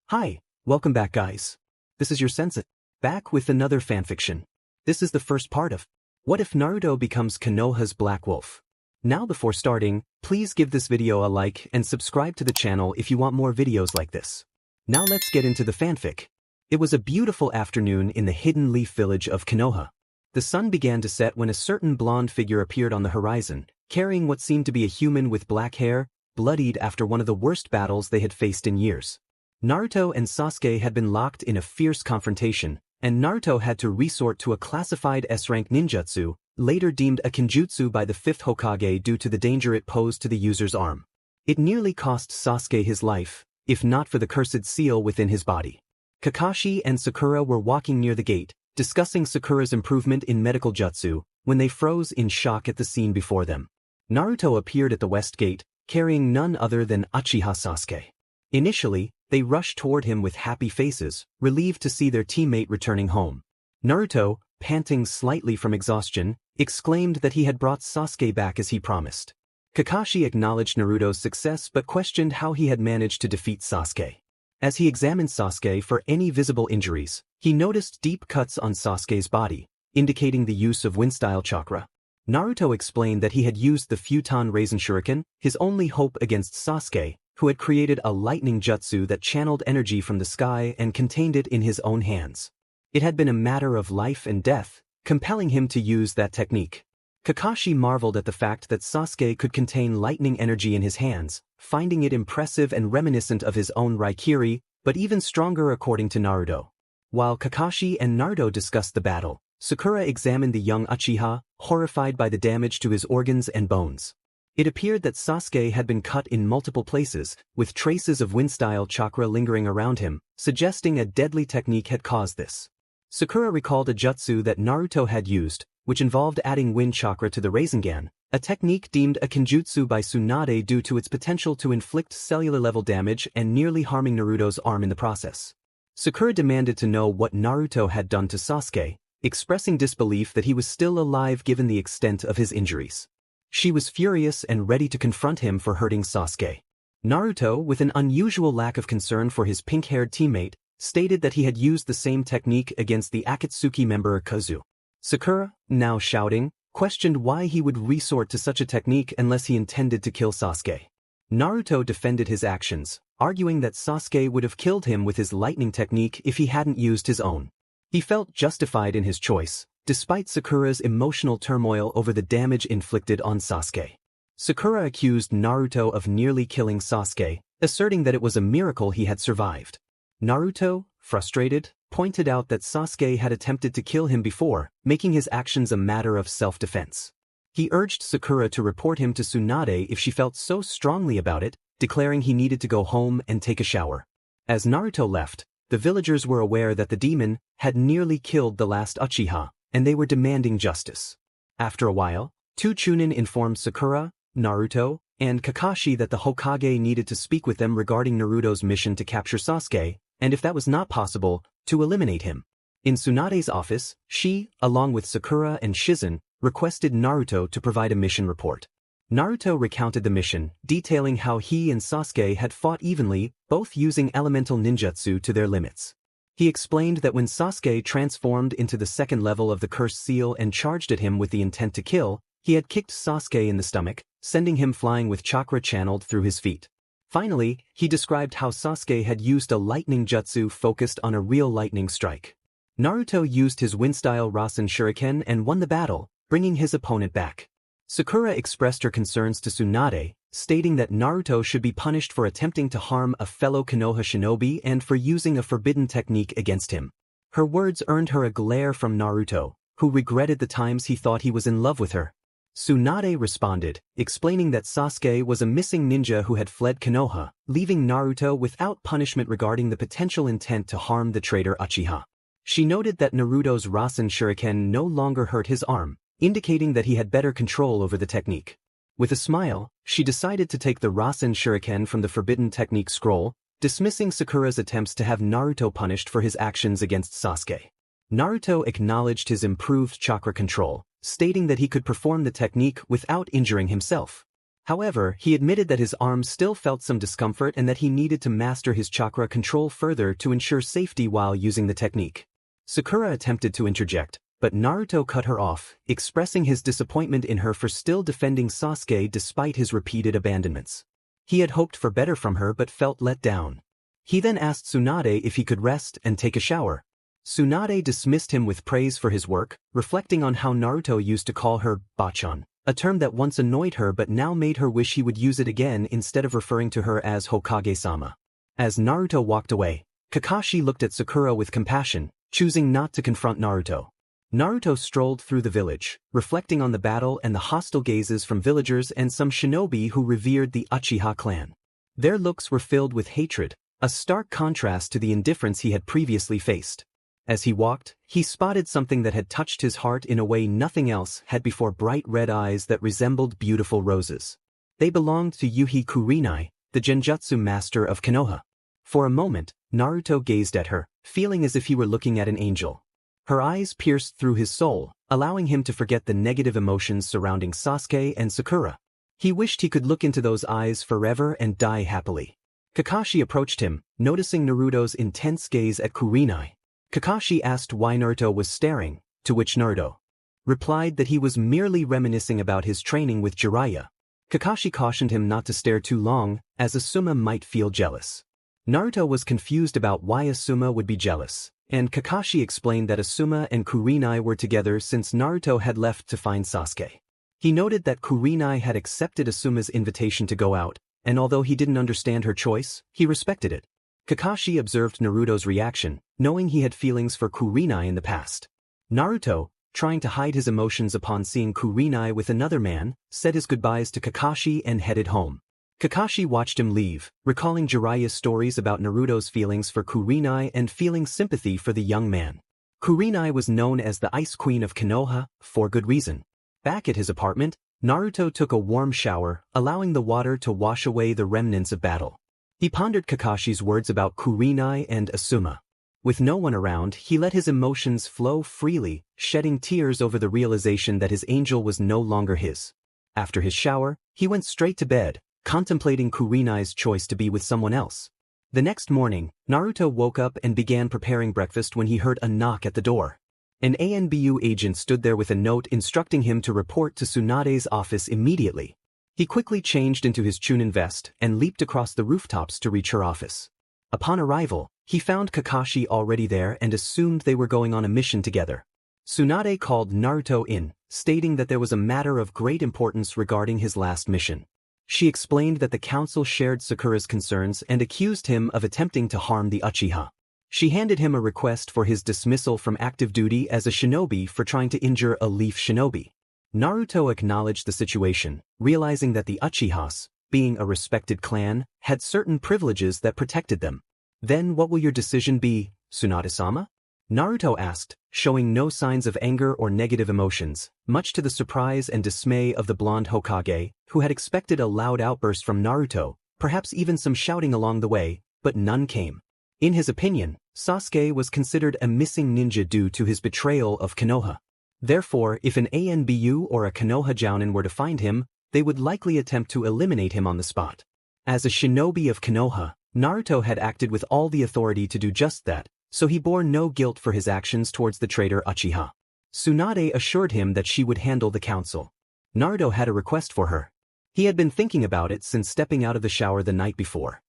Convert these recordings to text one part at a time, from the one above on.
Hi, welcome back guys. This is your sensei, back with another fanfiction. This is the first part of What If Naruto Becomes Konoha's Black Wolf? Now before starting, please give this video a like and subscribe to the channel if you want more videos like this. Now let's get into the fanfic. It was a beautiful afternoon in the hidden leaf village of Konoha. The sun began to set when a certain blonde figure appeared on the horizon, carrying what seemed to be a human with black hair, bloodied after one of the worst battles they had faced in years. Naruto and Sasuke had been locked in a fierce confrontation, and Naruto had to resort to a classified S-rank ninjutsu, later deemed a kenjutsu by the 5th Hokage due to the danger it posed to the user's arm. It nearly cost Sasuke his life, if not for the cursed seal within his body. Kakashi and Sakura were walking near the gate, discussing Sakura's improvement in medical jutsu, when they froze in shock at the scene before them. Naruto appeared at the west gate, carrying none other than Uchiha Sasuke. Initially, they rushed toward him with happy faces, relieved to see their teammate returning home. Naruto, panting slightly from exhaustion, exclaimed that he had brought Sasuke back as he promised. Kakashi acknowledged Naruto's success but questioned how he had managed to defeat Sasuke. As he examined Sasuke for any visible injuries, he noticed deep cuts on Sasuke's body, indicating the use of wind-style chakra. Naruto explained that he had used the Futon Raisin Shuriken, his only hope against Sasuke, who had created a lightning jutsu that channeled energy from the sky and contained it in his own hands. It had been a matter of life and death, compelling him to use that technique. Kakashi marveled at the fact that Sasuke could contain lightning energy in his hands, finding it impressive and reminiscent of his own Raikiri, but even stronger according to Naruto. While Kakashi and Naruto discussed the battle, Sakura examined the young Uchiha, horrified by the damage to his organs and bones. It appeared that Sasuke had been cut in multiple places, with traces of wind-style chakra lingering around him, suggesting a deadly technique had caused this. Sakura recalled a jutsu that Naruto had used, which involved adding wind chakra to the Rasengan, a technique deemed a kenjutsu by Tsunade due to its potential to inflict cellular-level damage and nearly harming Naruto's arm in the process. Sakura demanded to know what Naruto had done to Sasuke, expressing disbelief that he was still alive given the extent of his injuries. She was furious and ready to confront him for hurting Sasuke. Naruto, with an unusual lack of concern for his pink-haired teammate, stated that he had used the same technique against the Akatsuki member Kazu. Sakura, now shouting, questioned why he would resort to such a technique unless he intended to kill Sasuke. Naruto defended his actions, arguing that Sasuke would have killed him with his lightning technique if he hadn't used his own. He felt justified in his choice, despite Sakura's emotional turmoil over the damage inflicted on Sasuke. Sakura accused Naruto of nearly killing Sasuke, asserting that it was a miracle he had survived. Naruto, frustrated, pointed out that Sasuke had attempted to kill him before, making his actions a matter of self-defense. He urged Sakura to report him to Tsunade if she felt so strongly about it, declaring he needed to go home and take a shower. As Naruto left, the villagers were aware that the demon had nearly killed the last Uchiha, and they were demanding justice. After a while, two chunin informed Sakura, Naruto, and Kakashi that the Hokage needed to speak with them regarding Naruto's mission to capture Sasuke, and if that was not possible, to eliminate him. In Tsunade's office, she, along with Sakura and Shizen, requested Naruto to provide a mission report. Naruto recounted the mission, detailing how he and Sasuke had fought evenly, both using elemental ninjutsu to their limits. He explained that when Sasuke transformed into the second level of the cursed seal and charged at him with the intent to kill, he had kicked Sasuke in the stomach, sending him flying with chakra channeled through his feet. Finally, he described how Sasuke had used a lightning jutsu focused on a real lightning strike. Naruto used his wind-style Rasen Shuriken and won the battle, bringing his opponent back. Sakura expressed her concerns to Tsunade, stating that Naruto should be punished for attempting to harm a fellow Konoha shinobi and for using a forbidden technique against him. Her words earned her a glare from Naruto, who regretted the times he thought he was in love with her. Tsunade responded, explaining that Sasuke was a missing ninja who had fled Konoha, leaving Naruto without punishment regarding the potential intent to harm the traitor Uchiha. She noted that Naruto's Rasen Shuriken no longer hurt his arm, indicating that he had better control over the technique. With a smile, she decided to take the Rasen Shuriken from the Forbidden Technique scroll, dismissing Sakura's attempts to have Naruto punished for his actions against Sasuke. Naruto acknowledged his improved chakra control, stating that he could perform the technique without injuring himself. However, he admitted that his arms still felt some discomfort and that he needed to master his chakra control further to ensure safety while using the technique. Sakura attempted to interject, but Naruto cut her off, expressing his disappointment in her for still defending Sasuke despite his repeated abandonments. He had hoped for better from her but felt let down. He then asked Tsunade if he could rest and take a shower. Tsunade dismissed him with praise for his work, reflecting on how Naruto used to call her Bachan, a term that once annoyed her but now made her wish he would use it again instead of referring to her as Hokage-sama. As Naruto walked away, Kakashi looked at Sakura with compassion, choosing not to confront Naruto. Naruto strolled through the village, reflecting on the battle and the hostile gazes from villagers and some shinobi who revered the Uchiha clan. Their looks were filled with hatred, a stark contrast to the indifference he had previously faced. As he walked, he spotted something that had touched his heart in a way nothing else had before: bright red eyes that resembled beautiful roses. They belonged to Yuhi Kurenai, the genjutsu master of Konoha. For a moment, Naruto gazed at her, feeling as if he were looking at an angel. Her eyes pierced through his soul, allowing him to forget the negative emotions surrounding Sasuke and Sakura. He wished he could look into those eyes forever and die happily. Kakashi approached him, noticing Naruto's intense gaze at Kurenai. Kakashi asked why Naruto was staring, to which Naruto replied that he was merely reminiscing about his training with Jiraiya. Kakashi cautioned him not to stare too long, as Asuma might feel jealous. Naruto was confused about why Asuma would be jealous, and Kakashi explained that Asuma and Kurenai were together since Naruto had left to find Sasuke. He noted that Kurenai had accepted Asuma's invitation to go out, and although he didn't understand her choice, he respected it. Kakashi observed Naruto's reaction, knowing he had feelings for Kurenai in the past. Naruto, trying to hide his emotions upon seeing Kurenai with another man, said his goodbyes to Kakashi and headed home. Kakashi watched him leave, recalling Jiraiya's stories about Naruto's feelings for Kurenai and feeling sympathy for the young man. Kurenai was known as the Ice Queen of Konoha, for good reason. Back at his apartment, Naruto took a warm shower, allowing the water to wash away the remnants of battle. He pondered Kakashi's words about Kurenai and Asuma. With no one around, he let his emotions flow freely, shedding tears over the realization that his angel was no longer his. After his shower, he went straight to bed, contemplating Kurenai's choice to be with someone else. The next morning, Naruto woke up and began preparing breakfast when he heard a knock at the door. An ANBU agent stood there with a note instructing him to report to Tsunade's office immediately. He quickly changed into his chunin vest and leaped across the rooftops to reach her office. Upon arrival, he found Kakashi already there and assumed they were going on a mission together. Tsunade called Naruto in, stating that there was a matter of great importance regarding his last mission. She explained that the council shared Sakura's concerns and accused him of attempting to harm the Uchiha. She handed him a request for his dismissal from active duty as a shinobi for trying to injure a leaf shinobi. Naruto acknowledged the situation, realizing that the Uchihas, being a respected clan, had certain privileges that protected them. Then what will your decision be, Tsunade-sama? Naruto asked, showing no signs of anger or negative emotions, much to the surprise and dismay of the blonde Hokage, who had expected a loud outburst from Naruto, perhaps even some shouting along the way, but none came. In his opinion, Sasuke was considered a missing ninja due to his betrayal of Konoha. Therefore, if an ANBU or a Konoha Jounin were to find him, they would likely attempt to eliminate him on the spot. As a shinobi of Konoha, Naruto had acted with all the authority to do just that, so he bore no guilt for his actions towards the traitor Uchiha. Tsunade assured him that she would handle the council. Naruto had a request for her. He had been thinking about it since stepping out of the shower the night before.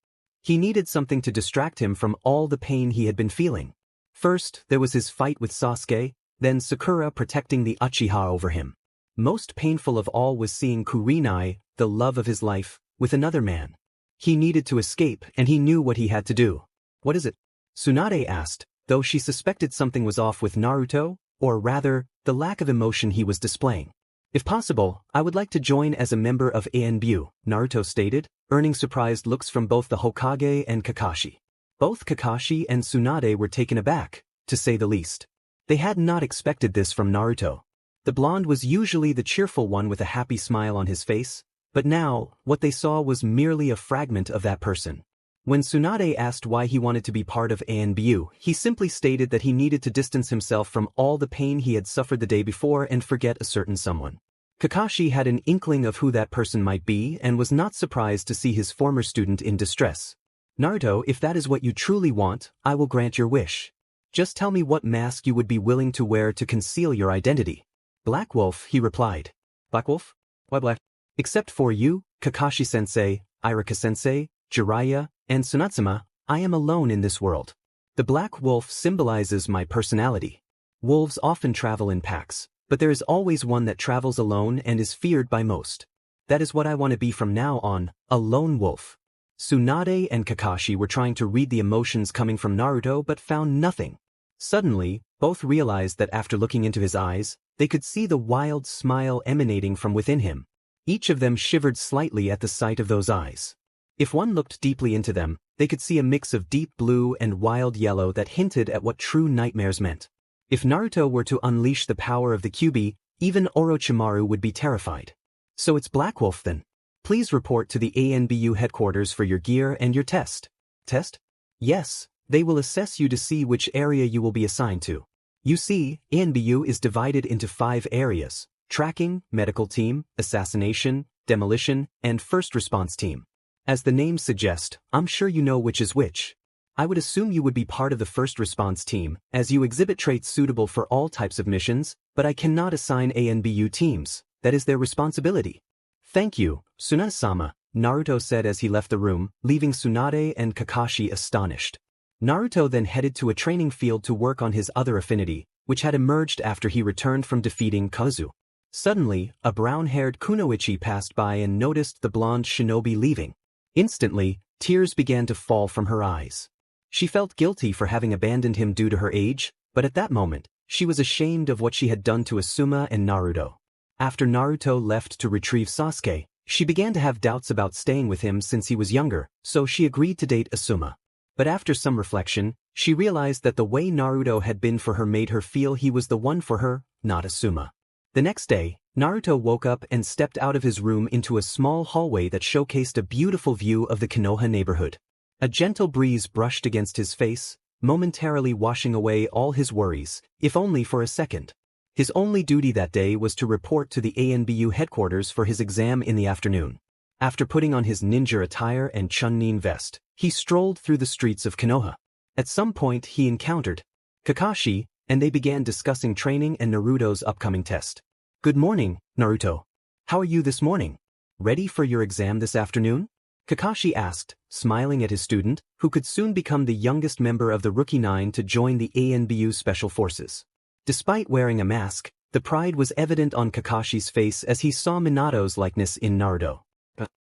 He needed something to distract him from all the pain he had been feeling. First, there was his fight with Sasuke, then Sakura protecting the Uchiha over him. Most painful of all was seeing Kurenai, the love of his life, with another man. He needed to escape and he knew what he had to do. What is it? Tsunade asked, though she suspected something was off with Naruto, or rather, the lack of emotion he was displaying. If possible, I would like to join as a member of ANBU, Naruto stated, earning surprised looks from both the Hokage and Kakashi. Both Kakashi and Tsunade were taken aback, to say the least. They had not expected this from Naruto. The blonde was usually the cheerful one with a happy smile on his face, but now, what they saw was merely a fragment of that person. When Tsunade asked why he wanted to be part of ANBU, he simply stated that he needed to distance himself from all the pain he had suffered the day before and forget a certain someone. Kakashi had an inkling of who that person might be and was not surprised to see his former student in distress. Naruto, if that is what you truly want, I will grant your wish. Just tell me what mask you would be willing to wear to conceal your identity. Black Wolf, he replied. Black Wolf? Why black? Except for you, Kakashi-sensei, Iruka-sensei, Jiraiya, and Tsunatsuma, I am alone in this world. The Black Wolf symbolizes my personality. Wolves often travel in packs, but there is always one that travels alone and is feared by most. That is what I want to be from now on, a lone wolf. Tsunade and Kakashi were trying to read the emotions coming from Naruto but found nothing. Suddenly, both realized that after looking into his eyes, they could see the wild smile emanating from within him. Each of them shivered slightly at the sight of those eyes. If one looked deeply into them, they could see a mix of deep blue and wild yellow that hinted at what true nightmares meant. If Naruto were to unleash the power of the Kyuubi, even Orochimaru would be terrified. So it's Black Wolf then. Please report to the ANBU headquarters for your gear and your test. Test? Yes, they will assess you to see which area you will be assigned to. You see, ANBU is divided into 5 areas: tracking, medical team, assassination, demolition, and first response team. As the names suggest, I'm sure you know which is which. I would assume you would be part of the first response team, as you exhibit traits suitable for all types of missions, but I cannot assign ANBU teams. That is their responsibility. Thank you, Tsunade-sama, Naruto said as he left the room, leaving Tsunade and Kakashi astonished. Naruto then headed to a training field to work on his other affinity, which had emerged after he returned from defeating Kazu. Suddenly, a brown-haired kunoichi passed by and noticed the blonde shinobi leaving. Instantly, tears began to fall from her eyes. She felt guilty for having abandoned him due to her age, but at that moment, she was ashamed of what she had done to Asuma and Naruto. After Naruto left to retrieve Sasuke, she began to have doubts about staying with him since he was younger, so she agreed to date Asuma. But after some reflection, she realized that the way Naruto had been for her made her feel he was the one for her, not Asuma. The next day, Naruto woke up and stepped out of his room into a small hallway that showcased a beautiful view of the Konoha neighborhood. A gentle breeze brushed against his face, momentarily washing away all his worries, if only for a second. His only duty that day was to report to the ANBU headquarters for his exam in the afternoon. After putting on his ninja attire and chunin vest, he strolled through the streets of Konoha. At some point he encountered Kakashi, and they began discussing training and Naruto's upcoming test. Good morning, Naruto. How are you this morning? Ready for your exam this afternoon? Kakashi asked, smiling at his student, who could soon become the youngest member of the Rookie 9 to join the ANBU Special Forces. Despite wearing a mask, the pride was evident on Kakashi's face as he saw Minato's likeness in Naruto.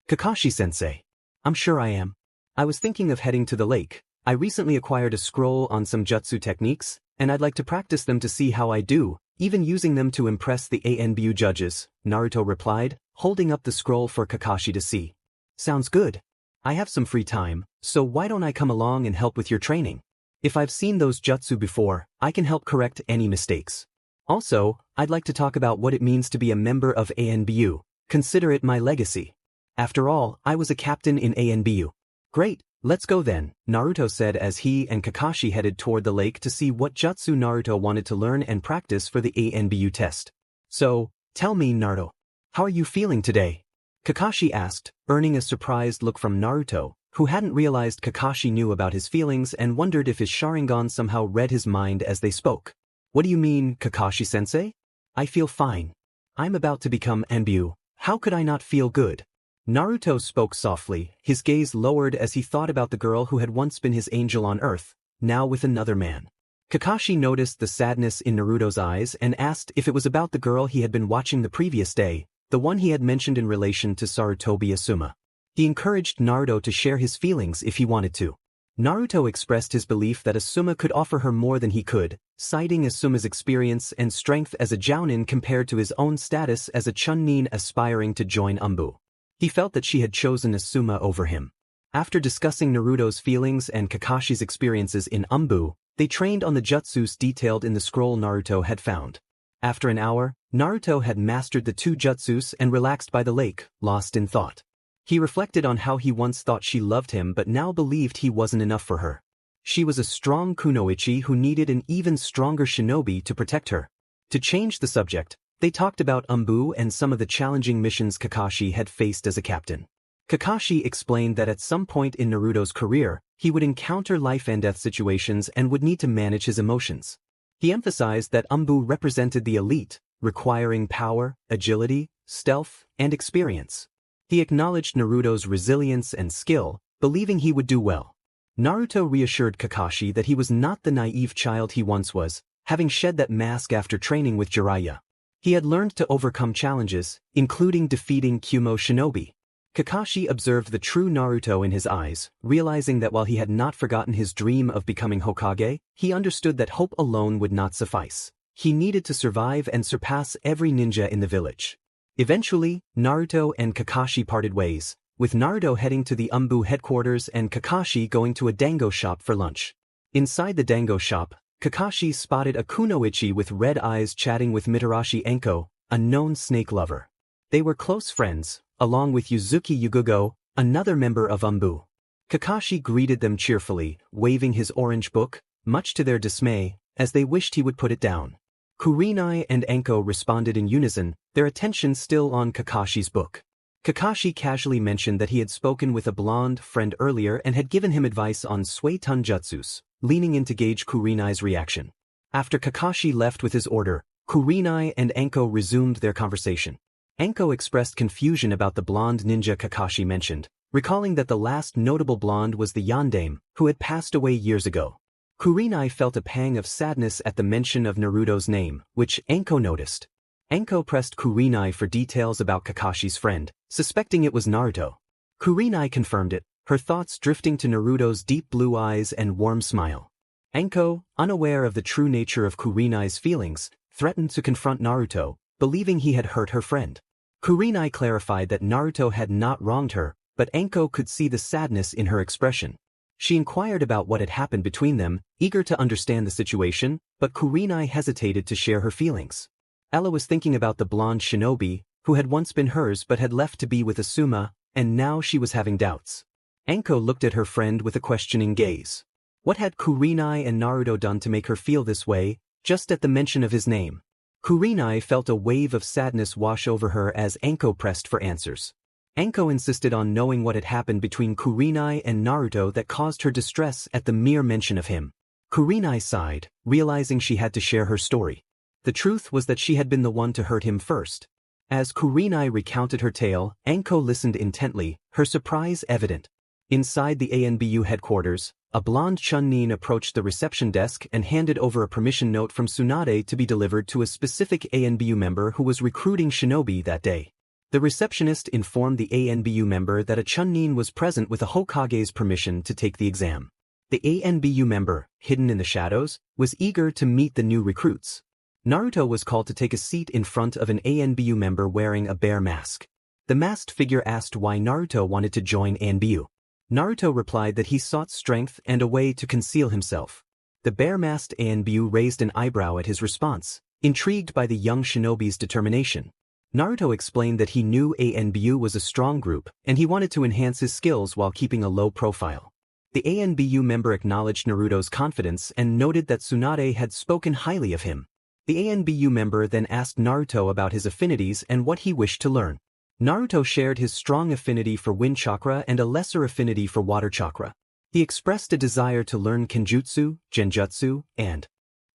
Kakashi-sensei. I'm sure I am. I was thinking of heading to the lake. I recently acquired a scroll on some jutsu techniques, and I'd like to practice them to see how I do, even using them to impress the ANBU judges, Naruto replied, holding up the scroll for Kakashi to see. Sounds good. I have some free time, so why don't I come along and help with your training? If I've seen those jutsu before, I can help correct any mistakes. Also, I'd like to talk about what it means to be a member of ANBU. Consider it my legacy. After all, I was a captain in ANBU. Great, let's go then, Naruto said as he and Kakashi headed toward the lake to see what jutsu Naruto wanted to learn and practice for the ANBU test. So, tell me, Naruto, how are you feeling today? Kakashi asked, earning a surprised look from Naruto, who hadn't realized Kakashi knew about his feelings and wondered if his Sharingan somehow read his mind as they spoke. What do you mean, Kakashi-sensei? I feel fine. I'm about to become ANBU. How could I not feel good? Naruto spoke softly, his gaze lowered as he thought about the girl who had once been his angel on earth, now with another man. Kakashi noticed the sadness in Naruto's eyes and asked if it was about the girl he had been watching the previous day, the one he had mentioned in relation to Sarutobi Asuma. He encouraged Naruto to share his feelings if he wanted to. Naruto expressed his belief that Asuma could offer her more than he could, citing Asuma's experience and strength as a jounin compared to his own status as a chunin aspiring to join Anbu. He felt that she had chosen Asuma over him. After discussing Naruto's feelings and Kakashi's experiences in Anbu, they trained on the jutsus detailed in the scroll Naruto had found. After an hour, Naruto had mastered the 2 jutsus and relaxed by the lake, lost in thought. He reflected on how he once thought she loved him but now believed he wasn't enough for her. She was a strong kunoichi who needed an even stronger shinobi to protect her. To change the subject, They talked about Anbu and some of the challenging missions Kakashi had faced as a captain. Kakashi explained that at some point in Naruto's career, he would encounter life-and-death situations and would need to manage his emotions. He emphasized that Anbu represented the elite, requiring power, agility, stealth, and experience. He acknowledged Naruto's resilience and skill, believing he would do well. Naruto reassured Kakashi that he was not the naive child he once was, having shed that mask after training with Jiraiya. He had learned to overcome challenges, including defeating Kumo Shinobi. Kakashi observed the true Naruto in his eyes, realizing that while he had not forgotten his dream of becoming Hokage, he understood that hope alone would not suffice. He needed to survive and surpass every ninja in the village. Eventually, Naruto and Kakashi parted ways, with Naruto heading to the Anbu headquarters and Kakashi going to a dango shop for lunch. Inside the dango shop, Kakashi spotted a kunoichi with red eyes chatting with Mitarashi Enko, a known snake lover. They were close friends, along with Yuzuki Yugugo, another member of Anbu. Kakashi greeted them cheerfully, waving his orange book, much to their dismay, as they wished he would put it down. Kurenai and Enko responded in unison, their attention still on Kakashi's book. Kakashi casually mentioned that he had spoken with a blonde friend earlier and had given him advice on Suitun Jutsus, leaning in to gauge Kurenai's reaction. After Kakashi left with his order, Kurenai and Enko resumed their conversation. Enko expressed confusion about the blonde ninja Kakashi mentioned, recalling that the last notable blonde was the yandame, who had passed away years ago. Kurenai felt a pang of sadness at the mention of Naruto's name, which Enko noticed. Enko pressed Kurenai for details about Kakashi's friend, suspecting it was Naruto. Kurenai confirmed it, her thoughts drifting to Naruto's deep blue eyes and warm smile. Enko, unaware of the true nature of Kurenai's feelings, threatened to confront Naruto, believing he had hurt her friend. Kurenai clarified that Naruto had not wronged her, but Enko could see the sadness in her expression. She inquired about what had happened between them, eager to understand the situation, but Kurenai hesitated to share her feelings. Ella was thinking about the blonde shinobi, who had once been hers but had left to be with Asuma, and now she was having doubts. Enko looked at her friend with a questioning gaze. What had Kurenai and Naruto done to make her feel this way, just at the mention of his name? Kurenai felt a wave of sadness wash over her as Enko pressed for answers. Enko insisted on knowing what had happened between Kurenai and Naruto that caused her distress at the mere mention of him. Kurenai sighed, realizing she had to share her story. The truth was that she had been the one to hurt him first. As Kurenai recounted her tale, Enko listened intently, her surprise evident. Inside the ANBU headquarters, a blonde chunin approached the reception desk and handed over a permission note from Tsunade to be delivered to a specific ANBU member who was recruiting shinobi that day. The receptionist informed the ANBU member that a chunin was present with a Hokage's permission to take the exam. The ANBU member, hidden in the shadows, was eager to meet the new recruits. Naruto was called to take a seat in front of an ANBU member wearing a bear mask. The masked figure asked why Naruto wanted to join ANBU. Naruto replied that he sought strength and a way to conceal himself. The bear-masked ANBU raised an eyebrow at his response, intrigued by the young shinobi's determination. Naruto explained that he knew ANBU was a strong group, and he wanted to enhance his skills while keeping a low profile. The ANBU member acknowledged Naruto's confidence and noted that Tsunade had spoken highly of him. The ANBU member then asked Naruto about his affinities and what he wished to learn. Naruto shared his strong affinity for wind chakra and a lesser affinity for water chakra. He expressed a desire to learn kenjutsu, genjutsu, and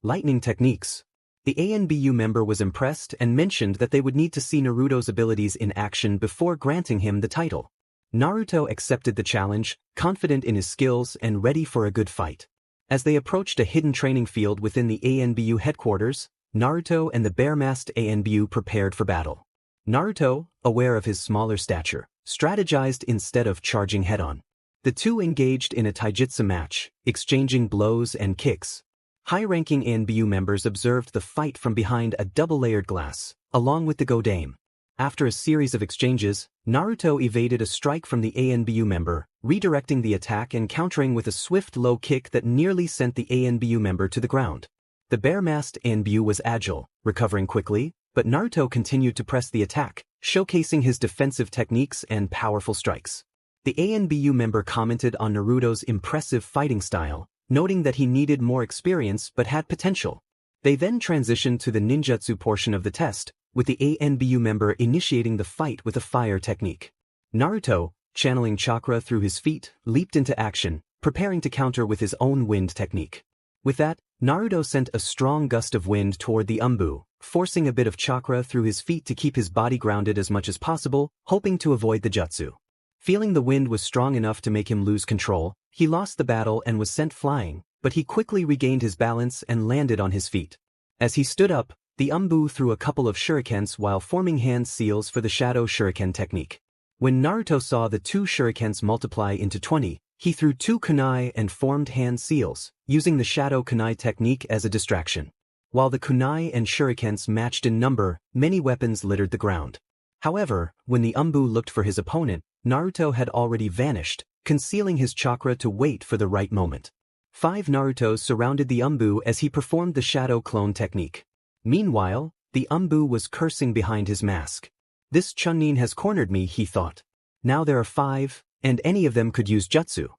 lightning techniques. The ANBU member was impressed and mentioned that they would need to see Naruto's abilities in action before granting him the title. Naruto accepted the challenge, confident in his skills and ready for a good fight. As they approached a hidden training field within the ANBU headquarters, Naruto and the bear-masked ANBU prepared for battle. Naruto, aware of his smaller stature, strategized instead of charging head-on. The two engaged in a taijutsu match, exchanging blows and kicks. High-ranking ANBU members observed the fight from behind a double-layered glass, along with the Godame. After a series of exchanges, Naruto evaded a strike from the ANBU member, redirecting the attack and countering with a swift low kick that nearly sent the ANBU member to the ground. The bear-masked ANBU was agile, recovering quickly, but Naruto continued to press the attack, showcasing his defensive techniques and powerful strikes. The ANBU member commented on Naruto's impressive fighting style, noting that he needed more experience but had potential. They then transitioned to the ninjutsu portion of the test, with the ANBU member initiating the fight with a fire technique. Naruto, channeling chakra through his feet, leaped into action, preparing to counter with his own wind technique. With that, Naruto sent a strong gust of wind toward the Anbu, forcing a bit of chakra through his feet to keep his body grounded as much as possible, hoping to avoid the jutsu. Feeling the wind was strong enough to make him lose control, he lost the battle and was sent flying, but he quickly regained his balance and landed on his feet. As he stood up, the Anbu threw a couple of shurikens while forming hand seals for the shadow shuriken technique. When Naruto saw the 2 shurikens multiply into 20, he threw 2 kunai and formed hand seals, using the shadow kunai technique as a distraction. While the kunai and shurikens matched in number, many weapons littered the ground. However, when the Anbu looked for his opponent, Naruto had already vanished, concealing his chakra to wait for the right moment. 5 Narutos surrounded the Anbu as he performed the shadow clone technique. Meanwhile, the Anbu was cursing behind his mask. This chunin has cornered me, he thought. Now there are 5, and any of them could use jutsu.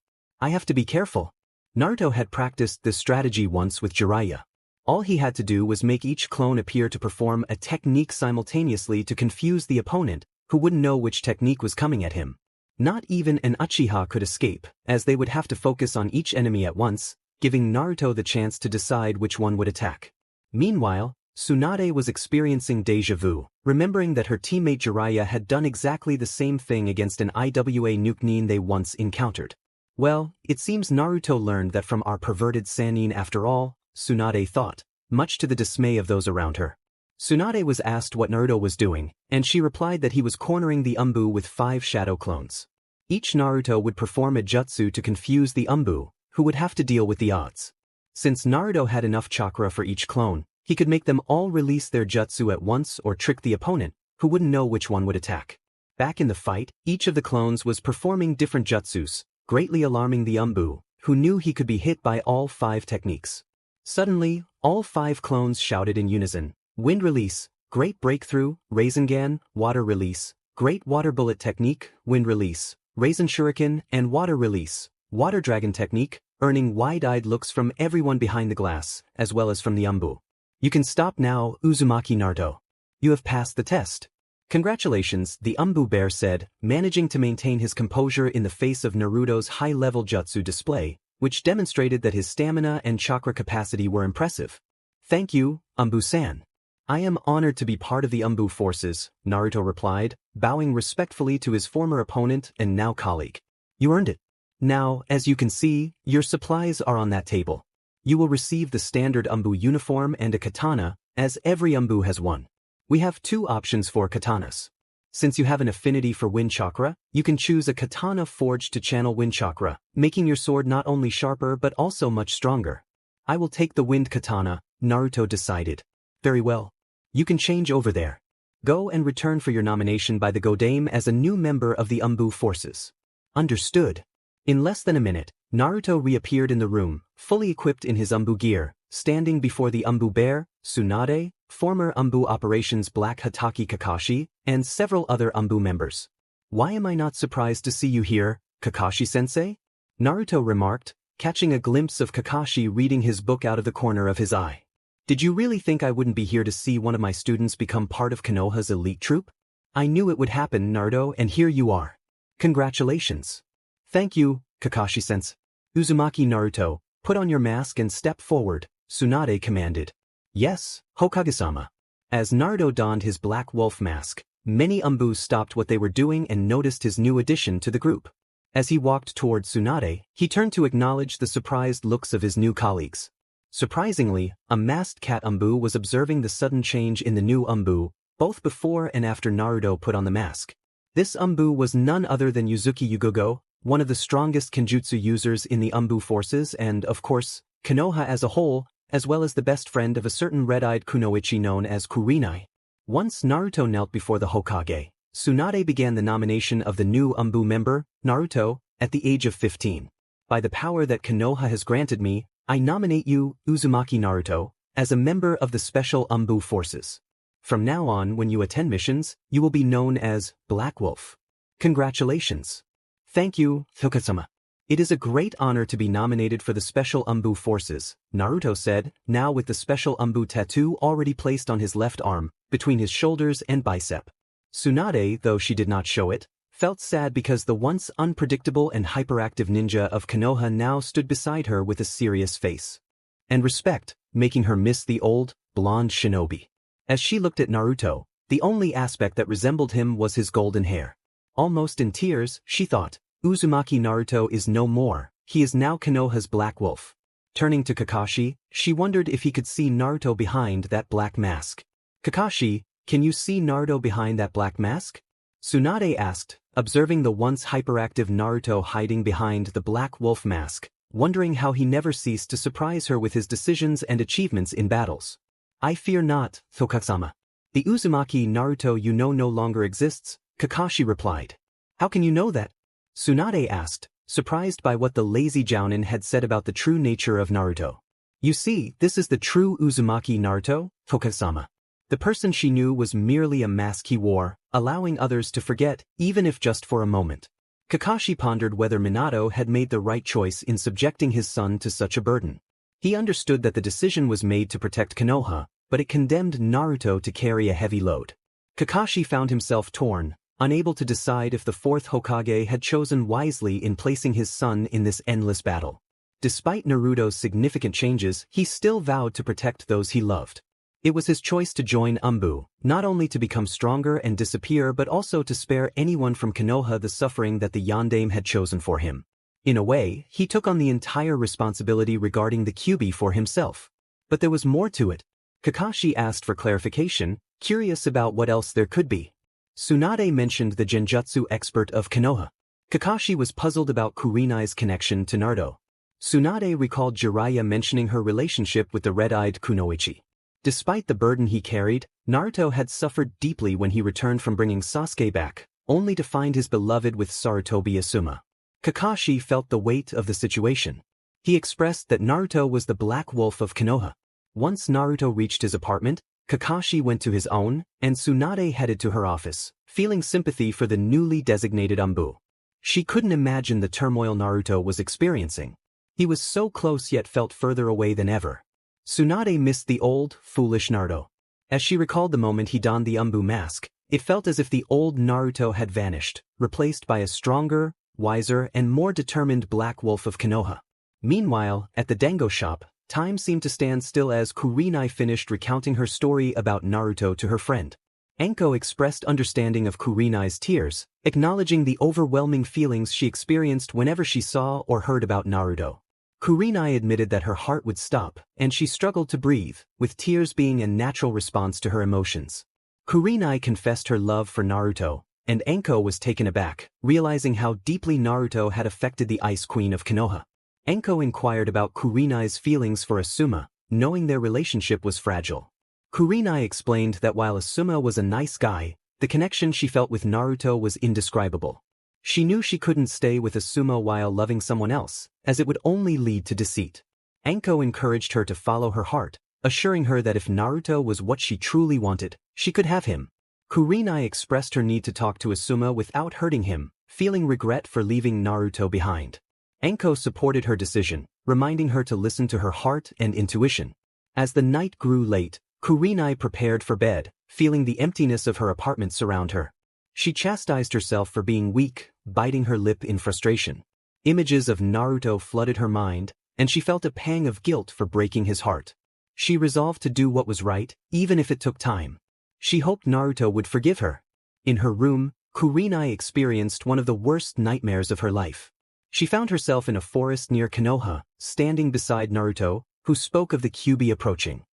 I have to be careful. Naruto had practiced this strategy once with Jiraiya. All he had to do was make each clone appear to perform a technique simultaneously to confuse the opponent, who wouldn't know which technique was coming at him. Not even an Uchiha could escape, as they would have to focus on each enemy at once, giving Naruto the chance to decide which one would attack. Meanwhile, Tsunade was experiencing deja vu, remembering that her teammate Jiraiya had done exactly the same thing against an IWA Nukenin they once encountered. Well, it seems Naruto learned that from our perverted Sannin after all, Tsunade thought, much to the dismay of those around her. Tsunade was asked what Naruto was doing, and she replied that he was cornering the Anbu with 5 shadow clones. Each Naruto would perform a jutsu to confuse the Anbu, who would have to deal with the odds. Since Naruto had enough chakra for each clone, he could make them all release their jutsu at once or trick the opponent, who wouldn't know which one would attack. Back in the fight, each of the clones was performing different jutsus, greatly alarming the Anbu, who knew he could be hit by all 5 techniques. Suddenly, all 5 clones shouted in unison, Wind Release, Great Breakthrough, Rasengan, Water Release, Great Water Bullet Technique, Wind Release, Rasen Shuriken, and Water Release, Water Dragon Technique, earning wide-eyed looks from everyone behind the glass, as well as from the Anbu. You can stop now, Uzumaki Naruto. You have passed the test. Congratulations, the Anbu bear said, managing to maintain his composure in the face of Naruto's high-level jutsu display, which demonstrated that his stamina and chakra capacity were impressive. Thank you, Anbu-san. I am honored to be part of the Anbu forces, Naruto replied, bowing respectfully to his former opponent and now colleague. You earned it. Now, as you can see, your supplies are on that table. You will receive the standard Anbu uniform and a katana, as every Anbu has one. We have 2 options for katanas. Since you have an affinity for wind chakra, you can choose a katana forged to channel wind chakra, making your sword not only sharper but also much stronger. I will take the wind katana, Naruto decided. Very well. You can change over there. Go and return for your nomination by the Godame as a new member of the Anbu forces. Understood. In less than a minute, Naruto reappeared in the room, fully equipped in his Anbu gear, standing before the Anbu bear, Tsunade, former Anbu operations Black Hatake Kakashi, and several other Anbu members. Why am I not surprised to see you here, Kakashi-sensei? Naruto remarked, catching a glimpse of Kakashi reading his book out of the corner of his eye. Did you really think I wouldn't be here to see one of my students become part of Konoha's elite troupe? I knew it would happen, Naruto, and here you are. Congratulations. Thank you, Kakashi-sensei. Uzumaki Naruto, put on your mask and step forward, Tsunade commanded. Yes, Hokage-sama. As Naruto donned his black wolf mask, many Anbu stopped what they were doing and noticed his new addition to the group. As he walked toward Tsunade, he turned to acknowledge the surprised looks of his new colleagues. Surprisingly, a masked cat Anbu was observing the sudden change in the new Anbu, both before and after Naruto put on the mask. This Anbu was none other than Yuzuki Yugogo, one of the strongest Kenjutsu users in the Anbu forces and, of course, Konoha as a whole, as well as the best friend of a certain red-eyed kunoichi known as Kurenai. Once Naruto knelt before the Hokage, Tsunade began the nomination of the new Anbu member, Naruto, at the age of 15. By the power that Konoha has granted me, I nominate you, Uzumaki Naruto, as a member of the special Anbu forces. From now on, when you attend missions, you will be known as Black Wolf. Congratulations. Thank you, Hokage-sama. It is a great honor to be nominated for the Special Anbu Forces, Naruto said, now with the Special Anbu tattoo already placed on his left arm, between his shoulders and bicep. Tsunade, though she did not show it, felt sad because the once unpredictable and hyperactive ninja of Konoha now stood beside her with a serious face and respect, making her miss the old, blonde shinobi. As she looked at Naruto, the only aspect that resembled him was his golden hair. Almost in tears, she thought, Uzumaki Naruto is no more, he is now Konoha's Black Wolf. Turning to Kakashi, she wondered if he could see Naruto behind that black mask. Kakashi, can you see Naruto behind that black mask? Tsunade asked, observing the once hyperactive Naruto hiding behind the Black Wolf mask, wondering how he never ceased to surprise her with his decisions and achievements in battles. I fear not, Tokasama. The Uzumaki Naruto you know no longer exists, Kakashi replied. How can you know that? Tsunade asked, surprised by what the lazy jounin had said about the true nature of Naruto. You see, this is the true Uzumaki Naruto, Tokasama. The person she knew was merely a mask he wore, allowing others to forget, even if just for a moment. Kakashi pondered whether Minato had made the right choice in subjecting his son to such a burden. He understood that the decision was made to protect Konoha, but it condemned Naruto to carry a heavy load. Kakashi found himself torn, unable to decide if the fourth Hokage had chosen wisely in placing his son in this endless battle. Despite Naruto's significant changes, he still vowed to protect those he loved. It was his choice to join Anbu, not only to become stronger and disappear but also to spare anyone from Konoha the suffering that the Yondaime had chosen for him. In a way, he took on the entire responsibility regarding the Kyuubi for himself. But there was more to it. Kakashi asked for clarification, curious about what else there could be. Tsunade mentioned the genjutsu expert of Konoha. Kakashi was puzzled about Kurenai's connection to Naruto. Tsunade recalled Jiraiya mentioning her relationship with the red-eyed Kunoichi. Despite the burden he carried, Naruto had suffered deeply when he returned from bringing Sasuke back, only to find his beloved with Sarutobi Asuma. Kakashi felt the weight of the situation. He expressed that Naruto was the Black Wolf of Konoha. Once Naruto reached his apartment, Kakashi went to his own, and Tsunade headed to her office, feeling sympathy for the newly designated Anbu. She couldn't imagine the turmoil Naruto was experiencing. He was so close yet felt further away than ever. Tsunade missed the old, foolish Naruto. As she recalled the moment he donned the Anbu mask, it felt as if the old Naruto had vanished, replaced by a stronger, wiser and more determined Black Wolf of Konoha. Meanwhile, at the dango shop, time seemed to stand still as Kurenai finished recounting her story about Naruto to her friend. Anko expressed understanding of Kurenai's tears, acknowledging the overwhelming feelings she experienced whenever she saw or heard about Naruto. Kurenai admitted that her heart would stop, and she struggled to breathe, with tears being a natural response to her emotions. Kurenai confessed her love for Naruto, and Anko was taken aback, realizing how deeply Naruto had affected the Ice Queen of Konoha. Anko inquired about Kurenai's feelings for Asuma, knowing their relationship was fragile. Kurenai explained that while Asuma was a nice guy, the connection she felt with Naruto was indescribable. She knew she couldn't stay with Asuma while loving someone else, as it would only lead to deceit. Anko encouraged her to follow her heart, assuring her that if Naruto was what she truly wanted, she could have him. Kurenai expressed her need to talk to Asuma without hurting him, feeling regret for leaving Naruto behind. Anko supported her decision, reminding her to listen to her heart and intuition. As the night grew late, Kurenai prepared for bed, feeling the emptiness of her apartment surround her. She chastised herself for being weak, biting her lip in frustration. Images of Naruto flooded her mind, and she felt a pang of guilt for breaking his heart. She resolved to do what was right, even if it took time. She hoped Naruto would forgive her. In her room, Kurenai experienced one of the worst nightmares of her life. She found herself in a forest near Konoha, standing beside Naruto, who spoke of the Kyuubi approaching.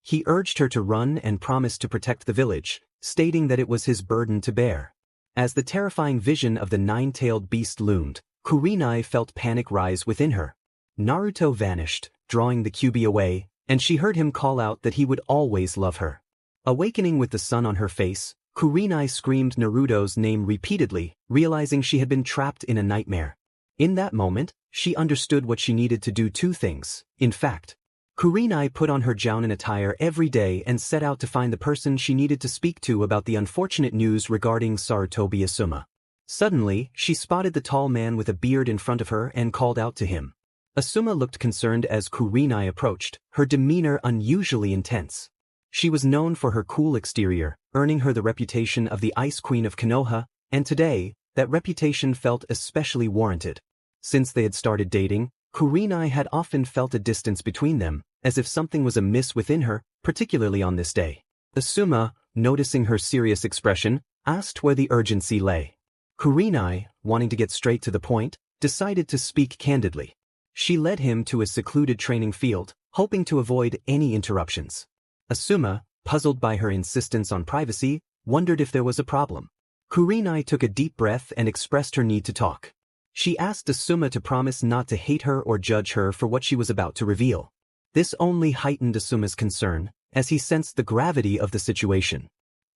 He urged her to run and promised to protect the village, stating that it was his burden to bear. As the terrifying vision of the nine-tailed beast loomed, Kurenai felt panic rise within her. Naruto vanished, drawing the Kyuubi away, and she heard him call out that he would always love her. Awakening with the sun on her face, Kurenai screamed Naruto's name repeatedly, realizing she had been trapped in a nightmare. In that moment, she understood what she needed to do: two things. In fact, Kurenai put on her jounin attire every day and set out to find the person she needed to speak to about the unfortunate news regarding Sarutobi Asuma. Suddenly, she spotted the tall man with a beard in front of her and called out to him. Asuma looked concerned as Kurenai approached, her demeanor unusually intense. She was known for her cool exterior, earning her the reputation of the Ice Queen of Konoha, and today, that reputation felt especially warranted. Since they had started dating, Kurenai had often felt a distance between them, as if something was amiss within her, particularly on this day. Asuma, noticing her serious expression, asked where the urgency lay. Kurenai, wanting to get straight to the point, decided to speak candidly. She led him to a secluded training field, hoping to avoid any interruptions. Asuma, puzzled by her insistence on privacy, wondered if there was a problem. Kurenai took a deep breath and expressed her need to talk. She asked Asuma to promise not to hate her or judge her for what she was about to reveal. This only heightened Asuma's concern, as he sensed the gravity of the situation.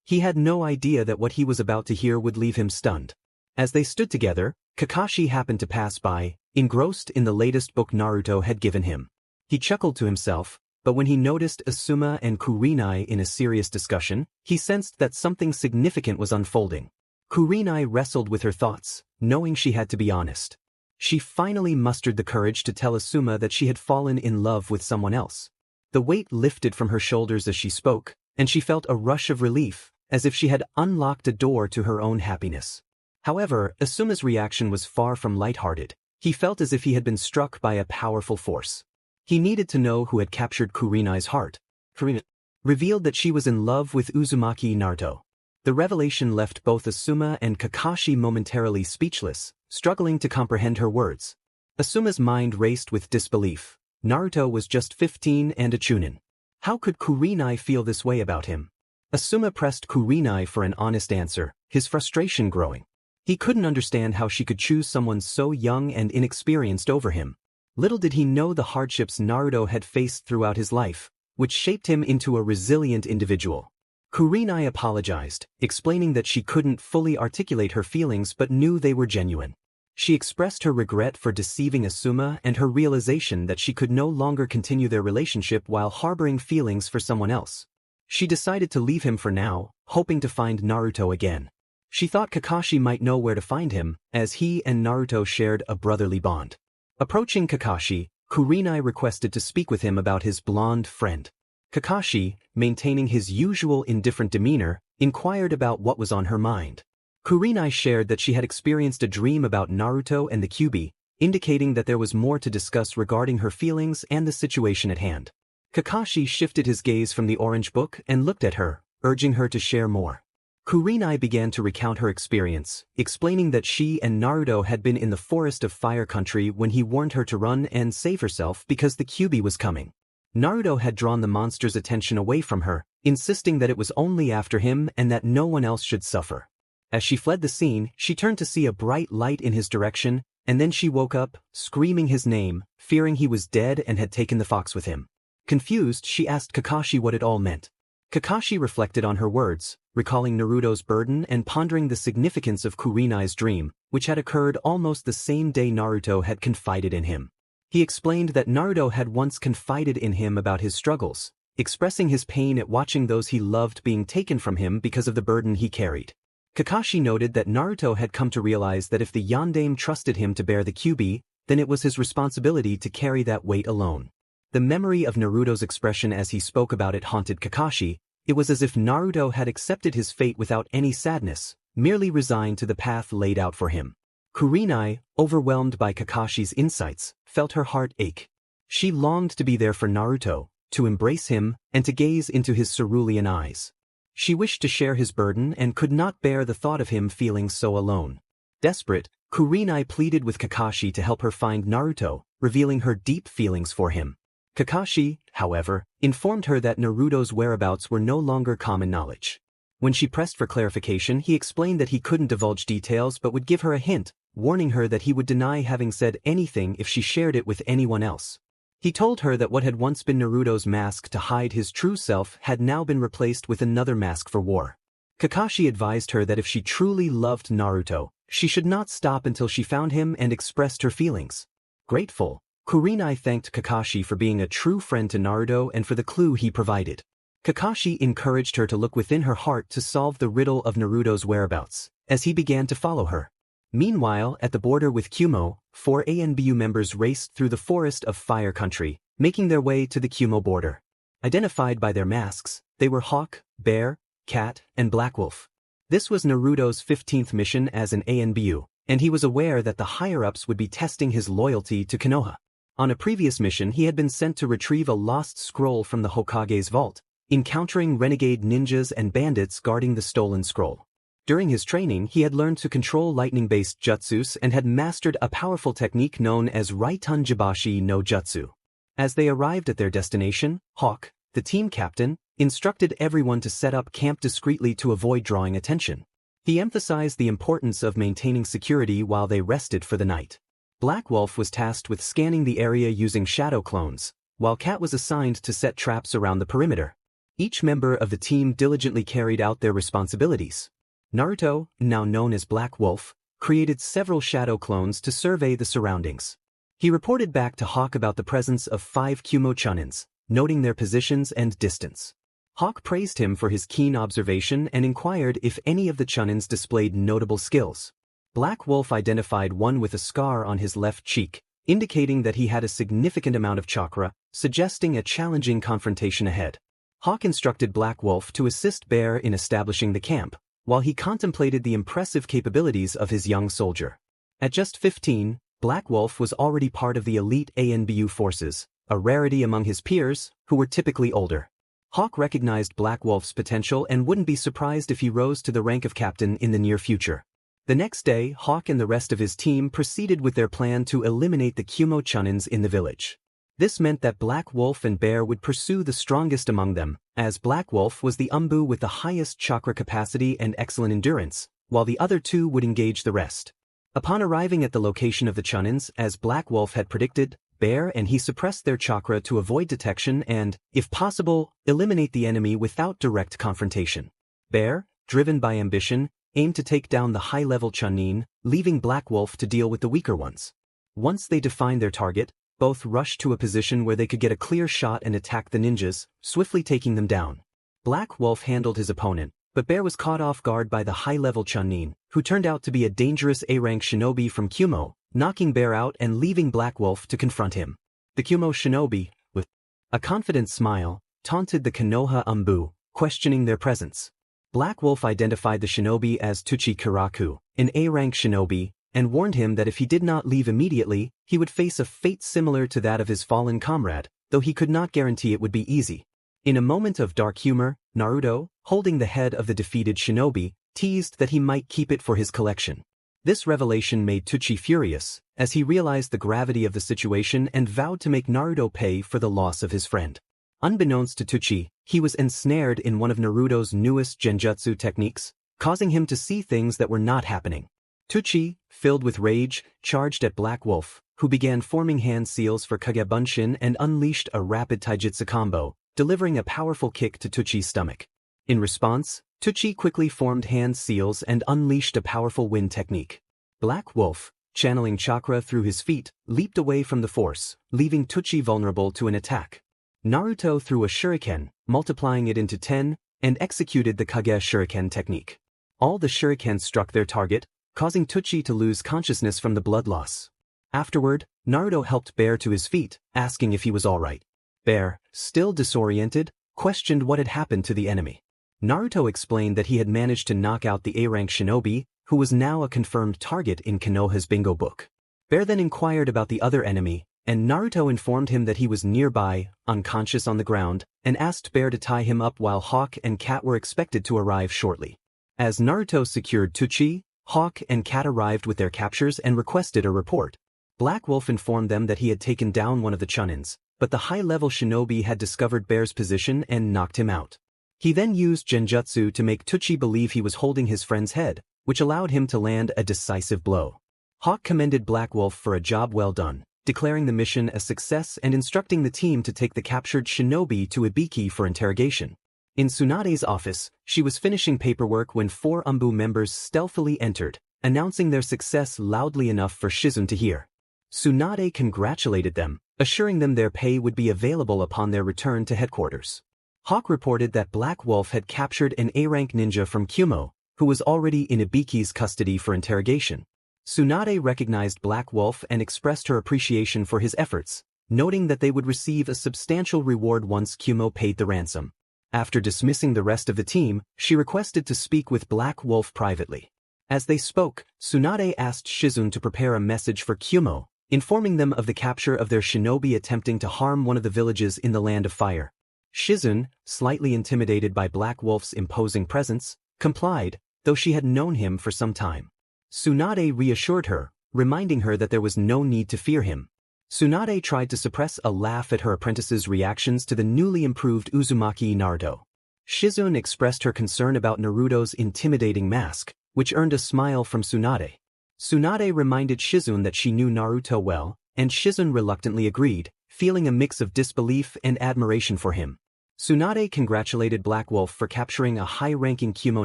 He had no idea that what he was about to hear would leave him stunned. As they stood together, Kakashi happened to pass by, engrossed in the latest book Naruto had given him. He chuckled to himself, but when he noticed Asuma and Kurenai in a serious discussion, he sensed that something significant was unfolding. Kurenai wrestled with her thoughts, knowing she had to be honest. She finally mustered the courage to tell Asuma that she had fallen in love with someone else. The weight lifted from her shoulders as she spoke, and she felt a rush of relief, as if she had unlocked a door to her own happiness. However, Asuma's reaction was far from lighthearted. He felt as if he had been struck by a powerful force. He needed to know who had captured Kurenai's heart. Kurenai revealed that she was in love with Uzumaki Naruto. The revelation left both Asuma and Kakashi momentarily speechless, struggling to comprehend her words. Asuma's mind raced with disbelief. Naruto was just 15 and a chunin. How could Kurenai feel this way about him? Asuma pressed Kurenai for an honest answer, his frustration growing. He couldn't understand how she could choose someone so young and inexperienced over him. Little did he know the hardships Naruto had faced throughout his life, which shaped him into a resilient individual. Kurenai apologized, explaining that she couldn't fully articulate her feelings but knew they were genuine. She expressed her regret for deceiving Asuma and her realization that she could no longer continue their relationship while harboring feelings for someone else. She decided to leave him for now, hoping to find Naruto again. She thought Kakashi might know where to find him, as he and Naruto shared a brotherly bond. Approaching Kakashi, Kurenai requested to speak with him about his blonde friend. Kakashi, maintaining his usual indifferent demeanor, inquired about what was on her mind. Kurenai shared that she had experienced a dream about Naruto and the Kyuubi, indicating that there was more to discuss regarding her feelings and the situation at hand. Kakashi shifted his gaze from the orange book and looked at her, urging her to share more. Kurenai began to recount her experience, explaining that she and Naruto had been in the forest of Fire Country when he warned her to run and save herself because the Kyuubi was coming. Naruto had drawn the monster's attention away from her, insisting that it was only after him and that no one else should suffer. As she fled the scene, she turned to see a bright light in his direction, and then she woke up, screaming his name, fearing he was dead and had taken the fox with him. Confused, she asked Kakashi what it all meant. Kakashi reflected on her words, recalling Naruto's burden and pondering the significance of Kurenai's dream, which had occurred almost the same day Naruto had confided in him. He explained that Naruto had once confided in him about his struggles, expressing his pain at watching those he loved being taken from him because of the burden he carried. Kakashi noted that Naruto had come to realize that if the Yondaime trusted him to bear the Kyuubi, then it was his responsibility to carry that weight alone. The memory of Naruto's expression as he spoke about it haunted Kakashi. It was as if Naruto had accepted his fate without any sadness, merely resigned to the path laid out for him. Kurenai, overwhelmed by Kakashi's insights, felt her heart ache. She longed to be there for Naruto, to embrace him, and to gaze into his cerulean eyes. She wished to share his burden and could not bear the thought of him feeling so alone. Desperate, Kurenai pleaded with Kakashi to help her find Naruto, revealing her deep feelings for him. Kakashi, however, informed her that Naruto's whereabouts were no longer common knowledge. When she pressed for clarification, he explained that he couldn't divulge details but would give her a hint, warning her that he would deny having said anything if she shared it with anyone else. He told her that what had once been Naruto's mask to hide his true self had now been replaced with another mask for war. Kakashi advised her that if she truly loved Naruto, she should not stop until she found him and expressed her feelings. Grateful, Kurenai thanked Kakashi for being a true friend to Naruto and for the clue he provided. Kakashi encouraged her to look within her heart to solve the riddle of Naruto's whereabouts. As he began to follow her, Meanwhile, at the border with Kumo, 4 ANBU members raced through the forest of Fire Country, making their way to the Kumo border. Identified by their masks, they were Hawk, Bear, Cat, and Black Wolf. This was Naruto's 15th mission as an ANBU, and he was aware that the higher-ups would be testing his loyalty to Konoha. On a previous mission he had been sent to retrieve a lost scroll from the Hokage's vault, encountering renegade ninjas and bandits guarding the stolen scroll. During his training he had learned to control lightning-based jutsus and had mastered a powerful technique known as Raitun Jibashi no Jutsu. As they arrived at their destination, Hawk, the team captain, instructed everyone to set up camp discreetly to avoid drawing attention. He emphasized the importance of maintaining security while they rested for the night. Black Wolf was tasked with scanning the area using shadow clones, while Cat was assigned to set traps around the perimeter. Each member of the team diligently carried out their responsibilities. Naruto, now known as Black Wolf, created several shadow clones to survey the surroundings. He reported back to Hawk about the presence of 5 Kumo chunins, noting their positions and distance. Hawk praised him for his keen observation and inquired if any of the chunins displayed notable skills. Black Wolf identified one with a scar on his left cheek, indicating that he had a significant amount of chakra, suggesting a challenging confrontation ahead. Hawk instructed Black Wolf to assist Bear in establishing the camp, while he contemplated the impressive capabilities of his young soldier. At just 15, Black Wolf was already part of the elite ANBU forces, a rarity among his peers, who were typically older. Hawk recognized Black Wolf's potential and wouldn't be surprised if he rose to the rank of captain in the near future. The next day, Hawk and the rest of his team proceeded with their plan to eliminate the Kumo chunins in the village. This meant that Black Wolf and Bear would pursue the strongest among them, as Black Wolf was the Anbu with the highest chakra capacity and excellent endurance, while the other two would engage the rest. Upon arriving at the location of the chunins, as Black Wolf had predicted, Bear and he suppressed their chakra to avoid detection and, if possible, eliminate the enemy without direct confrontation. Bear, driven by ambition, aimed to take down the high-level chunin, leaving Black Wolf to deal with the weaker ones. Once they defined their target, both rushed to a position where they could get a clear shot and attack the ninjas, swiftly taking them down. Black Wolf handled his opponent, but Bear was caught off guard by the high-level chunin, who turned out to be a dangerous A-rank shinobi from Kumo, knocking Bear out and leaving Black Wolf to confront him. The Kumo shinobi, with a confident smile, taunted the Konoha Anbu, questioning their presence. Black Wolf identified the shinobi as Tuchi Kiraku, an A-rank shinobi, and warned him that if he did not leave immediately, he would face a fate similar to that of his fallen comrade, though he could not guarantee it would be easy. In a moment of dark humor, Naruto, holding the head of the defeated shinobi, teased that he might keep it for his collection. This revelation made Tuchi furious, as he realized the gravity of the situation and vowed to make Naruto pay for the loss of his friend. Unbeknownst to Tuchi, he was ensnared in one of Naruto's newest genjutsu techniques, causing him to see things that were not happening. Tuchi, filled with rage, charged at Black Wolf, who began forming hand seals for Kagebunshin and unleashed a rapid taijutsu combo, delivering a powerful kick to Tuchi's stomach. In response, Tuchi quickly formed hand seals and unleashed a powerful wind technique. Black Wolf, channeling chakra through his feet, leaped away from the force, leaving Tuchi vulnerable to an attack. Naruto threw a shuriken, multiplying it into 10, and executed the Kage shuriken technique. All the shurikens struck their target, causing Tuchi to lose consciousness from the blood loss. Afterward, Naruto helped Bear to his feet, asking if he was alright. Bear, still disoriented, questioned what had happened to the enemy. Naruto explained that he had managed to knock out the A-rank shinobi, who was now a confirmed target in Konoha's bingo book. Bear then inquired about the other enemy, and Naruto informed him that he was nearby, unconscious on the ground, and asked Bear to tie him up while Hawk and Cat were expected to arrive shortly. As Naruto secured Tuchi, Hawk and Cat arrived with their captures and requested a report. Black Wolf informed them that he had taken down one of the chunins, but the high-level shinobi had discovered Bear's position and knocked him out. He then used genjutsu to make Tuchi believe he was holding his friend's head, which allowed him to land a decisive blow. Hawk commended Black Wolf for a job well done, declaring the mission a success and instructing the team to take the captured shinobi to Ibiki for interrogation. In Tsunade's office, she was finishing paperwork when 4 Anbu members stealthily entered, announcing their success loudly enough for Shizune to hear. Tsunade congratulated them, assuring them their pay would be available upon their return to headquarters. Hawk reported that Black Wolf had captured an A-rank ninja from Kumo, who was already in Ibiki's custody for interrogation. Tsunade recognized Black Wolf and expressed her appreciation for his efforts, noting that they would receive a substantial reward once Kumo paid the ransom. After dismissing the rest of the team, she requested to speak with Black Wolf privately. As they spoke, Tsunade asked Shizune to prepare a message for Kumo, informing them of the capture of their shinobi attempting to harm one of the villages in the Land of Fire. Shizune, slightly intimidated by Black Wolf's imposing presence, complied, though she had known him for some time. Tsunade reassured her, reminding her that there was no need to fear him. Tsunade tried to suppress a laugh at her apprentice's reactions to the newly improved Uzumaki Naruto. Shizune expressed her concern about Naruto's intimidating mask, which earned a smile from Tsunade. Tsunade reminded Shizune that she knew Naruto well, and Shizune reluctantly agreed, feeling a mix of disbelief and admiration for him. Tsunade congratulated Black Wolf for capturing a high-ranking Kumo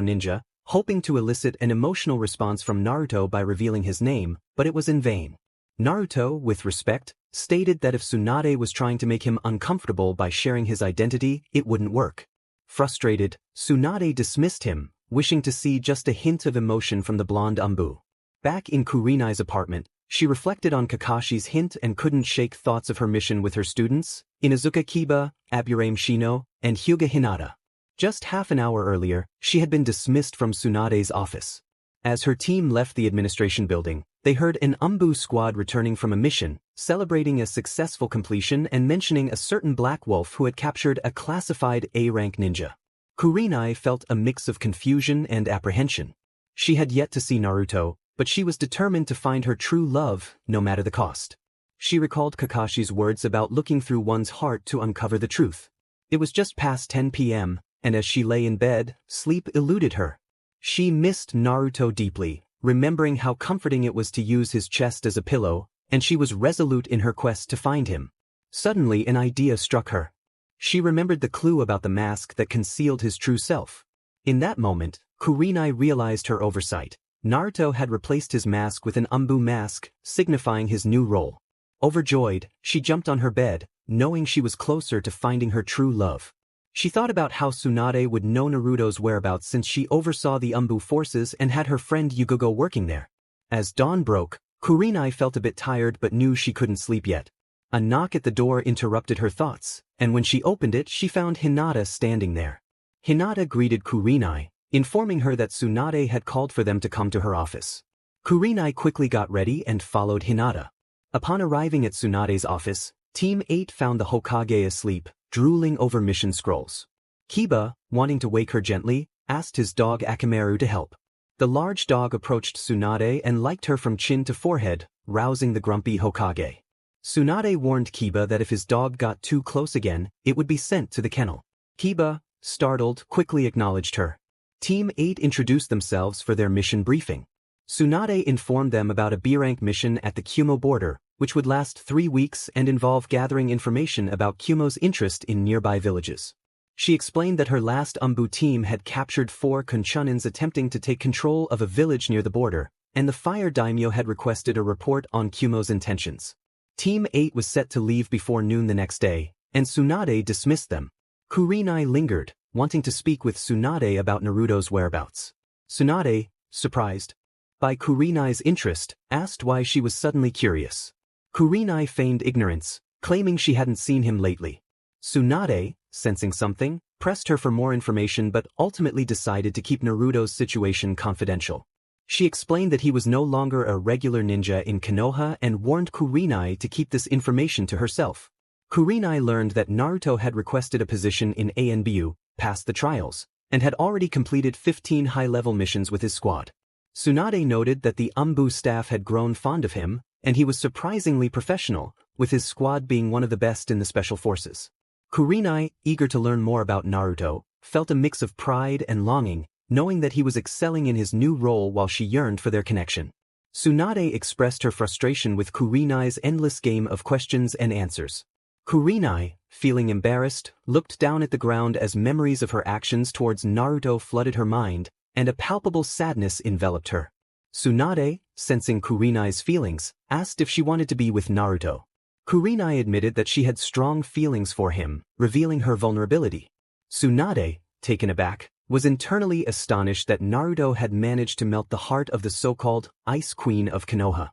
ninja, hoping to elicit an emotional response from Naruto by revealing his name, but it was in vain. Naruto, with respect, stated that if Tsunade was trying to make him uncomfortable by sharing his identity, it wouldn't work. Frustrated, Tsunade dismissed him, wishing to see just a hint of emotion from the blonde Anbu. Back in Kurenai's apartment, she reflected on Kakashi's hint and couldn't shake thoughts of her mission with her students, Inuzuka Kiba, Aburame Shino, and Hyuga Hinata. Just half an hour earlier, she had been dismissed from Tsunade's office. As her team left the administration building, they heard an Anbu squad returning from a mission, celebrating a successful completion and mentioning a certain Black Wolf who had captured a classified A-rank ninja. Kurenai felt a mix of confusion and apprehension. She had yet to see Naruto, but she was determined to find her true love, no matter the cost. She recalled Kakashi's words about looking through one's heart to uncover the truth. It was just past 10 p.m., and as she lay in bed, sleep eluded her. She missed Naruto deeply, remembering how comforting it was to use his chest as a pillow, and she was resolute in her quest to find him. Suddenly an idea struck her. She remembered the clue about the mask that concealed his true self. In that moment, Kurenai realized her oversight. Naruto had replaced his mask with an Anbu mask, signifying his new role. Overjoyed, she jumped on her bed, knowing she was closer to finding her true love. She thought about how Tsunade would know Naruto's whereabouts since she oversaw the Anbu forces and had her friend Yugogo working there. As dawn broke, Kurenai felt a bit tired but knew she couldn't sleep yet. A knock at the door interrupted her thoughts, and when she opened it she found Hinata standing there. Hinata greeted Kurenai, informing her that Tsunade had called for them to come to her office. Kurenai quickly got ready and followed Hinata. Upon arriving at Tsunade's office, Team 8 found the Hokage asleep, drooling over mission scrolls. Kiba, wanting to wake her gently, asked his dog Akamaru to help. The large dog approached Tsunade and liked her from chin to forehead, rousing the grumpy Hokage. Tsunade warned Kiba that if his dog got too close again, it would be sent to the kennel. Kiba, startled, quickly acknowledged her. Team 8 introduced themselves for their mission briefing. Tsunade informed them about a B-rank mission at the Kumo border, which would last 3 weeks and involve gathering information about Kumo's interest in nearby villages. She explained that her last Anbu team had captured 4 chunins attempting to take control of a village near the border, and the Fire Daimyo had requested a report on Kumo's intentions. Team 8 was set to leave before noon the next day, and Tsunade dismissed them. Kurenai lingered, wanting to speak with Tsunade about Naruto's whereabouts. Tsunade, surprised by Kurenai's interest, asked why she was suddenly curious. Kurenai feigned ignorance, claiming she hadn't seen him lately. Tsunade, sensing something, pressed her for more information but ultimately decided to keep Naruto's situation confidential. She explained that he was no longer a regular ninja in Konoha and warned Kurenai to keep this information to herself. Kurenai learned that Naruto had requested a position in ANBU, passed the trials, and had already completed 15 high-level missions with his squad. Tsunade noted that the Anbu staff had grown fond of him, and he was surprisingly professional, with his squad being one of the best in the special forces. Kurenai, eager to learn more about Naruto, felt a mix of pride and longing, knowing that he was excelling in his new role while she yearned for their connection. Tsunade expressed her frustration with Kurenai's endless game of questions and answers. Kurenai, feeling embarrassed, looked down at the ground as memories of her actions towards Naruto flooded her mind, and a palpable sadness enveloped her. Tsunade, sensing Kurenai's feelings, asked if she wanted to be with Naruto. Kurenai admitted that she had strong feelings for him, revealing her vulnerability. Tsunade, taken aback, was internally astonished that Naruto had managed to melt the heart of the so-called Ice Queen of Konoha.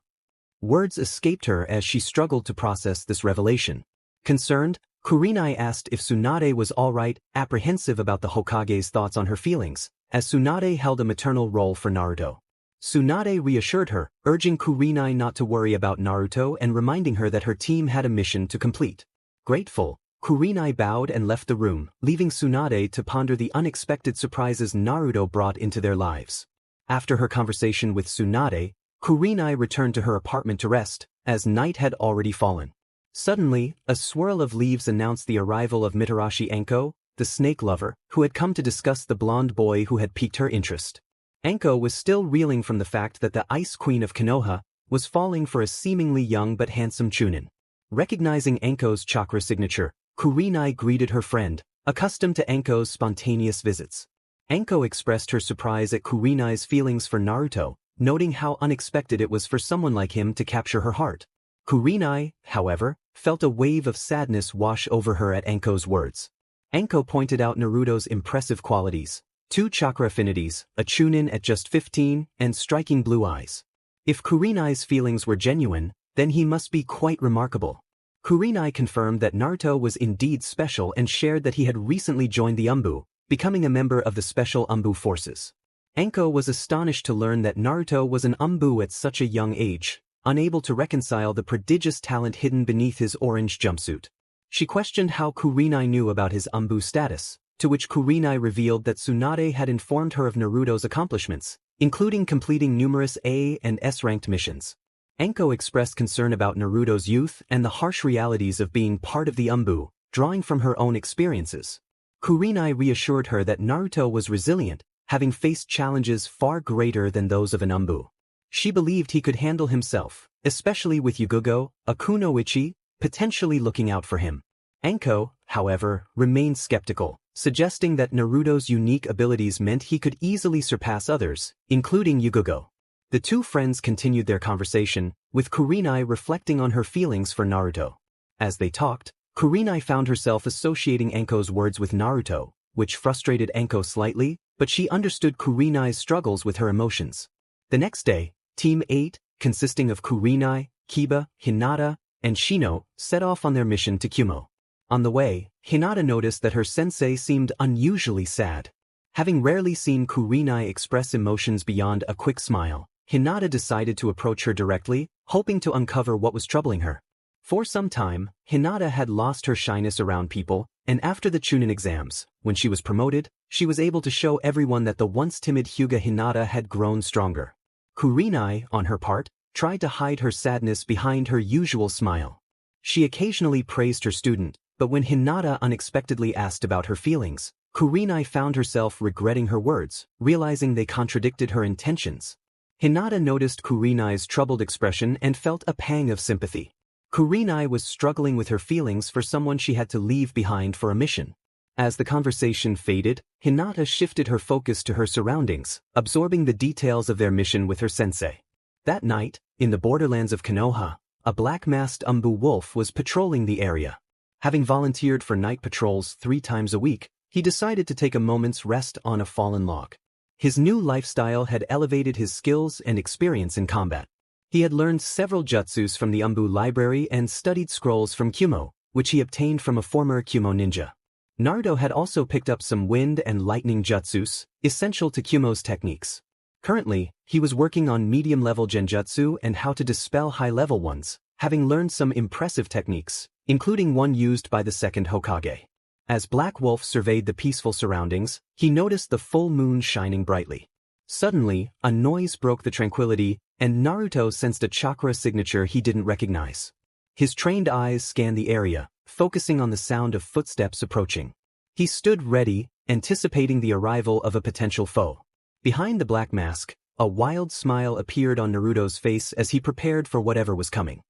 Words escaped her as she struggled to process this revelation. Concerned, Kurenai asked if Tsunade was alright, apprehensive about the Hokage's thoughts on her feelings, as Tsunade held a maternal role for Naruto. Tsunade reassured her, urging Kurenai not to worry about Naruto and reminding her that her team had a mission to complete. Grateful, Kurenai bowed and left the room, leaving Tsunade to ponder the unexpected surprises Naruto brought into their lives. After her conversation with Tsunade, Kurenai returned to her apartment to rest, as night had already fallen. Suddenly, a swirl of leaves announced the arrival of Mitarashi Anko, the snake lover, who had come to discuss the blonde boy who had piqued her interest. Anko was still reeling from the fact that the Ice Queen of Konoha was falling for a seemingly young but handsome chunin. Recognizing Anko's chakra signature, Kurenai greeted her friend, accustomed to Anko's spontaneous visits. Anko expressed her surprise at Kurenai's feelings for Naruto, noting how unexpected it was for someone like him to capture her heart. Kurenai, however, felt a wave of sadness wash over her at Anko's words. Anko pointed out Naruto's impressive qualities: 2 chakra affinities, a chunin at just 15, and striking blue eyes. If Kurenai's feelings were genuine, then he must be quite remarkable. Kurenai confirmed that Naruto was indeed special and shared that he had recently joined the Anbu, becoming a member of the Special Anbu Forces. Anko was astonished to learn that Naruto was an Anbu at such a young age, unable to reconcile the prodigious talent hidden beneath his orange jumpsuit. She questioned how Kurenai knew about his Anbu status, to which Kurenai revealed that Tsunade had informed her of Naruto's accomplishments, including completing numerous A and S-ranked missions. Anko expressed concern about Naruto's youth and the harsh realities of being part of the Anbu, drawing from her own experiences. Kurenai reassured her that Naruto was resilient, having faced challenges far greater than those of an Anbu. She believed he could handle himself, especially with Yugugo, a kunoichi, potentially looking out for him. Anko, however, remained skeptical, suggesting that Naruto's unique abilities meant he could easily surpass others, including Yugugo. The two friends continued their conversation, with Kurenai reflecting on her feelings for Naruto. As they talked, Kurenai found herself associating Anko's words with Naruto, which frustrated Anko slightly, but she understood Kurenai's struggles with her emotions. The next day, Team 8, consisting of Kurenai, Kiba, Hinata, and Shino, set off on their mission to Kumo. On the way, Hinata noticed that her sensei seemed unusually sad. Having rarely seen Kurenai express emotions beyond a quick smile, Hinata decided to approach her directly, hoping to uncover what was troubling her. For some time, Hinata had lost her shyness around people, and after the chunin exams, when she was promoted, she was able to show everyone that the once timid Hyuga Hinata had grown stronger. Kurenai, on her part, tried to hide her sadness behind her usual smile. She occasionally praised her student, but when Hinata unexpectedly asked about her feelings, Kurenai found herself regretting her words, realizing they contradicted her intentions. Hinata noticed Kurenai's troubled expression and felt a pang of sympathy. Kurenai was struggling with her feelings for someone she had to leave behind for a mission. As the conversation faded, Hinata shifted her focus to her surroundings, absorbing the details of their mission with her sensei. That night, in the borderlands of Konoha, a black-masked Anbu wolf was patrolling the area. Having volunteered for night patrols 3 times a week, he decided to take a moment's rest on a fallen log. His new lifestyle had elevated his skills and experience in combat. He had learned several jutsus from the Anbu library and studied scrolls from Kumo, which he obtained from a former Kumo ninja. Naruto had also picked up some wind and lightning jutsus, essential to Kumo's techniques. Currently, he was working on medium-level genjutsu and how to dispel high-level ones, having learned some impressive techniques, including one used by the second Hokage. As Black Wolf surveyed the peaceful surroundings, he noticed the full moon shining brightly. Suddenly, a noise broke the tranquility, and Naruto sensed a chakra signature he didn't recognize. His trained eyes scanned the area, focusing on the sound of footsteps approaching. He stood ready, anticipating the arrival of a potential foe. Behind the black mask, a wild smile appeared on Naruto's face as he prepared for whatever was coming.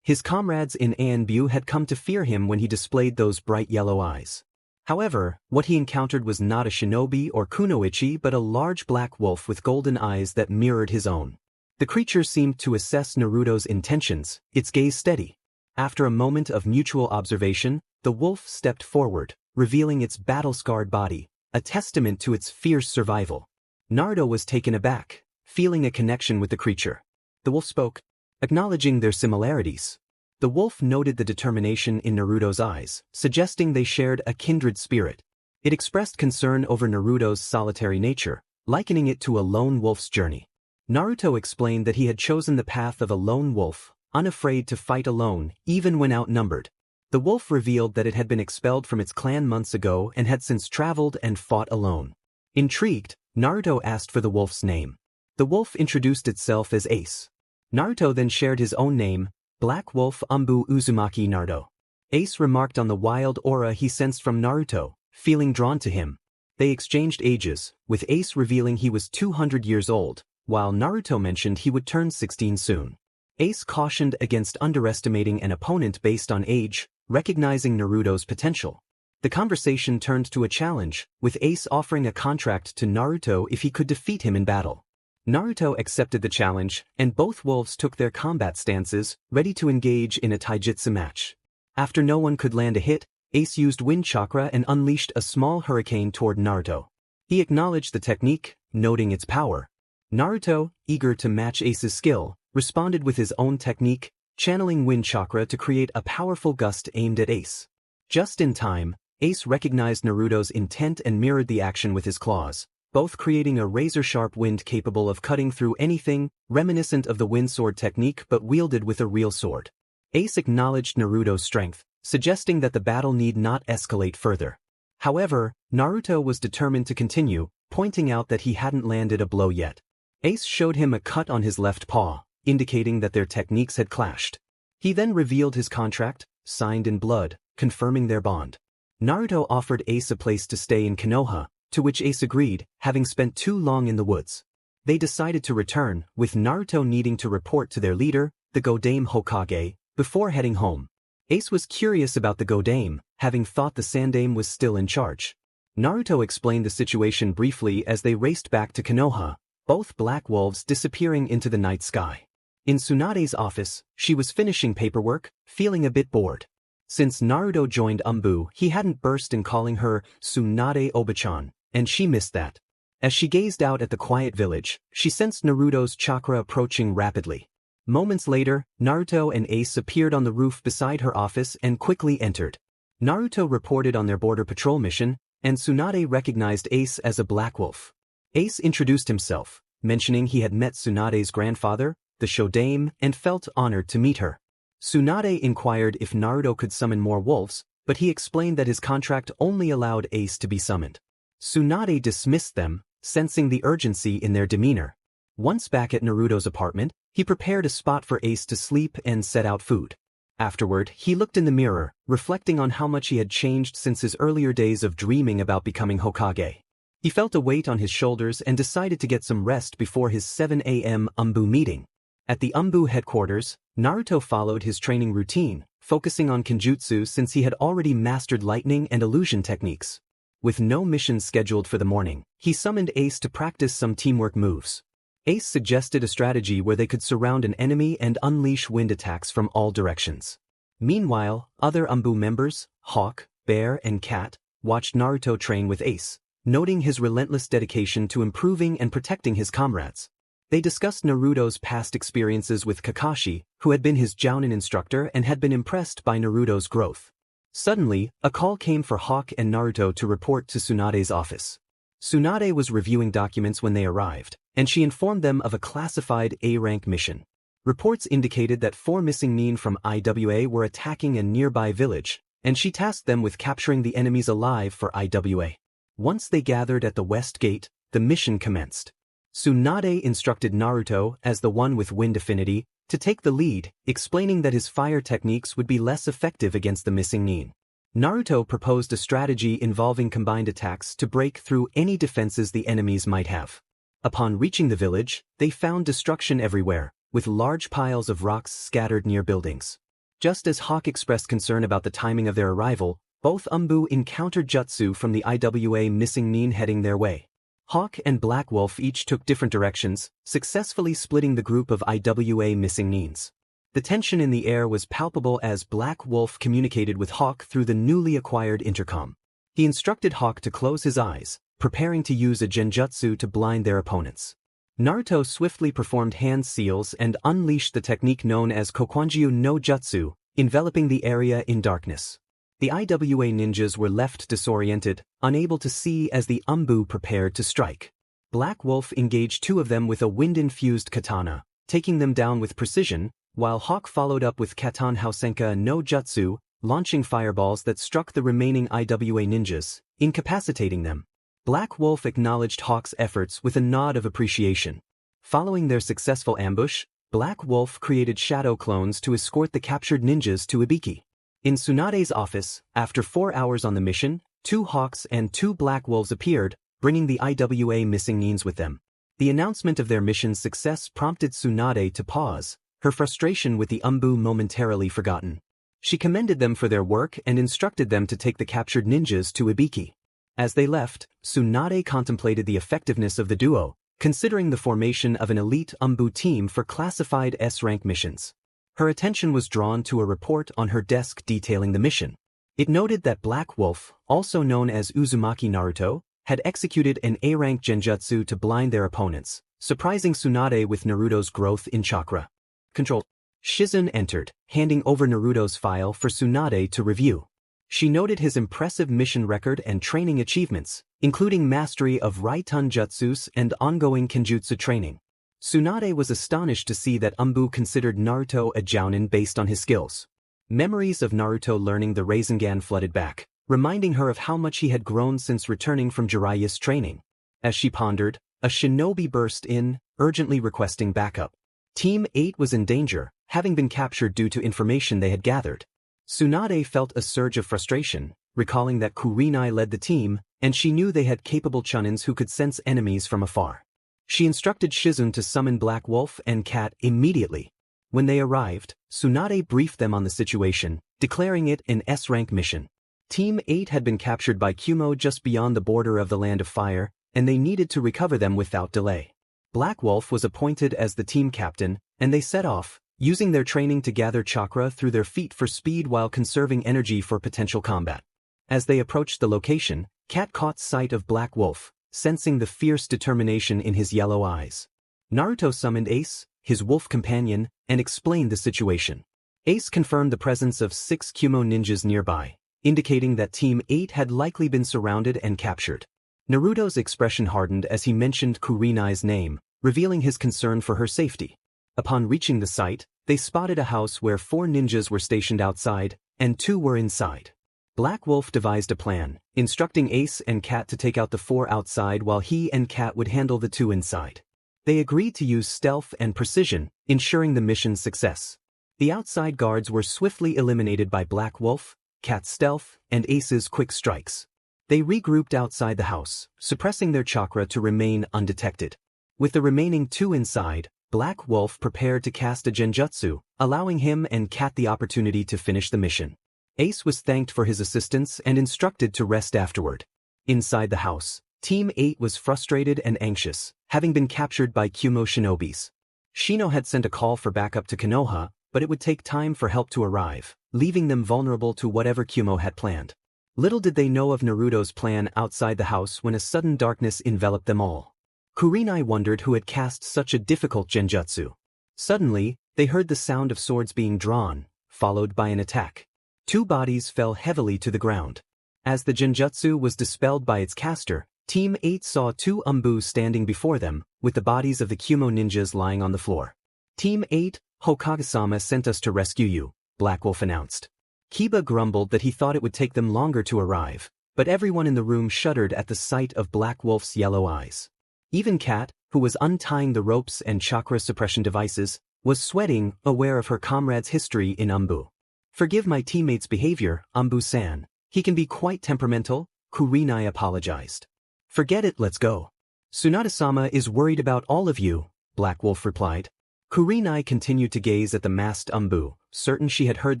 His comrades in Anbu had come to fear him when he displayed those bright yellow eyes. However, what he encountered was not a shinobi or kunoichi but a large black wolf with golden eyes that mirrored his own. The creature seemed to assess Naruto's intentions, its gaze steady. After a moment of mutual observation, the wolf stepped forward, revealing its battle-scarred body, a testament to its fierce survival. Naruto was taken aback, feeling a connection with the creature. The wolf spoke, acknowledging their similarities. The wolf noted the determination in Naruto's eyes, suggesting they shared a kindred spirit. It expressed concern over Naruto's solitary nature, likening it to a lone wolf's journey. Naruto explained that he had chosen the path of a lone wolf, unafraid to fight alone, even when outnumbered. The wolf revealed that it had been expelled from its clan months ago and had since traveled and fought alone. Intrigued, Naruto asked for the wolf's name. The wolf introduced itself as Ace. Naruto then shared his own name, Black Wolf Anbu Uzumaki Naruto. Ace remarked on the wild aura he sensed from Naruto, feeling drawn to him. They exchanged ages, with Ace revealing he was 200 years old, while Naruto mentioned he would turn 16 soon. Ace cautioned against underestimating an opponent based on age, recognizing Naruto's potential. The conversation turned to a challenge, with Ace offering a contract to Naruto if he could defeat him in battle. Naruto accepted the challenge, and both wolves took their combat stances, ready to engage in a taijutsu match. After no one could land a hit, Ace used wind chakra and unleashed a small hurricane toward Naruto. He acknowledged the technique, noting its power. Naruto, eager to match Ace's skill, responded with his own technique, channeling wind chakra to create a powerful gust aimed at Ace. Just in time, Ace recognized Naruto's intent and mirrored the action with his claws, both creating a razor-sharp wind capable of cutting through anything, reminiscent of the wind sword technique but wielded with a real sword. Ace acknowledged Naruto's strength, suggesting that the battle need not escalate further. However, Naruto was determined to continue, pointing out that he hadn't landed a blow yet. Ace showed him a cut on his left paw, indicating that their techniques had clashed. He then revealed his contract, signed in blood, confirming their bond. Naruto offered Ace a place to stay in Konoha, to which Ace agreed, having spent too long in the woods. They decided to return, with Naruto needing to report to their leader, the Godame Hokage, before heading home. Ace was curious about the Godame, having thought the Sandame was still in charge. Naruto explained the situation briefly as they raced back to Konoha, both black wolves disappearing into the night sky. In Tsunade's office, she was finishing paperwork, feeling a bit bored. Since Naruto joined Anbu, he hadn't burst in calling her Tsunade Obachan, and she missed that. As she gazed out at the quiet village, she sensed Naruto's chakra approaching rapidly. Moments later, Naruto and Ace appeared on the roof beside her office and quickly entered. Naruto reported on their border patrol mission, and Tsunade recognized Ace as a black wolf. Ace introduced himself, mentioning he had met Tsunade's grandfather, the Shodame, and felt honored to meet her. Tsunade inquired if Naruto could summon more wolves, but he explained that his contract only allowed Ace to be summoned. Tsunade dismissed them, sensing the urgency in their demeanor. Once back at Naruto's apartment, he prepared a spot for Ace to sleep and set out food. Afterward, he looked in the mirror, reflecting on how much he had changed since his earlier days of dreaming about becoming Hokage. He felt a weight on his shoulders and decided to get some rest before his 7 a.m. Anbu meeting. At the Anbu headquarters, Naruto followed his training routine, focusing on Kenjutsu since he had already mastered lightning and illusion techniques. With no mission scheduled for the morning, he summoned Ace to practice some teamwork moves. Ace suggested a strategy where they could surround an enemy and unleash wind attacks from all directions. Meanwhile, other Anbu members, Hawk, Bear, and Cat, watched Naruto train with Ace, noting his relentless dedication to improving and protecting his comrades. They discussed Naruto's past experiences with Kakashi, who had been his Jounin instructor and had been impressed by Naruto's growth. Suddenly, a call came for Hawk and Naruto to report to Tsunade's office. Tsunade was reviewing documents when they arrived, and she informed them of a classified A-rank mission. Reports indicated that 4 missing nin from IWA were attacking a nearby village, and she tasked them with capturing the enemies alive for IWA. Once they gathered at the west gate, the mission commenced. Tsunade instructed Naruto, as the one with wind affinity, to take the lead, explaining that his fire techniques would be less effective against the missing nin. Naruto proposed a strategy involving combined attacks to break through any defenses the enemies might have. Upon reaching the village, they found destruction everywhere, with large piles of rocks scattered near buildings. Just as Hawk expressed concern about the timing of their arrival, both Anbu encountered jutsu from the IWA missing nin heading their way. Hawk and Black Wolf each took different directions, successfully splitting the group of IWA missing nins. The tension in the air was palpable as Black Wolf communicated with Hawk through the newly acquired intercom. He instructed Hawk to close his eyes, preparing to use a genjutsu to blind their opponents. Naruto swiftly performed hand seals and unleashed the technique known as Kokwanjiu no Jutsu, enveloping the area in darkness. The IWA ninjas were left disoriented, unable to see as the Anbu prepared to strike. Black Wolf engaged two of them with a wind-infused katana, taking them down with precision, while Hawk followed up with Katan Housenka no Jutsu, launching fireballs that struck the remaining IWA ninjas, incapacitating them. Black Wolf acknowledged Hawk's efforts with a nod of appreciation. Following their successful ambush, Black Wolf created shadow clones to escort the captured ninjas to Ibiki. In Tsunade's office, after 4 hours on the mission, 2 Hawks and 2 Black Wolves appeared, bringing the IWA missing Nins with them. The announcement of their mission's success prompted Tsunade to pause, her frustration with the Anbu momentarily forgotten. She commended them for their work and instructed them to take the captured ninjas to Ibiki. As they left, Tsunade contemplated the effectiveness of the duo, considering the formation of an elite Anbu team for classified S-rank missions. Her attention was drawn to a report on her desk detailing the mission. It noted that Black Wolf, also known as Uzumaki Naruto, had executed an A-rank genjutsu to blind their opponents, surprising Tsunade with Naruto's growth in chakra. Control. Shizun entered, handing over Naruto's file for Tsunade to review. She noted his impressive mission record and training achievements, including mastery of Raitun Jutsus and ongoing Kenjutsu training. Tsunade was astonished to see that Anbu considered Naruto a jounin based on his skills. Memories of Naruto learning the Rasengan flooded back, reminding her of how much he had grown since returning from Jiraiya's training. As she pondered, a shinobi burst in, urgently requesting backup. Team 8 was in danger, having been captured due to information they had gathered. Tsunade felt a surge of frustration, recalling that Kurenai led the team, and she knew they had capable chunins who could sense enemies from afar. She instructed Shizun to summon Black Wolf and Cat immediately. When they arrived, Tsunade briefed them on the situation, declaring it an S-rank mission. Team 8 had been captured by Kumo just beyond the border of the Land of Fire, and they needed to recover them without delay. Black Wolf was appointed as the team captain, and they set off, using their training to gather chakra through their feet for speed while conserving energy for potential combat. As they approached the location, Cat caught sight of Black Wolf, sensing the fierce determination in his yellow eyes. Naruto summoned Ace, his wolf companion, and explained the situation. Ace confirmed the presence of 6 Kumo ninjas nearby, indicating that Team 8 had likely been surrounded and captured. Naruto's expression hardened as he mentioned Kurenai's name, revealing his concern for her safety. Upon reaching the site, they spotted a house where 4 ninjas were stationed outside, and 2 were inside. Black Wolf devised a plan, instructing Ace and Cat to take out the 4 outside while he and Cat would handle the 2 inside. They agreed to use stealth and precision, ensuring the mission's success. The outside guards were swiftly eliminated by Black Wolf, Cat's stealth, and Ace's quick strikes. They regrouped outside the house, suppressing their chakra to remain undetected. With the remaining 2 inside, Black Wolf prepared to cast a genjutsu, allowing him and Cat the opportunity to finish the mission. Ace was thanked for his assistance and instructed to rest afterward. Inside the house, Team 8 was frustrated and anxious, having been captured by Kumo shinobis. Shino had sent a call for backup to Konoha, but it would take time for help to arrive, leaving them vulnerable to whatever Kumo had planned. Little did they know of Naruto's plan outside the house when a sudden darkness enveloped them all. Kurenai wondered who had cast such a difficult genjutsu. Suddenly, they heard the sound of swords being drawn, followed by an attack. 2 bodies fell heavily to the ground. As the genjutsu was dispelled by its caster, Team 8 saw 2 Anbu standing before them, with the bodies of the Kumo ninjas lying on the floor. Team 8, Hokage-sama sent us to rescue you, Black Wolf announced. Kiba grumbled that he thought it would take them longer to arrive, but everyone in the room shuddered at the sight of Black Wolf's yellow eyes. Even Cat, who was untying the ropes and chakra suppression devices, was sweating, aware of her comrade's history in Anbu. Forgive my teammate's behavior, Anbu-san. He can be quite temperamental, Kurenai apologized. Forget it, let's go. Tsunade-sama is worried about all of you, Black Wolf replied. Kurenai continued to gaze at the masked Anbu, certain she had heard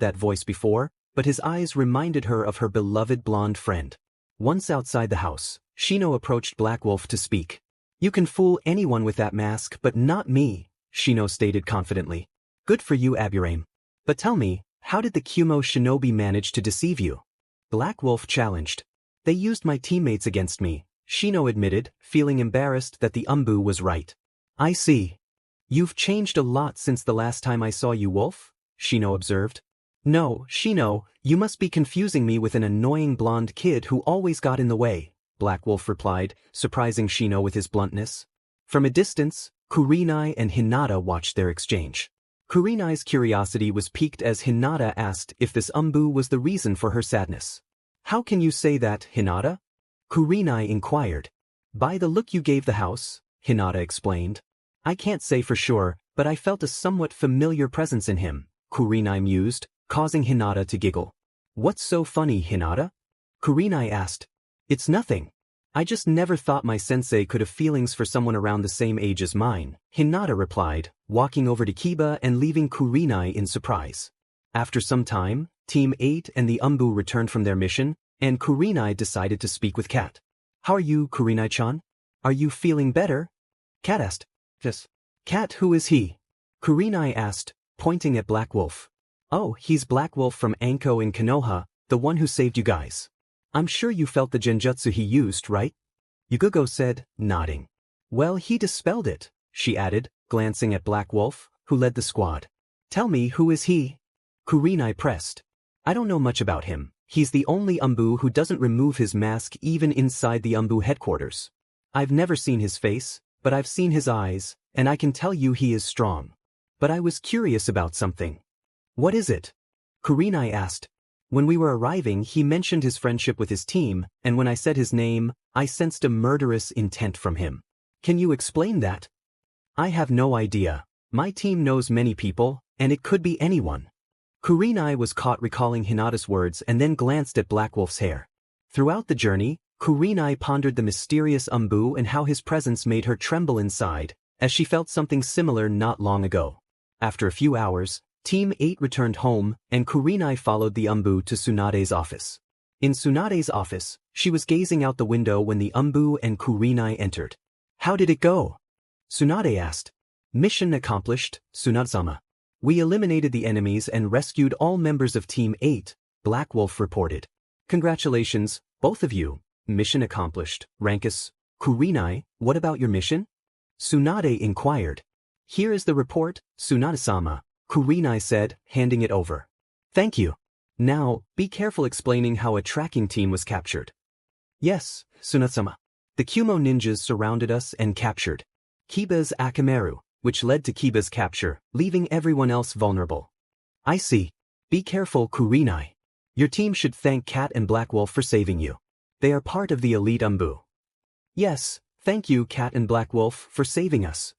that voice before, but his eyes reminded her of her beloved blonde friend. Once outside the house, Shino approached Black Wolf to speak. You can fool anyone with that mask but not me, Shino stated confidently. Good for you, Aburame. But tell me, how did the Kumo shinobi manage to deceive you? Black Wolf challenged. They used my teammates against me, Shino admitted, feeling embarrassed that the Anbu was right. I see. You've changed a lot since the last time I saw you, Wolf, Shino observed. No, Shino, you must be confusing me with an annoying blonde kid who always got in the way, Black Wolf replied, surprising Shino with his bluntness. From a distance, Kurenai and Hinata watched their exchange. Kurenai's curiosity was piqued as Hinata asked if this Anbu was the reason for her sadness. How can you say that, Hinata? Kurenai inquired. By the look you gave the house, Hinata explained. I can't say for sure, but I felt a somewhat familiar presence in him, Kurenai mused, causing Hinata to giggle. What's so funny, Hinata? Kurenai asked. It's nothing. I just never thought my sensei could have feelings for someone around the same age as mine, Hinata replied, walking over to Kiba and leaving Kurenai in surprise. After some time, Team 8 and the Anbu returned from their mission, and Kurenai decided to speak with Kat. How are you, Kurenai-chan? Are you feeling better? Kat asked. Yes. Kat, who is he? Kurenai asked, pointing at Black Wolf. Oh, he's Black Wolf from Anko in Konoha, the one who saved you guys. I'm sure you felt the genjutsu he used, right? Yugugo said, nodding. Well, he dispelled it, she added, glancing at Black Wolf, who led the squad. Tell me, who is he? Kurenai pressed. I don't know much about him. He's the only Anbu who doesn't remove his mask even inside the Anbu headquarters. I've never seen his face, but I've seen his eyes, and I can tell you he is strong. But I was curious about something. What is it? Kurenai asked. When we were arriving, he mentioned his friendship with his team, and when I said his name, I sensed a murderous intent from him. Can you explain that? I have no idea. My team knows many people, and it could be anyone. Kurenai was caught recalling Hinata's words and then glanced at Black Wolf's hair. Throughout the journey, Kurenai pondered the mysterious Anbu and how his presence made her tremble inside, as she felt something similar not long ago. After a few hours, Team 8 returned home, and Kurenai followed the Anbu to Tsunade's office. In Tsunade's office, she was gazing out the window when the Anbu and Kurenai entered. How did it go? Tsunade asked. Mission accomplished, Tsunade-sama. We eliminated the enemies and rescued all members of Team 8, Black Wolf reported. Congratulations, both of you. Mission accomplished, Rankus. Kurenai, what about your mission? Tsunade inquired. Here is the report, Tsunade-sama, Kurenai said, handing it over. Thank you. Now, be careful explaining how a tracking team was captured. Yes, Tsunade-sama. The Kumo ninjas surrounded us and captured Kiba's Akamaru, which led to Kiba's capture, leaving everyone else vulnerable. I see. Be careful, Kurenai. Your team should thank Kat and Black Wolf for saving you. They are part of the elite Anbu. Yes, thank you, Kat and Black Wolf, for saving us.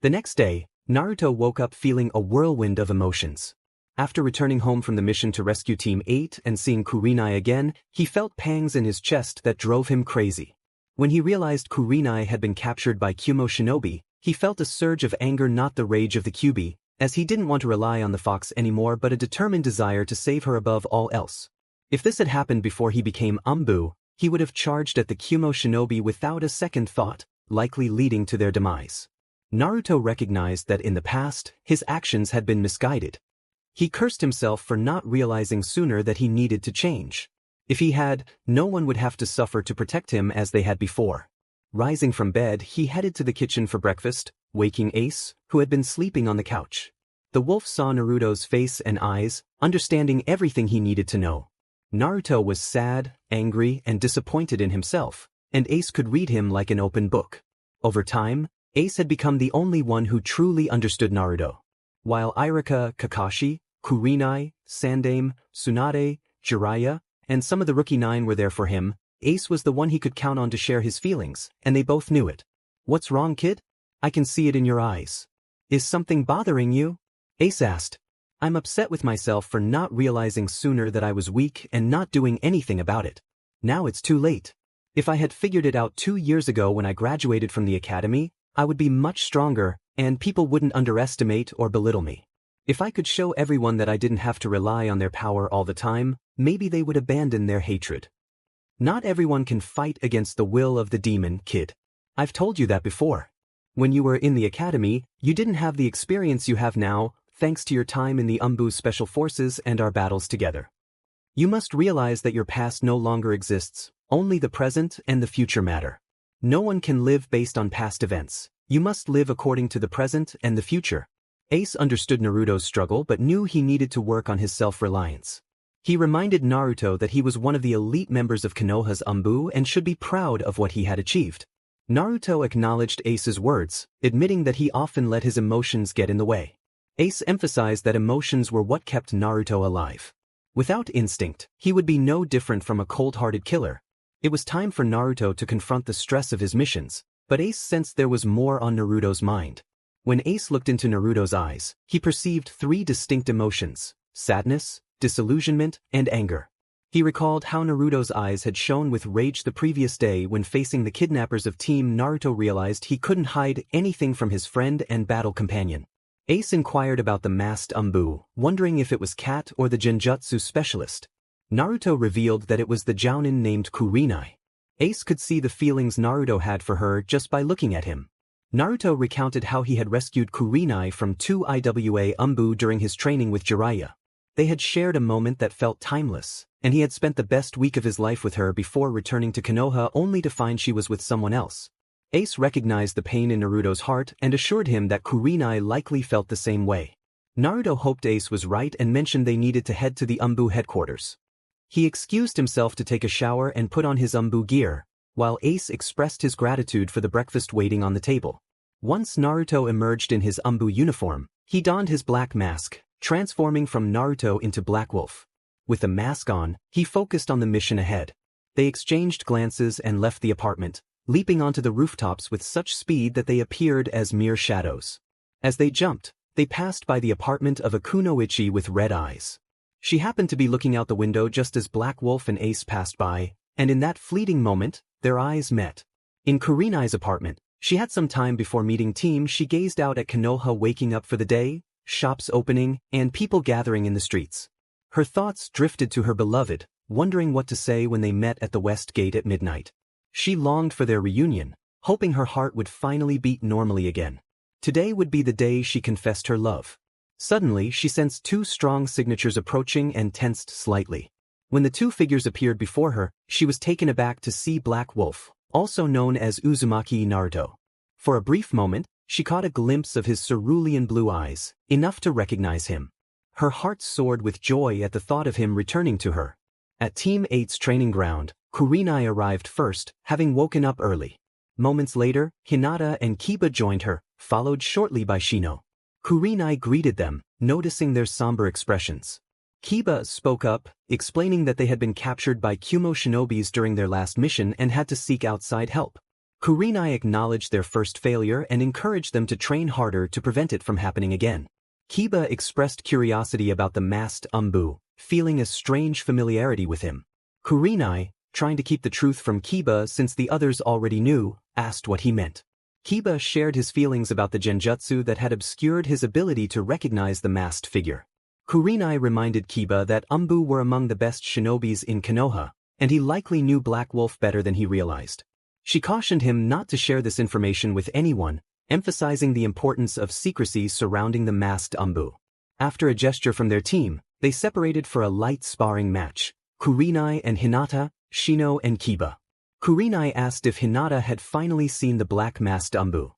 The next day, Naruto woke up feeling a whirlwind of emotions. After returning home from the mission to rescue Team 8 and seeing Kurenai again, he felt pangs in his chest that drove him crazy. When he realized Kurenai had been captured by Kumo Shinobi, he felt a surge of anger, not the rage of the Kyuubi, as he didn't want to rely on the fox anymore but a determined desire to save her above all else. If this had happened before he became Anbu, he would have charged at the Kumo Shinobi without a second thought, likely leading to their demise. Naruto recognized that in the past, his actions had been misguided. He cursed himself for not realizing sooner that he needed to change. If he had, no one would have to suffer to protect him as they had before. Rising from bed, he headed to the kitchen for breakfast, waking Ace, who had been sleeping on the couch. The wolf saw Naruto's face and eyes, understanding everything he needed to know. Naruto was sad, angry, and disappointed in himself, and Ace could read him like an open book. Over time, Ace had become the only one who truly understood Naruto. While Irika, Kakashi, Kurenai, Sandaime, Tsunade, Jiraiya, and some of the Rookie 9 were there for him, Ace was the one he could count on to share his feelings, and they both knew it. What's wrong, kid? I can see it in your eyes. Is something bothering you? Ace asked. I'm upset with myself for not realizing sooner that I was weak and not doing anything about it. Now it's too late. If I had figured it out 2 years ago when I graduated from the academy, I would be much stronger, and people wouldn't underestimate or belittle me. If I could show everyone that I didn't have to rely on their power all the time, maybe they would abandon their hatred. Not everyone can fight against the will of the demon, kid. I've told you that before. When you were in the academy, you didn't have the experience you have now, thanks to your time in the Anbu Special Forces and our battles together. You must realize that your past no longer exists, Only the present and the future matter. No one can live based on past events. You must live according to the present and the future. Ace understood Naruto's struggle but knew he needed to work on his self-reliance. He reminded Naruto that he was one of the elite members of Konoha's Anbu and should be proud of what he had achieved. Naruto acknowledged Ace's words, admitting that he often let his emotions get in the way. Ace emphasized that emotions were what kept Naruto alive. Without instinct, he would be no different from a cold-hearted killer. It was time for Naruto to confront the stress of his missions, but Ace sensed there was more on Naruto's mind. When Ace looked into Naruto's eyes, he perceived 3 distinct emotions: sadness, disillusionment, and anger. He recalled how Naruto's eyes had shone with rage the previous day when facing the kidnappers of Team Naruto. Realized he couldn't hide anything from his friend and battle companion. Ace inquired about the masked Anbu, wondering if it was Kat or the Genjutsu specialist. Naruto revealed that it was the jounin named Kurenai. Ace could see the feelings Naruto had for her just by looking at him. Naruto recounted how he had rescued Kurenai from 2 IWA Anbu during his training with Jiraiya. They had shared a moment that felt timeless, and he had spent the best week of his life with her before returning to Konoha only to find she was with someone else. Ace recognized the pain in Naruto's heart and assured him that Kurenai likely felt the same way. Naruto hoped Ace was right and mentioned they needed to head to the Anbu headquarters. He excused himself to take a shower and put on his Anbu gear, while Ace expressed his gratitude for the breakfast waiting on the table. Once Naruto emerged in his Anbu uniform, he donned his black mask, transforming from Naruto into Black Wolf. With the mask on, he focused on the mission ahead. They exchanged glances and left the apartment, leaping onto the rooftops with such speed that they appeared as mere shadows. As they jumped, they passed by the apartment of a kunoichi with red eyes. She happened to be looking out the window just as Black Wolf and Ace passed by, and in that fleeting moment, their eyes met. In Kurenai's apartment, she had some time before meeting Team. She gazed out at Konoha waking up for the day, shops opening, and people gathering in the streets. Her thoughts drifted to her beloved, wondering what to say when they met at the West Gate at midnight. She longed for their reunion, hoping her heart would finally beat normally again. Today would be the day she confessed her love. Suddenly, she sensed 2 strong signatures approaching and tensed slightly. When the 2 figures appeared before her, she was taken aback to see Black Wolf, also known as Uzumaki Naruto. For a brief moment, she caught a glimpse of his cerulean blue eyes, enough to recognize him. Her heart soared with joy at the thought of him returning to her. At Team 8's training ground, Kurenai arrived first, having woken up early. Moments later, Hinata and Kiba joined her, followed shortly by Shino. Kurenai greeted them, noticing their somber expressions. Kiba spoke up, explaining that they had been captured by Kumo shinobis during their last mission and had to seek outside help. Kurenai acknowledged their first failure and encouraged them to train harder to prevent it from happening again. Kiba expressed curiosity about the masked Anbu, feeling a strange familiarity with him. Kurenai, trying to keep the truth from Kiba since the others already knew, asked what he meant. Kiba shared his feelings about the genjutsu that had obscured his ability to recognize the masked figure. Kurenai reminded Kiba that Anbu were among the best shinobis in Konoha, and he likely knew Black Wolf better than he realized. She cautioned him not to share this information with anyone, emphasizing the importance of secrecy surrounding the masked Anbu. After a gesture from their team, they separated for a light sparring match: Kurenai and Hinata, Shino and Kiba. Kurenai asked if Hinata had finally seen the black masked Anbu.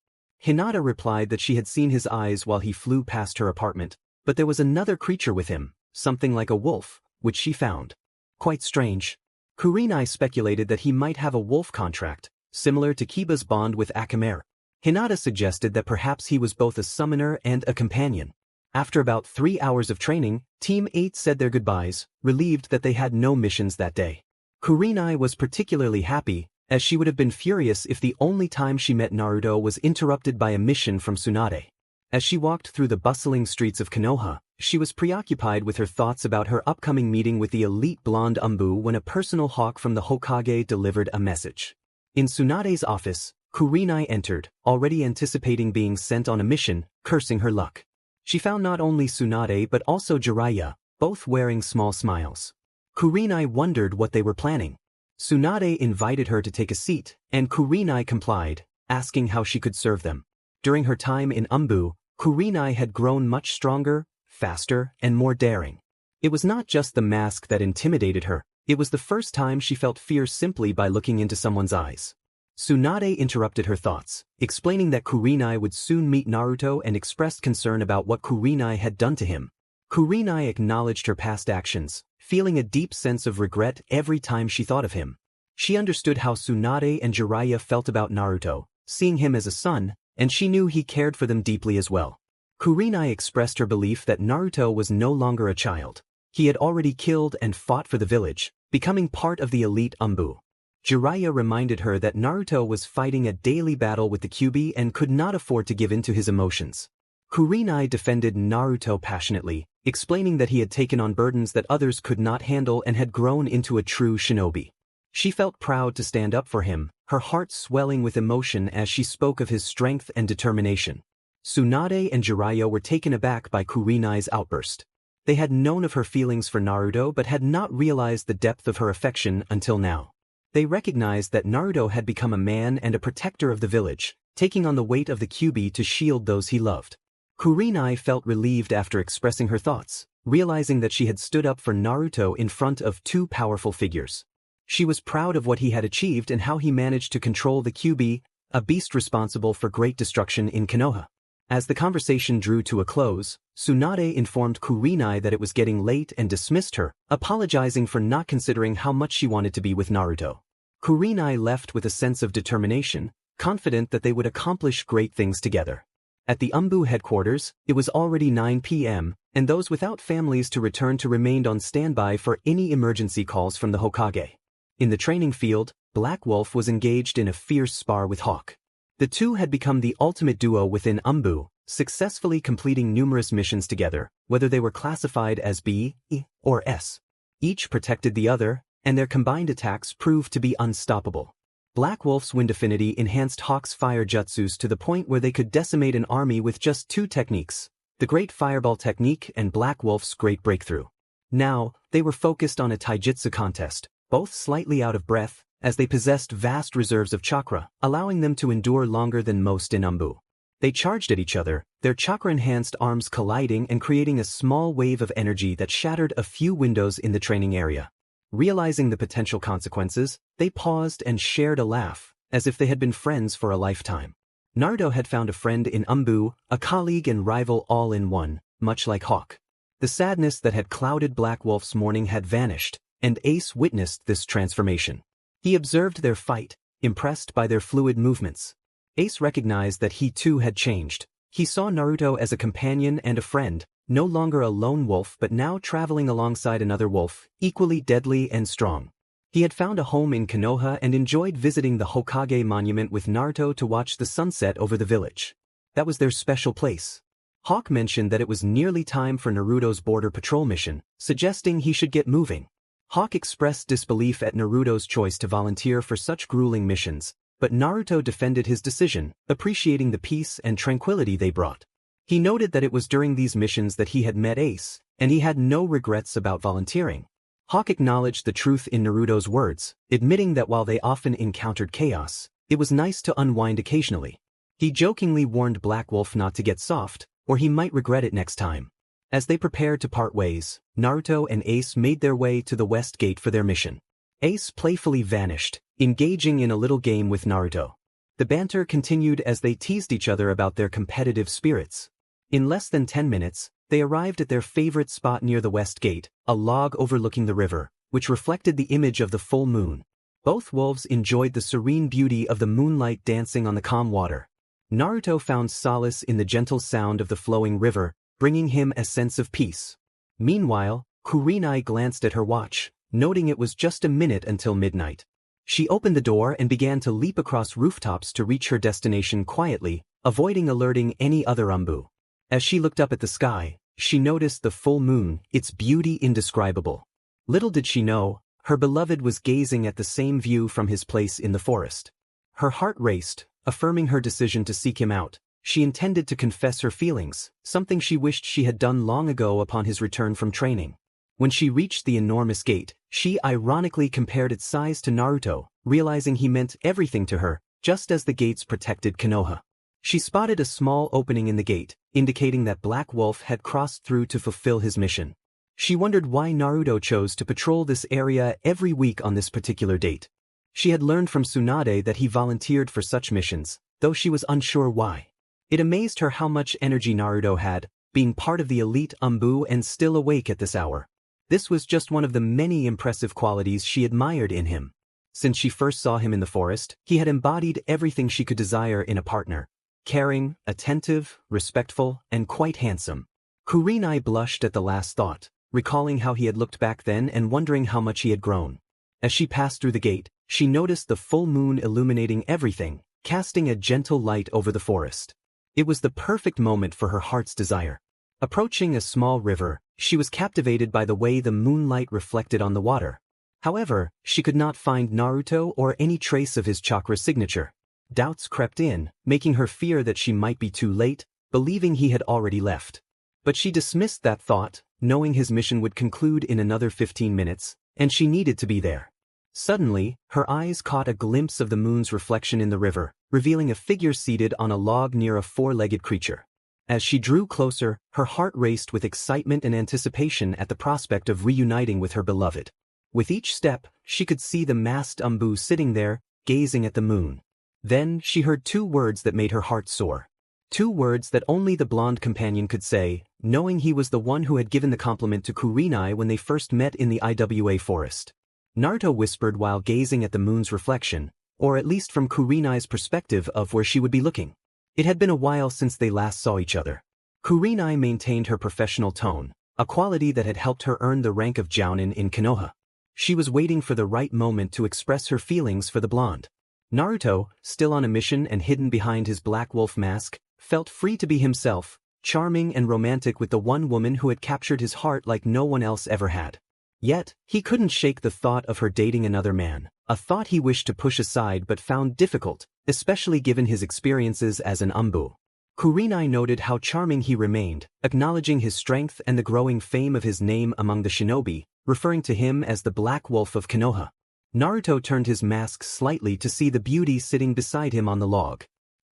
Hinata replied that she had seen his eyes while he flew past her apartment, but there was another creature with him, something like a wolf, which she found quite strange. Kurenai speculated that he might have a wolf contract, similar to Kiba's bond with Akamaru. Hinata suggested that perhaps he was both a summoner and a companion. After about 3 hours of training, Team 8 said their goodbyes, relieved that they had no missions that day. Kurenai was particularly happy, as she would have been furious if the only time she met Naruto was interrupted by a mission from Tsunade. As she walked through the bustling streets of Konoha, she was preoccupied with her thoughts about her upcoming meeting with the elite blonde Anbu when a personal hawk from the Hokage delivered a message. In Tsunade's office, Kurenai entered, already anticipating being sent on a mission, cursing her luck. She found not only Tsunade but also Jiraiya, both wearing small smiles. Kurenai wondered what they were planning. Tsunade invited her to take a seat, and Kurenai complied, asking how she could serve them. During her time in Anbu, Kurenai had grown much stronger, faster, and more daring. It was not just the mask that intimidated her, It was the first time she felt fear simply by looking into someone's eyes. Tsunade interrupted her thoughts, explaining that Kurenai would soon meet Naruto and expressed concern about what Kurenai had done to him. Kurenai acknowledged her past actions, feeling a deep sense of regret every time she thought of him. She understood how Tsunade and Jiraiya felt about Naruto, seeing him as a son, and she knew he cared for them deeply as well. Kurenai expressed her belief that Naruto was no longer a child. He had already killed and fought for the village, becoming part of the elite Anbu. Jiraiya reminded her that Naruto was fighting a daily battle with the Kyuubi and could not afford to give in to his emotions. Kurenai defended Naruto passionately, explaining that he had taken on burdens that others could not handle and had grown into a true shinobi. She felt proud to stand up for him, her heart swelling with emotion as she spoke of his strength and determination. Tsunade and Jiraiya were taken aback by Kurenai's outburst. They had known of her feelings for Naruto but had not realized the depth of her affection until now. They recognized that Naruto had become a man and a protector of the village, taking on the weight of the Kyuubi to shield those he loved. Kurenai felt relieved after expressing her thoughts, realizing that she had stood up for Naruto in front of two powerful figures. She was proud of what he had achieved and how he managed to control the Kyuubi, a beast responsible for great destruction in Konoha. As the conversation drew to a close, Tsunade informed Kurenai that it was getting late and dismissed her, apologizing for not considering how much she wanted to be with Naruto. Kurenai left with a sense of determination, confident that they would accomplish great things together. At the Anbu headquarters, it was already 9 p.m., and those without families to return to remained on standby for any emergency calls from the Hokage. In the training field, Black Wolf was engaged in a fierce spar with Hawk. The two had become the ultimate duo within Anbu, successfully completing numerous missions together, whether they were classified as B, E, or S. Each protected the other, and their combined attacks proved to be unstoppable. Black Wolf's wind affinity enhanced Hawk's fire jutsus to the point where they could decimate an army with just two techniques, the Great Fireball technique and Black Wolf's Great Breakthrough. Now, they were focused on a taijutsu contest, both slightly out of breath, as they possessed vast reserves of chakra, allowing them to endure longer than most in Anbu. They charged at each other, their chakra-enhanced arms colliding and creating a small wave of energy that shattered a few windows in the training area. Realizing the potential consequences, they paused and shared a laugh, as if they had been friends for a lifetime. Naruto had found a friend in Anbu, a colleague and rival all in one, much like Hawk. The sadness that had clouded Black Wolf's morning had vanished, and Ace witnessed this transformation. He observed their fight, impressed by their fluid movements. Ace recognized that he too had changed. He saw Naruto as a companion and a friend, no longer a lone wolf but now traveling alongside another wolf, equally deadly and strong. He had found a home in Konoha and enjoyed visiting the Hokage monument with Naruto to watch the sunset over the village. That was their special place. Hawk mentioned that it was nearly time for Naruto's border patrol mission, suggesting he should get moving. Hawk expressed disbelief at Naruto's choice to volunteer for such grueling missions, but Naruto defended his decision, appreciating the peace and tranquility they brought. He noted that it was during these missions that he had met Ace, and he had no regrets about volunteering. Hawk acknowledged the truth in Naruto's words, admitting that while they often encountered chaos, it was nice to unwind occasionally. He jokingly warned Black Wolf not to get soft, or he might regret it next time. As they prepared to part ways, Naruto and Ace made their way to the West Gate for their mission. Ace playfully vanished, engaging in a little game with Naruto. The banter continued as they teased each other about their competitive spirits. In less than 10 minutes, they arrived at their favorite spot near the West Gate, a log overlooking the river, which reflected the image of the full moon. Both wolves enjoyed the serene beauty of the moonlight dancing on the calm water. Naruto found solace in the gentle sound of the flowing river, bringing him a sense of peace. Meanwhile, Kurenai glanced at her watch, noting it was just a minute until midnight. She opened the door and began to leap across rooftops to reach her destination quietly, avoiding alerting any other Anbu. As she looked up at the sky, she noticed the full moon, its beauty indescribable. Little did she know, her beloved was gazing at the same view from his place in the forest. Her heart raced, affirming her decision to seek him out. She intended to confess her feelings, something she wished she had done long ago upon his return from training. When she reached the enormous gate, she ironically compared its size to Naruto, realizing he meant everything to her, just as the gates protected Konoha. She spotted a small opening in the gate, indicating that Black Wolf had crossed through to fulfill his mission. She wondered why Naruto chose to patrol this area every week on this particular date. She had learned from Tsunade that he volunteered for such missions, though she was unsure why. It amazed her how much energy Naruto had, being part of the elite Anbu and still awake at this hour. This was just one of the many impressive qualities she admired in him. Since she first saw him in the forest, he had embodied everything she could desire in a partner. Caring, attentive, respectful, and quite handsome. Kurenai blushed at the last thought, recalling how he had looked back then and wondering how much he had grown. As she passed through the gate, she noticed the full moon illuminating everything, casting a gentle light over the forest. It was the perfect moment for her heart's desire. Approaching a small river, she was captivated by the way the moonlight reflected on the water. However, she could not find Naruto or any trace of his chakra signature. Doubts crept in, making her fear that she might be too late, believing he had already left. But she dismissed that thought, knowing his mission would conclude in another 15 minutes, and she needed to be there. Suddenly, her eyes caught a glimpse of the moon's reflection in the river, revealing a figure seated on a log near a four-legged creature. As she drew closer, her heart raced with excitement and anticipation at the prospect of reuniting with her beloved. With each step, she could see the masked Anbu sitting there, gazing at the moon. Then, she heard two words that made her heart soar. Two words that only the blonde companion could say, knowing he was the one who had given the compliment to Kurenai when they first met in the IWA forest. Naruto whispered while gazing at the moon's reflection, or at least from Kurenai's perspective of where she would be looking. It had been a while since they last saw each other. Kurenai maintained her professional tone, a quality that had helped her earn the rank of Jounin in Konoha. She was waiting for the right moment to express her feelings for the blonde. Naruto, still on a mission and hidden behind his black wolf mask, felt free to be himself, charming and romantic with the one woman who had captured his heart like no one else ever had. Yet, he couldn't shake the thought of her dating another man, a thought he wished to push aside but found difficult, especially given his experiences as an Anbu. Kurenai noted how charming he remained, acknowledging his strength and the growing fame of his name among the shinobi, referring to him as the Black Wolf of Konoha. Naruto turned his mask slightly to see the beauty sitting beside him on the log.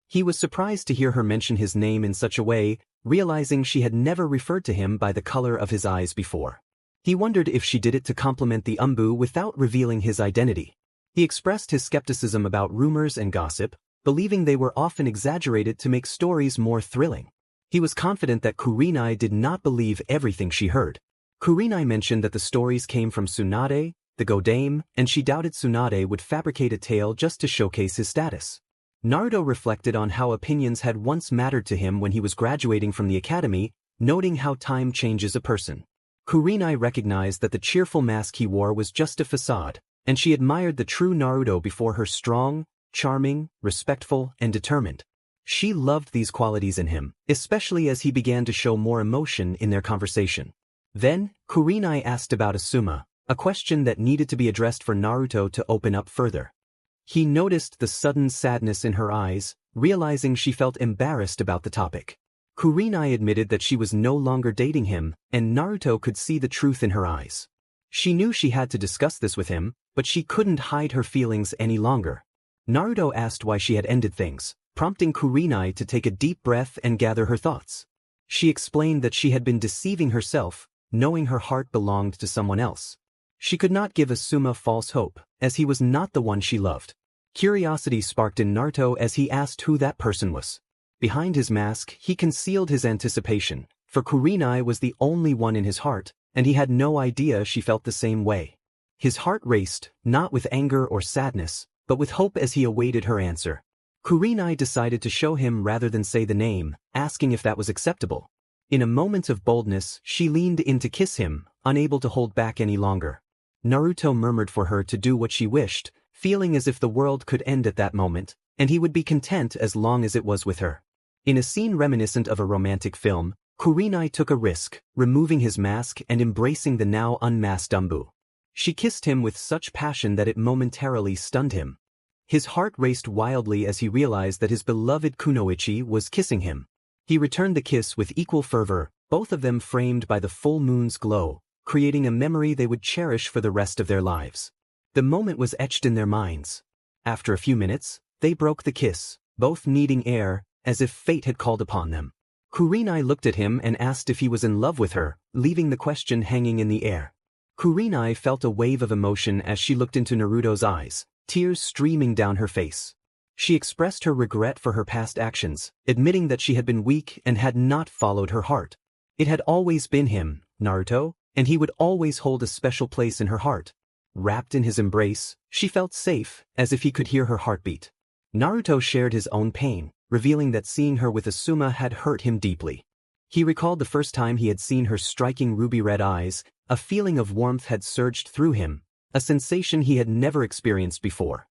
He was surprised to hear her mention his name in such a way, realizing she had never referred to him by the color of his eyes before. He wondered if she did it to compliment the Anbu without revealing his identity. He expressed his skepticism about rumors and gossip, believing they were often exaggerated to make stories more thrilling. He was confident that Kurenai did not believe everything she heard. Kurenai mentioned that the stories came from Tsunade, the Godame, and she doubted Tsunade would fabricate a tale just to showcase his status. Naruto reflected on how opinions had once mattered to him when he was graduating from the academy, noting how time changes a person. Kurenai recognized that the cheerful mask he wore was just a facade, and she admired the true Naruto before her: strong, charming, respectful, and determined. She loved these qualities in him, especially as he began to show more emotion in their conversation. Then, Kurenai asked about Asuma, a question that needed to be addressed for Naruto to open up further. He noticed the sudden sadness in her eyes, realizing she felt embarrassed about the topic. Kurenai admitted that she was no longer dating him, and Naruto could see the truth in her eyes. She knew she had to discuss this with him, but she couldn't hide her feelings any longer. Naruto asked why she had ended things, prompting Kurenai to take a deep breath and gather her thoughts. She explained that she had been deceiving herself, knowing her heart belonged to someone else. She could not give Asuma false hope, as he was not the one she loved. Curiosity sparked in Naruto as he asked who that person was. Behind his mask, he concealed his anticipation, for Kurenai was the only one in his heart, and he had no idea she felt the same way. His heart raced, not with anger or sadness, but with hope as he awaited her answer. Kurenai decided to show him rather than say the name, asking if that was acceptable. In a moment of boldness, she leaned in to kiss him, unable to hold back any longer. Naruto murmured for her to do what she wished, feeling as if the world could end at that moment, and he would be content as long as it was with her. In a scene reminiscent of a romantic film, Kurenai took a risk, removing his mask and embracing the now unmasked Anbu. She kissed him with such passion that it momentarily stunned him. His heart raced wildly as he realized that his beloved Kunoichi was kissing him. He returned the kiss with equal fervor, both of them framed by the full moon's glow, creating a memory they would cherish for the rest of their lives. The moment was etched in their minds. After a few minutes, they broke the kiss, both needing air, as if fate had called upon them. Kurenai looked at him and asked if he was in love with her, leaving the question hanging in the air. Kurenai felt a wave of emotion as she looked into Naruto's eyes, tears streaming down her face. She expressed her regret for her past actions, admitting that she had been weak and had not followed her heart. It had always been him, Naruto, and he would always hold a special place in her heart. Wrapped in his embrace, she felt safe, as if he could hear her heartbeat. Naruto shared his own pain, revealing that seeing her with Asuma had hurt him deeply. He recalled the first time he had seen her striking ruby-red eyes. A feeling of warmth had surged through him, a sensation he had never experienced before.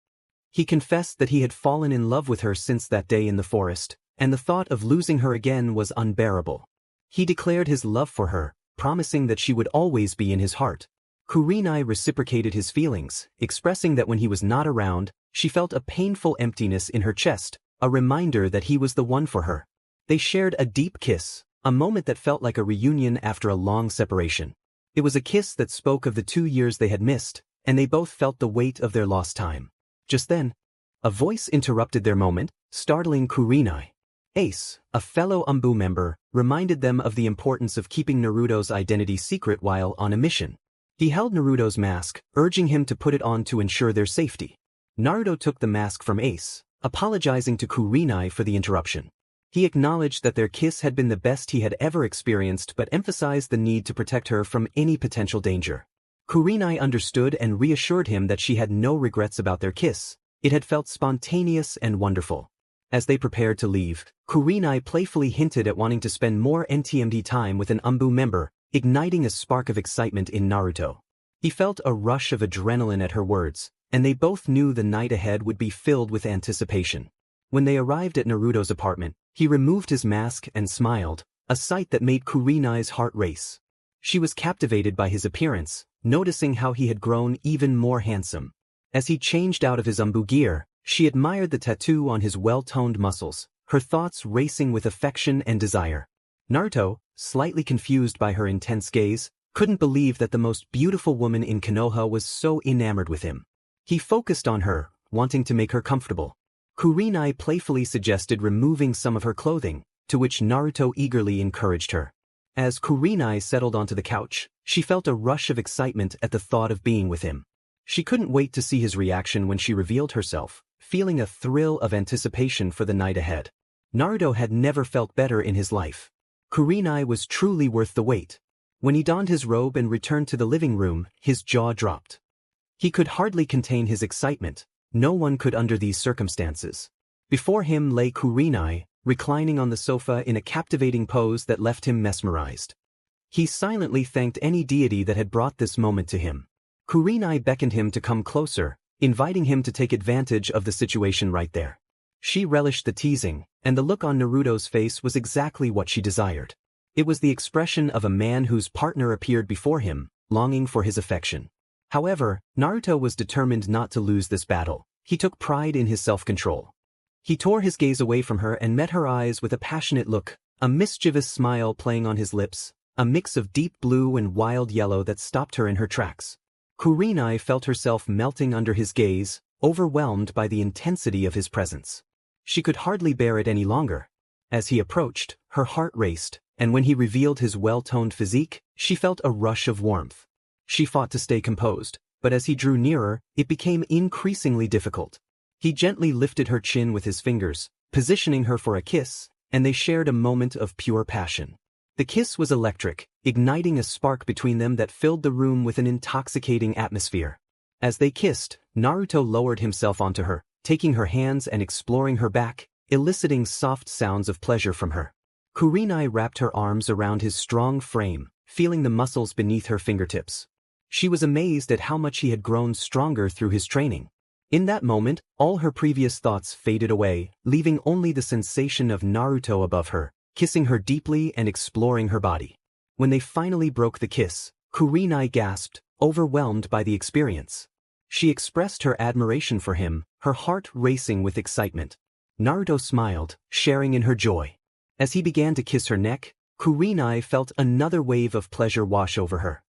He confessed that he had fallen in love with her since that day in the forest, and the thought of losing her again was unbearable. He declared his love for her, promising that she would always be in his heart. Kurenai reciprocated his feelings, expressing that when he was not around, she felt a painful emptiness in her chest, a reminder that he was the one for her. They shared a deep kiss, a moment that felt like a reunion after a long separation. It was a kiss that spoke of the 2 years they had missed, and they both felt the weight of their lost time. Just then, a voice interrupted their moment, startling Kurenai. Ace, a fellow Anbu member, reminded them of the importance of keeping Naruto's identity secret while on a mission. He held Naruto's mask, urging him to put it on to ensure their safety. Naruto took the mask from Ace, apologizing to Kurenai for the interruption. He acknowledged that their kiss had been the best he had ever experienced but emphasized the need to protect her from any potential danger. Kurenai understood and reassured him that she had no regrets about their kiss. It had felt spontaneous and wonderful. As they prepared to leave, Kurenai playfully hinted at wanting to spend more NTMD time with an Anbu member, igniting a spark of excitement in Naruto. He felt a rush of adrenaline at her words, and they both knew the night ahead would be filled with anticipation. When they arrived at Naruto's apartment, he removed his mask and smiled, a sight that made Kurenai's heart race. She was captivated by his appearance, noticing how he had grown even more handsome. As he changed out of his Anbu gear, she admired the tattoo on his well-toned muscles, her thoughts racing with affection and desire. Naruto, slightly confused by her intense gaze, couldn't believe that the most beautiful woman in Konoha was so enamored with him. He focused on her, wanting to make her comfortable. Kurenai playfully suggested removing some of her clothing, to which Naruto eagerly encouraged her. As Kurenai settled onto the couch, she felt a rush of excitement at the thought of being with him. She couldn't wait to see his reaction when she revealed herself, feeling a thrill of anticipation for the night ahead. Naruto had never felt better in his life. Kurenai was truly worth the wait. When he donned his robe and returned to the living room, his jaw dropped. He could hardly contain his excitement. No one could under these circumstances. Before him lay Kurenai, reclining on the sofa in a captivating pose that left him mesmerized. He silently thanked any deity that had brought this moment to him. Kurenai beckoned him to come closer, inviting him to take advantage of the situation right there. She relished the teasing, and the look on Naruto's face was exactly what she desired. It was the expression of a man whose partner appeared before him, longing for his affection. However, Naruto was determined not to lose this battle. He took pride in his self-control. He tore his gaze away from her and met her eyes with a passionate look, a mischievous smile playing on his lips, a mix of deep blue and wild yellow that stopped her in her tracks. Kurenai felt herself melting under his gaze, overwhelmed by the intensity of his presence. She could hardly bear it any longer. As he approached, her heart raced, and when he revealed his well-toned physique, she felt a rush of warmth. She fought to stay composed, but as he drew nearer, it became increasingly difficult. He gently lifted her chin with his fingers, positioning her for a kiss, and they shared a moment of pure passion. The kiss was electric, igniting a spark between them that filled the room with an intoxicating atmosphere. As they kissed, Naruto lowered himself onto her, taking her hands and exploring her back, eliciting soft sounds of pleasure from her. Kurenai wrapped her arms around his strong frame, feeling the muscles beneath her fingertips. She was amazed at how much he had grown stronger through his training. In that moment, all her previous thoughts faded away, leaving only the sensation of Naruto above her, kissing her deeply and exploring her body. When they finally broke the kiss, Kurenai gasped, overwhelmed by the experience. She expressed her admiration for him, her heart racing with excitement. Naruto smiled, sharing in her joy. As he began to kiss her neck, Kurenai felt another wave of pleasure wash over her.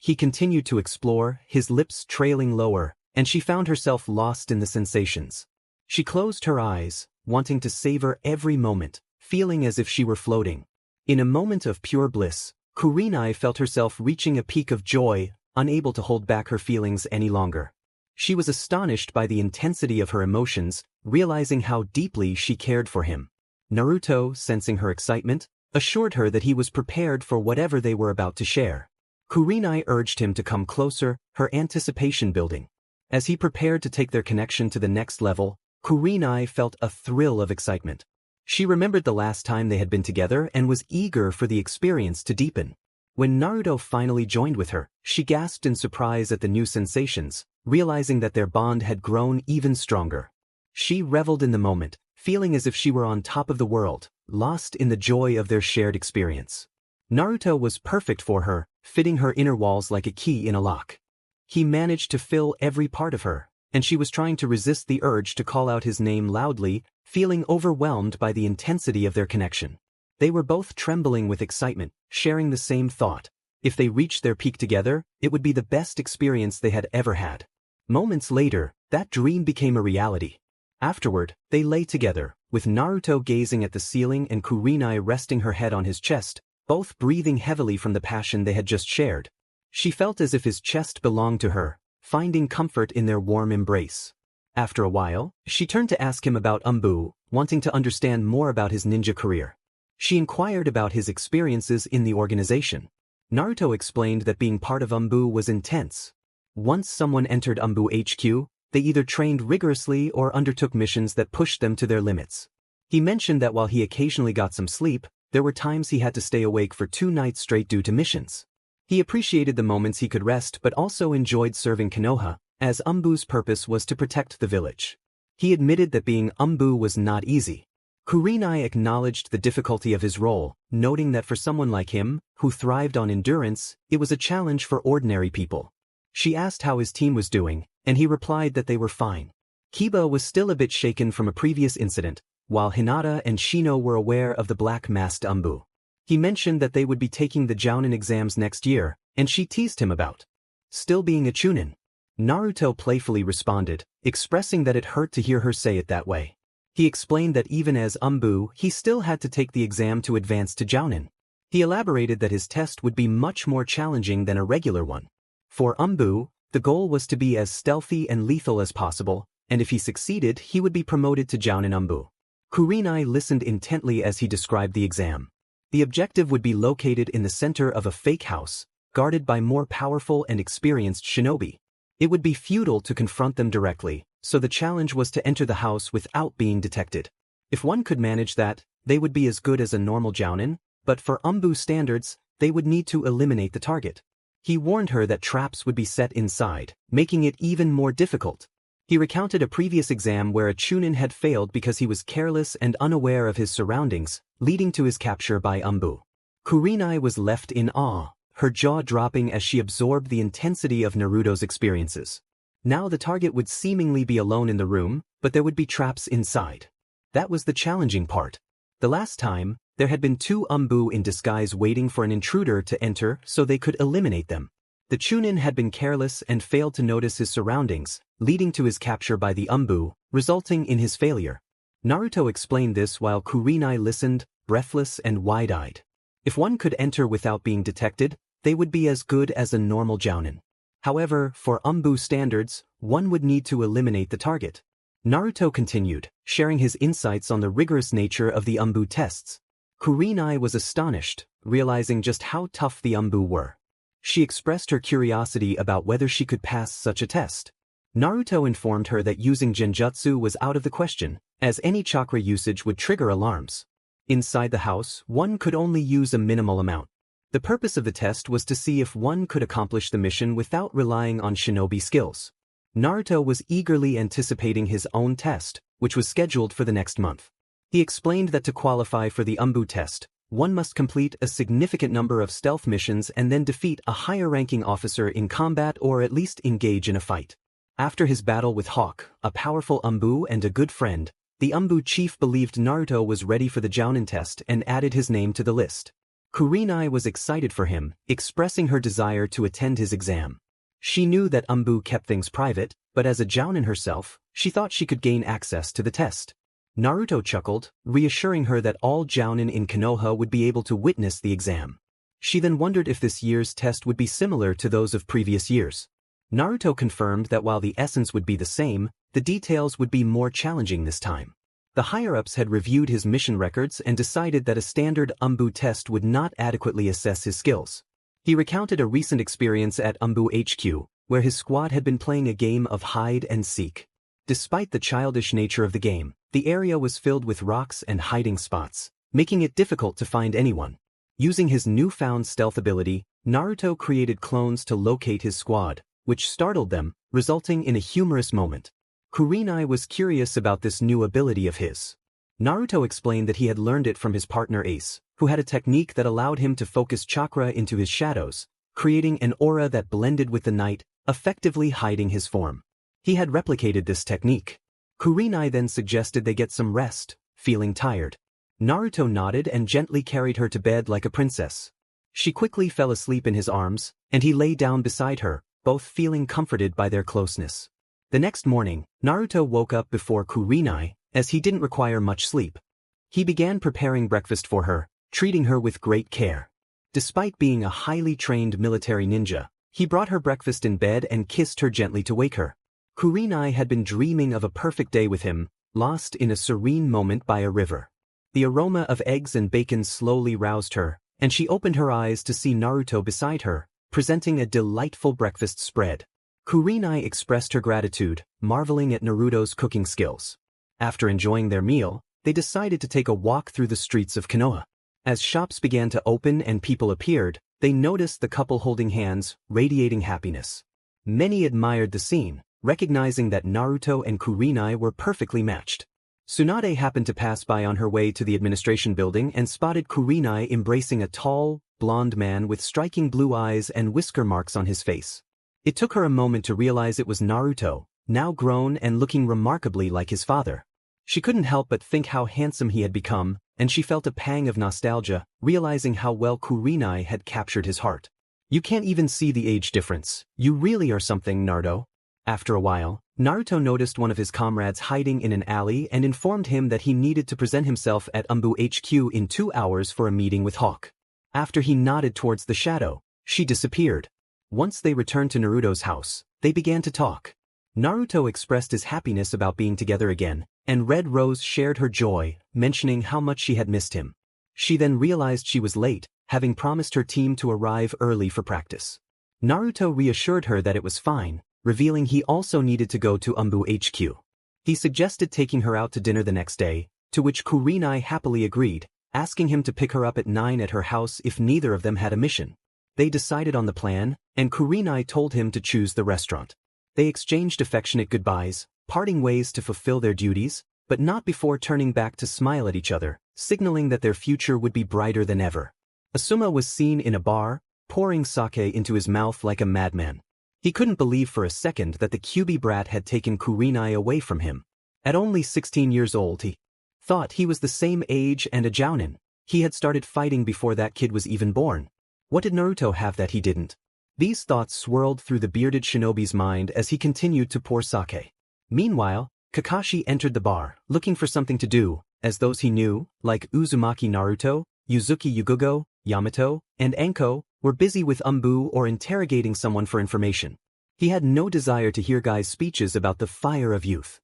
He continued to explore, his lips trailing lower, and she found herself lost in the sensations. She closed her eyes, wanting to savor every moment, feeling as if she were floating. In a moment of pure bliss, Kurenai felt herself reaching a peak of joy, unable to hold back her feelings any longer. She was astonished by the intensity of her emotions, realizing how deeply she cared for him. Naruto, sensing her excitement, assured her that he was prepared for whatever they were about to share. Kurenai urged him to come closer, her anticipation building. As he prepared to take their connection to the next level, Kurenai felt a thrill of excitement. She remembered the last time they had been together and was eager for the experience to deepen. When Naruto finally joined with her, she gasped in surprise at the new sensations, realizing that their bond had grown even stronger. She reveled in the moment, feeling as if she were on top of the world, lost in the joy of their shared experience. Naruto was perfect for her, fitting her inner walls like a key in a lock. He managed to fill every part of her, and she was trying to resist the urge to call out his name loudly, feeling overwhelmed by the intensity of their connection. They were both trembling with excitement, sharing the same thought. If they reached their peak together, it would be the best experience they had ever had. Moments later, that dream became a reality. Afterward, they lay together, with Naruto gazing at the ceiling and Kurenai resting her head on his chest, both breathing heavily from the passion they had just shared. She felt as if his chest belonged to her, finding comfort in their warm embrace. After a while, she turned to ask him about Anbu, wanting to understand more about his ninja career. She inquired about his experiences in the organization. Naruto explained that being part of Anbu was intense. Once someone entered Anbu HQ, they either trained rigorously or undertook missions that pushed them to their limits. He mentioned that while he occasionally got some sleep, there were times he had to stay awake for 2 nights straight due to missions. He appreciated the moments he could rest but also enjoyed serving Konoha, as Anbu's purpose was to protect the village. He admitted that being Anbu was not easy. Kurenai acknowledged the difficulty of his role, noting that for someone like him, who thrived on endurance, it was a challenge for ordinary people. She asked how his team was doing, and he replied that they were fine. Kiba was still a bit shaken from a previous incident, while Hinata and Shino were aware of the black-masked Anbu. He mentioned that they would be taking the Jounin exams next year, and she teased him about still being a chunin. Naruto playfully responded, expressing that it hurt to hear her say it that way. He explained that even as Anbu, he still had to take the exam to advance to Jounin. He elaborated that his test would be much more challenging than a regular one. For Anbu, the goal was to be as stealthy and lethal as possible, and if he succeeded, he would be promoted to Jounin Anbu. Kurenai listened intently as he described the exam. The objective would be located in the center of a fake house, guarded by more powerful and experienced shinobi. It would be futile to confront them directly, so the challenge was to enter the house without being detected. If one could manage that, they would be as good as a normal Jounin, but for Anbu standards, they would need to eliminate the target. He warned her that traps would be set inside, making it even more difficult. He recounted a previous exam where a chunin had failed because he was careless and unaware of his surroundings, leading to his capture by Anbu. Kurenai was left in awe, her jaw dropping as she absorbed the intensity of Naruto's experiences. Now the target would seemingly be alone in the room, but there would be traps inside. That was the challenging part. The last time, there had been 2 Anbu in disguise waiting for an intruder to enter so they could eliminate them. The chunin had been careless and failed to notice his surroundings, leading to his capture by the Anbu, resulting in his failure. Naruto explained this while Kurenai listened, breathless and wide-eyed. If one could enter without being detected, they would be as good as a normal Jounin. However, for Anbu standards, one would need to eliminate the target. Naruto continued, sharing his insights on the rigorous nature of the Anbu tests. Kurenai was astonished, realizing just how tough the Anbu were. She expressed her curiosity about whether she could pass such a test. Naruto informed her that using genjutsu was out of the question, as any chakra usage would trigger alarms. Inside the house, one could only use a minimal amount. The purpose of the test was to see if one could accomplish the mission without relying on shinobi skills. Naruto was eagerly anticipating his own test, which was scheduled for the next month. He explained that to qualify for the Anbu test, one must complete a significant number of stealth missions and then defeat a higher-ranking officer in combat or at least engage in a fight. After his battle with Hawk, a powerful Anbu and a good friend, the Anbu chief believed Naruto was ready for the Jounin test and added his name to the list. Kurenai was excited for him, expressing her desire to attend his exam. She knew that Anbu kept things private, but as a Jounin herself, she thought she could gain access to the test. Naruto chuckled, reassuring her that all jounin in Konoha would be able to witness the exam. She then wondered if this year's test would be similar to those of previous years. Naruto confirmed that while the essence would be the same, the details would be more challenging this time. The higher-ups had reviewed his mission records and decided that a standard Anbu test would not adequately assess his skills. He recounted a recent experience at Anbu HQ, where his squad had been playing a game of hide and seek. Despite the childish nature of the game, the area was filled with rocks and hiding spots, making it difficult to find anyone. Using his newfound stealth ability, Naruto created clones to locate his squad, which startled them, resulting in a humorous moment. Kurenai was curious about this new ability of his. Naruto explained that he had learned it from his partner Ace, who had a technique that allowed him to focus chakra into his shadows, creating an aura that blended with the night, effectively hiding his form. He had replicated this technique. Kurenai then suggested they get some rest, feeling tired. Naruto nodded and gently carried her to bed like a princess. She quickly fell asleep in his arms, and he lay down beside her, both feeling comforted by their closeness. The next morning, Naruto woke up before Kurenai, as he didn't require much sleep. He began preparing breakfast for her, treating her with great care. Despite being a highly trained military ninja, he brought her breakfast in bed and kissed her gently to wake her. Kurenai had been dreaming of a perfect day with him, lost in a serene moment by a river. The aroma of eggs and bacon slowly roused her, and she opened her eyes to see Naruto beside her, presenting a delightful breakfast spread. Kurenai expressed her gratitude, marveling at Naruto's cooking skills. After enjoying their meal, they decided to take a walk through the streets of Konoha. As shops began to open and people appeared, they noticed the couple holding hands, radiating happiness. Many admired the scene, recognizing that Naruto and Kurenai were perfectly matched. Tsunade happened to pass by on her way to the administration building and spotted Kurenai embracing a tall, blonde man with striking blue eyes and whisker marks on his face. It took her a moment to realize it was Naruto, now grown and looking remarkably like his father. She couldn't help but think how handsome he had become, and she felt a pang of nostalgia, realizing how well Kurenai had captured his heart. "You can't even see the age difference. You really are something, Naruto." After a while, Naruto noticed one of his comrades hiding in an alley and informed him that he needed to present himself at Anbu HQ in 2 hours for a meeting with Hawk. After he nodded towards the shadow, she disappeared. Once they returned to Naruto's house, they began to talk. Naruto expressed his happiness about being together again, and Red Rose shared her joy, mentioning how much she had missed him. She then realized she was late, having promised her team to arrive early for practice. Naruto reassured her that it was fine, revealing he also needed to go to Anbu HQ. He suggested taking her out to dinner the next day, to which Kurenai happily agreed, asking him to pick her up at 9 at her house if neither of them had a mission. They decided on the plan, and Kurenai told him to choose the restaurant. They exchanged affectionate goodbyes, parting ways to fulfill their duties, but not before turning back to smile at each other, signaling that their future would be brighter than ever. Asuma was seen in a bar, pouring sake into his mouth like a madman. He couldn't believe for a second that the Kyuubi brat had taken Kurenai away from him. At only 16 years old, he thought he was the same age and a jounin. He had started fighting before that kid was even born. What did Naruto have that he didn't? These thoughts swirled through the bearded shinobi's mind as he continued to pour sake. Meanwhile, Kakashi entered the bar, looking for something to do, as those he knew, like Uzumaki Naruto, Yuzuki Yugugo, Yamato, and Anko, were busy with Anbu or interrogating someone for information. He had no desire to hear guys' speeches about the fire of youth.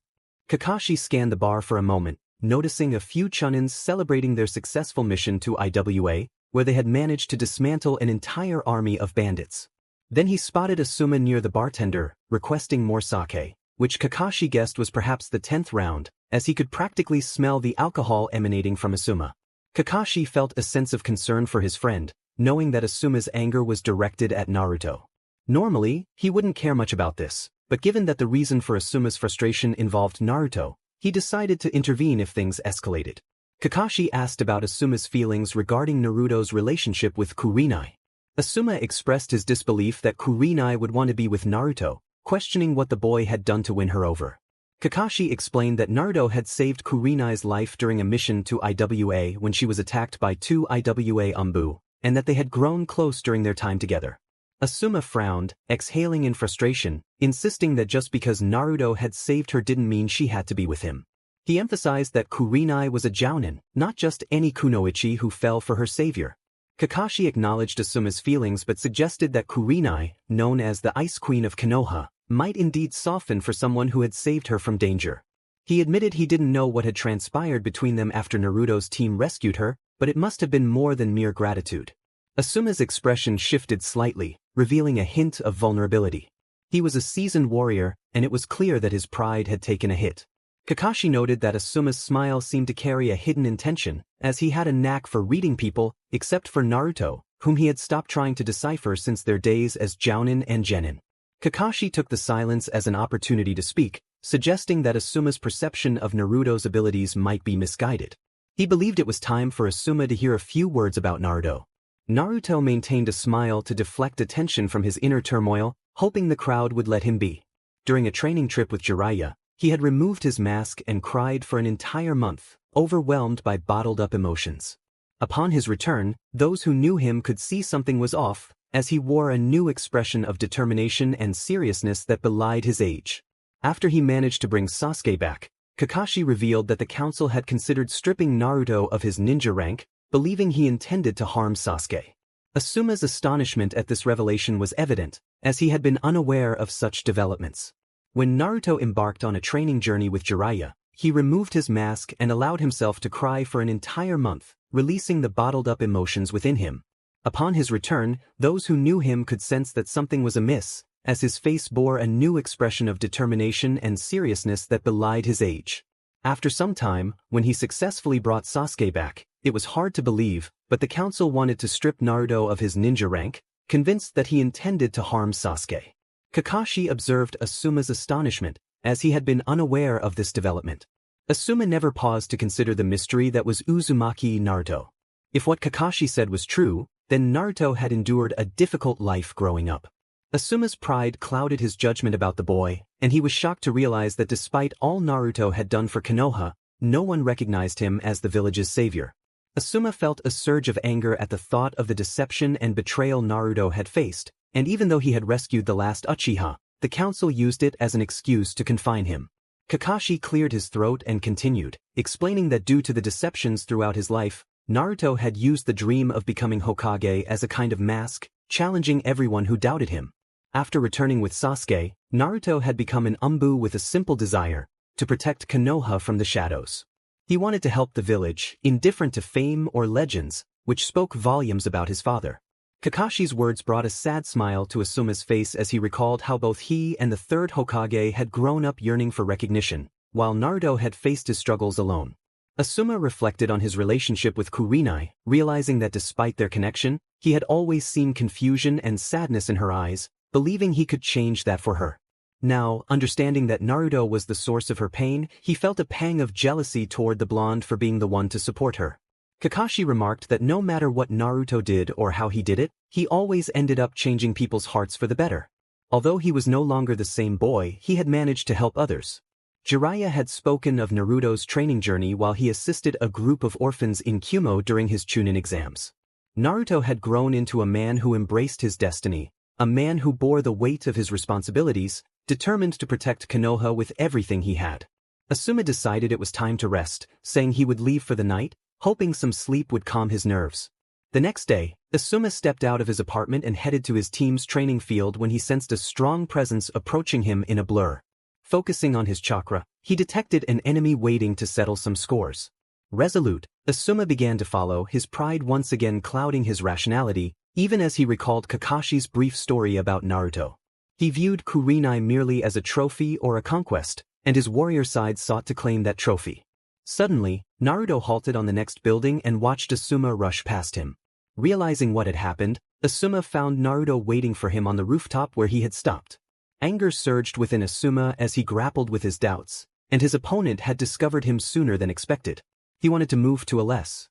Kakashi scanned the bar for a moment, noticing a few chunins celebrating their successful mission to IWA, where they had managed to dismantle an entire army of bandits. Then he spotted Asuma near the bartender, requesting more sake, which Kakashi guessed was perhaps the 10th round, as he could practically smell the alcohol emanating from Asuma. Kakashi felt a sense of concern for his friend, knowing that Asuma's anger was directed at Naruto. Normally, he wouldn't care much about this, but given that the reason for Asuma's frustration involved Naruto, he decided to intervene if things escalated. Kakashi asked about Asuma's feelings regarding Naruto's relationship with Kurenai. Asuma expressed his disbelief that Kurenai would want to be with Naruto, questioning what the boy had done to win her over. Kakashi explained that Naruto had saved Kurenai's life during a mission to IWA when she was attacked by 2 IWA Anbu, and that they had grown close during their time together. Asuma frowned, exhaling in frustration, insisting that just because Naruto had saved her didn't mean she had to be with him. He emphasized that Kurenai was a jounin, not just any kunoichi who fell for her savior. Kakashi acknowledged Asuma's feelings but suggested that Kurenai, known as the Ice Queen of Konoha, might indeed soften for someone who had saved her from danger. He admitted he didn't know what had transpired between them after Naruto's team rescued her, but it must have been more than mere gratitude. Asuma's expression shifted slightly, revealing a hint of vulnerability. He was a seasoned warrior, and it was clear that his pride had taken a hit. Kakashi noted that Asuma's smile seemed to carry a hidden intention, as he had a knack for reading people, except for Naruto, whom he had stopped trying to decipher since their days as Jounin and Genin. Kakashi took the silence as an opportunity to speak, suggesting that Asuma's perception of Naruto's abilities might be misguided. He believed it was time for Asuma to hear a few words about Naruto. Naruto maintained a smile to deflect attention from his inner turmoil, hoping the crowd would let him be. During a training trip with Jiraiya, he had removed his mask and cried for an entire month, overwhelmed by bottled-up emotions. Upon his return, those who knew him could see something was off, as he wore a new expression of determination and seriousness that belied his age. After he managed to bring Sasuke back, Kakashi revealed that the council had considered stripping Naruto of his ninja rank, believing he intended to harm Sasuke. Asuma's astonishment at this revelation was evident, as he had been unaware of such developments. When Naruto embarked on a training journey with Jiraiya, he removed his mask and allowed himself to cry for an entire month, releasing the bottled-up emotions within him. Upon his return, those who knew him could sense that something was amiss, as his face bore a new expression of determination and seriousness that belied his age. After some time, when he successfully brought Sasuke back, it was hard to believe, but the council wanted to strip Naruto of his ninja rank, convinced that he intended to harm Sasuke. Kakashi observed Asuma's astonishment, as he had been unaware of this development. Asuma never paused to consider the mystery that was Uzumaki Naruto. If what Kakashi said was true, then Naruto had endured a difficult life growing up. Asuma's pride clouded his judgment about the boy, and he was shocked to realize that despite all Naruto had done for Konoha, no one recognized him as the village's savior. Asuma felt a surge of anger at the thought of the deception and betrayal Naruto had faced, and even though he had rescued the last Uchiha, the council used it as an excuse to confine him. Kakashi cleared his throat and continued, explaining that due to the deceptions throughout his life, Naruto had used the dream of becoming Hokage as a kind of mask, challenging everyone who doubted him. After returning with Sasuke, Naruto had become an Anbu with a simple desire, to protect Konoha from the shadows. He wanted to help the village, indifferent to fame or legends, which spoke volumes about his father. Kakashi's words brought a sad smile to Asuma's face as he recalled how both he and the third Hokage had grown up yearning for recognition, while Naruto had faced his struggles alone. Asuma reflected on his relationship with Kurenai, realizing that despite their connection, he had always seen confusion and sadness in her eyes, believing he could change that for her. Now, understanding that Naruto was the source of her pain, he felt a pang of jealousy toward the blonde for being the one to support her. Kakashi remarked that no matter what Naruto did or how he did it, he always ended up changing people's hearts for the better. Although he was no longer the same boy, he had managed to help others. Jiraiya had spoken of Naruto's training journey while he assisted a group of orphans in Kumo during his chunin exams. Naruto had grown into a man who embraced his destiny, a man who bore the weight of his responsibilities, determined to protect Konoha with everything he had. Asuma decided it was time to rest, saying he would leave for the night, hoping some sleep would calm his nerves. The next day, Asuma stepped out of his apartment and headed to his team's training field when he sensed a strong presence approaching him in a blur. Focusing on his chakra, he detected an enemy waiting to settle some scores. Resolute, Asuma began to follow, his pride once again clouding his rationality, even as he recalled Kakashi's brief story about Naruto. He viewed Kurenai merely as a trophy or a conquest, and his warrior side sought to claim that trophy. Suddenly, Naruto halted on the next building and watched Asuma rush past him. Realizing what had happened, Asuma found Naruto waiting for him on the rooftop where he had stopped. Anger surged within Asuma as he grappled with his doubts, and his opponent had discovered him sooner than expected. He wanted to move to a less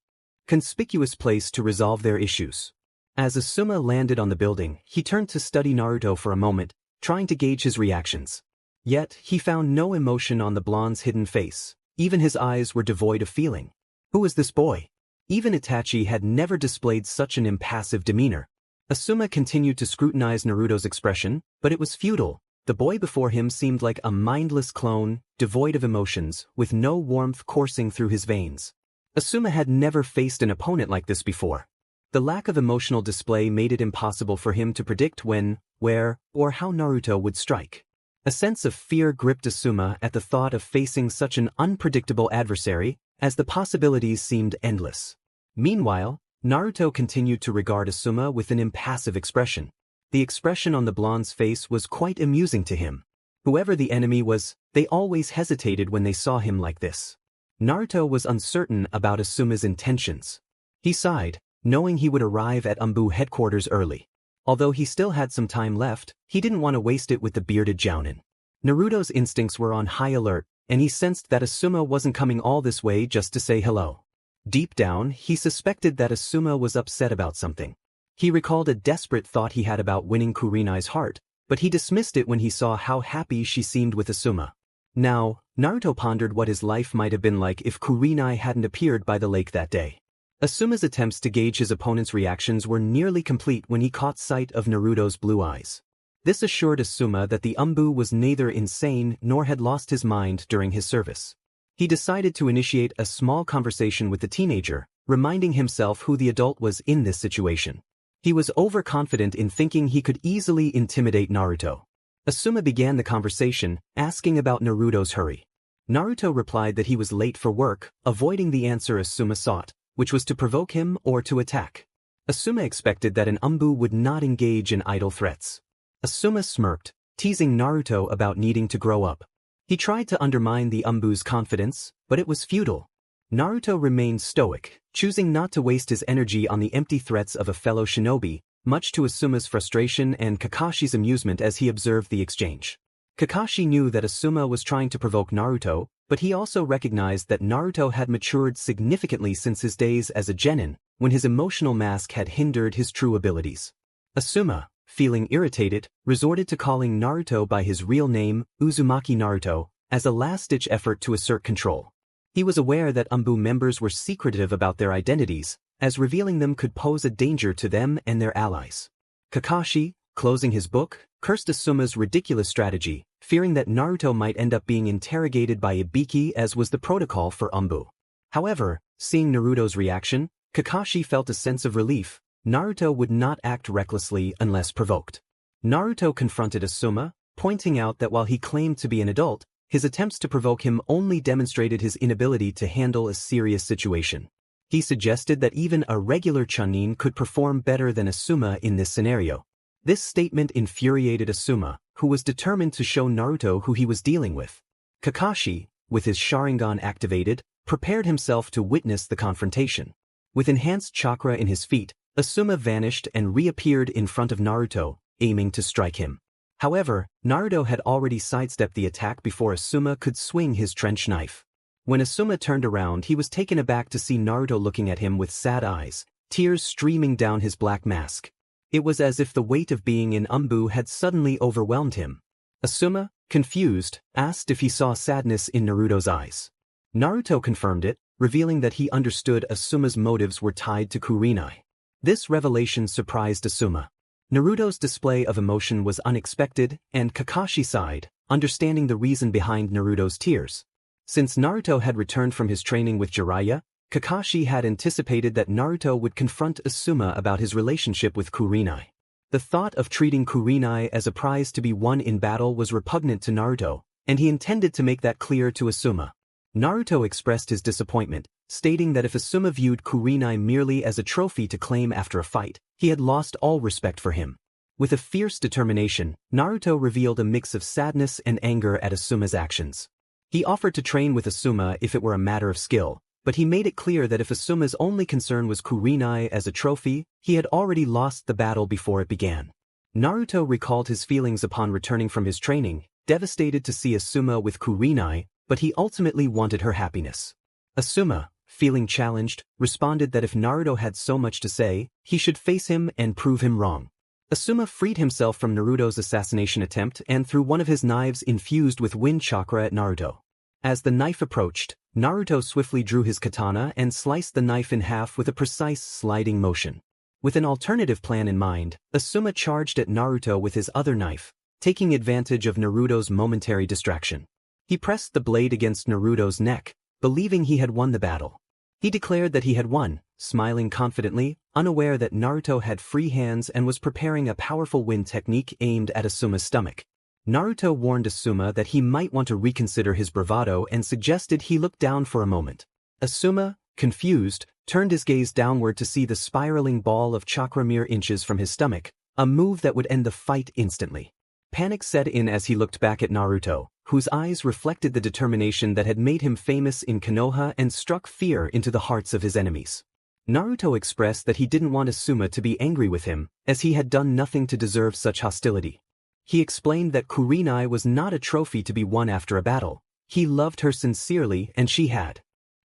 conspicuous place to resolve their issues. As Asuma landed on the building, he turned to study Naruto for a moment, trying to gauge his reactions. Yet, he found no emotion on the blonde's hidden face. Even his eyes were devoid of feeling. Who was this boy? Even Itachi had never displayed such an impassive demeanor. Asuma continued to scrutinize Naruto's expression, but it was futile, The boy before him seemed like a mindless clone, devoid of emotions, with no warmth coursing through his veins. Asuma had never faced an opponent like this before. The lack of emotional display made it impossible for him to predict when, where, or how Naruto would strike. A sense of fear gripped Asuma at the thought of facing such an unpredictable adversary, as the possibilities seemed endless. Meanwhile, Naruto continued to regard Asuma with an impassive expression. The expression on the blonde's face was quite amusing to him. Whoever the enemy was, they always hesitated when they saw him like this. Naruto was uncertain about Asuma's intentions. He sighed, knowing he would arrive at Anbu headquarters early. Although he still had some time left, he didn't want to waste it with the bearded jounin. Naruto's instincts were on high alert, and he sensed that Asuma wasn't coming all this way just to say hello. Deep down, he suspected that Asuma was upset about something. He recalled a desperate thought he had about winning Kurenai's heart, but he dismissed it when he saw how happy she seemed with Asuma. Now, Naruto pondered what his life might have been like if Kurenai hadn't appeared by the lake that day. Asuma's attempts to gauge his opponent's reactions were nearly complete when he caught sight of Naruto's blue eyes. This assured Asuma that the Anbu was neither insane nor had lost his mind during his service. He decided to initiate a small conversation with the teenager, reminding himself who the adult was in this situation. He was overconfident in thinking he could easily intimidate Naruto. Asuma began the conversation, asking about Naruto's hurry. Naruto replied that he was late for work, avoiding the answer Asuma sought, which was to provoke him or to attack. Asuma expected that an Anbu would not engage in idle threats. Asuma smirked, teasing Naruto about needing to grow up. He tried to undermine the Anbu's confidence, but it was futile. Naruto remained stoic, choosing not to waste his energy on the empty threats of a fellow shinobi, much to Asuma's frustration and Kakashi's amusement as he observed the exchange. Kakashi knew that Asuma was trying to provoke Naruto, but he also recognized that Naruto had matured significantly since his days as a genin, when his emotional mask had hindered his true abilities. Asuma, feeling irritated, resorted to calling Naruto by his real name, Uzumaki Naruto, as a last-ditch effort to assert control. He was aware that Anbu members were secretive about their identities, as revealing them could pose a danger to them and their allies. Kakashi, closing his book, cursed Asuma's ridiculous strategy, fearing that Naruto might end up being interrogated by Ibiki as was the protocol for Anbu. However, seeing Naruto's reaction, Kakashi felt a sense of relief. Naruto would not act recklessly unless provoked. Naruto confronted Asuma, pointing out that while he claimed to be an adult, his attempts to provoke him only demonstrated his inability to handle a serious situation. He suggested that even a regular chunin could perform better than Asuma in this scenario. This statement infuriated Asuma, who was determined to show Naruto who he was dealing with. Kakashi, with his Sharingan activated, prepared himself to witness the confrontation. With enhanced chakra in his feet, Asuma vanished and reappeared in front of Naruto, aiming to strike him. However, Naruto had already sidestepped the attack before Asuma could swing his trench knife. When Asuma turned around, he was taken aback to see Naruto looking at him with sad eyes, tears streaming down his black mask. It was as if the weight of being in Anbu had suddenly overwhelmed him. Asuma, confused, asked if he saw sadness in Naruto's eyes. Naruto confirmed it, revealing that he understood Asuma's motives were tied to Kurenai. This revelation surprised Asuma. Naruto's display of emotion was unexpected, and Kakashi sighed, understanding the reason behind Naruto's tears. Since Naruto had returned from his training with Jiraiya, Kakashi had anticipated that Naruto would confront Asuma about his relationship with Kurenai. The thought of treating Kurenai as a prize to be won in battle was repugnant to Naruto, and he intended to make that clear to Asuma. Naruto expressed his disappointment, stating that if Asuma viewed Kurenai merely as a trophy to claim after a fight, he had lost all respect for him. With a fierce determination, Naruto revealed a mix of sadness and anger at Asuma's actions. He offered to train with Asuma if it were a matter of skill, but he made it clear that if Asuma's only concern was Kurenai as a trophy, he had already lost the battle before it began. Naruto recalled his feelings upon returning from his training, devastated to see Asuma with Kurenai, but he ultimately wanted her happiness. Asuma, feeling challenged, responded that if Naruto had so much to say, he should face him and prove him wrong. Asuma freed himself from Naruto's assassination attempt and threw one of his knives infused with wind chakra at Naruto. As the knife approached, Naruto swiftly drew his katana and sliced the knife in half with a precise sliding motion. With an alternative plan in mind, Asuma charged at Naruto with his other knife, taking advantage of Naruto's momentary distraction. He pressed the blade against Naruto's neck, believing he had won the battle. He declared that he had won, smiling confidently, unaware that Naruto had free hands and was preparing a powerful wind technique aimed at Asuma's stomach. Naruto warned Asuma that he might want to reconsider his bravado and suggested he look down for a moment. Asuma, confused, turned his gaze downward to see the spiraling ball of chakra mere inches from his stomach, a move that would end the fight instantly. Panic set in as he looked back at Naruto, whose eyes reflected the determination that had made him famous in Konoha and struck fear into the hearts of his enemies. Naruto expressed that he didn't want Asuma to be angry with him, as he had done nothing to deserve such hostility. He explained that Kurenai was not a trophy to be won after a battle. He loved her sincerely and she had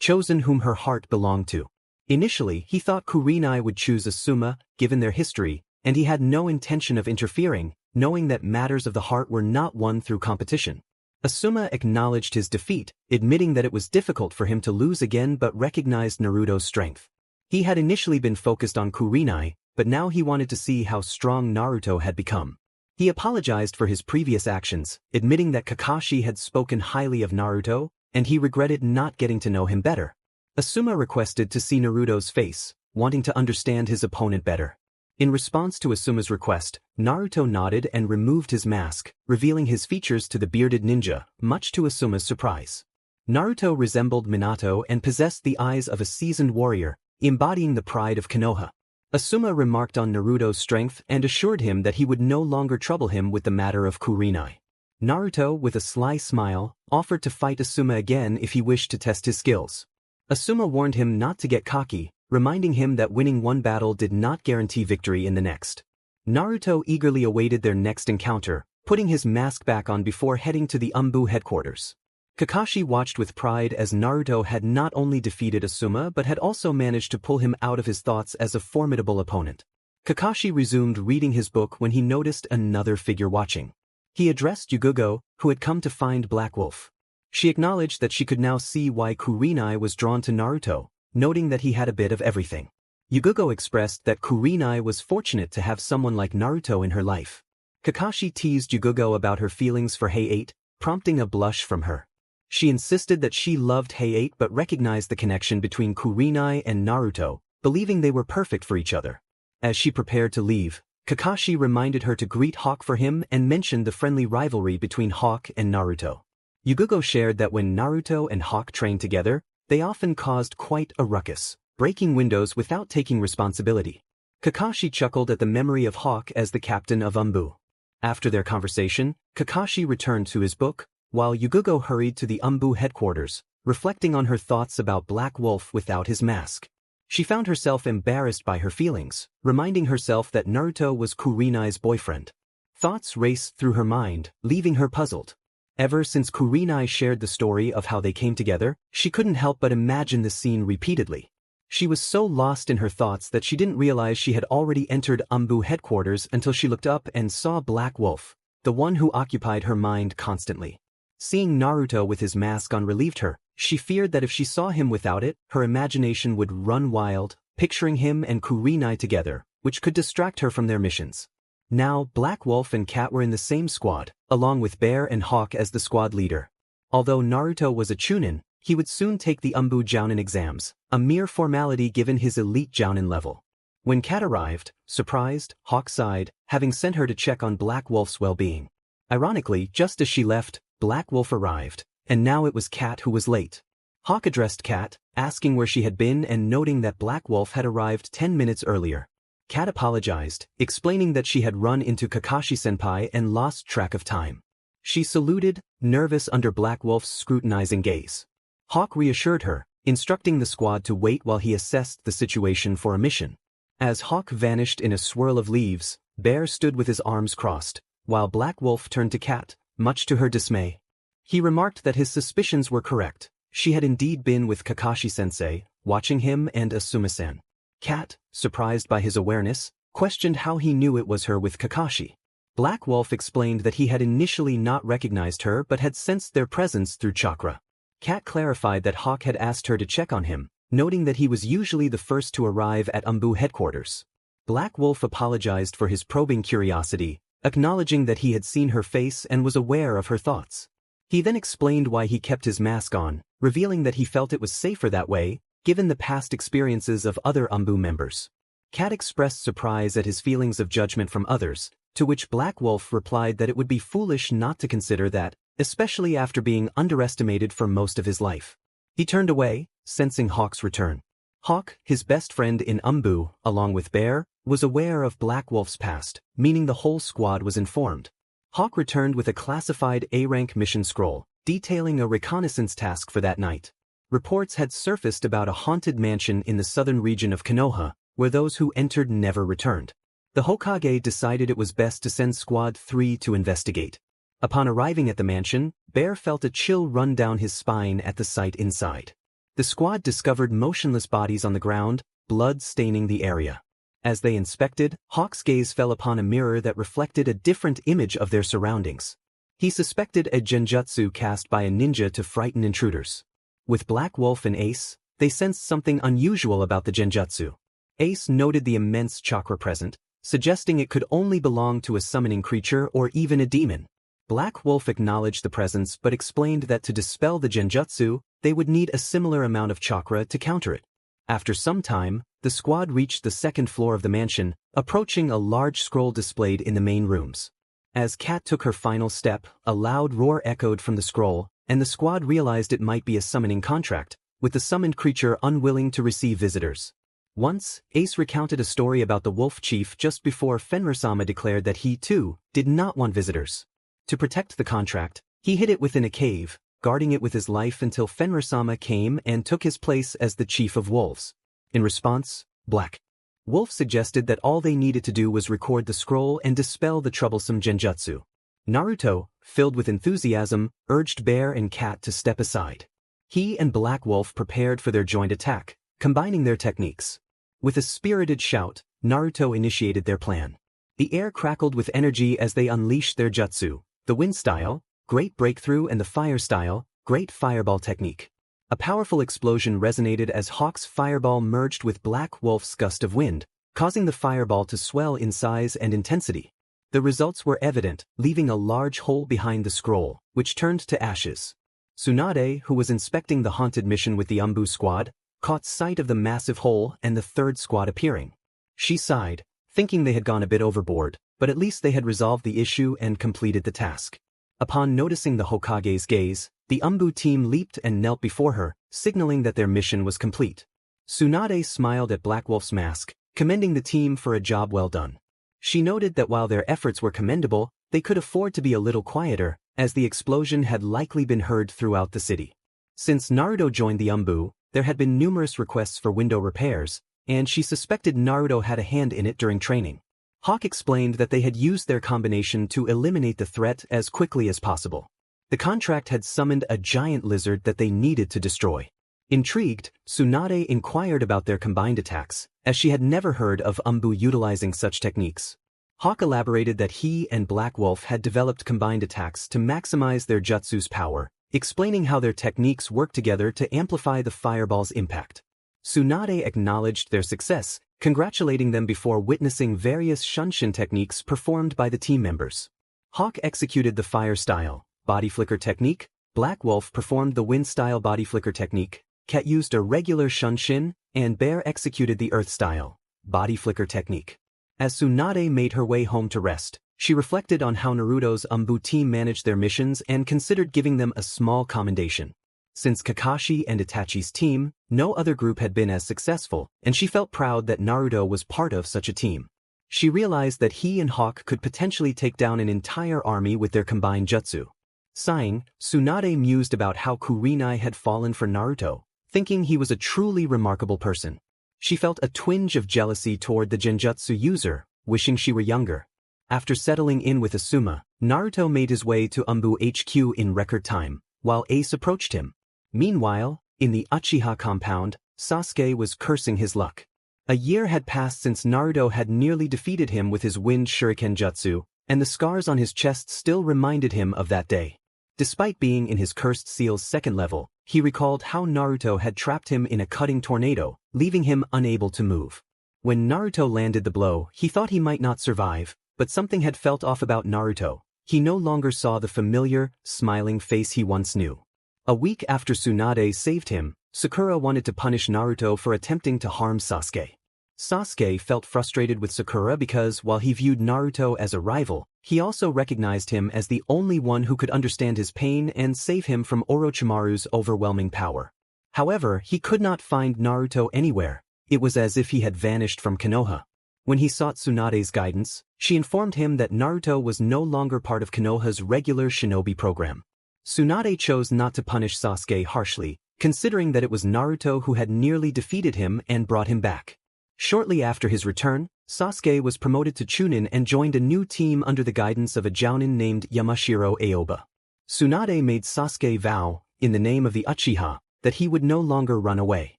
chosen whom her heart belonged to. Initially, he thought Kurenai would choose Asuma, given their history, and he had no intention of interfering, knowing that matters of the heart were not won through competition. Asuma acknowledged his defeat, admitting that it was difficult for him to lose again but recognized Naruto's strength. He had initially been focused on Kurenai, but now he wanted to see how strong Naruto had become. He apologized for his previous actions, admitting that Kakashi had spoken highly of Naruto, and he regretted not getting to know him better. Asuma requested to see Naruto's face, wanting to understand his opponent better. In response to Asuma's request, Naruto nodded and removed his mask, revealing his features to the bearded ninja, much to Asuma's surprise. Naruto resembled Minato and possessed the eyes of a seasoned warrior, embodying the pride of Konoha. Asuma remarked on Naruto's strength and assured him that he would no longer trouble him with the matter of Kurenai. Naruto, with a sly smile, offered to fight Asuma again if he wished to test his skills. Asuma warned him not to get cocky, reminding him that winning one battle did not guarantee victory in the next. Naruto eagerly awaited their next encounter, putting his mask back on before heading to the Anbu headquarters. Kakashi watched with pride as Naruto had not only defeated Asuma but had also managed to pull him out of his thoughts as a formidable opponent. Kakashi resumed reading his book when he noticed another figure watching. He addressed Yugugo, who had come to find Black Wolf. She acknowledged that she could now see why Kurenai was drawn to Naruto, noting that he had a bit of everything. Yugugo expressed that Kurenai was fortunate to have someone like Naruto in her life. Kakashi teased Yugugo about her feelings for Hay-8, prompting a blush from her. She insisted that she loved Hay-8 but recognized the connection between Kurenai and Naruto, believing they were perfect for each other. As she prepared to leave, Kakashi reminded her to greet Hawk for him and mentioned the friendly rivalry between Hawk and Naruto. Yugugo shared that when Naruto and Hawk trained together, they often caused quite a ruckus, breaking windows without taking responsibility. Kakashi chuckled at the memory of Hawk as the captain of Anbu. After their conversation, Kakashi returned to his book, while Yugugo hurried to the Anbu headquarters, reflecting on her thoughts about Black Wolf without his mask. She found herself embarrassed by her feelings, reminding herself that Naruto was Kurenai's boyfriend. Thoughts raced through her mind, leaving her puzzled. Ever since Kurenai shared the story of how they came together, she couldn't help but imagine the scene repeatedly. She was so lost in her thoughts that she didn't realize she had already entered Anbu headquarters until she looked up and saw Black Wolf, the one who occupied her mind constantly. Seeing Naruto with his mask on relieved her. She feared that if she saw him without it, her imagination would run wild, picturing him and Kurenai together, which could distract her from their missions. Now, Black Wolf and Cat were in the same squad, along with Bear and Hawk as the squad leader. Although Naruto was a chunin, he would soon take the Anbu Jounin exams, a mere formality given his elite Jounin level. When Cat arrived, surprised, Hawk sighed, having sent her to check on Black Wolf's well-being. Ironically, just as she left, Black Wolf arrived, and now it was Cat who was late. Hawk addressed Cat, asking where she had been and noting that Black Wolf had arrived 10 minutes earlier. Cat apologized, explaining that she had run into Kakashi-senpai and lost track of time. She saluted, nervous under Black Wolf's scrutinizing gaze. Hawk reassured her, instructing the squad to wait while he assessed the situation for a mission. As Hawk vanished in a swirl of leaves, Bear stood with his arms crossed, while Black Wolf turned to Cat, much to her dismay. He remarked that his suspicions were correct. She had indeed been with Kakashi-sensei, watching him and Asuma-san. Cat, surprised by his awareness, questioned how he knew it was her with Kakashi. Black Wolf explained that he had initially not recognized her but had sensed their presence through chakra. Cat clarified that Hawk had asked her to check on him, noting that he was usually the first to arrive at Anbu headquarters. Black Wolf apologized for his probing curiosity, acknowledging that he had seen her face and was aware of her thoughts. He then explained why he kept his mask on, revealing that he felt it was safer that way, given the past experiences of other Anbu members. Cat expressed surprise at his feelings of judgment from others, to which Black Wolf replied that it would be foolish not to consider that, especially after being underestimated for most of his life. He turned away, sensing Hawk's return. Hawk, his best friend in Anbu, along with Bear, was aware of Black Wolf's past, meaning the whole squad was informed. Hawk returned with a classified A-rank mission scroll, detailing a reconnaissance task for that night. Reports had surfaced about a haunted mansion in the southern region of Konoha, where those who entered never returned. The Hokage decided it was best to send Squad 3 to investigate. Upon arriving at the mansion, Bear felt a chill run down his spine at the sight inside. The squad discovered motionless bodies on the ground, blood staining the area. As they inspected, Hawk's gaze fell upon a mirror that reflected a different image of their surroundings. He suspected a genjutsu cast by a ninja to frighten intruders. With Black Wolf and Ace, they sensed something unusual about the genjutsu. Ace noted the immense chakra present, suggesting it could only belong to a summoning creature or even a demon. Black Wolf acknowledged the presence but explained that to dispel the genjutsu, they would need a similar amount of chakra to counter it. After some time, the squad reached the second floor of the mansion, approaching a large scroll displayed in the main rooms. As Kat took her final step, a loud roar echoed from the scroll, and the squad realized it might be a summoning contract, with the summoned creature unwilling to receive visitors. Once, Ace recounted a story about the Wolf Chief just before Fenrir-sama declared that he, too, did not want visitors. To protect the contract, he hid it within a cave, guarding it with his life until Fenrir-sama came and took his place as the Chief of Wolves. In response, Black Wolf suggested that all they needed to do was record the scroll and dispel the troublesome genjutsu. Naruto, filled with enthusiasm, urged Bear and Cat to step aside. He and Black Wolf prepared for their joint attack, combining their techniques. With a spirited shout, Naruto initiated their plan. The air crackled with energy as they unleashed their jutsu, the wind style, Great Breakthrough, and the fire style, Great Fireball technique. A powerful explosion resonated as Hawk's fireball merged with Black Wolf's gust of wind, causing the fireball to swell in size and intensity. The results were evident, leaving a large hole behind the scroll, which turned to ashes. Tsunade, who was inspecting the haunted mission with the Anbu squad, caught sight of the massive hole and the third squad appearing. She sighed, thinking they had gone a bit overboard, but at least they had resolved the issue and completed the task. Upon noticing the Hokage's gaze, the Anbu team leaped and knelt before her, signaling that their mission was complete. Tsunade smiled at Black Wolf's mask, commending the team for a job well done. She noted that while their efforts were commendable, they could afford to be a little quieter, as the explosion had likely been heard throughout the city. Since Naruto joined the Anbu, there had been numerous requests for window repairs, and she suspected Naruto had a hand in it during training. Hawk explained that they had used their combination to eliminate the threat as quickly as possible. The contract had summoned a giant lizard that they needed to destroy. Intrigued, Tsunade inquired about their combined attacks, as she had never heard of Anbu utilizing such techniques. Hawk elaborated that he and Black Wolf had developed combined attacks to maximize their jutsu's power, explaining how their techniques work together to amplify the fireball's impact. Tsunade acknowledged their success, congratulating them before witnessing various shunshin techniques performed by the team members. Hawk executed the fire style, body flicker technique, Black Wolf performed the wind style body flicker technique, Cat used a regular shunshin, and Bear executed the earth style, body flicker technique. As Tsunade made her way home to rest, she reflected on how Naruto's Anbu team managed their missions and considered giving them a small commendation. Since Kakashi and Itachi's team, no other group had been as successful, and she felt proud that Naruto was part of such a team. She realized that he and Hawk could potentially take down an entire army with their combined jutsu. Sighing, Tsunade mused about how Kurenai had fallen for Naruto, thinking he was a truly remarkable person. She felt a twinge of jealousy toward the genjutsu user, wishing she were younger. After settling in with Asuma, Naruto made his way to Anbu HQ in record time, while Ace approached him. Meanwhile, in the Uchiha compound, Sasuke was cursing his luck. A year had passed since Naruto had nearly defeated him with his wind shuriken jutsu, and the scars on his chest still reminded him of that day. Despite being in his cursed seal's second level, he recalled how Naruto had trapped him in a cutting tornado, leaving him unable to move. When Naruto landed the blow, he thought he might not survive, But something had felt off about Naruto. He no longer saw the familiar, smiling face he once knew. A week after Tsunade saved him, Sakura wanted to punish Naruto for attempting to harm Sasuke. Sasuke felt frustrated with Sakura because while he viewed Naruto as a rival, he also recognized him as the only one who could understand his pain and save him from Orochimaru's overwhelming power. However, he could not find Naruto anywhere. It was as if he had vanished from Konoha. When he sought Tsunade's guidance, she informed him that Naruto was no longer part of Konoha's regular shinobi program. Tsunade chose not to punish Sasuke harshly, considering that it was Naruto who had nearly defeated him and brought him back. Shortly after his return, Sasuke was promoted to chunin and joined a new team under the guidance of a jounin named Yamashiro Aoba. Tsunade made Sasuke vow, in the name of the Uchiha, that he would no longer run away.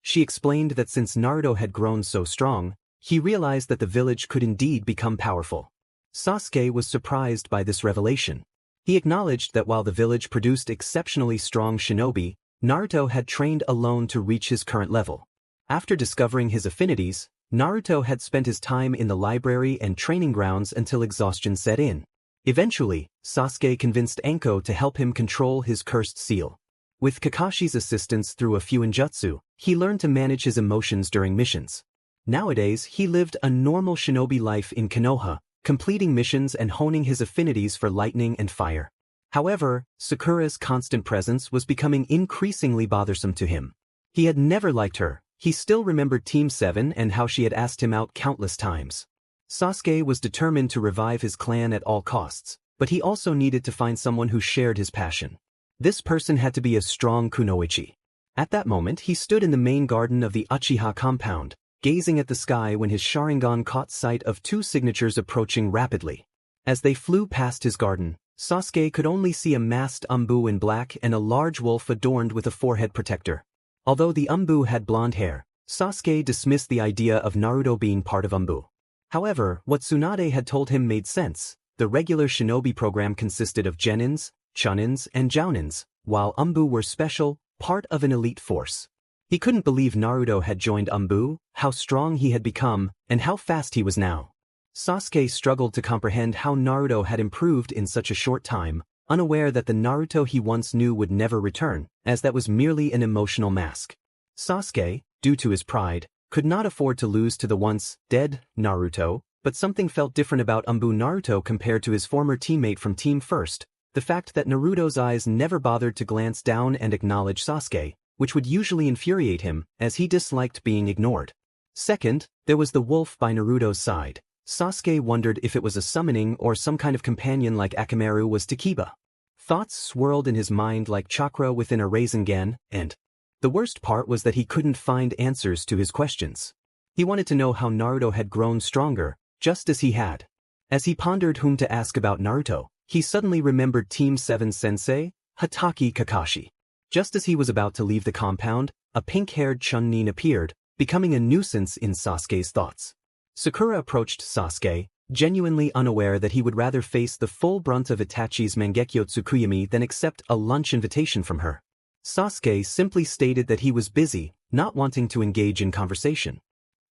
She explained that since Naruto had grown so strong, he realized that the village could indeed become powerful. Sasuke was surprised by this revelation. He acknowledged that while the village produced exceptionally strong shinobi, Naruto had trained alone to reach his current level. After discovering his affinities, Naruto had spent his time in the library and training grounds until exhaustion set in. Eventually, Sasuke convinced Anko to help him control his cursed seal. With Kakashi's assistance through a few ninjutsu, he learned to manage his emotions during missions. Nowadays, he lived a normal shinobi life in Konoha, completing missions and honing his affinities for lightning and fire. However, Sakura's constant presence was becoming increasingly bothersome to him. He had never liked her. He still remembered Team 7 and how she had asked him out countless times. Sasuke was determined to revive his clan at all costs, but he also needed to find someone who shared his passion. This person had to be a strong kunoichi. At that moment, he stood in the main garden of the Uchiha compound, gazing at the sky when his Sharingan caught sight of two signatures approaching rapidly. As they flew past his garden, Sasuke could only see a masked Anbu in black and a large wolf adorned with a forehead protector. Although the Anbu had blonde hair, Sasuke dismissed the idea of Naruto being part of Anbu. However, what Tsunade had told him made sense. The regular shinobi program consisted of genins, chunins, and jounins, while Anbu were special, part of an elite force. He couldn't believe Naruto had joined Anbu, how strong he had become, and how fast he was now. Sasuke struggled to comprehend how Naruto had improved in such a short time, unaware that the Naruto he once knew would never return, as that was merely an emotional mask. Sasuke, due to his pride, could not afford to lose to the once dead Naruto, but something felt different about Anbu Naruto compared to his former teammate from Team First, the fact that Naruto's eyes never bothered to glance down and acknowledge Sasuke, which would usually infuriate him, as he disliked being ignored. Second, there was the wolf by Naruto's side. Sasuke wondered if it was a summoning or some kind of companion like Akamaru was to Kiba. Thoughts swirled in his mind like chakra within a Rasengan, and the worst part was that he couldn't find answers to his questions. He wanted to know how Naruto had grown stronger, just as he had. As he pondered whom to ask about Naruto, he suddenly remembered Team 7's sensei, Hatake Kakashi. Just as he was about to leave the compound, a pink-haired chunin appeared, becoming a nuisance in Sasuke's thoughts. Sakura approached Sasuke, genuinely unaware that he would rather face the full brunt of Itachi's Mangekyo Tsukuyami than accept a lunch invitation from her. Sasuke simply stated that he was busy, not wanting to engage in conversation.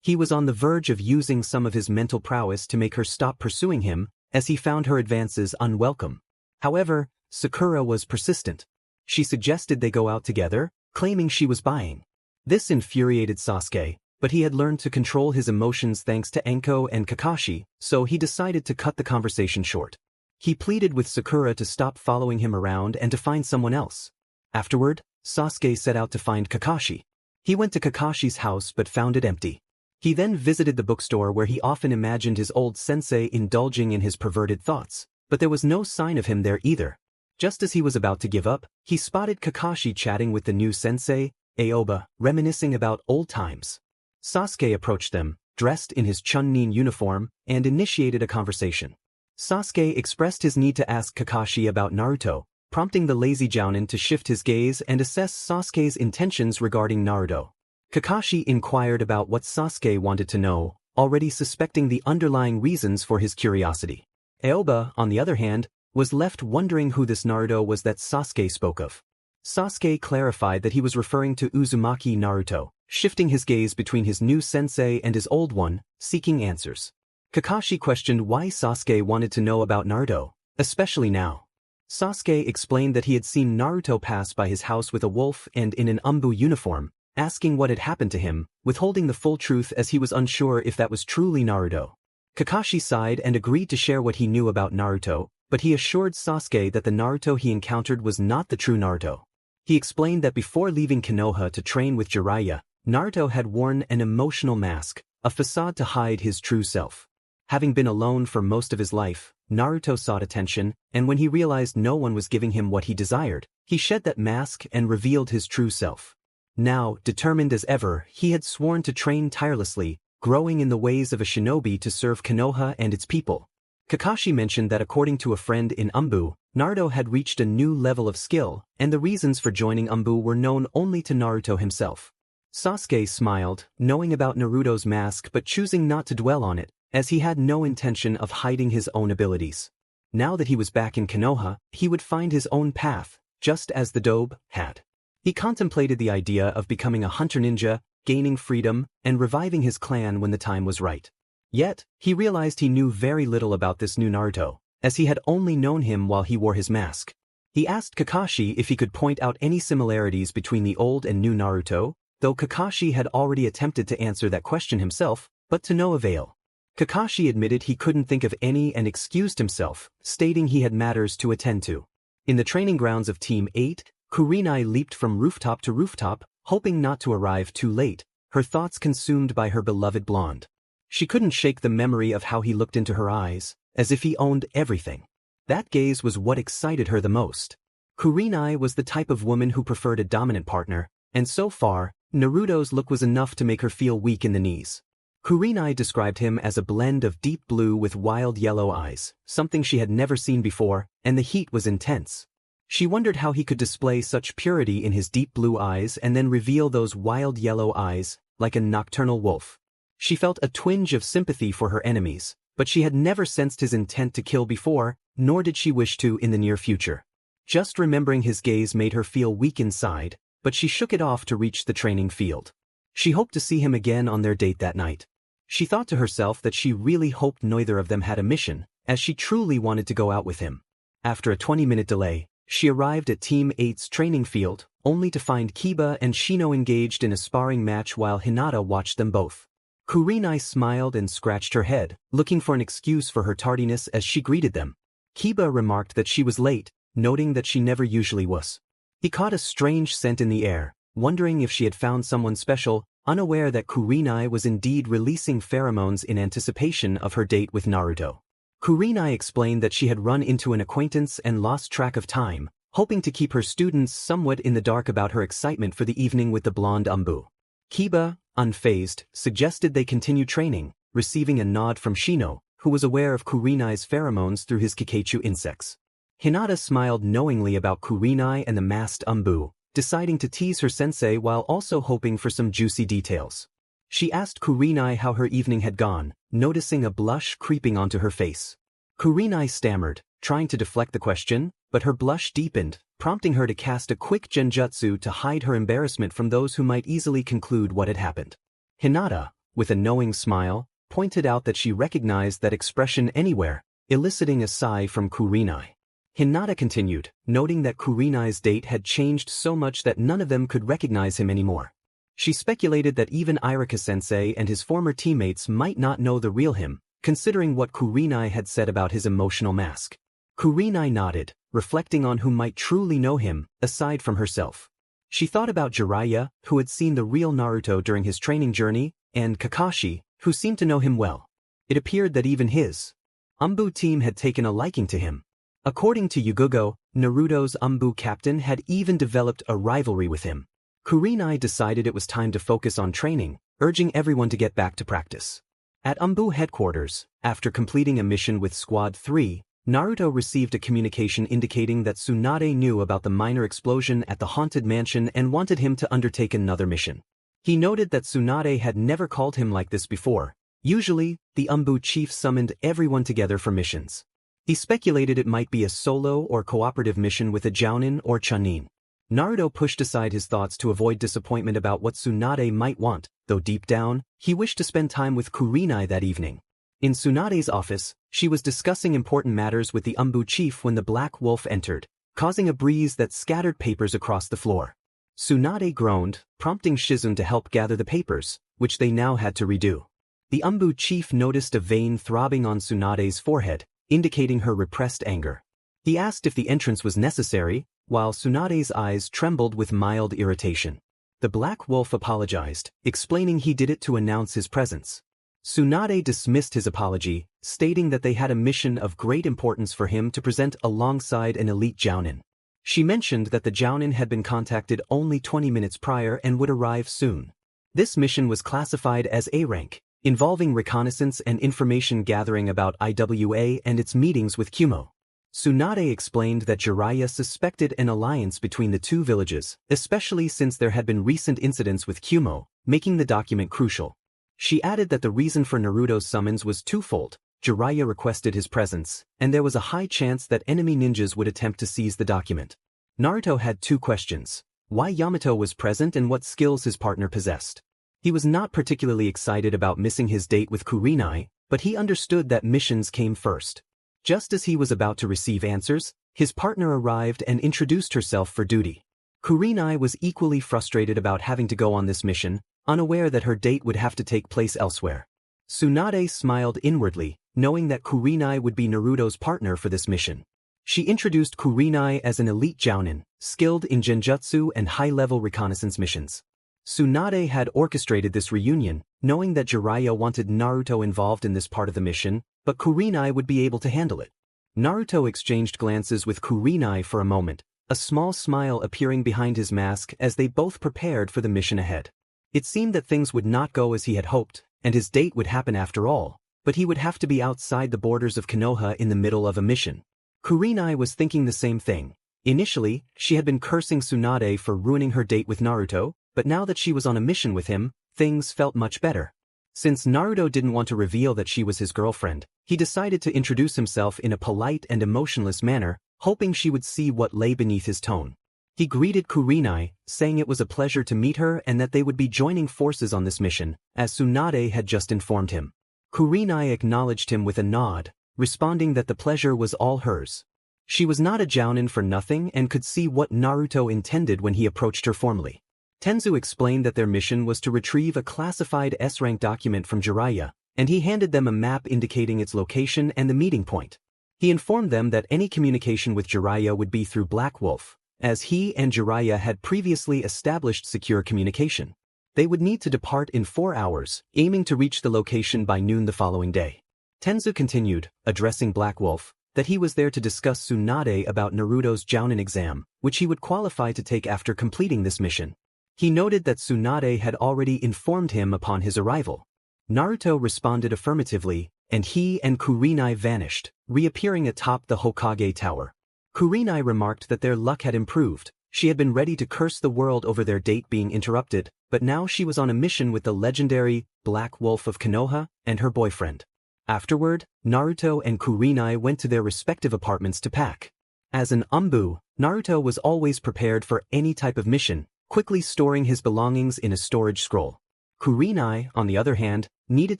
He was on the verge of using some of his mental prowess to make her stop pursuing him, as he found her advances unwelcome. However, Sakura was persistent. She suggested they go out together, claiming she was buying. This infuriated Sasuke, but he had learned to control his emotions thanks to Anko and Kakashi, so he decided to cut the conversation short. He pleaded with Sakura to stop following him around and to find someone else. Afterward, Sasuke set out to find Kakashi. He went to Kakashi's house but found it empty. He then visited the bookstore where he often imagined his old sensei indulging in his perverted thoughts, but there was no sign of him there either. Just as he was about to give up, he spotted Kakashi chatting with the new sensei, Aoba, reminiscing about old times. Sasuke approached them, dressed in his chunin uniform, and initiated a conversation. Sasuke expressed his need to ask Kakashi about Naruto, prompting the lazy jounin to shift his gaze and assess Sasuke's intentions regarding Naruto. Kakashi inquired about what Sasuke wanted to know, already suspecting the underlying reasons for his curiosity. Aoba, on the other hand, was left wondering who this Naruto was that Sasuke spoke of. Sasuke clarified that he was referring to Uzumaki Naruto, shifting his gaze between his new sensei and his old one, seeking answers. Kakashi questioned why Sasuke wanted to know about Naruto, especially now. Sasuke explained that he had seen Naruto pass by his house with a wolf and in an Anbu uniform, asking what had happened to him, withholding the full truth as he was unsure if that was truly Naruto. Kakashi sighed and agreed to share what he knew about Naruto, but he assured Sasuke that the Naruto he encountered was not the true Naruto. He explained that before leaving Konoha to train with Jiraiya, Naruto had worn an emotional mask, a facade to hide his true self. Having been alone for most of his life, Naruto sought attention, and when he realized no one was giving him what he desired, he shed that mask and revealed his true self. Now, determined as ever, he had sworn to train tirelessly, growing in the ways of a shinobi to serve Konoha and its people. Kakashi mentioned that according to a friend in Anbu, Naruto had reached a new level of skill, and the reasons for joining Anbu were known only to Naruto himself. Sasuke smiled, knowing about Naruto's mask but choosing not to dwell on it, as he had no intention of hiding his own abilities. Now that he was back in Konoha, he would find his own path, just as the Dobe had. He contemplated the idea of becoming a hunter ninja, gaining freedom, and reviving his clan when the time was right. Yet, he realized he knew very little about this new Naruto, as he had only known him while he wore his mask. He asked Kakashi if he could point out any similarities between the old and new Naruto, though Kakashi had already attempted to answer that question himself, but to no avail. Kakashi admitted he couldn't think of any and excused himself, stating he had matters to attend to. In the training grounds of Team 8, Kurenai leaped from rooftop to rooftop, hoping not to arrive too late, her thoughts consumed by her beloved blonde. She couldn't shake the memory of how he looked into her eyes, as if he owned everything. That gaze was what excited her the most. Kurenai was the type of woman who preferred a dominant partner, and so far, Naruto's look was enough to make her feel weak in the knees. Kurenai described him as a blend of deep blue with wild yellow eyes, something she had never seen before, and the heat was intense. She wondered how he could display such purity in his deep blue eyes and then reveal those wild yellow eyes, like a nocturnal wolf. She felt a twinge of sympathy for her enemies, but she had never sensed his intent to kill before, nor did she wish to in the near future. Just remembering his gaze made her feel weak inside, but she shook it off to reach the training field. She hoped to see him again on their date that night. She thought to herself that she really hoped neither of them had a mission, as she truly wanted to go out with him. After a 20-minute delay, she arrived at Team 8's training field, only to find Kiba and Shino engaged in a sparring match while Hinata watched them both. Kurenai smiled and scratched her head, looking for an excuse for her tardiness as she greeted them. Kiba remarked that she was late, noting that she never usually was. He caught a strange scent in the air, wondering if she had found someone special, unaware that Kurenai was indeed releasing pheromones in anticipation of her date with Naruto. Kurenai explained that she had run into an acquaintance and lost track of time, hoping to keep her students somewhat in the dark about her excitement for the evening with the blonde Anbu. Kiba, unfazed, suggested they continue training, receiving a nod from Shino, who was aware of Kurenai's pheromones through his Kikeichu insects. Hinata smiled knowingly about Kurenai and the masked Anbu, deciding to tease her sensei while also hoping for some juicy details. She asked Kurenai how her evening had gone, noticing a blush creeping onto her face. Kurenai stammered, trying to deflect the question, but her blush deepened, prompting her to cast a quick genjutsu to hide her embarrassment from those who might easily conclude what had happened. Hinata, with a knowing smile, pointed out that she recognized that expression anywhere, eliciting a sigh from Kurenai. Hinata continued, noting that Kurenai's date had changed so much that none of them could recognize him anymore. She speculated that even Irika-sensei and his former teammates might not know the real him, considering what Kurenai had said about his emotional mask. Kurenai nodded, reflecting on who might truly know him, aside from herself. She thought about Jiraiya, who had seen the real Naruto during his training journey, and Kakashi, who seemed to know him well. It appeared that even his Anbu team had taken a liking to him. According to Yugugo, Naruto's Anbu captain had even developed a rivalry with him. Kurenai decided it was time to focus on training, urging everyone to get back to practice. At Anbu headquarters, after completing a mission with Squad 3, Naruto received a communication indicating that Tsunade knew about the minor explosion at the haunted mansion and wanted him to undertake another mission. He noted that Tsunade had never called him like this before. Usually, the Anbu chief summoned everyone together for missions. He speculated it might be a solo or cooperative mission with a jounin or chunin. Naruto pushed aside his thoughts to avoid disappointment about what Tsunade might want, though deep down, he wished to spend time with Kurenai that evening. In Tsunade's office, she was discussing important matters with the Anbu chief when the Black Wolf entered, causing a breeze that scattered papers across the floor. Tsunade groaned, prompting Shizune to help gather the papers, which they now had to redo. The Anbu chief noticed a vein throbbing on Tsunade's forehead, indicating her repressed anger. He asked if the entrance was necessary, while Tsunade's eyes trembled with mild irritation. The Black Wolf apologized, explaining he did it to announce his presence. Tsunade dismissed his apology, stating that they had a mission of great importance for him to present alongside an elite jounin. She mentioned that the jounin had been contacted only 20 minutes prior and would arrive soon. This mission was classified as A rank, involving reconnaissance and information gathering about IWA and its meetings with Kumo. Tsunade explained that Jiraiya suspected an alliance between the two villages, especially since there had been recent incidents with Kumo, making the document crucial. She added that the reason for Naruto's summons was twofold. Jiraiya requested his presence, and there was a high chance that enemy ninjas would attempt to seize the document. Naruto had two questions: why Yamato was present and what skills his partner possessed. He was not particularly excited about missing his date with Kurenai, but he understood that missions came first. Just as he was about to receive answers, his partner arrived and introduced herself for duty. Kurenai was equally frustrated about having to go on this mission, unaware that her date would have to take place elsewhere. Tsunade smiled inwardly, knowing that Kurenai would be Naruto's partner for this mission. She introduced Kurenai as an elite jounin, skilled in genjutsu and high-level reconnaissance missions. Tsunade had orchestrated this reunion, knowing that Jiraiya wanted Naruto involved in this part of the mission, but Kurenai would be able to handle it. Naruto exchanged glances with Kurenai for a moment, a small smile appearing behind his mask as they both prepared for the mission ahead. It seemed that things would not go as he had hoped, and his date would happen after all, but he would have to be outside the borders of Konoha in the middle of a mission. Kurenai was thinking the same thing. Initially, she had been cursing Tsunade for ruining her date with Naruto, but now that she was on a mission with him, things felt much better. Since Naruto didn't want to reveal that she was his girlfriend, he decided to introduce himself in a polite and emotionless manner, hoping she would see what lay beneath his tone. He greeted Kurenai, saying it was a pleasure to meet her and that they would be joining forces on this mission, as Tsunade had just informed him. Kurenai acknowledged him with a nod, responding that the pleasure was all hers. She was not a jounin for nothing and could see what Naruto intended when he approached her formally. Tenzu explained that their mission was to retrieve a classified S-rank document from Jiraiya, and he handed them a map indicating its location and the meeting point. He informed them that any communication with Jiraiya would be through Black Wolf, as he and Jiraiya had previously established secure communication. They would need to depart in 4 hours, aiming to reach the location by noon the following day. Tenzu continued, addressing Black Wolf, that he was there to discuss Tsunade about Naruto's jounin exam, which he would qualify to take after completing this mission. He noted that Tsunade had already informed him upon his arrival. Naruto responded affirmatively, and he and Kurenai vanished, reappearing atop the Hokage Tower. Kurenai remarked that their luck had improved. She had been ready to curse the world over their date being interrupted, but now she was on a mission with the legendary Black Wolf of Konoha and her boyfriend. Afterward, Naruto and Kurenai went to their respective apartments to pack. As an Anbu, Naruto was always prepared for any type of mission, quickly storing his belongings in a storage scroll. Kurenai, on the other hand, needed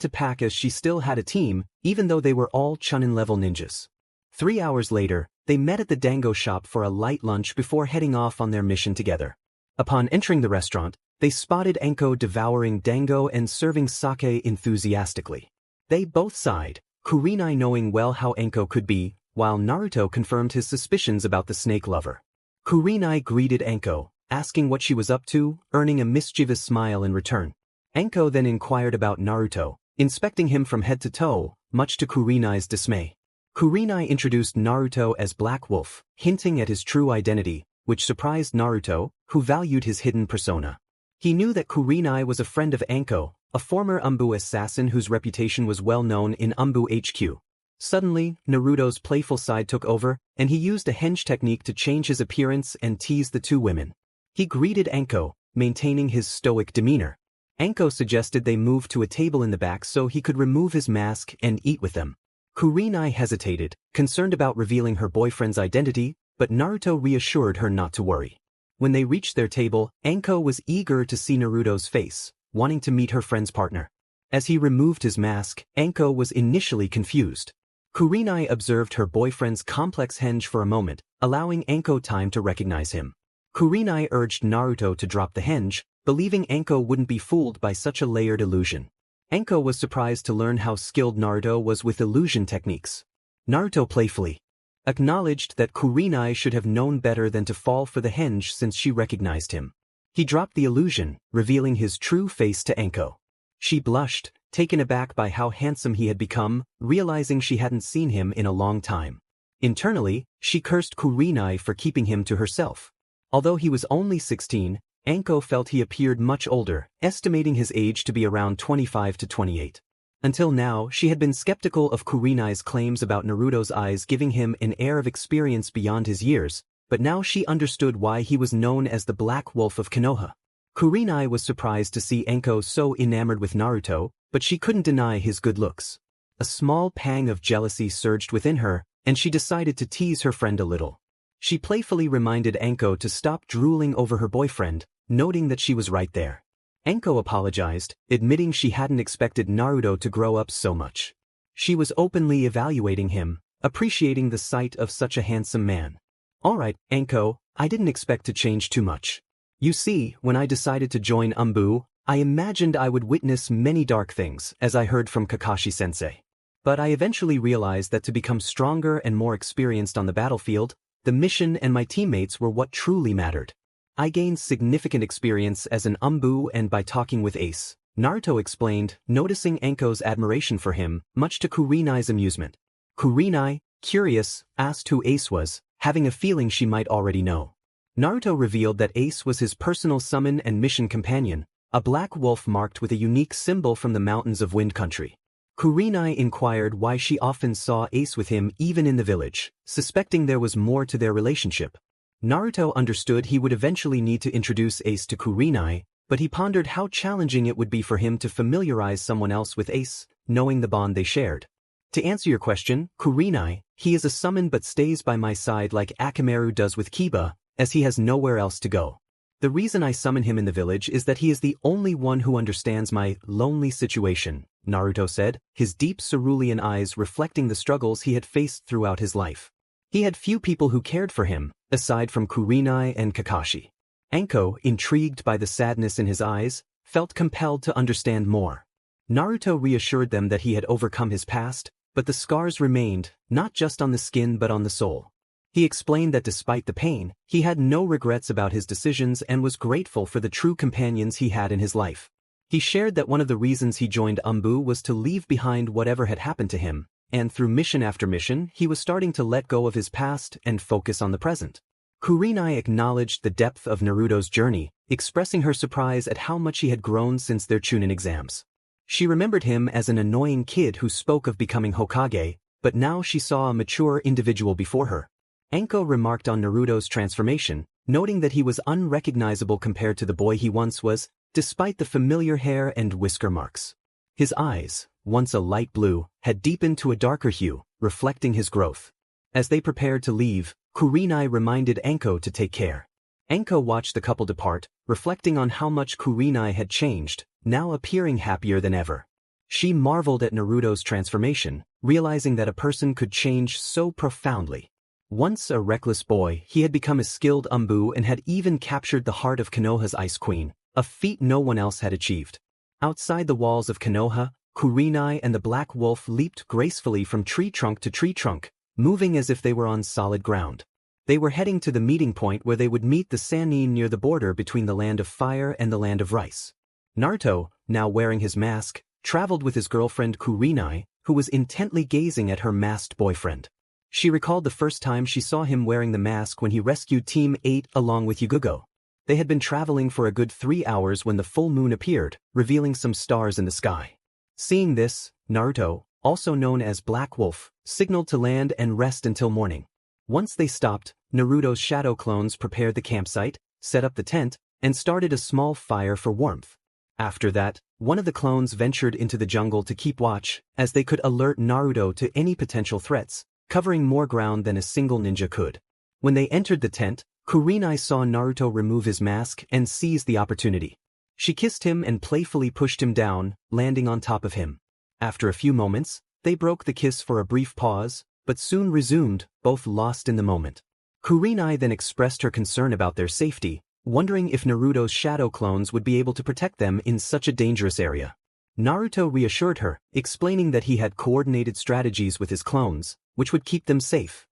to pack as she still had a team, even though they were all chunin-level ninjas. 3 hours later, they met at the dango shop for a light lunch before heading off on their mission together. Upon entering the restaurant, they spotted Enko devouring dango and serving sake enthusiastically. They both sighed, Kurenai knowing well how Enko could be, while Naruto confirmed his suspicions about the snake lover. Kurenai greeted Enko, asking what she was up to, earning a mischievous smile in return. Enko then inquired about Naruto, inspecting him from head to toe, much to Kurenai's dismay. Kurenai introduced Naruto as Black Wolf, hinting at his true identity, which surprised Naruto, who valued his hidden persona. He knew that Kurenai was a friend of Enko, a former Anbu assassin whose reputation was well known in Anbu HQ. Suddenly, Naruto's playful side took over, and he used a henge technique to change his appearance and tease the two women. He greeted Enko, maintaining his stoic demeanor. Enko suggested they move to a table in the back so he could remove his mask and eat with them. Kurenai hesitated, concerned about revealing her boyfriend's identity, but Naruto reassured her not to worry. When they reached their table, Enko was eager to see Naruto's face, wanting to meet her friend's partner. As he removed his mask, Anko was initially confused. Kurenai observed her boyfriend's complex henge for a moment, allowing Anko time to recognize him. Kurenai urged Naruto to drop the henge, believing Anko wouldn't be fooled by such a layered illusion. Anko was surprised to learn how skilled Naruto was with illusion techniques. Naruto playfully acknowledged that Kurenai should have known better than to fall for the henge since she recognized him. He dropped the illusion, revealing his true face to Anko. She blushed, taken aback by how handsome he had become, realizing she hadn't seen him in a long time. Internally, she cursed Kurenai for keeping him to herself. Although he was only 16, Anko felt he appeared much older, estimating his age to be around 25 to 28. Until now, she had been skeptical of Kurenai's claims about Naruto's eyes giving him an air of experience beyond his years, but now she understood why he was known as the Black Wolf of Konoha. Kurenai was surprised to see Anko so enamored with Naruto, but she couldn't deny his good looks. A small pang of jealousy surged within her, and she decided to tease her friend a little. She playfully reminded Anko to stop drooling over her boyfriend, noting that she was right there. Anko apologized, admitting she hadn't expected Naruto to grow up so much. She was openly evaluating him, appreciating the sight of such a handsome man. "Alright, Anko, I didn't expect to change too much. You see, when I decided to join Anbu, I imagined I would witness many dark things, as I heard from Kakashi-sensei. But I eventually realized that to become stronger and more experienced on the battlefield, the mission and my teammates were what truly mattered. I gained significant experience as an Anbu and by talking with Ace," Naruto explained, noticing Anko's admiration for him, much to Kurenai's amusement. Kurenai, curious, asked who Ace was, having a feeling she might already know. Naruto revealed that Ace was his personal summon and mission companion, a black wolf marked with a unique symbol from the mountains of Wind Country. Kurenai inquired why she often saw Ace with him even in the village, suspecting there was more to their relationship. Naruto understood he would eventually need to introduce Ace to Kurenai, but he pondered how challenging it would be for him to familiarize someone else with Ace, knowing the bond they shared. To answer your question, Kurenai, he is a summon but stays by my side like Akamaru does with Kiba, as he has nowhere else to go. The reason I summon him in the village is that he is the only one who understands my lonely situation, Naruto said, his deep cerulean eyes reflecting the struggles he had faced throughout his life. He had few people who cared for him, aside from Kurenai and Kakashi. Anko, intrigued by the sadness in his eyes, felt compelled to understand more. Naruto reassured them that he had overcome his past, but the scars remained, not just on the skin but on the soul. He explained that despite the pain, he had no regrets about his decisions and was grateful for the true companions he had in his life. He shared that one of the reasons he joined Anbu was to leave behind whatever had happened to him, and through mission after mission, he was starting to let go of his past and focus on the present. Kurenai acknowledged the depth of Naruto's journey, expressing her surprise at how much he had grown since their chunin exams. She remembered him as an annoying kid who spoke of becoming Hokage, but now she saw a mature individual before her. Anko remarked on Naruto's transformation, noting that he was unrecognizable compared to the boy he once was, despite the familiar hair and whisker marks. His eyes, once a light blue, had deepened to a darker hue, reflecting his growth. As they prepared to leave, Kurenai reminded Anko to take care. Anko watched the couple depart, reflecting on how much Kurenai had changed, now appearing happier than ever. She marveled at Naruto's transformation, realizing that a person could change so profoundly. Once a reckless boy, he had become a skilled Anbu and had even captured the heart of Konoha's Ice Queen, a feat no one else had achieved. Outside the walls of Konoha, Kurenai and the Black Wolf leaped gracefully from tree trunk to tree trunk, moving as if they were on solid ground. They were heading to the meeting point where they would meet the Sannin near the border between the Land of Fire and the Land of Rice. Naruto, now wearing his mask, traveled with his girlfriend Kurenai, who was intently gazing at her masked boyfriend. She recalled the first time she saw him wearing the mask when he rescued Team 8 along with Yugugo. They had been traveling for a good 3 hours when the full moon appeared, revealing some stars in the sky. Seeing this, Naruto, also known as Black Wolf, signaled to land and rest until morning. Once they stopped, Naruto's shadow clones prepared the campsite, set up the tent, and started a small fire for warmth. After that, one of the clones ventured into the jungle to keep watch, as they could alert Naruto to any potential threats, covering more ground than a single ninja could. When they entered the tent, Kurenai saw Naruto remove his mask and seized the opportunity. She kissed him and playfully pushed him down, landing on top of him. After a few moments, they broke the kiss for a brief pause, but soon resumed, both lost in the moment. Kurenai then expressed her concern about their safety, wondering if Naruto's shadow clones would be able to protect them in such a dangerous area. Naruto reassured her, explaining that he had coordinated strategies with his clones, which would keep them safe.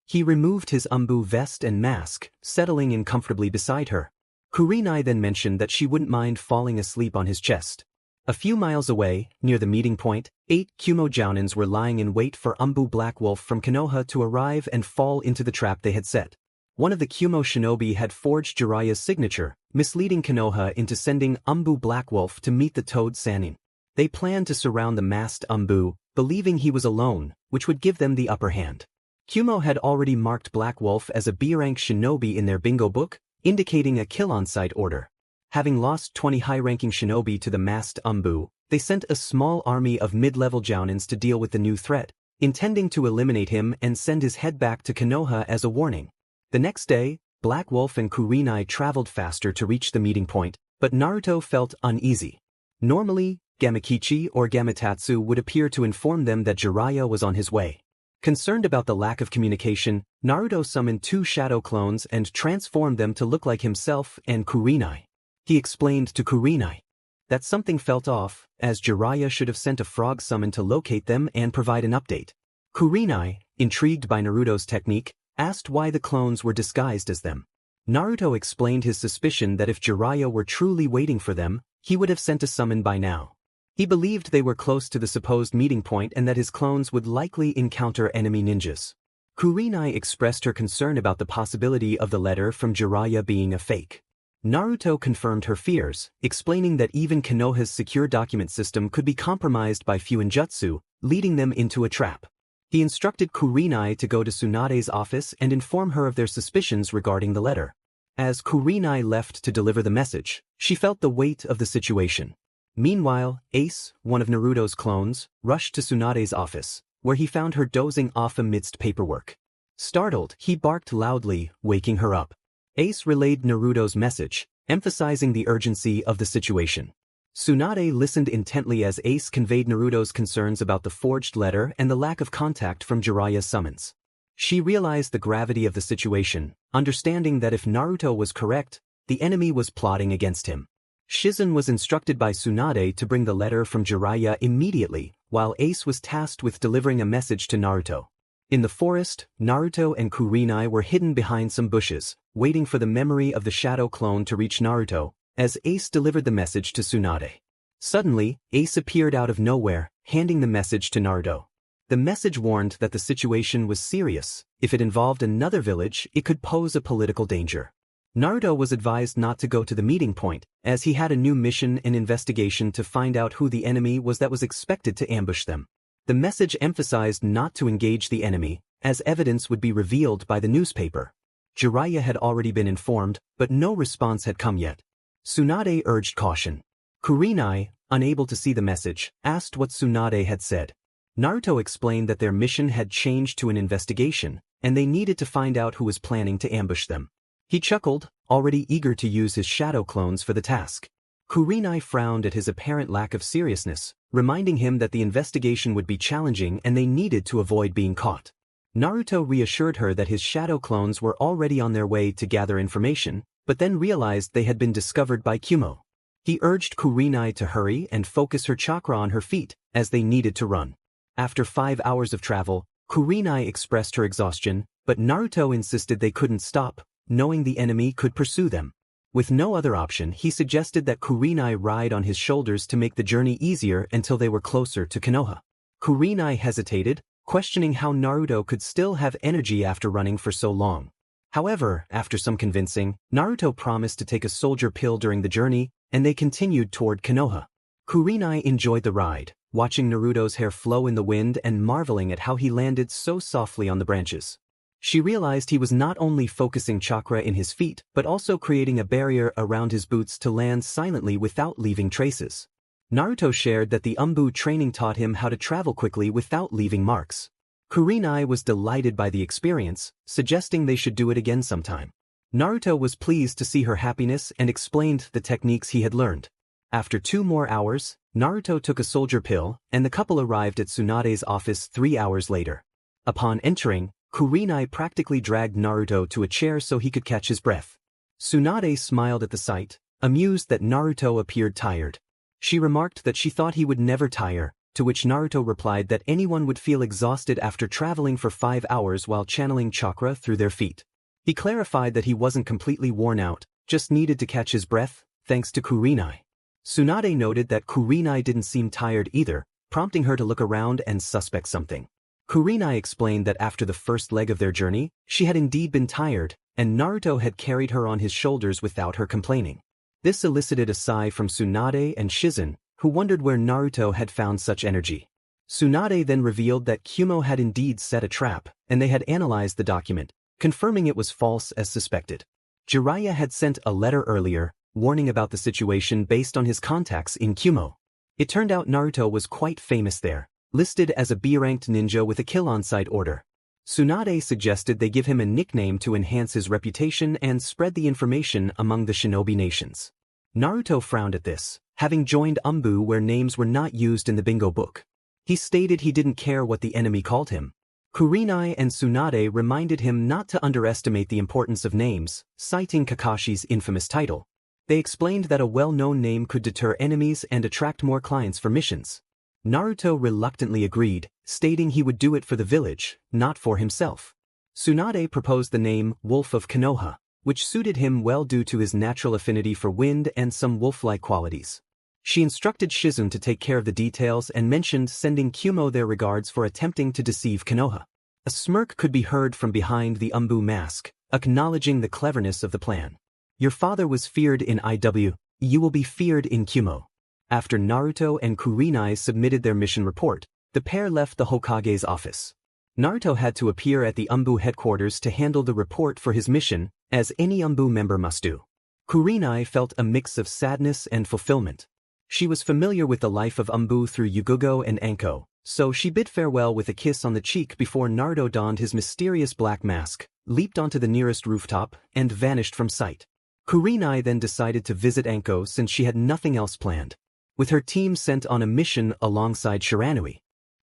He removed his Anbu vest and mask, settling in comfortably beside her. Kurenai then mentioned that she wouldn't mind falling asleep on his chest. A few miles away, near the meeting point, 8 Kumo Jounins were lying in wait for Anbu Black Wolf from Konoha to arrive and fall into the trap they had set. One of the Kumo shinobi had forged Jiraiya's signature, misleading Konoha into sending Anbu Black Wolf to meet the Toad Sannin. They planned to surround the masked Anbu, believing he was alone, which would give them the upper hand. Kumo had already marked Black Wolf as a B-rank shinobi in their bingo book, indicating a kill-on-sight order. Having lost 20 high-ranking shinobi to the masked Anbu, they sent a small army of mid-level Jounins to deal with the new threat, intending to eliminate him and send his head back to Konoha as a warning. The next day, Black Wolf and Kurenai traveled faster to reach the meeting point, but Naruto felt uneasy. Normally, Gamakichi or Gamatatsu would appear to inform them that Jiraiya was on his way. Concerned about the lack of communication, Naruto summoned 2 shadow clones and transformed them to look like himself and Kurenai. He explained to Kurenai that something felt off, as Jiraiya should have sent a frog summon to locate them and provide an update. Kurenai, intrigued by Naruto's technique, asked why the clones were disguised as them. Naruto explained his suspicion that if Jiraiya were truly waiting for them, he would have sent a summon by now. He believed they were close to the supposed meeting point and that his clones would likely encounter enemy ninjas. Kurenai expressed her concern about the possibility of the letter from Jiraiya being a fake. Naruto confirmed her fears, explaining that even Konoha's secure document system could be compromised by Fuinjutsu, leading them into a trap. He instructed Kurenai to go to Tsunade's office and inform her of their suspicions regarding the letter. As Kurenai left to deliver the message, she felt the weight of the situation. Meanwhile, Ace, one of Naruto's clones, rushed to Tsunade's office, where he found her dozing off amidst paperwork. Startled, he barked loudly, waking her up. Ace relayed Naruto's message, emphasizing the urgency of the situation. Tsunade listened intently as Ace conveyed Naruto's concerns about the forged letter and the lack of contact from Jiraiya's summons. She realized the gravity of the situation, understanding that if Naruto was correct, the enemy was plotting against him. Shizen was instructed by Tsunade to bring the letter from Jiraiya immediately, while Ace was tasked with delivering a message to Naruto. In the forest, Naruto and Kurenai were hidden behind some bushes, waiting for the memory of the shadow clone to reach Naruto, as Ace delivered the message to Tsunade. Suddenly, Ace appeared out of nowhere, handing the message to Naruto. The message warned that the situation was serious. If it involved another village, it could pose a political danger. Naruto was advised not to go to the meeting point, as he had a new mission and investigation to find out who the enemy was that was expected to ambush them. The message emphasized not to engage the enemy, as evidence would be revealed by the newspaper. Jiraiya had already been informed, but no response had come yet. Tsunade urged caution. Kurenai, unable to see the message, asked what Tsunade had said. Naruto explained that their mission had changed to an investigation, and they needed to find out who was planning to ambush them. He chuckled, already eager to use his shadow clones for the task. Kurenai frowned at his apparent lack of seriousness, reminding him that the investigation would be challenging and they needed to avoid being caught. Naruto reassured her that his shadow clones were already on their way to gather information, but then realized they had been discovered by Kumo. He urged Kurenai to hurry and focus her chakra on her feet, as they needed to run. After 5 hours of travel, Kurenai expressed her exhaustion, but Naruto insisted they couldn't stop, knowing the enemy could pursue them. With no other option, he suggested that Kurenai ride on his shoulders to make the journey easier until they were closer to Konoha. Kurenai hesitated, questioning how Naruto could still have energy after running for so long. However, after some convincing, Naruto promised to take a soldier pill during the journey, and they continued toward Konoha. Kurenai enjoyed the ride, watching Naruto's hair flow in the wind and marveling at how he landed so softly on the branches. She realized he was not only focusing chakra in his feet but also creating a barrier around his boots to land silently without leaving traces. Naruto shared that the Anbu training taught him how to travel quickly without leaving marks. Kurenai was delighted by the experience, suggesting they should do it again sometime. Naruto was pleased to see her happiness and explained the techniques he had learned. After 2 more hours, Naruto took a soldier pill, and the couple arrived at Tsunade's office 3 hours later. Upon entering, Kurenai practically dragged Naruto to a chair so he could catch his breath. Tsunade smiled at the sight, amused that Naruto appeared tired. She remarked that she thought he would never tire, to which Naruto replied that anyone would feel exhausted after traveling for 5 hours while channeling chakra through their feet. He clarified that he wasn't completely worn out, just needed to catch his breath, thanks to Kurenai. Tsunade noted that Kurenai didn't seem tired either, prompting her to look around and suspect something. Kurenai explained that after the first leg of their journey, she had indeed been tired, and Naruto had carried her on his shoulders without her complaining. This elicited a sigh from Tsunade and Shizen, who wondered where Naruto had found such energy. Tsunade then revealed that Kumo had indeed set a trap, and they had analyzed the document, confirming it was false as suspected. Jiraiya had sent a letter earlier, warning about the situation based on his contacts in Kumo. It turned out Naruto was quite famous there, listed as a B-ranked ninja with a kill-on-sight order. Tsunade suggested they give him a nickname to enhance his reputation and spread the information among the shinobi nations. Naruto frowned at this, having joined Anbu where names were not used in the bingo book. He stated he didn't care what the enemy called him. Kurenai and Tsunade reminded him not to underestimate the importance of names, citing Kakashi's infamous title. They explained that a well-known name could deter enemies and attract more clients for missions. Naruto reluctantly agreed, stating he would do it for the village, not for himself. Tsunade proposed the name Wolf of Konoha, which suited him well due to his natural affinity for wind and some wolf-like qualities. She instructed Shizen to take care of the details and mentioned sending Kumo their regards for attempting to deceive Konoha. A smirk could be heard from behind the Anbu mask, acknowledging the cleverness of the plan. Your father was feared in IW, you will be feared in Kumo. After Naruto and Kurenai submitted their mission report, the pair left the Hokage's office. Naruto had to appear at the Anbu headquarters to handle the report for his mission, as any Anbu member must do. Kurenai felt a mix of sadness and fulfillment. She was familiar with the life of Anbu through Yugogo and Anko, so she bid farewell with a kiss on the cheek before Naruto donned his mysterious black mask, leaped onto the nearest rooftop, and vanished from sight. Kurenai then decided to visit Anko since she had nothing else planned. With her team sent on a mission alongside Shiranui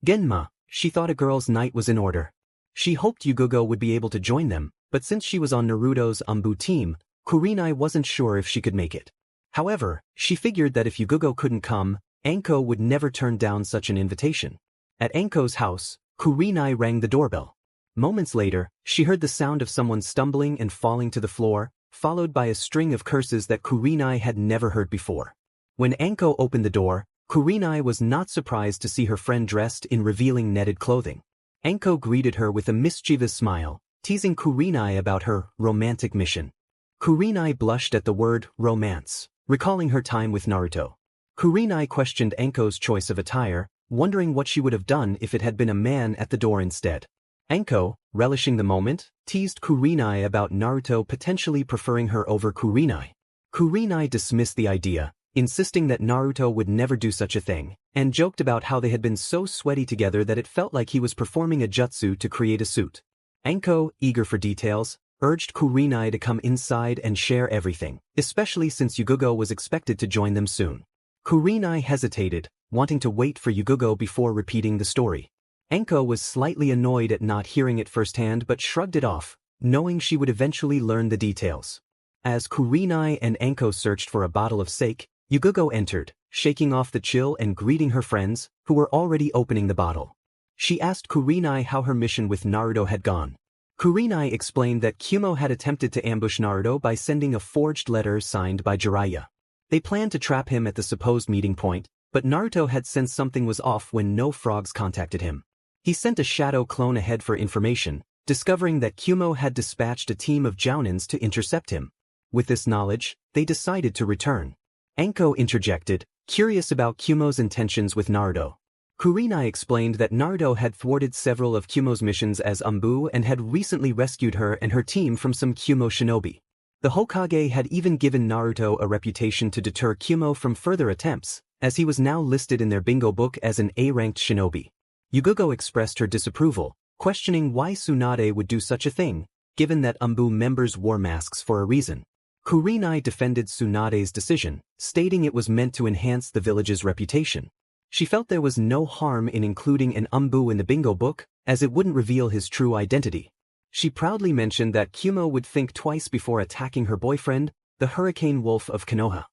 Genma, she thought a girl's night was in order. She hoped Yugogo would be able to join them, but since she was on Naruto's Anbu team, Kurenai wasn't sure if she could make it. However, she figured that if Yugogo couldn't come, Anko would never turn down such an invitation. At Anko's house, Kurenai rang the doorbell. Moments later, she heard the sound of someone stumbling and falling to the floor, followed by a string of curses that Kurenai had never heard before. When Anko opened the door, Kurenai was not surprised to see her friend dressed in revealing netted clothing. Anko greeted her with a mischievous smile, teasing Kurenai about her romantic mission. Kurenai blushed at the word romance, recalling her time with Naruto. Kurenai questioned Anko's choice of attire, wondering what she would have done if it had been a man at the door instead. Anko, relishing the moment, teased Kurenai about Naruto potentially preferring her over Kurenai. Kurenai dismissed the idea, insisting that Naruto would never do such a thing, and joked about how they had been so sweaty together that it felt like he was performing a jutsu to create a suit. Anko, eager for details, urged Kurenai to come inside and share everything, especially since Yugogo was expected to join them soon. Kurenai hesitated, wanting to wait for Yugogo before repeating the story. Anko was slightly annoyed at not hearing it firsthand but shrugged it off, knowing she would eventually learn the details. As Kurenai and Anko searched for a bottle of sake, Yugogo entered, shaking off the chill and greeting her friends, who were already opening the bottle. She asked Kurenai how her mission with Naruto had gone. Kurenai explained that Kumo had attempted to ambush Naruto by sending a forged letter signed by Jiraiya. They planned to trap him at the supposed meeting point, but Naruto had sensed something was off when no frogs contacted him. He sent a shadow clone ahead for information, discovering that Kumo had dispatched a team of jounins to intercept him. With this knowledge, they decided to return. Anko interjected, curious about Kumo's intentions with Naruto. Kurenai explained that Naruto had thwarted several of Kumo's missions as Anbu and had recently rescued her and her team from some Kumo shinobi. The Hokage had even given Naruto a reputation to deter Kumo from further attempts, as he was now listed in their bingo book as an A-ranked shinobi. Yugogo expressed her disapproval, questioning why Tsunade would do such a thing, given that Anbu members wore masks for a reason. Kurenai defended Tsunade's decision, stating it was meant to enhance the village's reputation. She felt there was no harm in including an Anbu in the bingo book, as it wouldn't reveal his true identity. She proudly mentioned that Kumo would think twice before attacking her boyfriend, the Hurricane Wolf of Konoha.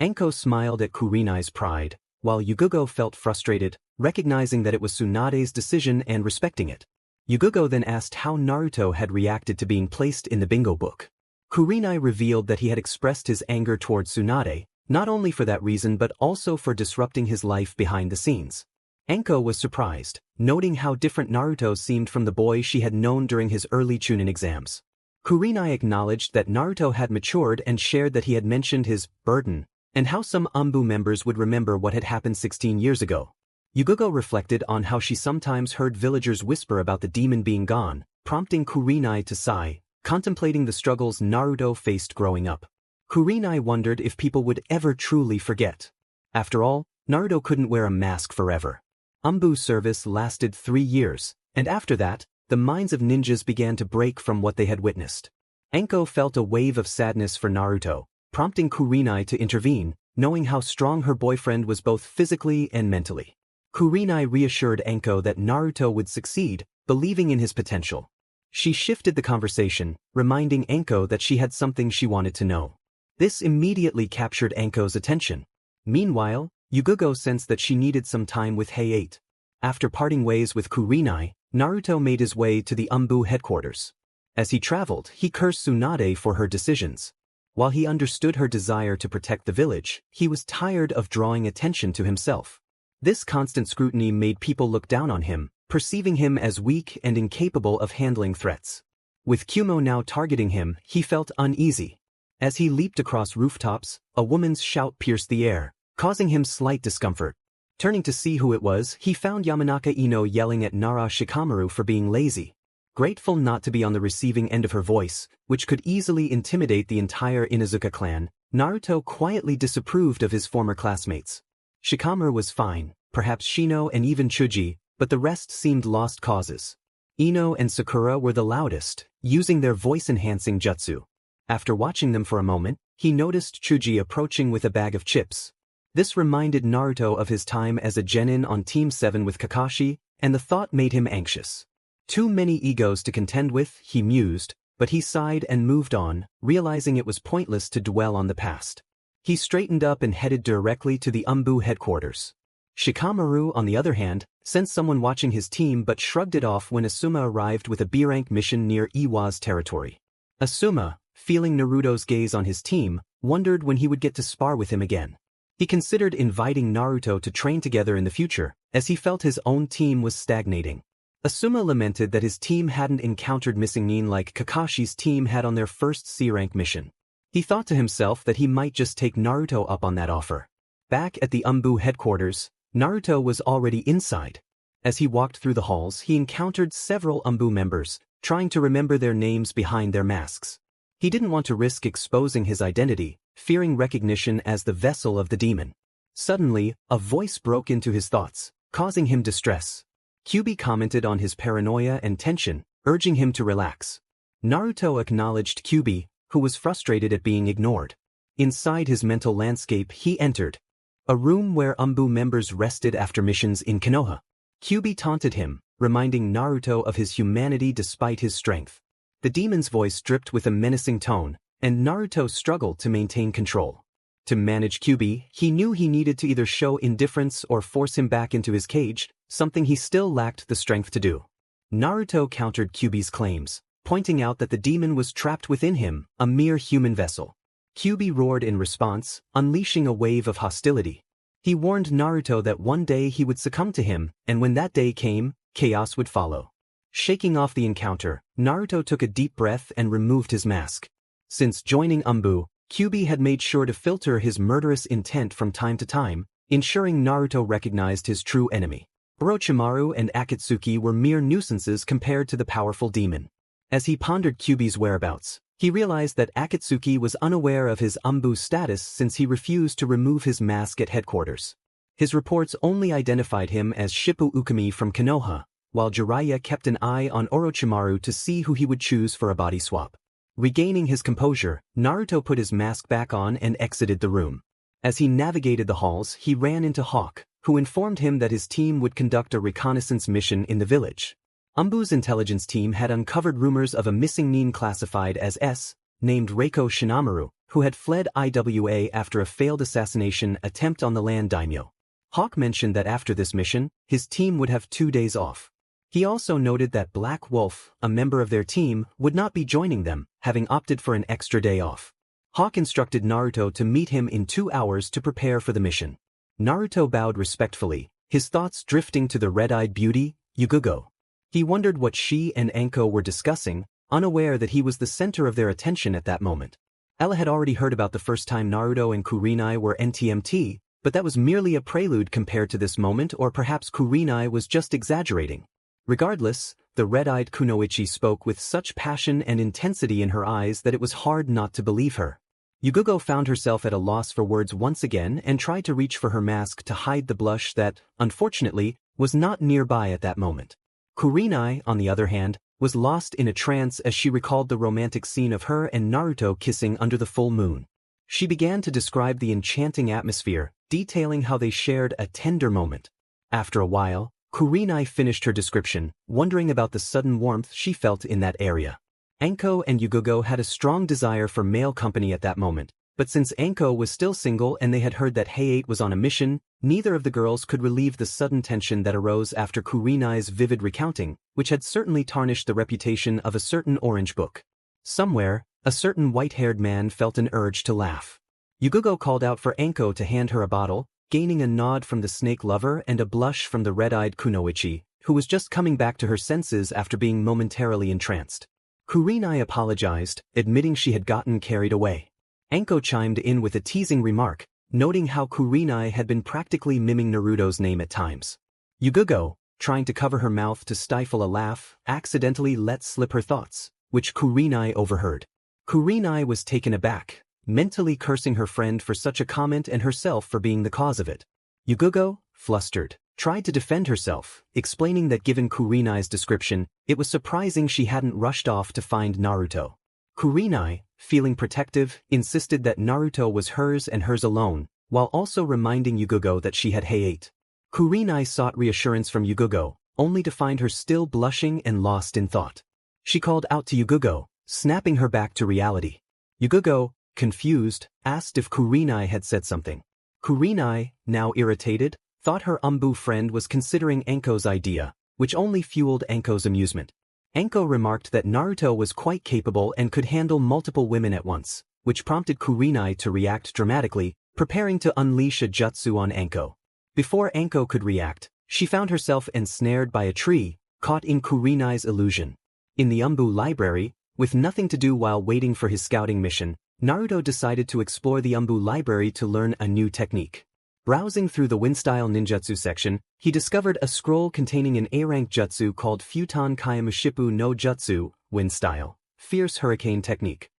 Anko smiled at Kurenai's pride, while Yugugo felt frustrated, recognizing that it was Tsunade's decision and respecting it. Yugugo then asked how Naruto had reacted to being placed in the bingo book. Kurenai revealed that he had expressed his anger towards Tsunade, not only for that reason but also for disrupting his life behind the scenes. Anko was surprised, noting how different Naruto seemed from the boy she had known during his early chunin exams. Kurenai acknowledged that Naruto had matured and shared that he had mentioned his burden, and how some Anbu members would remember what had happened 16 years ago. Yugugo reflected on how she sometimes heard villagers whisper about the demon being gone, prompting Kurenai to sigh, contemplating the struggles Naruto faced growing up. Kurenai wondered if people would ever truly forget. After all, Naruto couldn't wear a mask forever. Anbu service lasted 3 years, and after that, the minds of ninjas began to break from what they had witnessed. Anko felt a wave of sadness for Naruto, prompting Kurenai to intervene, knowing how strong her boyfriend was both physically and mentally. Kurenai reassured Anko that Naruto would succeed, believing in his potential. She shifted the conversation, reminding Anko that she had something she wanted to know. This immediately captured Anko's attention. Meanwhile, Yugugo sensed that she needed some time with Hayate. After parting ways with Kurenai, Naruto made his way to the Anbu headquarters. As he traveled, he cursed Tsunade for her decisions. While he understood her desire to protect the village, he was tired of drawing attention to himself. This constant scrutiny made people look down on him, perceiving him as weak and incapable of handling threats. With Kumo now targeting him, he felt uneasy. As he leaped across rooftops, a woman's shout pierced the air, causing him slight discomfort. Turning to see who it was, he found Yamanaka Ino yelling at Nara Shikamaru for being lazy. Grateful not to be on the receiving end of her voice, which could easily intimidate the entire Inuzuka clan, Naruto quietly disapproved of his former classmates. Shikamaru was fine, perhaps Shino and even Chuji, but the rest seemed lost causes. Ino and Sakura were the loudest, using their voice-enhancing jutsu. After watching them for a moment, he noticed Chuji approaching with a bag of chips. This reminded Naruto of his time as a genin on Team 7 with Kakashi, and the thought made him anxious. Too many egos to contend with, he mused, but he sighed and moved on, realizing it was pointless to dwell on the past. He straightened up and headed directly to the Anbu headquarters. Shikamaru, on the other hand, sensed someone watching his team but shrugged it off when Asuma arrived with a B-rank mission near Iwa's territory. Asuma, feeling Naruto's gaze on his team, wondered when he would get to spar with him again. He considered inviting Naruto to train together in the future, as he felt his own team was stagnating. Asuma lamented that his team hadn't encountered missing nin like Kakashi's team had on their first C-rank mission. He thought to himself that he might just take Naruto up on that offer. Back at the Anbu headquarters, Naruto was already inside. As he walked through the halls, he encountered several Anbu members, trying to remember their names behind their masks. He didn't want to risk exposing his identity, fearing recognition as the vessel of the demon. Suddenly, a voice broke into his thoughts, causing him distress. Kyubi commented on his paranoia and tension, urging him to relax. Naruto acknowledged Kyubi, who was frustrated at being ignored. Inside his mental landscape, he entered a room where Anbu members rested after missions in Konoha. Kyubi taunted him, reminding Naruto of his humanity despite his strength. The demon's voice dripped with a menacing tone, and Naruto struggled to maintain control. To manage Kyubi, he knew he needed to either show indifference or force him back into his cage, something he still lacked the strength to do. Naruto countered Kyubi's claims, pointing out that the demon was trapped within him, a mere human vessel. Kyubi roared in response, unleashing a wave of hostility. He warned Naruto that one day he would succumb to him, and when that day came, chaos would follow. Shaking off the encounter, Naruto took a deep breath and removed his mask. Since joining Anbu, Kyubi had made sure to filter his murderous intent from time to time, ensuring Naruto recognized his true enemy. Orochimaru and Akatsuki were mere nuisances compared to the powerful demon. As he pondered Kyubi's whereabouts, he realized that Akatsuki was unaware of his Anbu status since he refused to remove his mask at headquarters. His reports only identified him as Shippu Ukami from Konoha, while Jiraiya kept an eye on Orochimaru to see who he would choose for a body swap. Regaining his composure, Naruto put his mask back on and exited the room. As he navigated the halls, he ran into Hawk, who informed him that his team would conduct a reconnaissance mission in the village. Anbu's intelligence team had uncovered rumors of a missing nin classified as S, named Reiko Shinamaru, who had fled IWA after a failed assassination attempt on the land daimyo. Hawk mentioned that after this mission, his team would have 2 days off. He also noted that Black Wolf, a member of their team, would not be joining them, having opted for an extra day off. Hawk instructed Naruto to meet him in 2 hours to prepare for the mission. Naruto bowed respectfully, his thoughts drifting to the red-eyed beauty, Yugugo. He wondered what she and Anko were discussing, unaware that he was the center of their attention at that moment. Ella had already heard about the first time Naruto and Kurenai were NTMT, but that was merely a prelude compared to this moment, or perhaps Kurenai was just exaggerating. Regardless, the red-eyed kunoichi spoke with such passion and intensity in her eyes that it was hard not to believe her. Yugugo found herself at a loss for words once again and tried to reach for her mask to hide the blush that, unfortunately, was not nearby at that moment. Kurenai, on the other hand, was lost in a trance as she recalled the romantic scene of her and Naruto kissing under the full moon. She began to describe the enchanting atmosphere, detailing how they shared a tender moment. After a while, Kurenai finished her description, wondering about the sudden warmth she felt in that area. Anko and Yugugo had a strong desire for male company at that moment, but since Anko was still single and they had heard that Hayate was on a mission, neither of the girls could relieve the sudden tension that arose after Kurenai's vivid recounting, which had certainly tarnished the reputation of a certain orange book. Somewhere, a certain white-haired man felt an urge to laugh. Yugugo called out for Anko to hand her a bottle, gaining a nod from the snake lover and a blush from the red-eyed kunoichi, who was just coming back to her senses after being momentarily entranced. Kurenai apologized, admitting she had gotten carried away. Anko chimed in with a teasing remark, noting how Kurenai had been practically miming Naruto's name at times. Yugugo, trying to cover her mouth to stifle a laugh, accidentally let slip her thoughts, which Kurenai overheard. Kurenai was taken aback, mentally cursing her friend for such a comment and herself for being the cause of it. Yugugo, flustered, tried to defend herself, explaining that given Kurenai's description, it was surprising she hadn't rushed off to find Naruto. Kurenai, feeling protective, insisted that Naruto was hers and hers alone, while also reminding Yugugo that she had Hayate. Kurenai sought reassurance from Yugugo, only to find her still blushing and lost in thought. She called out to Yugugo, snapping her back to reality. Yugugo, confused, asked if Kurenai had said something. Kurenai, now irritated, thought her Anbu friend was considering Anko's idea, which only fueled Anko's amusement. Anko remarked that Naruto was quite capable and could handle multiple women at once, which prompted Kurenai to react dramatically, preparing to unleash a jutsu on Anko. Before Anko could react, she found herself ensnared by a tree, caught in Kurenai's illusion. In the Anbu library, with nothing to do while waiting for his scouting mission, Naruto decided to explore the Anbu library to learn a new technique. Browsing through the Wind-style ninjutsu section, he discovered a scroll containing an A-rank jutsu called Futon Kaimushipu no Jutsu, Wind-style, Fierce Hurricane Technique.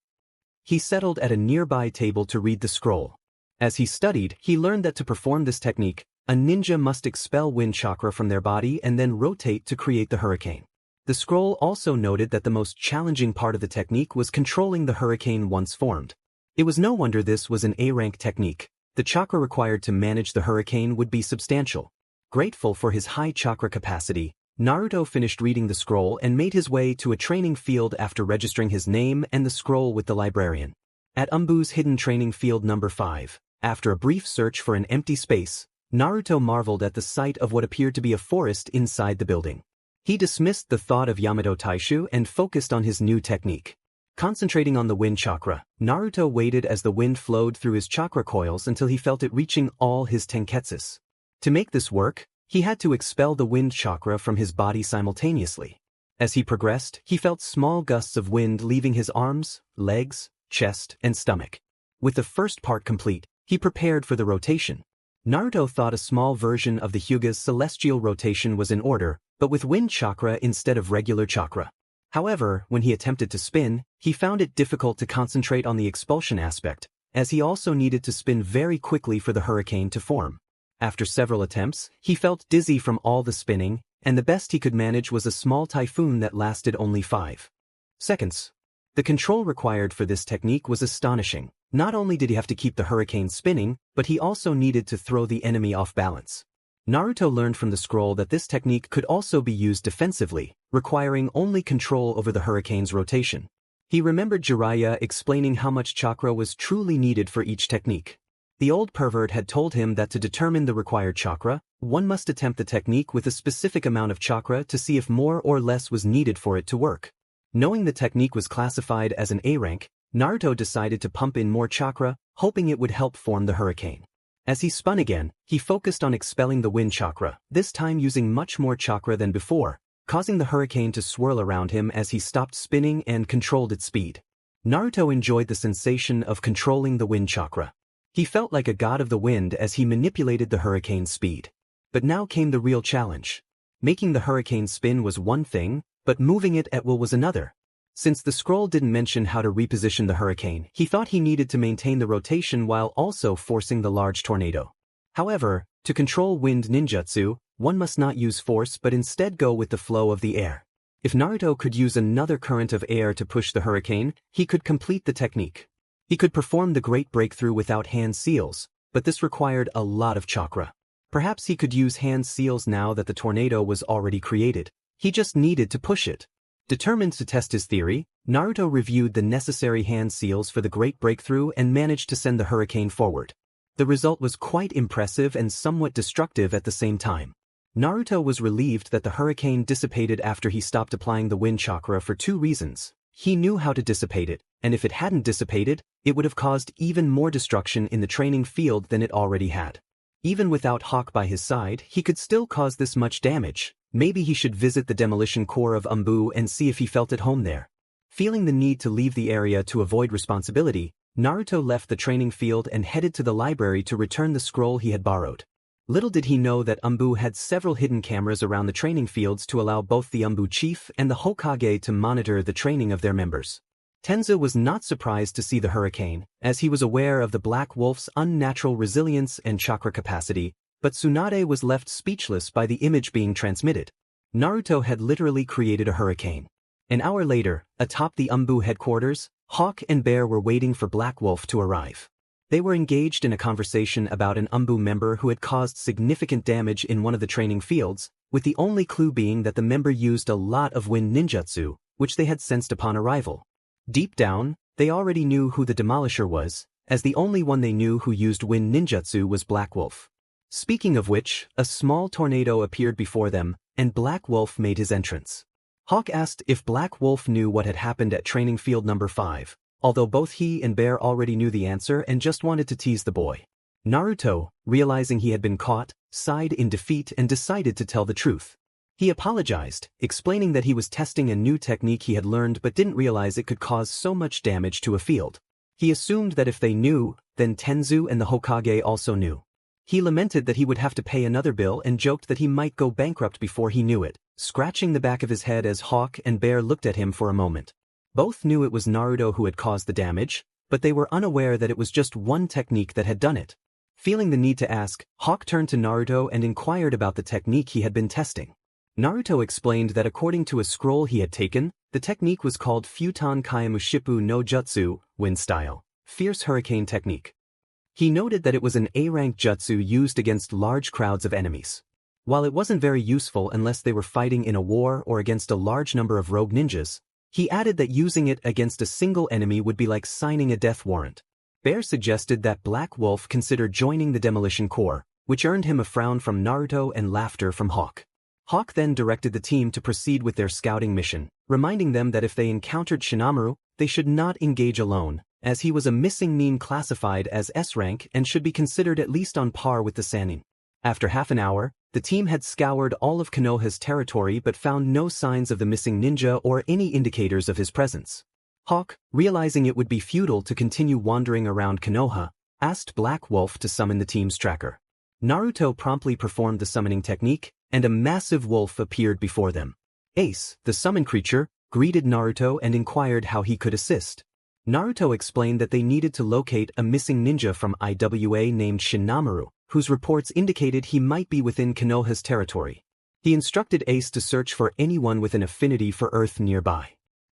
He settled at a nearby table to read the scroll. As he studied, he learned that to perform this technique, a ninja must expel wind chakra from their body and then rotate to create the hurricane. The scroll also noted that the most challenging part of the technique was controlling the hurricane once formed. It was no wonder this was an A-rank technique. The chakra required to manage the hurricane would be substantial. Grateful for his high chakra capacity, Naruto finished reading the scroll and made his way to a training field after registering his name and the scroll with the librarian. At Anbu's hidden training field number 5, after a brief search for an empty space, Naruto marveled at the sight of what appeared to be a forest inside the building. He dismissed the thought of Yamato Taishu and focused on his new technique. Concentrating on the wind chakra, Naruto waited as the wind flowed through his chakra coils until he felt it reaching all his tenketsus. To make this work, he had to expel the wind chakra from his body simultaneously. As he progressed, he felt small gusts of wind leaving his arms, legs, chest, and stomach. With the first part complete, he prepared for the rotation. Naruto thought a small version of the Hyuga's celestial rotation was in order, but with wind chakra instead of regular chakra. However, when he attempted to spin, he found it difficult to concentrate on the expulsion aspect, as he also needed to spin very quickly for the hurricane to form. After several attempts, he felt dizzy from all the spinning, and the best he could manage was a small typhoon that lasted only 5 seconds. The control required for this technique was astonishing. Not only did he have to keep the hurricane spinning, but he also needed to throw the enemy off balance. Naruto learned from the scroll that this technique could also be used defensively, requiring only control over the hurricane's rotation. He remembered Jiraiya explaining how much chakra was truly needed for each technique. The old pervert had told him that to determine the required chakra, one must attempt the technique with a specific amount of chakra to see if more or less was needed for it to work. Knowing the technique was classified as an A rank, Naruto decided to pump in more chakra, hoping it would help form the hurricane. As he spun again, he focused on expelling the wind chakra, this time using much more chakra than before, causing the hurricane to swirl around him as he stopped spinning and controlled its speed. Naruto enjoyed the sensation of controlling the wind chakra. He felt like a god of the wind as he manipulated the hurricane's speed. But now came the real challenge. Making the hurricane spin was one thing, but moving it at will was another. Since the scroll didn't mention how to reposition the hurricane, he thought he needed to maintain the rotation while also forcing the large tornado. However, to control wind ninjutsu, one must not use force but instead go with the flow of the air. If Naruto could use another current of air to push the hurricane, he could complete the technique. He could perform the great breakthrough without hand seals, but this required a lot of chakra. Perhaps he could use hand seals now that the tornado was already created. He just needed to push it. Determined to test his theory, Naruto reviewed the necessary hand seals for the great breakthrough and managed to send the hurricane forward. The result was quite impressive and somewhat destructive at the same time. Naruto was relieved that the hurricane dissipated after he stopped applying the wind chakra for two reasons. He knew how to dissipate it, and if it hadn't dissipated, it would have caused even more destruction in the training field than it already had. Even without Hawk by his side, he could still cause this much damage. Maybe he should visit the demolition core of Anbu and see if he felt at home there. Feeling the need to leave the area to avoid responsibility, Naruto left the training field and headed to the library to return the scroll he had borrowed. Little did he know that Anbu had several hidden cameras around the training fields to allow both the Anbu chief and the Hokage to monitor the training of their members. Tenzu was not surprised to see the hurricane, as he was aware of the Black Wolf's unnatural resilience and chakra capacity, but Tsunade was left speechless by the image being transmitted. Naruto had literally created a hurricane. An hour later, atop the Anbu headquarters, Hawk and Bear were waiting for Black Wolf to arrive. They were engaged in a conversation about an Anbu member who had caused significant damage in one of the training fields, with the only clue being that the member used a lot of wind ninjutsu, which they had sensed upon arrival. Deep down, they already knew who the Demolisher was, as the only one they knew who used wind ninjutsu was Black Wolf. Speaking of which, a small tornado appeared before them, and Black Wolf made his entrance. Hawk asked if Black Wolf knew what had happened at training field number 5, although both he and Bear already knew the answer and just wanted to tease the boy. Naruto, realizing he had been caught, sighed in defeat and decided to tell the truth. He apologized, explaining that he was testing a new technique he had learned but didn't realize it could cause so much damage to a field. He assumed that if they knew, then Tenzu and the Hokage also knew. He lamented that he would have to pay another bill and joked that he might go bankrupt before he knew it, scratching the back of his head as Hawk and Bear looked at him for a moment. Both knew it was Naruto who had caused the damage, but they were unaware that it was just one technique that had done it. Feeling the need to ask, Hawk turned to Naruto and inquired about the technique he had been testing. Naruto explained that according to a scroll he had taken, the technique was called Futon Kaimushipu no Jutsu, wind style, fierce hurricane technique. He noted that it was an A-rank jutsu used against large crowds of enemies. While it wasn't very useful unless they were fighting in a war or against a large number of rogue ninjas, he added that using it against a single enemy would be like signing a death warrant. Bear suggested that Black Wolf consider joining the Demolition Corps, which earned him a frown from Naruto and laughter from Hawk. Hawk then directed the team to proceed with their scouting mission, reminding them that if they encountered Shinamaru, they should not engage alone, as he was a missing nin classified as S-rank and should be considered at least on par with the Sannin. After half an hour, the team had scoured all of Konoha's territory but found no signs of the missing ninja or any indicators of his presence. Hawk, realizing it would be futile to continue wandering around Konoha, asked Black Wolf to summon the team's tracker. Naruto promptly performed the summoning technique, and a massive wolf appeared before them. Ace, the summon creature, greeted Naruto and inquired how he could assist. Naruto explained that they needed to locate a missing ninja from IWA named Shinamaru, whose reports indicated he might be within Konoha's territory. He instructed Ace to search for anyone with an affinity for Earth nearby.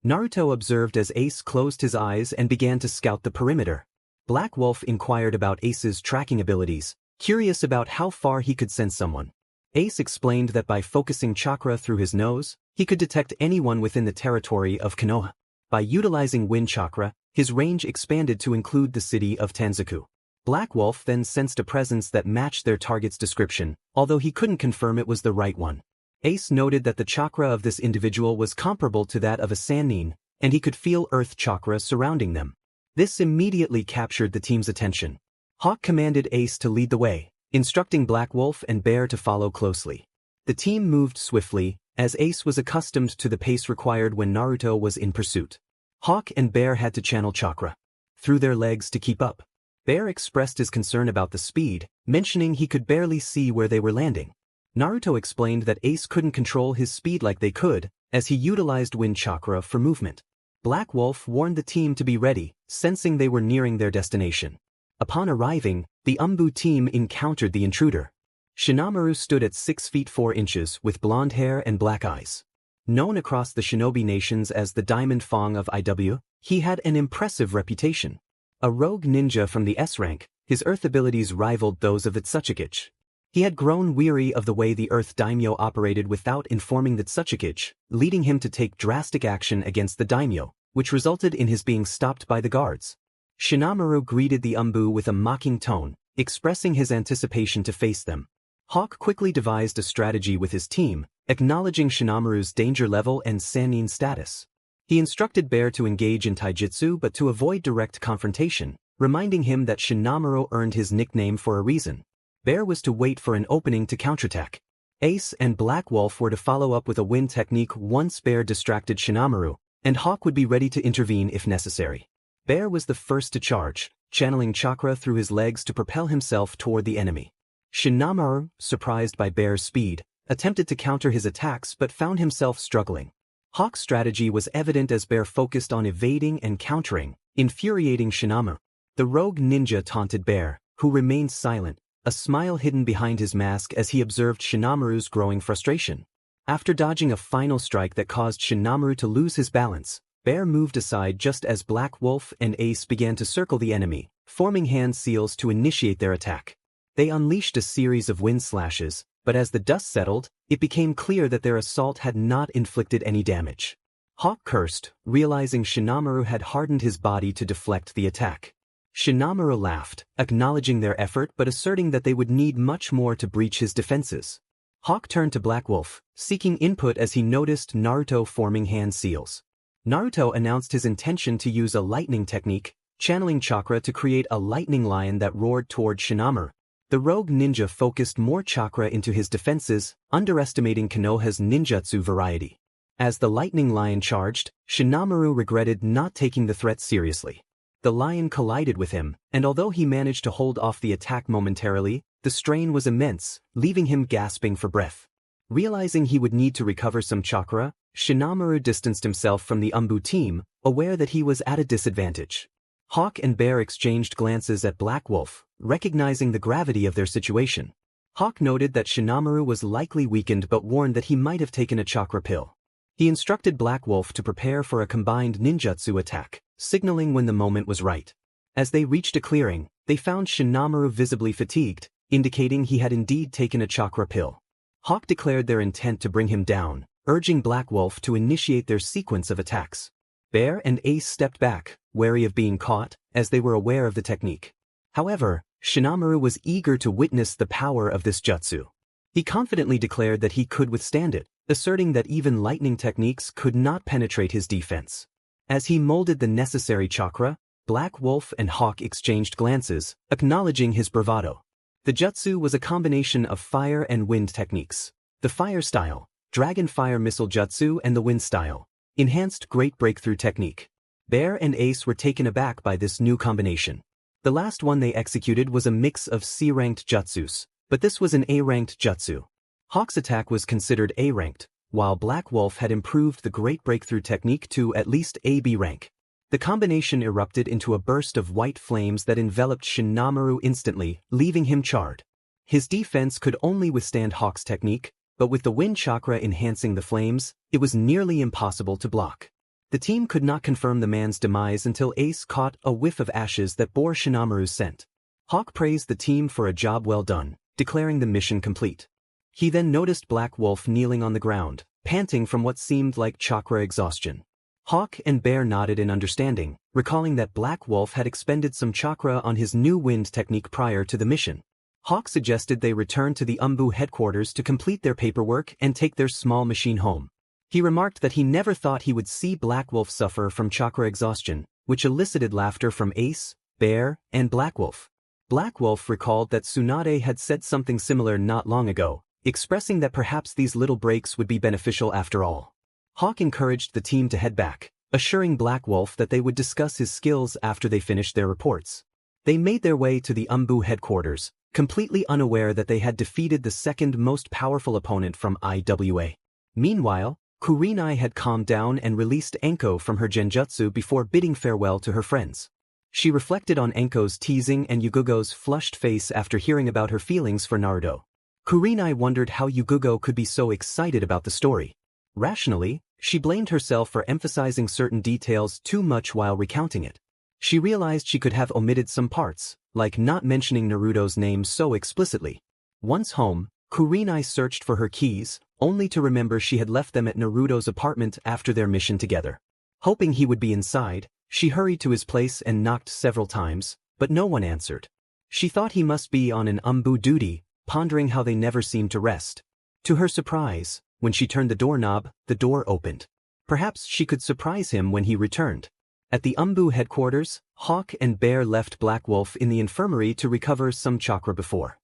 Naruto observed as Ace closed his eyes and began to scout the perimeter. Black Wolf inquired about Ace's tracking abilities, curious about how far he could sense someone. Ace explained that by focusing chakra through his nose, he could detect anyone within the territory of Konoha. By utilizing wind chakra, his range expanded to include the city of Tanzaku. Black Wolf then sensed a presence that matched their target's description, although he couldn't confirm it was the right one. Ace noted that the chakra of this individual was comparable to that of a Sannin, and he could feel earth chakra surrounding them. This immediately captured the team's attention. Hawk commanded Ace to lead the way, instructing Black Wolf and Bear to follow closely. The team moved swiftly, as Ace was accustomed to the pace required when Naruto was in pursuit. Hawk and Bear had to channel chakra through their legs to keep up. Bear expressed his concern about the speed, mentioning he could barely see where they were landing. Naruto explained that Ace couldn't control his speed like they could, as he utilized wind chakra for movement. Black Wolf warned the team to be ready, sensing they were nearing their destination. Upon arriving, the Anbu team encountered the intruder. Shinamaru stood at 6 feet 4 inches with blonde hair and black eyes. Known across the shinobi nations as the Diamond Fang of IW, he had an impressive reputation. A rogue ninja from the S rank, his earth abilities rivaled those of the Tsuchikage. He had grown weary of the way the Earth Daimyo operated without informing the Tsuchikage, leading him to take drastic action against the Daimyo, which resulted in his being stopped by the guards. Shinamaru greeted the Anbu with a mocking tone, expressing his anticipation to face them. Hawk quickly devised a strategy with his team, acknowledging Shinamaru's danger level and Sannin status. He instructed Bear to engage in taijutsu but to avoid direct confrontation, reminding him that Shinamaru earned his nickname for a reason. Bear was to wait for an opening to counterattack. Ace and Black Wolf were to follow up with a wind technique once Bear distracted Shinamaru, and Hawk would be ready to intervene if necessary. Bear was the first to charge, channeling chakra through his legs to propel himself toward the enemy. Shinamaru, surprised by Bear's speed, attempted to counter his attacks but found himself struggling. Hawk's strategy was evident as Bear focused on evading and countering, infuriating Shinamaru. The rogue ninja taunted Bear, who remained silent, a smile hidden behind his mask as he observed Shinamaru's growing frustration. After dodging a final strike that caused Shinamaru to lose his balance, Bear moved aside just as Black Wolf and Ace began to circle the enemy, forming hand seals to initiate their attack. They unleashed a series of wind slashes, but as the dust settled, it became clear that their assault had not inflicted any damage. Hawk cursed, realizing Shinamaru had hardened his body to deflect the attack. Shinamaru laughed, acknowledging their effort but asserting that they would need much more to breach his defenses. Hawk turned to Black Wolf, seeking input as he noticed Naruto forming hand seals. Naruto announced his intention to use a lightning technique, channeling chakra to create a lightning lion that roared toward Shinamaru. The rogue ninja focused more chakra into his defenses, underestimating Konoha's ninjutsu variety. As the lightning lion charged, Shinamaru regretted not taking the threat seriously. The lion collided with him, and although he managed to hold off the attack momentarily, the strain was immense, leaving him gasping for breath. Realizing he would need to recover some chakra, Shinamaru distanced himself from the Anbu team, aware that he was at a disadvantage. Hawk and Bear exchanged glances at Black Wolf, recognizing the gravity of their situation. Hawk noted that Shinamaru was likely weakened but warned that he might have taken a chakra pill. He instructed Black Wolf to prepare for a combined ninjutsu attack, signaling when the moment was right. As they reached a clearing, they found Shinamaru visibly fatigued, indicating he had indeed taken a chakra pill. Hawk declared their intent to bring him down, urging Black Wolf to initiate their sequence of attacks. Bear and Ace stepped back, wary of being caught, as they were aware of the technique. However, Shinamaru was eager to witness the power of this jutsu. He confidently declared that he could withstand it, asserting that even lightning techniques could not penetrate his defense. As he molded the necessary chakra, Black Wolf and Hawk exchanged glances, acknowledging his bravado. The jutsu was a combination of fire and wind techniques. The fire style, Dragon Fire Missile Jutsu, and the wind style, Enhanced Great Breakthrough Technique. Bear and Ace were taken aback by this new combination. The last one they executed was a mix of C-ranked jutsus, but this was an A-ranked jutsu. Hawk's attack was considered A-ranked, while Black Wolf had improved the Great Breakthrough Technique to at least A-B rank. The combination erupted into a burst of white flames that enveloped Shinamaru instantly, leaving him charred. His defense could only withstand Hawk's technique, but with the wind chakra enhancing the flames, it was nearly impossible to block. The team could not confirm the man's demise until Ace caught a whiff of ashes that bore Shinamaru's scent. Hawk praised the team for a job well done, declaring the mission complete. He then noticed Black Wolf kneeling on the ground, panting from what seemed like chakra exhaustion. Hawk and Bear nodded in understanding, recalling that Black Wolf had expended some chakra on his new wind technique prior to the mission. Hawk suggested they return to the Anbu headquarters to complete their paperwork and take their small machine home. He remarked that he never thought he would see Black Wolf suffer from chakra exhaustion, which elicited laughter from Ace, Bear, and Black Wolf. Black Wolf recalled that Tsunade had said something similar not long ago, expressing that perhaps these little breaks would be beneficial after all. Hawk encouraged the team to head back, assuring Black Wolf that they would discuss his skills after they finished their reports. They made their way to the Anbu headquarters, completely unaware that they had defeated the second most powerful opponent from IWA. Meanwhile, Kurenai had calmed down and released Enko from her genjutsu before bidding farewell to her friends. She reflected on Enko's teasing and Yugugo's flushed face after hearing about her feelings for Naruto. Kurenai wondered how Yugugo could be so excited about the story. Rationally, she blamed herself for emphasizing certain details too much while recounting it. She realized she could have omitted some parts, like not mentioning Naruto's name so explicitly. Once home, Kurenai searched for her keys, only to remember she had left them at Naruto's apartment after their mission together. Hoping he would be inside, she hurried to his place and knocked several times, but no one answered. She thought he must be on an Anbu duty, pondering how they never seemed to rest. To her surprise, when she turned the doorknob, the door opened. Perhaps she could surprise him when he returned. At the Anbu headquarters, Hawk and Bear left Black Wolf in the infirmary to recover some chakra before.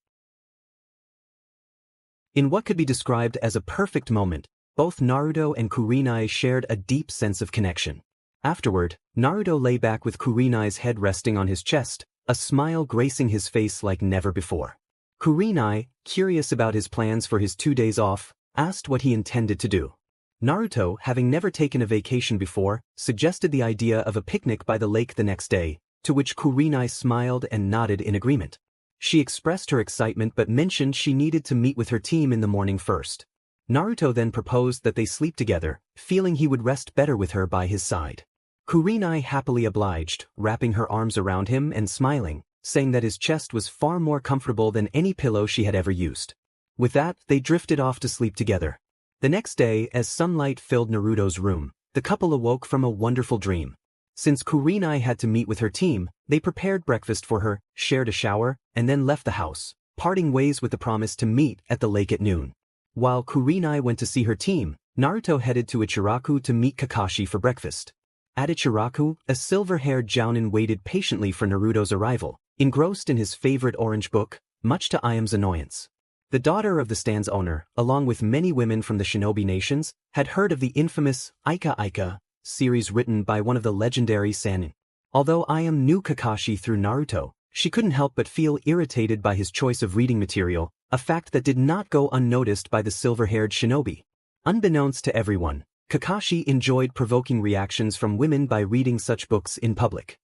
In what could be described as a perfect moment, both Naruto and Kurenai shared a deep sense of connection. Afterward, Naruto lay back with Kurenai's head resting on his chest, a smile gracing his face like never before. Kurenai, curious about his plans for his 2 days off, asked what he intended to do. Naruto, having never taken a vacation before, suggested the idea of a picnic by the lake the next day, to which Kurenai smiled and nodded in agreement. She expressed her excitement but mentioned she needed to meet with her team in the morning first. Naruto then proposed that they sleep together, feeling he would rest better with her by his side. Kurenai happily obliged, wrapping her arms around him and smiling, saying that his chest was far more comfortable than any pillow she had ever used. With that, they drifted off to sleep together. The next day, as sunlight filled Naruto's room, the couple awoke from a wonderful dream. Since Kurenai had to meet with her team, they prepared breakfast for her, shared a shower, and then left the house, parting ways with the promise to meet at the lake at noon. While Kurenai went to see her team, Naruto headed to Ichiraku to meet Kakashi for breakfast. At Ichiraku, a silver-haired jounin waited patiently for Naruto's arrival, engrossed in his favorite orange book, much to Iam's annoyance. The daughter of the stand's owner, along with many women from the shinobi nations, had heard of the infamous Ika Ika series written by one of the legendary Sannin. Although Iam knew Kakashi through Naruto, she couldn't help but feel irritated by his choice of reading material, a fact that did not go unnoticed by the silver-haired shinobi. Unbeknownst to everyone, Kakashi enjoyed provoking reactions from women by reading such books in public.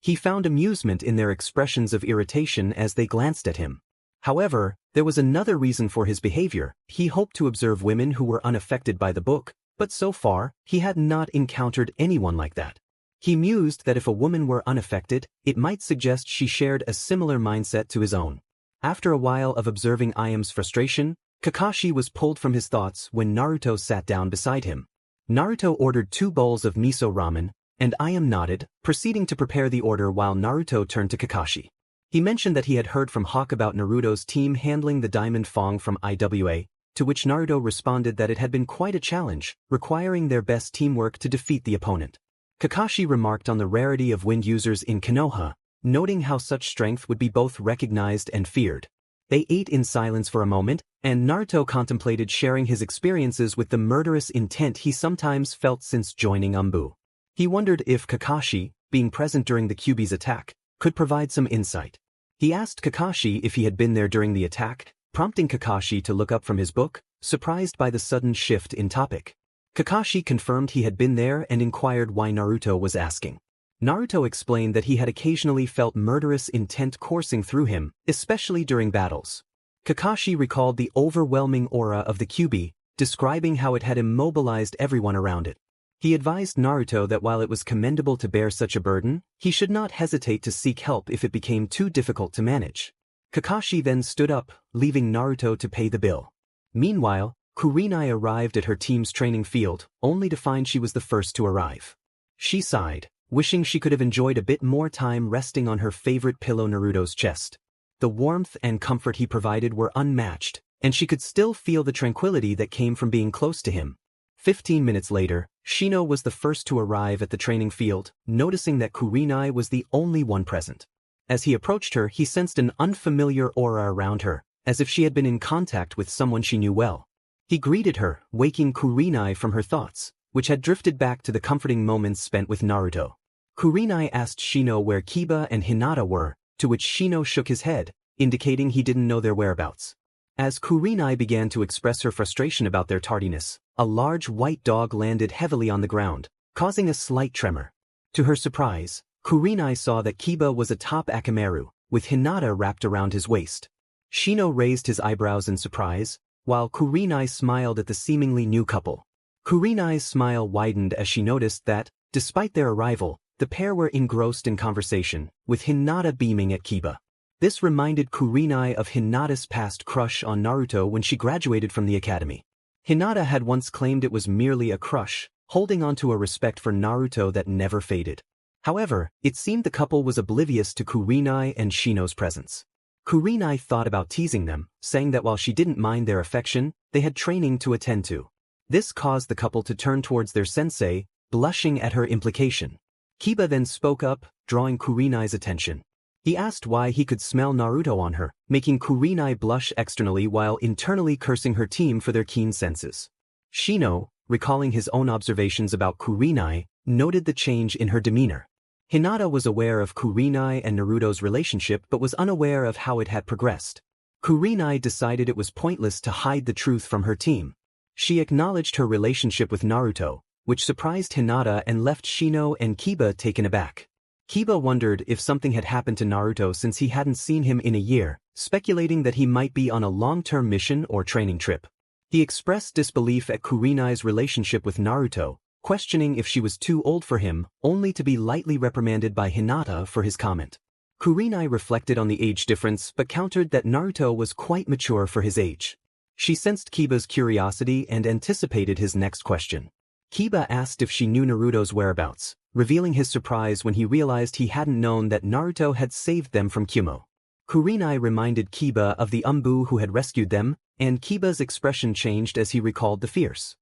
He found amusement in their expressions of irritation as they glanced at him. However, there was another reason for his behavior. He hoped to observe women who were unaffected by the book, but so far, he had not encountered anyone like that. He mused that if a woman were unaffected, it might suggest she shared a similar mindset to his own. After a while of observing Iam's frustration, Kakashi was pulled from his thoughts when Naruto sat down beside him. Naruto ordered 2 bowls of miso ramen, and Iam nodded, proceeding to prepare the order while Naruto turned to Kakashi. He mentioned that he had heard from Hawk about Naruto's team handling the Diamond Fang from IWA, to which Naruto responded that it had been quite a challenge, requiring their best teamwork to defeat the opponent. Kakashi remarked on the rarity of wind users in Konoha, noting how such strength would be both recognized and feared. They ate in silence for a moment, and Naruto contemplated sharing his experiences with the murderous intent he sometimes felt since joining Anbu. He wondered if Kakashi, being present during the Kyuubi's attack, could provide some insight. He asked Kakashi if he had been there during the attack, prompting Kakashi to look up from his book, surprised by the sudden shift in topic. Kakashi confirmed he had been there and inquired why Naruto was asking. Naruto explained that he had occasionally felt murderous intent coursing through him, especially during battles. Kakashi recalled the overwhelming aura of the Kyuubi, describing how it had immobilized everyone around it. He advised Naruto that while it was commendable to bear such a burden, he should not hesitate to seek help if it became too difficult to manage. Kakashi then stood up, leaving Naruto to pay the bill. Meanwhile, Kurenai arrived at her team's training field, only to find she was the first to arrive. She sighed, wishing she could have enjoyed a bit more time resting on her favorite pillow Naruto's chest. The warmth and comfort he provided were unmatched, and she could still feel the tranquility that came from being close to him. 15 minutes later, Shino was the first to arrive at the training field, noticing that Kurenai was the only one present. As he approached her, he sensed an unfamiliar aura around her, as if she had been in contact with someone she knew well. He greeted her, waking Kurenai from her thoughts, which had drifted back to the comforting moments spent with Naruto. Kurenai asked Shino where Kiba and Hinata were, to which Shino shook his head, indicating he didn't know their whereabouts. As Kurenai began to express her frustration about their tardiness, a large white dog landed heavily on the ground, causing a slight tremor. To her surprise, Kurenai saw that Kiba was atop Akamaru, with Hinata wrapped around his waist. Shino raised his eyebrows in surprise, while Kurenai smiled at the seemingly new couple. Kurenai's smile widened as she noticed that, despite their arrival, the pair were engrossed in conversation, with Hinata beaming at Kiba. This reminded Kurenai of Hinata's past crush on Naruto when she graduated from the academy. Hinata had once claimed it was merely a crush, holding on to a respect for Naruto that never faded. However, it seemed the couple was oblivious to Kurenai and Shino's presence. Kurenai thought about teasing them, saying that while she didn't mind their affection, they had training to attend to. This caused the couple to turn towards their sensei, blushing at her implication. Kiba then spoke up, drawing Kurenai's attention. He asked why he could smell Naruto on her, making Kurenai blush externally while internally cursing her team for their keen senses. Shino, recalling his own observations about Kurenai, noted the change in her demeanor. Hinata was aware of Kurenai and Naruto's relationship but was unaware of how it had progressed. Kurenai decided it was pointless to hide the truth from her team. She acknowledged her relationship with Naruto, which surprised Hinata and left Shino and Kiba taken aback. Kiba wondered if something had happened to Naruto since he hadn't seen him in a year, speculating that he might be on a long-term mission or training trip. He expressed disbelief at Kurenai's relationship with Naruto, questioning if she was too old for him, only to be lightly reprimanded by Hinata for his comment. Kurenai reflected on the age difference but countered that Naruto was quite mature for his age. She sensed Kiba's curiosity and anticipated his next question. Kiba asked if she knew Naruto's whereabouts, revealing his surprise when he realized he hadn't known that Naruto had saved them from Kumo. Kurenai reminded Kiba of the Anbu who had rescued them, and Kiba's expression changed as he recalled the fierce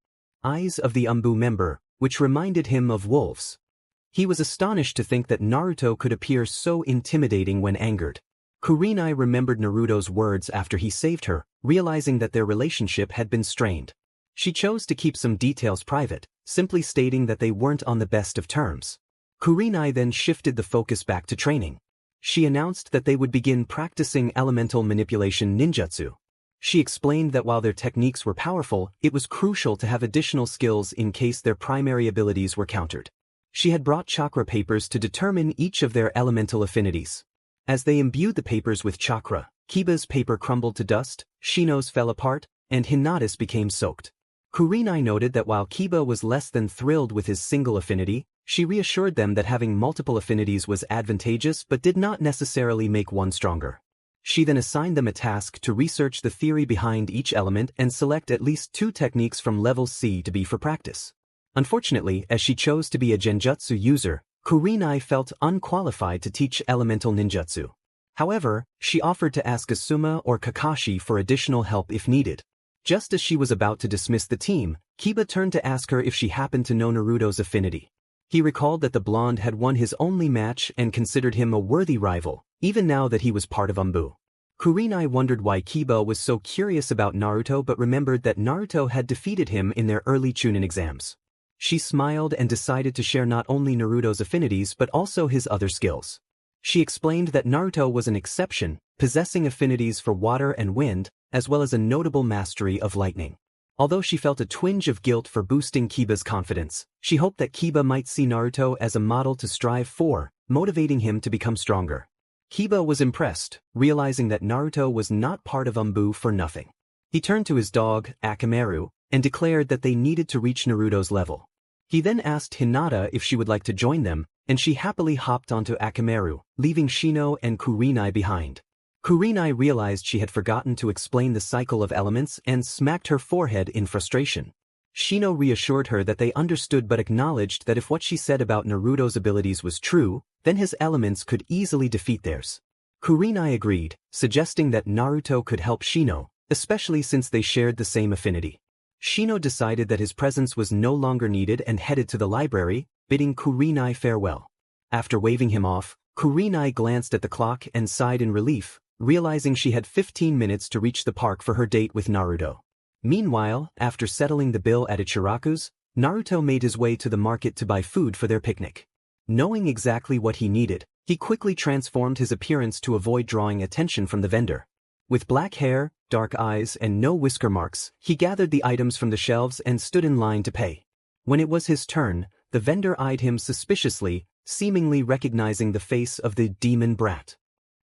eyes of the Anbu member, which reminded him of wolves. He was astonished to think that Naruto could appear so intimidating when angered. Kurenai remembered Naruto's words after he saved her, realizing that their relationship had been strained. She chose to keep some details private, simply stating that they weren't on the best of terms. Kurenai then shifted the focus back to training. She announced that they would begin practicing elemental manipulation ninjutsu. She explained that while their techniques were powerful, it was crucial to have additional skills in case their primary abilities were countered. She had brought chakra papers to determine each of their elemental affinities. As they imbued the papers with chakra, Kiba's paper crumbled to dust, Shino's fell apart, and Hinata's became soaked. Kurenai noted that while Kiba was less than thrilled with his single affinity, she reassured them that having multiple affinities was advantageous but did not necessarily make one stronger. She then assigned them a task to research the theory behind each element and select at least 2 techniques from level C to be for practice. Unfortunately, as she chose to be a genjutsu user, Kurenai felt unqualified to teach elemental ninjutsu. However, she offered to ask Asuma or Kakashi for additional help if needed. Just as she was about to dismiss the team, Kiba turned to ask her if she happened to know Naruto's affinity. He recalled that the blonde had won his only match and considered him a worthy rival, even now that he was part of Anbu. Kurenai wondered why Kiba was so curious about Naruto but remembered that Naruto had defeated him in their early chunin exams. She smiled and decided to share not only Naruto's affinities but also his other skills. She explained that Naruto was an exception, possessing affinities for water and wind, as well as a notable mastery of lightning. Although she felt a twinge of guilt for boosting Kiba's confidence, she hoped that Kiba might see Naruto as a model to strive for, motivating him to become stronger. Kiba was impressed, realizing that Naruto was not part of Anbu for nothing. He turned to his dog, Akamaru, and declared that they needed to reach Naruto's level. He then asked Hinata if she would like to join them, and she happily hopped onto Akimeru, leaving Shino and Kurenai behind. Kurenai realized she had forgotten to explain the cycle of elements and smacked her forehead in frustration. Shino reassured her that they understood but acknowledged that if what she said about Naruto's abilities was true, then his elements could easily defeat theirs. Kurenai agreed, suggesting that Naruto could help Shino, especially since they shared the same affinity. Shino decided that his presence was no longer needed and headed to the library, bidding Kurenai farewell. After waving him off, Kurenai glanced at the clock and sighed in relief, realizing she had 15 minutes to reach the park for her date with Naruto. Meanwhile, after settling the bill at Ichiraku's, Naruto made his way to the market to buy food for their picnic. Knowing exactly what he needed, he quickly transformed his appearance to avoid drawing attention from the vendor. With black hair, dark eyes, and no whisker marks, he gathered the items from the shelves and stood in line to pay. When it was his turn, the vendor eyed him suspiciously, seemingly recognizing the face of the demon brat.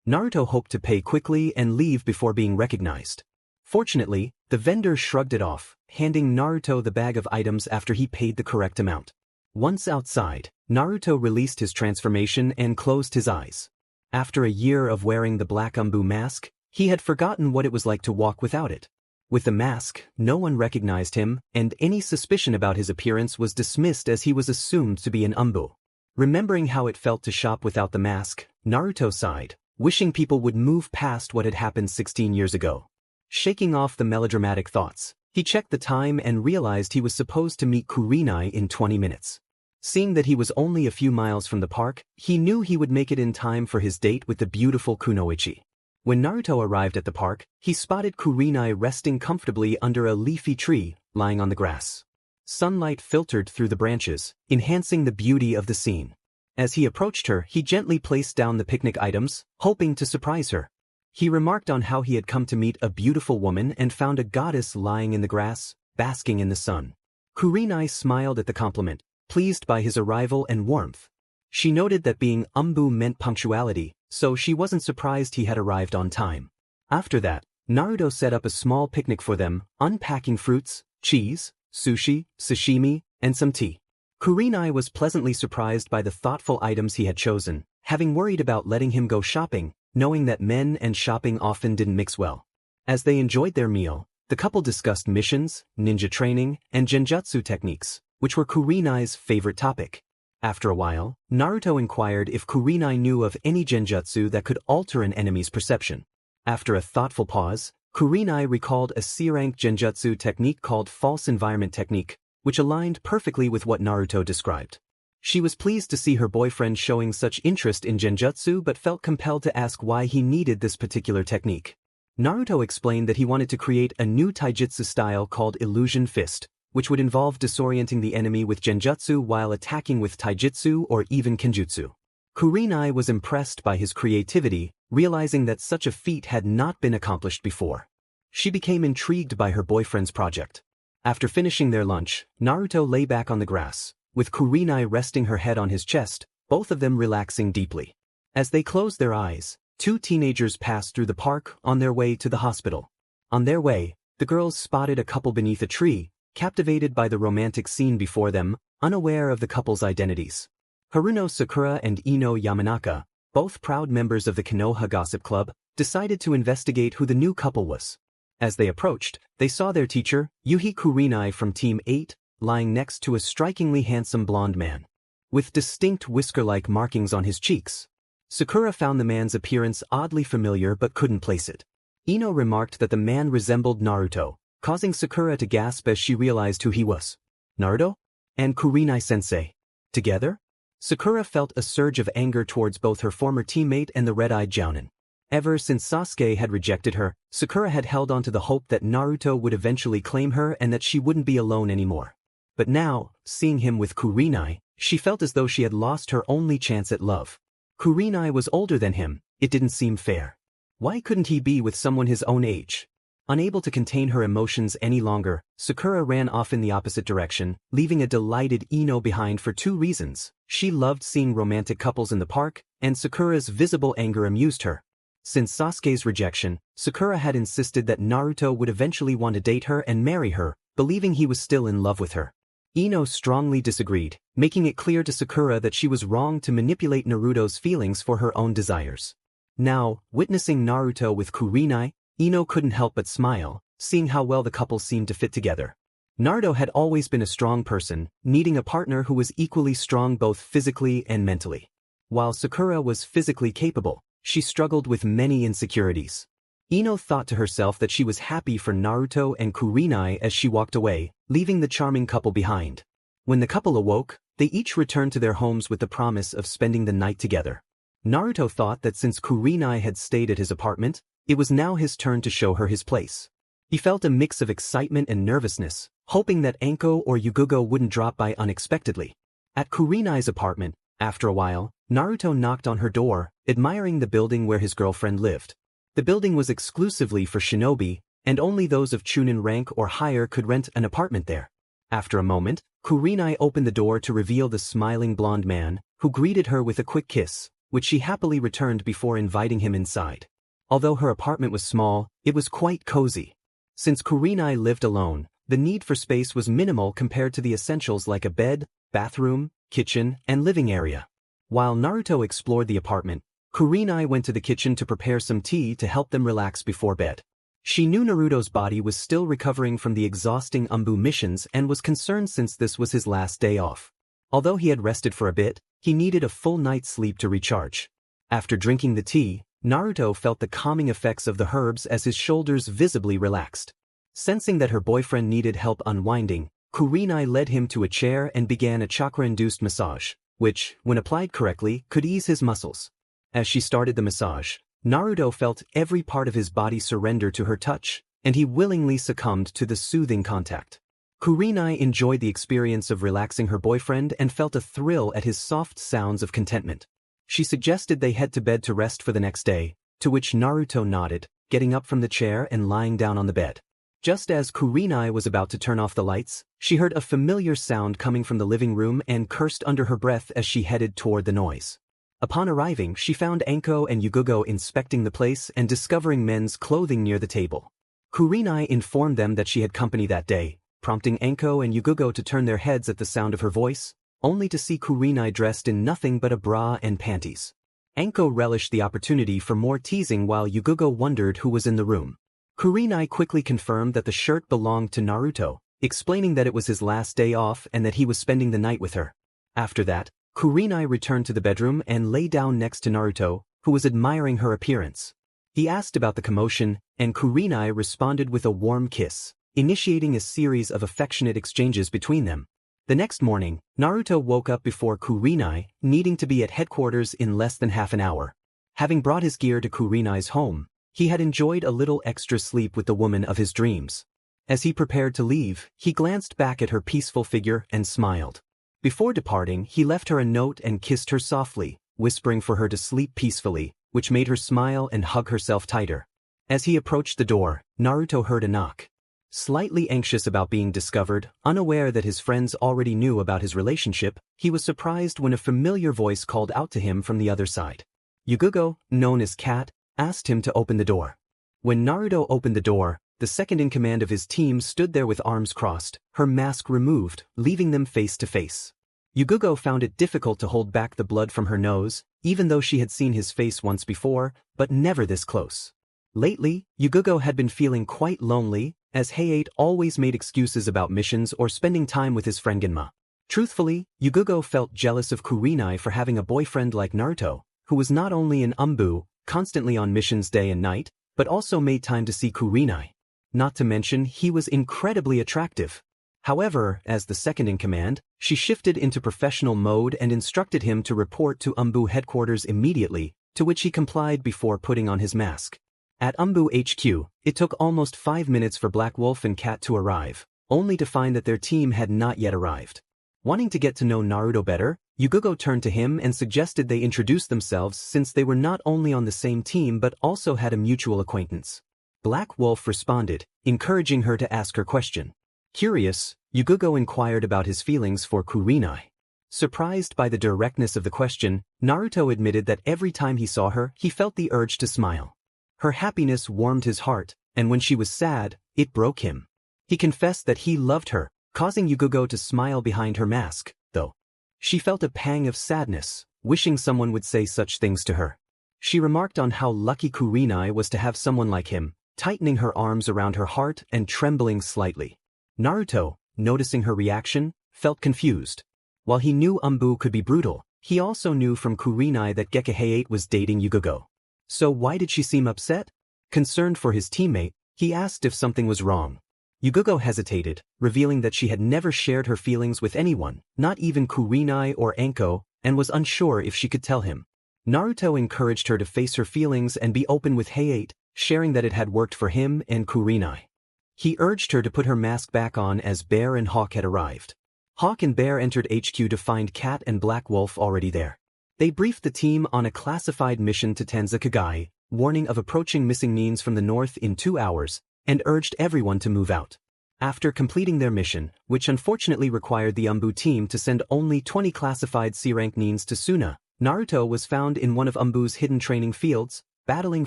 Naruto hoped to pay quickly and leave before being recognized. Fortunately, the vendor shrugged it off, handing Naruto the bag of items after he paid the correct amount. Once outside, Naruto released his transformation and closed his eyes. After a year of wearing the black Anbu mask, he had forgotten what it was like to walk without it. With the mask, no one recognized him, and any suspicion about his appearance was dismissed as he was assumed to be an Anbu. Remembering how it felt to shop without the mask, Naruto sighed, wishing people would move past what had happened 16 years ago. Shaking off the melodramatic thoughts, he checked the time and realized he was supposed to meet Kurenai in 20 minutes. Seeing that he was only a few miles from the park, he knew he would make it in time for his date with the beautiful Kunoichi. When Naruto arrived at the park, he spotted Kurenai resting comfortably under a leafy tree, lying on the grass. Sunlight filtered through the branches, enhancing the beauty of the scene. As he approached her, he gently placed down the picnic items, hoping to surprise her. He remarked on how he had come to meet a beautiful woman and found a goddess lying in the grass, basking in the sun. Kurenai smiled at the compliment, pleased by his arrival and warmth. She noted that being Anbu meant punctuality, so she wasn't surprised he had arrived on time. After that, Naruto set up a small picnic for them, unpacking fruits, cheese, sushi, sashimi, and some tea. Kurenai was pleasantly surprised by the thoughtful items he had chosen, having worried about letting him go shopping, knowing that men and shopping often didn't mix well. As they enjoyed their meal, the couple discussed missions, ninja training, and genjutsu techniques, which were Kurenai's favorite topic. After a while, Naruto inquired if Kurenai knew of any genjutsu that could alter an enemy's perception. After a thoughtful pause, Kurenai recalled a C-rank genjutsu technique called false environment technique, which aligned perfectly with what Naruto described. She was pleased to see her boyfriend showing such interest in genjutsu but felt compelled to ask why he needed this particular technique. Naruto explained that he wanted to create a new taijutsu style called Illusion Fist, which would involve disorienting the enemy with genjutsu while attacking with taijutsu or even kenjutsu. Kurenai was impressed by his creativity, realizing that such a feat had not been accomplished before. She became intrigued by her boyfriend's project. After finishing their lunch, Naruto lay back on the grass, with Kurenai resting her head on his chest, both of them relaxing deeply. As they closed their eyes, two teenagers passed through the park on their way to the hospital. On their way, the girls spotted a couple beneath a tree, captivated by the romantic scene before them, unaware of the couple's identities. Haruno Sakura and Ino Yamanaka, both proud members of the Konoha Gossip Club, decided to investigate who the new couple was. As they approached, they saw their teacher, Yuhi Kurenai from Team 8, lying next to a strikingly handsome blonde man, with distinct whisker-like markings on his cheeks. Sakura found the man's appearance oddly familiar but couldn't place it. Ino remarked that the man resembled Naruto, causing Sakura to gasp as she realized who he was. Naruto? And Kurenai-sensei. Together? Sakura felt a surge of anger towards both her former teammate and the red-eyed jounin. Ever since Sasuke had rejected her, Sakura had held on to the hope that Naruto would eventually claim her and that she wouldn't be alone anymore. But now, seeing him with Kurenai, she felt as though she had lost her only chance at love. Kurenai was older than him, it didn't seem fair. Why couldn't he be with someone his own age? Unable to contain her emotions any longer, Sakura ran off in the opposite direction, leaving a delighted Ino behind for two reasons. She loved seeing romantic couples in the park, and Sakura's visible anger amused her. Since Sasuke's rejection, Sakura had insisted that Naruto would eventually want to date her and marry her, believing he was still in love with her. Ino strongly disagreed, making it clear to Sakura that she was wrong to manipulate Naruto's feelings for her own desires. Now, witnessing Naruto with Kurenai, Ino couldn't help but smile, seeing how well the couple seemed to fit together. Naruto had always been a strong person, needing a partner who was equally strong both physically and mentally. While Sakura was physically capable, she struggled with many insecurities. Ino thought to herself that she was happy for Naruto and Kurenai as she walked away, leaving the charming couple behind. When the couple awoke, they each returned to their homes with the promise of spending the night together. Naruto thought that since Kurenai had stayed at his apartment, it was now his turn to show her his place. He felt a mix of excitement and nervousness, hoping that Anko or Yugugo wouldn't drop by unexpectedly. At Kurenai's apartment, after a while, Naruto knocked on her door, admiring the building where his girlfriend lived. The building was exclusively for shinobi, and only those of chunin rank or higher could rent an apartment there. After a moment, Kurenai opened the door to reveal the smiling blonde man, who greeted her with a quick kiss, which she happily returned before inviting him inside. Although her apartment was small, it was quite cozy. Since Kurenai lived alone, the need for space was minimal compared to the essentials like a bed, bathroom, kitchen, and living area. While Naruto explored the apartment, Kurenai went to the kitchen to prepare some tea to help them relax before bed. She knew Naruto's body was still recovering from the exhausting Anbu missions and was concerned since this was his last day off. Although he had rested for a bit, he needed a full night's sleep to recharge. After drinking the tea, Naruto felt the calming effects of the herbs as his shoulders visibly relaxed. Sensing that her boyfriend needed help unwinding, Kurenai led him to a chair and began a chakra-induced massage, which, when applied correctly, could ease his muscles. As she started the massage, Naruto felt every part of his body surrender to her touch, and he willingly succumbed to the soothing contact. Kurenai enjoyed the experience of relaxing her boyfriend and felt a thrill at his soft sounds of contentment. She suggested they head to bed to rest for the next day, to which Naruto nodded, getting up from the chair and lying down on the bed. Just as Kurenai was about to turn off the lights, she heard a familiar sound coming from the living room and cursed under her breath as she headed toward the noise. Upon arriving, she found Anko and Yugugo inspecting the place and discovering men's clothing near the table. Kurenai informed them that she had company that day, prompting Anko and Yugugo to turn their heads at the sound of her voice, only to see Kurenai dressed in nothing but a bra and panties. Anko relished the opportunity for more teasing while Yugugo wondered who was in the room. Kurenai quickly confirmed that the shirt belonged to Naruto, explaining that it was his last day off and that he was spending the night with her. After that, Kurenai returned to the bedroom and lay down next to Naruto, who was admiring her appearance. He asked about the commotion, and Kurenai responded with a warm kiss, initiating a series of affectionate exchanges between them. The next morning, Naruto woke up before Kurenai, needing to be at headquarters in less than half an hour. Having brought his gear to Kurenai's home, he had enjoyed a little extra sleep with the woman of his dreams. As he prepared to leave, he glanced back at her peaceful figure and smiled. Before departing, he left her a note and kissed her softly, whispering for her to sleep peacefully, which made her smile and hug herself tighter. As he approached the door, Naruto heard a knock. Slightly anxious about being discovered, unaware that his friends already knew about his relationship, he was surprised when a familiar voice called out to him from the other side. Yugugo, known as Cat, asked him to open the door. When Naruto opened the door, the second in command of his team stood there with arms crossed, her mask removed, leaving them face to face. Yugugo found it difficult to hold back the blood from her nose, even though she had seen his face once before, but never this close. Lately, Yugugo had been feeling quite lonely, as Hayate always made excuses about missions or spending time with his friend Genma. Truthfully, Yugugo felt jealous of Kurenai for having a boyfriend like Naruto, who was not only an Anbu, constantly on missions day and night, but also made time to see Kurenai. Not to mention, he was incredibly attractive. However, as the second in command, she shifted into professional mode and instructed him to report to Anbu headquarters immediately, to which he complied before putting on his mask. At Anbu HQ, it took almost 5 minutes for Black Wolf and Cat to arrive, only to find that their team had not yet arrived. Wanting to get to know Naruto better, Yugugo turned to him and suggested they introduce themselves since they were not only on the same team but also had a mutual acquaintance. Black Wolf responded, encouraging her to ask her question. Curious, Yugugo inquired about his feelings for Kurenai. Surprised by the directness of the question, Naruto admitted that every time he saw her, he felt the urge to smile. Her happiness warmed his heart, and when she was sad, it broke him. He confessed that he loved her, causing Yugogo to smile behind her mask, though. She felt a pang of sadness, wishing someone would say such things to her. She remarked on how lucky Kurenai was to have someone like him, tightening her arms around her heart and trembling slightly. Naruto, noticing her reaction, felt confused. While he knew Anbu could be brutal, he also knew from Kurenai that Gekihei was dating Yugogo. So why did she seem upset? Concerned for his teammate, he asked if something was wrong. Yugogo hesitated, revealing that she had never shared her feelings with anyone, not even Kurenai or Anko, and was unsure if she could tell him. Naruto encouraged her to face her feelings and be open with Hayate, sharing that it had worked for him and Kurenai. He urged her to put her mask back on as Bear and Hawk had arrived. Hawk and Bear entered HQ to find Cat and Black Wolf already there. They briefed the team on a classified mission to Tanzakagai, warning of approaching missing means from the north in 2 hours, and urged everyone to move out. After completing their mission, which unfortunately required the Anbu team to send only 20 classified C-rank nins to Suna, Naruto was found in one of Anbu's hidden training fields, battling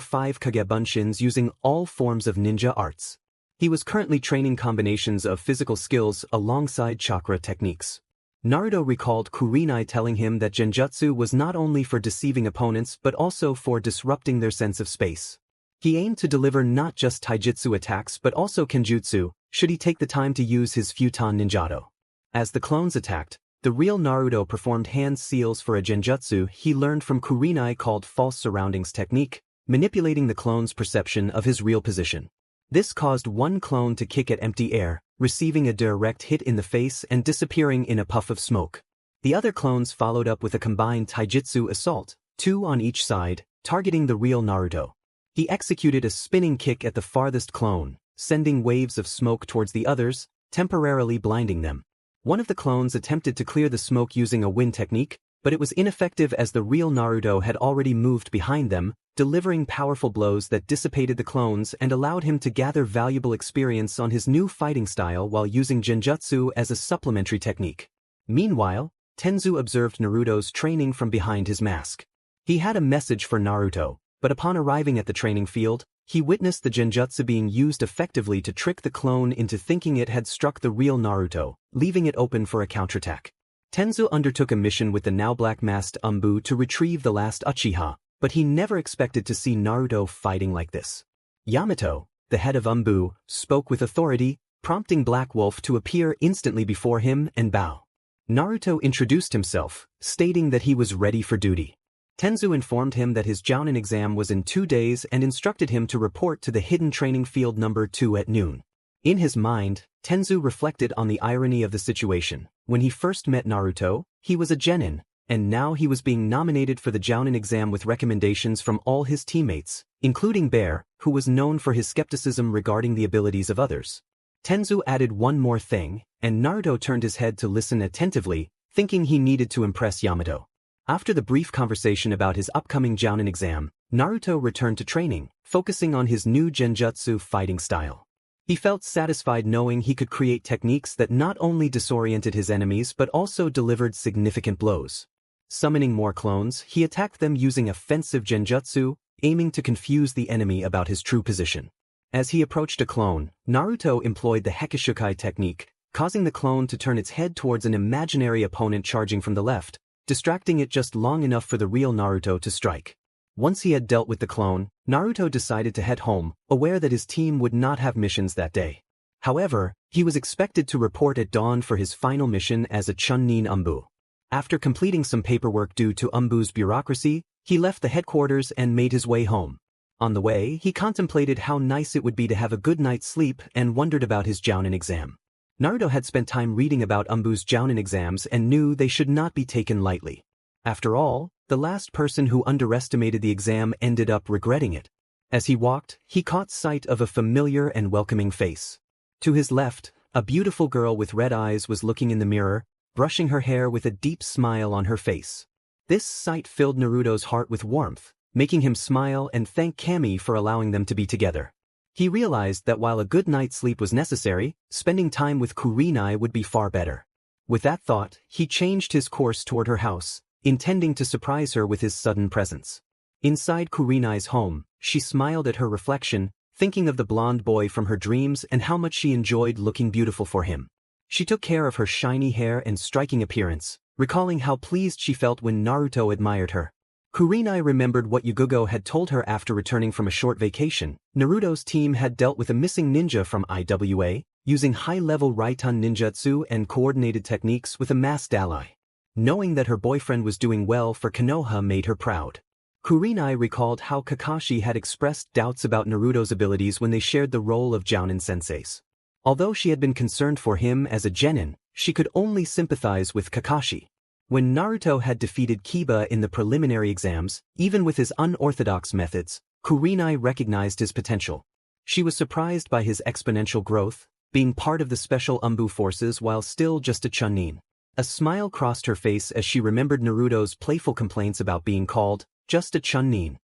5 Kage Bunshins using all forms of ninja arts. He was currently training combinations of physical skills alongside chakra techniques. Naruto recalled Kurenai telling him that genjutsu was not only for deceiving opponents but also for disrupting their sense of space. He aimed to deliver not just taijutsu attacks but also kenjutsu, should he take the time to use his futon ninjato. As the clones attacked, the real Naruto performed hand seals for a genjutsu he learned from Kurenai called false surroundings technique, manipulating the clone's perception of his real position. This caused one clone to kick at empty air, receiving a direct hit in the face and disappearing in a puff of smoke. The other clones followed up with a combined taijutsu assault, 2 on each side, targeting the real Naruto. He executed a spinning kick at the farthest clone, sending waves of smoke towards the others, temporarily blinding them. One of the clones attempted to clear the smoke using a wind technique, but it was ineffective as the real Naruto had already moved behind them, delivering powerful blows that dissipated the clones and allowed him to gather valuable experience on his new fighting style while using genjutsu as a supplementary technique. Meanwhile, Tenzu observed Naruto's training from behind his mask. He had a message for Naruto, but upon arriving at the training field, he witnessed the genjutsu being used effectively to trick the clone into thinking it had struck the real Naruto, leaving it open for a counterattack. Tenzu undertook a mission with the now black-masked Anbu to retrieve the last Uchiha, but he never expected to see Naruto fighting like this. Yamato, the head of Anbu, spoke with authority, prompting Black Wolf to appear instantly before him and bow. Naruto introduced himself, stating that he was ready for duty. Tenzu informed him that his Jounin exam was in 2 days and instructed him to report to the hidden training field number 2 at noon. In his mind, Tenzu reflected on the irony of the situation. When he first met Naruto, he was a genin, and now he was being nominated for the Jounin exam with recommendations from all his teammates, including Bear, who was known for his skepticism regarding the abilities of others. Tenzu added one more thing, and Naruto turned his head to listen attentively, thinking he needed to impress Yamato. After the brief conversation about his upcoming Jounin exam, Naruto returned to training, focusing on his new genjutsu fighting style. He felt satisfied knowing he could create techniques that not only disoriented his enemies but also delivered significant blows. Summoning more clones, he attacked them using offensive genjutsu, aiming to confuse the enemy about his true position. As he approached a clone, Naruto employed the Hekishukai technique, causing the clone to turn its head towards an imaginary opponent charging from the left, distracting it just long enough for the real Naruto to strike. Once he had dealt with the clone, Naruto decided to head home, aware that his team would not have missions that day. However, he was expected to report at dawn for his final mission as a chunin Anbu. After completing some paperwork due to Anbu's bureaucracy, he left the headquarters and made his way home. On the way, he contemplated how nice it would be to have a good night's sleep and wondered about his Jounin exam. Naruto had spent time reading about Anbu's Jounin exams and knew they should not be taken lightly. After all, the last person who underestimated the exam ended up regretting it. As he walked, he caught sight of a familiar and welcoming face. To his left, a beautiful girl with red eyes was looking in the mirror, brushing her hair with a deep smile on her face. This sight filled Naruto's heart with warmth, making him smile and thank Kami for allowing them to be together. He realized that while a good night's sleep was necessary, spending time with Kurenai would be far better. With that thought, he changed his course toward her house, intending to surprise her with his sudden presence. Inside Kurenai's home, she smiled at her reflection, thinking of the blonde boy from her dreams and how much she enjoyed looking beautiful for him. She took care of her shiny hair and striking appearance, recalling how pleased she felt when Naruto admired her. Kurenai remembered what Yugogo had told her after returning from a short vacation. Naruto's team had dealt with a missing ninja from IWA, using high-level Raiton ninjutsu and coordinated techniques with a masked ally. Knowing that her boyfriend was doing well for Konoha made her proud. Kurenai recalled how Kakashi had expressed doubts about Naruto's abilities when they shared the role of Jounin senseis. Although she had been concerned for him as a genin, she could only sympathize with Kakashi. When Naruto had defeated Kiba in the preliminary exams, even with his unorthodox methods, Kurenai recognized his potential. She was surprised by his exponential growth, being part of the special Anbu forces while still just a chunin. A smile crossed her face as she remembered Naruto's playful complaints about being called just a chunin.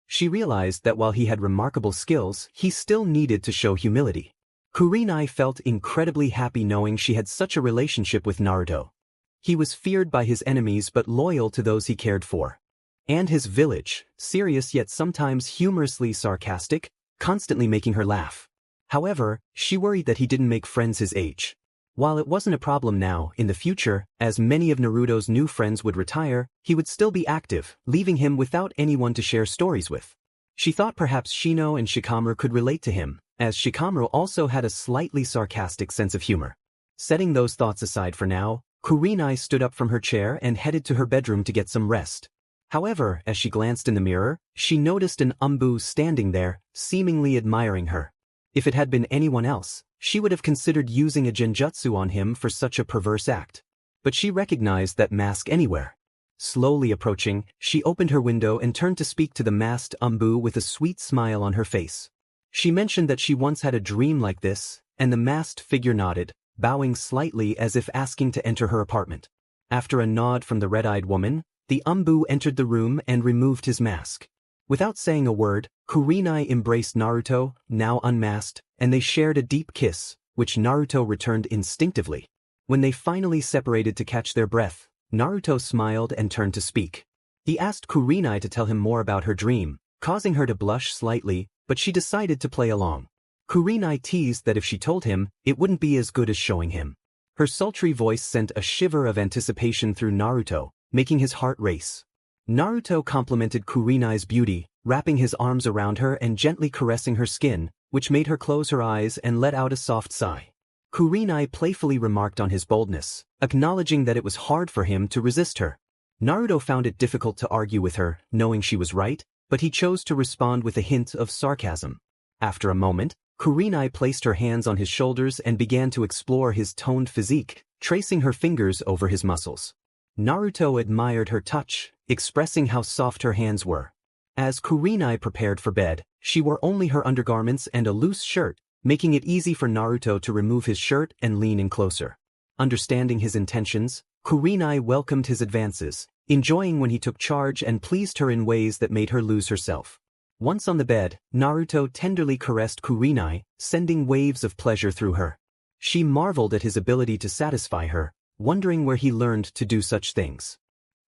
She realized that while he had remarkable skills, he still needed to show humility. Kurenai felt incredibly happy knowing she had such a relationship with Naruto. He was feared by his enemies but loyal to those he cared for. And his village, serious yet sometimes humorously sarcastic, constantly making her laugh. However, she worried that he didn't make friends his age. While it wasn't a problem now, in the future, as many of Naruto's new friends would retire, he would still be active, leaving him without anyone to share stories with. She thought perhaps Shino and Shikamaru could relate to him, as Shikamaru also had a slightly sarcastic sense of humor. Setting those thoughts aside for now, Kurenai stood up from her chair and headed to her bedroom to get some rest. However, as she glanced in the mirror, she noticed an Anbu standing there, seemingly admiring her. If it had been anyone else, she would have considered using a genjutsu on him for such a perverse act. But she recognized that mask anywhere. Slowly approaching, she opened her window and turned to speak to the masked Anbu with a sweet smile on her face. She mentioned that she once had a dream like this, and the masked figure nodded, bowing slightly as if asking to enter her apartment. After a nod from the red-eyed woman, the Anbu entered the room and removed his mask. Without saying a word, Kurenai embraced Naruto, now unmasked, and they shared a deep kiss, which Naruto returned instinctively. When they finally separated to catch their breath, Naruto smiled and turned to speak. He asked Kurenai to tell him more about her dream, causing her to blush slightly, but she decided to play along. Kurenai teased that if she told him, it wouldn't be as good as showing him. Her sultry voice sent a shiver of anticipation through Naruto, making his heart race. Naruto complimented Kurenai's beauty, wrapping his arms around her and gently caressing her skin, which made her close her eyes and let out a soft sigh. Kurenai playfully remarked on his boldness, acknowledging that it was hard for him to resist her. Naruto found it difficult to argue with her, knowing she was right, but he chose to respond with a hint of sarcasm. After a moment, Kurenai placed her hands on his shoulders and began to explore his toned physique, tracing her fingers over his muscles. Naruto admired her touch, expressing how soft her hands were. As Kurenai prepared for bed, she wore only her undergarments and a loose shirt, making it easy for Naruto to remove his shirt and lean in closer. Understanding his intentions, Kurenai welcomed his advances, enjoying when he took charge and pleased her in ways that made her lose herself. Once on the bed, Naruto tenderly caressed Kurenai, sending waves of pleasure through her. She marveled at his ability to satisfy her, wondering where he learned to do such things.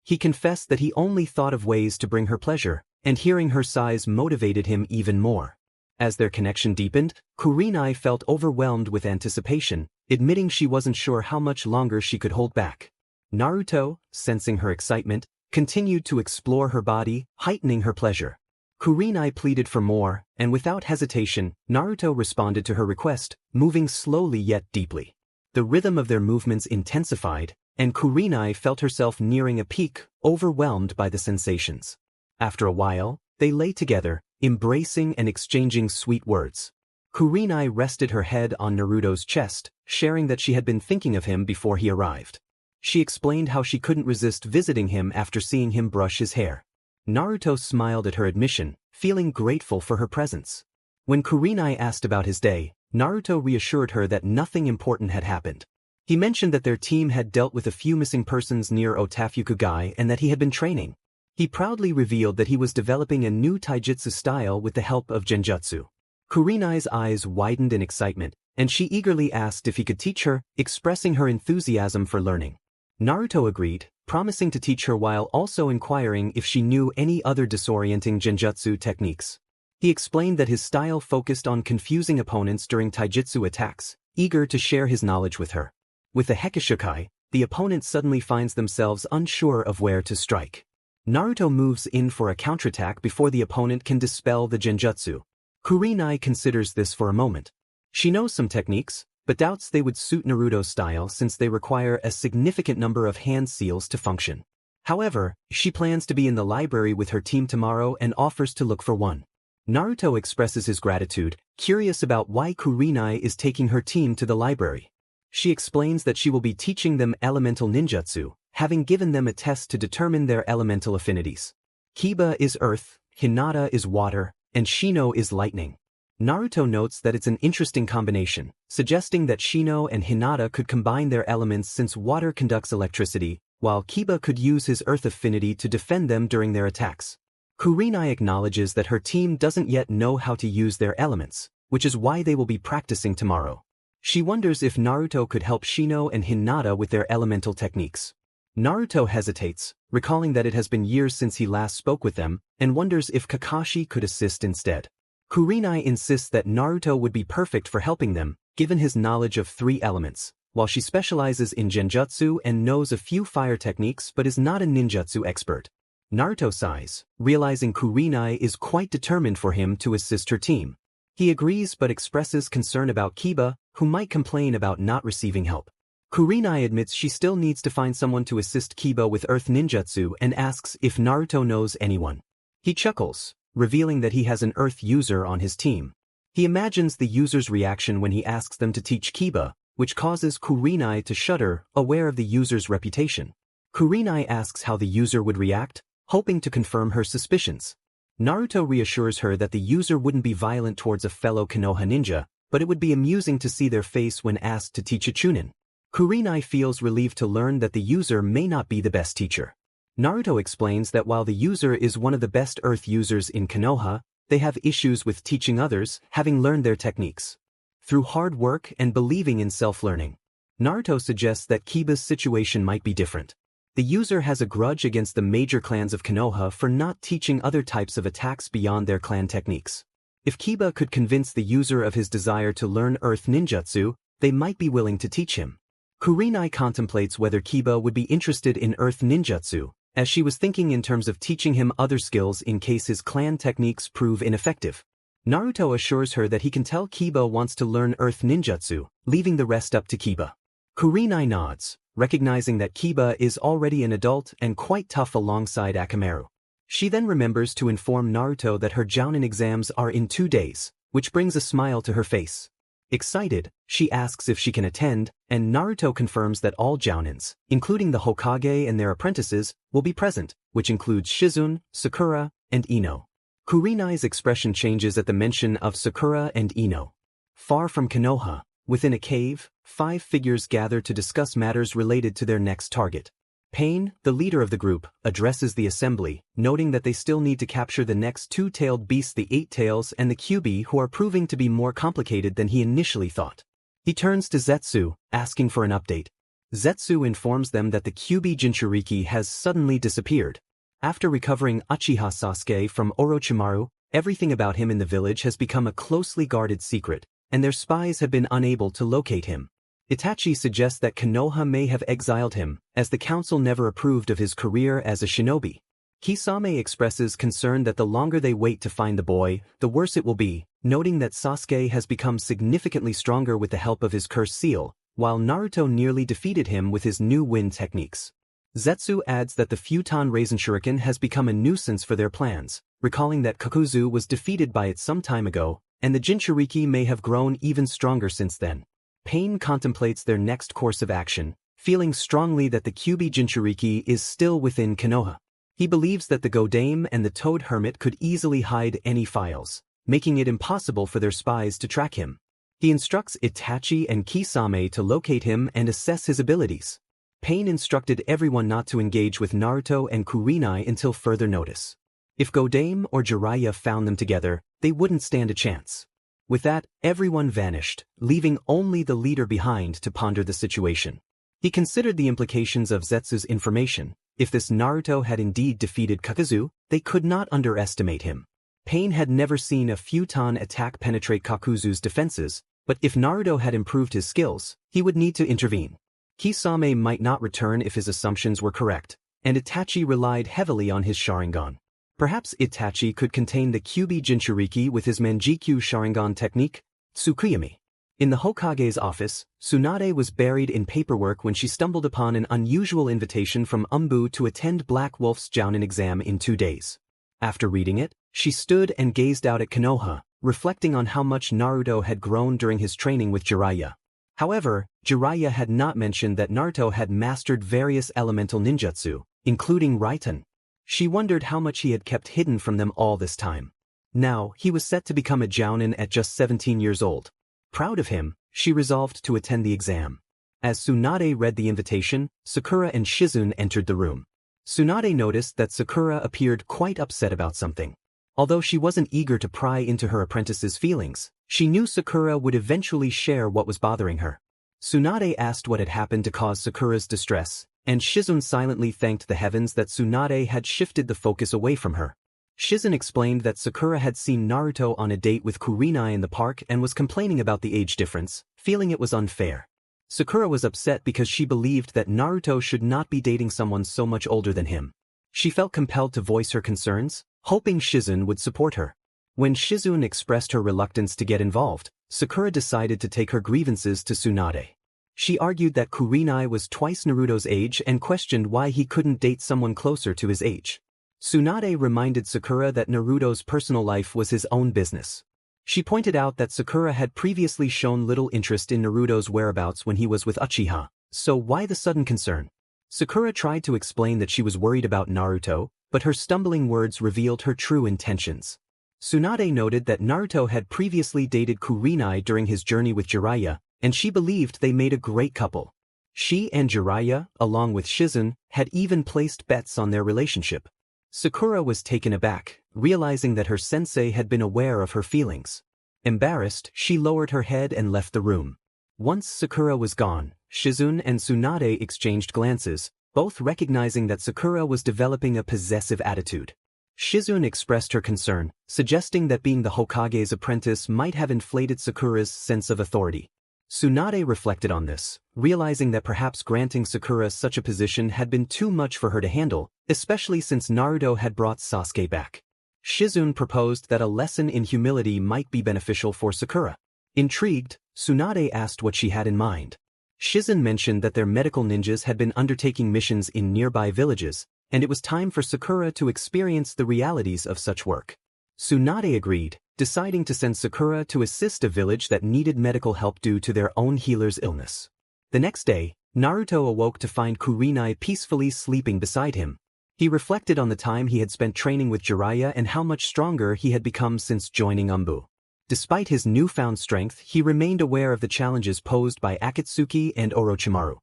He confessed that he only thought of ways to bring her pleasure, and hearing her sighs motivated him even more. As their connection deepened, Kurenai felt overwhelmed with anticipation, admitting she wasn't sure how much longer she could hold back. Naruto, sensing her excitement, continued to explore her body, heightening her pleasure. Kurenai pleaded for more, and without hesitation, Naruto responded to her request, moving slowly yet deeply. The rhythm of their movements intensified, and Kurenai felt herself nearing a peak, overwhelmed by the sensations. After a while, they lay together, embracing and exchanging sweet words. Kurenai rested her head on Naruto's chest, sharing that she had been thinking of him before he arrived. She explained how she couldn't resist visiting him after seeing him brush his hair. Naruto smiled at her admission, feeling grateful for her presence. When Kurenai asked about his day, Naruto reassured her that nothing important had happened. He mentioned that their team had dealt with a few missing persons near Otafukugai and that he had been training. He proudly revealed that he was developing a new taijutsu style with the help of genjutsu. Kurenai's eyes widened in excitement, and she eagerly asked if he could teach her, expressing her enthusiasm for learning. Naruto agreed, promising to teach her while also inquiring if she knew any other disorienting genjutsu techniques. He explained that his style focused on confusing opponents during taijutsu attacks, eager to share his knowledge with her. With the Hekishukai, the opponent suddenly finds themselves unsure of where to strike. Naruto moves in for a counterattack before the opponent can dispel the genjutsu. Kurenai considers this for a moment. She knows some techniques, but doubts they would suit Naruto's style since they require a significant number of hand seals to function. However, she plans to be in the library with her team tomorrow and offers to look for one. Naruto expresses his gratitude, curious about why Kurenai is taking her team to the library. She explains that she will be teaching them elemental ninjutsu, having given them a test to determine their elemental affinities. Kiba is earth, Hinata is water, and Shino is lightning. Naruto notes that it's an interesting combination, suggesting that Shino and Hinata could combine their elements since water conducts electricity, while Kiba could use his earth affinity to defend them during their attacks. Kurenai acknowledges that her team doesn't yet know how to use their elements, which is why they will be practicing tomorrow. She wonders if Naruto could help Shino and Hinata with their elemental techniques. Naruto hesitates, recalling that it has been years since he last spoke with them, and wonders if Kakashi could assist instead. Kurenai insists that Naruto would be perfect for helping them, given his knowledge of 3 elements, while she specializes in genjutsu and knows a few fire techniques but is not a ninjutsu expert. Naruto sighs, realizing Kurenai is quite determined for him to assist her team. He agrees but expresses concern about Kiba, who might complain about not receiving help. Kurenai admits she still needs to find someone to assist Kiba with earth ninjutsu and asks if Naruto knows anyone. He chuckles, revealing that he has an earth user on his team. He imagines the user's reaction when he asks them to teach Kiba, which causes Kurenai to shudder, aware of the user's reputation. Kurenai asks how the user would react, hoping to confirm her suspicions. Naruto reassures her that the user wouldn't be violent towards a fellow Konoha ninja, but it would be amusing to see their face when asked to teach a chunin. Kurenai feels relieved to learn that the user may not be the best teacher. Naruto explains that while the user is one of the best earth users in Konoha, they have issues with teaching others, having learned their techniques. Through hard work and believing in self-learning. Naruto suggests that Kiba's situation might be different. The user has a grudge against the major clans of Konoha for not teaching other types of attacks beyond their clan techniques. If Kiba could convince the user of his desire to learn earth ninjutsu, they might be willing to teach him. Kurenai contemplates whether Kiba would be interested in earth ninjutsu, as she was thinking in terms of teaching him other skills in case his clan techniques prove ineffective. Naruto assures her that he can tell Kiba wants to learn earth ninjutsu, leaving the rest up to Kiba. Kurenai nods, recognizing that Kiba is already an adult and quite tough alongside Akamaru. She then remembers to inform Naruto that her Jounin exams are in 2 days, which brings a smile to her face. Excited, she asks if she can attend, and Naruto confirms that all Jounins, including the Hokage and their apprentices, will be present, which includes Shizune, Sakura, and Ino. Kurenai's expression changes at the mention of Sakura and Ino. Far from Konoha, within a cave, 5 figures gather to discuss matters related to their next target. Pain, the leader of the group, addresses the assembly, noting that they still need to capture the next 2-tailed beasts, the 8-tails and the Kyuubi, who are proving to be more complicated than he initially thought. He turns to Zetsu, asking for an update. Zetsu informs them that the Kyuubi Jinchuriki has suddenly disappeared. After recovering Uchiha Sasuke from Orochimaru, everything about him in the village has become a closely guarded secret, and their spies have been unable to locate him. Itachi suggests that Konoha may have exiled him, as the council never approved of his career as a shinobi. Kisame expresses concern that the longer they wait to find the boy, the worse it will be, noting that Sasuke has become significantly stronger with the help of his cursed seal, while Naruto nearly defeated him with his new wind techniques. Zetsu adds that the Futon Raisin Shuriken has become a nuisance for their plans, recalling that Kakuzu was defeated by it some time ago, and the Jinchuriki may have grown even stronger since then. Pain contemplates their next course of action, feeling strongly that the Kyuubi Jinchuriki is still within Konoha. He believes that the Godame and the Toad Hermit could easily hide any files, making it impossible for their spies to track him. He instructs Itachi and Kisame to locate him and assess his abilities. Pain instructed everyone not to engage with Naruto and Kurenai until further notice. If Godame or Jiraiya found them together, they wouldn't stand a chance. With that, everyone vanished, leaving only the leader behind to ponder the situation. He considered the implications of Zetsu's information. If this Naruto had indeed defeated Kakuzu, they could not underestimate him. Pain had never seen a futon attack penetrate Kakuzu's defenses, but if Naruto had improved his skills, he would need to intervene. Kisame might not return if his assumptions were correct, and Itachi relied heavily on his Sharingan. Perhaps Itachi could contain the Kyuubi Jinchuriki with his Manjikyu Sharingan technique, Tsukuyomi. In the Hokage's office, Tsunade was buried in paperwork when she stumbled upon an unusual invitation from Anbu to attend Black Wolf's Jounin exam in 2 days. After reading it, she stood and gazed out at Konoha, reflecting on how much Naruto had grown during his training with Jiraiya. However, Jiraiya had not mentioned that Naruto had mastered various elemental ninjutsu, including Raiten. She wondered how much he had kept hidden from them all this time. Now, he was set to become a Jounin at just 17 years old. Proud of him, she resolved to attend the exam. As Tsunade read the invitation, Sakura and Shizune entered the room. Tsunade noticed that Sakura appeared quite upset about something. Although she wasn't eager to pry into her apprentice's feelings, she knew Sakura would eventually share what was bothering her. Tsunade asked what had happened to cause Sakura's distress, and Shizune silently thanked the heavens that Tsunade had shifted the focus away from her. Shizune explained that Sakura had seen Naruto on a date with Kurenai in the park and was complaining about the age difference, feeling it was unfair. Sakura was upset because she believed that Naruto should not be dating someone so much older than him. She felt compelled to voice her concerns, hoping Shizune would support her. When Shizune expressed her reluctance to get involved, Sakura decided to take her grievances to Tsunade. She argued that Kurenai was twice Naruto's age and questioned why he couldn't date someone closer to his age. Tsunade reminded Sakura that Naruto's personal life was his own business. She pointed out that Sakura had previously shown little interest in Naruto's whereabouts when he was with Uchiha, so why the sudden concern? Sakura tried to explain that she was worried about Naruto, but her stumbling words revealed her true intentions. Tsunade noted that Naruto had previously dated Kurenai during his journey with Jiraiya, and she believed they made a great couple. She and Jiraiya, along with Shizune, had even placed bets on their relationship. Sakura was taken aback, realizing that her sensei had been aware of her feelings. Embarrassed, she lowered her head and left the room. Once Sakura was gone, Shizune and Tsunade exchanged glances, both recognizing that Sakura was developing a possessive attitude. Shizune expressed her concern, suggesting that being the Hokage's apprentice might have inflated Sakura's sense of authority. Tsunade reflected on this, realizing that perhaps granting Sakura such a position had been too much for her to handle, especially since Naruto had brought Sasuke back. Shizune proposed that a lesson in humility might be beneficial for Sakura. Intrigued, Tsunade asked what she had in mind. Shizune mentioned that their medical ninjas had been undertaking missions in nearby villages, and it was time for Sakura to experience the realities of such work. Tsunade agreed, deciding to send Sakura to assist a village that needed medical help due to their own healer's illness. The next day, Naruto awoke to find Kurenai peacefully sleeping beside him. He reflected on the time he had spent training with Jiraiya and how much stronger he had become since joining Anbu. Despite his newfound strength, he remained aware of the challenges posed by Akatsuki and Orochimaru.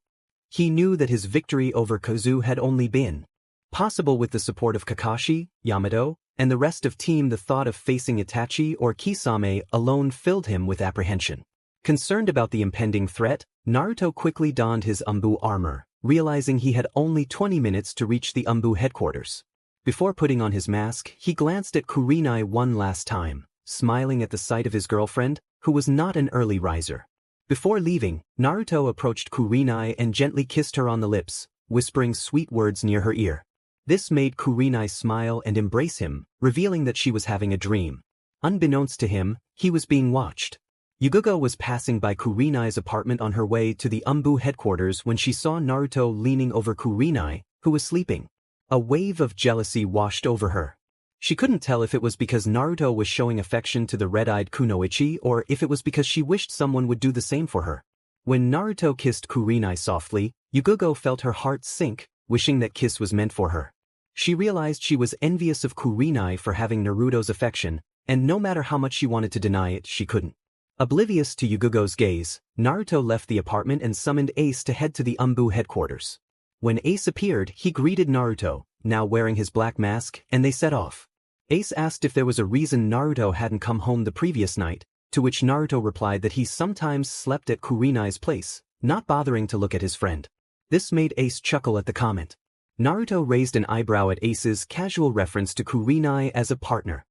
He knew that his victory over Kazu had only been possible with the support of Kakashi, Yamato, and the rest of team. The thought of facing Itachi or Kisame alone filled him with apprehension. Concerned about the impending threat, Naruto quickly donned his Anbu armor, realizing he had only 20 minutes to reach the Anbu headquarters. Before putting on his mask, he glanced at Kurenai one last time, smiling at the sight of his girlfriend, who was not an early riser. Before leaving, Naruto approached Kurenai and gently kissed her on the lips, whispering sweet words near her ear. This made Kurenai smile and embrace him, revealing that she was having a dream. Unbeknownst to him, he was being watched. Yugugo was passing by Kurenai's apartment on her way to the Anbu headquarters when she saw Naruto leaning over Kurenai, who was sleeping. A wave of jealousy washed over her. She couldn't tell if it was because Naruto was showing affection to the red-eyed kunoichi or if it was because she wished someone would do the same for her. When Naruto kissed Kurenai softly, Yugugo felt her heart sink, wishing that kiss was meant for her. She realized she was envious of Kurenai for having Naruto's affection, and no matter how much she wanted to deny it, she couldn't. Oblivious to Yugugo's gaze, Naruto left the apartment and summoned Ace to head to the Anbu headquarters. When Ace appeared, he greeted Naruto, now wearing his black mask, and they set off. Ace asked if there was a reason Naruto hadn't come home the previous night, to which Naruto replied that he sometimes slept at Kurenai's place, not bothering to look at his friend. This made Ace chuckle at the comment. Naruto raised an eyebrow at Ace's casual reference to Kurenai as a partner.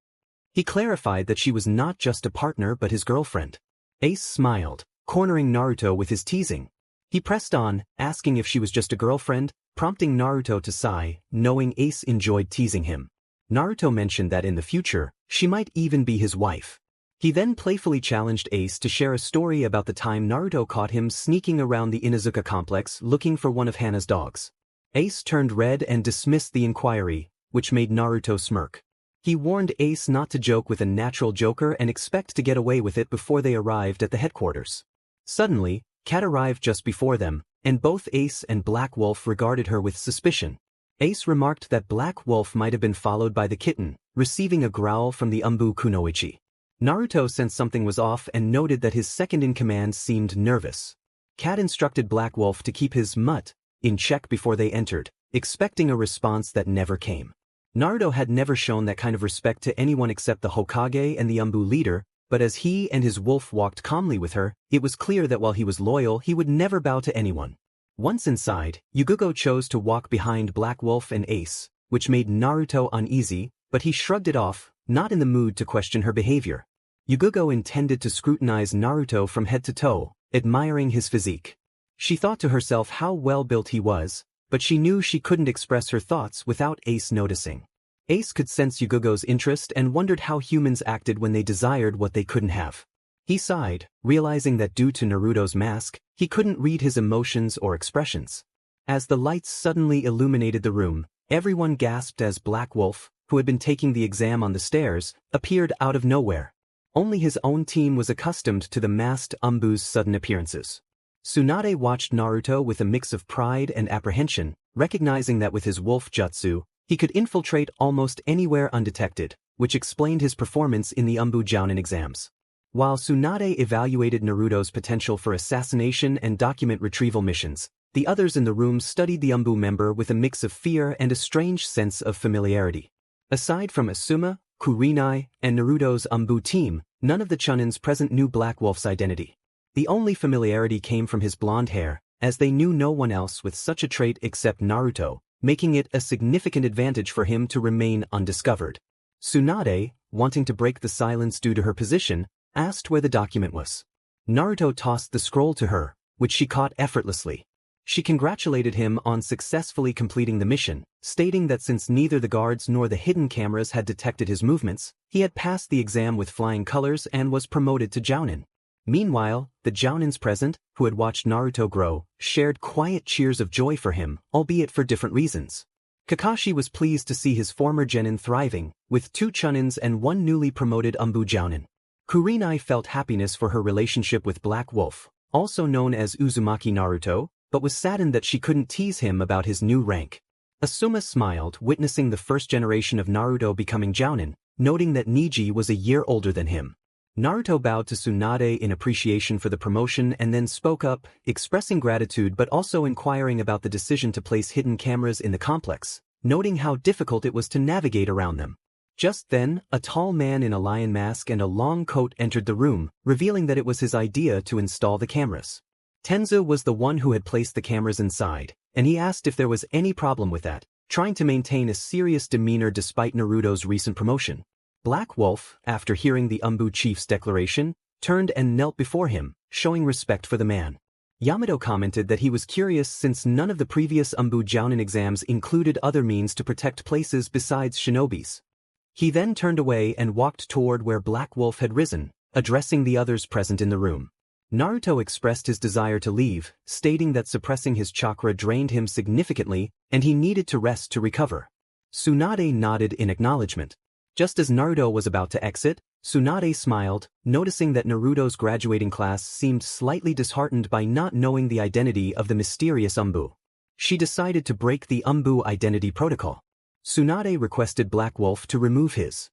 He clarified that she was not just a partner but his girlfriend. Ace smiled, cornering Naruto with his teasing. He pressed on, asking if she was just a girlfriend, prompting Naruto to sigh, knowing Ace enjoyed teasing him. Naruto mentioned that in the future, she might even be his wife. He then playfully challenged Ace to share a story about the time Naruto caught him sneaking around the Inuzuka complex looking for one of Hana's dogs. Ace turned red and dismissed the inquiry, which made Naruto smirk. He warned Ace not to joke with a natural joker and expect to get away with it before they arrived at the headquarters. Suddenly, Cat arrived just before them, and both Ace and Black Wolf regarded her with suspicion. Ace remarked that Black Wolf might have been followed by the kitten, receiving a growl from the Anbu Kunoichi. Naruto sensed something was off and noted that his second-in-command seemed nervous. Cat instructed Black Wolf to keep his mutt in check before they entered, expecting a response that never came. Naruto had never shown that kind of respect to anyone except the Hokage and the Anbu leader, but as he and his wolf walked calmly with her, it was clear that while he was loyal, he would never bow to anyone. Once inside, Yugugo chose to walk behind Black Wolf and Ace, which made Naruto uneasy, but he shrugged it off, not in the mood to question her behavior. Yugugo intended to scrutinize Naruto from head to toe, admiring his physique. She thought to herself how well-built he was, but she knew she couldn't express her thoughts without Ace noticing. Ace could sense Yugugo's interest and wondered how humans acted when they desired what they couldn't have. He sighed, realizing that due to Naruto's mask, he couldn't read his emotions or expressions. As the lights suddenly illuminated the room, everyone gasped as Black Wolf, who had been taking the exam on the stairs, appeared out of nowhere. Only his own team was accustomed to the masked Anbu's sudden appearances. Tsunade watched Naruto with a mix of pride and apprehension, recognizing that with his wolf jutsu, he could infiltrate almost anywhere undetected, which explained his performance in the Anbu Jounin exams. While Tsunade evaluated Naruto's potential for assassination and document retrieval missions, the others in the room studied the Anbu member with a mix of fear and a strange sense of familiarity. Aside from Asuma, Kurenai, and Naruto's Anbu team, none of the chunins present knew Black Wolf's identity. The only familiarity came from his blonde hair, as they knew no one else with such a trait except Naruto, making it a significant advantage for him to remain undiscovered. Tsunade, wanting to break the silence due to her position, asked where the document was. Naruto tossed the scroll to her, which she caught effortlessly. She congratulated him on successfully completing the mission, stating that since neither the guards nor the hidden cameras had detected his movements, he had passed the exam with flying colors and was promoted to Jounin. Meanwhile, the Jounins present, who had watched Naruto grow, shared quiet cheers of joy for him, albeit for different reasons. Kakashi was pleased to see his former genin thriving, with 2 chunins and 1 newly promoted Anbu Jounin. Kurenai felt happiness for her relationship with Black Wolf, also known as Uzumaki Naruto, but was saddened that she couldn't tease him about his new rank. Asuma smiled, witnessing the first generation of Naruto becoming Jounin, noting that Niji was a year older than him. Naruto bowed to Tsunade in appreciation for the promotion and then spoke up, expressing gratitude but also inquiring about the decision to place hidden cameras in the complex, noting how difficult it was to navigate around them. Just then, a tall man in a lion mask and a long coat entered the room, revealing that it was his idea to install the cameras. Tenzu was the one who had placed the cameras inside, and he asked if there was any problem with that, trying to maintain a serious demeanor despite Naruto's recent promotion. Black Wolf, after hearing the Anbu chief's declaration, turned and knelt before him, showing respect for the man. Yamato commented that he was curious since none of the previous Anbu Jounin exams included other means to protect places besides shinobis. He then turned away and walked toward where Black Wolf had risen, addressing the others present in the room. Naruto expressed his desire to leave, stating that suppressing his chakra drained him significantly and he needed to rest to recover. Tsunade nodded in acknowledgement. Just as Naruto was about to exit, Tsunade smiled, noticing that Naruto's graduating class seemed slightly disheartened by not knowing the identity of the mysterious Anbu. She decided to break the Anbu identity protocol. Tsunade requested Black Wolf to remove his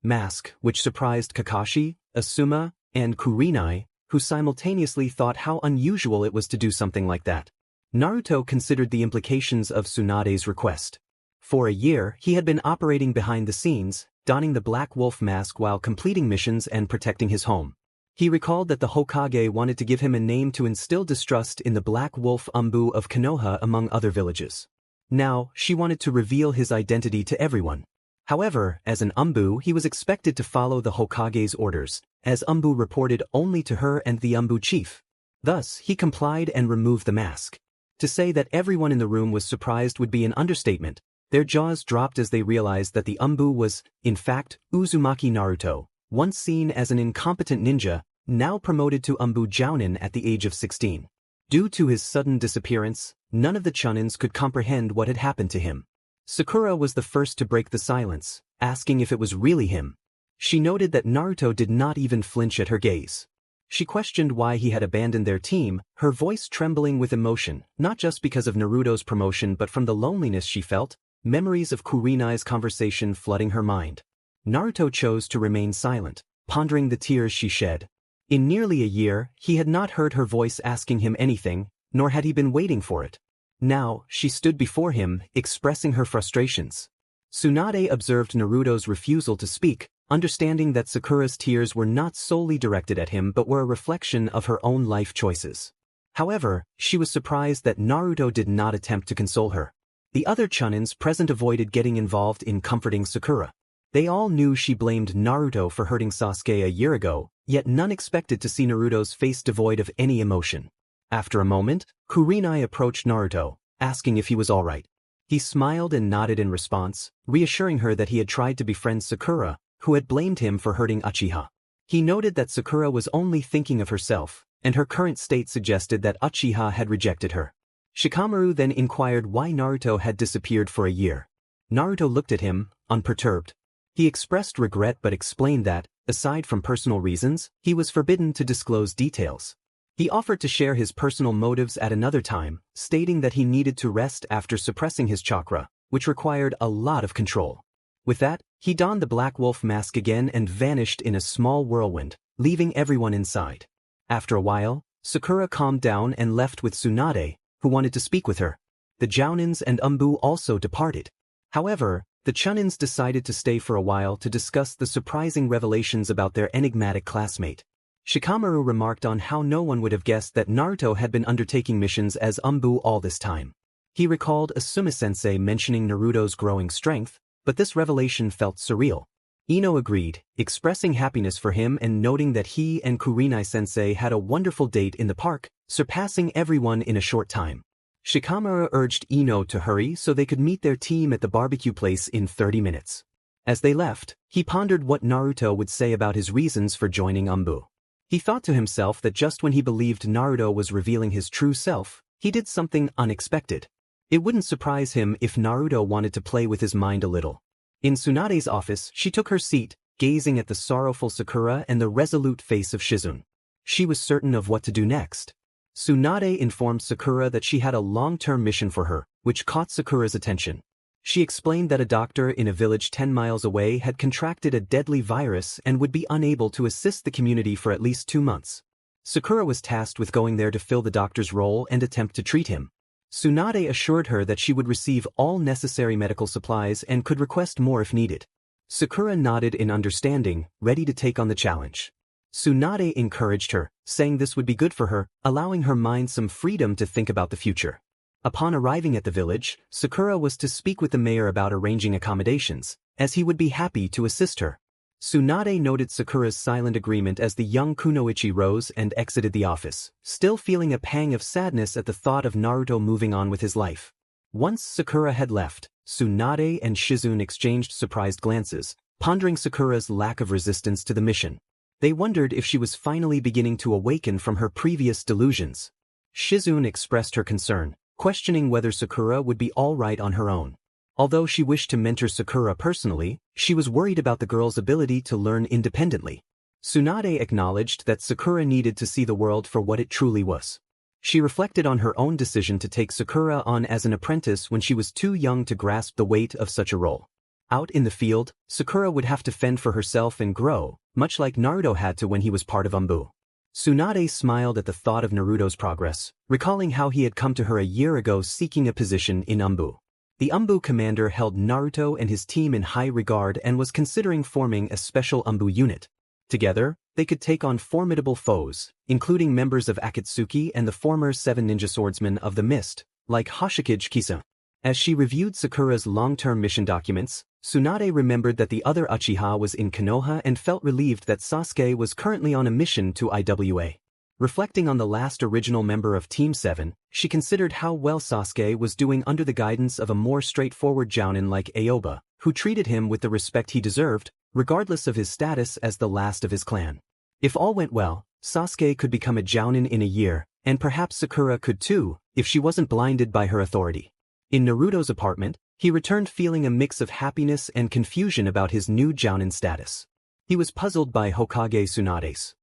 mask, which surprised Kakashi, Asuma, and Kurenai, who simultaneously thought how unusual it was to do something like that. Naruto considered the implications of Tsunade's request. For a year, he had been operating behind the scenes, donning the Black Wolf mask while completing missions and protecting his home. He recalled that the Hokage wanted to give him a name to instill distrust in the Black Wolf Anbu of Konoha among other villages. Now, she wanted to reveal his identity to everyone. However, as an Anbu, he was expected to follow the Hokage's orders, as Anbu reported only to her and the Anbu chief. Thus, he complied and removed the mask. To say that everyone in the room was surprised would be an understatement. Their jaws dropped as they realized that the Anbu was, in fact, Uzumaki Naruto, once seen as an incompetent ninja, now promoted to Anbu Jounin at the age of 16. Due to his sudden disappearance, none of the chunins could comprehend what had happened to him. Sakura was the first to break the silence, asking if it was really him. She noted that Naruto did not even flinch at her gaze. She questioned why he had abandoned their team, her voice trembling with emotion, not just because of Naruto's promotion but from the loneliness she felt, memories of Kurenai's conversation flooding her mind. Naruto chose to remain silent, pondering the tears she shed. In nearly a year, he had not heard her voice asking him anything, nor had he been waiting for it. Now, she stood before him, expressing her frustrations. Tsunade observed Naruto's refusal to speak, understanding that Sakura's tears were not solely directed at him but were a reflection of her own life choices. However, she was surprised that Naruto did not attempt to console her. The other chunins present avoided getting involved in comforting Sakura. They all knew she blamed Naruto for hurting Sasuke a year ago, yet none expected to see Naruto's face devoid of any emotion. After a moment, Kurenai approached Naruto, asking if he was alright. He smiled and nodded in response, reassuring her that he had tried to befriend Sakura, who had blamed him for hurting Uchiha. He noted that Sakura was only thinking of herself, and her current state suggested that Uchiha had rejected her. Shikamaru then inquired why Naruto had disappeared for a year. Naruto looked at him, unperturbed. He expressed regret but explained that, aside from personal reasons, he was forbidden to disclose details. He offered to share his personal motives at another time, stating that he needed to rest after suppressing his chakra, which required a lot of control. With that, he donned the Black Wolf mask again and vanished in a small whirlwind, leaving everyone inside. After a while, Sakura calmed down and left with Tsunade, who wanted to speak with her. The Jounins and Anbu also departed. However, the chunins decided to stay for a while to discuss the surprising revelations about their enigmatic classmate. Shikamaru remarked on how no one would have guessed that Naruto had been undertaking missions as Anbu all this time. He recalled Asuma-sensei mentioning Naruto's growing strength, but this revelation felt surreal. Ino agreed, expressing happiness for him and noting that he and Kurenai-sensei had a wonderful date in the park, surpassing everyone in a short time. Shikamaru urged Ino to hurry so they could meet their team at the barbecue place in 30 minutes. As they left, he pondered what Naruto would say about his reasons for joining Anbu. He thought to himself that just when he believed Naruto was revealing his true self, he did something unexpected. It wouldn't surprise him if Naruto wanted to play with his mind a little. In Tsunade's office, she took her seat, gazing at the sorrowful Sakura and the resolute face of Shizune. She was certain of what to do next. Tsunade informed Sakura that she had a long-term mission for her, which caught Sakura's attention. She explained that a doctor in a village 10 miles away had contracted a deadly virus and would be unable to assist the community for at least 2 months. Sakura was tasked with going there to fill the doctor's role and attempt to treat him. Tsunade assured her that she would receive all necessary medical supplies and could request more if needed. Sakura nodded in understanding, ready to take on the challenge. Tsunade encouraged her, saying this would be good for her, allowing her mind some freedom to think about the future. Upon arriving at the village, Sakura was to speak with the mayor about arranging accommodations, as he would be happy to assist her. Tsunade noted Sakura's silent agreement as the young Kunoichi rose and exited the office, still feeling a pang of sadness at the thought of Naruto moving on with his life. Once Sakura had left, Tsunade and Shizune exchanged surprised glances, pondering Sakura's lack of resistance to the mission. They wondered if she was finally beginning to awaken from her previous delusions. Shizune expressed her concern, questioning whether Sakura would be all right on her own. Although she wished to mentor Sakura personally, she was worried about the girl's ability to learn independently. Tsunade acknowledged that Sakura needed to see the world for what it truly was. She reflected on her own decision to take Sakura on as an apprentice when she was too young to grasp the weight of such a role. Out in the field, Sakura would have to fend for herself and grow, much like Naruto had to when he was part of Anbu. Tsunade smiled at the thought of Naruto's progress, recalling how he had come to her a year ago seeking a position in Anbu. The Anbu commander held Naruto and his team in high regard and was considering forming a special Anbu unit. Together, they could take on formidable foes, including members of Akatsuki and the former 7 ninja swordsmen of the Mist, like Hoshikage Kisa. As she reviewed Sakura's long-term mission documents, Tsunade remembered that the other Uchiha was in Konoha and felt relieved that Sasuke was currently on a mission to IWA. Reflecting on the last original member of Team 7, she considered how well Sasuke was doing under the guidance of a more straightforward jounin like Aoba, who treated him with the respect he deserved, regardless of his status as the last of his clan. If all went well, Sasuke could become a jounin in a year, and perhaps Sakura could too, if she wasn't blinded by her authority. In Naruto's apartment, he returned feeling a mix of happiness and confusion about his new jounin status. He was puzzled by Hokage Tsunade's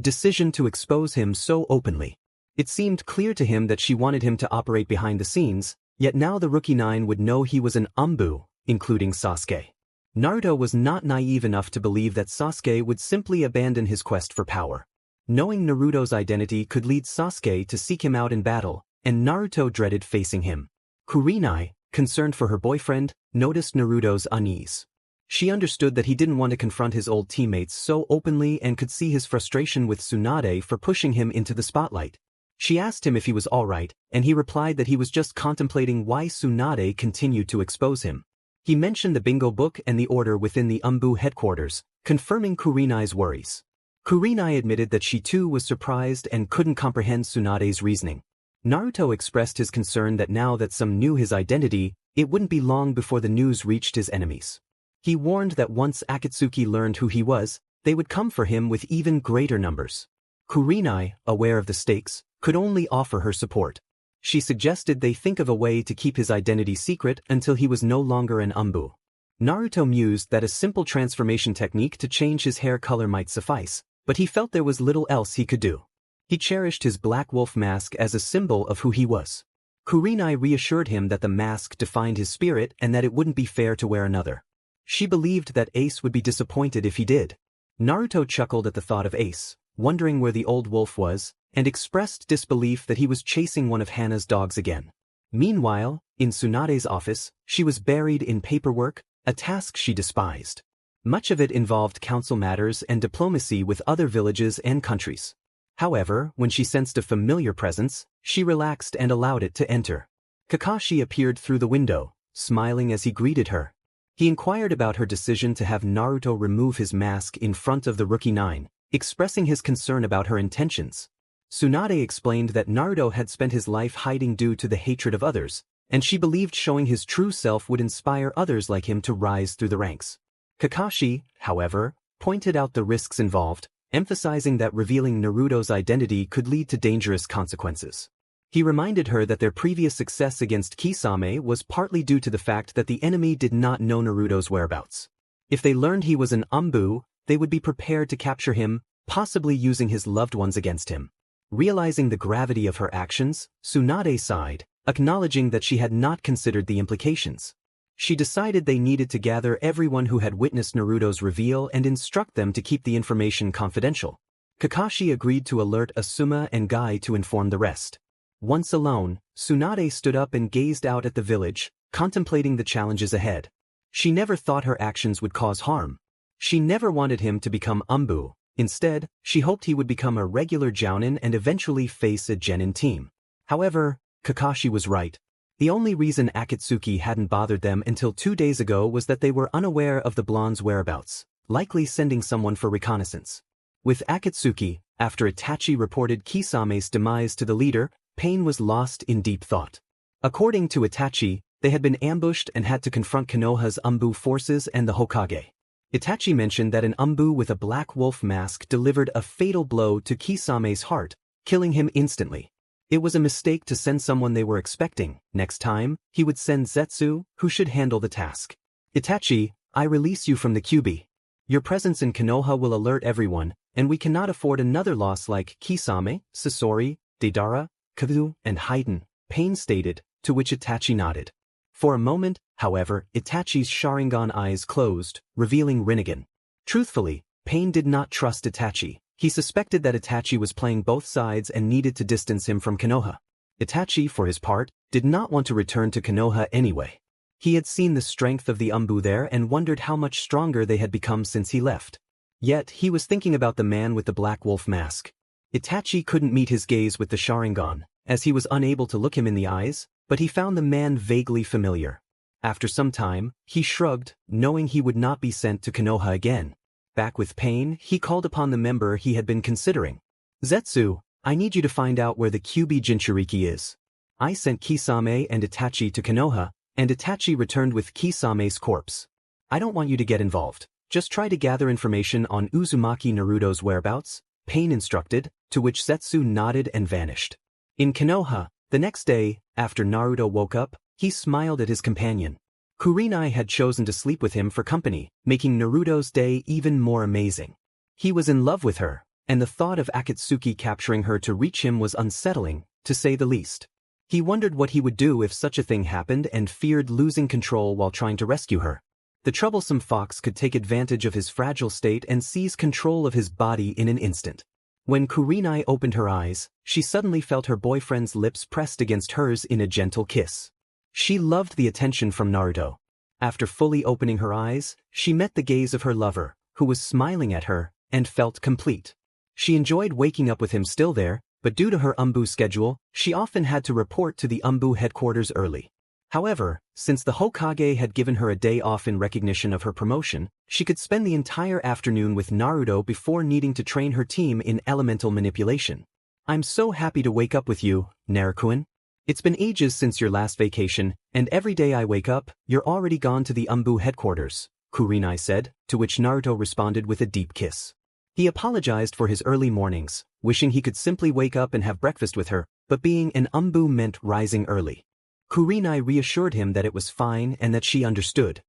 decision to expose him so openly. It seemed clear to him that she wanted him to operate behind the scenes, yet now the Rookie 9 would know he was an Anbu, including Sasuke. Naruto was not naive enough to believe that Sasuke would simply abandon his quest for power. Knowing Naruto's identity could lead Sasuke to seek him out in battle, and Naruto dreaded facing him. Kurenai, concerned for her boyfriend, noticed Naruto's unease. She understood that he didn't want to confront his old teammates so openly and could see his frustration with Tsunade for pushing him into the spotlight. She asked him if he was alright, and he replied that he was just contemplating why Tsunade continued to expose him. He mentioned the bingo book and the order within the Anbu headquarters, confirming Kurenai's worries. Kurenai admitted that she too was surprised and couldn't comprehend Tsunade's reasoning. Naruto expressed his concern that now that some knew his identity, it wouldn't be long before the news reached his enemies. He warned that once Akatsuki learned who he was, they would come for him with even greater numbers. Kurenai, aware of the stakes, could only offer her support. She suggested they think of a way to keep his identity secret until he was no longer an Anbu. Naruto mused that a simple transformation technique to change his hair color might suffice, but he felt there was little else he could do. He cherished his black wolf mask as a symbol of who he was. Kurenai reassured him that the mask defined his spirit and that it wouldn't be fair to wear another. She believed that Ace would be disappointed if he did. Naruto chuckled at the thought of Ace, wondering where the old wolf was, and expressed disbelief that he was chasing one of Hana's dogs again. Meanwhile, in Tsunade's office, she was buried in paperwork, a task she despised. Much of it involved council matters and diplomacy with other villages and countries. However, when she sensed a familiar presence, she relaxed and allowed it to enter. Kakashi appeared through the window, smiling as he greeted her. He inquired about her decision to have Naruto remove his mask in front of the Rookie 9, expressing his concern about her intentions. Tsunade explained that Naruto had spent his life hiding due to the hatred of others, and she believed showing his true self would inspire others like him to rise through the ranks. Kakashi, however, pointed out the risks involved, emphasizing that revealing Naruto's identity could lead to dangerous consequences. He reminded her that their previous success against Kisame was partly due to the fact that the enemy did not know Naruto's whereabouts. If they learned he was an Anbu, they would be prepared to capture him, possibly using his loved ones against him. Realizing the gravity of her actions, Tsunade sighed, acknowledging that she had not considered the implications. She decided they needed to gather everyone who had witnessed Naruto's reveal and instruct them to keep the information confidential. Kakashi agreed to alert Asuma and Guy to inform the rest. Once alone, Tsunade stood up and gazed out at the village, contemplating the challenges ahead. She never thought her actions would cause harm. She never wanted him to become Anbu. Instead, she hoped he would become a regular jounin and eventually face a genin team. However, Kakashi was right. The only reason Akatsuki hadn't bothered them until 2 days ago was that they were unaware of the blonde's whereabouts, likely sending someone for reconnaissance. With Akatsuki, after Itachi reported Kisame's demise to the leader, Pain was lost in deep thought. According to Itachi, they had been ambushed and had to confront Konoha's Anbu forces and the Hokage. Itachi mentioned that an Anbu with a black wolf mask delivered a fatal blow to Kisame's heart, killing him instantly. It was a mistake to send someone they were expecting. Next time, he would send Zetsu, who should handle the task. Itachi, I release you from the QB. Your presence in Konoha will alert everyone, and we cannot afford another loss like Kisame, Sasori, Deidara, Kazu, and Haiden, Pain stated, to which Itachi nodded. For a moment, however, Itachi's Sharingan eyes closed, revealing Rinnegan. Truthfully, Pain did not trust Itachi. He suspected that Itachi was playing both sides and needed to distance him from Konoha. Itachi, for his part, did not want to return to Konoha anyway. He had seen the strength of the Anbu there and wondered how much stronger they had become since he left. Yet, he was thinking about the man with the black wolf mask. Itachi couldn't meet his gaze with the Sharingan, as he was unable to look him in the eyes, but he found the man vaguely familiar. After some time, he shrugged, knowing he would not be sent to Konoha again. Back with Pain, he called upon the member he had been considering. Zetsu, I need you to find out where the Kyuubi Jinchuriki is. I sent Kisame and Itachi to Konoha, and Itachi returned with Kisame's corpse. I don't want you to get involved. Just try to gather information on Uzumaki Naruto's whereabouts, Pain instructed, to which Setsu nodded and vanished. In Konoha, the next day, after Naruto woke up, he smiled at his companion. Kurenai had chosen to sleep with him for company, making Naruto's day even more amazing. He was in love with her, and the thought of Akatsuki capturing her to reach him was unsettling, to say the least. He wondered what he would do if such a thing happened and feared losing control while trying to rescue her. The troublesome fox could take advantage of his fragile state and seize control of his body in an instant. When Kurenai opened her eyes, she suddenly felt her boyfriend's lips pressed against hers in a gentle kiss. She loved the attention from Naruto. After fully opening her eyes, she met the gaze of her lover, who was smiling at her, and felt complete. She enjoyed waking up with him still there, but due to her Anbu schedule, she often had to report to the Anbu headquarters early. However, since the Hokage had given her a day off in recognition of her promotion, she could spend the entire afternoon with Naruto before needing to train her team in elemental manipulation. I'm so happy to wake up with you, Naruto-kun. It's been ages since your last vacation, and every day I wake up, you're already gone to the Anbu headquarters, Kurenai said, to which Naruto responded with a deep kiss. He apologized for his early mornings, wishing he could simply wake up and have breakfast with her, but being an Anbu meant rising early. Kurenai reassured him that it was fine and that she understood.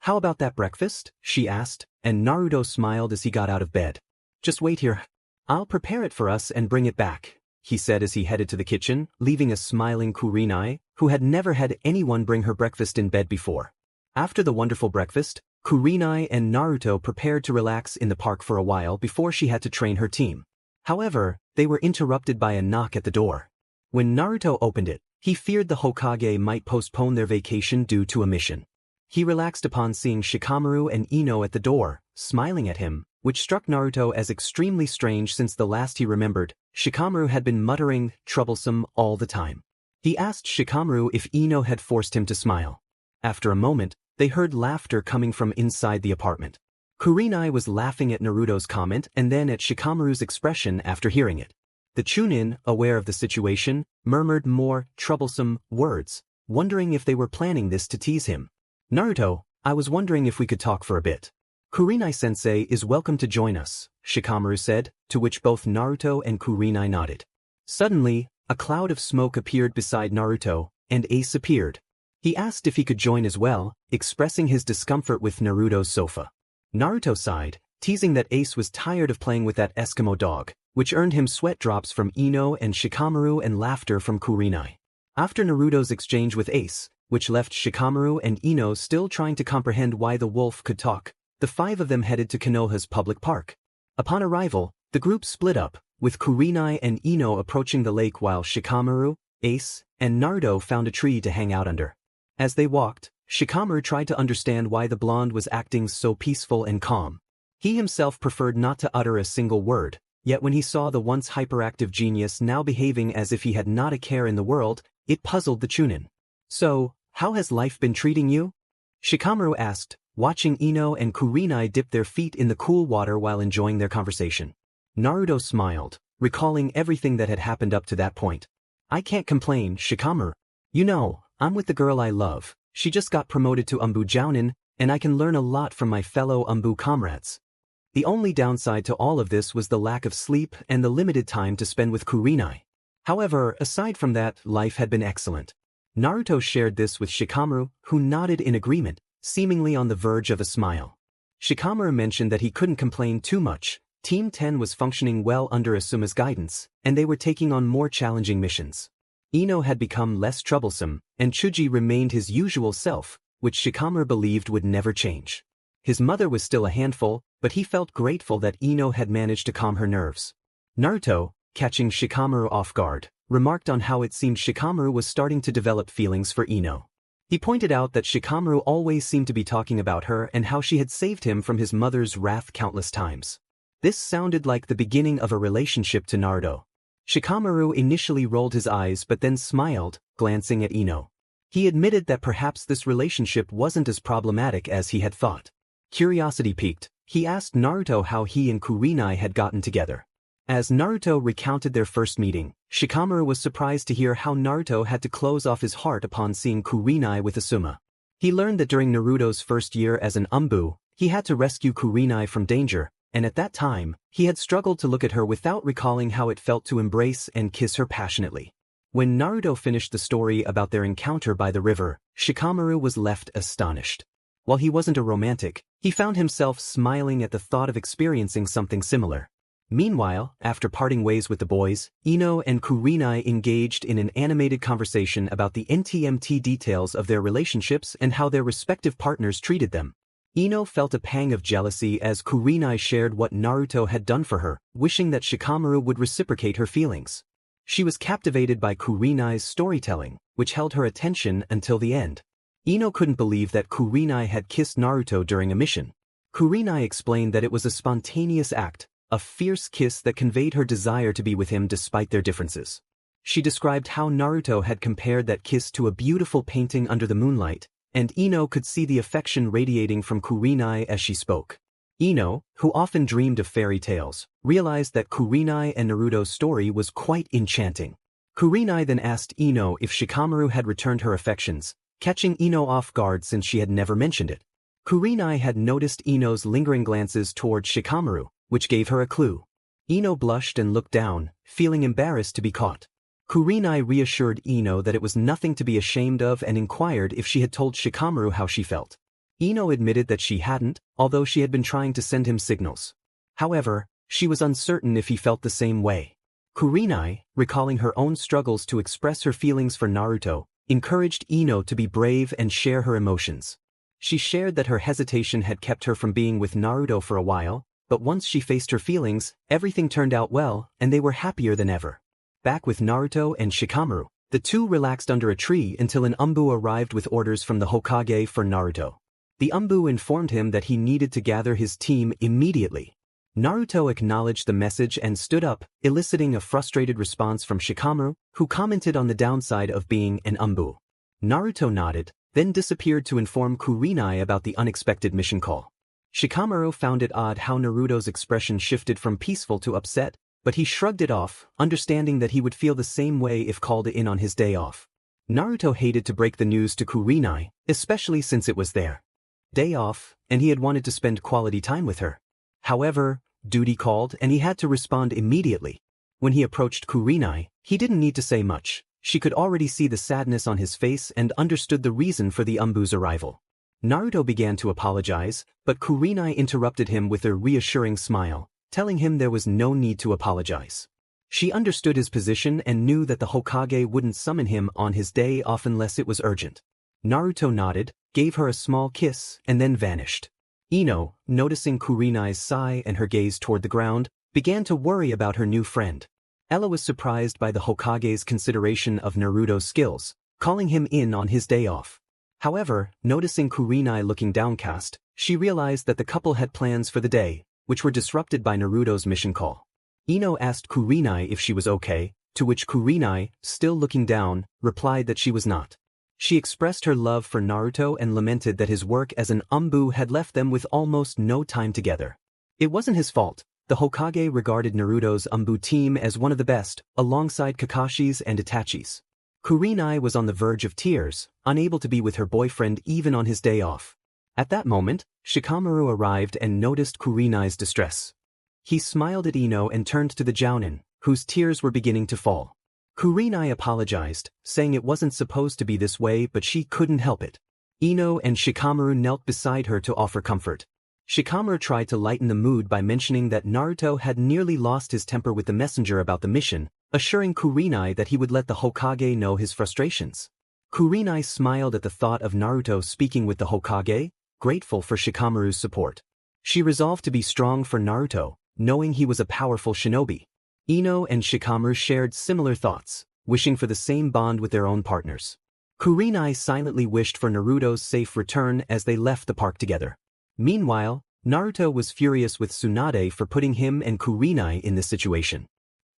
How about that breakfast? She asked, and Naruto smiled as he got out of bed. Just wait here. I'll prepare it for us and bring it back, he said as he headed to the kitchen, leaving a smiling Kurenai, who had never had anyone bring her breakfast in bed before. After the wonderful breakfast, Kurenai and Naruto prepared to relax in the park for a while before she had to train her team. However, they were interrupted by a knock at the door. When Naruto opened it, he feared the Hokage might postpone their vacation due to a mission. He relaxed upon seeing Shikamaru and Ino at the door, smiling at him, which struck Naruto as extremely strange since the last he remembered, Shikamaru had been muttering, troublesome, all the time. He asked Shikamaru if Ino had forced him to smile. After a moment, they heard laughter coming from inside the apartment. Kurenai was laughing at Naruto's comment and then at Shikamaru's expression after hearing it. The chunin, aware of the situation, murmured more troublesome words, wondering if they were planning this to tease him. Naruto, I was wondering if we could talk for a bit. Kurenai-sensei is welcome to join us, Shikamaru said, to which both Naruto and Kurenai nodded. Suddenly, a cloud of smoke appeared beside Naruto, and Ace appeared. He asked if he could join as well, expressing his discomfort with Naruto's sofa. Naruto sighed, teasing that Ace was tired of playing with that Eskimo dog, which earned him sweat drops from Ino and Shikamaru and laughter from Kurenai. After Naruto's exchange with Ace, which left Shikamaru and Ino still trying to comprehend why the wolf could talk, the five of them headed to Konoha's public park. Upon arrival, the group split up, with Kurenai and Ino approaching the lake while Shikamaru, Ace, and Naruto found a tree to hang out under. As they walked, Shikamaru tried to understand why the blonde was acting so peaceful and calm. He himself preferred not to utter a single word, yet when he saw the once hyperactive genius now behaving as if he had not a care in the world, it puzzled the chunin. So, how has life been treating you? Shikamaru asked, watching Ino and Kurenai dip their feet in the cool water while enjoying their conversation. Naruto smiled, recalling everything that had happened up to that point. I can't complain, Shikamaru. You know, I'm with the girl I love. She just got promoted to Anbu Jounin, and I can learn a lot from my fellow Anbu comrades. The only downside to all of this was the lack of sleep and the limited time to spend with Kurenai. However, aside from that, life had been excellent. Naruto shared this with Shikamaru, who nodded in agreement, seemingly on the verge of a smile. Shikamaru mentioned that he couldn't complain too much. Team 10 was functioning well under Asuma's guidance, and they were taking on more challenging missions. Ino had become less troublesome, and Chuji remained his usual self, which Shikamaru believed would never change. His mother was still a handful, but he felt grateful that Ino had managed to calm her nerves. Naruto, catching Shikamaru off guard, remarked on how it seemed Shikamaru was starting to develop feelings for Ino. He pointed out that Shikamaru always seemed to be talking about her and how she had saved him from his mother's wrath countless times. This sounded like the beginning of a relationship to Naruto. Shikamaru initially rolled his eyes but then smiled, glancing at Ino. He admitted that perhaps this relationship wasn't as problematic as he had thought. Curiosity piqued, he asked Naruto how he and Kurenai had gotten together. As Naruto recounted their first meeting, Shikamaru was surprised to hear how Naruto had to close off his heart upon seeing Kurenai with Asuma. He learned that during Naruto's first year as an Anbu, he had to rescue Kurenai from danger, and at that time, he had struggled to look at her without recalling how it felt to embrace and kiss her passionately. When Naruto finished the story about their encounter by the river, Shikamaru was left astonished. While he wasn't a romantic, he found himself smiling at the thought of experiencing something similar. Meanwhile, after parting ways with the boys, Ino and Kurenai engaged in an animated conversation about the NTMT details of their relationships and how their respective partners treated them. Ino felt a pang of jealousy as Kurenai shared what Naruto had done for her, wishing that Shikamaru would reciprocate her feelings. She was captivated by Kurenai's storytelling, which held her attention until the end. Ino couldn't believe that Kurenai had kissed Naruto during a mission. Kurenai explained that it was a spontaneous act, a fierce kiss that conveyed her desire to be with him despite their differences. She described how Naruto had compared that kiss to a beautiful painting under the moonlight, and Ino could see the affection radiating from Kurenai as she spoke. Ino, who often dreamed of fairy tales, realized that Kurenai and Naruto's story was quite enchanting. Kurenai then asked Ino if Shikamaru had returned her affections, catching Ino off guard since she had never mentioned it. Kurenai had noticed Ino's lingering glances toward Shikamaru, which gave her a clue. Ino blushed and looked down, feeling embarrassed to be caught. Kurenai reassured Ino that it was nothing to be ashamed of and inquired if she had told Shikamaru how she felt. Ino admitted that she hadn't, although she had been trying to send him signals. However, she was uncertain if he felt the same way. Kurenai, recalling her own struggles to express her feelings for Naruto, encouraged Ino to be brave and share her emotions. She shared that her hesitation had kept her from being with Naruto for a while, but once she faced her feelings, everything turned out well, and they were happier than ever. Back with Naruto and Shikamaru, the two relaxed under a tree until an Anbu arrived with orders from the Hokage for Naruto. The Anbu informed him that he needed to gather his team immediately. Naruto acknowledged the message and stood up, eliciting a frustrated response from Shikamaru, who commented on the downside of being an Anbu. Naruto nodded, then disappeared to inform Kurenai about the unexpected mission call. Shikamaru found it odd how Naruto's expression shifted from peaceful to upset, but he shrugged it off, understanding that he would feel the same way if called in on his day off. Naruto hated to break the news to Kurenai, especially since it was their day off, and he had wanted to spend quality time with her. However, duty called and he had to respond immediately. When he approached Kurenai, he didn't need to say much. She could already see the sadness on his face and understood the reason for the Anbu's arrival. Naruto began to apologize, but Kurenai interrupted him with a reassuring smile, telling him there was no need to apologize. She understood his position and knew that the Hokage wouldn't summon him on his day off unless it was urgent. Naruto nodded, gave her a small kiss, and then vanished. Ino, noticing Kurenai's sigh and her gaze toward the ground, began to worry about her new friend. Ella was surprised by the Hokage's consideration of Naruto's skills, calling him in on his day off. However, noticing Kurenai looking downcast, she realized that the couple had plans for the day, which were disrupted by Naruto's mission call. Ino asked Kurenai if she was okay, to which Kurenai, still looking down, replied that she was not. She expressed her love for Naruto and lamented that his work as an Anbu had left them with almost no time together. It wasn't his fault. The Hokage regarded Naruto's Anbu team as one of the best, alongside Kakashi's and Itachi's. Kurenai was on the verge of tears, unable to be with her boyfriend even on his day off. At that moment, Shikamaru arrived and noticed Kurenai's distress. He smiled at Ino and turned to the Jounin, whose tears were beginning to fall. Kurenai apologized, saying it wasn't supposed to be this way but she couldn't help it. Ino and Shikamaru knelt beside her to offer comfort. Shikamaru tried to lighten the mood by mentioning that Naruto had nearly lost his temper with the messenger about the mission, assuring Kurenai that he would let the Hokage know his frustrations. Kurenai smiled at the thought of Naruto speaking with the Hokage, grateful for Shikamaru's support. She resolved to be strong for Naruto, knowing he was a powerful shinobi. Ino and Shikamaru shared similar thoughts, wishing for the same bond with their own partners. Kurenai silently wished for Naruto's safe return as they left the park together. Meanwhile, Naruto was furious with Tsunade for putting him and Kurenai in this situation.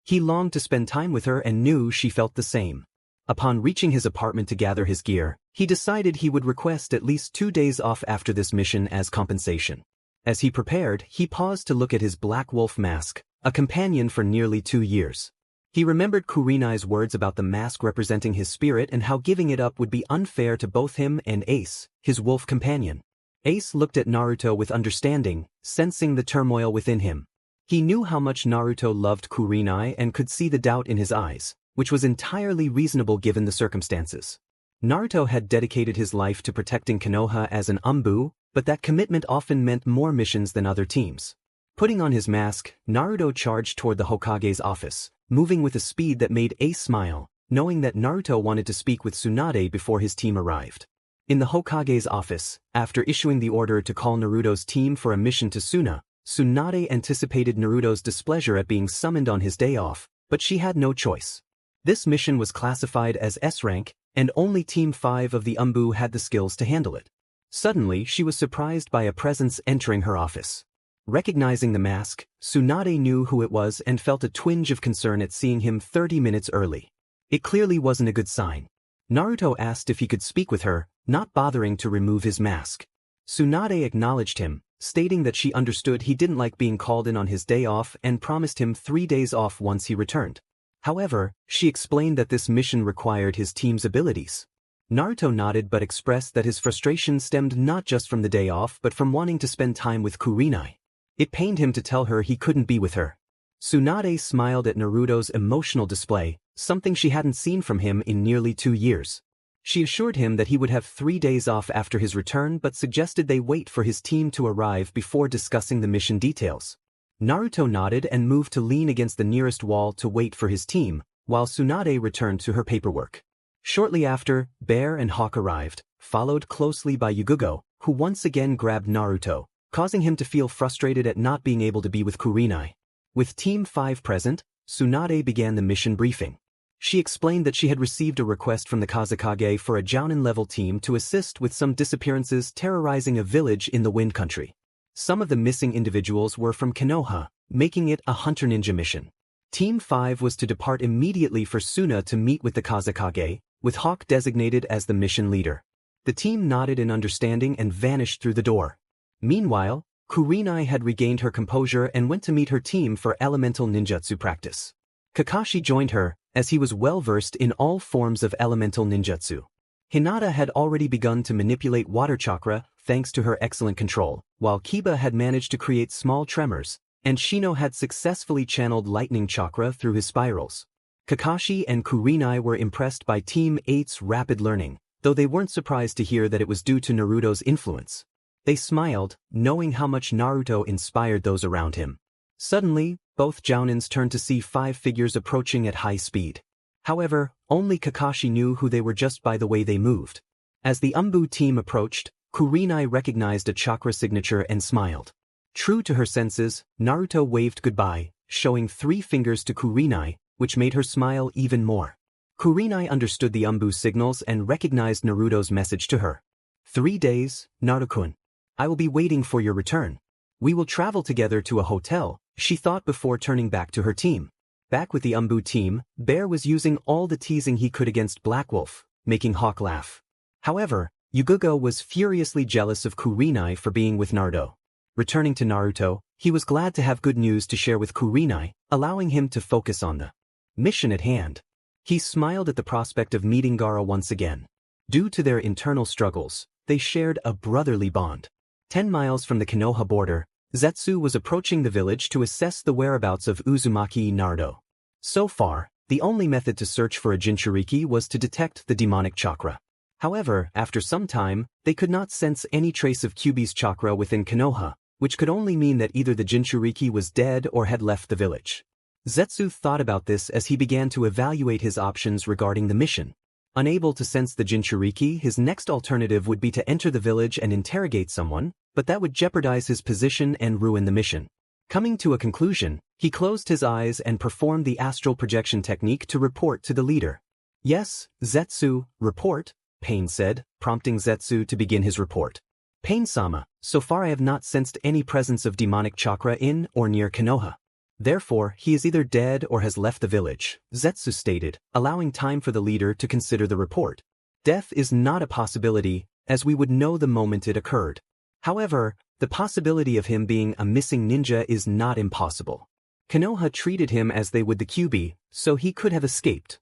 He longed to spend time with her and knew she felt the same. Upon reaching his apartment to gather his gear, he decided he would request at least 2 days off after this mission as compensation. As he prepared, he paused to look at his black wolf mask, a companion for nearly 2 years. He remembered Kurenai's words about the mask representing his spirit and how giving it up would be unfair to both him and Ace, his wolf companion. Ace looked at Naruto with understanding, sensing the turmoil within him. He knew how much Naruto loved Kurenai and could see the doubt in his eyes, which was entirely reasonable given the circumstances. Naruto had dedicated his life to protecting Konoha as an Anbu, but that commitment often meant more missions than other teams. Putting on his mask, Naruto charged toward the Hokage's office, moving with a speed that made Ace smile, knowing that Naruto wanted to speak with Tsunade before his team arrived. In the Hokage's office, after issuing the order to call Naruto's team for a mission to Suna, Tsunade anticipated Naruto's displeasure at being summoned on his day off, but she had no choice. This mission was classified as S-rank, and only Team 5 of the Anbu had the skills to handle it. Suddenly, she was surprised by a presence entering her office. Recognizing the mask, Tsunade knew who it was and felt a twinge of concern at seeing him 30 minutes early. It clearly wasn't a good sign. Naruto asked if he could speak with her, not bothering to remove his mask. Tsunade acknowledged him, stating that she understood he didn't like being called in on his day off and promised him 3 days off once he returned. However, she explained that this mission required his team's abilities. Naruto nodded but expressed that his frustration stemmed not just from the day off but from wanting to spend time with Kurenai. It pained him to tell her he couldn't be with her. Tsunade smiled at Naruto's emotional display, something she hadn't seen from him in nearly 2 years. She assured him that he would have 3 days off after his return but suggested they wait for his team to arrive before discussing the mission details. Naruto nodded and moved to lean against the nearest wall to wait for his team, while Tsunade returned to her paperwork. Shortly after, Bear and Hawk arrived, followed closely by Yugugo, who once again grabbed Naruto, causing him to feel frustrated at not being able to be with Kurenai. With Team 5 present, Tsunade began the mission briefing. She explained that she had received a request from the Kazekage for a Jounin-level team to assist with some disappearances terrorizing a village in the Wind Country. Some of the missing individuals were from Konoha, making it a Hunter Ninja mission. Team 5 was to depart immediately for Suna to meet with the Kazekage, with Hawk designated as the mission leader. The team nodded in understanding and vanished through the door. Meanwhile, Kurenai had regained her composure and went to meet her team for elemental ninjutsu practice. Kakashi joined her, as he was well-versed in all forms of elemental ninjutsu. Hinata had already begun to manipulate water chakra thanks to her excellent control, while Kiba had managed to create small tremors, and Shino had successfully channeled lightning chakra through his spirals. Kakashi and Kurenai were impressed by Team 8's rapid learning, though they weren't surprised to hear that it was due to Naruto's influence. They smiled, knowing how much Naruto inspired those around him. Suddenly, both Jounins turned to see 5 figures approaching at high speed. However, only Kakashi knew who they were just by the way they moved. As the Anbu team approached, Kurenai recognized a chakra signature and smiled. True to her senses, Naruto waved goodbye, showing 3 fingers to Kurenai, which made her smile even more. Kurenai understood the Anbu signals and recognized Naruto's message to her. 3 days, Naruto-kun. I will be waiting for your return. We will travel together to a hotel, she thought before turning back to her team. Back with the Anbu team, Bear was using all the teasing he could against Black Wolf, making Hawk laugh. However, Yugugo was furiously jealous of Kurenai for being with Naruto. Returning to Naruto, he was glad to have good news to share with Kurenai, allowing him to focus on the mission at hand. He smiled at the prospect of meeting Gaara once again. Due to their internal struggles, they shared a brotherly bond. 10 miles from the Konoha border, Zetsu was approaching the village to assess the whereabouts of Uzumaki Naruto. So far, the only method to search for a Jinchuriki was to detect the demonic chakra. However, after some time, they could not sense any trace of Kyuubi's chakra within Konoha, which could only mean that either the Jinchuriki was dead or had left the village. Zetsu thought about this as he began to evaluate his options regarding the mission. Unable to sense the Jinchuriki, his next alternative would be to enter the village and interrogate someone, but that would jeopardize his position and ruin the mission. Coming to a conclusion, he closed his eyes and performed the astral projection technique to report to the leader. Yes, Zetsu, report, Pain said, prompting Zetsu to begin his report. Pain-sama, so far I have not sensed any presence of demonic chakra in or near Konoha. Therefore, he is either dead or has left the village, Zetsu stated, allowing time for the leader to consider the report. Death is not a possibility, as we would know the moment it occurred. However, the possibility of him being a missing ninja is not impossible. Konoha treated him as they would the QB, so he could have escaped.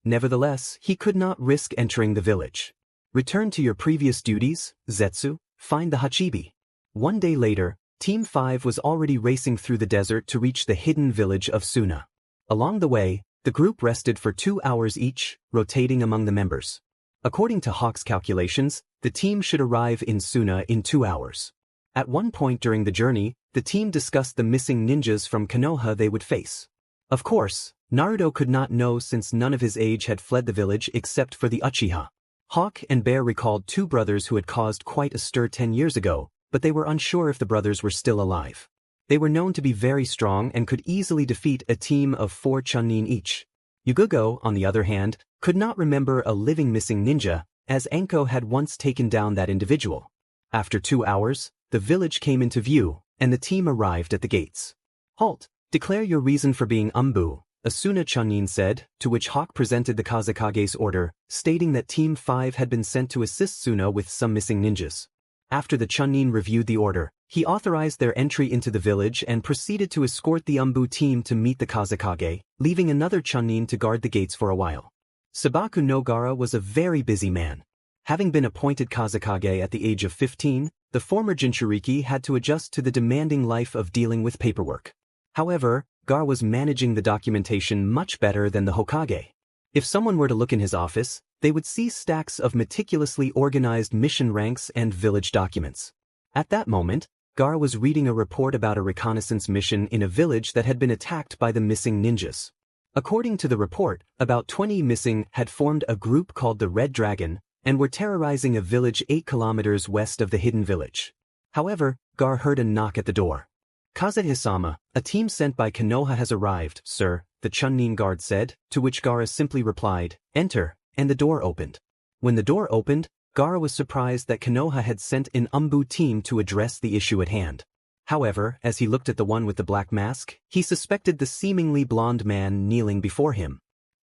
Nevertheless, he could not risk entering the village. Return to your previous duties, Zetsu, find the Hachibi. One day later, Team 5 was already racing through the desert to reach the hidden village of Suna. Along the way, the group rested for 2 hours each, rotating among the members. According to Hawk's calculations, the team should arrive in Suna in 2 hours. At one point during the journey, the team discussed the missing ninjas from Konoha they would face. Of course, Naruto could not know since none of his age had fled the village except for the Uchiha. Hawk and Bear recalled 2 brothers who had caused quite a stir 10 years ago, but they were unsure if the brothers were still alive. They were known to be very strong and could easily defeat a team of 4 chunin each. Yugugo, on the other hand, could not remember a living missing ninja, as Anko had once taken down that individual. After 2 hours, the village came into view, and the team arrived at the gates. Halt! Declare your reason for being Anbu, a Suna chunin said, to which Hawk presented the Kazekage's order, stating that Team 5 had been sent to assist Suna with some missing ninjas. After the chunin reviewed the order, he authorized their entry into the village and proceeded to escort the Anbu team to meet the Kazekage, leaving another chunin to guard the gates for a while. Sabaku no Gaara was a very busy man. Having been appointed Kazekage at the age of 15, the former Jinchuriki had to adjust to the demanding life of dealing with paperwork. However, Gaara was managing the documentation much better than the Hokage. If someone were to look in his office, they would see stacks of meticulously organized mission ranks and village documents. At that moment, Gaara was reading a report about a reconnaissance mission in a village that had been attacked by the missing ninjas. According to the report, about 20 missing had formed a group called the Red Dragon and were terrorizing a village 8 kilometers west of the hidden village. However, Gaara heard a knock at the door. "Kaze-sama, a team sent by Konoha has arrived, sir," the chunin guard said, to which Gaara simply replied, "Enter," and the door opened. When the door opened, Gaara was surprised that Konoha had sent an Anbu team to address the issue at hand. However, as he looked at the one with the black mask, he suspected the seemingly blonde man kneeling before him.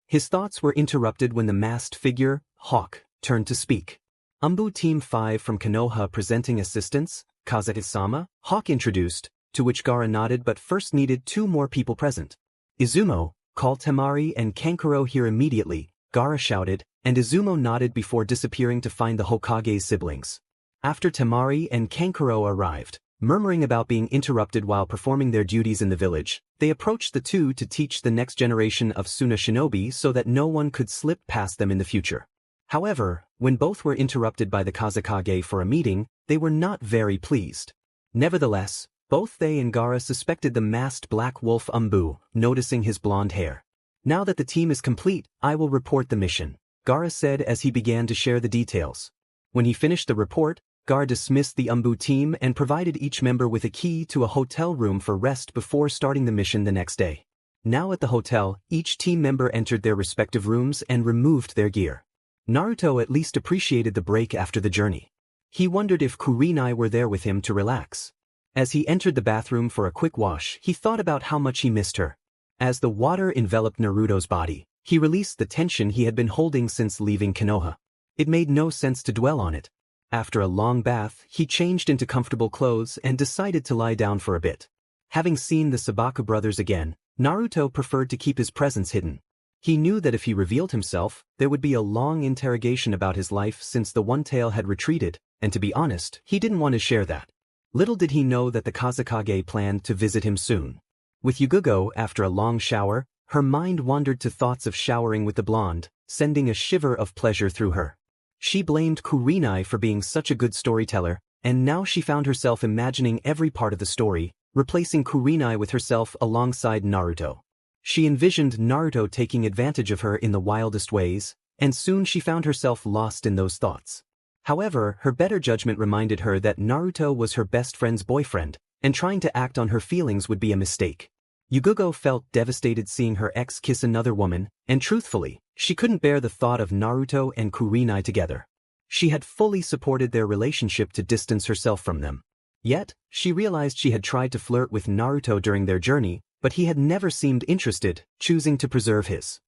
His thoughts were interrupted when the masked figure, Hawk, turned to speak. "Anbu Team 5 from Konoha presenting assistance, Kaze-sama," Hawk introduced, to which Gaara nodded but first needed 2 more people present. "Izumo, call Temari and Kankuro here immediately," Gaara shouted, and Izumo nodded before disappearing to find the Hokage's siblings. After Temari and Kankuro arrived, murmuring about being interrupted while performing their duties in the village, they approached the 2 to teach the next generation of Suna shinobi so that no one could slip past them in the future. However, when both were interrupted by the Kazekage for a meeting, they were not very pleased. Nevertheless, both they and Gaara suspected the masked black wolf Anbu, noticing his blonde hair. "Now that the team is complete, I will report the mission," Gaara said as he began to share the details. When he finished the report, Gaara dismissed the Anbu team and provided each member with a key to a hotel room for rest before starting the mission the next day. Now at the hotel, each team member entered their respective rooms and removed their gear. Naruto at least appreciated the break after the journey. He wondered if Kurenai were there with him to relax. As he entered the bathroom for a quick wash, he thought about how much he missed her. As the water enveloped Naruto's body, he released the tension he had been holding since leaving Konoha. It made no sense to dwell on it. After a long bath, he changed into comfortable clothes and decided to lie down for a bit. Having seen the Sabaku brothers again, Naruto preferred to keep his presence hidden. He knew that if he revealed himself, there would be a long interrogation about his life since the One-Tail had retreated, and to be honest, he didn't want to share that. Little did he know that the Kazekage planned to visit him soon. With Yugugo, after a long shower, her mind wandered to thoughts of showering with the blonde, sending a shiver of pleasure through her. She blamed Kurenai for being such a good storyteller, and now she found herself imagining every part of the story, replacing Kurenai with herself alongside Naruto. She envisioned Naruto taking advantage of her in the wildest ways, and soon she found herself lost in those thoughts. However, her better judgment reminded her that Naruto was her best friend's boyfriend, and trying to act on her feelings would be a mistake. Yugugo felt devastated seeing her ex kiss another woman, and truthfully, she couldn't bear the thought of Naruto and Kurenai together. She had fully supported their relationship to distance herself from them. Yet, she realized she had tried to flirt with Naruto during their journey, but he had never seemed interested, choosing to preserve his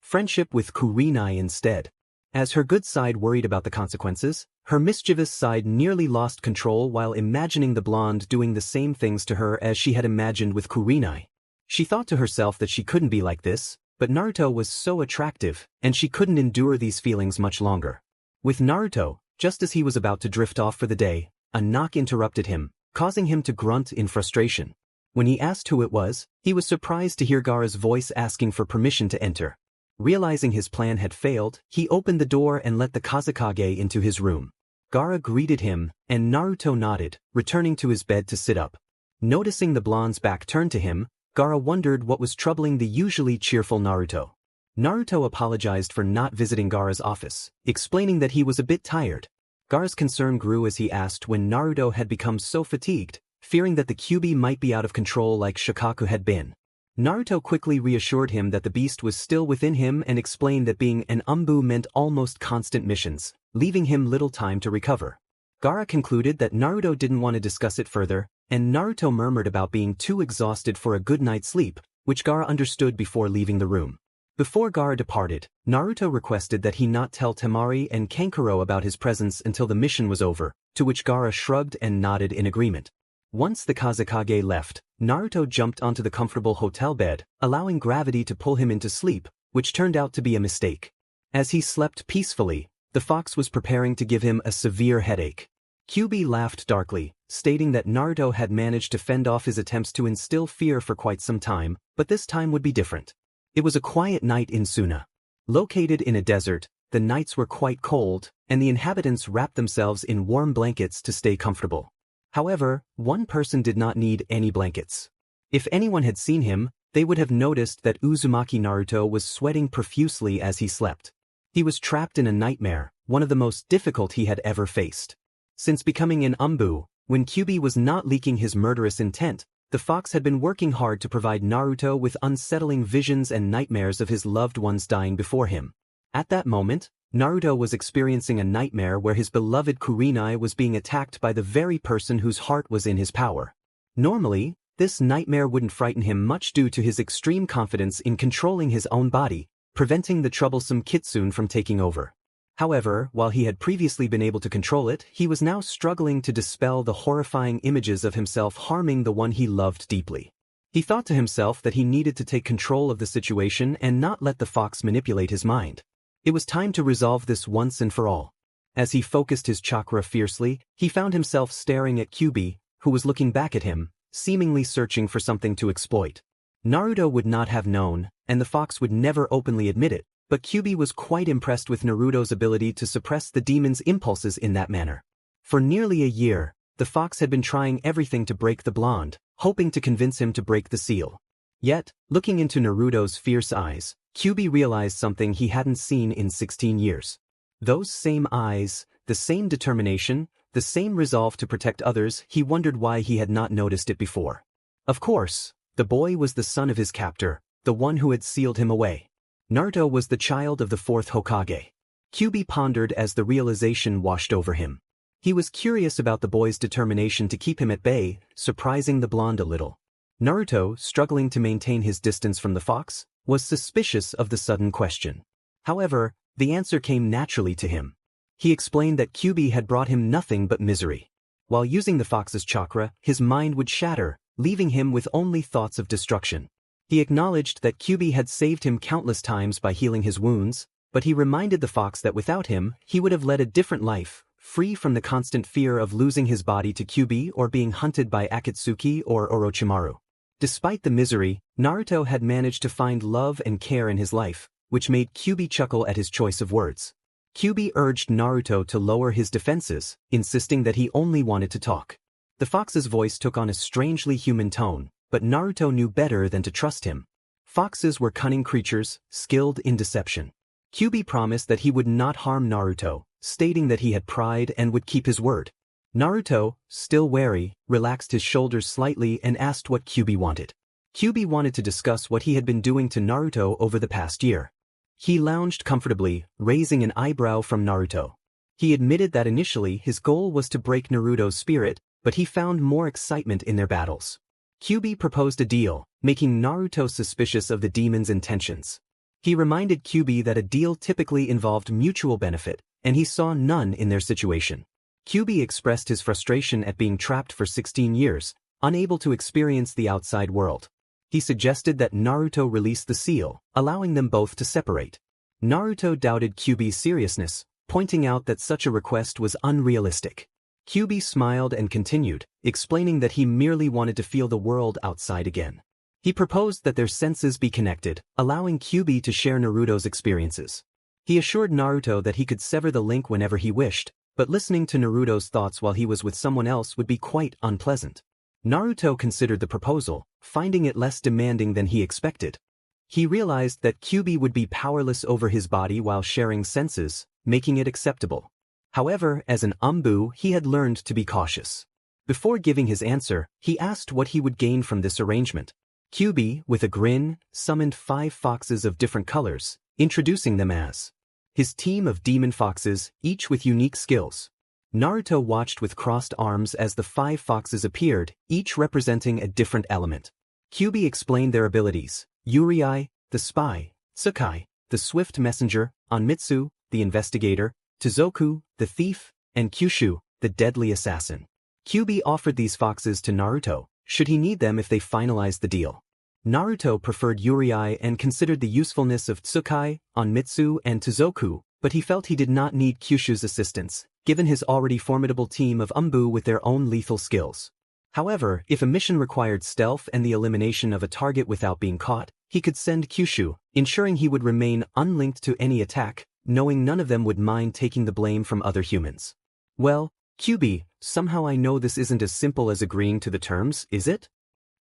friendship with Kurenai instead. As her good side worried about the consequences, her mischievous side nearly lost control while imagining the blonde doing the same things to her as she had imagined with Kurenai. She thought to herself that she couldn't be like this, but Naruto was so attractive, and she couldn't endure these feelings much longer. With Naruto, just as he was about to drift off for the day, a knock interrupted him, causing him to grunt in frustration. When he asked who it was, he was surprised to hear Gaara's voice asking for permission to enter. Realizing his plan had failed, he opened the door and let the Kazekage into his room. Gaara greeted him, and Naruto nodded, returning to his bed to sit up. Noticing the blonde's back turned to him, Gaara wondered what was troubling the usually cheerful Naruto. Naruto apologized for not visiting Gaara's office, explaining that he was a bit tired. Gaara's concern grew as he asked when Naruto had become so fatigued, fearing that the Kyuubi might be out of control like Shikaku had been. Naruto quickly reassured him that the beast was still within him and explained that being an Anbu meant almost constant missions, leaving him little time to recover. Gaara concluded that Naruto didn't want to discuss it further, and Naruto murmured about being too exhausted for a good night's sleep, which Gaara understood before leaving the room. Before Gaara departed, Naruto requested that he not tell Temari and Kankuro about his presence until the mission was over, to which Gaara shrugged and nodded in agreement. Once the Kazekage left, Naruto jumped onto the comfortable hotel bed, allowing gravity to pull him into sleep, which turned out to be a mistake. As he slept peacefully, the fox was preparing to give him a severe headache. Kyuubi laughed darkly, stating that Naruto had managed to fend off his attempts to instill fear for quite some time, but this time would be different. It was a quiet night in Suna. Located in a desert, the nights were quite cold, and the inhabitants wrapped themselves in warm blankets to stay comfortable. However, one person did not need any blankets. If anyone had seen him, they would have noticed that Uzumaki Naruto was sweating profusely as he slept. He was trapped in a nightmare, one of the most difficult he had ever faced. Since becoming an Anbu, when Kyuubi was not leaking his murderous intent, the fox had been working hard to provide Naruto with unsettling visions and nightmares of his loved ones dying before him. At that moment, Naruto was experiencing a nightmare where his beloved Kurenai was being attacked by the very person whose heart was in his power. Normally, this nightmare wouldn't frighten him much due to his extreme confidence in controlling his own body, preventing the troublesome Kitsune from taking over. However, while he had previously been able to control it, he was now struggling to dispel the horrifying images of himself harming the one he loved deeply. He thought to himself that he needed to take control of the situation and not let the fox manipulate his mind. It was time to resolve this once and for all. As he focused his chakra fiercely, he found himself staring at Kyuubi, who was looking back at him, seemingly searching for something to exploit. Naruto would not have known, and the fox would never openly admit it, but Kyuubi was quite impressed with Naruto's ability to suppress the demon's impulses in that manner. For nearly a year, the fox had been trying everything to break the blonde, hoping to convince him to break the seal. Yet, looking into Naruto's fierce eyes, Kyuubi realized something he hadn't seen in 16 years. Those same eyes, the same determination, the same resolve to protect others, he wondered why he had not noticed it before. Of course, the boy was the son of his captor, the one who had sealed him away. Naruto was the child of the fourth Hokage. Kyuubi pondered as the realization washed over him. He was curious about the boy's determination to keep him at bay, surprising the blonde a little. Naruto, struggling to maintain his distance from the fox, was suspicious of the sudden question. However, the answer came naturally to him. He explained that Kyuubi had brought him nothing but misery. While using the fox's chakra, his mind would shatter, leaving him with only thoughts of destruction. He acknowledged that Kyuubi had saved him countless times by healing his wounds, but he reminded the fox that without him, he would have led a different life, free from the constant fear of losing his body to Kyuubi or being hunted by Akatsuki or Orochimaru. Despite the misery, Naruto had managed to find love and care in his life, which made Kyuubi chuckle at his choice of words. Kyuubi urged Naruto to lower his defenses, insisting that he only wanted to talk. The fox's voice took on a strangely human tone, but Naruto knew better than to trust him. Foxes were cunning creatures, skilled in deception. Kyuubi promised that he would not harm Naruto, stating that he had pride and would keep his word. Naruto, still wary, relaxed his shoulders slightly and asked what Kyuubi wanted. Kyuubi wanted to discuss what he had been doing to Naruto over the past year. He lounged comfortably, raising an eyebrow from Naruto. He admitted that initially his goal was to break Naruto's spirit, but he found more excitement in their battles. Kyuubi proposed a deal, making Naruto suspicious of the demon's intentions. He reminded Kyuubi that a deal typically involved mutual benefit, and he saw none in their situation. Kyuubi expressed his frustration at being trapped for 16 years, unable to experience the outside world. He suggested that Naruto release the seal, allowing them both to separate. Naruto doubted Kyuubi's seriousness, pointing out that such a request was unrealistic. Kyuubi smiled and continued, explaining that he merely wanted to feel the world outside again. He proposed that their senses be connected, allowing Kyuubi to share Naruto's experiences. He assured Naruto that he could sever the link whenever he wished, but listening to Naruto's thoughts while he was with someone else would be quite unpleasant. Naruto considered the proposal, finding it less demanding than he expected. He realized that Kyuubi would be powerless over his body while sharing senses, making it acceptable. However, as an Anbu, he had learned to be cautious. Before giving his answer, he asked what he would gain from this arrangement. Kyuubi, with a grin, summoned 5 foxes of different colors, introducing them as his team of demon foxes, each with unique skills. Naruto watched with crossed arms as the 5 foxes appeared, each representing a different element. Kyuubi explained their abilities: Urei, the spy; Tsukai, the swift messenger; Onmitsu, the investigator; Tsuzoku, the thief; and Kyushu, the deadly assassin. Kyuubi offered these foxes to Naruto, should he need them if they finalized the deal. Naruto preferred Urei and considered the usefulness of Tsukai, Onmitsu, and Tsuzoku, but he felt he did not need Kyushu's assistance, given his already formidable team of Anbu with their own lethal skills. However, if a mission required stealth and the elimination of a target without being caught, he could send Kyushu, ensuring he would remain unlinked to any attack, knowing none of them would mind taking the blame from other humans. Well, Kyuubi, somehow I know this isn't as simple as agreeing to the terms, is it?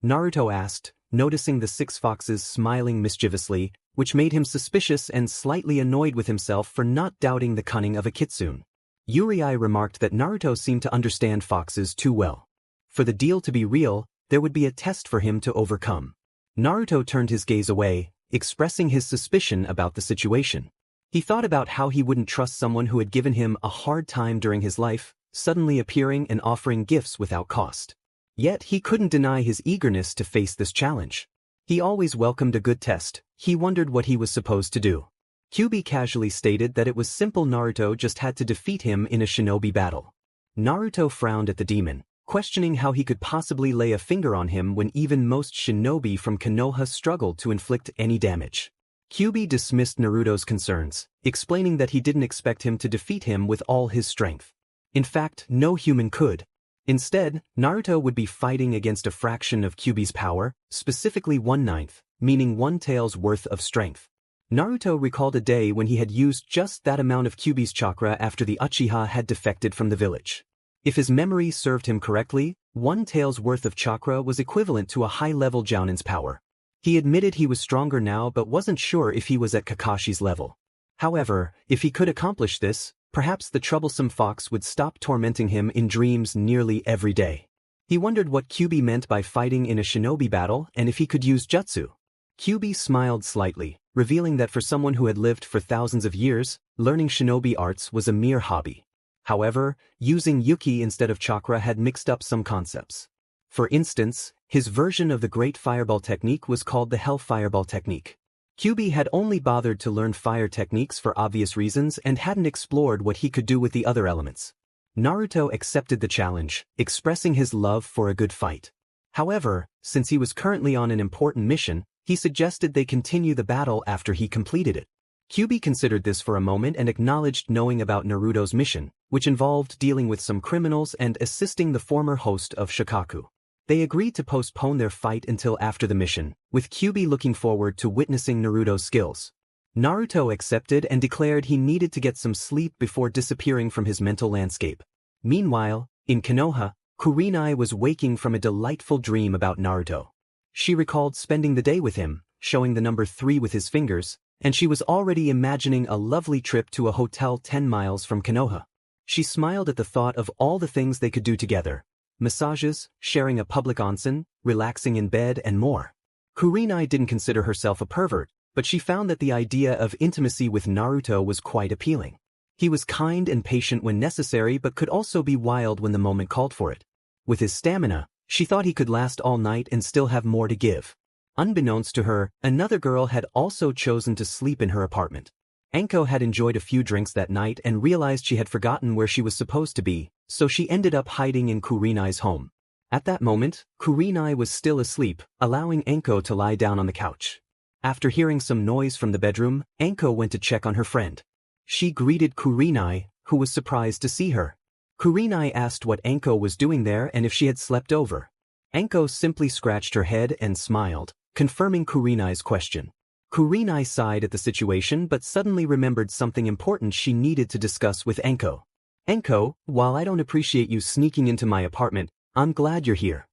Naruto asked, noticing the 6 foxes smiling mischievously, which made him suspicious and slightly annoyed with himself for not doubting the cunning of a kitsune. Urei remarked that Naruto seemed to understand foxes too well. For the deal to be real, there would be a test for him to overcome. Naruto turned his gaze away, expressing his suspicion about the situation. He thought about how he wouldn't trust someone who had given him a hard time during his life, suddenly appearing and offering gifts without cost. Yet he couldn't deny his eagerness to face this challenge. He always welcomed a good test. He wondered what he was supposed to do. Kyuubi casually stated that it was simple. Naruto just had to defeat him in a shinobi battle. Naruto frowned at the demon, questioning how he could possibly lay a finger on him when even most shinobi from Konoha struggled to inflict any damage. Kyuubi dismissed Naruto's concerns, explaining that he didn't expect him to defeat him with all his strength. In fact, no human could. Instead, Naruto would be fighting against a fraction of Kyuubi's power, specifically 1/9, meaning 1 tail's worth of strength. Naruto recalled a day when he had used just that amount of Kyuubi's chakra after the Uchiha had defected from the village. If his memory served him correctly, 1 tail's worth of chakra was equivalent to a high-level Jounin's power. He admitted he was stronger now but wasn't sure if he was at Kakashi's level. However, if he could accomplish this, perhaps the troublesome fox would stop tormenting him in dreams nearly every day. He wondered what Kyuubi meant by fighting in a shinobi battle and if he could use jutsu. Kyuubi smiled slightly, revealing that for someone who had lived for thousands of years, learning shinobi arts was a mere hobby. However, using Yuki instead of chakra had mixed up some concepts. For instance, his version of the Great Fireball technique was called the Hell Fireball technique. Kyuubi had only bothered to learn fire techniques for obvious reasons and hadn't explored what he could do with the other elements. Naruto accepted the challenge, expressing his love for a good fight. However, since he was currently on an important mission, he suggested they continue the battle after he completed it. Kyuubi considered this for a moment and acknowledged knowing about Naruto's mission, which involved dealing with some criminals and assisting the former host of Shikaku. They agreed to postpone their fight until after the mission, with Kyuubi looking forward to witnessing Naruto's skills. Naruto accepted and declared he needed to get some sleep before disappearing from his mental landscape. Meanwhile, in Konoha, Kurenai was waking from a delightful dream about Naruto. She recalled spending the day with him, showing the number 3 with his fingers, and she was already imagining a lovely trip to a hotel 10 miles from Konoha. She smiled at the thought of all the things they could do together. Massages, sharing a public onsen, relaxing in bed, and more. Kurenai didn't consider herself a pervert, but she found that the idea of intimacy with Naruto was quite appealing. He was kind and patient when necessary but could also be wild when the moment called for it. With his stamina, she thought he could last all night and still have more to give. Unbeknownst to her, another girl had also chosen to sleep in her apartment. Anko had enjoyed a few drinks that night and realized she had forgotten where she was supposed to be, so she ended up hiding in Kurenai's home. At that moment, Kurenai was still asleep, allowing Anko to lie down on the couch. After hearing some noise from the bedroom, Anko went to check on her friend. She greeted Kurenai, who was surprised to see her. Kurenai asked what Anko was doing there and if she had slept over. Anko simply scratched her head and smiled, confirming Kurenai's question. Kurenai sighed at the situation but suddenly remembered something important she needed to discuss with Anko. Anko, while I don't appreciate you sneaking into my apartment, I'm glad you're here.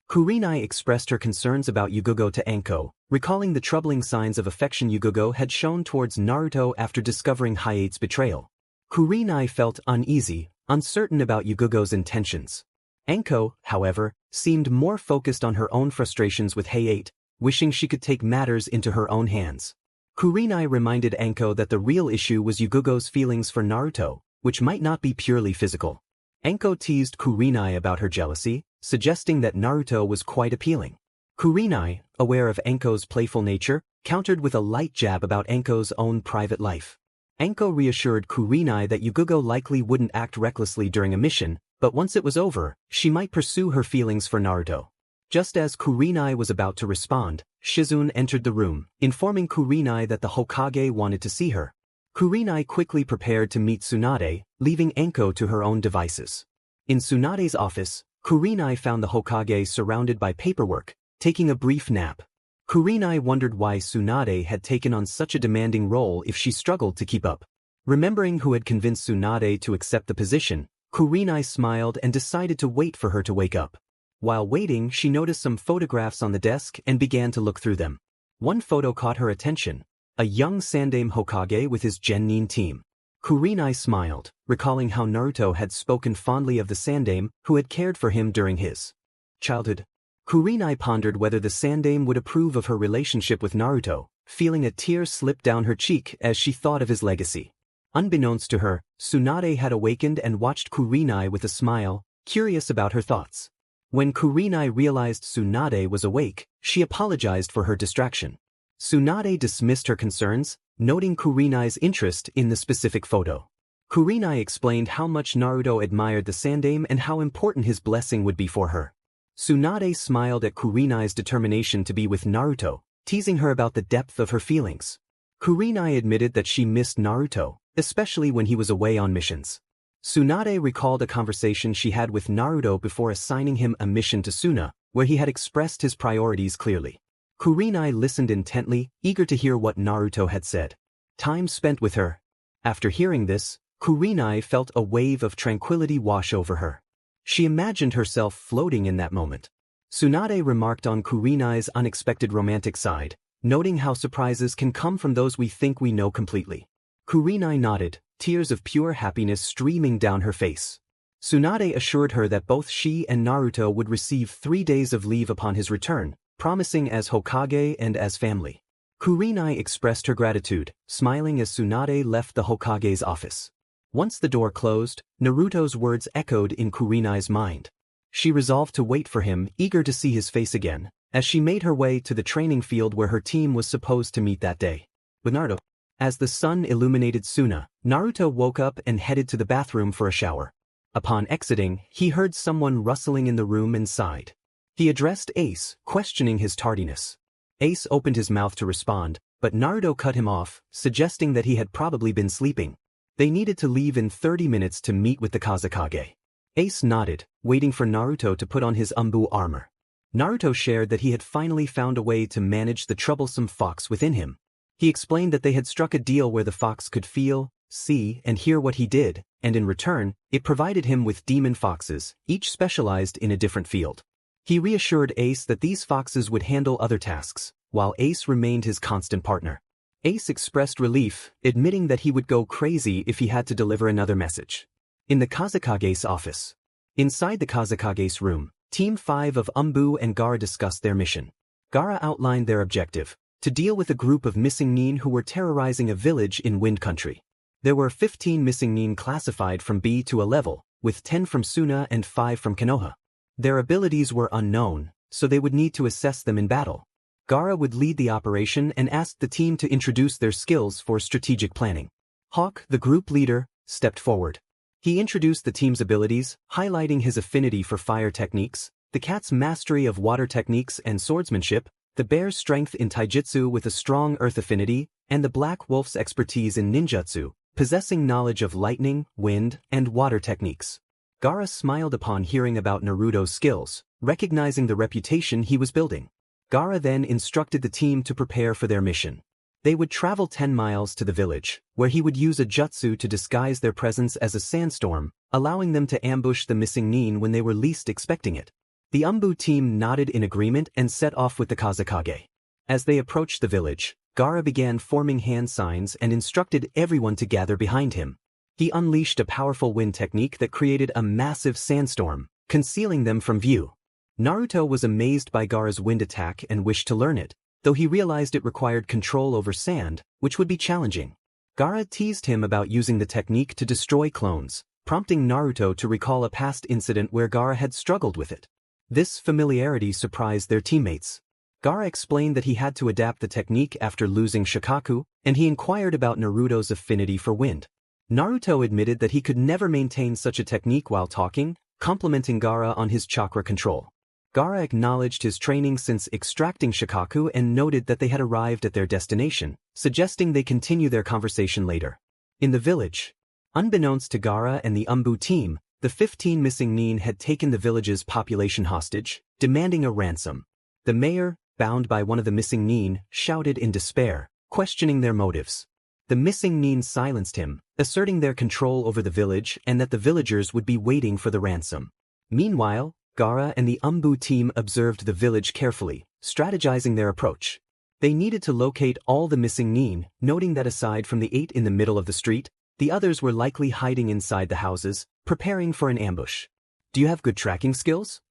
Kurenai expressed her concerns about Yugogo to Anko, recalling the troubling signs of affection Yugogo had shown towards Naruto after discovering Hayate's betrayal. Kurenai felt uneasy, uncertain about Yugogo's intentions. Anko, however, seemed more focused on her own frustrations with Hayate, wishing she could take matters into her own hands. Kurenai reminded Anko that the real issue was Yugogo's feelings for Naruto, which might not be purely physical. Anko teased Kurenai about her jealousy, suggesting that Naruto was quite appealing. Kurenai, aware of Anko's playful nature, countered with a light jab about Anko's own private life. Anko reassured Kurenai that Yugogo likely wouldn't act recklessly during a mission, but once it was over, she might pursue her feelings for Naruto. Just as Kurenai was about to respond, Shizune entered the room, informing Kurenai that the Hokage wanted to see her. Kurenai quickly prepared to meet Tsunade, leaving Anko to her own devices. In Tsunade's office, Kurenai found the Hokage surrounded by paperwork, taking a brief nap. Kurenai wondered why Tsunade had taken on such a demanding role if she struggled to keep up. Remembering who had convinced Tsunade to accept the position, Kurenai smiled and decided to wait for her to wake up. While waiting, she noticed some photographs on the desk and began to look through them. One photo caught her attention: a young Sandaime Hokage with his Genin team. Kurenai smiled, recalling how Naruto had spoken fondly of the Sandaime who had cared for him during his childhood. Kurenai pondered whether the Sandaime would approve of her relationship with Naruto, feeling a tear slip down her cheek as she thought of his legacy. Unbeknownst to her, Tsunade had awakened and watched Kurenai with a smile, curious about her thoughts. When Kurenai realized Tsunade was awake, she apologized for her distraction. Tsunade dismissed her concerns, noting Kurenai's interest in the specific photo. Kurenai explained how much Naruto admired the Sandaime and how important his blessing would be for her. Tsunade smiled at Kurenai's determination to be with Naruto, teasing her about the depth of her feelings. Kurenai admitted that she missed Naruto, especially when he was away on missions. Tsunade recalled a conversation she had with Naruto before assigning him a mission to Suna, where he had expressed his priorities clearly. Kurenai listened intently, eager to hear what Naruto had said. Time spent with her. After hearing this, Kurenai felt a wave of tranquility wash over her. She imagined herself floating in that moment. Tsunade remarked on Kurenai's unexpected romantic side, noting how surprises can come from those we think we know completely. Kurenai nodded, tears of pure happiness streaming down her face. Tsunade assured her that both she and Naruto would receive 3 days of leave upon his return, promising as Hokage and as family. Kurenai expressed her gratitude, smiling as Tsunade left the Hokage's office. Once the door closed, Naruto's words echoed in Kurenai's mind. She resolved to wait for him, eager to see his face again, as she made her way to the training field where her team was supposed to meet that day. With Naruto. As the sun illuminated Suna, Naruto woke up and headed to the bathroom for a shower. Upon exiting, he heard someone rustling in the room and sighed. He addressed Ace, questioning his tardiness. Ace opened his mouth to respond, but Naruto cut him off, suggesting that he had probably been sleeping. They needed to leave in 30 minutes to meet with the Kazekage. Ace nodded, waiting for Naruto to put on his Anbu armor. Naruto shared that he had finally found a way to manage the troublesome fox within him. He explained that they had struck a deal where the fox could feel, see, and hear what he did, and in return, it provided him with demon foxes, each specialized in a different field. He reassured Ace that these foxes would handle other tasks, while Ace remained his constant partner. Ace expressed relief, admitting that he would go crazy if he had to deliver another message. In the Kazekage's office. Inside the Kazekage's room, Team 5 of Anbu and Gaara discussed their mission. Gaara outlined their objective: to deal with a group of missing nin who were terrorizing a village in Wind Country. There were 15 missing nin classified from B to A level, with 10 from Suna and 5 from Konoha. Their abilities were unknown, so they would need to assess them in battle. Gaara would lead the operation and asked the team to introduce their skills for strategic planning. Hawk, the group leader, stepped forward. He introduced the team's abilities, highlighting his affinity for fire techniques, the cat's mastery of water techniques and swordsmanship, the bear's strength in taijutsu with a strong earth affinity, and the black wolf's expertise in ninjutsu, possessing knowledge of lightning, wind, and water techniques. Gaara smiled upon hearing about Naruto's skills, recognizing the reputation he was building. Gaara then instructed the team to prepare for their mission. They would travel 10 miles to the village, where he would use a jutsu to disguise their presence as a sandstorm, allowing them to ambush the missing nin when they were least expecting it. The Anbu team nodded in agreement and set off with the Kazekage. As they approached the village, Gaara began forming hand signs and instructed everyone to gather behind him. He unleashed a powerful wind technique that created a massive sandstorm, concealing them from view. Naruto was amazed by Gaara's wind attack and wished to learn it, though he realized it required control over sand, which would be challenging. Gaara teased him about using the technique to destroy clones, prompting Naruto to recall a past incident where Gaara had struggled with it. This familiarity surprised their teammates. Gaara explained that he had to adapt the technique after losing Shikaku, and he inquired about Naruto's affinity for wind. Naruto admitted that he could never maintain such a technique while talking, complimenting Gaara on his chakra control. Gaara acknowledged his training since extracting Shikaku and noted that they had arrived at their destination, suggesting they continue their conversation later. In the village, unbeknownst to Gaara and the Anbu team, the 15 missing nin had taken the village's population hostage, demanding a ransom. The mayor, bound by one of the missing nin, shouted in despair, questioning their motives. The missing nin silenced him, asserting their control over the village and that the villagers would be waiting for the ransom. Meanwhile, Gaara and the Anbu team observed the village carefully, strategizing their approach. They needed to locate all the missing nin, noting that aside from the 8 in the middle of the street, the others were likely hiding inside the houses, preparing for an ambush. "Do you have good tracking skills?"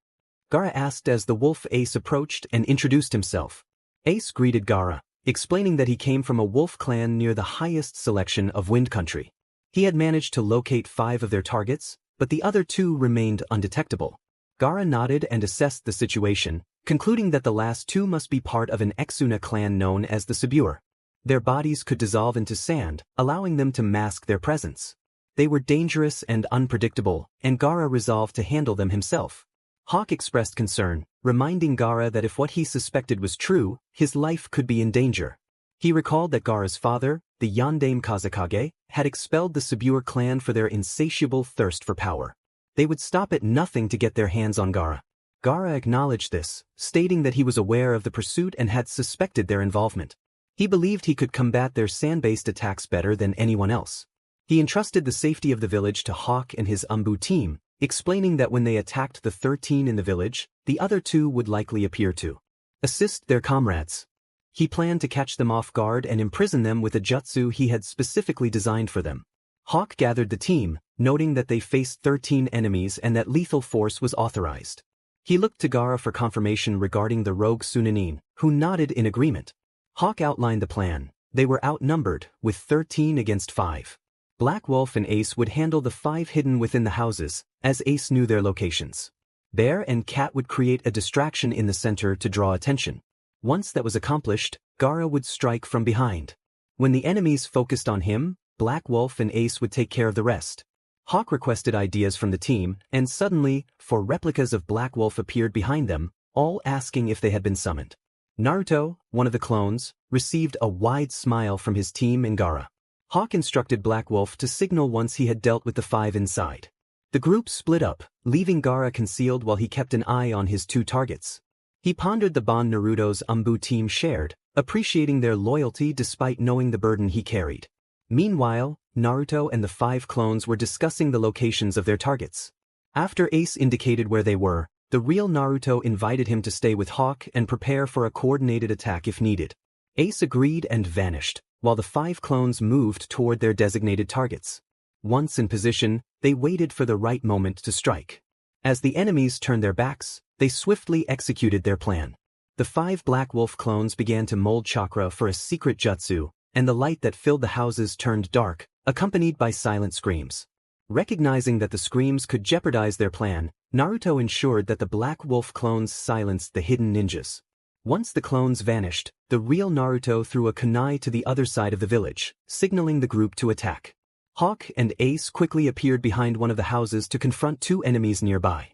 Gaara asked as the wolf Ace approached and introduced himself. Ace greeted Gaara, explaining that he came from a wolf clan near the highest selection of Wind Country. He had managed to locate 5 of their targets, but the other 2 remained undetectable. Gaara nodded and assessed the situation, concluding that the last 2 must be part of an Exuna clan known as the Sabure. Their bodies could dissolve into sand, allowing them to mask their presence. They were dangerous and unpredictable, and Gaara resolved to handle them himself. Hawk expressed concern, reminding Gaara that if what he suspected was true, his life could be in danger. He recalled that Gaara's father, the Yondaime Kazekage, had expelled the Sabure clan for their insatiable thirst for power. They would stop at nothing to get their hands on Gaara. Gaara acknowledged this, stating that he was aware of the pursuit and had suspected their involvement. He believed he could combat their sand-based attacks better than anyone else. He entrusted the safety of the village to Hawk and his Anbu team, explaining that when they attacked the 13 in the village, the other 2 would likely appear to assist their comrades. He planned to catch them off guard and imprison them with a jutsu he had specifically designed for them. Hawk gathered the team, noting that they faced 13 enemies and that lethal force was authorized. He looked to Gaara for confirmation regarding the rogue Sunanin, who nodded in agreement. Hawk outlined the plan. They were outnumbered, with 13 against 5. Black Wolf and Ace would handle the 5 hidden within the houses, as Ace knew their locations. Bear and Cat would create a distraction in the center to draw attention. Once that was accomplished, Gaara would strike from behind. When the enemies focused on him, Black Wolf and Ace would take care of the rest. Hawk requested ideas from the team, and suddenly, 4 replicas of Black Wolf appeared behind them, all asking if they had been summoned. Naruto, one of the clones, received a wide smile from his team and Gaara. Hawk instructed Black Wolf to signal once he had dealt with the 5 inside. The group split up, leaving Gaara concealed while he kept an eye on his 2 targets. He pondered the bond Naruto's Anbu team shared, appreciating their loyalty despite knowing the burden he carried. Meanwhile, Naruto and the 5 clones were discussing the locations of their targets. After Ace indicated where they were, the real Naruto invited him to stay with Hawk and prepare for a coordinated attack if needed. Ace agreed and vanished, while the 5 clones moved toward their designated targets. Once in position, they waited for the right moment to strike. As the enemies turned their backs, they swiftly executed their plan. The 5 Black Wolf clones began to mold chakra for a secret jutsu, and the light that filled the houses turned dark, accompanied by silent screams. Recognizing that the screams could jeopardize their plan, Naruto ensured that the Black Wolf clones silenced the hidden ninjas. Once the clones vanished, the real Naruto threw a kunai to the other side of the village, signaling the group to attack. Hawk and Ace quickly appeared behind one of the houses to confront 2 enemies nearby.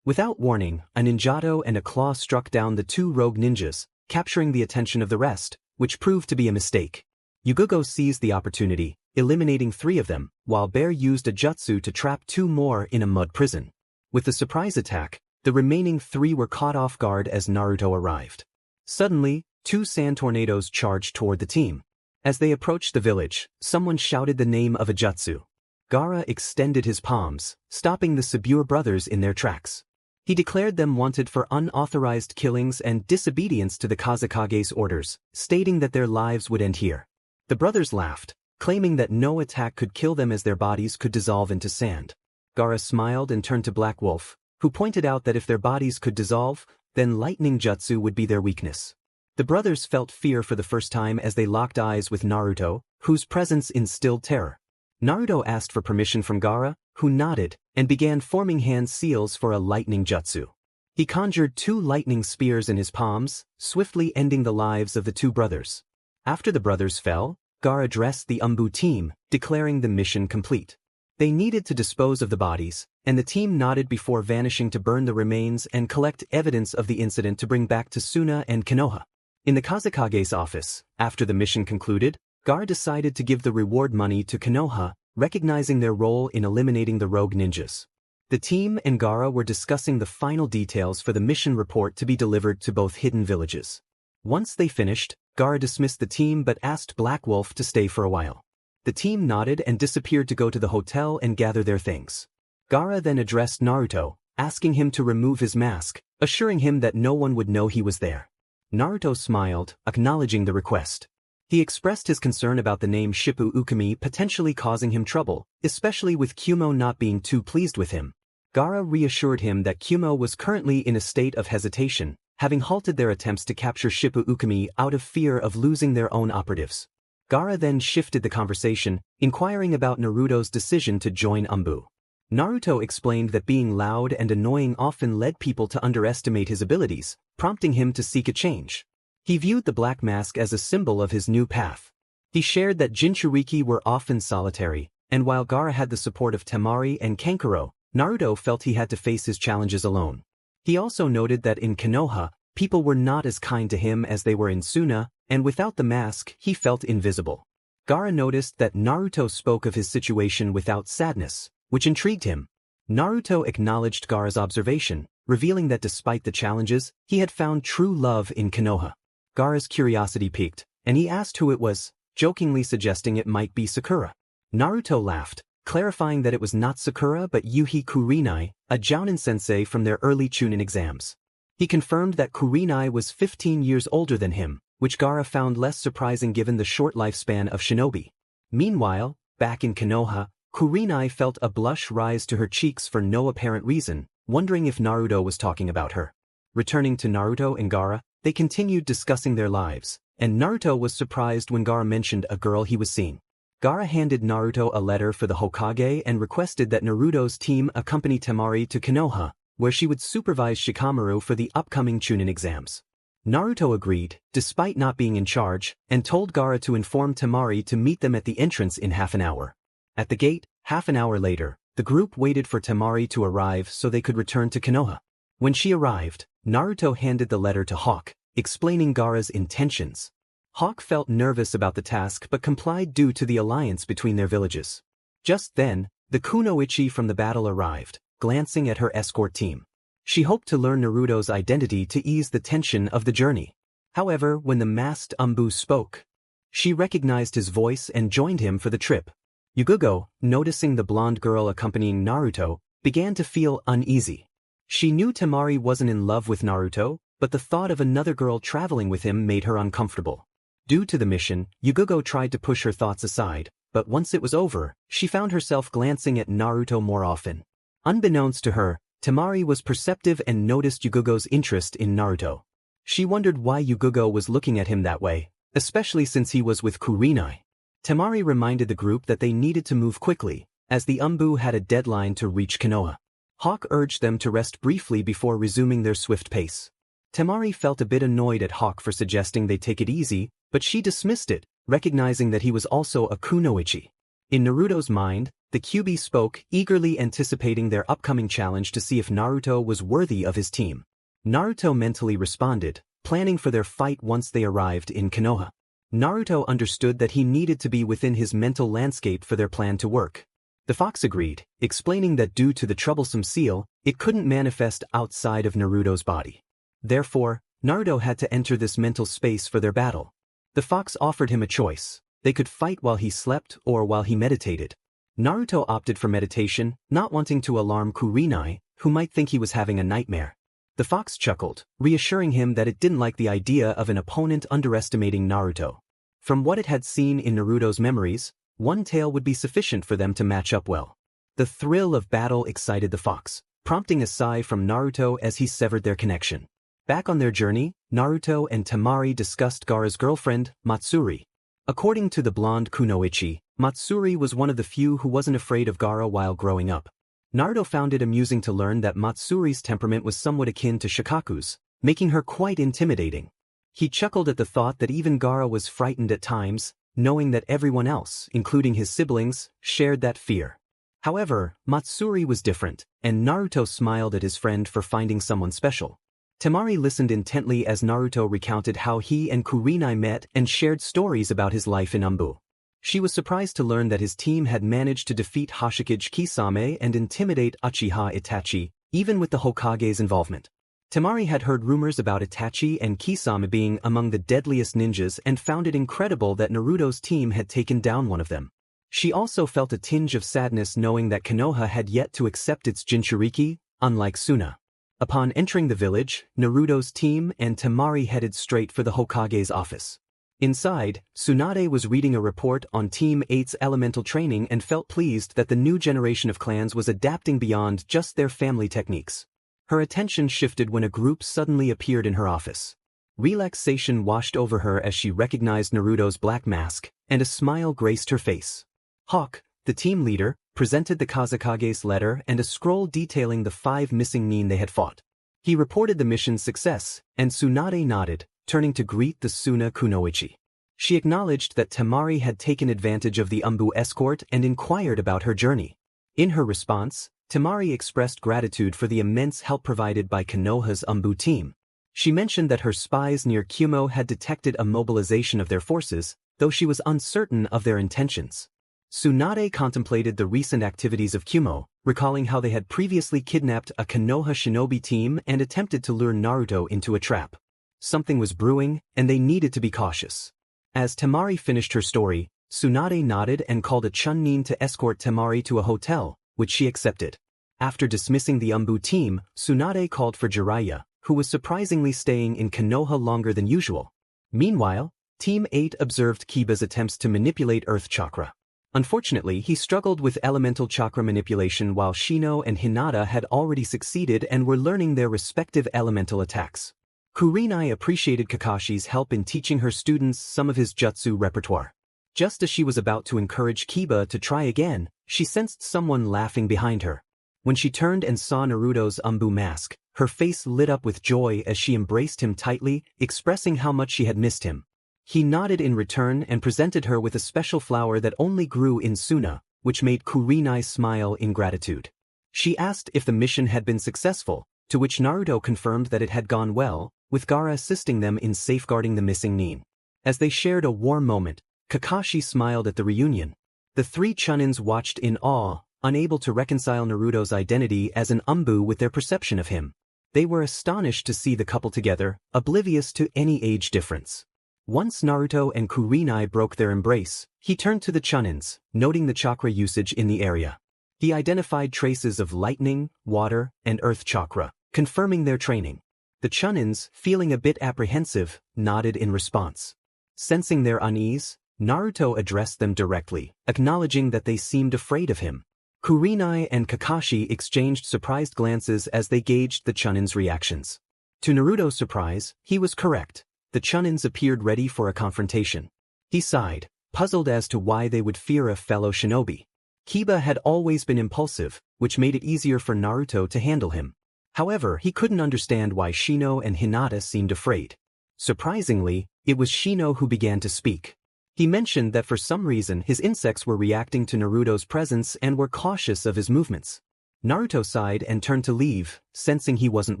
Without warning, a ninjato and a claw struck down the two rogue ninjas, capturing the attention of the rest, which proved to be a mistake. Yugogo seized the opportunity, eliminating 3 of them, while Bear used a jutsu to trap 2 more in a mud prison. With the surprise attack, the remaining 3 were caught off guard as Naruto arrived. Suddenly, 2 sand tornadoes charged toward the team. As they approached the village, someone shouted the name of a jutsu. Gaara extended his palms, stopping the Sabure brothers in their tracks. He declared them wanted for unauthorized killings and disobedience to the Kazekage's orders, stating that their lives would end here. The brothers laughed, claiming that no attack could kill them as their bodies could dissolve into sand. Gaara smiled and turned to Black Wolf, who pointed out that if their bodies could dissolve, then lightning jutsu would be their weakness. The brothers felt fear for the first time as they locked eyes with Naruto, whose presence instilled terror. Naruto asked for permission from Gaara, who nodded, and began forming hand seals for a lightning jutsu. He conjured 2 lightning spears in his palms, swiftly ending the lives of the 2 brothers. After the brothers fell, Gaara addressed the Anbu team, declaring the mission complete. They needed to dispose of the bodies, and the team nodded before vanishing to burn the remains and collect evidence of the incident to bring back to Suna and Konoha. In the Kazekage's office, after the mission concluded, Gaara decided to give the reward money to Konoha, recognizing their role in eliminating the rogue ninjas. The team and Gaara were discussing the final details for the mission report to be delivered to both hidden villages. Once they finished, Gaara dismissed the team but asked Black Wolf to stay for a while. The team nodded and disappeared to go to the hotel and gather their things. Gaara then addressed Naruto, asking him to remove his mask, assuring him that no one would know he was there. Naruto smiled, acknowledging the request. He expressed his concern about the name Shippu Ukami potentially causing him trouble, especially with Kumo not being too pleased with him. Gaara reassured him that Kumo was currently in a state of hesitation, having halted their attempts to capture Shippu Ukami out of fear of losing their own operatives. Gaara then shifted the conversation, inquiring about Naruto's decision to join Anbu. Naruto explained that being loud and annoying often led people to underestimate his abilities, prompting him to seek a change. He viewed the black mask as a symbol of his new path. He shared that Jinchuriki were often solitary, and while Gaara had the support of Temari and Kankuro, Naruto felt he had to face his challenges alone. He also noted that in Konoha, people were not as kind to him as they were in Suna, and without the mask, he felt invisible. Gaara noticed that Naruto spoke of his situation without sadness, which intrigued him. Naruto acknowledged Gaara's observation, revealing that despite the challenges, he had found true love in Konoha. Gaara's curiosity piqued, and he asked who it was, jokingly suggesting it might be Sakura. Naruto laughed, clarifying that it was not Sakura but Yuhi Kurenai, a Jounin sensei from their early chunin exams. He confirmed that Kurenai was 15 years older than him, which Gaara found less surprising given the short lifespan of shinobi. Meanwhile, back in Konoha, Kurenai felt a blush rise to her cheeks for no apparent reason, wondering if Naruto was talking about her. Returning to Naruto and Gaara, they continued discussing their lives, and Naruto was surprised when Gaara mentioned a girl he was seeing. Gaara handed Naruto a letter for the Hokage and requested that Naruto's team accompany Temari to Konoha, where she would supervise Shikamaru for the upcoming chunin exams. Naruto agreed, despite not being in charge, and told Gaara to inform Temari to meet them at the entrance in half an hour. At the gate, half an hour later, the group waited for Temari to arrive so they could return to Konoha. When she arrived, Naruto handed the letter to Hawk, explaining Gaara's intentions. Hawk felt nervous about the task but complied due to the alliance between their villages. Just then, the Kunoichi from the battle arrived, glancing at her escort team. She hoped to learn Naruto's identity to ease the tension of the journey. However, when the masked Anbu spoke, she recognized his voice and joined him for the trip. Yugogo, noticing the blonde girl accompanying Naruto, began to feel uneasy. She knew Temari wasn't in love with Naruto, but the thought of another girl traveling with him made her uncomfortable. Due to the mission, Yugogo tried to push her thoughts aside, but once it was over, she found herself glancing at Naruto more often. Unbeknownst to her, Temari was perceptive and noticed Yugogo's interest in Naruto. She wondered why Yugogo was looking at him that way, especially since he was with Kurenai. Temari reminded the group that they needed to move quickly, as the Anbu had a deadline to reach Konoha. Hawk urged them to rest briefly before resuming their swift pace. Temari felt a bit annoyed at Hawk for suggesting they take it easy, but she dismissed it, recognizing that he was also a kunoichi. In Naruto's mind, the Kyuubi spoke, eagerly anticipating their upcoming challenge to see if Naruto was worthy of his team. Naruto mentally responded, planning for their fight once they arrived in Konoha. Naruto understood that he needed to be within his mental landscape for their plan to work. The fox agreed, explaining that due to the troublesome seal, it couldn't manifest outside of Naruto's body. Therefore, Naruto had to enter this mental space for their battle. The fox offered him a choice. They could fight while he slept or while he meditated. Naruto opted for meditation, not wanting to alarm Kurenai, who might think he was having a nightmare. The fox chuckled, reassuring him that it didn't like the idea of an opponent underestimating Naruto. From what it had seen in Naruto's memories, one tail would be sufficient for them to match up well. The thrill of battle excited the fox, prompting a sigh from Naruto as he severed their connection. Back on their journey, Naruto and Temari discussed Gaara's girlfriend, Matsuri. According to the blonde Kunoichi, Matsuri was one of the few who wasn't afraid of Gaara while growing up. Naruto found it amusing to learn that Matsuri's temperament was somewhat akin to Shikaku's, making her quite intimidating. He chuckled at the thought that even Gaara was frightened at times, knowing that everyone else, including his siblings, shared that fear. However, Matsuri was different, and Naruto smiled at his friend for finding someone special. Temari listened intently as Naruto recounted how he and Kurenai met and shared stories about his life in Anbu. She was surprised to learn that his team had managed to defeat Hashikage Kisame and intimidate Uchiha Itachi, even with the Hokage's involvement. Temari had heard rumors about Itachi and Kisame being among the deadliest ninjas and found it incredible that Naruto's team had taken down one of them. She also felt a tinge of sadness knowing that Konoha had yet to accept its Jinchuriki, unlike Suna. Upon entering the village, Naruto's team and Temari headed straight for the Hokage's office. Inside, Tsunade was reading a report on Team 8's elemental training and felt pleased that the new generation of clans was adapting beyond just their family techniques. Her attention shifted when a group suddenly appeared in her office. Relaxation washed over her as she recognized Naruto's black mask, and a smile graced her face. Hawk, the team leader, presented the Kazekage's letter and a scroll detailing the 5 missing nin they had fought. He reported the mission's success, and Tsunade nodded, turning to greet the Suna Kunoichi. She acknowledged that Temari had taken advantage of the Anbu escort and inquired about her journey. In her response, Temari expressed gratitude for the immense help provided by Konoha's Anbu team. She mentioned that her spies near Kumo had detected a mobilization of their forces, though she was uncertain of their intentions. Tsunade contemplated the recent activities of Kumo, recalling how they had previously kidnapped a Konoha shinobi team and attempted to lure Naruto into a trap. Something was brewing, and they needed to be cautious. As Temari finished her story, Tsunade nodded and called a chunin to escort Temari to a hotel, which she accepted. After dismissing the Anbu team, Tsunade called for Jiraiya, who was surprisingly staying in Konoha longer than usual. Meanwhile, Team 8 observed Kiba's attempts to manipulate Earth Chakra. Unfortunately, he struggled with elemental chakra manipulation while Shino and Hinata had already succeeded and were learning their respective elemental attacks. Kurenai appreciated Kakashi's help in teaching her students some of his jutsu repertoire. Just as she was about to encourage Kiba to try again, she sensed someone laughing behind her. When she turned and saw Naruto's Anbu mask, her face lit up with joy as she embraced him tightly, expressing how much she had missed him. He nodded in return and presented her with a special flower that only grew in Suna, which made Kurenai smile in gratitude. She asked if the mission had been successful, to which Naruto confirmed that it had gone well, with Gaara assisting them in safeguarding the missing nin. As they shared a warm moment, Kakashi smiled at the reunion. The 3 chunins watched in awe, unable to reconcile Naruto's identity as an Anbu with their perception of him. They were astonished to see the couple together, oblivious to any age difference. Once Naruto and Kurenai broke their embrace, he turned to the chunins, noting the chakra usage in the area. He identified traces of lightning, water, and earth chakra, confirming their training. The chunins, feeling a bit apprehensive, nodded in response. Sensing their unease, Naruto addressed them directly, acknowledging that they seemed afraid of him. Kurenai and Kakashi exchanged surprised glances as they gauged the chunins' reactions. To Naruto's surprise, he was correct. The chunins appeared ready for a confrontation. He sighed, puzzled as to why they would fear a fellow shinobi. Kiba had always been impulsive, which made it easier for Naruto to handle him. However, he couldn't understand why Shino and Hinata seemed afraid. Surprisingly, it was Shino who began to speak. He mentioned that for some reason his insects were reacting to Naruto's presence and were cautious of his movements. Naruto sighed and turned to leave, sensing he wasn't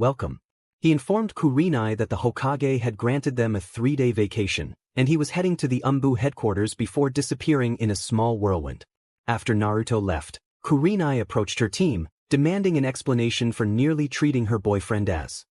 welcome. He informed Kurenai that the Hokage had granted them a 3-day vacation, and he was heading to the Anbu headquarters before disappearing in a small whirlwind. After Naruto left, Kurenai approached her team, demanding an explanation for nearly treating her boyfriend as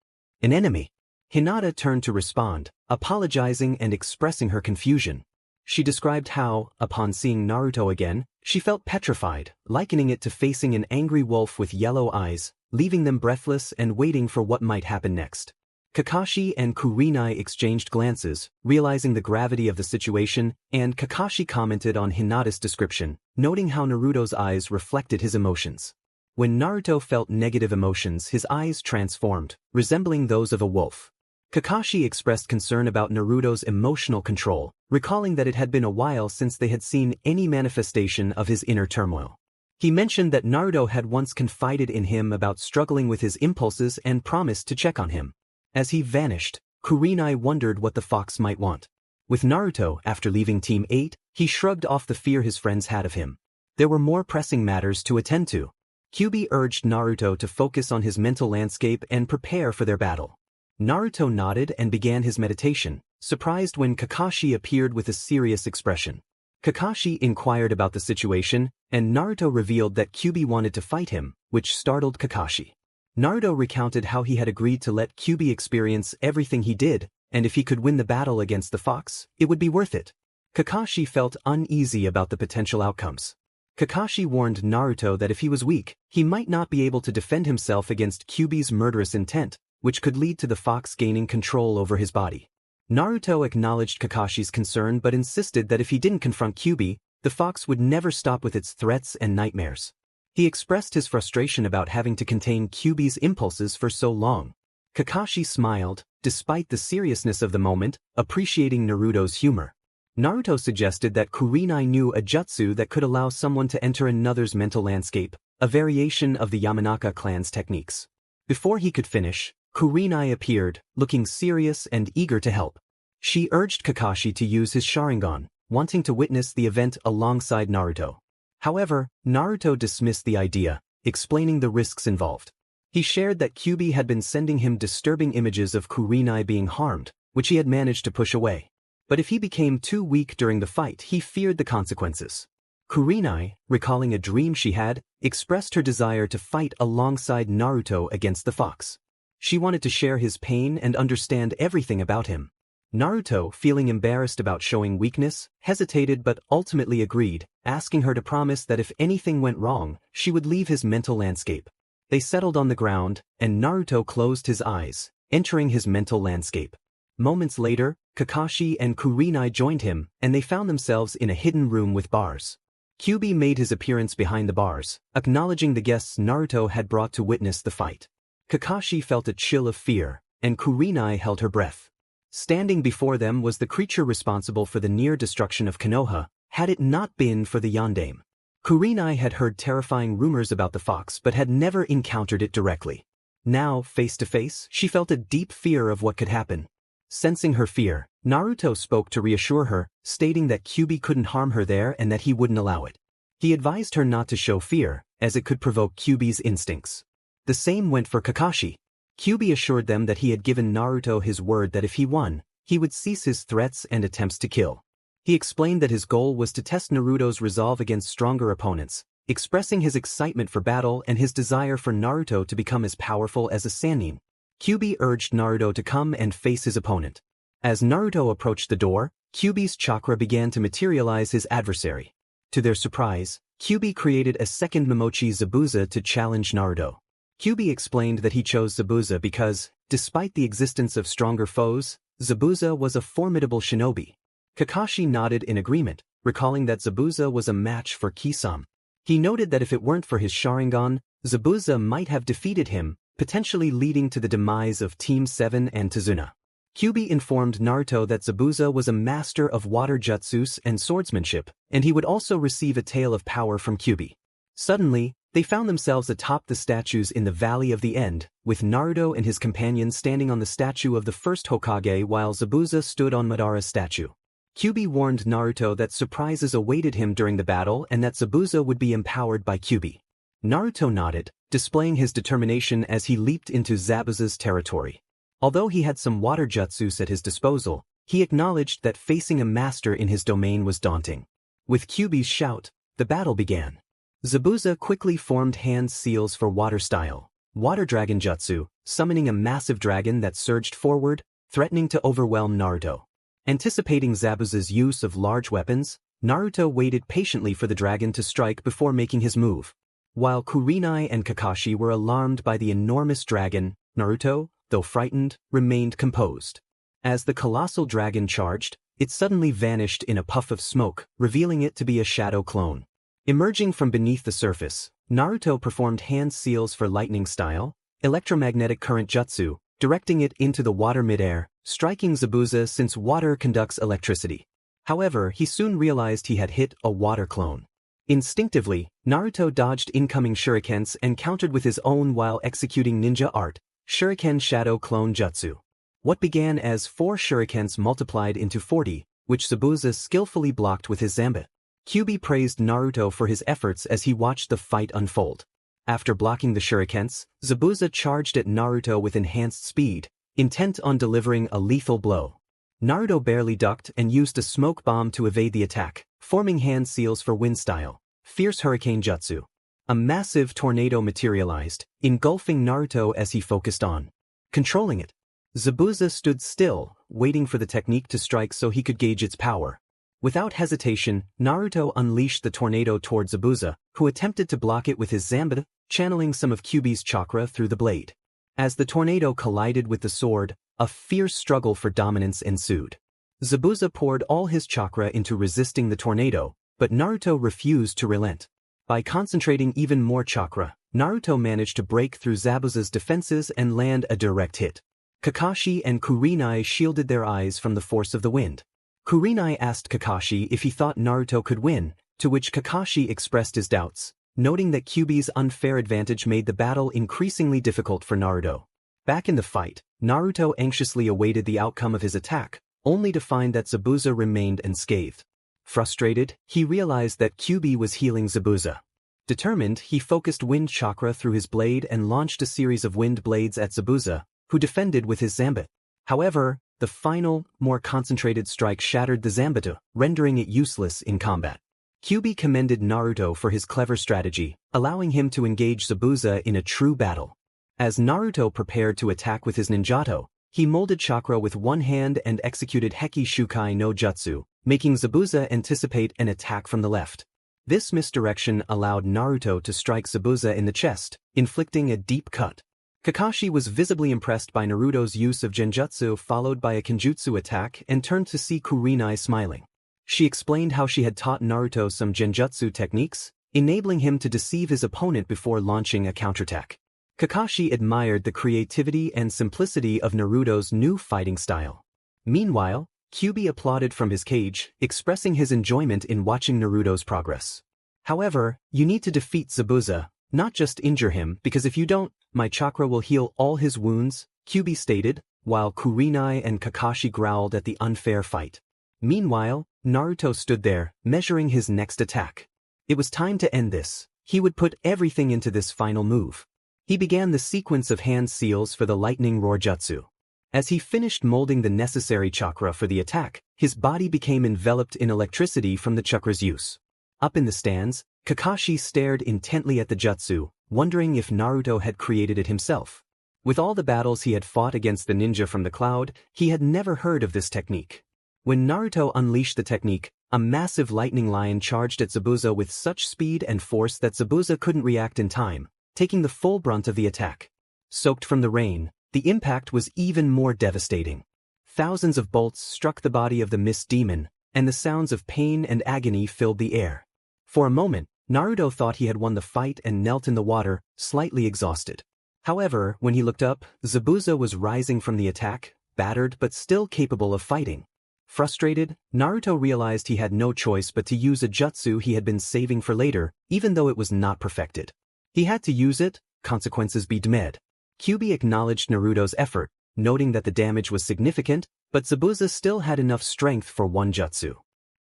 an enemy. Hinata turned to respond, apologizing and expressing her confusion. She described how, upon seeing Naruto again, she felt petrified, likening it to facing an angry wolf with yellow eyes, leaving them breathless and waiting for what might happen next. Kakashi and Kurenai exchanged glances, realizing the gravity of the situation, and Kakashi commented on Hinata's description, noting how Naruto's eyes reflected his emotions. When Naruto felt negative emotions, his eyes transformed, resembling those of a wolf. Kakashi expressed concern about Naruto's emotional control, recalling that it had been a while since they had seen any manifestation of his inner turmoil. He mentioned that Naruto had once confided in him about struggling with his impulses and promised to check on him. As he vanished, Kurenai wondered what the fox might want. With Naruto, after leaving Team 8, he shrugged off the fear his friends had of him. There were more pressing matters to attend to. Kyuubi urged Naruto to focus on his mental landscape and prepare for their battle. Naruto nodded and began his meditation, surprised when Kakashi appeared with a serious expression. Kakashi inquired about the situation, and Naruto revealed that Kyuubi wanted to fight him, which startled Kakashi. Naruto recounted how he had agreed to let Kyuubi experience everything he did, and if he could win the battle against the fox, it would be worth it. Kakashi felt uneasy about the potential outcomes. Kakashi warned Naruto that if he was weak, he might not be able to defend himself against Kyuubi's murderous intent, which could lead to the fox gaining control over his body. Naruto acknowledged Kakashi's concern but insisted that if he didn't confront Kyuubi, the fox would never stop with its threats and nightmares. He expressed his frustration about having to contain Kyuubi's impulses for so long. Kakashi smiled, despite the seriousness of the moment, appreciating Naruto's humor. Naruto suggested that Kurenai knew a jutsu that could allow someone to enter another's mental landscape, a variation of the Yamanaka clan's techniques. Before he could finish, Kurenai appeared, looking serious and eager to help. She urged Kakashi to use his Sharingan, wanting to witness the event alongside Naruto. However, Naruto dismissed the idea, explaining the risks involved. He shared that Kyuubi had been sending him disturbing images of Kurenai being harmed, which he had managed to push away. But if he became too weak during the fight, he feared the consequences. Kurenai, recalling a dream she had, expressed her desire to fight alongside Naruto against the fox. She wanted to share his pain and understand everything about him. Naruto, feeling embarrassed about showing weakness, hesitated but ultimately agreed, asking her to promise that if anything went wrong, she would leave his mental landscape. They settled on the ground, and Naruto closed his eyes, entering his mental landscape. Moments later, Kakashi and Kurenai joined him, and they found themselves in a hidden room with bars. Kyuubi made his appearance behind the bars, acknowledging the guests Naruto had brought to witness the fight. Kakashi felt a chill of fear, and Kurenai held her breath. Standing before them was the creature responsible for the near destruction of Konoha, had it not been for the Yondaime. Kurenai had heard terrifying rumors about the fox but had never encountered it directly. Now, face to face, she felt a deep fear of what could happen. Sensing her fear, Naruto spoke to reassure her, stating that Kyuubi couldn't harm her there and that he wouldn't allow it. He advised her not to show fear, as it could provoke Kyuubi's instincts. The same went for Kakashi. Kyuubi assured them that he had given Naruto his word that if he won, he would cease his threats and attempts to kill. He explained that his goal was to test Naruto's resolve against stronger opponents, expressing his excitement for battle and his desire for Naruto to become as powerful as a Sannin. Kyuubi urged Naruto to come and face his opponent. As Naruto approached the door, Kyuubi's chakra began to materialize his adversary. To their surprise, Kyuubi created a second Momochi Zabuza to challenge Naruto. Kyuubi explained that he chose Zabuza because, despite the existence of stronger foes, Zabuza was a formidable shinobi. Kakashi nodded in agreement, recalling that Zabuza was a match for Kisame. He noted that if it weren't for his Sharingan, Zabuza might have defeated him, potentially leading to the demise of Team 7 and Tazuna. Kyuubi informed Naruto that Zabuza was a master of water jutsus and swordsmanship, and he would also receive a tale of power from Kyuubi. Suddenly, they found themselves atop the statues in the Valley of the End, with Naruto and his companions standing on the statue of the first Hokage while Zabuza stood on Madara's statue. Kyuubi warned Naruto that surprises awaited him during the battle and that Zabuza would be empowered by Kyuubi. Naruto nodded, displaying his determination as he leaped into Zabuza's territory. Although he had some water jutsus at his disposal, he acknowledged that facing a master in his domain was daunting. With Kyuubi's shout, the battle began. Zabuza quickly formed hand seals for water style, water dragon jutsu, summoning a massive dragon that surged forward, threatening to overwhelm Naruto. Anticipating Zabuza's use of large weapons, Naruto waited patiently for the dragon to strike before making his move. While Kurenai and Kakashi were alarmed by the enormous dragon, Naruto, though frightened, remained composed. As the colossal dragon charged, it suddenly vanished in a puff of smoke, revealing it to be a shadow clone. Emerging from beneath the surface, Naruto performed hand seals for lightning style, electromagnetic current jutsu, directing it into the water midair, striking Zabuza since water conducts electricity. However, he soon realized he had hit a water clone. Instinctively, Naruto dodged incoming shurikens and countered with his own while executing ninja art, Shuriken Shadow Clone Jutsu. What began as 4 shurikens multiplied into 40, which Zabuza skillfully blocked with his Zanba. Kyuubi praised Naruto for his efforts as he watched the fight unfold. After blocking the shurikens, Zabuza charged at Naruto with enhanced speed, intent on delivering a lethal blow. Naruto barely ducked and used a smoke bomb to evade the attack, forming hand seals for wind style, Fierce Hurricane Jutsu. A massive tornado materialized, engulfing Naruto as he focused on controlling it. Zabuza stood still, waiting for the technique to strike so he could gauge its power. Without hesitation, Naruto unleashed the tornado toward Zabuza, who attempted to block it with his Zanba, channeling some of Kyuubi's chakra through the blade. As the tornado collided with the sword, a fierce struggle for dominance ensued. Zabuza poured all his chakra into resisting the tornado, but Naruto refused to relent. By concentrating even more chakra, Naruto managed to break through Zabuza's defenses and land a direct hit. Kakashi and Kurenai shielded their eyes from the force of the wind. Kurenai asked Kakashi if he thought Naruto could win, to which Kakashi expressed his doubts, noting that Kyuubi's unfair advantage made the battle increasingly difficult for Naruto. Back in the fight, Naruto anxiously awaited the outcome of his attack, only to find that Zabuza remained unscathed. Frustrated, he realized that Kyuubi was healing Zabuza. Determined, he focused wind chakra through his blade and launched a series of wind blades at Zabuza, who defended with his Zanba. However, the final, more concentrated strike shattered the Zanbato, rendering it useless in combat. Kyuubi commended Naruto for his clever strategy, allowing him to engage Zabuza in a true battle. As Naruto prepared to attack with his ninjato, he molded chakra with one hand and executed Heki Shukai no Jutsu, making Zabuza anticipate an attack from the left. This misdirection allowed Naruto to strike Zabuza in the chest, inflicting a deep cut. Kakashi was visibly impressed by Naruto's use of genjutsu followed by a kenjutsu attack and turned to see Kurenai smiling. She explained how she had taught Naruto some genjutsu techniques, enabling him to deceive his opponent before launching a counterattack. Kakashi admired the creativity and simplicity of Naruto's new fighting style. Meanwhile, Kyuubi applauded from his cage, expressing his enjoyment in watching Naruto's progress. However, you need to defeat Zabuza, not just injure him, because if you don't, my chakra will heal all his wounds, Kyuubi stated, while Kurenai and Kakashi growled at the unfair fight. Meanwhile, Naruto stood there, measuring his next attack. It was time to end this. He would put everything into this final move. He began the sequence of hand seals for the lightning roar jutsu. As he finished molding the necessary chakra for the attack, his body became enveloped in electricity from the chakra's use. Up in the stands, Kakashi stared intently at the jutsu, wondering if Naruto had created it himself. With all the battles he had fought against the ninja from the cloud, he had never heard of this technique. When Naruto unleashed the technique, a massive lightning lion charged at Zabuza with such speed and force that Zabuza couldn't react in time, taking the full brunt of the attack. Soaked from the rain, the impact was even more devastating. Thousands of bolts struck the body of the mist demon, and the sounds of pain and agony filled the air. For a moment, Naruto thought he had won the fight and knelt in the water, slightly exhausted. However, when he looked up, Zabuza was rising from the attack, battered but still capable of fighting. Frustrated, Naruto realized he had no choice but to use a jutsu he had been saving for later, even though it was not perfected. He had to use it, consequences be demanded. Kyuubi acknowledged Naruto's effort, noting that the damage was significant, but Zabuza still had enough strength for one jutsu.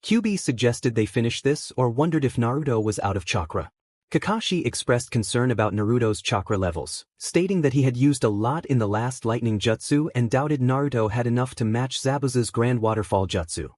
Kyuubi suggested they finish this or wondered if Naruto was out of chakra. Kakashi expressed concern about Naruto's chakra levels, stating that he had used a lot in the last lightning jutsu and doubted Naruto had enough to match Zabuza's grand waterfall jutsu.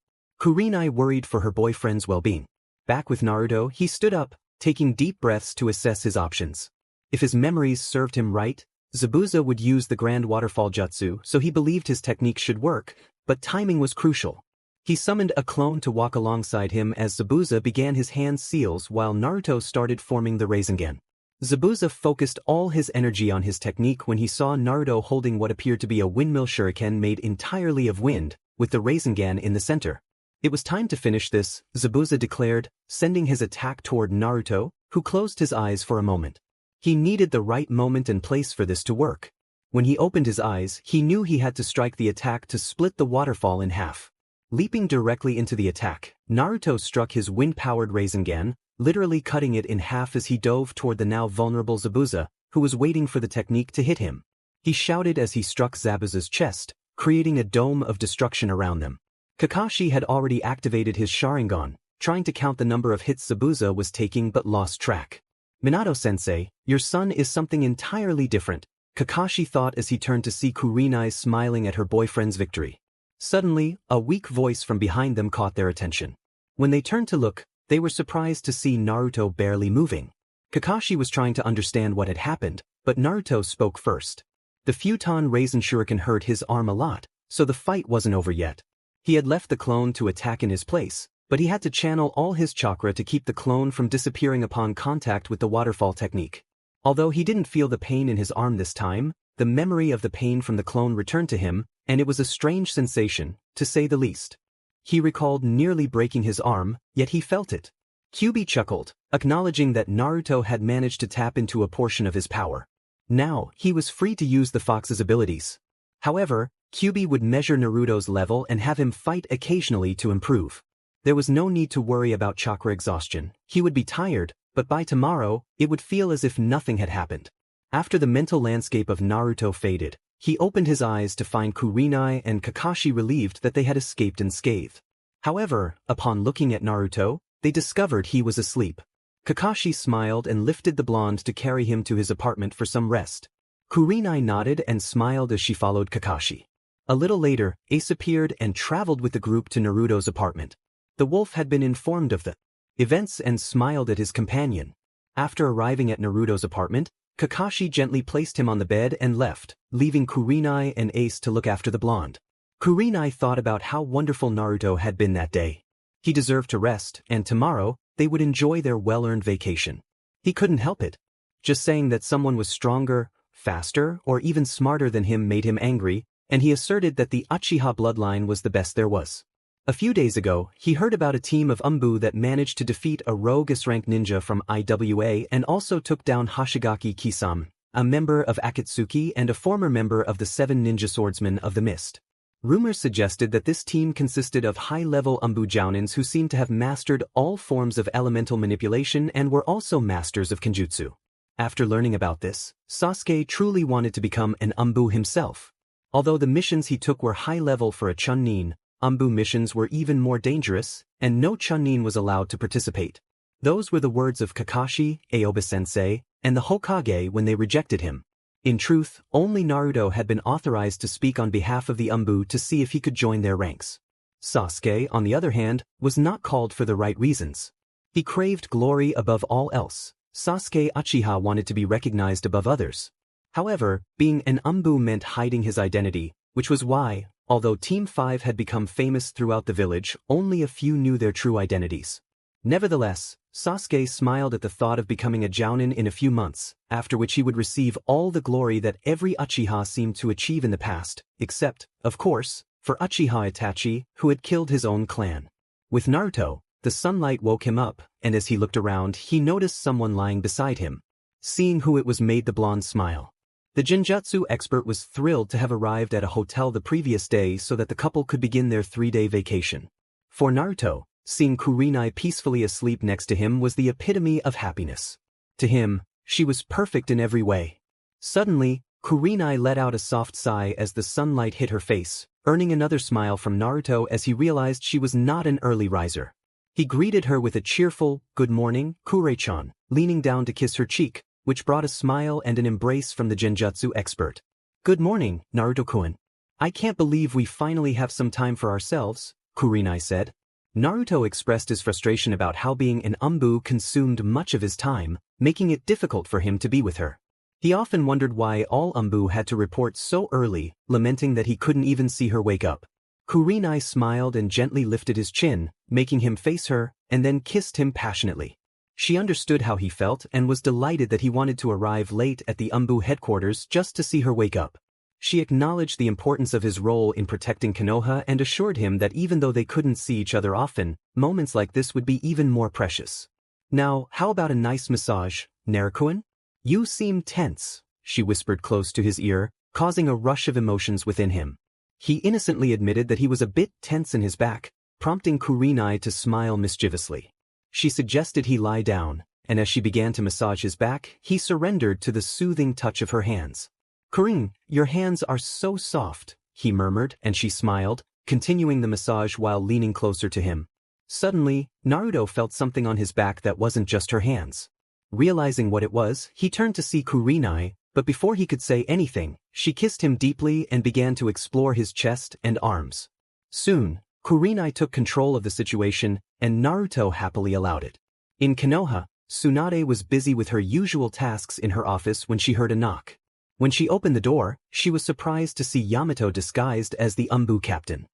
Kurenai worried for her boyfriend's well-being. Back with Naruto, he stood up, taking deep breaths to assess his options. If his memories served him right, Zabuza would use the grand waterfall jutsu, so he believed his technique should work, but timing was crucial. He summoned a clone to walk alongside him as Zabuza began his hand seals while Naruto started forming the Rasengan. Zabuza focused all his energy on his technique when he saw Naruto holding what appeared to be a windmill shuriken made entirely of wind, with the Rasengan in the center. It was time to finish this, Zabuza declared, sending his attack toward Naruto, who closed his eyes for a moment. He needed the right moment and place for this to work. When he opened his eyes, he knew he had to strike the attack to split the waterfall in half. Leaping directly into the attack, Naruto struck his wind-powered Rasengan, literally cutting it in half as he dove toward the now vulnerable Zabuza, who was waiting for the technique to hit him. He shouted as he struck Zabuza's chest, creating a dome of destruction around them. Kakashi had already activated his Sharingan, trying to count the number of hits Zabuza was taking but lost track. Minato-sensei, your son is something entirely different, Kakashi thought as he turned to see Kurenai smiling at her boyfriend's victory. Suddenly, a weak voice from behind them caught their attention. When they turned to look, they were surprised to see Naruto barely moving. Kakashi was trying to understand what had happened, but Naruto spoke first. The Futon Rasen Shuriken hurt his arm a lot, so the fight wasn't over yet. He had left the clone to attack in his place, but he had to channel all his chakra to keep the clone from disappearing upon contact with the waterfall technique. Although he didn't feel the pain in his arm this time, the memory of the pain from the clone returned to him, and it was a strange sensation, to say the least. He recalled nearly breaking his arm, yet he felt it. Kyuubi chuckled, acknowledging that Naruto had managed to tap into a portion of his power. Now, he was free to use the fox's abilities. However, Kyuubi would measure Naruto's level and have him fight occasionally to improve. There was no need to worry about chakra exhaustion. He would be tired, but by tomorrow, it would feel as if nothing had happened. After the mental landscape of Naruto faded, he opened his eyes to find Kurenai and Kakashi relieved that they had escaped unscathed. However, upon looking at Naruto, they discovered he was asleep. Kakashi smiled and lifted the blonde to carry him to his apartment for some rest. Kurenai nodded and smiled as she followed Kakashi. A little later, Ace appeared and traveled with the group to Naruto's apartment. The wolf had been informed of the events and smiled at his companion. After arriving at Naruto's apartment, Kakashi gently placed him on the bed and left, leaving Kurenai and Ace to look after the blonde. Kurenai thought about how wonderful Naruto had been that day. He deserved to rest, and tomorrow, they would enjoy their well-earned vacation. He couldn't help it. Just saying that someone was stronger, faster, or even smarter than him made him angry, and he asserted that the Uchiha bloodline was the best there was. A few days ago, he heard about a team of Anbu that managed to defeat a rogue S-rank ninja from IWA and also took down Hoshigaki Kisame, a member of Akatsuki and a former member of the 7 Ninja Swordsmen of the Mist. Rumors suggested that this team consisted of high-level Anbu jounins who seemed to have mastered all forms of elemental manipulation and were also masters of Kenjutsu. After learning about this, Sasuke truly wanted to become an Anbu himself. Although the missions he took were high-level for a chunin, Anbu missions were even more dangerous, and no chunin was allowed to participate. Those were the words of Kakashi, Aoba-sensei, and the Hokage when they rejected him. In truth, only Naruto had been authorized to speak on behalf of the Anbu to see if he could join their ranks. Sasuke, on the other hand, was not called for the right reasons. He craved glory above all else. Sasuke Uchiha wanted to be recognized above others. However, being an Anbu meant hiding his identity, which was why, although Team 5 had become famous throughout the village, only a few knew their true identities. Nevertheless, Sasuke smiled at the thought of becoming a jounin in a few months, after which he would receive all the glory that every Uchiha seemed to achieve in the past, except, of course, for Uchiha Itachi, who had killed his own clan. With Naruto, the sunlight woke him up, and as he looked around, he noticed someone lying beside him. Seeing who it was made the blonde smile. The Genjutsu expert was thrilled to have arrived at a hotel the previous day so that the couple could begin their 3-day vacation. For Naruto, seeing Kurenai peacefully asleep next to him was the epitome of happiness. To him, she was perfect in every way. Suddenly, Kurenai let out a soft sigh as the sunlight hit her face, earning another smile from Naruto as he realized she was not an early riser. He greeted her with a cheerful, "Good morning, Kure-chan," leaning down to kiss her cheek, which brought a smile and an embrace from the genjutsu expert. "Good morning, Naruto-kun. I can't believe we finally have some time for ourselves," Kurenai said. Naruto expressed his frustration about how being an Anbu consumed much of his time, making it difficult for him to be with her. He often wondered why all Anbu had to report so early, lamenting that he couldn't even see her wake up. Kurenai smiled and gently lifted his chin, making him face her, and then kissed him passionately. She understood how he felt and was delighted that he wanted to arrive late at the Anbu headquarters just to see her wake up. She acknowledged the importance of his role in protecting Konoha and assured him that even though they couldn't see each other often, moments like this would be even more precious. "Now, how about a nice massage, Naruto-kun? You seem tense," she whispered close to his ear, causing a rush of emotions within him. He innocently admitted that he was a bit tense in his back, prompting Kurenai to smile mischievously. She suggested he lie down, and as she began to massage his back, he surrendered to the soothing touch of her hands. "Kuren, your hands are so soft," he murmured, and she smiled, continuing the massage while leaning closer to him. Suddenly, Naruto felt something on his back that wasn't just her hands. Realizing what it was, he turned to see Kurenai, but before he could say anything, she kissed him deeply and began to explore his chest and arms. Soon, Kurenai took control of the situation, and Naruto happily allowed it. In Konoha, Tsunade was busy with her usual tasks in her office when she heard a knock. When she opened the door, she was surprised to see Yamato disguised as the Anbu captain.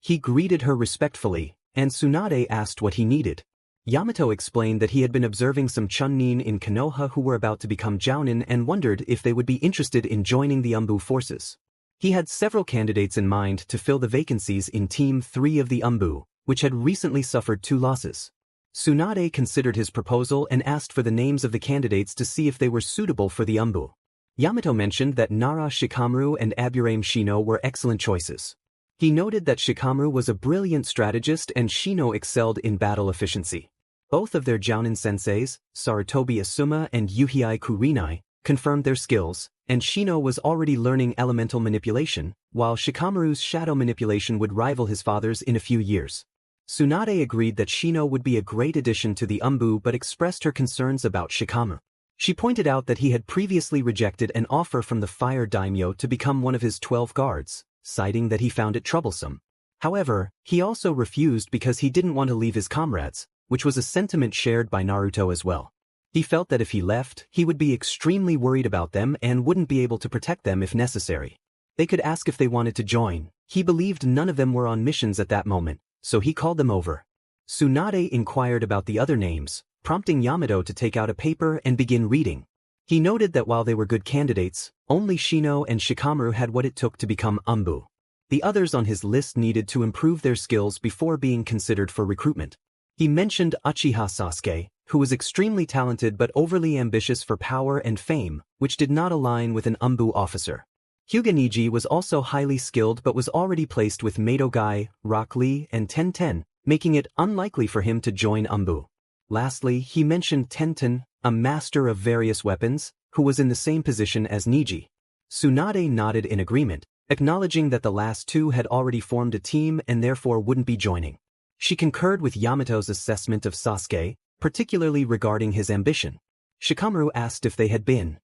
He greeted her respectfully, and Tsunade asked what he needed. Yamato explained that he had been observing some chunin in Konoha who were about to become jounin and wondered if they would be interested in joining the Anbu forces. He had several candidates in mind to fill the vacancies in Team 3 of the Anbu, which had recently suffered 2 losses. Tsunade considered his proposal and asked for the names of the candidates to see if they were suitable for the Anbu. Yamato mentioned that Nara Shikamaru and Aburame Shino were excellent choices. He noted that Shikamaru was a brilliant strategist and Shino excelled in battle efficiency. Both of their jounin senseis, Sarutobi Asuma and Uchiha Kurenai, confirmed their skills, and Shino was already learning elemental manipulation, while Shikamaru's shadow manipulation would rival his father's in a few years. Tsunade agreed that Shino would be a great addition to the Anbu but expressed her concerns about Shikamaru. She pointed out that he had previously rejected an offer from the Fire Daimyo to become one of his 12 guards, citing that he found it troublesome. However, he also refused because he didn't want to leave his comrades, which was a sentiment shared by Naruto as well. He felt that if he left, he would be extremely worried about them and wouldn't be able to protect them if necessary. They could ask if they wanted to join. He believed none of them were on missions at that moment, so he called them over. Tsunade inquired about the other names, prompting Yamato to take out a paper and begin reading. He noted that while they were good candidates, only Shino and Shikamaru had what it took to become Anbu. The others on his list needed to improve their skills before being considered for recruitment. He mentioned Uchiha Sasuke, who was extremely talented but overly ambitious for power and fame, which did not align with an Anbu officer. Hyuga Niji was also highly skilled but was already placed with Madogai, Rock Lee, and Tenten, making it unlikely for him to join Anbu. Lastly, he mentioned Tenten, a master of various weapons, who was in the same position as Niji. Tsunade nodded in agreement, acknowledging that the last 2 had already formed a team and therefore wouldn't be joining. She concurred with Yamato's assessment of Sasuke, particularly regarding his ambition. Shikamaru asked if they had been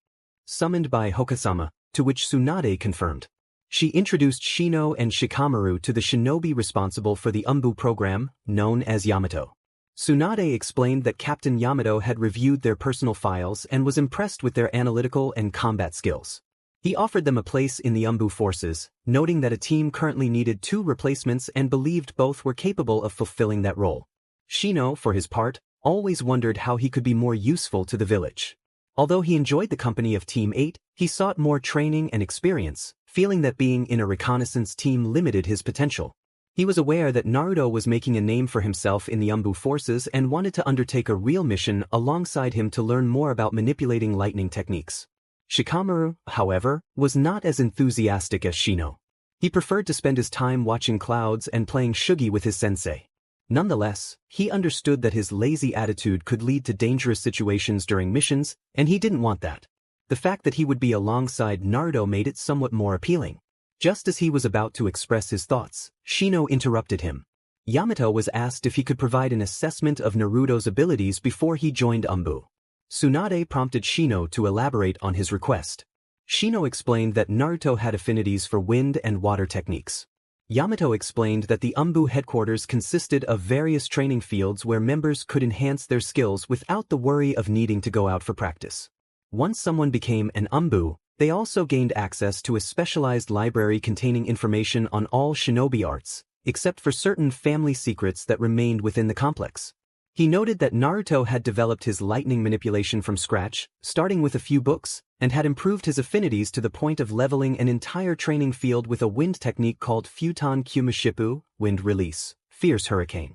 summoned by Hokasama, to which Tsunade confirmed. She introduced Shino and Shikamaru to the shinobi responsible for the Anbu program, known as Yamato. Tsunade explained that Captain Yamato had reviewed their personal files and was impressed with their analytical and combat skills. He offered them a place in the Anbu forces, noting that a team currently needed 2 replacements and believed both were capable of fulfilling that role. Shino, for his part, always wondered how he could be more useful to the village. Although he enjoyed the company of Team 8, he sought more training and experience, feeling that being in a reconnaissance team limited his potential. He was aware that Naruto was making a name for himself in the Anbu forces and wanted to undertake a real mission alongside him to learn more about manipulating lightning techniques. Shikamaru, however, was not as enthusiastic as Shino. He preferred to spend his time watching clouds and playing shugi with his sensei. Nonetheless, he understood that his lazy attitude could lead to dangerous situations during missions, and he didn't want that. The fact that he would be alongside Naruto made it somewhat more appealing. Just as he was about to express his thoughts, Shino interrupted him. Yamato was asked if he could provide an assessment of Naruto's abilities before he joined Anbu. Tsunade prompted Shino to elaborate on his request. Shino explained that Naruto had affinities for wind and water techniques. Yamato explained that the Anbu headquarters consisted of various training fields where members could enhance their skills without the worry of needing to go out for practice. Once someone became an Anbu, they also gained access to a specialized library containing information on all shinobi arts, except for certain family secrets that remained within the complex. He noted that Naruto had developed his lightning manipulation from scratch, starting with a few books, and had improved his affinities to the point of leveling an entire training field with a wind technique called Futon Kumashipu, wind release, fierce hurricane.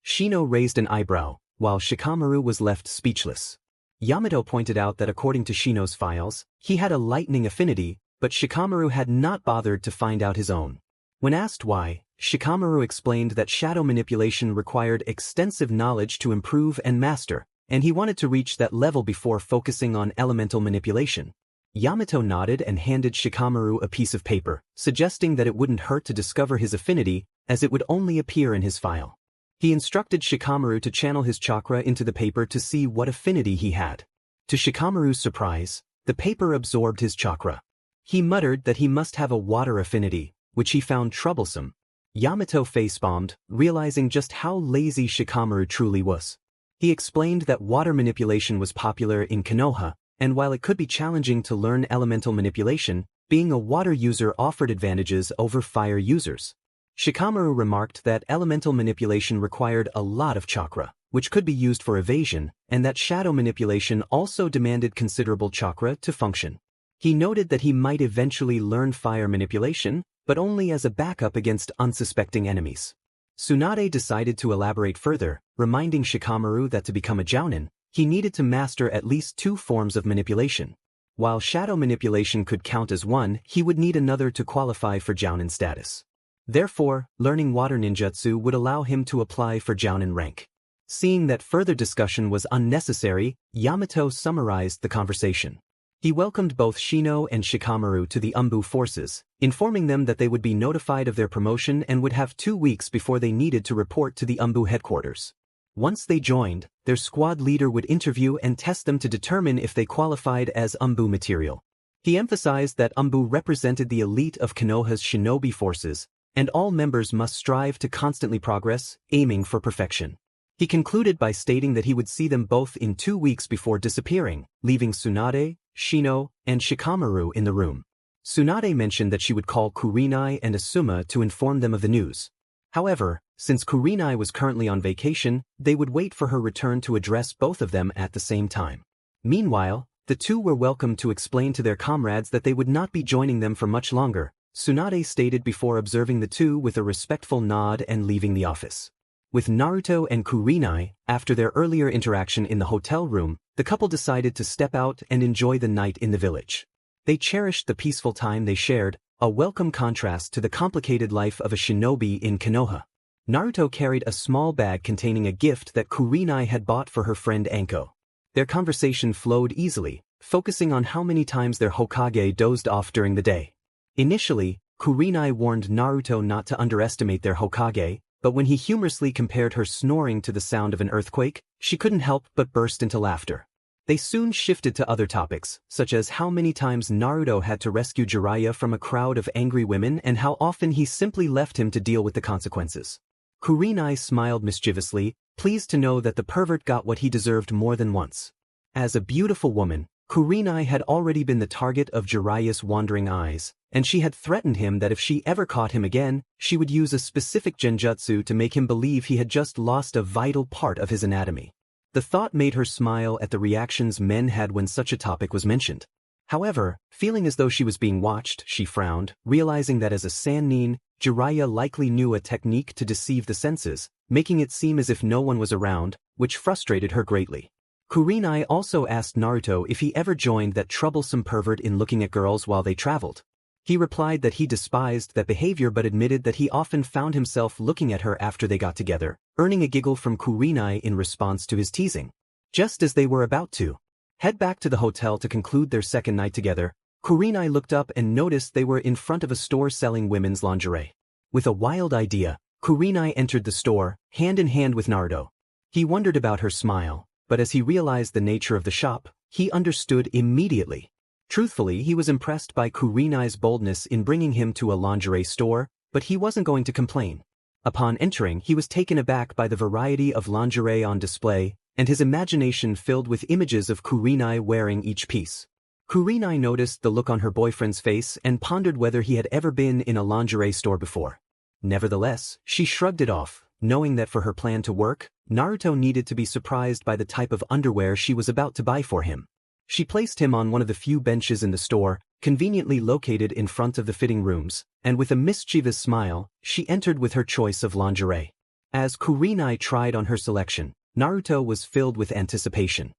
Shino raised an eyebrow, while Shikamaru was left speechless. Yamato pointed out that according to Shino's files, he had a lightning affinity, but Shikamaru had not bothered to find out his own. When asked why, Shikamaru explained that shadow manipulation required extensive knowledge to improve and master, and he wanted to reach that level before focusing on elemental manipulation. Yamato nodded and handed Shikamaru a piece of paper, suggesting that it wouldn't hurt to discover his affinity, as it would only appear in his file. He instructed Shikamaru to channel his chakra into the paper to see what affinity he had. To Shikamaru's surprise, the paper absorbed his chakra. He muttered that he must have a water affinity, which he found troublesome. Yamato face-bombed, realizing just how lazy Shikamaru truly was. He explained that water manipulation was popular in Konoha, and while it could be challenging to learn elemental manipulation, being a water user offered advantages over fire users. Shikamaru remarked that elemental manipulation required a lot of chakra, which could be used for evasion, and that shadow manipulation also demanded considerable chakra to function. He noted that he might eventually learn fire manipulation, but only as a backup against unsuspecting enemies. Tsunade decided to elaborate further, reminding Shikamaru that to become a jounin, he needed to master at least 2 forms of manipulation. While shadow manipulation could count as one, he would need another to qualify for jounin status. Therefore, learning water ninjutsu would allow him to apply for jounin rank. Seeing that further discussion was unnecessary, Yamato summarized the conversation. He welcomed both Shino and Shikamaru to the Anbu forces, informing them that they would be notified of their promotion and would have 2 weeks before they needed to report to the Anbu headquarters. Once they joined, their squad leader would interview and test them to determine if they qualified as Anbu material. He emphasized that Anbu represented the elite of Konoha's shinobi forces, and all members must strive to constantly progress, aiming for perfection. He concluded by stating that he would see them both in 2 weeks before disappearing, leaving Tsunade, Shino, and Shikamaru in the room. Tsunade mentioned that she would call Kurenai and Asuma to inform them of the news. However, since Kurenai was currently on vacation, they would wait for her return to address both of them at the same time. Meanwhile, the two were welcome to explain to their comrades that they would not be joining them for much longer, Tsunade stated before observing the two with a respectful nod and leaving the office. With Naruto and Kurenai, after their earlier interaction in the hotel room, the couple decided to step out and enjoy the night in the village. They cherished the peaceful time they shared, a welcome contrast to the complicated life of a shinobi in Konoha. Naruto carried a small bag containing a gift that Kurenai had bought for her friend Anko. Their conversation flowed easily, focusing on how many times their Hokage dozed off during the day. Initially, Kurenai warned Naruto not to underestimate their Hokage, but when he humorously compared her snoring to the sound of an earthquake, she couldn't help but burst into laughter. They soon shifted to other topics, such as how many times Naruto had to rescue Jiraiya from a crowd of angry women and how often he simply left him to deal with the consequences. Kurenai smiled mischievously, pleased to know that the pervert got what he deserved more than once. As a beautiful woman, Kurenai had already been the target of Jiraiya's wandering eyes, and she had threatened him that if she ever caught him again, she would use a specific genjutsu to make him believe he had just lost a vital part of his anatomy. The thought made her smile at the reactions men had when such a topic was mentioned. However, feeling as though she was being watched, she frowned, realizing that as a Sannin, Jiraiya likely knew a technique to deceive the senses, making it seem as if no one was around, which frustrated her greatly. Kurenai also asked Naruto if he ever joined that troublesome pervert in looking at girls while they traveled. He replied that he despised that behavior but admitted that he often found himself looking at her after they got together, earning a giggle from Kurenai in response to his teasing. Just as they were about to head back to the hotel to conclude their second night together, Kurenai looked up and noticed they were in front of a store selling women's lingerie. With a wild idea, Kurenai entered the store, hand in hand with Naruto. He wondered about her smile, but as he realized the nature of the shop, he understood immediately. Truthfully, he was impressed by Kurenai's boldness in bringing him to a lingerie store, but he wasn't going to complain. Upon entering, he was taken aback by the variety of lingerie on display, and his imagination filled with images of Kurenai wearing each piece. Kurenai noticed the look on her boyfriend's face and pondered whether he had ever been in a lingerie store before. Nevertheless, she shrugged it off, knowing that for her plan to work, Naruto needed to be surprised by the type of underwear she was about to buy for him. She placed him on one of the few benches in the store, conveniently located in front of the fitting rooms, and with a mischievous smile, she entered with her choice of lingerie. As Kurenai tried on her selection, Naruto was filled with anticipation.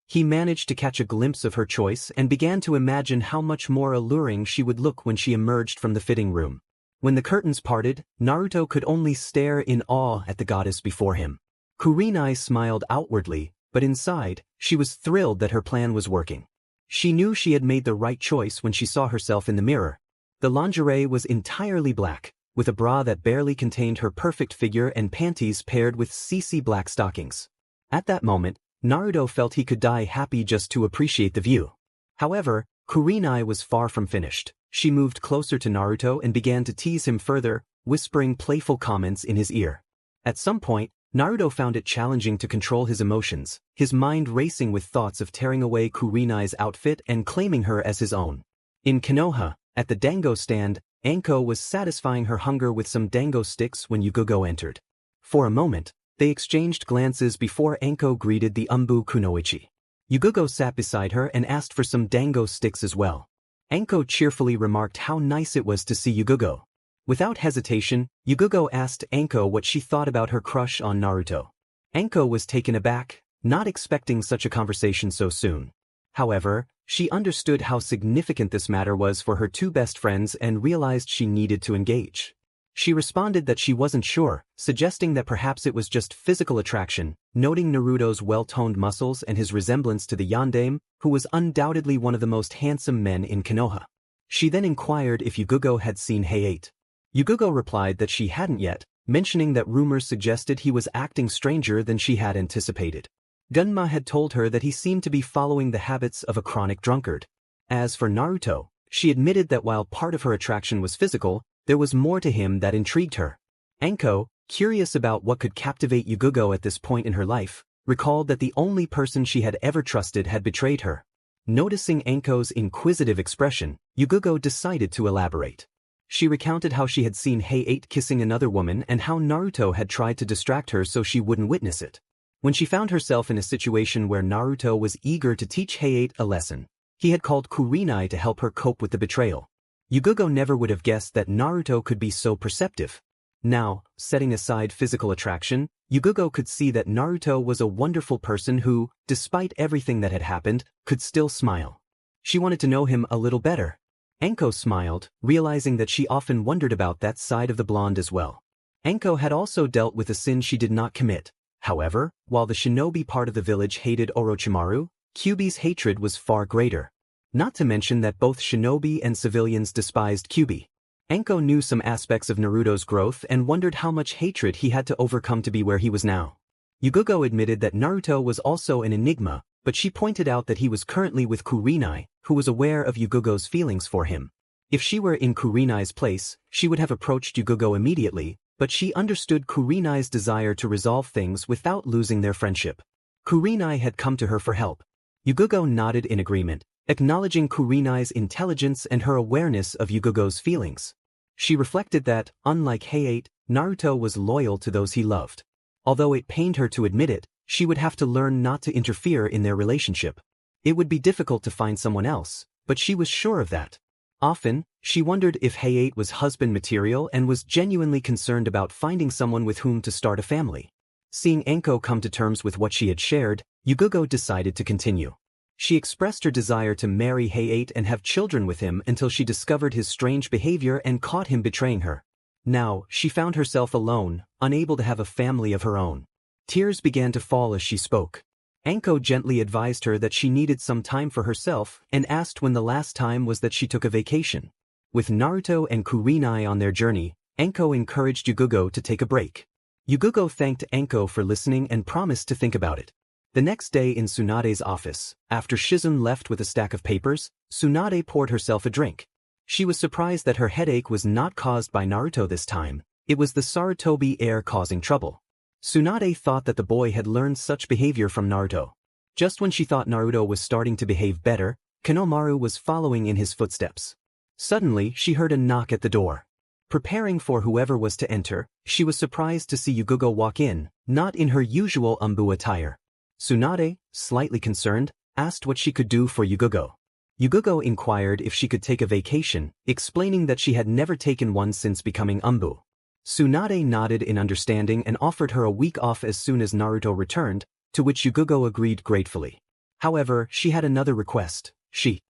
He managed to catch a glimpse of her choice and began to imagine how much more alluring she would look when she emerged from the fitting room. When the curtains parted, Naruto could only stare in awe at the goddess before him. Kurenai smiled outwardly, but inside, she was thrilled that her plan was working. She knew she had made the right choice when she saw herself in the mirror. The lingerie was entirely black, with a bra that barely contained her perfect figure and panties paired with CC black stockings. At that moment, Naruto felt he could die happy just to appreciate the view. However, Kurenai was far from finished. She moved closer to Naruto and began to tease him further, whispering playful comments in his ear. At some point, Naruto found it challenging to control his emotions, his mind racing with thoughts of tearing away Kurenai's outfit and claiming her as his own. In Konoha, at the dango stand, Anko was satisfying her hunger with some dango sticks when Yugogo entered. For a moment, they exchanged glances before Anko greeted the Anbu Kunoichi. Yugogo sat beside her and asked for some dango sticks as well. Anko cheerfully remarked how nice it was to see Yugogo. Without hesitation, Yugogo asked Anko what she thought about her crush on Naruto. Anko was taken aback, not expecting such a conversation so soon. However, she understood how significant this matter was for her two best friends and realized she needed to engage. She responded that she wasn't sure, suggesting that perhaps it was just physical attraction, noting Naruto's well-toned muscles and his resemblance to the yandere, who was undoubtedly one of the most handsome men in Konoha. She then inquired if Yugogo had seen Hayate. Yugogo replied that she hadn't yet, mentioning that rumors suggested he was acting stranger than she had anticipated. Gunma had told her that he seemed to be following the habits of a chronic drunkard. As for Naruto, she admitted that while part of her attraction was physical, there was more to him that intrigued her. Anko, curious about what could captivate Yugogo at this point in her life, recalled that the only person she had ever trusted had betrayed her. Noticing Anko's inquisitive expression, Yugogo decided to elaborate. She recounted how she had seen Hayate kissing another woman and how Naruto had tried to distract her so she wouldn't witness it. When she found herself in a situation where Naruto was eager to teach Hayate a lesson, he had called Kurenai to help her cope with the betrayal. Yugogo never would have guessed that Naruto could be so perceptive. Now, setting aside physical attraction, Yugogo could see that Naruto was a wonderful person who, despite everything that had happened, could still smile. She wanted to know him a little better. Anko smiled, realizing that she often wondered about that side of the blonde as well. Anko had also dealt with a sin she did not commit. However, while the shinobi part of the village hated Orochimaru, Kyuubi's hatred was far greater. Not to mention that both shinobi and civilians despised Kyuubi. Anko knew some aspects of Naruto's growth and wondered how much hatred he had to overcome to be where he was now. Yugogo admitted that Naruto was also an enigma, but she pointed out that he was currently with Kurenai, who was aware of Yugogo's feelings for him. If she were in Kurenai's place, she would have approached Yugogo immediately, but she understood Kurenai's desire to resolve things without losing their friendship. Kurenai had come to her for help. Yugogo nodded in agreement, acknowledging Kurenai's intelligence and her awareness of Yugogo's feelings. She reflected that, unlike Hayate, Naruto was loyal to those he loved. Although it pained her to admit it, she would have to learn not to interfere in their relationship. It would be difficult to find someone else, but she was sure of that. Often, she wondered if Hayate was husband material and was genuinely concerned about finding someone with whom to start a family. Seeing Anko come to terms with what she had shared, Yugogo decided to continue. She expressed her desire to marry Hayate and have children with him until she discovered his strange behavior and caught him betraying her. Now, she found herself alone, unable to have a family of her own. Tears began to fall as she spoke. Anko gently advised her that she needed some time for herself and asked when the last time was that she took a vacation. With Naruto and Kurenai on their journey, Anko encouraged Yugugo to take a break. Yugugo thanked Anko for listening and promised to think about it. The next day in Tsunade's office, after Shizun left with a stack of papers, Tsunade poured herself a drink. She was surprised that her headache was not caused by Naruto this time. It was the Sarutobi air causing trouble. Tsunade thought that the boy had learned such behavior from Naruto. Just when she thought Naruto was starting to behave better, Konomaru was following in his footsteps. Suddenly, she heard a knock at the door. Preparing for whoever was to enter, she was surprised to see Yugugo walk in, not in her usual Anbu attire. Tsunade, slightly concerned, asked what she could do for Yugugo. Yugugo inquired if she could take a vacation, explaining that she had never taken one since becoming Anbu. Tsunade nodded in understanding and offered her a week off as soon as Naruto returned, to which Yugugo agreed gratefully. However, she had another request. She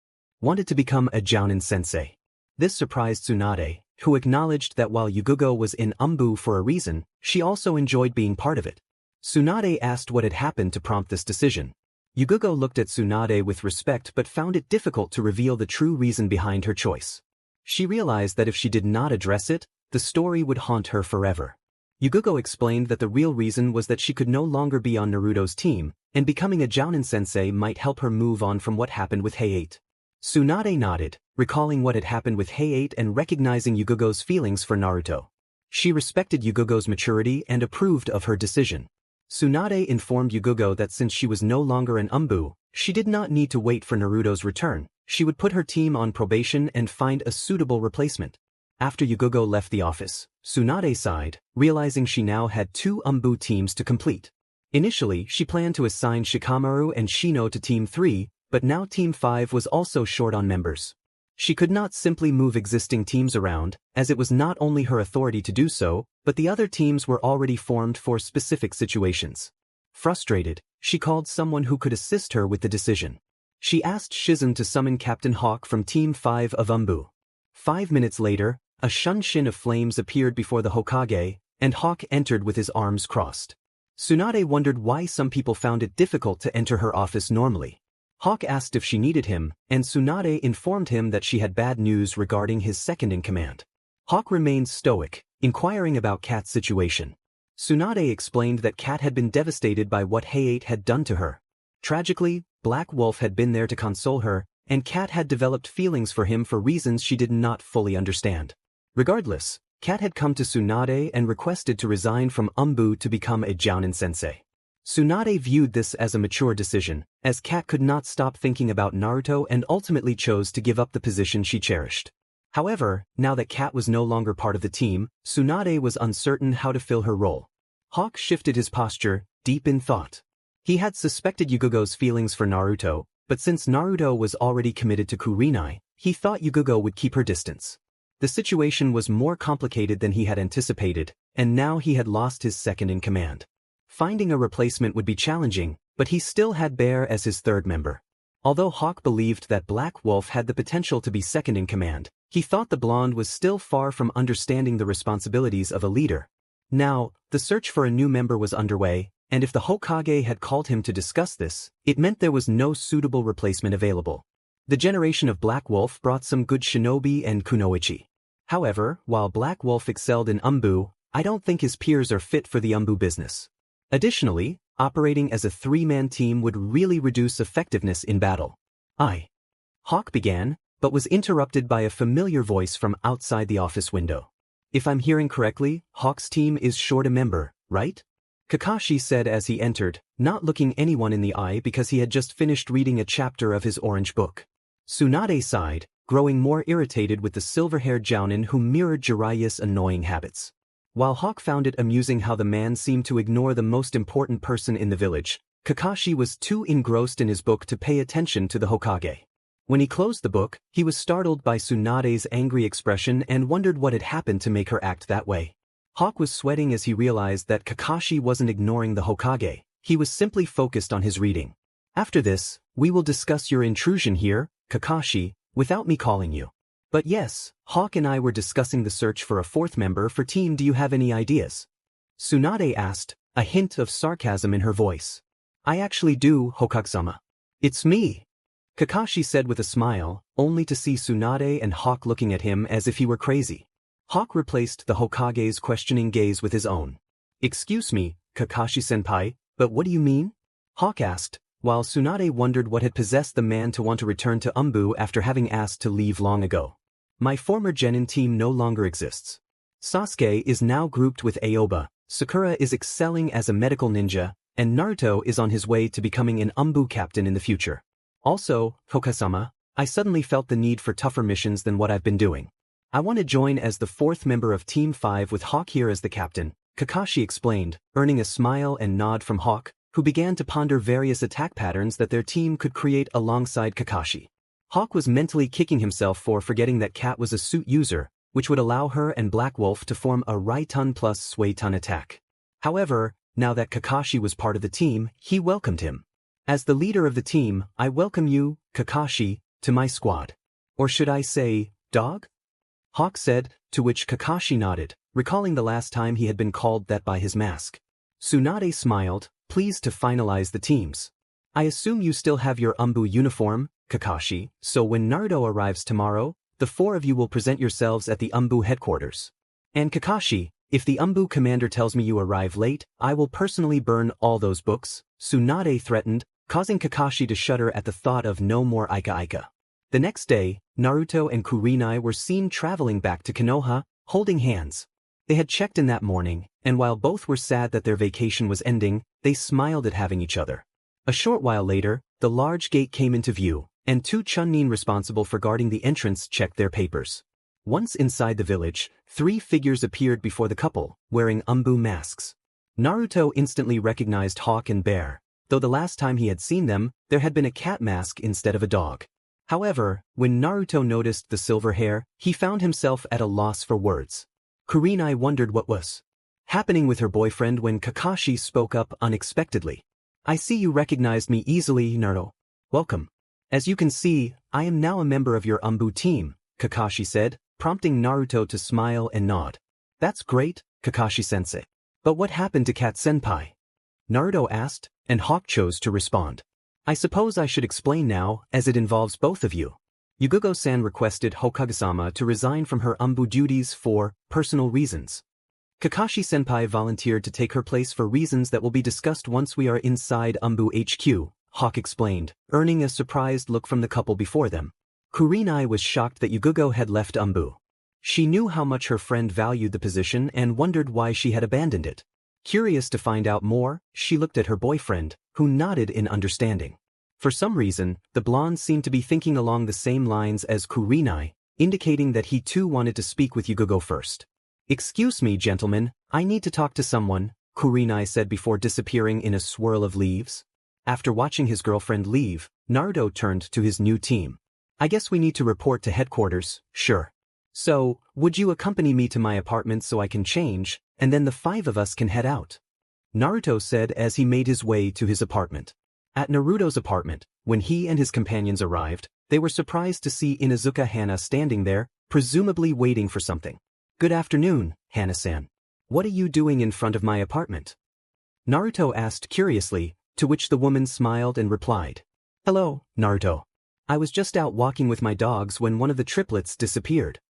wanted to become a Jounin sensei. This surprised Tsunade, who acknowledged that while Yugugo was in Anbu for a reason, she also enjoyed being part of it. Tsunade asked what had happened to prompt this decision. Yugugo looked at Tsunade with respect but found it difficult to reveal the true reason behind her choice. She realized that if she did not address it, the story would haunt her forever. Yugugo explained that the real reason was that she could no longer be on Naruto's team, and becoming a Jounin sensei might help her move on from what happened with Hayate. Tsunade nodded, recalling what had happened with Hayate and recognizing Yugugo's feelings for Naruto. She respected Yugugo's maturity and approved of her decision. Tsunade informed Yugugo that since she was no longer an Anbu, she did not need to wait for Naruto's return. She would put her team on probation and find a suitable replacement. After Yugugo left the office, Tsunade sighed, realizing she now had 2 Anbu teams to complete. Initially, she planned to assign Shikamaru and Shino to Team 3, but now Team 5 was also short on members. She could not simply move existing teams around, as it was not only her authority to do so, but the other teams were already formed for specific situations. Frustrated, she called someone who could assist her with the decision. She asked Shizun to summon Captain Hawk from Team 5 of Anbu. 5 minutes later, a shunshin of flames appeared before the Hokage, and Hawk entered with his arms crossed. Tsunade wondered why some people found it difficult to enter her office normally. Hawk asked if she needed him, and Tsunade informed him that she had bad news regarding his second-in-command. Hawk remained stoic, inquiring about Kat's situation. Tsunade explained that Kat had been devastated by what Hayate had done to her. Tragically, Black Wolf had been there to console her, and Kat had developed feelings for him for reasons she did not fully understand. Regardless, Kat had come to Tsunade and requested to resign from Anbu to become a Jounin sensei. Tsunade viewed this as a mature decision, as Kat could not stop thinking about Naruto and ultimately chose to give up the position she cherished. However, now that Kat was no longer part of the team, Tsunade was uncertain how to fill her role. Hawk shifted his posture, deep in thought. He had suspected Yugugo's feelings for Naruto, but since Naruto was already committed to Kurenai, he thought Yugugo would keep her distance. The situation was more complicated than he had anticipated, and now he had lost his second-in-command. Finding a replacement would be challenging, but he still had Bear as his third member. Although Hawk believed that Black Wolf had the potential to be second-in-command, he thought the blonde was still far from understanding the responsibilities of a leader. Now, the search for a new member was underway, and if the Hokage had called him to discuss this, it meant there was no suitable replacement available. The generation of Black Wolf brought some good shinobi and kunoichi. However, while Black Wolf excelled in Anbu, I don't think his peers are fit for the Anbu business. Additionally, operating as a 3-man team would really reduce effectiveness in battle. Hawk began, but was interrupted by a familiar voice from outside the office window. If I'm hearing correctly, Hawk's team is short a member, right? Kakashi said as he entered, not looking anyone in the eye because he had just finished reading a chapter of his orange book. Tsunade sighed, growing more irritated with the silver-haired Jounin who mirrored Jiraiya's annoying habits. While Hawk found it amusing how the man seemed to ignore the most important person in the village, Kakashi was too engrossed in his book to pay attention to the Hokage. When he closed the book, he was startled by Tsunade's angry expression and wondered what had happened to make her act that way. Hawk was sweating as he realized that Kakashi wasn't ignoring the Hokage, he was simply focused on his reading. After this, we will discuss your intrusion here, Kakashi, without me calling you. But yes, Hawk and I were discussing the search for a 4th member for team. Do you have any ideas? Tsunade asked, a hint of sarcasm in her voice. I actually do, Hokage-sama. It's me, Kakashi said with a smile, only to see Tsunade and Hawk looking at him as if he were crazy. Hawk replaced the Hokage's questioning gaze with his own. Excuse me, Kakashi-senpai, but what do you mean? Hawk asked, while Tsunade wondered what had possessed the man to want to return to Anbu after having asked to leave long ago. My former genin team no longer exists. Sasuke is now grouped with Aoba, Sakura is excelling as a medical ninja, and Naruto is on his way to becoming an Anbu captain in the future. Also, Hokage-sama, I suddenly felt the need for tougher missions than what I've been doing. I want to join as the fourth member of Team 5 with Hawk here as the captain, Kakashi explained, earning a smile and nod from Hawk, who began to ponder various attack patterns that their team could create alongside Kakashi. Hawk was mentally kicking himself for forgetting that Cat was a suit user, which would allow her and Black Wolf to form a Rai-tun plus Sway-tun attack. However, now that Kakashi was part of the team, he welcomed him. As the leader of the team, I welcome you, Kakashi, to my squad. Or should I say, dog? Hawk said, to which Kakashi nodded, recalling the last time he had been called that by his mask. Tsunade smiled, pleased to finalize the teams. I assume you still have your Anbu uniform, Kakashi, so when Naruto arrives tomorrow, the four of you will present yourselves at the Anbu headquarters. And Kakashi, if the Anbu commander tells me you arrive late, I will personally burn all those books, Tsunade threatened, causing Kakashi to shudder at the thought of no more Ika. The next day, Naruto and Kurenai were seen traveling back to Konoha, holding hands. They had checked in that morning, and while both were sad that their vacation was ending, they smiled at having each other. A short while later, the large gate came into view, and two chunin responsible for guarding the entrance checked their papers. Once inside the village, three figures appeared before the couple, wearing Anbu masks. Naruto instantly recognized Hawk and Bear, though the last time he had seen them, there had been a cat mask instead of a dog. However, when Naruto noticed the silver hair, he found himself at a loss for words. Kurenai wondered what was happening with her boyfriend when Kakashi spoke up unexpectedly. I see you recognized me easily, Naruto. Welcome. As you can see, I am now a member of your Anbu team, Kakashi said, prompting Naruto to smile and nod. That's great, Kakashi-sensei. But what happened to Kat-senpai? Naruto asked, and Hawk chose to respond. I suppose I should explain now, as it involves both of you. Yugugo-san requested Hokage-sama to resign from her Anbu duties for personal reasons. Kakashi-senpai volunteered to take her place for reasons that will be discussed once we are inside Anbu HQ, Hawk explained, earning a surprised look from the couple before them. Kurenai was shocked that Yugugo had left Anbu. She knew how much her friend valued the position and wondered why she had abandoned it. Curious to find out more, she looked at her boyfriend, who nodded in understanding. For some reason, the blonde seemed to be thinking along the same lines as Kurenai, indicating that he too wanted to speak with Yugugo first. Excuse me, gentlemen, I need to talk to someone, Kurenai said before disappearing in a swirl of leaves. After watching his girlfriend leave, Naruto turned to his new team. I guess we need to report to headquarters, sure. So, would you accompany me to my apartment so I can change, and then the five of us can head out? Naruto said as he made his way to his apartment. At Naruto's apartment, when he and his companions arrived, they were surprised to see Inuzuka Hana standing there, presumably waiting for something. Good afternoon, Hana-san. What are you doing in front of my apartment? Naruto asked curiously, to which the woman smiled and replied. Hello, Naruto. I was just out walking with my dogs when one of the triplets disappeared.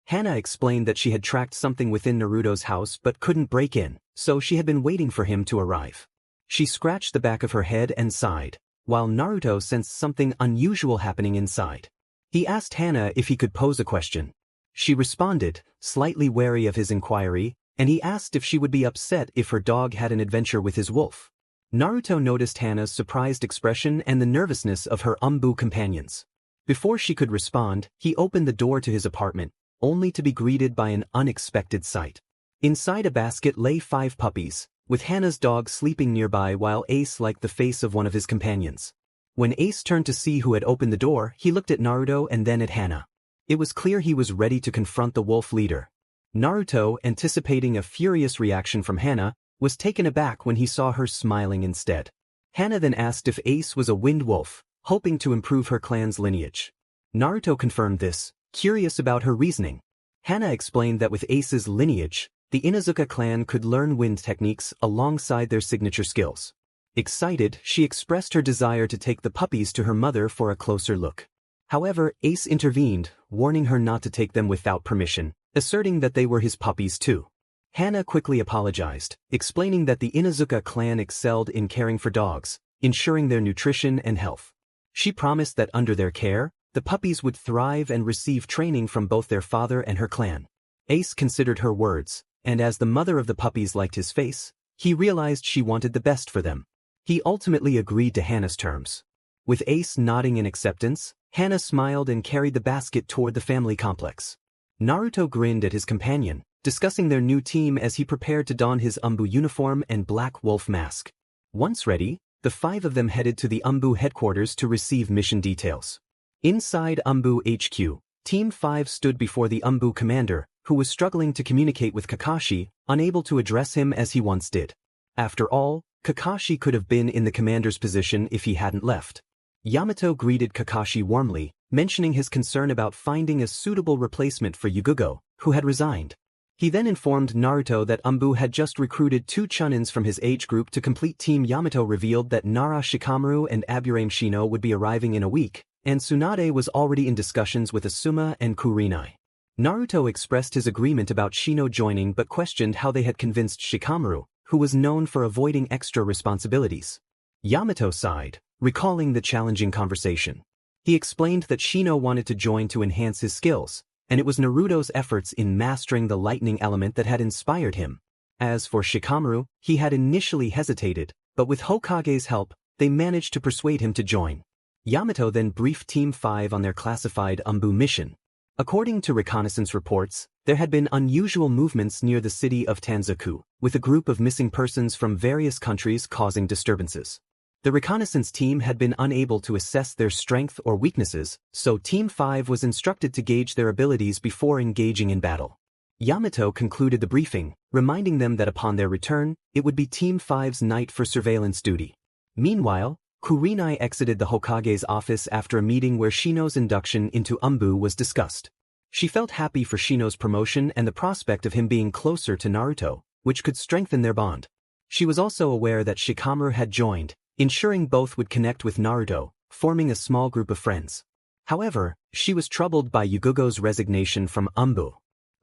Hana explained that she had tracked something within Naruto's house but couldn't break in, so she had been waiting for him to arrive. She scratched the back of her head and sighed, while Naruto sensed something unusual happening inside. He asked Hana if he could pose a question. She responded, slightly wary of his inquiry, and he asked if she would be upset if her dog had an adventure with his wolf. Naruto noticed Hana's surprised expression and the nervousness of her Anbu companions. Before she could respond, he opened the door to his apartment, only to be greeted by an unexpected sight. Inside a basket lay 5 puppies, with Hana's dog sleeping nearby while Ace liked the face of one of his companions. When Ace turned to see who had opened the door, he looked at Naruto and then at Hana. It was clear he was ready to confront the wolf leader. Naruto, anticipating a furious reaction from Hana, was taken aback when he saw her smiling instead. Hana then asked if Ace was a wind wolf, hoping to improve her clan's lineage. Naruto confirmed this, curious about her reasoning. Hana explained that with Ace's lineage, the Inuzuka clan could learn wind techniques alongside their signature skills. Excited, she expressed her desire to take the puppies to her mother for a closer look. However, Ace intervened, warning her not to take them without permission, asserting that they were his puppies too. Hana quickly apologized, explaining that the Inuzuka clan excelled in caring for dogs, ensuring their nutrition and health. She promised that under their care, the puppies would thrive and receive training from both their father and her clan. Ace considered her words, and as the mother of the puppies liked his face, he realized she wanted the best for them. He ultimately agreed to Hana's terms. With Ace nodding in acceptance, Hana smiled and carried the basket toward the family complex. Naruto grinned at his companion, discussing their new team as he prepared to don his Anbu uniform and black wolf mask. Once ready, the 5 of them headed to the Anbu headquarters to receive mission details. Inside Anbu HQ, Team 5 stood before the Anbu commander, who was struggling to communicate with Kakashi, unable to address him as he once did. After all, Kakashi could have been in the commander's position if he hadn't left. Yamato greeted Kakashi warmly, mentioning his concern about finding a suitable replacement for Yugugo, who had resigned. He then informed Naruto that Anbu had just recruited 2 chunins from his age group to complete Team Yamato. Revealed that Nara Shikamaru and Aburame Shino would be arriving in a week, and Tsunade was already in discussions with Asuma and Kurinai. Naruto expressed his agreement about Shino joining but questioned how they had convinced Shikamaru, who was known for avoiding extra responsibilities. Yamato sighed, recalling the challenging conversation. He explained that Shino wanted to join to enhance his skills, and it was Naruto's efforts in mastering the lightning element that had inspired him. As for Shikamaru, he had initially hesitated, but with Hokage's help, they managed to persuade him to join. Yamato then briefed Team 5 on their classified Anbu mission. According to reconnaissance reports, there had been unusual movements near the city of Tanzaku, with a group of missing persons from various countries causing disturbances. The reconnaissance team had been unable to assess their strength or weaknesses, so Team 5 was instructed to gauge their abilities before engaging in battle. Yamato concluded the briefing, reminding them that upon their return, it would be Team 5's night for surveillance duty. Meanwhile, Kurinai exited the Hokage's office after a meeting where Shino's induction into Anbu was discussed. She felt happy for Shino's promotion and the prospect of him being closer to Naruto, which could strengthen their bond. She was also aware that Shikamaru had joined, ensuring both would connect with Naruto, forming a small group of friends. However, she was troubled by Yugugo's resignation from Anbu.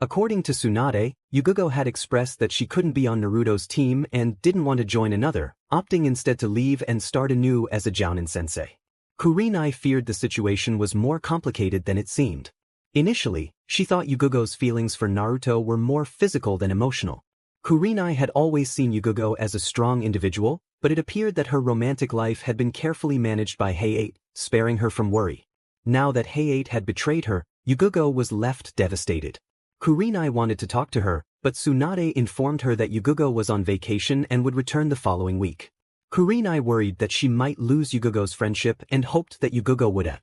According to Tsunade, Yugugo had expressed that she couldn't be on Naruto's team and didn't want to join another, opting instead to leave and start anew as a Jounin sensei. Kurinai feared the situation was more complicated than it seemed. Initially, she thought Yugugo's feelings for Naruto were more physical than emotional. Kurinai had always seen Yugugo as a strong individual, but it appeared that her romantic life had been carefully managed by Hayate, sparing her from worry. Now that Hayate had betrayed her, Yugugo was left devastated. Kurinai wanted to talk to her, but Tsunade informed her that Yugugo was on vacation and would return the following week. Kurinai worried that she might lose Yugugo's friendship and hoped that Yugugo would at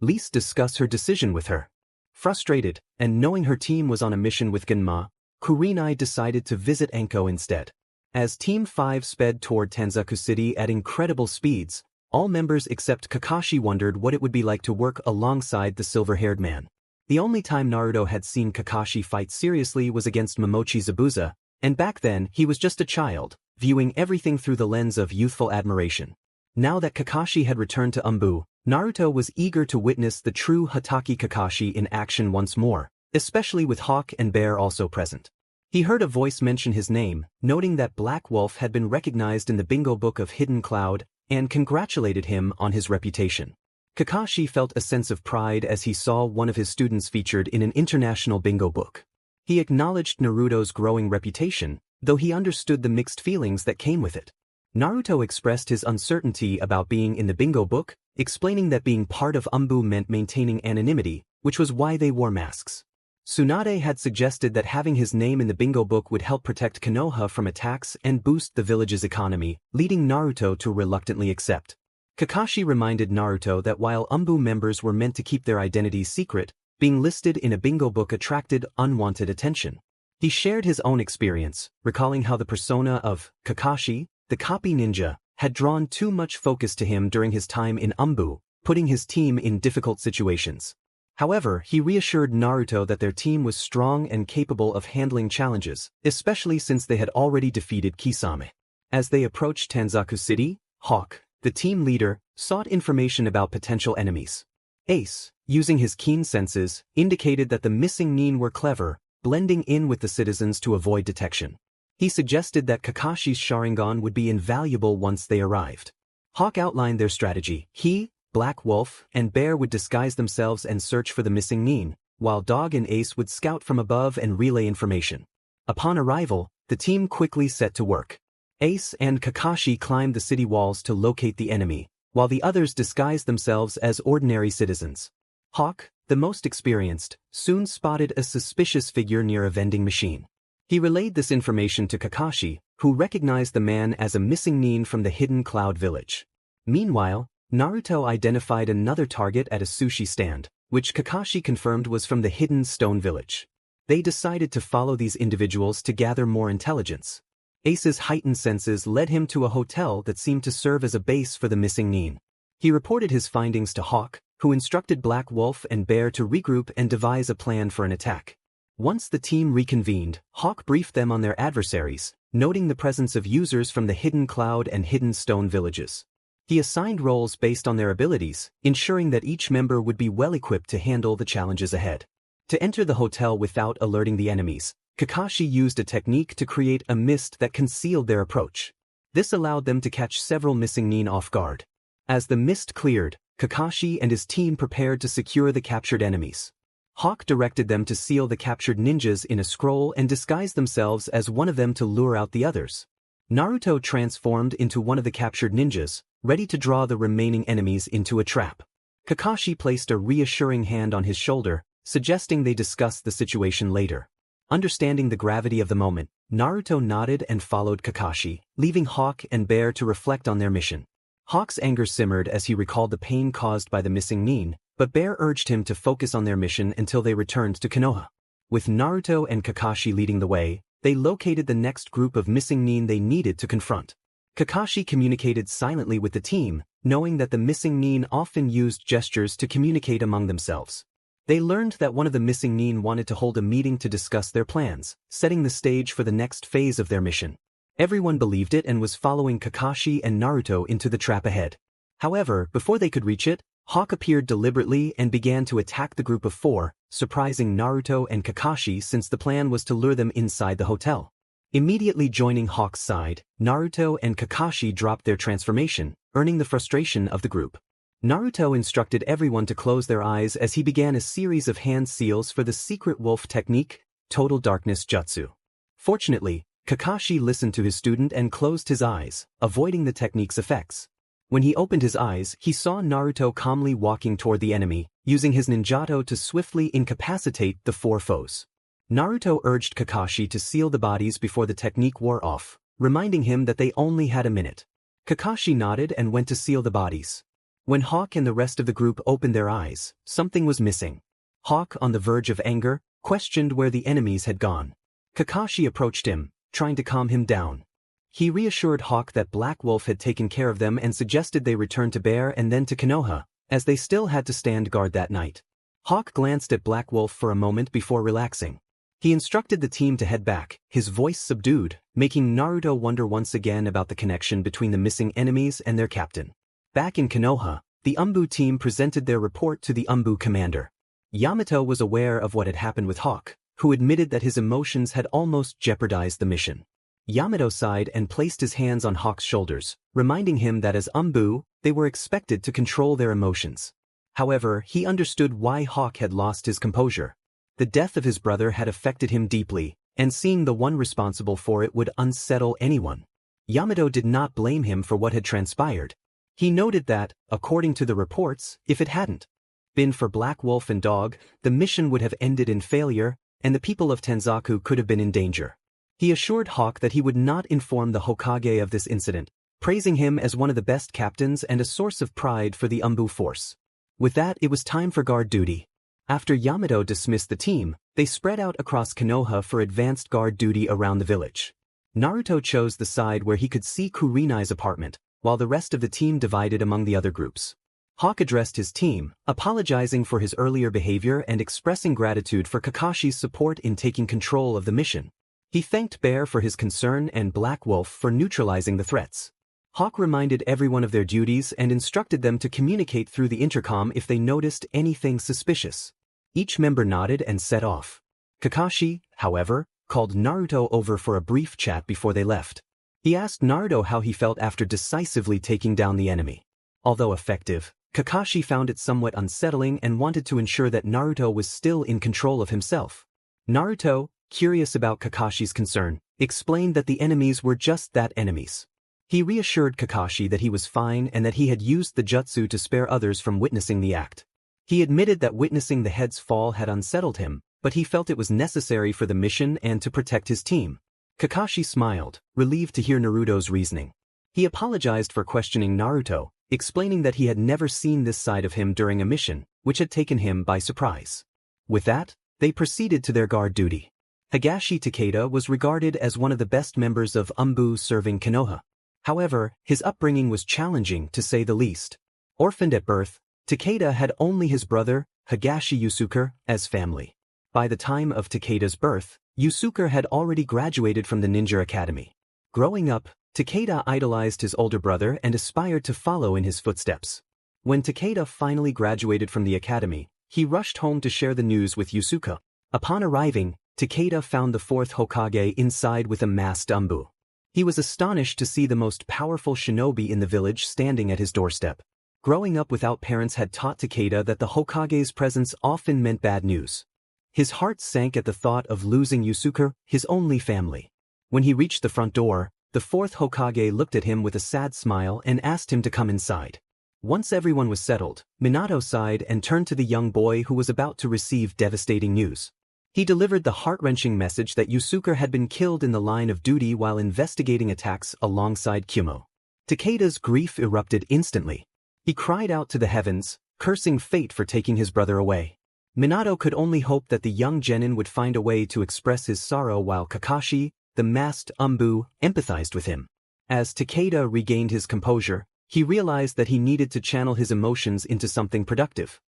least discuss her decision with her. Frustrated, and knowing her team was on a mission with Genma, Kurinai decided to visit Anko instead. As Team 5 sped toward Tanzaku City at incredible speeds, all members except Kakashi wondered what it would be like to work alongside the silver-haired man. The only time Naruto had seen Kakashi fight seriously was against Momochi Zabuza, and back then he was just a child, viewing everything through the lens of youthful admiration. Now that Kakashi had returned to Anbu, Naruto was eager to witness the true Hatake Kakashi in action once more, especially with Hawk and Bear also present. He heard a voice mention his name, noting that Black Wolf had been recognized in the bingo book of Hidden Cloud, and congratulated him on his reputation. Kakashi felt a sense of pride as he saw one of his students featured in an international bingo book. He acknowledged Naruto's growing reputation, though he understood the mixed feelings that came with it. Naruto expressed his uncertainty about being in the bingo book, explaining that being part of Anbu meant maintaining anonymity, which was why they wore masks. Tsunade had suggested that having his name in the bingo book would help protect Konoha from attacks and boost the village's economy, leading Naruto to reluctantly accept. Kakashi reminded Naruto that while Anbu members were meant to keep their identities secret, being listed in a bingo book attracted unwanted attention. He shared his own experience, recalling how the persona of Kakashi, the copy ninja, had drawn too much focus to him during his time in Anbu, putting his team in difficult situations. However, he reassured Naruto that their team was strong and capable of handling challenges, especially since they had already defeated Kisame. As they approached Tanzaku City, Hawk, the team leader, sought information about potential enemies. Ace, using his keen senses, indicated that the missing nin were clever, blending in with the citizens to avoid detection. He suggested that Kakashi's Sharingan would be invaluable once they arrived. Hawk outlined their strategy. He, Black Wolf, and Bear would disguise themselves and search for the missing nin, while Dog and Ace would scout from above and relay information. Upon arrival, the team quickly set to work. Ace and Kakashi climbed the city walls to locate the enemy, while the others disguised themselves as ordinary citizens. Hawk, the most experienced, soon spotted a suspicious figure near a vending machine. He relayed this information to Kakashi, who recognized the man as a missing nin from the hidden Cloud Village. Meanwhile, Naruto identified another target at a sushi stand, which Kakashi confirmed was from the hidden Stone Village. They decided to follow these individuals to gather more intelligence. Ace's heightened senses led him to a hotel that seemed to serve as a base for the missing nin. He reported his findings to Hawk, who instructed Black Wolf and Bear to regroup and devise a plan for an attack. Once the team reconvened, Hawk briefed them on their adversaries, noting the presence of users from the Hidden Cloud and Hidden Stone villages. He assigned roles based on their abilities, ensuring that each member would be well-equipped to handle the challenges ahead. To enter the hotel without alerting the enemies, Kakashi used a technique to create a mist that concealed their approach. This allowed them to catch several missing nin off guard. As the mist cleared, Kakashi and his team prepared to secure the captured enemies. Hawk directed them to seal the captured ninjas in a scroll and disguise themselves as one of them to lure out the others. Naruto transformed into one of the captured ninjas, ready to draw the remaining enemies into a trap. Kakashi placed a reassuring hand on his shoulder, suggesting they discuss the situation later. Understanding the gravity of the moment, Naruto nodded and followed Kakashi, leaving Hawk and Bear to reflect on their mission. Hawk's anger simmered as he recalled the pain caused by the missing nin, but Bear urged him to focus on their mission until they returned to Konoha. With Naruto and Kakashi leading the way, they located the next group of missing nin they needed to confront. Kakashi communicated silently with the team, knowing that the missing nin often used gestures to communicate among themselves. They learned that one of the missing nin wanted to hold a meeting to discuss their plans, setting the stage for the next phase of their mission. Everyone believed it and was following Kakashi and Naruto into the trap ahead. However, before they could reach it, Hawk appeared deliberately and began to attack the group of four, surprising Naruto and Kakashi since the plan was to lure them inside the hotel. Immediately joining Hawk's side, Naruto and Kakashi dropped their transformation, earning the frustration of the group. Naruto instructed everyone to close their eyes as he began a series of hand seals for the secret wolf technique, Total Darkness Jutsu. Fortunately, Kakashi listened to his student and closed his eyes, avoiding the technique's effects. When he opened his eyes, he saw Naruto calmly walking toward the enemy, using his ninjato to swiftly incapacitate the four foes. Naruto urged Kakashi to seal the bodies before the technique wore off, reminding him that they only had a minute. Kakashi nodded and went to seal the bodies. When Hawk and the rest of the group opened their eyes, something was missing. Hawk, on the verge of anger, questioned where the enemies had gone. Kakashi approached him, trying to calm him down. He reassured Hawk that Black Wolf had taken care of them and suggested they return to Bear and then to Konoha, as they still had to stand guard that night. Hawk glanced at Black Wolf for a moment before relaxing. He instructed the team to head back, his voice subdued, making Naruto wonder once again about the connection between the missing enemies and their captain. Back in Konoha, the Anbu team presented their report to the Anbu commander. Yamato was aware of what had happened with Hawk, who admitted that his emotions had almost jeopardized the mission. Yamato sighed and placed his hands on Hawk's shoulders, reminding him that as Anbu, they were expected to control their emotions. However, he understood why Hawk had lost his composure. The death of his brother had affected him deeply, and seeing the one responsible for it would unsettle anyone. Yamato did not blame him for what had transpired. He noted that, according to the reports, if it hadn't been for Black Wolf and Dog, the mission would have ended in failure, and the people of Tenzaku could have been in danger. He assured Hawk that he would not inform the Hokage of this incident, praising him as one of the best captains and a source of pride for the Anbu force. With that, it was time for guard duty. After Yamato dismissed the team, they spread out across Konoha for advanced guard duty around the village. Naruto chose the side where he could see Kurenai's apartment, while the rest of the team divided among the other groups. Hawk addressed his team, apologizing for his earlier behavior and expressing gratitude for Kakashi's support in taking control of the mission. He thanked Bear for his concern and Black Wolf for neutralizing the threats. Hawk reminded everyone of their duties and instructed them to communicate through the intercom if they noticed anything suspicious. Each member nodded and set off. Kakashi, however, called Naruto over for a brief chat before they left. He asked Naruto how he felt after decisively taking down the enemy. Although effective, Kakashi found it somewhat unsettling and wanted to ensure that Naruto was still in control of himself. Naruto, curious about Kakashi's concern, explained that the enemies were just that, enemies. He reassured Kakashi that he was fine and that he had used the jutsu to spare others from witnessing the act. He admitted that witnessing the head's fall had unsettled him, but he felt it was necessary for the mission and to protect his team. Kakashi smiled, relieved to hear Naruto's reasoning. He apologized for questioning Naruto, explaining that he had never seen this side of him during a mission, which had taken him by surprise. With that, they proceeded to their guard duty. Higashi Takeda was regarded as one of the best members of Anbu serving Konoha. However, his upbringing was challenging to say the least. Orphaned at birth, Takeda had only his brother, Higashi Yusuke, as family. By the time of Takeda's birth, Yusuke had already graduated from the ninja academy. Growing up, Takeda idolized his older brother and aspired to follow in his footsteps. When Takeda finally graduated from the academy, he rushed home to share the news with Yusuke. Upon arriving, Takeda found the fourth Hokage inside with a masked Anbu. He was astonished to see the most powerful shinobi in the village standing at his doorstep. Growing up without parents had taught Takeda that the Hokage's presence often meant bad news. His heart sank at the thought of losing Yusuke, his only family. When he reached the front door, the fourth Hokage looked at him with a sad smile and asked him to come inside. Once everyone was settled, Minato sighed and turned to the young boy who was about to receive devastating news. He delivered the heart-wrenching message that Yusuke had been killed in the line of duty while investigating attacks alongside Kumo. Takeda's grief erupted instantly. He cried out to the heavens, cursing fate for taking his brother away. Minato could only hope that the young genin would find a way to express his sorrow, while Kakashi, the masked Anbu, empathized with him. As Takeda regained his composure, he realized that he needed to channel his emotions into something productive.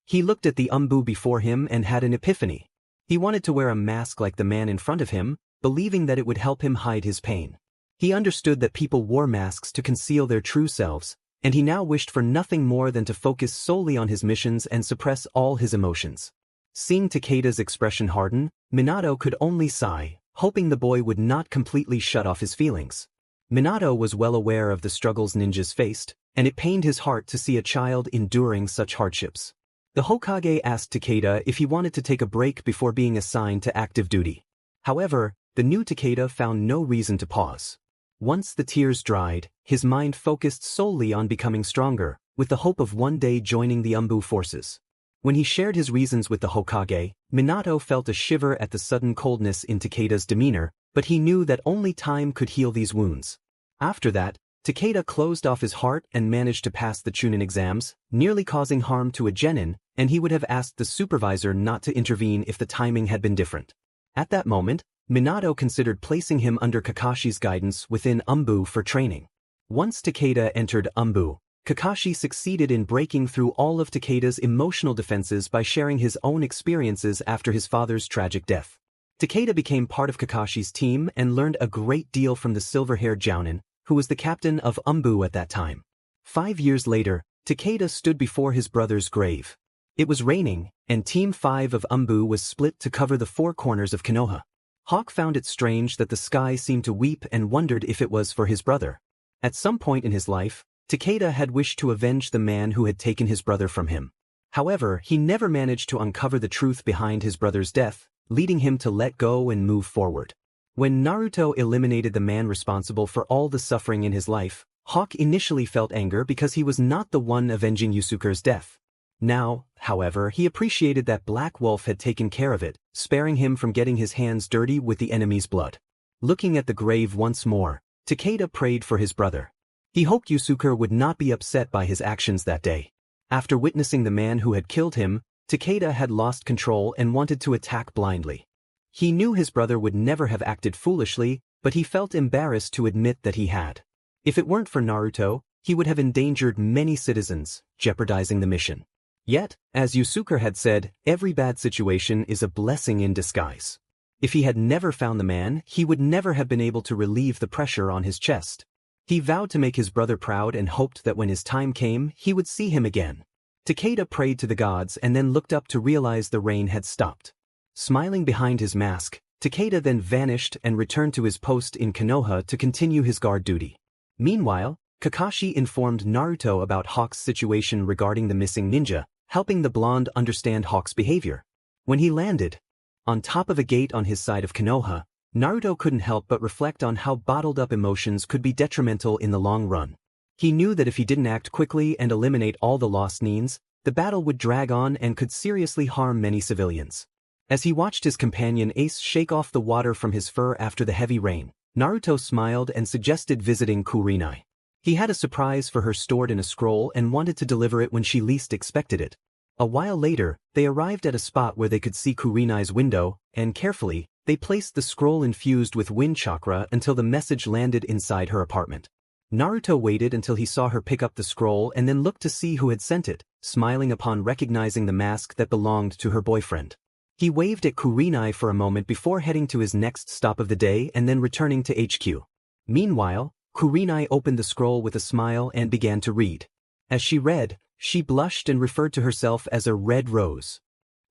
He looked at the Anbu before him and had an epiphany. He wanted to wear a mask like the man in front of him, believing that it would help him hide his pain. He understood that people wore masks to conceal their true selves, and he now wished for nothing more than to focus solely on his missions and suppress all his emotions. Seeing Takeda's expression harden, Minato could only sigh, hoping the boy would not completely shut off his feelings. Minato was well aware of the struggles ninjas faced, and it pained his heart to see a child enduring such hardships. The Hokage asked Takeda if he wanted to take a break before being assigned to active duty. However, the new Takeda found no reason to pause. Once the tears dried, his mind focused solely on becoming stronger, with the hope of one day joining the Anbu forces. When he shared his reasons with the Hokage, Minato felt a shiver at the sudden coldness in Takeda's demeanor, but he knew that only time could heal these wounds. After that, Takeda closed off his heart and managed to pass the chunin exams, nearly causing harm to a genin, and he would have asked the supervisor not to intervene if the timing had been different. At that moment, Minato considered placing him under Kakashi's guidance within Anbu for training. Once Takeda entered Anbu, Kakashi succeeded in breaking through all of Takeda's emotional defenses by sharing his own experiences after his father's tragic death. Takeda became part of Kakashi's team and learned a great deal from the silver-haired Jounin, who was the captain of Anbu at that time. 5 years later, Takeda stood before his brother's grave. It was raining, and Team 5 of Anbu was split to cover the 4 corners of Konoha. Hawk found it strange that the sky seemed to weep and wondered if it was for his brother. At some point in his life, Takeda had wished to avenge the man who had taken his brother from him. However, he never managed to uncover the truth behind his brother's death, leading him to let go and move forward. When Naruto eliminated the man responsible for all the suffering in his life, Hawk initially felt anger because he was not the one avenging Yusuke's death. Now, however, he appreciated that Black Wolf had taken care of it, sparing him from getting his hands dirty with the enemy's blood. Looking at the grave once more, Takeda prayed for his brother. He hoped Yusuke would not be upset by his actions that day. After witnessing the man who had killed him, Takeda had lost control and wanted to attack blindly. He knew his brother would never have acted foolishly, but he felt embarrassed to admit that he had. If it weren't for Naruto, he would have endangered many citizens, jeopardizing the mission. Yet, as Yusuke had said, every bad situation is a blessing in disguise. If he had never found the man, he would never have been able to relieve the pressure on his chest. He vowed to make his brother proud and hoped that when his time came, he would see him again. Takeda prayed to the gods and then looked up to realize the rain had stopped. Smiling behind his mask, Takeda then vanished and returned to his post in Konoha to continue his guard duty. Meanwhile, Kakashi informed Naruto about Hawk's situation regarding the missing ninja, helping the blonde understand Hawk's behavior. When he landed on top of a gate on his side of Konoha, Naruto couldn't help but reflect on how bottled-up emotions could be detrimental in the long run. He knew that if he didn't act quickly and eliminate all the lost nins, the battle would drag on and could seriously harm many civilians. As he watched his companion Ace shake off the water from his fur after the heavy rain, Naruto smiled and suggested visiting Kurenai. He had a surprise for her stored in a scroll and wanted to deliver it when she least expected it. A while later, they arrived at a spot where they could see Kurenai's window, and carefully, they placed the scroll infused with wind chakra until the message landed inside her apartment. Naruto waited until he saw her pick up the scroll and then looked to see who had sent it, smiling upon recognizing the mask that belonged to her boyfriend. He waved at Kurenai for a moment before heading to his next stop of the day and then returning to HQ. Meanwhile, Kurenai opened the scroll with a smile and began to read. As she read, she blushed and referred to herself as a red rose.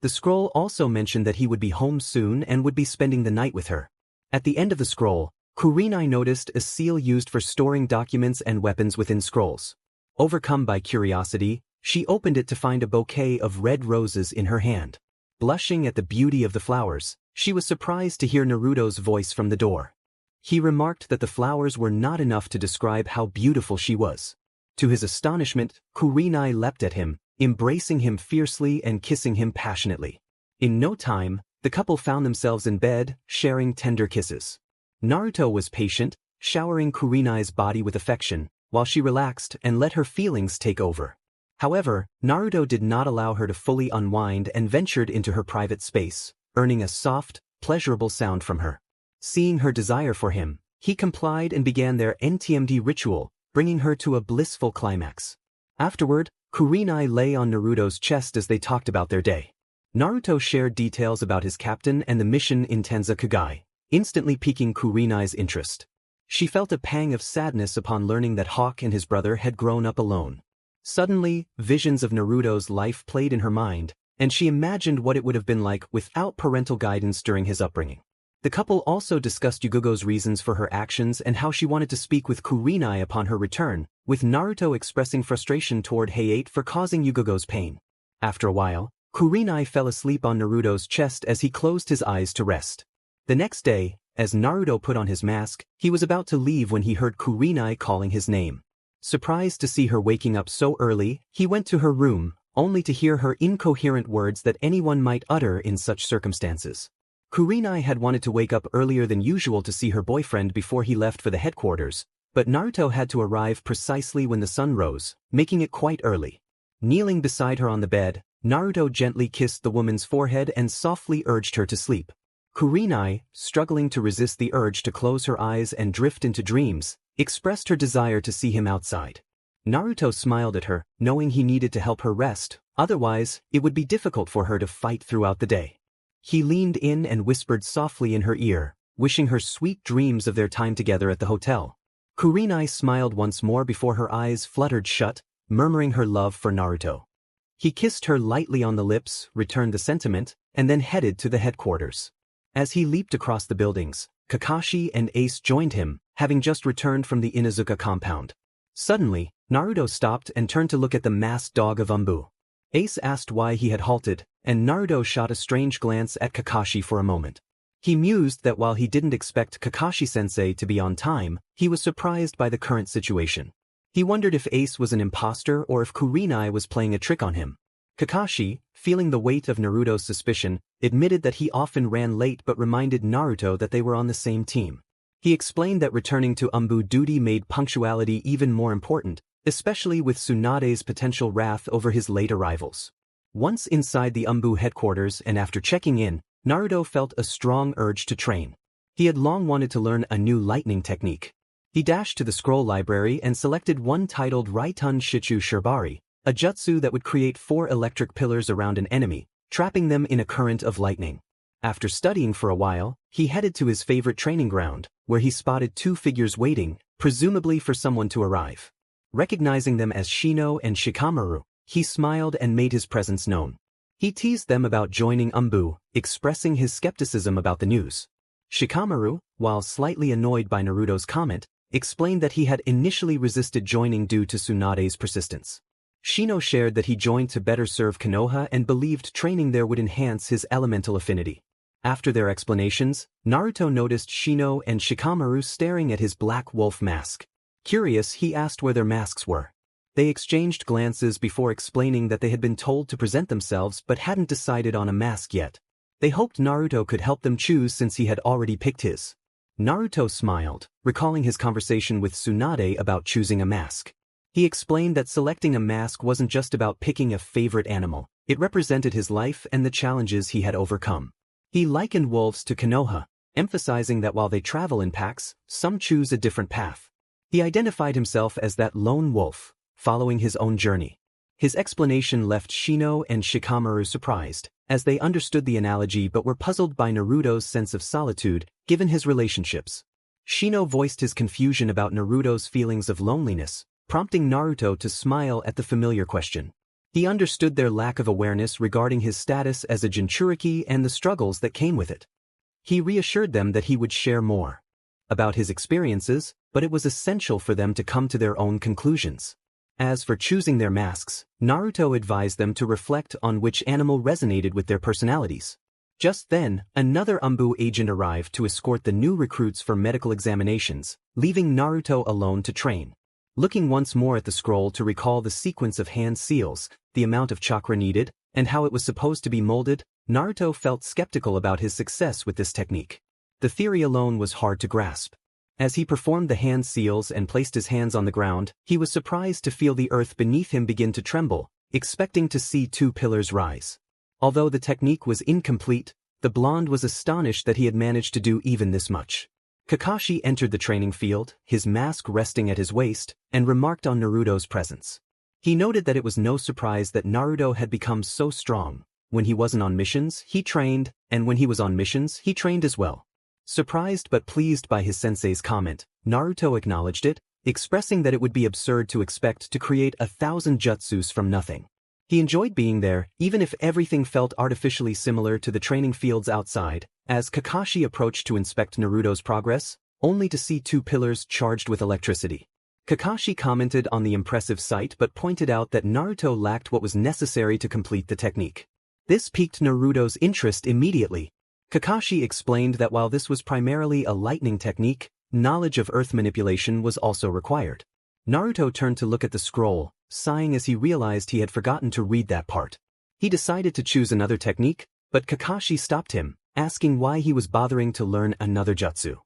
The scroll also mentioned that he would be home soon and would be spending the night with her. At the end of the scroll, Kurenai noticed a seal used for storing documents and weapons within scrolls. Overcome by curiosity, she opened it to find a bouquet of red roses in her hand. Blushing at the beauty of the flowers, she was surprised to hear Naruto's voice from the door. He remarked that the flowers were not enough to describe how beautiful she was. To his astonishment, Kurenai leapt at him, embracing him fiercely and kissing him passionately. In no time, the couple found themselves in bed, sharing tender kisses. Naruto was patient, showering Kurenai's body with affection, while she relaxed and let her feelings take over. However, Naruto did not allow her to fully unwind and ventured into her private space, earning a soft, pleasurable sound from her. Seeing her desire for him, he complied and began their NTMD ritual, bringing her to a blissful climax. Afterward, Kurenai lay on Naruto's chest as they talked about their day. Naruto shared details about his captain and the mission in Tenza Kagai, instantly piquing Kurenai's interest. She felt a pang of sadness upon learning that Hawk and his brother had grown up alone. Suddenly, visions of Naruto's life played in her mind, and she imagined what it would have been like without parental guidance during his upbringing. The couple also discussed Yugogo's reasons for her actions and how she wanted to speak with Kurenai upon her return, with Naruto expressing frustration toward Hayate for causing Yugogo's pain. After a while, Kurenai fell asleep on Naruto's chest as he closed his eyes to rest. The next day, as Naruto put on his mask, he was about to leave when he heard Kurenai calling his name. Surprised to see her waking up so early, he went to her room, only to hear her incoherent words that anyone might utter in such circumstances. Kurenai had wanted to wake up earlier than usual to see her boyfriend before he left for the headquarters, but Naruto had to arrive precisely when the sun rose, making it quite early. Kneeling beside her on the bed, Naruto gently kissed the woman's forehead and softly urged her to sleep. Kurenai, struggling to resist the urge to close her eyes and drift into dreams, expressed her desire to see him outside. Naruto smiled at her, knowing he needed to help her rest, otherwise, it would be difficult for her to fight throughout the day. He leaned in and whispered softly in her ear, wishing her sweet dreams of their time together at the hotel. Kurenai smiled once more before her eyes fluttered shut, murmuring her love for Naruto. He kissed her lightly on the lips, returned the sentiment, and then headed to the headquarters. As he leaped across the buildings, Kakashi and Ace joined him, having just returned from the Inuzuka compound. Suddenly, Naruto stopped and turned to look at the masked dog of Anbu. Ace asked why he had halted, and Naruto shot a strange glance at Kakashi for a moment. He mused that while he didn't expect Kakashi-sensei to be on time, he was surprised by the current situation. He wondered if Ace was an imposter or if Kurenai was playing a trick on him. Kakashi, feeling the weight of Naruto's suspicion, admitted that he often ran late but reminded Naruto that they were on the same team. He explained that returning to Anbu duty made punctuality even more important, especially with Tsunade's potential wrath over his late arrivals. Once inside the Anbu headquarters and after checking in, Naruto felt a strong urge to train. He had long wanted to learn a new lightning technique. He dashed to the scroll library and selected one titled Raitun Shichu Shirbari, a jutsu that would create 4 electric pillars around an enemy, trapping them in a current of lightning. After studying for a while, he headed to his favorite training ground, where he spotted 2 figures waiting, presumably for someone to arrive. Recognizing them as Shino and Shikamaru, he smiled and made his presence known. He teased them about joining Anbu, expressing his skepticism about the news. Shikamaru, while slightly annoyed by Naruto's comment, explained that he had initially resisted joining due to Tsunade's persistence. Shino shared that he joined to better serve Konoha and believed training there would enhance his elemental affinity. After their explanations, Naruto noticed Shino and Shikamaru staring at his black wolf mask. Curious, he asked where their masks were. They exchanged glances before explaining that they had been told to present themselves but hadn't decided on a mask yet. They hoped Naruto could help them choose since he had already picked his. Naruto smiled, recalling his conversation with Tsunade about choosing a mask. He explained that selecting a mask wasn't just about picking a favorite animal, it represented his life and the challenges he had overcome. He likened wolves to Konoha, emphasizing that while they travel in packs, some choose a different path. He identified himself as that lone wolf, following his own journey. His explanation left Shino and Shikamaru surprised, as they understood the analogy but were puzzled by Naruto's sense of solitude, given his relationships. Shino voiced his confusion about Naruto's feelings of loneliness, prompting Naruto to smile at the familiar question. He understood their lack of awareness regarding his status as a Jinchuriki and the struggles that came with it. He reassured them that he would share more about his experiences, but it was essential for them to come to their own conclusions. As for choosing their masks, Naruto advised them to reflect on which animal resonated with their personalities. Just then, another Anbu agent arrived to escort the new recruits for medical examinations, leaving Naruto alone to train. Looking once more at the scroll to recall the sequence of hand seals, the amount of chakra needed, and how it was supposed to be molded, Naruto felt skeptical about his success with this technique. The theory alone was hard to grasp. As he performed the hand seals and placed his hands on the ground, he was surprised to feel the earth beneath him begin to tremble, expecting to see two pillars rise. Although the technique was incomplete, the blonde was astonished that he had managed to do even this much. Kakashi entered the training field, his mask resting at his waist, and remarked on Naruto's presence. He noted that it was no surprise that Naruto had become so strong. When he wasn't on missions, he trained, and when he was on missions, he trained as well. Surprised but pleased by his sensei's comment, Naruto acknowledged it, expressing that it would be absurd to expect to create 1,000 jutsus from nothing. He enjoyed being there, even if everything felt artificially similar to the training fields outside, as Kakashi approached to inspect Naruto's progress, only to see two pillars charged with electricity. Kakashi commented on the impressive sight but pointed out that Naruto lacked what was necessary to complete the technique. This piqued Naruto's interest immediately. Kakashi explained that while this was primarily a lightning technique, knowledge of earth manipulation was also required. Naruto turned to look at the scroll, sighing as he realized he had forgotten to read that part. He decided to choose another technique, but Kakashi stopped him, asking why he was bothering to learn another jutsu.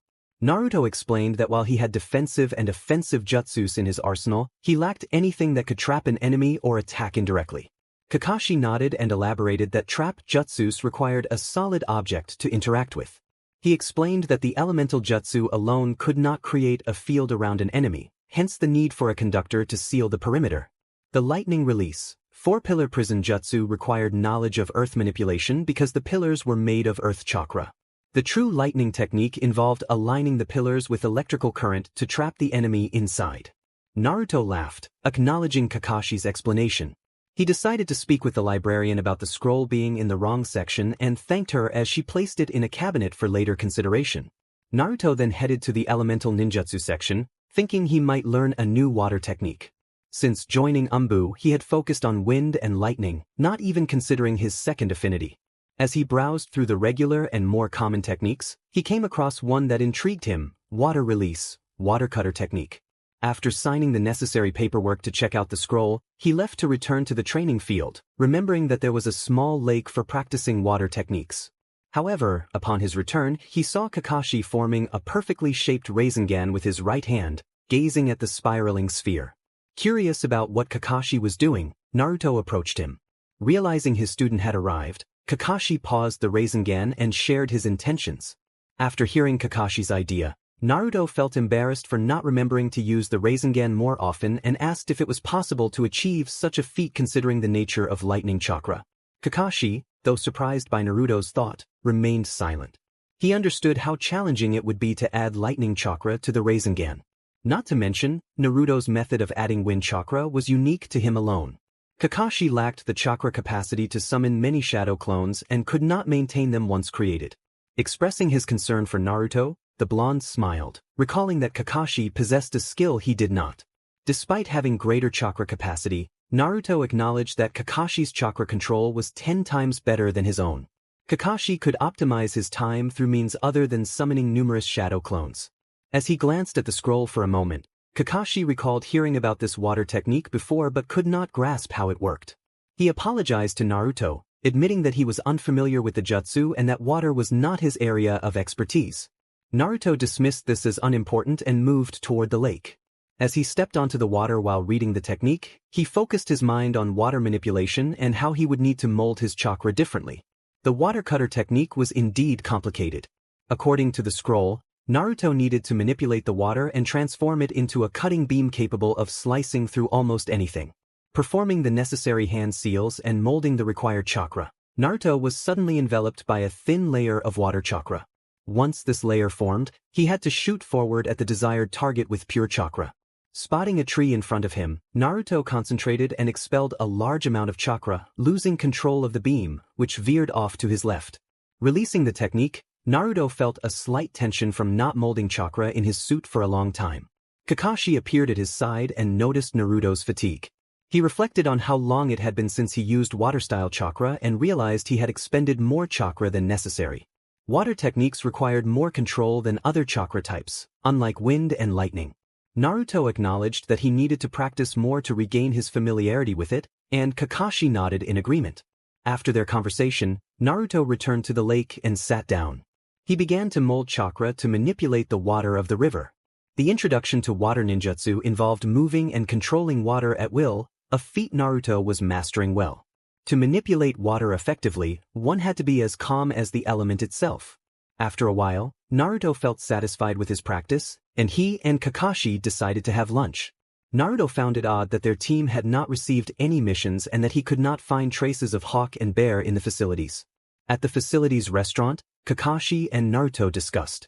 Naruto explained that while he had defensive and offensive jutsus in his arsenal, he lacked anything that could trap an enemy or attack indirectly. Kakashi nodded and elaborated that trap jutsus required a solid object to interact with. He explained that the elemental jutsu alone could not create a field around an enemy, hence the need for a conductor to seal the perimeter. The lightning release, four-pillar prison jutsu required knowledge of earth manipulation because the pillars were made of earth chakra. The true lightning technique involved aligning the pillars with electrical current to trap the enemy inside. Naruto laughed, acknowledging Kakashi's explanation. He decided to speak with the librarian about the scroll being in the wrong section and thanked her as she placed it in a cabinet for later consideration. Naruto then headed to the elemental ninjutsu section, thinking he might learn a new water technique. Since joining Anbu, he had focused on wind and lightning, not even considering his second affinity. As he browsed through the regular and more common techniques, he came across one that intrigued him: water release, water cutter technique. After signing the necessary paperwork to check out the scroll, he left to return to the training field, remembering that there was a small lake for practicing water techniques. However, upon his return, he saw Kakashi forming a perfectly shaped Rasengan with his right hand, gazing at the spiraling sphere. Curious about what Kakashi was doing, Naruto approached him. Realizing his student had arrived, Kakashi paused the Rasengan and shared his intentions. After hearing Kakashi's idea, Naruto felt embarrassed for not remembering to use the Rasengan more often and asked if it was possible to achieve such a feat considering the nature of lightning chakra. Kakashi, though surprised by Naruto's thought, remained silent. He understood how challenging it would be to add lightning chakra to the Rasengan. Not to mention, Naruto's method of adding wind chakra was unique to him alone. Kakashi lacked the chakra capacity to summon many shadow clones and could not maintain them once created. Expressing his concern for Naruto, the blonde smiled, recalling that Kakashi possessed a skill he did not. Despite having greater chakra capacity, Naruto acknowledged that Kakashi's chakra control was 10 times better than his own. Kakashi could optimize his time through means other than summoning numerous shadow clones. As he glanced at the scroll for a moment, Kakashi recalled hearing about this water technique before but could not grasp how it worked. He apologized to Naruto, admitting that he was unfamiliar with the jutsu and that water was not his area of expertise. Naruto dismissed this as unimportant and moved toward the lake. As he stepped onto the water while reading the technique, he focused his mind on water manipulation and how he would need to mold his chakra differently. The water cutter technique was indeed complicated. According to the scroll, Naruto needed to manipulate the water and transform it into a cutting beam capable of slicing through almost anything. Performing the necessary hand seals and molding the required chakra, Naruto was suddenly enveloped by a thin layer of water chakra. Once this layer formed, he had to shoot forward at the desired target with pure chakra. Spotting a tree in front of him, Naruto concentrated and expelled a large amount of chakra, losing control of the beam, which veered off to his left. Releasing the technique, Naruto felt a slight tension from not molding chakra in his suit for a long time. Kakashi appeared at his side and noticed Naruto's fatigue. He reflected on how long it had been since he used water-style chakra and realized he had expended more chakra than necessary. Water techniques required more control than other chakra types, unlike wind and lightning. Naruto acknowledged that he needed to practice more to regain his familiarity with it, and Kakashi nodded in agreement. After their conversation, Naruto returned to the lake and sat down. He began to mold chakra to manipulate the water of the river. The introduction to water ninjutsu involved moving and controlling water at will, a feat Naruto was mastering well. To manipulate water effectively, one had to be as calm as the element itself. After a while, Naruto felt satisfied with his practice, and he and Kakashi decided to have lunch. Naruto found it odd that their team had not received any missions and that he could not find traces of Hawk and Bear in the facilities. At the facility's restaurant, Kakashi and Naruto discussed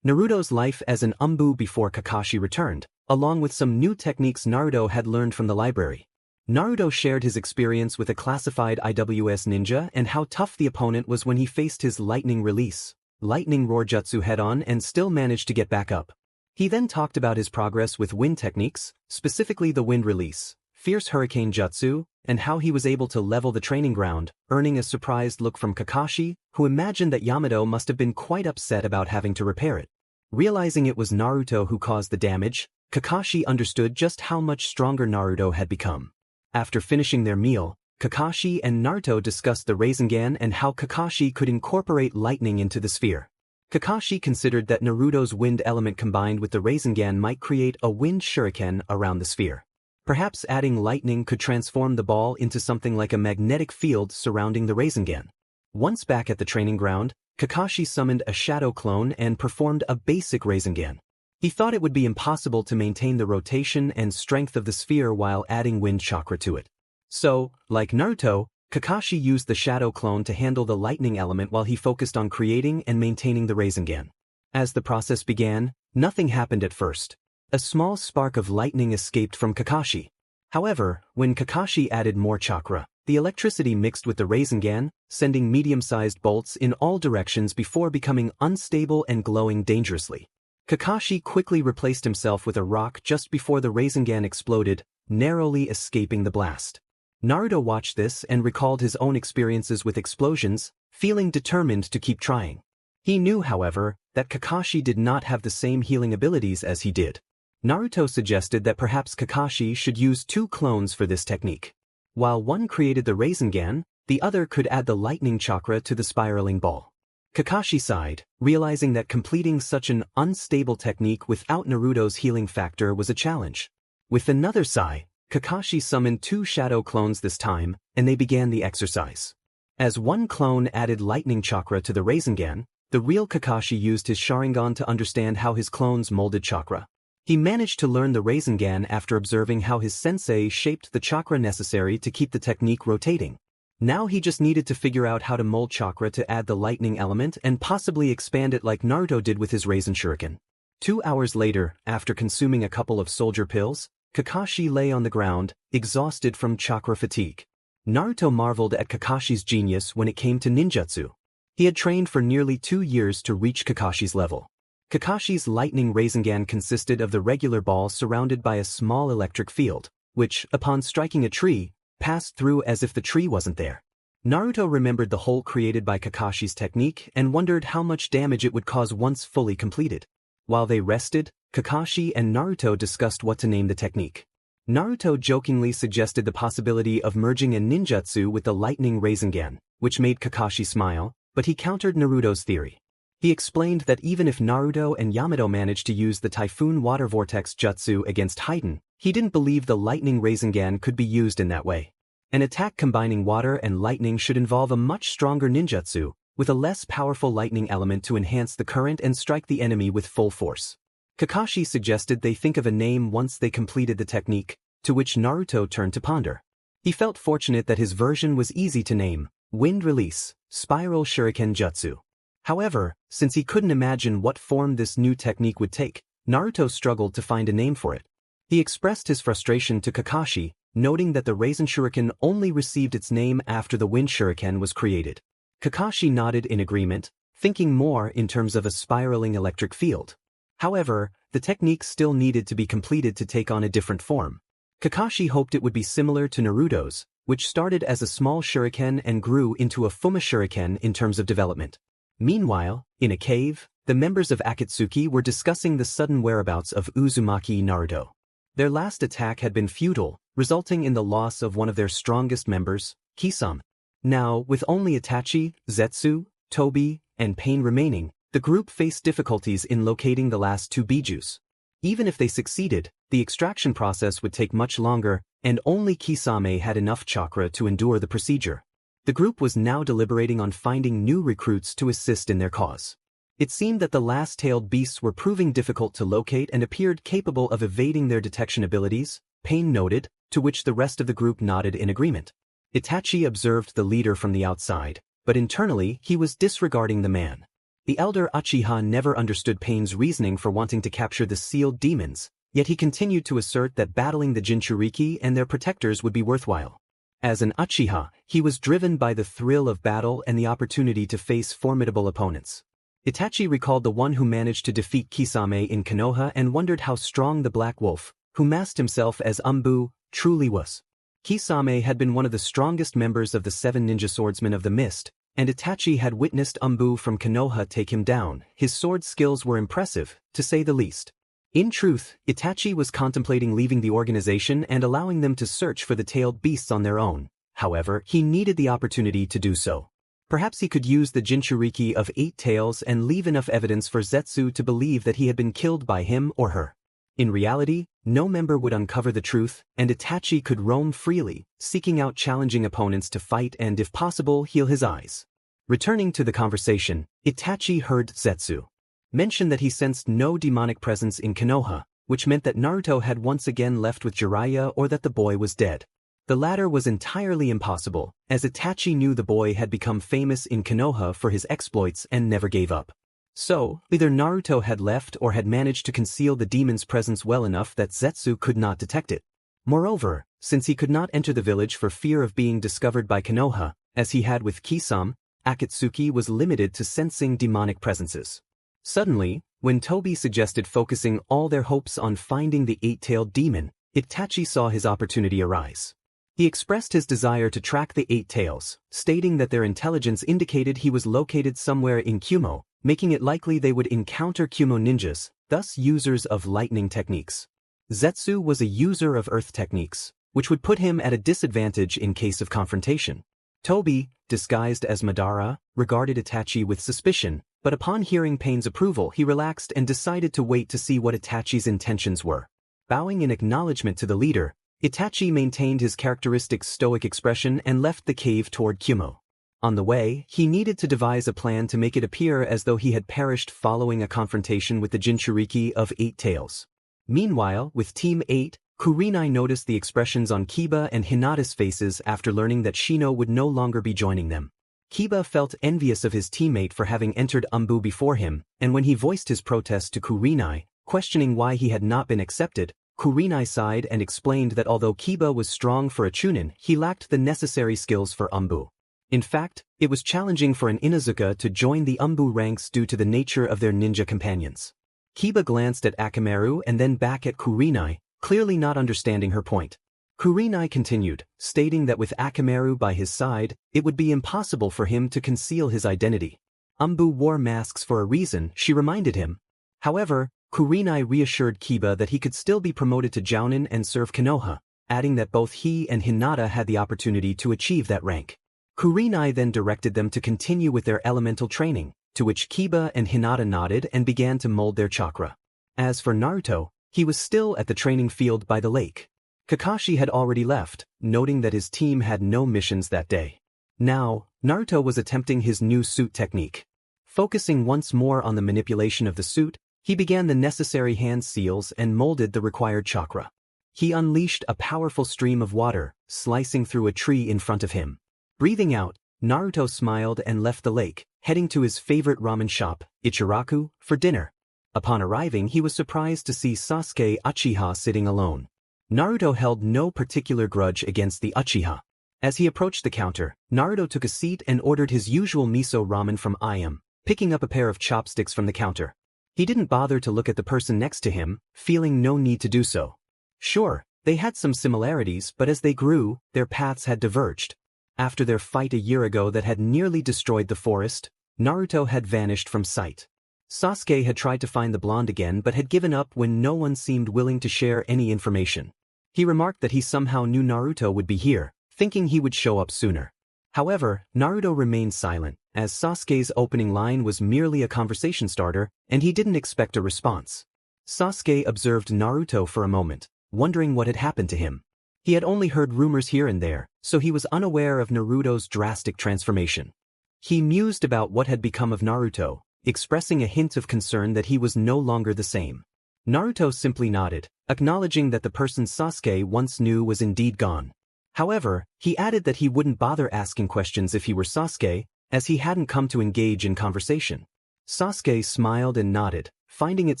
Naruto's life as an Anbu before Kakashi returned, along with some new techniques Naruto had learned from the library. Naruto shared his experience with a classified IWS ninja and how tough the opponent was when he faced his lightning roar jutsu head-on and still managed to get back up. He then talked about his progress with wind techniques, specifically the wind release, fierce hurricane jutsu, and how he was able to level the training ground, earning a surprised look from Kakashi, who imagined that Yamato must have been quite upset about having to repair it. Realizing it was Naruto who caused the damage, Kakashi understood just how much stronger Naruto had become. After finishing their meal, Kakashi and Naruto discussed the Rasengan and how Kakashi could incorporate lightning into the sphere. Kakashi considered that Naruto's wind element combined with the Rasengan might create a wind shuriken around the sphere. Perhaps adding lightning could transform the ball into something like a magnetic field surrounding the Rasengan. Once back at the training ground, Kakashi summoned a shadow clone and performed a basic Rasengan. He thought it would be impossible to maintain the rotation and strength of the sphere while adding wind chakra to it. So, like Naruto, Kakashi used the shadow clone to handle the lightning element while he focused on creating and maintaining the Rasengan. As the process began, nothing happened at first. A small spark of lightning escaped from Kakashi. However, when Kakashi added more chakra, the electricity mixed with the Rasengan, sending medium-sized bolts in all directions before becoming unstable and glowing dangerously. Kakashi quickly replaced himself with a rock just before the Rasengan exploded, narrowly escaping the blast. Naruto watched this and recalled his own experiences with explosions, feeling determined to keep trying. He knew, however, that Kakashi did not have the same healing abilities as he did. Naruto suggested that perhaps Kakashi should use 2 clones for this technique. While one created the Rasengan, the other could add the lightning chakra to the spiraling ball. Kakashi sighed, realizing that completing such an unstable technique without Naruto's healing factor was a challenge. With another sigh, Kakashi summoned 2 shadow clones this time, and they began the exercise. As one clone added lightning chakra to the Rasengan, the real Kakashi used his Sharingan to understand how his clones molded chakra. He managed to learn the Rasengan after observing how his sensei shaped the chakra necessary to keep the technique rotating. Now he just needed to figure out how to mold chakra to add the lightning element and possibly expand it like Naruto did with his Rasen Shuriken. 2 hours later, after consuming a couple of soldier pills, Kakashi lay on the ground, exhausted from chakra fatigue. Naruto marveled at Kakashi's genius when it came to ninjutsu. He had trained for nearly 2 years to reach Kakashi's level. Kakashi's lightning Rasengan consisted of the regular ball surrounded by a small electric field, which, upon striking a tree, passed through as if the tree wasn't there. Naruto remembered the hole created by Kakashi's technique and wondered how much damage it would cause once fully completed. While they rested, Kakashi and Naruto discussed what to name the technique. Naruto jokingly suggested the possibility of merging a ninjutsu with the lightning Rasengan, which made Kakashi smile, but he countered Naruto's theory. He explained that even if Naruto and Yamato managed to use the Typhoon Water Vortex Jutsu against Haiden, he didn't believe the lightning Rasengan could be used in that way. An attack combining water and lightning should involve a much stronger ninjutsu, with a less powerful lightning element to enhance the current and strike the enemy with full force. Kakashi suggested they think of a name once they completed the technique, to which Naruto turned to ponder. He felt fortunate that his version was easy to name, Wind Release, Spiral Shuriken Jutsu. However, since he couldn't imagine what form this new technique would take, Naruto struggled to find a name for it. He expressed his frustration to Kakashi, noting that the Rasen Shuriken only received its name after the Wind Shuriken was created. Kakashi nodded in agreement, thinking more in terms of a spiraling electric field. However, the technique still needed to be completed to take on a different form. Kakashi hoped it would be similar to Naruto's, which started as a small shuriken and grew into a Fuma Shuriken in terms of development. Meanwhile, in a cave, the members of Akatsuki were discussing the sudden whereabouts of Uzumaki Naruto. Their last attack had been futile, resulting in the loss of one of their strongest members, Kisame. Now, with only Itachi, Zetsu, Tobi, and Pain remaining, the group faced difficulties in locating the last two bijus. Even if they succeeded, the extraction process would take much longer, and only Kisame had enough chakra to endure the procedure. The group was now deliberating on finding new recruits to assist in their cause. It seemed that the last-tailed beasts were proving difficult to locate and appeared capable of evading their detection abilities, Pain noted, to which the rest of the group nodded in agreement. Itachi observed the leader from the outside, but internally he was disregarding the man. The elder Uchiha never understood Pain's reasoning for wanting to capture the sealed demons, yet he continued to assert that battling the Jinchuriki and their protectors would be worthwhile. As an Uchiha, he was driven by the thrill of battle and the opportunity to face formidable opponents. Itachi recalled the one who managed to defeat Kisame in Konoha and wondered how strong the Black Wolf, who masked himself as Anbu, truly was. Kisame had been one of the strongest members of the 7 ninja swordsmen of the Mist, and Itachi had witnessed Anbu from Konoha take him down. His sword skills were impressive, to say the least. In truth, Itachi was contemplating leaving the organization and allowing them to search for the tailed beasts on their own. However, he needed the opportunity to do so. Perhaps he could use the Jinchuriki of 8 tails and leave enough evidence for Zetsu to believe that he had been killed by him or her. In reality, no member would uncover the truth, and Itachi could roam freely, seeking out challenging opponents to fight and, if possible, heal his eyes. Returning to the conversation, Itachi heard Zetsu mention that he sensed no demonic presence in Konoha, which meant that Naruto had once again left with Jiraiya or that the boy was dead. The latter was entirely impossible, as Itachi knew the boy had become famous in Konoha for his exploits and never gave up. So, either Naruto had left or had managed to conceal the demon's presence well enough that Zetsu could not detect it. Moreover, since he could not enter the village for fear of being discovered by Konoha, as he had with Kisame, Akatsuki was limited to sensing demonic presences. Suddenly, when Tobi suggested focusing all their hopes on finding the 8-tailed demon, Itachi saw his opportunity arise. He expressed his desire to track the 8 tails, stating that their intelligence indicated he was located somewhere in Kumo, making it likely they would encounter Kumo ninjas, thus users of lightning techniques. Zetsu was a user of earth techniques, which would put him at a disadvantage in case of confrontation. Tobi, disguised as Madara, regarded Itachi with suspicion, but upon hearing Pain's approval he relaxed and decided to wait to see what Itachi's intentions were. Bowing in acknowledgement to the leader, Itachi maintained his characteristic stoic expression and left the cave toward Kumo. On the way, he needed to devise a plan to make it appear as though he had perished following a confrontation with the Jinchuriki of 8 tails. Meanwhile, with Team 8, Kurenai noticed the expressions on Kiba and Hinata's faces after learning that Shino would no longer be joining them. Kiba felt envious of his teammate for having entered Anbu before him, and when he voiced his protest to Kurenai, questioning why he had not been accepted, Kurenai sighed and explained that although Kiba was strong for a chunin, he lacked the necessary skills for Anbu. In fact, it was challenging for an Inuzuka to join the Anbu ranks due to the nature of their ninja companions. Kiba glanced at Akamaru and then back at Kurenai, clearly not understanding her point. Kurenai continued, stating that with Akamaru by his side, it would be impossible for him to conceal his identity. Anbu wore masks for a reason, she reminded him. However, Kurenai reassured Kiba that he could still be promoted to Jounin and serve Konoha, adding that both he and Hinata had the opportunity to achieve that rank. Kurenai then directed them to continue with their elemental training, to which Kiba and Hinata nodded and began to mold their chakra. As for Naruto, he was still at the training field by the lake. Kakashi had already left, noting that his team had no missions that day. Now, Naruto was attempting his new suit technique. Focusing once more on the manipulation of the suit, he began the necessary hand seals and molded the required chakra. He unleashed a powerful stream of water, slicing through a tree in front of him. Breathing out, Naruto smiled and left the lake, heading to his favorite ramen shop, Ichiraku, for dinner. Upon arriving, he was surprised to see Sasuke Uchiha sitting alone. Naruto held no particular grudge against the Uchiha. As he approached the counter, Naruto took a seat and ordered his usual miso ramen from Ayam, picking up a pair of chopsticks from the counter. He didn't bother to look at the person next to him, feeling no need to do so. Sure, they had some similarities, but as they grew, their paths had diverged. After their fight a year ago that had nearly destroyed the forest, Naruto had vanished from sight. Sasuke had tried to find the blonde again but had given up when no one seemed willing to share any information. He remarked that he somehow knew Naruto would be here, thinking he would show up sooner. However, Naruto remained silent, as Sasuke's opening line was merely a conversation starter, and he didn't expect a response. Sasuke observed Naruto for a moment, wondering what had happened to him. He had only heard rumors here and there, so he was unaware of Naruto's drastic transformation. He mused about what had become of Naruto, expressing a hint of concern that he was no longer the same. Naruto simply nodded, acknowledging that the person Sasuke once knew was indeed gone. However, he added that he wouldn't bother asking questions if he were Sasuke, as he hadn't come to engage in conversation. Sasuke smiled and nodded, finding it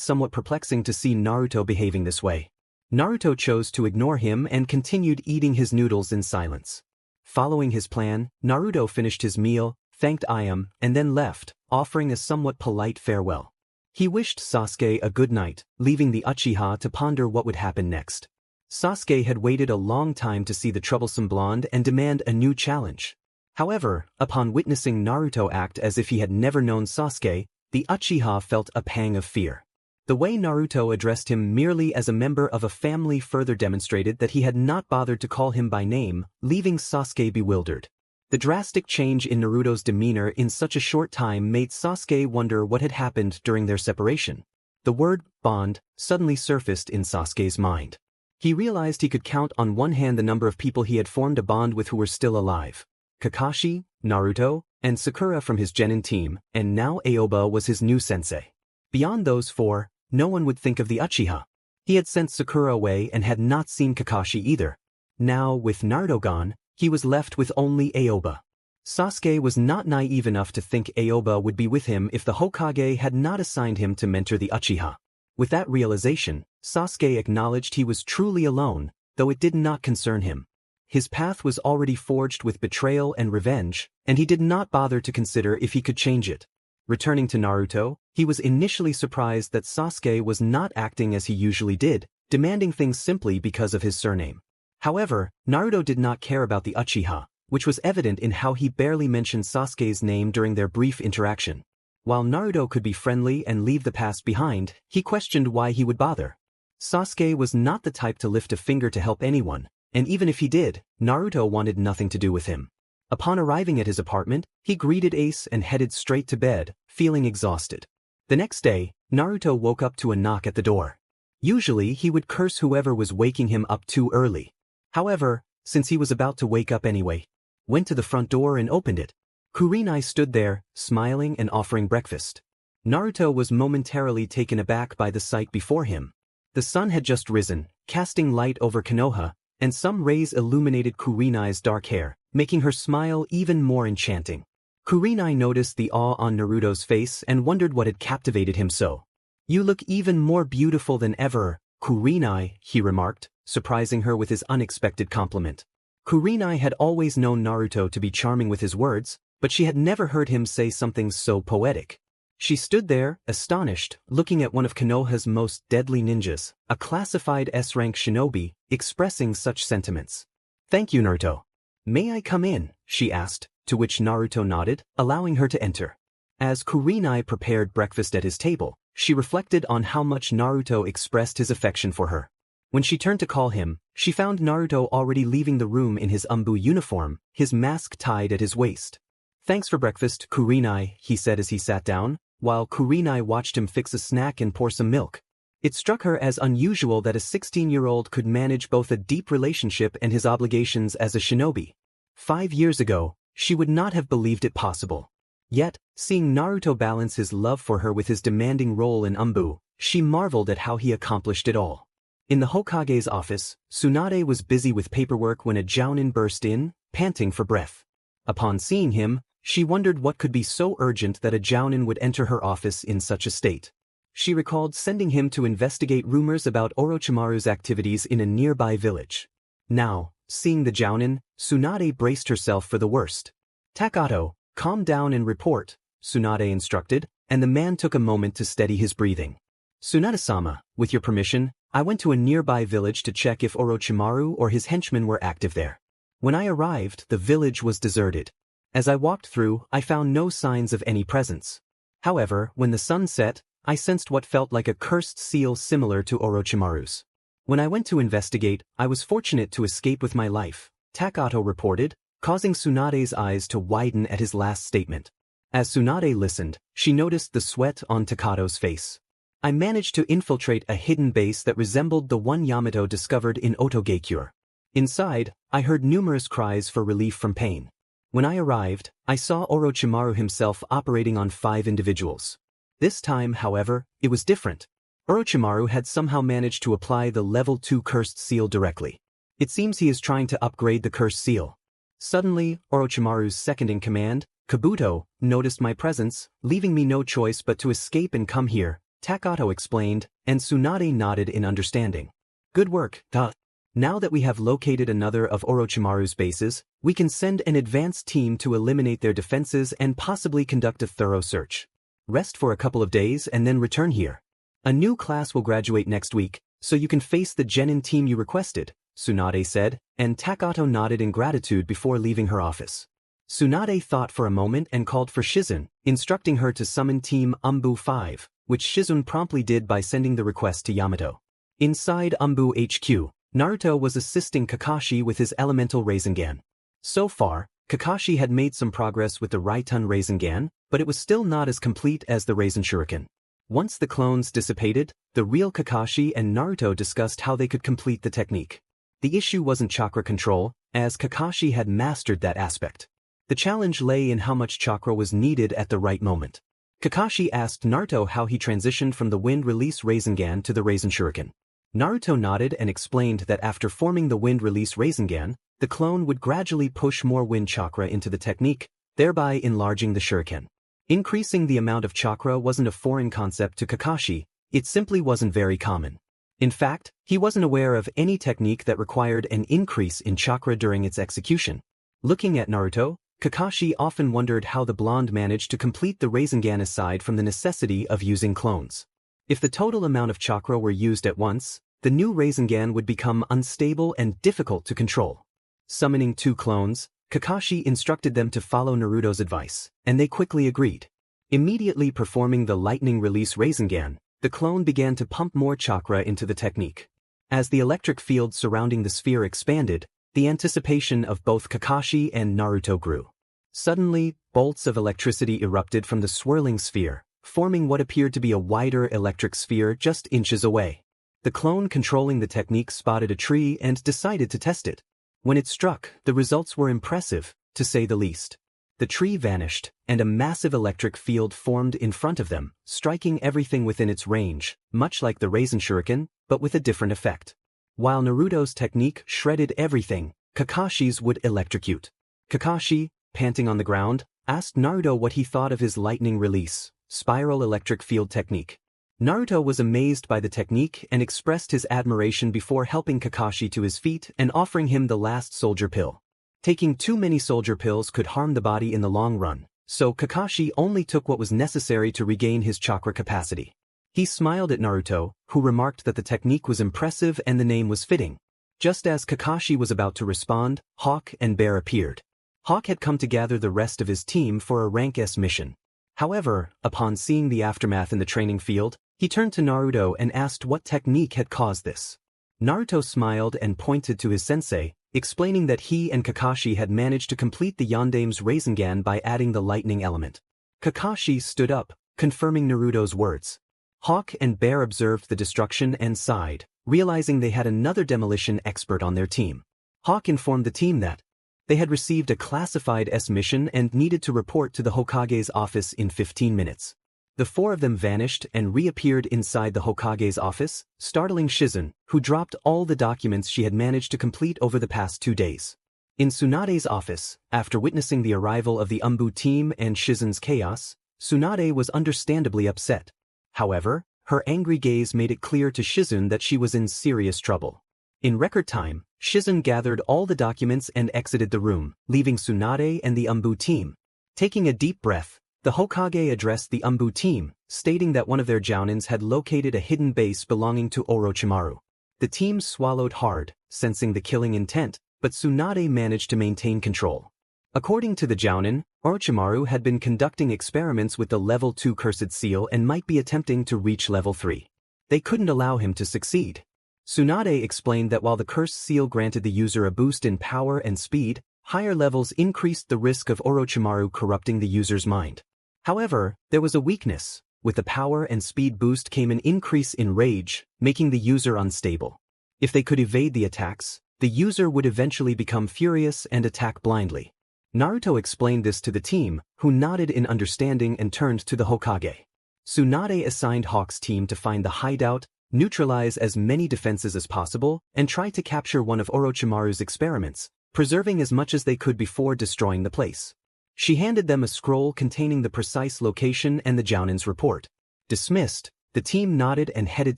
somewhat perplexing to see Naruto behaving this way. Naruto chose to ignore him and continued eating his noodles in silence. Following his plan, Naruto finished his meal, thanked Ayam, and then left, offering a somewhat polite farewell. He wished Sasuke a good night, leaving the Uchiha to ponder what would happen next. Sasuke had waited a long time to see the troublesome blonde and demand a new challenge. However, upon witnessing Naruto act as if he had never known Sasuke, the Uchiha felt a pang of fear. The way Naruto addressed him merely as a member of a family further demonstrated that he had not bothered to call him by name, leaving Sasuke bewildered. The drastic change in Naruto's demeanor in such a short time made Sasuke wonder what had happened during their separation. The word, bond, suddenly surfaced in Sasuke's mind. He realized he could count on one hand the number of people he had formed a bond with who were still alive. Kakashi, Naruto, and Sakura from his Genin team, and now Aoba was his new sensei. Beyond those four, no one would think of the Uchiha. He had sent Sakura away and had not seen Kakashi either. Now, with Naruto gone, he was left with only Aoba. Sasuke was not naive enough to think Aoba would be with him if the Hokage had not assigned him to mentor the Uchiha. With that realization, Sasuke acknowledged he was truly alone, though it did not concern him. His path was already forged with betrayal and revenge, and he did not bother to consider if he could change it. Returning to Naruto, he was initially surprised that Sasuke was not acting as he usually did, demanding things simply because of his surname. However, Naruto did not care about the Uchiha, which was evident in how he barely mentioned Sasuke's name during their brief interaction. While Naruto could be friendly and leave the past behind, he questioned why he would bother. Sasuke was not the type to lift a finger to help anyone, and even if he did, Naruto wanted nothing to do with him. Upon arriving at his apartment, he greeted Ace and headed straight to bed, feeling exhausted. The next day, Naruto woke up to a knock at the door. Usually he would curse whoever was waking him up too early. However, since he was about to wake up anyway, went to the front door and opened it. Kurenai stood there, smiling and offering breakfast. Naruto was momentarily taken aback by the sight before him. The sun had just risen, casting light over Konoha, and some rays illuminated Kurenai's dark hair, making her smile even more enchanting. Kurenai noticed the awe on Naruto's face and wondered what had captivated him so. "You look even more beautiful than ever, Kurenai," he remarked, surprising her with his unexpected compliment. Kurenai had always known Naruto to be charming with his words, but she had never heard him say something so poetic. She stood there, astonished, looking at one of Konoha's most deadly ninjas, a classified S-rank shinobi, expressing such sentiments. "Thank you, Naruto. May I come in?" she asked, to which Naruto nodded, allowing her to enter. As Kurenai prepared breakfast at his table, she reflected on how much Naruto expressed his affection for her. When she turned to call him, she found Naruto already leaving the room in his Anbu uniform, his mask tied at his waist. "Thanks for breakfast, Kurenai," he said as he sat down, while Kurenai watched him fix a snack and pour some milk. It struck her as unusual that a 16-year-old could manage both a deep relationship and his obligations as a shinobi. 5 years ago, she would not have believed it possible. Yet, seeing Naruto balance his love for her with his demanding role in Anbu, she marveled at how he accomplished it all. In the Hokage's office, Tsunade was busy with paperwork when a jounin burst in, panting for breath. Upon seeing him, she wondered what could be so urgent that a jounin would enter her office in such a state. She recalled sending him to investigate rumors about Orochimaru's activities in a nearby village. Now, seeing the jounin, Tsunade braced herself for the worst. "Takato, calm down and report," Tsunade instructed, and the man took a moment to steady his breathing. "Tsunade-sama, with your permission, I went to a nearby village to check if Orochimaru or his henchmen were active there. When I arrived, the village was deserted. As I walked through, I found no signs of any presence. However, when the sun set, I sensed what felt like a cursed seal similar to Orochimaru's. When I went to investigate, I was fortunate to escape with my life," Takato reported, causing Tsunade's eyes to widen at his last statement. As Tsunade listened, she noticed the sweat on Takato's face. "I managed to infiltrate a hidden base that resembled the one Yamato discovered in Otogakure. Inside, I heard numerous cries for relief from pain. When I arrived, I saw Orochimaru himself operating on 5 individuals. This time, however, it was different. Orochimaru had somehow managed to apply the level 2 cursed seal directly. It seems he is trying to upgrade the cursed seal." Suddenly, Orochimaru's second-in-command, Kabuto, noticed my presence, leaving me no choice but to escape and come here, Takato explained, and Tsunade nodded in understanding. "Good work, Ta. Now that we have located another of Orochimaru's bases, we can send an advanced team to eliminate their defenses and possibly conduct a thorough search. Rest for a couple of days and then return here. A new class will graduate next week, so you can face the genin team you requested," Tsunade said, and Takato nodded in gratitude before leaving her office. Tsunade thought for a moment and called for Shizun, instructing her to summon Team Anbu 5, which Shizun promptly did by sending the request to Yamato. Inside Anbu HQ, Naruto was assisting Kakashi with his elemental Rasengan. So far, Kakashi had made some progress with the Raitun Rasengan, but it was still not as complete as the Rasen Shuriken. Once the clones dissipated, the real Kakashi and Naruto discussed how they could complete the technique. The issue wasn't chakra control, as Kakashi had mastered that aspect. The challenge lay in how much chakra was needed at the right moment. Kakashi asked Naruto how he transitioned from the Wind Release Rasengan to the Rasen Shuriken. Naruto nodded and explained that after forming the Wind Release Rasengan, the clone would gradually push more wind chakra into the technique, thereby enlarging the shuriken. Increasing the amount of chakra wasn't a foreign concept to Kakashi, it simply wasn't very common. In fact, he wasn't aware of any technique that required an increase in chakra during its execution. Looking at Naruto, Kakashi often wondered how the blonde managed to complete the Rasengan aside from the necessity of using clones. If the total amount of chakra were used at once, the new Rasengan would become unstable and difficult to control. Summoning 2 clones, Kakashi instructed them to follow Naruto's advice, and they quickly agreed. Immediately performing the lightning release Rasengan, the clone began to pump more chakra into the technique. As the electric field surrounding the sphere expanded, the anticipation of both Kakashi and Naruto grew. Suddenly, bolts of electricity erupted from the swirling sphere, forming what appeared to be a wider electric sphere just inches away. The clone controlling the technique spotted a tree and decided to test it. When it struck, the results were impressive, to say the least. The tree vanished, and a massive electric field formed in front of them, striking everything within its range, much like the Rasen Shuriken, but with a different effect. While Naruto's technique shredded everything, Kakashi's would electrocute. "Kakashi," panting on the ground, asked Naruto what he thought of his lightning release, spiral electric field technique. Naruto was amazed by the technique and expressed his admiration before helping Kakashi to his feet and offering him the last soldier pill. Taking too many soldier pills could harm the body in the long run, so Kakashi only took what was necessary to regain his chakra capacity. He smiled at Naruto, who remarked that the technique was impressive and the name was fitting. Just as Kakashi was about to respond, Hawk and Bear appeared. Hawk had come to gather the rest of his team for a Rank S mission. However, upon seeing the aftermath in the training field, he turned to Naruto and asked what technique had caused this. Naruto smiled and pointed to his sensei, explaining that he and Kakashi had managed to complete the Yondame's Rasengan by adding the lightning element. Kakashi stood up, confirming Naruto's words. Hawk and Bear observed the destruction and sighed, realizing they had another demolition expert on their team. Hawk informed the team that they had received a classified S mission and needed to report to the Hokage's office in 15 minutes. The four of them vanished and reappeared inside the Hokage's office, startling Shizen, who dropped all the documents she had managed to complete over the past 2 days. In Tsunade's office, after witnessing the arrival of the Anbu team and Shizen's chaos, Tsunade was understandably upset. However, her angry gaze made it clear to Shizen that she was in serious trouble. In record time, Shizen gathered all the documents and exited the room, leaving Tsunade and the Anbu team. Taking a deep breath, the Hokage addressed the Anbu team, stating that one of their jounins had located a hidden base belonging to Orochimaru. The team swallowed hard, sensing the killing intent, but Tsunade managed to maintain control. According to the jounin, Orochimaru had been conducting experiments with the level 2 cursed seal and might be attempting to reach level 3. They couldn't allow him to succeed. Tsunade explained that while the cursed seal granted the user a boost in power and speed, higher levels increased the risk of Orochimaru corrupting the user's mind. However, there was a weakness. With the power and speed boost came an increase in rage, making the user unstable. If they could evade the attacks, the user would eventually become furious and attack blindly. Naruto explained this to the team, who nodded in understanding and turned to the Hokage. Tsunade assigned Hawk's team to find the hideout, neutralize as many defenses as possible, and try to capture one of Orochimaru's experiments, preserving as much as they could before destroying the place. She handed them a scroll containing the precise location and the jounin's report. Dismissed, the team nodded and headed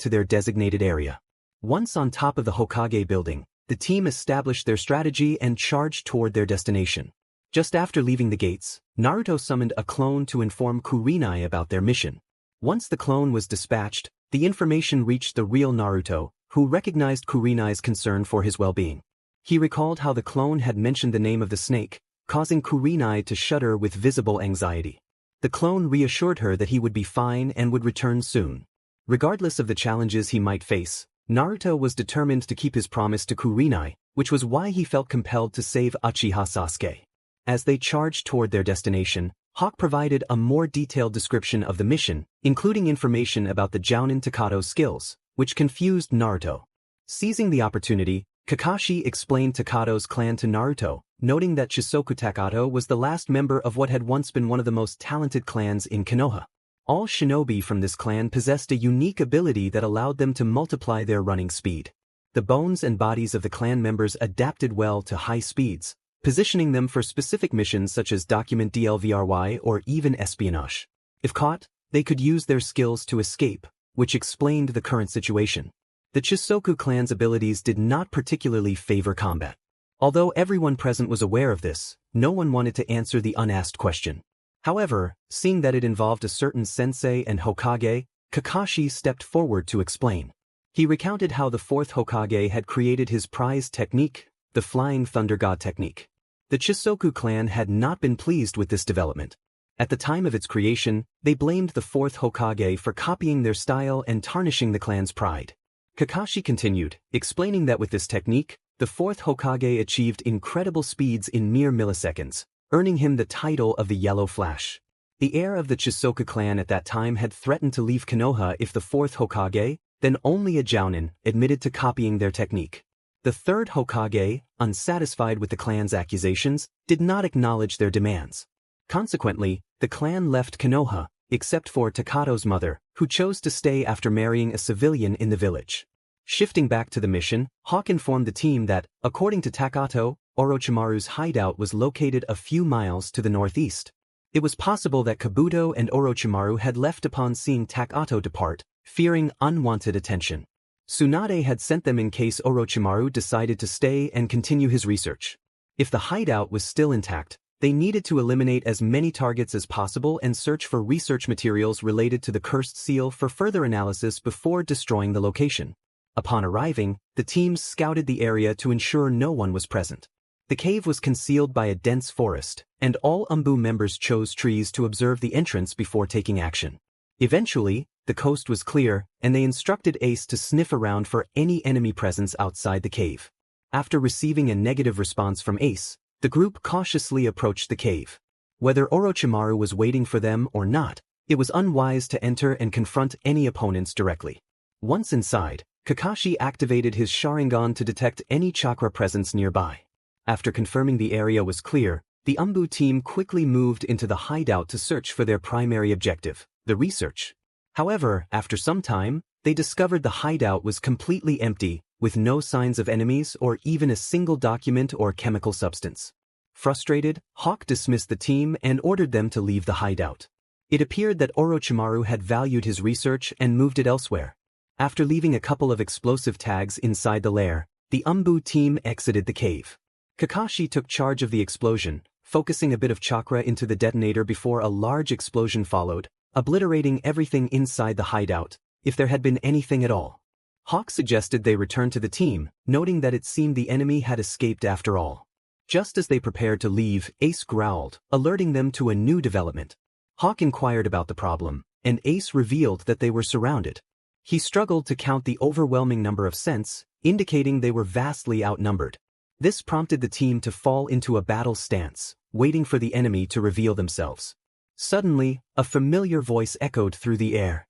to their designated area. Once on top of the Hokage building, the team established their strategy and charged toward their destination. Just after leaving the gates, Naruto summoned a clone to inform Kurenai about their mission. Once the clone was dispatched, the information reached the real Naruto, who recognized Kurenai's concern for his well-being. He recalled how the clone had mentioned the name of the snake, causing Kurenai to shudder with visible anxiety. The clone reassured her that he would be fine and would return soon. Regardless of the challenges he might face, Naruto was determined to keep his promise to Kurenai, which was why he felt compelled to save Uchiha Sasuke. As they charged toward their destination, Hawk provided a more detailed description of the mission, including information about the jounin Takato's skills, which confused Naruto. Seizing the opportunity, Kakashi explained Takato's clan to Naruto, noting that Chisoku Takato was the last member of what had once been one of the most talented clans in Konoha. All shinobi from this clan possessed a unique ability that allowed them to multiply their running speed. The bones and bodies of the clan members adapted well to high speeds, positioning them for specific missions such as document DLVRY or even espionage. If caught, they could use their skills to escape, which explained the current situation. The Chisoku clan's abilities did not particularly favor combat. Although everyone present was aware of this, no one wanted to answer the unasked question. However, seeing that it involved a certain sensei and Hokage, Kakashi stepped forward to explain. He recounted how the fourth Hokage had created his prized technique, the Flying Thunder God technique. The Chisoku clan had not been pleased with this development. At the time of its creation, they blamed the fourth Hokage for copying their style and tarnishing the clan's pride. Kakashi continued, explaining that with this technique, the fourth Hokage achieved incredible speeds in mere milliseconds, earning him the title of the Yellow Flash. The heir of the Chisoku clan at that time had threatened to leave Konoha if the fourth Hokage, then only a jounin, admitted to copying their technique. The third Hokage, unsatisfied with the clan's accusations, did not acknowledge their demands. Consequently, the clan left Konoha, except for Takato's mother, who chose to stay after marrying a civilian in the village. Shifting back to the mission, Hawk informed the team that, according to Takato, Orochimaru's hideout was located a few miles to the northeast. It was possible that Kabuto and Orochimaru had left upon seeing Takato depart, fearing unwanted attention. Tsunade had sent them in case Orochimaru decided to stay and continue his research. If the hideout was still intact, they needed to eliminate as many targets as possible and search for research materials related to the cursed seal for further analysis before destroying the location. Upon arriving, the teams scouted the area to ensure no one was present. The cave was concealed by a dense forest, and all Anbu members chose trees to observe the entrance before taking action. Eventually, the coast was clear, and they instructed Ace to sniff around for any enemy presence outside the cave. After receiving a negative response from Ace, the group cautiously approached the cave. Whether Orochimaru was waiting for them or not, it was unwise to enter and confront any opponents directly. Once inside, Kakashi activated his Sharingan to detect any chakra presence nearby. After confirming the area was clear, the Anbu team quickly moved into the hideout to search for their primary objective, the research. However, after some time, they discovered the hideout was completely empty, with no signs of enemies or even a single document or chemical substance. Frustrated, Hawk dismissed the team and ordered them to leave the hideout. It appeared that Orochimaru had valued his research and moved it elsewhere. After leaving a couple of explosive tags inside the lair, the Anbu team exited the cave. Kakashi took charge of the explosion, focusing a bit of chakra into the detonator before a large explosion followed, obliterating everything inside the hideout, if there had been anything at all. Hawk suggested they return to the team, noting that it seemed the enemy had escaped after all. Just as they prepared to leave, Ace growled, alerting them to a new development. Hawk inquired about the problem, and Ace revealed that they were surrounded. He struggled to count the overwhelming number of scents, indicating they were vastly outnumbered. This prompted the team to fall into a battle stance, waiting for the enemy to reveal themselves. Suddenly, a familiar voice echoed through the air,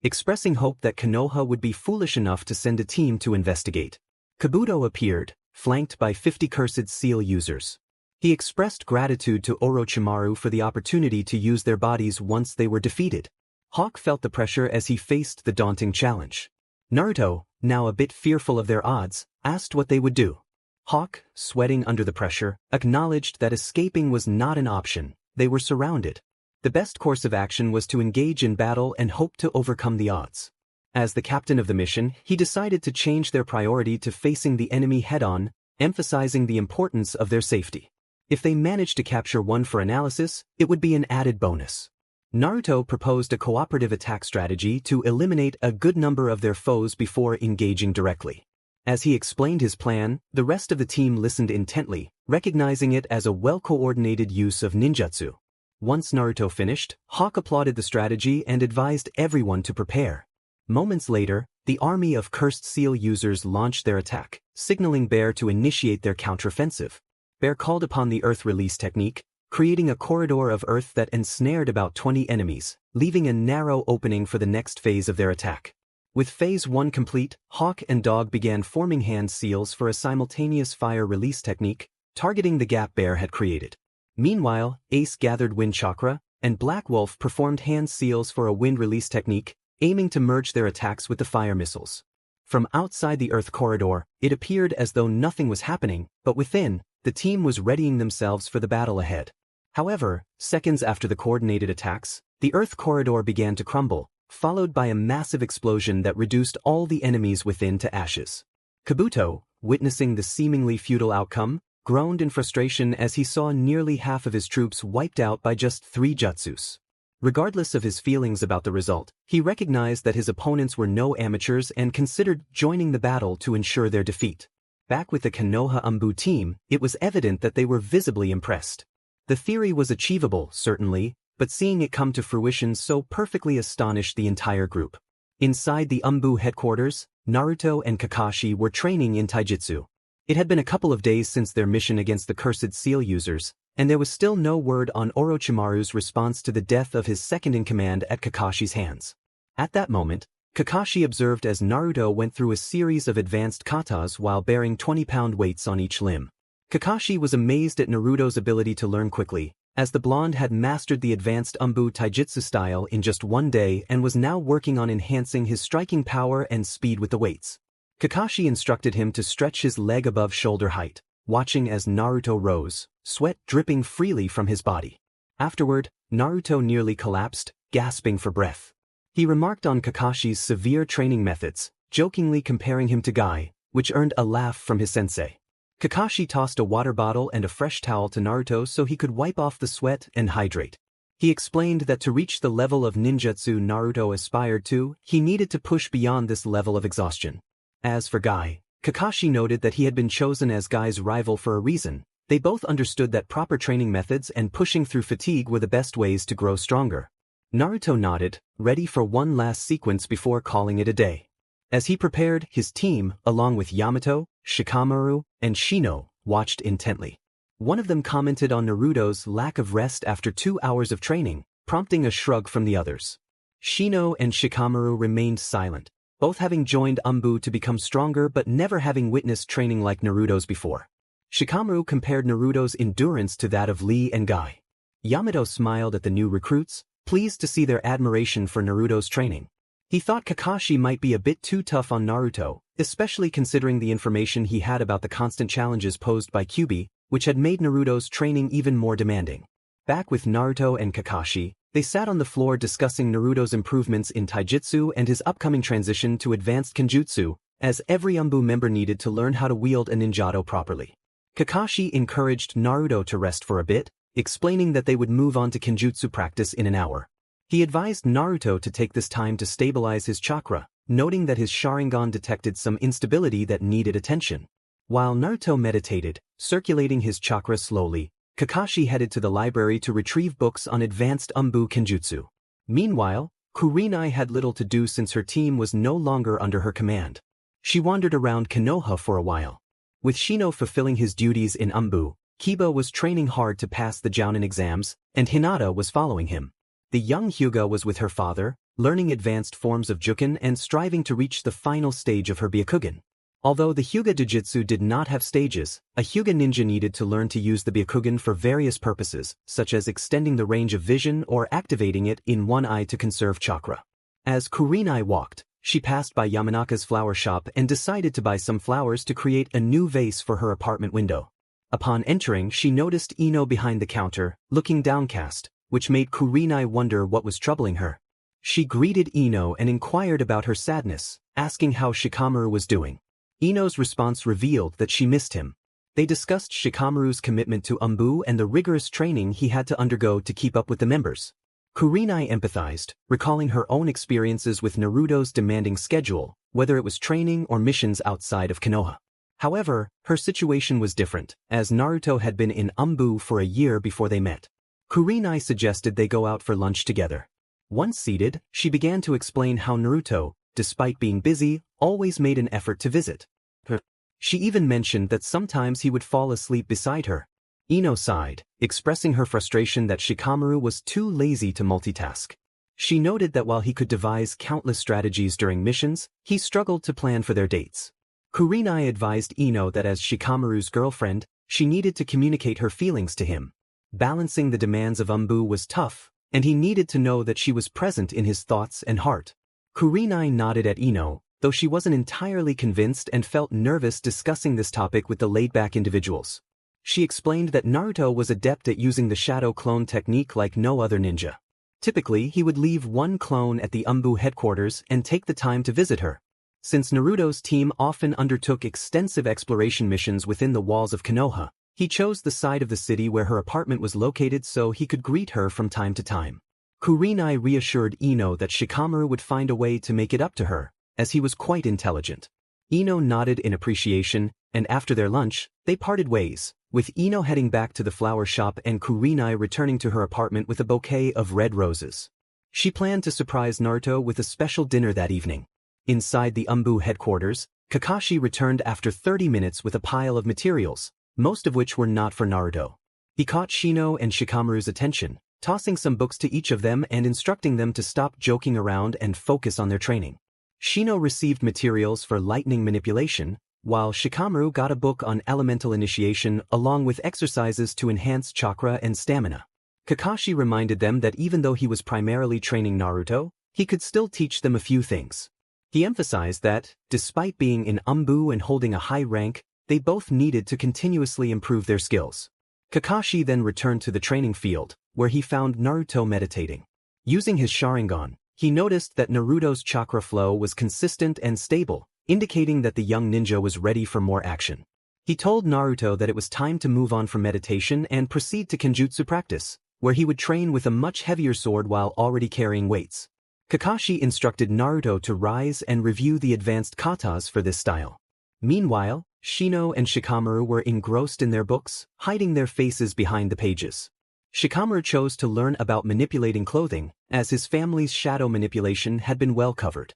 expressing hope that Konoha would be foolish enough to send a team to investigate. Kabuto appeared, flanked by 50 cursed seal users. He expressed gratitude to Orochimaru for the opportunity to use their bodies once they were defeated. Hawk felt the pressure as he faced the daunting challenge. Naruto, now a bit fearful of their odds, asked what they would do. Hawk, sweating under the pressure, acknowledged that escaping was not an option. They were surrounded. The best course of action was to engage in battle and hope to overcome the odds. As the captain of the mission, he decided to change their priority to facing the enemy head-on, emphasizing the importance of their safety. If they managed to capture one for analysis, it would be an added bonus. Naruto proposed a cooperative attack strategy to eliminate a good number of their foes before engaging directly. As he explained his plan, the rest of the team listened intently, recognizing it as a well-coordinated use of ninjutsu. Once Naruto finished, Hawk applauded the strategy and advised everyone to prepare. Moments later, the army of cursed seal users launched their attack, signaling Bear to initiate their counteroffensive. Bear called upon the earth release technique, creating a corridor of earth that ensnared about 20 enemies, leaving a narrow opening for the next phase of their attack. With Phase 1 complete, Hawk and Dog began forming hand seals for a simultaneous fire release technique, targeting the gap Bear had created. Meanwhile, Ace gathered wind chakra, and Black Wolf performed hand seals for a wind release technique, aiming to merge their attacks with the fire missiles. From outside the earth corridor, it appeared as though nothing was happening, but within, the team was readying themselves for the battle ahead. However, seconds after the coordinated attacks, the earth corridor began to crumble, followed by a massive explosion that reduced all the enemies within to ashes. Kabuto, witnessing the seemingly futile outcome, groaned in frustration as he saw nearly half of his troops wiped out by just 3 jutsus. Regardless of his feelings about the result, he recognized that his opponents were no amateurs and considered joining the battle to ensure their defeat. Back with the Konoha Anbu team, it was evident that they were visibly impressed. The theory was achievable, certainly, but seeing it come to fruition so perfectly astonished the entire group. Inside the Anbu headquarters, Naruto and Kakashi were training in taijutsu. It had been a couple of days since their mission against the cursed seal users, and there was still no word on Orochimaru's response to the death of his second-in-command at Kakashi's hands. At that moment, Kakashi observed as Naruto went through a series of advanced katas while bearing 20-pound weights on each limb. Kakashi was amazed at Naruto's ability to learn quickly, as the blonde had mastered the advanced Anbu taijutsu style in just one day and was now working on enhancing his striking power and speed with the weights. Kakashi instructed him to stretch his leg above shoulder height, watching as Naruto rose, sweat dripping freely from his body. Afterward, Naruto nearly collapsed, gasping for breath. He remarked on Kakashi's severe training methods, jokingly comparing him to Guy, which earned a laugh from his sensei. Kakashi tossed a water bottle and a fresh towel to Naruto so he could wipe off the sweat and hydrate. He explained that to reach the level of ninjutsu Naruto aspired to, he needed to push beyond this level of exhaustion. As for Guy, Kakashi noted that he had been chosen as Guy's rival for a reason. They both understood that proper training methods and pushing through fatigue were the best ways to grow stronger. Naruto nodded, ready for one last sequence before calling it a day. As he prepared, his team, along with Yamato, Shikamaru, and Shino, watched intently. One of them commented on Naruto's lack of rest after 2 hours of training, prompting a shrug from the others. Shino and Shikamaru remained silent, both having joined Anbu to become stronger but never having witnessed training like Naruto's before. Shikamaru compared Naruto's endurance to that of Lee and Guy. Yamato smiled at the new recruits, pleased to see their admiration for Naruto's training. He thought Kakashi might be a bit too tough on Naruto, especially considering the information he had about the constant challenges posed by Kyuubi, which had made Naruto's training even more demanding. Back with Naruto and Kakashi, they sat on the floor discussing Naruto's improvements in taijutsu and his upcoming transition to advanced kenjutsu, as every Anbu member needed to learn how to wield a ninjato properly. Kakashi encouraged Naruto to rest for a bit, explaining that they would move on to kenjutsu practice in an hour. He advised Naruto to take this time to stabilize his chakra, noting that his Sharingan detected some instability that needed attention. While Naruto meditated, circulating his chakra slowly, Kakashi headed to the library to retrieve books on advanced Anbu kenjutsu. Meanwhile, Kurenai had little to do since her team was no longer under her command. She wandered around Konoha for a while. With Shino fulfilling his duties in Anbu, Kiba was training hard to pass the Jounin exams, and Hinata was following him. The young Hyuga was with her father, learning advanced forms of Jukin and striving to reach the final stage of her Byakugan. Although the Hyuga Jujutsu did not have stages, a Hyuga ninja needed to learn to use the Byakugan for various purposes, such as extending the range of vision or activating it in one eye to conserve chakra. As Kurenai walked, she passed by Yamanaka's flower shop and decided to buy some flowers to create a new vase for her apartment window. Upon entering, she noticed Ino behind the counter, looking downcast, which made Kurenai wonder what was troubling her. She greeted Ino and inquired about her sadness, asking how Shikamaru was doing. Ino's response revealed that she missed him. They discussed Shikamaru's commitment to Anbu and the rigorous training he had to undergo to keep up with the members. Kurenai empathized, recalling her own experiences with Naruto's demanding schedule, whether it was training or missions outside of Konoha. However, her situation was different, as Naruto had been in Anbu for a year before they met. Kurenai suggested they go out for lunch together. Once seated, she began to explain how Naruto, despite being busy, always made an effort to visit her. She even mentioned that sometimes he would fall asleep beside her. Ino sighed, expressing her frustration that Shikamaru was too lazy to multitask. She noted that while he could devise countless strategies during missions, he struggled to plan for their dates. Kurenai advised Ino that as Shikamaru's girlfriend, she needed to communicate her feelings to him. Balancing the demands of Anbu was tough, and he needed to know that she was present in his thoughts and heart. Kurenai nodded at Ino, though she wasn't entirely convinced and felt nervous discussing this topic with the laid-back individuals. She explained that Naruto was adept at using the shadow clone technique like no other ninja. Typically, he would leave one clone at the Anbu headquarters and take the time to visit her. Since Naruto's team often undertook extensive exploration missions within the walls of Konoha, he chose the side of the city where her apartment was located so he could greet her from time to time. Kurenai reassured Ino that Shikamaru would find a way to make it up to her, as he was quite intelligent. Ino nodded in appreciation, and after their lunch, they parted ways, with Ino heading back to the flower shop and Kurenai returning to her apartment with a bouquet of red roses. She planned to surprise Naruto with a special dinner that evening. Inside the Anbu headquarters, Kakashi returned after 30 minutes with a pile of materials, most of which were not for Naruto. He caught Shino and Shikamaru's attention, tossing some books to each of them and instructing them to stop joking around and focus on their training. Shino received materials for lightning manipulation, while Shikamaru got a book on elemental initiation along with exercises to enhance chakra and stamina. Kakashi reminded them that even though he was primarily training Naruto, he could still teach them a few things. He emphasized that, despite being in Anbu and holding a high rank, they both needed to continuously improve their skills. Kakashi then returned to the training field, where he found Naruto meditating. Using his Sharingan, he noticed that Naruto's chakra flow was consistent and stable, indicating that the young ninja was ready for more action. He told Naruto that it was time to move on from meditation and proceed to Kenjutsu practice, where he would train with a much heavier sword while already carrying weights. Kakashi instructed Naruto to rise and review the advanced katas for this style. Meanwhile, Shino and Shikamaru were engrossed in their books, hiding their faces behind the pages. Shikamaru chose to learn about manipulating clothing, as his family's shadow manipulation had been well covered.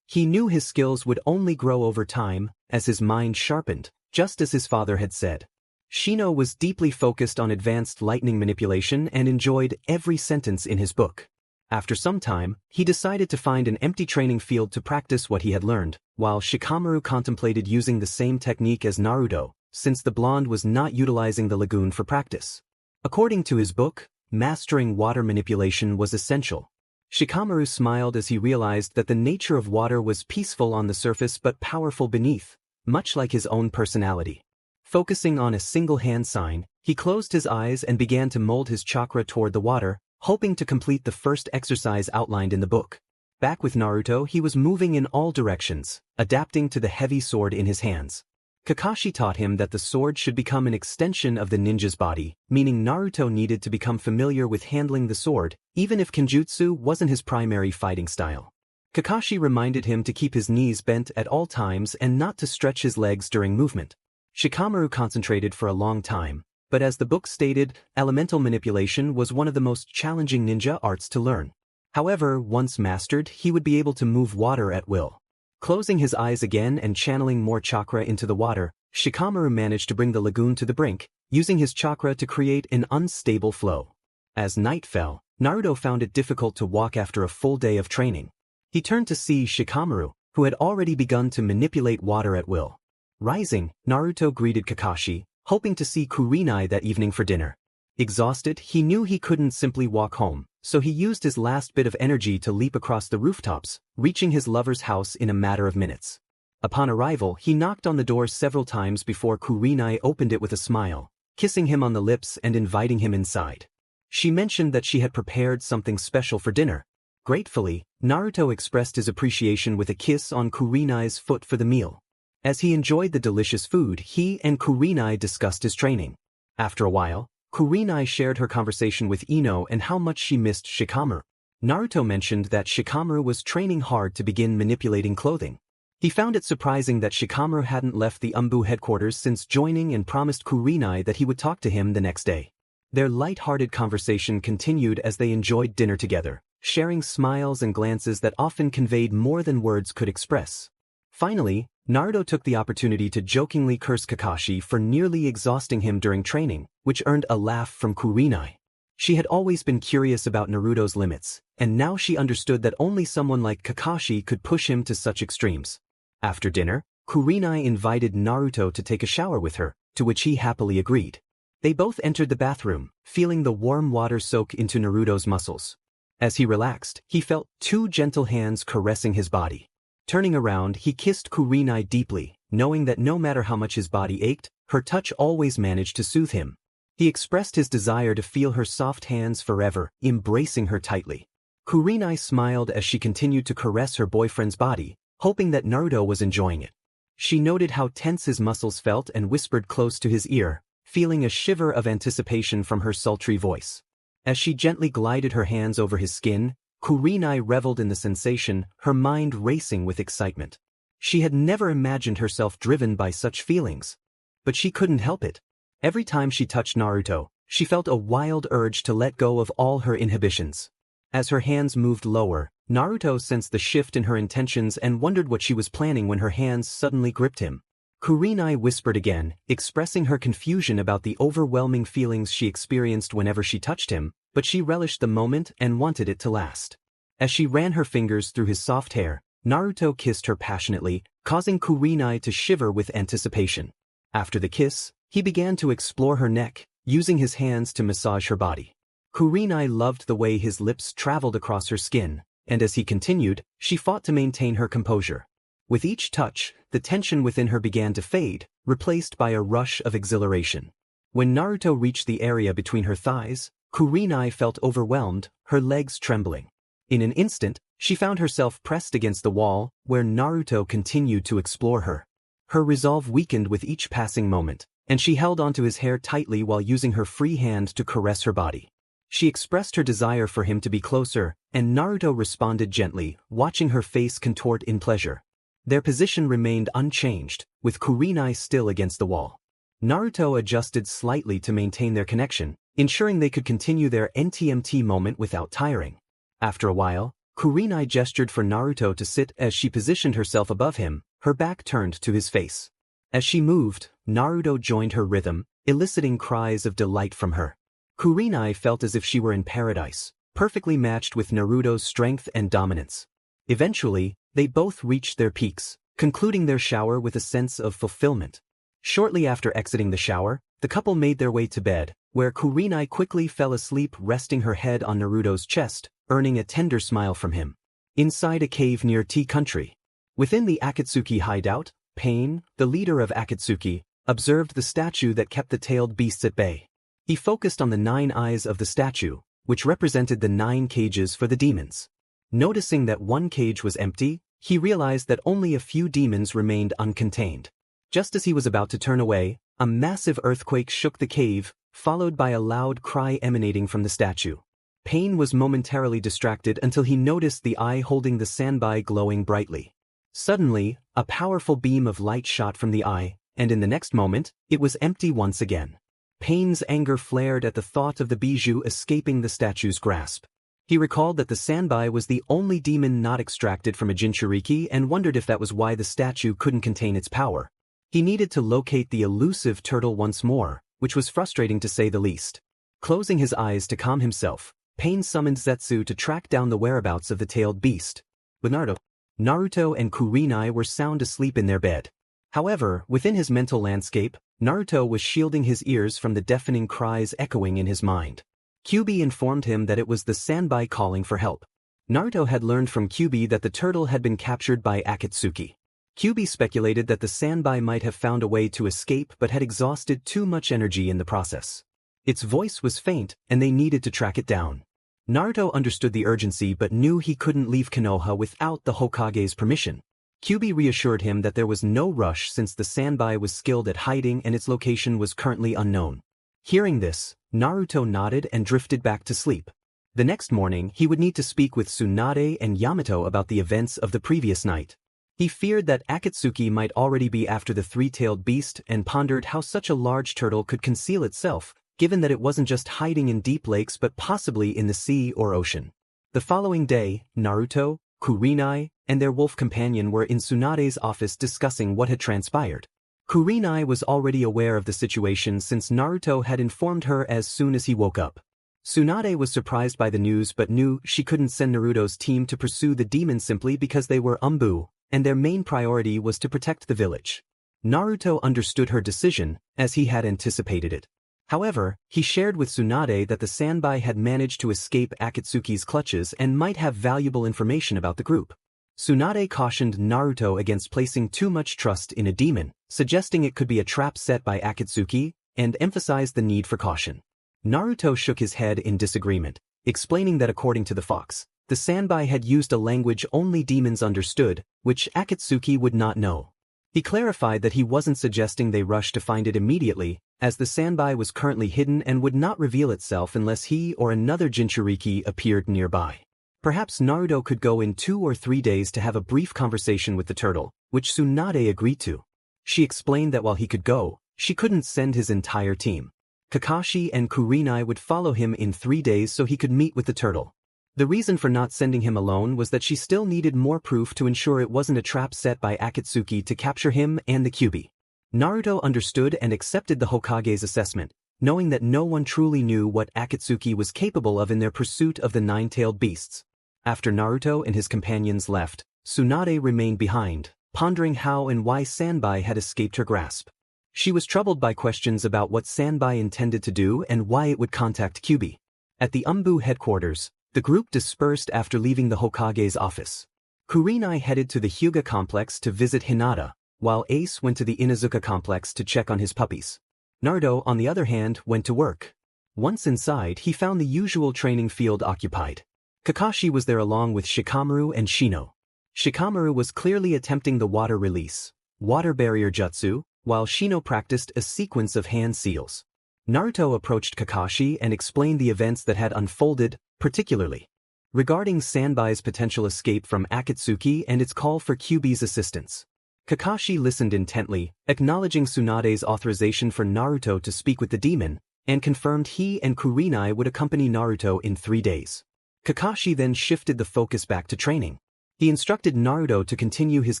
He knew his skills would only grow over time, as his mind sharpened, just as his father had said. Shino was deeply focused on advanced lightning manipulation and enjoyed every sentence in his book. After some time, he decided to find an empty training field to practice what he had learned, while Shikamaru contemplated using the same technique as Naruto, since the blonde was not utilizing the lagoon for practice. According to his book, mastering water manipulation was essential. Shikamaru smiled as he realized that the nature of water was peaceful on the surface but powerful beneath, much like his own personality. Focusing on a single hand sign, he closed his eyes and began to mold his chakra toward the water, hoping to complete the first exercise outlined in the book. Back with Naruto, he was moving in all directions, adapting to the heavy sword in his hands. Kakashi taught him that the sword should become an extension of the ninja's body, meaning Naruto needed to become familiar with handling the sword, even if Kenjutsu wasn't his primary fighting style. Kakashi reminded him to keep his knees bent at all times and not to stretch his legs during movement. Shikamaru concentrated for a long time, but as the book stated, elemental manipulation was one of the most challenging ninja arts to learn. However, once mastered, he would be able to move water at will. Closing his eyes again and channeling more chakra into the water, Shikamaru managed to bring the lagoon to the brink, using his chakra to create an unstable flow. As night fell, Naruto found it difficult to walk after a full day of training. He turned to see Shikamaru, who had already begun to manipulate water at will. Rising, Naruto greeted Kakashi, hoping to see Kurenai that evening for dinner. Exhausted, he knew he couldn't simply walk home, so he used his last bit of energy to leap across the rooftops, reaching his lover's house in a matter of minutes. Upon arrival, he knocked on the door several times before Kurenai opened it with a smile, kissing him on the lips and inviting him inside. She mentioned that she had prepared something special for dinner. Gratefully, Naruto expressed his appreciation with a kiss on Kurenai's foot for the meal. As he enjoyed the delicious food, he and Kurenai discussed his training. After a while, Kurenai shared her conversation with Ino and how much she missed Shikamaru. Naruto mentioned that Shikamaru was training hard to begin manipulating clothing. He found it surprising that Shikamaru hadn't left the Anbu headquarters since joining and promised Kurenai that he would talk to him the next day. Their light-hearted conversation continued as they enjoyed dinner together, sharing smiles and glances that often conveyed more than words could express. Finally, Naruto took the opportunity to jokingly curse Kakashi for nearly exhausting him during training, which earned a laugh from Kurenai. She had always been curious about Naruto's limits, and now she understood that only someone like Kakashi could push him to such extremes. After dinner, Kurenai invited Naruto to take a shower with her, to which he happily agreed. They both entered the bathroom, feeling the warm water soak into Naruto's muscles. As he relaxed, he felt two gentle hands caressing his body. Turning around, he kissed Kurenai deeply, knowing that no matter how much his body ached, her touch always managed to soothe him. He expressed his desire to feel her soft hands forever, embracing her tightly. Kurenai smiled as she continued to caress her boyfriend's body, hoping that Naruto was enjoying it. She noted how tense his muscles felt and whispered close to his ear, feeling a shiver of anticipation from her sultry voice. As she gently glided her hands over his skin, Kurenai reveled in the sensation, her mind racing with excitement. She had never imagined herself driven by such feelings. But she couldn't help it. Every time she touched Naruto, she felt a wild urge to let go of all her inhibitions. As her hands moved lower, Naruto sensed the shift in her intentions and wondered what she was planning when her hands suddenly gripped him. Kurenai whispered again, expressing her confusion about the overwhelming feelings she experienced whenever she touched him, but she relished the moment and wanted it to last. As she ran her fingers through his soft hair, Naruto kissed her passionately, causing Kurenai to shiver with anticipation. After the kiss, he began to explore her neck, using his hands to massage her body. Kurenai loved the way his lips traveled across her skin, and as he continued, she fought to maintain her composure. With each touch, the tension within her began to fade, replaced by a rush of exhilaration. When Naruto reached the area between her thighs, Kurenai felt overwhelmed, her legs trembling. In an instant, she found herself pressed against the wall, where Naruto continued to explore her. Her resolve weakened with each passing moment, and she held onto his hair tightly while using her free hand to caress her body. She expressed her desire for him to be closer, and Naruto responded gently, watching her face contort in pleasure. Their position remained unchanged, with Kurenai still against the wall. Naruto adjusted slightly to maintain their connection, ensuring they could continue their NTMT moment without tiring. After a while, Kurenai gestured for Naruto to sit as she positioned herself above him, her back turned to his face. As she moved, Naruto joined her rhythm, eliciting cries of delight from her. Kurenai felt as if she were in paradise, perfectly matched with Naruto's strength and dominance. Eventually, they both reached their peaks, concluding their shower with a sense of fulfillment. Shortly after exiting the shower, the couple made their way to bed, where Kurenai quickly fell asleep resting her head on Naruto's chest, earning a tender smile from him. Inside a cave near Tea Country. Within the Akatsuki hideout, Pain, the leader of Akatsuki, observed the statue that kept the tailed beasts at bay. He focused on the 9 eyes of the statue, which represented the 9 cages for the demons. Noticing that one cage was empty, he realized that only a few demons remained uncontained. Just as he was about to turn away, a massive earthquake shook the cave, followed by a loud cry emanating from the statue. Pain was momentarily distracted until he noticed the eye holding the sanbai glowing brightly. Suddenly, a powerful beam of light shot from the eye, and in the next moment, it was empty once again. Pain's anger flared at the thought of the bijou escaping the statue's grasp. He recalled that the sanbai was the only demon not extracted from a Jinchuriki and wondered if that was why the statue couldn't contain its power. He needed to locate the elusive turtle once more, which was frustrating to say the least. Closing his eyes to calm himself, Pain summoned Zetsu to track down the whereabouts of the tailed beast. With Naruto and Kurenai were sound asleep in their bed. However, within his mental landscape, Naruto was shielding his ears from the deafening cries echoing in his mind. Kyubi informed him that it was the sanbai calling for help. Naruto had learned from Kyubi that the turtle had been captured by Akatsuki. Kyubi speculated that the sanbai might have found a way to escape but had exhausted too much energy in the process. Its voice was faint, and they needed to track it down. Naruto understood the urgency but knew he couldn't leave Konoha without the Hokage's permission. Kyubi reassured him that there was no rush since the sanbai was skilled at hiding and its location was currently unknown. Hearing this, Naruto nodded and drifted back to sleep. The next morning, he would need to speak with Tsunade and Yamato about the events of the previous night. He feared that Akatsuki might already be after the 3-tailed beast and pondered how such a large turtle could conceal itself, given that it wasn't just hiding in deep lakes but possibly in the sea or ocean. The following day, Naruto, Kurenai, and their wolf companion were in Tsunade's office discussing what had transpired. Kurenai was already aware of the situation since Naruto had informed her as soon as he woke up. Tsunade was surprised by the news but knew she couldn't send Naruto's team to pursue the demons simply because they were Anbu, and their main priority was to protect the village. Naruto understood her decision, as he had anticipated it. However, he shared with Tsunade that the sanbai had managed to escape Akatsuki's clutches and might have valuable information about the group. Tsunade cautioned Naruto against placing too much trust in a demon, suggesting it could be a trap set by Akatsuki, and emphasized the need for caution. Naruto shook his head in disagreement, explaining that according to the fox, the sanbai had used a language only demons understood, which Akatsuki would not know. He clarified that he wasn't suggesting they rush to find it immediately, as the sanbai was currently hidden and would not reveal itself unless he or another Jinchuriki appeared nearby. Perhaps Naruto could go in 2 or 3 days to have a brief conversation with the turtle, which Tsunade agreed to. She explained that while he could go, she couldn't send his entire team. Kakashi and Kurenai would follow him in 3 days so he could meet with the turtle. The reason for not sending him alone was that she still needed more proof to ensure it wasn't a trap set by Akatsuki to capture him and the Kyubi. Naruto understood and accepted the Hokage's assessment, knowing that no one truly knew what Akatsuki was capable of in their pursuit of the 9-tailed beasts. After Naruto and his companions left, Tsunade remained behind, pondering how and why sanbai had escaped her grasp. She was troubled by questions about what sanbai intended to do and why it would contact Kyubi. At the Anbu headquarters, the group dispersed after leaving the Hokage's office. Kurenai headed to the Hyuga complex to visit Hinata, while Ace went to the Inazuka complex to check on his puppies. Naruto, on the other hand, went to work. Once inside, he found the usual training field occupied. Kakashi was there along with Shikamaru and Shino. Shikamaru was clearly attempting the water release, water barrier jutsu, while Shino practiced a sequence of hand seals. Naruto approached Kakashi and explained the events that had unfolded, particularly regarding Sanbai's potential escape from Akatsuki and its call for Kyuubi's assistance. Kakashi listened intently, acknowledging Tsunade's authorization for Naruto to speak with the demon, and confirmed he and Kurenai would accompany Naruto in 3 days. Kakashi then shifted the focus back to training. He instructed Naruto to continue his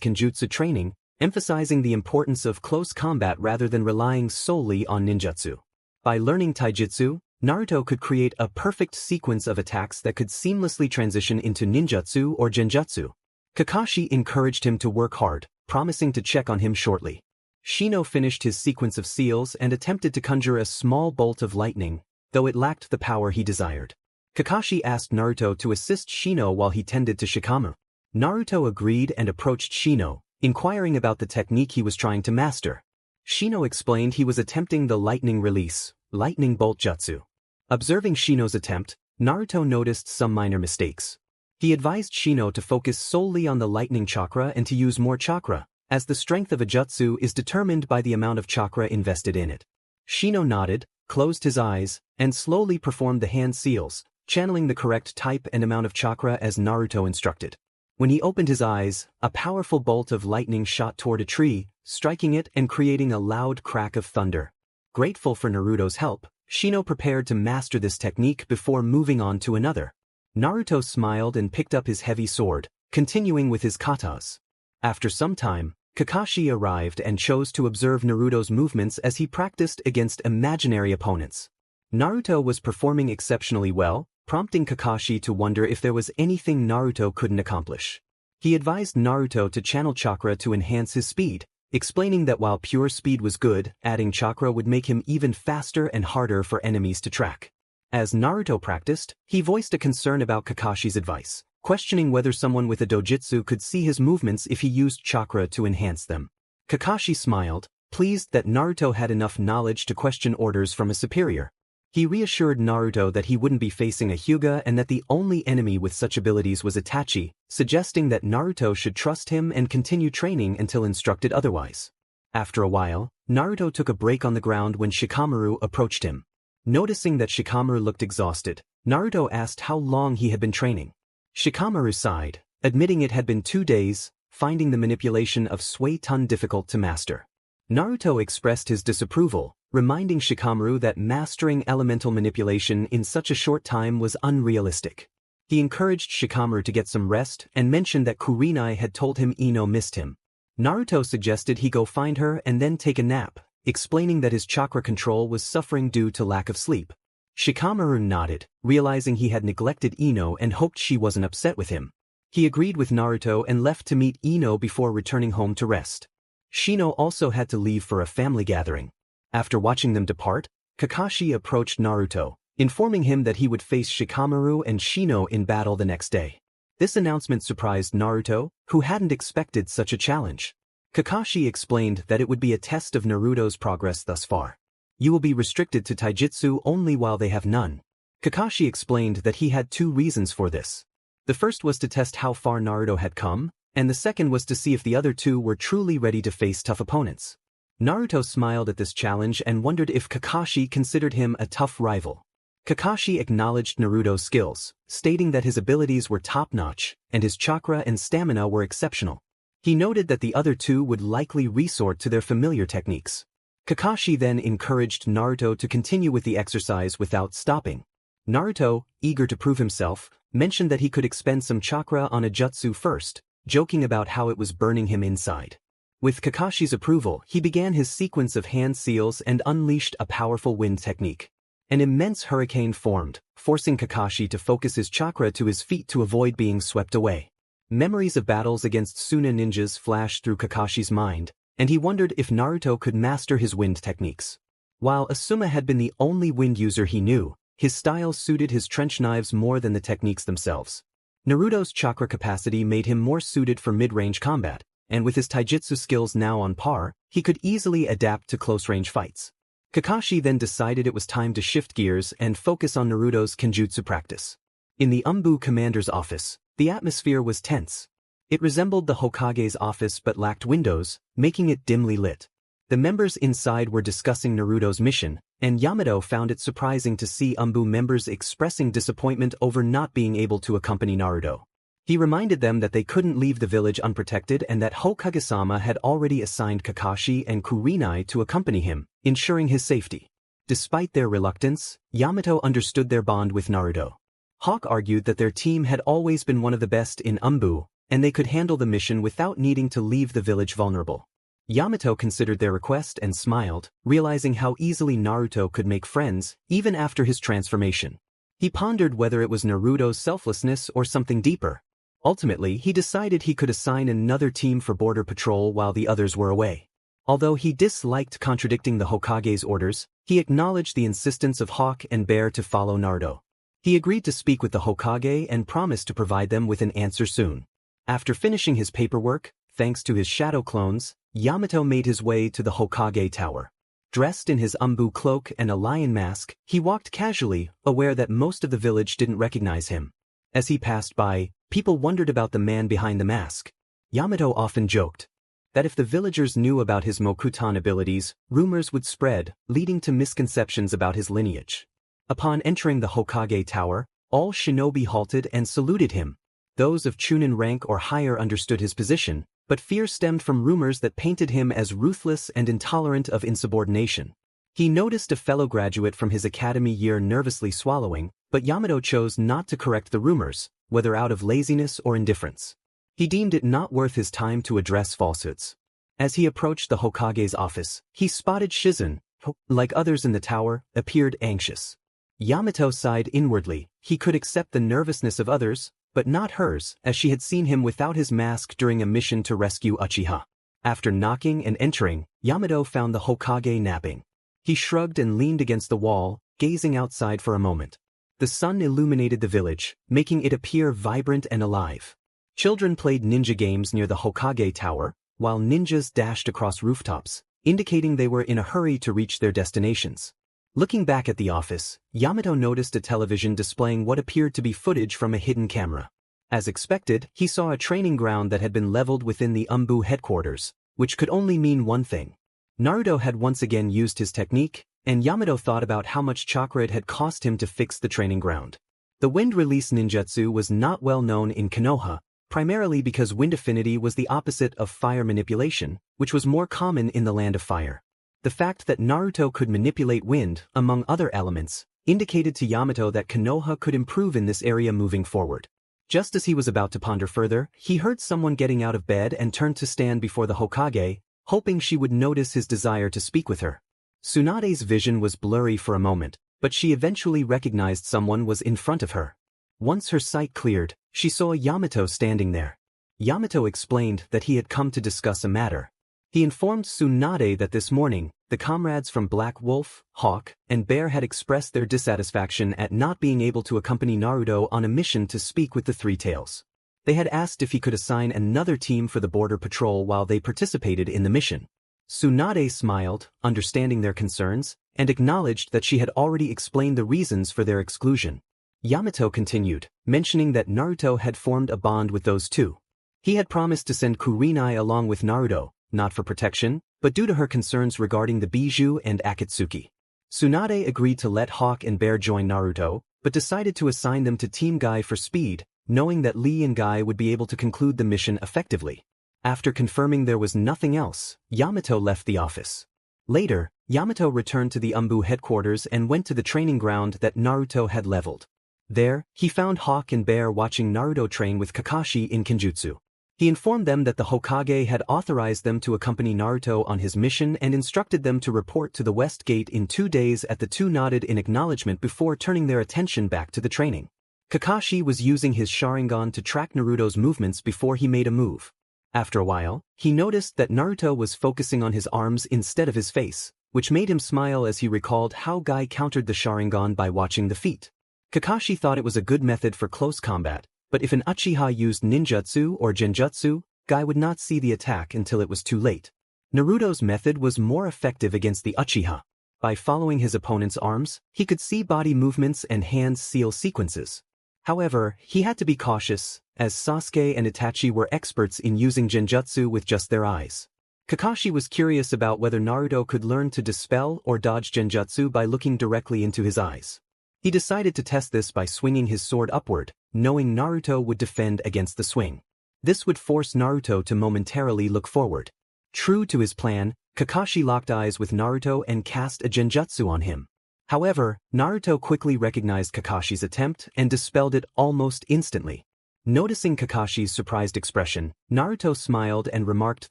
kenjutsu training, emphasizing the importance of close combat rather than relying solely on ninjutsu. By learning taijutsu, Naruto could create a perfect sequence of attacks that could seamlessly transition into ninjutsu or genjutsu. Kakashi encouraged him to work hard, promising to check on him shortly. Shino finished his sequence of seals and attempted to conjure a small bolt of lightning, though it lacked the power he desired. Kakashi asked Naruto to assist Shino while he tended to Shikamaru. Naruto agreed and approached Shino, inquiring about the technique he was trying to master. Shino explained he was attempting the lightning release, lightning bolt jutsu. Observing Shino's attempt, Naruto noticed some minor mistakes. He advised Shino to focus solely on the lightning chakra and to use more chakra, as the strength of a jutsu is determined by the amount of chakra invested in it. Shino nodded, closed his eyes, and slowly performed the hand seals, channeling the correct type and amount of chakra as Naruto instructed. When he opened his eyes, a powerful bolt of lightning shot toward a tree, striking it and creating a loud crack of thunder. Grateful for Naruto's help, Shino prepared to master this technique before moving on to another. Naruto smiled and picked up his heavy sword, continuing with his katas. After some time, Kakashi arrived and chose to observe Naruto's movements as he practiced against imaginary opponents. Naruto was performing exceptionally well, prompting Kakashi to wonder if there was anything Naruto couldn't accomplish. He advised Naruto to channel chakra to enhance his speed, explaining that while pure speed was good, adding chakra would make him even faster and harder for enemies to track. As Naruto practiced, he voiced a concern about Kakashi's advice, questioning whether someone with a dojutsu could see his movements if he used chakra to enhance them. Kakashi smiled, pleased that Naruto had enough knowledge to question orders from a superior. He reassured Naruto that he wouldn't be facing a Hyuga and that the only enemy with such abilities was Itachi, suggesting that Naruto should trust him and continue training until instructed otherwise. After a while, Naruto took a break on the ground when Shikamaru approached him. Noticing that Shikamaru looked exhausted, Naruto asked how long he had been training. Shikamaru sighed, admitting it had been 2 days, finding the manipulation of Suiton difficult to master. Naruto expressed his disapproval, reminding Shikamaru that mastering elemental manipulation in such a short time was unrealistic. He encouraged Shikamaru to get some rest and mentioned that Kurenai had told him Ino missed him. Naruto suggested he go find her and then take a nap, explaining that his chakra control was suffering due to lack of sleep. Shikamaru nodded, realizing he had neglected Ino and hoped she wasn't upset with him. He agreed with Naruto and left to meet Ino before returning home to rest. Shino also had to leave for a family gathering. After watching them depart, Kakashi approached Naruto, informing him that he would face Shikamaru and Shino in battle the next day. This announcement surprised Naruto, who hadn't expected such a challenge. Kakashi explained that it would be a test of Naruto's progress thus far. You will be restricted to taijutsu only while they have none. Kakashi explained that he had 2 reasons for this. The first was to test how far Naruto had come, and the second was to see if the other 2 were truly ready to face tough opponents. Naruto smiled at this challenge and wondered if Kakashi considered him a tough rival. Kakashi acknowledged Naruto's skills, stating that his abilities were top-notch, and his chakra and stamina were exceptional. He noted that the other 2 would likely resort to their familiar techniques. Kakashi then encouraged Naruto to continue with the exercise without stopping. Naruto, eager to prove himself, mentioned that he could expend some chakra on a jutsu first, joking about how it was burning him inside. With Kakashi's approval, he began his sequence of hand seals and unleashed a powerful wind technique. An immense hurricane formed, forcing Kakashi to focus his chakra to his feet to avoid being swept away. Memories of battles against Suna ninjas flashed through Kakashi's mind, and he wondered if Naruto could master his wind techniques. While Asuma had been the only wind user he knew, his style suited his trench knives more than the techniques themselves. Naruto's chakra capacity made him more suited for mid-range combat, and with his taijutsu skills now on par, he could easily adapt to close-range fights. Kakashi then decided it was time to shift gears and focus on Naruto's kenjutsu practice. In the Anbu commander's office, the atmosphere was tense. It resembled the Hokage's office but lacked windows, making it dimly lit. The members inside were discussing Naruto's mission, and Yamato found it surprising to see Anbu members expressing disappointment over not being able to accompany Naruto. He reminded them that they couldn't leave the village unprotected and that Hokage-sama had already assigned Kakashi and Kurenai to accompany him, ensuring his safety. Despite their reluctance, Yamato understood their bond with Naruto. Hawk argued that their team had always been one of the best in Anbu, and they could handle the mission without needing to leave the village vulnerable. Yamato considered their request and smiled, realizing how easily Naruto could make friends, even after his transformation. He pondered whether it was Naruto's selflessness or something deeper. Ultimately, he decided he could assign another team for border patrol while the others were away. Although he disliked contradicting the Hokage's orders, he acknowledged the insistence of Hawk and Bear to follow Naruto. He agreed to speak with the Hokage and promised to provide them with an answer soon. After finishing his paperwork, thanks to his shadow clones, Yamato made his way to the Hokage Tower. Dressed in his Anbu cloak and a lion mask, he walked casually, aware that most of the village didn't recognize him. As he passed by, people wondered about the man behind the mask. Yamato often joked that if the villagers knew about his Mokutan abilities, rumors would spread, leading to misconceptions about his lineage. Upon entering the Hokage Tower, all shinobi halted and saluted him. Those of chunin rank or higher understood his position, but fear stemmed from rumors that painted him as ruthless and intolerant of insubordination. He noticed a fellow graduate from his academy year nervously swallowing, but Yamato chose not to correct the rumors, whether out of laziness or indifference. He deemed it not worth his time to address falsehoods. As he approached the Hokage's office, he spotted Shizen, who, like others in the tower, appeared anxious. Yamato sighed inwardly. He could accept the nervousness of others, but not hers, as she had seen him without his mask during a mission to rescue Uchiha. After knocking and entering, Yamato found the Hokage napping. He shrugged and leaned against the wall, gazing outside for a moment. The sun illuminated the village, making it appear vibrant and alive. Children played ninja games near the Hokage Tower, while ninjas dashed across rooftops, indicating they were in a hurry to reach their destinations. Looking back at the office, Yamato noticed a television displaying what appeared to be footage from a hidden camera. As expected, he saw a training ground that had been leveled within the Anbu headquarters, which could only mean one thing. Naruto had once again used his technique, and Yamato thought about how much chakra it had cost him to fix the training ground. The wind release ninjutsu was not well known in Konoha, primarily because wind affinity was the opposite of fire manipulation, which was more common in the Land of Fire. The fact that Naruto could manipulate wind, among other elements, indicated to Yamato that Konoha could improve in this area moving forward. Just as he was about to ponder further, he heard someone getting out of bed and turned to stand before the Hokage, hoping she would notice his desire to speak with her. Tsunade's vision was blurry for a moment, but she eventually recognized someone was in front of her. Once her sight cleared, she saw Yamato standing there. Yamato explained that he had come to discuss a matter. He informed Tsunade that this morning, the comrades from Black Wolf, Hawk, and Bear had expressed their dissatisfaction at not being able to accompany Naruto on a mission to speak with the Three Tails. They had asked if he could assign another team for the border patrol while they participated in the mission. Tsunade smiled, understanding their concerns, and acknowledged that she had already explained the reasons for their exclusion. Yamato continued, mentioning that Naruto had formed a bond with those two. He had promised to send Kurenai along with Naruto, not for protection, but due to her concerns regarding the Bijou and Akatsuki. Tsunade agreed to let Hawk and Bear join Naruto, but decided to assign them to Team Guy for speed, knowing that Lee and Guy would be able to conclude the mission effectively. After confirming there was nothing else, Yamato left the office. Later, Yamato returned to the Anbu headquarters and went to the training ground that Naruto had leveled. There, he found Hawk and Bear watching Naruto train with Kakashi in Kenjutsu. He informed them that the Hokage had authorized them to accompany Naruto on his mission and instructed them to report to the West Gate in 2 days. The two nodded in acknowledgement before turning their attention back to the training. Kakashi was using his Sharingan to track Naruto's movements before he made a move. After a while, he noticed that Naruto was focusing on his arms instead of his face, which made him smile as he recalled how Guy countered the Sharingan by watching the feet. Kakashi thought it was a good method for close combat, but if an Uchiha used ninjutsu or genjutsu, Guy would not see the attack until it was too late. Naruto's method was more effective against the Uchiha. by following his opponent's arms, he could see body movements and hand seal sequences. However, he had to be cautious, as Sasuke and Itachi were experts in using genjutsu with just their eyes. Kakashi was curious about whether Naruto could learn to dispel or dodge genjutsu by looking directly into his eyes. He decided to test this by swinging his sword upward, knowing Naruto would defend against the swing. This would force Naruto to momentarily look forward. True to his plan, Kakashi locked eyes with Naruto and cast a genjutsu on him. However, Naruto quickly recognized Kakashi's attempt and dispelled it almost instantly. Noticing Kakashi's surprised expression, Naruto smiled and remarked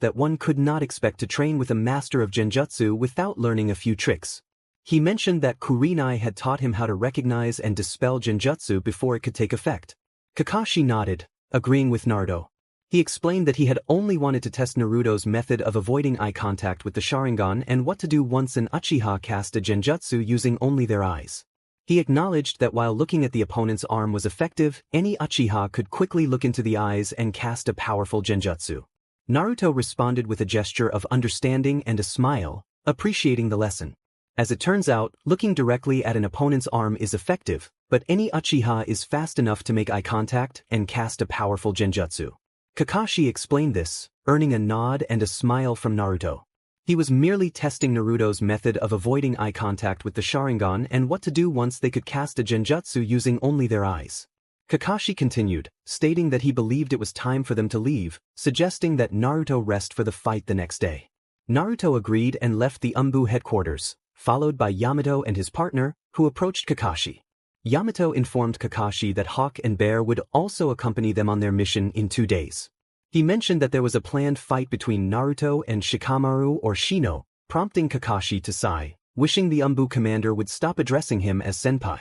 that one could not expect to train with a master of genjutsu without learning a few tricks. He mentioned that Kurenai had taught him how to recognize and dispel genjutsu before it could take effect. Kakashi nodded, agreeing with Naruto. He explained that he had only wanted to test Naruto's method of avoiding eye contact with the Sharingan and what to do once an Uchiha cast a genjutsu using only their eyes. He acknowledged that while looking at the opponent's arm was effective, any Uchiha could quickly look into the eyes and cast a powerful genjutsu. Naruto responded with a gesture of understanding and a smile, appreciating the lesson. As it turns out, looking directly at an opponent's arm is effective, but any Uchiha is fast enough to make eye contact and cast a powerful genjutsu. Kakashi explained this, earning a nod and a smile from Naruto. He was merely testing Naruto's method of avoiding eye contact with the Sharingan and what to do once they could cast a genjutsu using only their eyes. Kakashi continued, stating that he believed it was time for them to leave, suggesting that Naruto rest for the fight the next day. Naruto agreed and left the Anbu headquarters, followed by Yamato and his partner, who approached Kakashi. Yamato informed Kakashi that Hawk and Bear would also accompany them on their mission in 2 days. He mentioned that there was a planned fight between Naruto and Shikamaru or Shino, prompting Kakashi to sigh, wishing the Anbu commander would stop addressing him as senpai.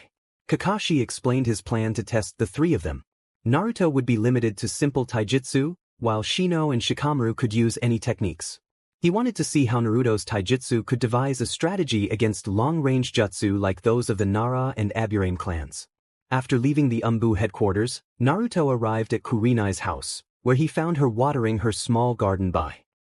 Kakashi explained his plan to test the three of them. Naruto would be limited to simple taijutsu, while Shino and Shikamaru could use any techniques. He wanted to see how Naruto's taijutsu could devise a strategy against long-range jutsu like those of the Nara and Aburame clans. After leaving the Anbu headquarters, Naruto arrived at Kurenai's house, where he found her watering her small garden by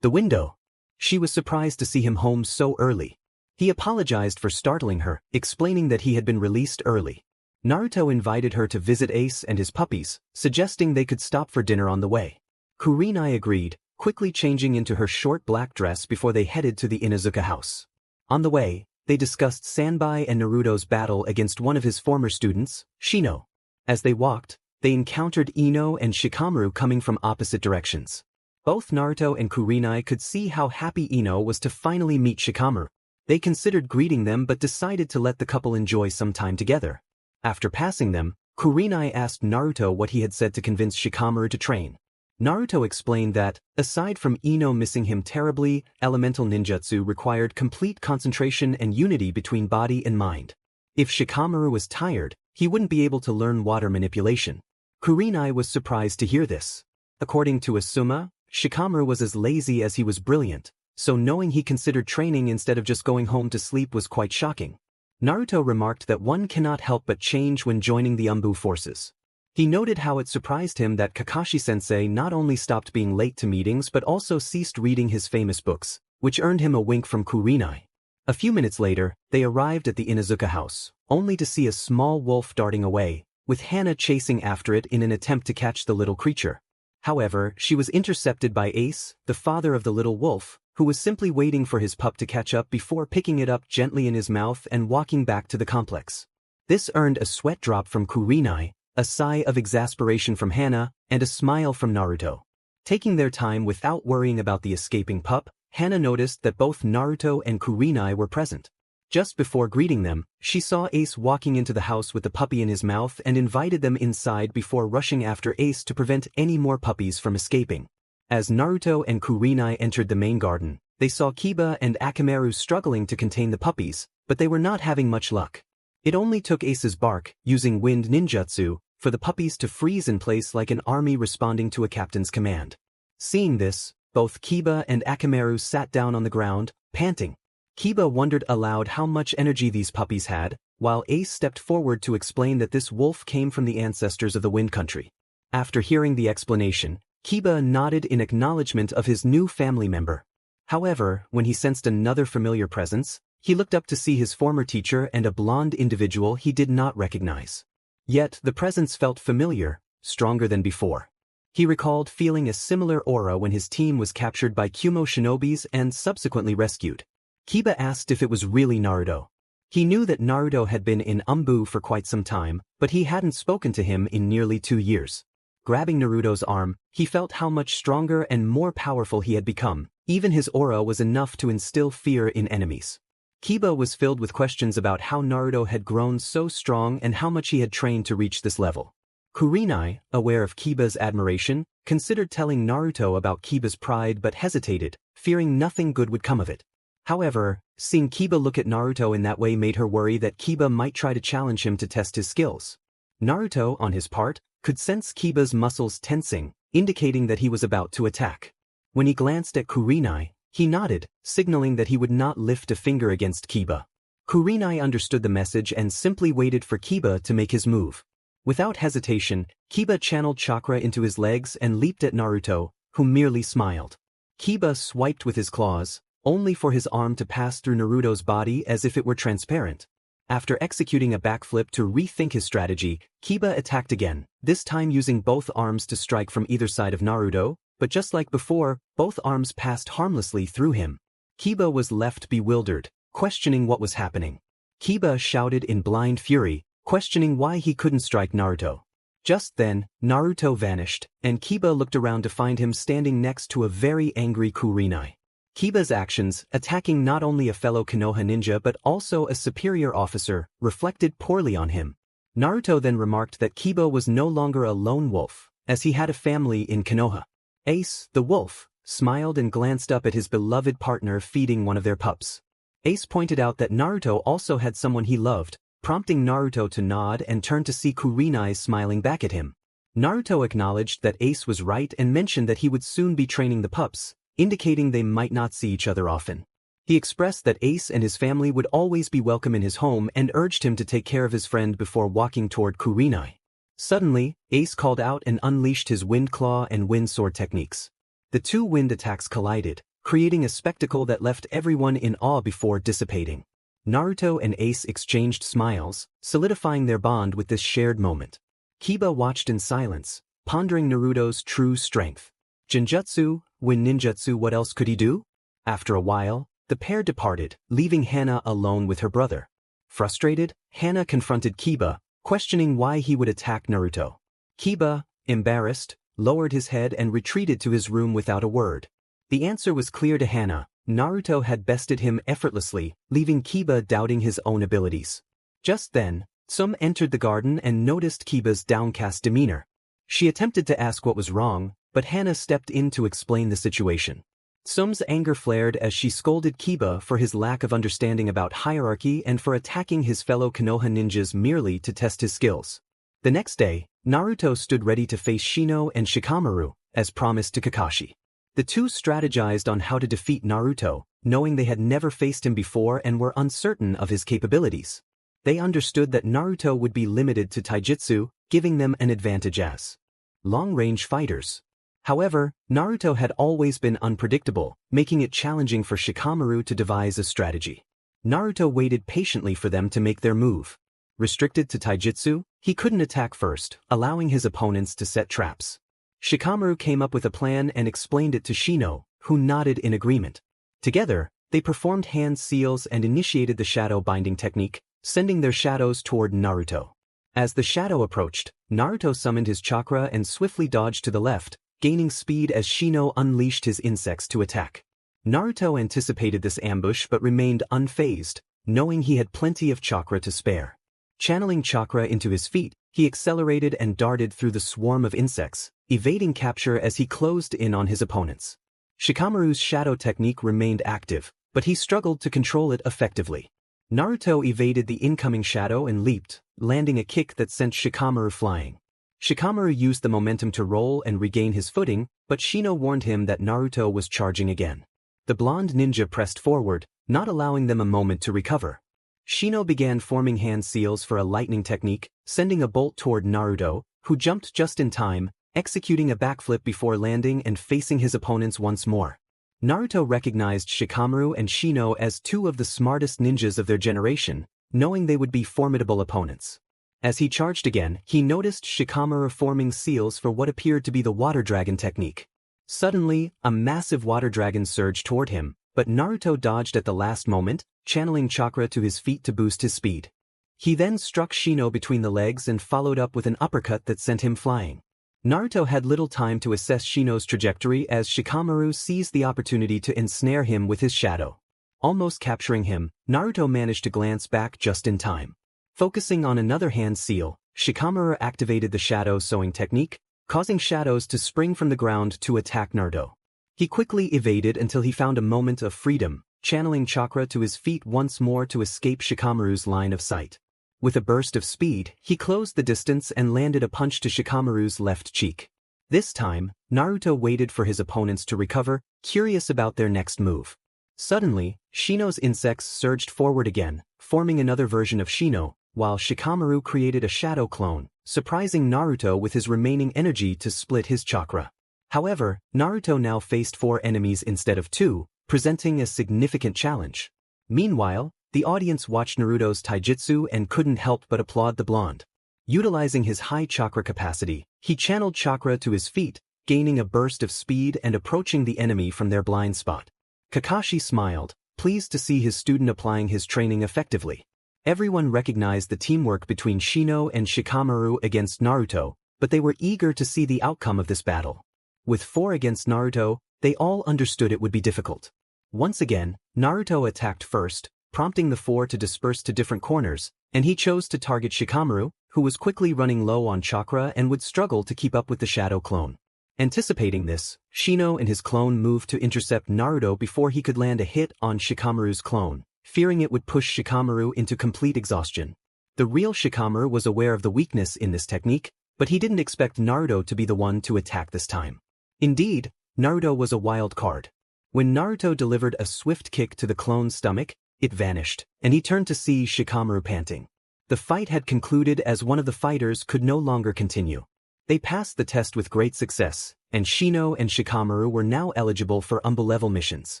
the window. She was surprised to see him home so early. He apologized for startling her, explaining that he had been released early. Naruto invited her to visit Ace and his puppies, suggesting they could stop for dinner on the way. Kurenai agreed, quickly changing into her short black dress before they headed to the Inuzuka house. On the way, they discussed Sanbai and Naruto's battle against one of his former students, Shino. As they walked, they encountered Ino and Shikamaru coming from opposite directions. Both Naruto and Kurenai could see how happy Ino was to finally meet Shikamaru. They considered greeting them but decided to let the couple enjoy some time together. After passing them, Kurenai asked Naruto what he had said to convince Shikamaru to train. Naruto explained that, aside from Ino missing him terribly, elemental ninjutsu required complete concentration and unity between body and mind. If Shikamaru was tired, he wouldn't be able to learn water manipulation. Kurenai was surprised to hear this. According to Asuma, Shikamaru was as lazy as he was brilliant, so knowing he considered training instead of just going home to sleep was quite shocking. Naruto remarked that one cannot help but change when joining the Anbu forces. He noted how it surprised him that Kakashi-sensei not only stopped being late to meetings but also ceased reading his famous books, which earned him a wink from Kurenai. A few minutes later, they arrived at the Inuzuka house, only to see a small wolf darting away, with Hana chasing after it in an attempt to catch the little creature. However, she was intercepted by Ace, the father of the little wolf, who was simply waiting for his pup to catch up before picking it up gently in his mouth and walking back to the complex. This earned a sweat drop from Kurenai, a sigh of exasperation from Hana, and a smile from Naruto. Taking their time without worrying about the escaping pup, Hana noticed that both Naruto and Kurenai were present. Just before greeting them, she saw Ace walking into the house with the puppy in his mouth and invited them inside before rushing after Ace to prevent any more puppies from escaping. As Naruto and Kurenai entered the main garden, they saw Kiba and Akamaru struggling to contain the puppies, but they were not having much luck. It only took Ace's bark, using wind ninjutsu, for the puppies to freeze in place like an army responding to a captain's command. Seeing this, both Kiba and Akamaru sat down on the ground, panting. Kiba wondered aloud how much energy these puppies had, while Ace stepped forward to explain that this wolf came from the ancestors of the Wind Country. After hearing the explanation, Kiba nodded in acknowledgement of his new family member. However, when he sensed another familiar presence, He looked up to see his former teacher and a blonde individual he did not recognize. Yet the presence felt familiar, stronger than before. He recalled feeling a similar aura when his team was captured by Kumo shinobis and subsequently rescued. Kiba asked if it was really Naruto. He knew that Naruto had been in Anbu for quite some time, but he hadn't spoken to him in nearly 2 years. Grabbing Naruto's arm, he felt how much stronger and more powerful he had become. Even his aura was enough to instill fear in enemies. Kiba was filled with questions about how Naruto had grown so strong and how much he had trained to reach this level. Kurenai, aware of Kiba's admiration, considered telling Naruto about Kiba's pride but hesitated, fearing nothing good would come of it. However, seeing Kiba look at Naruto in that way made her worry that Kiba might try to challenge him to test his skills. Naruto, on his part, could sense Kiba's muscles tensing, indicating that he was about to attack. When he glanced at Kurenai, he nodded, signaling that he would not lift a finger against Kiba. Kurenai understood the message and simply waited for Kiba to make his move. Without hesitation, Kiba channeled chakra into his legs and leaped at Naruto, who merely smiled. Kiba swiped with his claws, only for his arm to pass through Naruto's body as if it were transparent. After executing a backflip to rethink his strategy, Kiba attacked again, this time using both arms to strike from either side of Naruto, but just like before, both arms passed harmlessly through him. Kiba was left bewildered, questioning what was happening. Kiba shouted in blind fury, questioning why he couldn't strike Naruto. Just then, Naruto vanished, and Kiba looked around to find him standing next to a very angry Kurenai. Kiba's actions, attacking not only a fellow Konoha ninja but also a superior officer, reflected poorly on him. Naruto then remarked that Kiba was no longer a lone wolf, as he had a family in Konoha. Ace, the wolf, smiled and glanced up at his beloved partner feeding one of their pups. Ace pointed out that Naruto also had someone he loved, prompting Naruto to nod and turn to see Kurenai smiling back at him. Naruto acknowledged that Ace was right and mentioned that he would soon be training the pups, indicating they might not see each other often. He expressed that Ace and his family would always be welcome in his home and urged him to take care of his friend before walking toward Kurenai. Suddenly, Ace called out and unleashed his wind claw and wind sword techniques. The two wind attacks collided, creating a spectacle that left everyone in awe before dissipating. Naruto and Ace exchanged smiles, solidifying their bond with this shared moment. Kiba watched in silence, pondering Naruto's true strength. Genjutsu, wind ninjutsu, what else could he do? After a while, the pair departed, leaving Hana alone with her brother. Frustrated, Hana confronted Kiba, questioning why he would attack Naruto. Kiba, embarrassed, lowered his head and retreated to his room without a word. The answer was clear to Hana. Naruto had bested him effortlessly, leaving Kiba doubting his own abilities. Just then, Tsum entered the garden and noticed Kiba's downcast demeanor. She attempted to ask what was wrong, but Hana stepped in to explain the situation. Tsum's anger flared as she scolded Kiba for his lack of understanding about hierarchy and for attacking his fellow Konoha ninjas merely to test his skills. The next day, Naruto stood ready to face Shino and Shikamaru, as promised to Kakashi. The two strategized on how to defeat Naruto, knowing they had never faced him before and were uncertain of his capabilities. They understood that Naruto would be limited to taijutsu, giving them an advantage as long-range fighters. However, Naruto had always been unpredictable, making it challenging for Shikamaru to devise a strategy. Naruto waited patiently for them to make their move. Restricted to taijutsu, he couldn't attack first, allowing his opponents to set traps. Shikamaru came up with a plan and explained it to Shino, who nodded in agreement. Together, they performed hand seals and initiated the shadow binding technique, sending their shadows toward Naruto. As the shadow approached, Naruto summoned his chakra and swiftly dodged to the left, gaining speed as Shino unleashed his insects to attack. Naruto anticipated this ambush but remained unfazed, knowing he had plenty of chakra to spare. Channeling chakra into his feet, he accelerated and darted through the swarm of insects, evading capture as he closed in on his opponents. Shikamaru's shadow technique remained active, but he struggled to control it effectively. Naruto evaded the incoming shadow and leaped, landing a kick that sent Shikamaru flying. Shikamaru used the momentum to roll and regain his footing, but Shino warned him that Naruto was charging again. The blonde ninja pressed forward, not allowing them a moment to recover. Shino began forming hand seals for a lightning technique, sending a bolt toward Naruto, who jumped just in time, executing a backflip before landing and facing his opponents once more. Naruto recognized Shikamaru and Shino as two of the smartest ninjas of their generation, knowing they would be formidable opponents. As he charged again, he noticed Shikamaru forming seals for what appeared to be the water dragon technique. Suddenly, a massive water dragon surged toward him, but Naruto dodged at the last moment, channeling chakra to his feet to boost his speed. He then struck Shino between the legs and followed up with an uppercut that sent him flying. Naruto had little time to assess Shino's trajectory as Shikamaru seized the opportunity to ensnare him with his shadow. Almost capturing him, Naruto managed to glance back just in time. Focusing on another hand seal, Shikamaru activated the shadow sewing technique, causing shadows to spring from the ground to attack Naruto. He quickly evaded until he found a moment of freedom, channeling chakra to his feet once more to escape Shikamaru's line of sight. With a burst of speed, he closed the distance and landed a punch to Shikamaru's left cheek. This time, Naruto waited for his opponents to recover, curious about their next move. Suddenly, Shino's insects surged forward again, forming another version of Shino, while Shikamaru created a shadow clone, surprising Naruto with his remaining energy to split his chakra. However, Naruto now faced 4 enemies instead of 2, presenting a significant challenge. Meanwhile, the audience watched Naruto's taijutsu and couldn't help but applaud the blonde. Utilizing his high chakra capacity, he channeled chakra to his feet, gaining a burst of speed and approaching the enemy from their blind spot. Kakashi smiled, pleased to see his student applying his training effectively. Everyone recognized the teamwork between Shino and Shikamaru against Naruto, but they were eager to see the outcome of this battle. With 4 against Naruto, they all understood it would be difficult. Once again, Naruto attacked first, prompting the 4 to disperse to different corners, and he chose to target Shikamaru, who was quickly running low on chakra and would struggle to keep up with the shadow clone. Anticipating this, Shino and his clone moved to intercept Naruto before he could land a hit on Shikamaru's clone, fearing it would push Shikamaru into complete exhaustion. The real Shikamaru was aware of the weakness in this technique, but he didn't expect Naruto to be the one to attack this time. Indeed, Naruto was a wild card. When Naruto delivered a swift kick to the clone's stomach, it vanished, and he turned to see Shikamaru panting. The fight had concluded as one of the fighters could no longer continue. They passed the test with great success, and Shino and Shikamaru were now eligible for Anbu-level missions.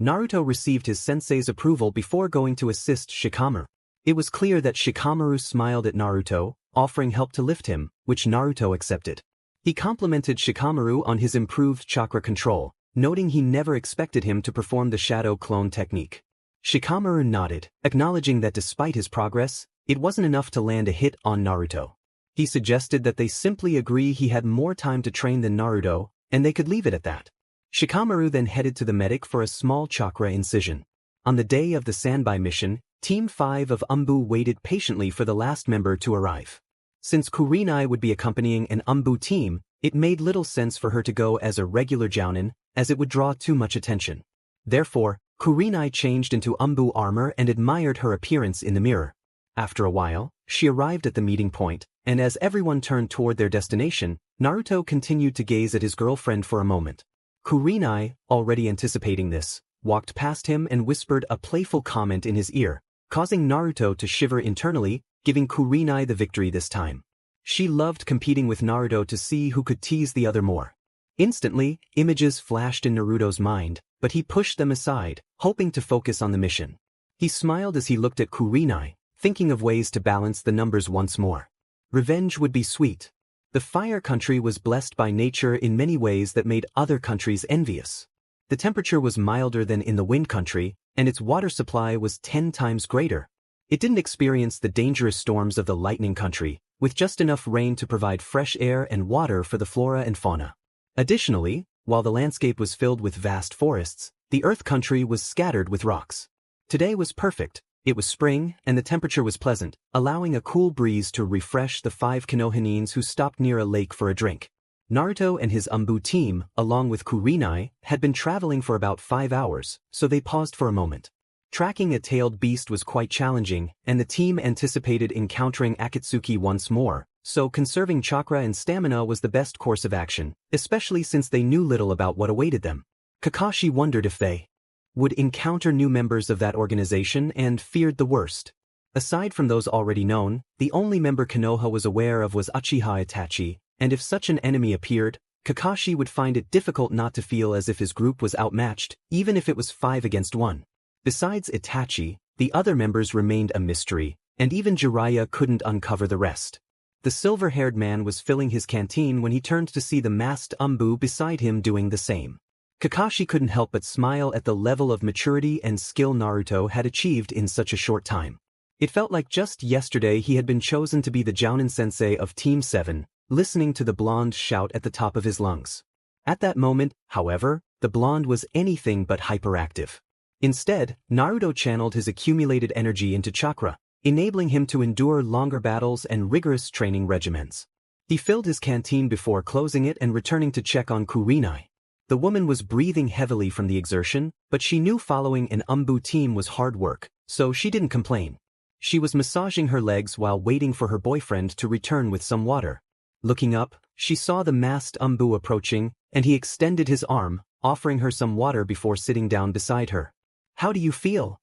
Naruto received his sensei's approval before going to assist Shikamaru. It was clear that Shikamaru smiled at Naruto, offering help to lift him, which Naruto accepted. He complimented Shikamaru on his improved chakra control, noting he never expected him to perform the shadow clone technique. Shikamaru nodded, acknowledging that despite his progress, it wasn't enough to land a hit on Naruto. He suggested that they simply agree he had more time to train than Naruto, and they could leave it at that. Shikamaru then headed to the medic for a small chakra incision. On the day of the Sanbai mission, Team 5 of Anbu waited patiently for the last member to arrive. Since Kurenai would be accompanying an Anbu team, it made little sense for her to go as a regular jounin, as it would draw too much attention. Therefore, Kurenai changed into Anbu armor and admired her appearance in the mirror. After a while, she arrived at the meeting point, and as everyone turned toward their destination, Naruto continued to gaze at his girlfriend for a moment. Kurenai, already anticipating this, walked past him and whispered a playful comment in his ear, causing Naruto to shiver internally, giving Kurenai the victory this time. She loved competing with Naruto to see who could tease the other more. Instantly, images flashed in Naruto's mind, but he pushed them aside, hoping to focus on the mission. He smiled as he looked at Kurenai, thinking of ways to balance the numbers once more. Revenge would be sweet. The Fire Country was blessed by nature in many ways that made other countries envious. The temperature was milder than in the Wind Country, and its water supply was 10 times greater. It didn't experience the dangerous storms of the Lightning Country, with just enough rain to provide fresh air and water for the flora and fauna. Additionally, while the landscape was filled with vast forests, the Earth Country was scattered with rocks. Today was perfect. It was spring, and the temperature was pleasant, allowing a cool breeze to refresh the 5 Konohanins who stopped near a lake for a drink. Naruto and his Anbu team, along with Kurenai, had been traveling for about 5 hours, so they paused for a moment. Tracking a tailed beast was quite challenging, and the team anticipated encountering Akatsuki once more, so conserving chakra and stamina was the best course of action, especially since they knew little about what awaited them. Kakashi wondered if they would encounter new members of that organization and feared the worst. Aside from those already known, the only member Konoha was aware of was Uchiha Itachi, and if such an enemy appeared, Kakashi would find it difficult not to feel as if his group was outmatched, even if it was 5 against 1. Besides Itachi, the other members remained a mystery, and even Jiraiya couldn't uncover the rest. The silver-haired man was filling his canteen when he turned to see the masked Anbu beside him doing the same. Kakashi couldn't help but smile at the level of maturity and skill Naruto had achieved in such a short time. It felt like just yesterday he had been chosen to be the Jounin sensei of Team 7, listening to the blonde shout at the top of his lungs. At that moment, however, the blonde was anything but hyperactive. Instead, Naruto channeled his accumulated energy into chakra, enabling him to endure longer battles and rigorous training regimens. He filled his canteen before closing it and returning to check on Kurenai. The woman was breathing heavily from the exertion, but she knew following an Anbu team was hard work, so she didn't complain. She was massaging her legs while waiting for her boyfriend to return with some water. Looking up, she saw the masked Anbu approaching, and he extended his arm, offering her some water before sitting down beside her. "How do you feel?"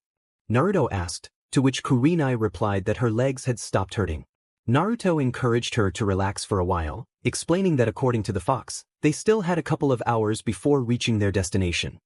Naruto asked, to which Kurenai replied that her legs had stopped hurting. Naruto encouraged her to relax for a while, explaining that according to the fox, they still had a couple of hours before reaching their destination.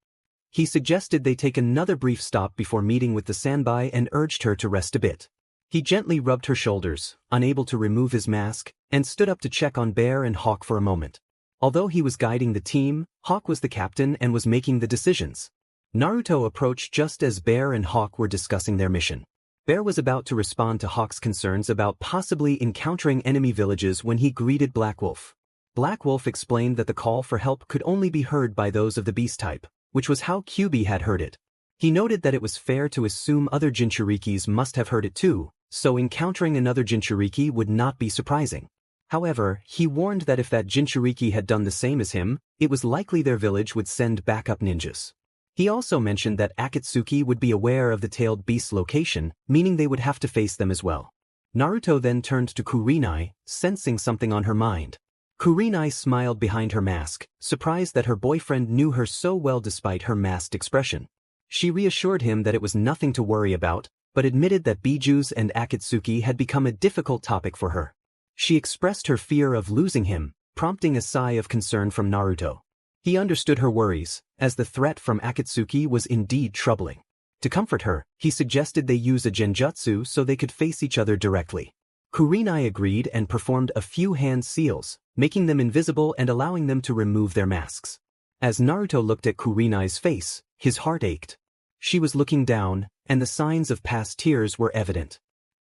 He suggested they take another brief stop before meeting with the Sanbai and urged her to rest a bit. He gently rubbed her shoulders, unable to remove his mask, and stood up to check on Bear and Hawk for a moment. Although he was guiding the team, Hawk was the captain and was making the decisions. Naruto approached just as Bear and Hawk were discussing their mission. Bear was about to respond to Hawk's concerns about possibly encountering enemy villages when he greeted Black Wolf. Black Wolf explained that the call for help could only be heard by those of the beast type, which was how Kyuubi had heard it. He noted that it was fair to assume other Jinchurikis must have heard it too, so encountering another Jinchuriki would not be surprising. However, he warned that if that Jinchuriki had done the same as him, it was likely their village would send backup ninjas. He also mentioned that Akatsuki would be aware of the tailed beast's location, meaning they would have to face them as well. Naruto then turned to Kurenai, sensing something on her mind. Kurenai smiled behind her mask, surprised that her boyfriend knew her so well despite her masked expression. She reassured him that it was nothing to worry about, but admitted that Bijus and Akatsuki had become a difficult topic for her. She expressed her fear of losing him, prompting a sigh of concern from Naruto. He understood her worries, as the threat from Akatsuki was indeed troubling. To comfort her, he suggested they use a genjutsu so they could face each other directly. Kurenai agreed and performed a few hand seals, making them invisible and allowing them to remove their masks. As Naruto looked at Kurenai's face, his heart ached. She was looking down, and the signs of past tears were evident.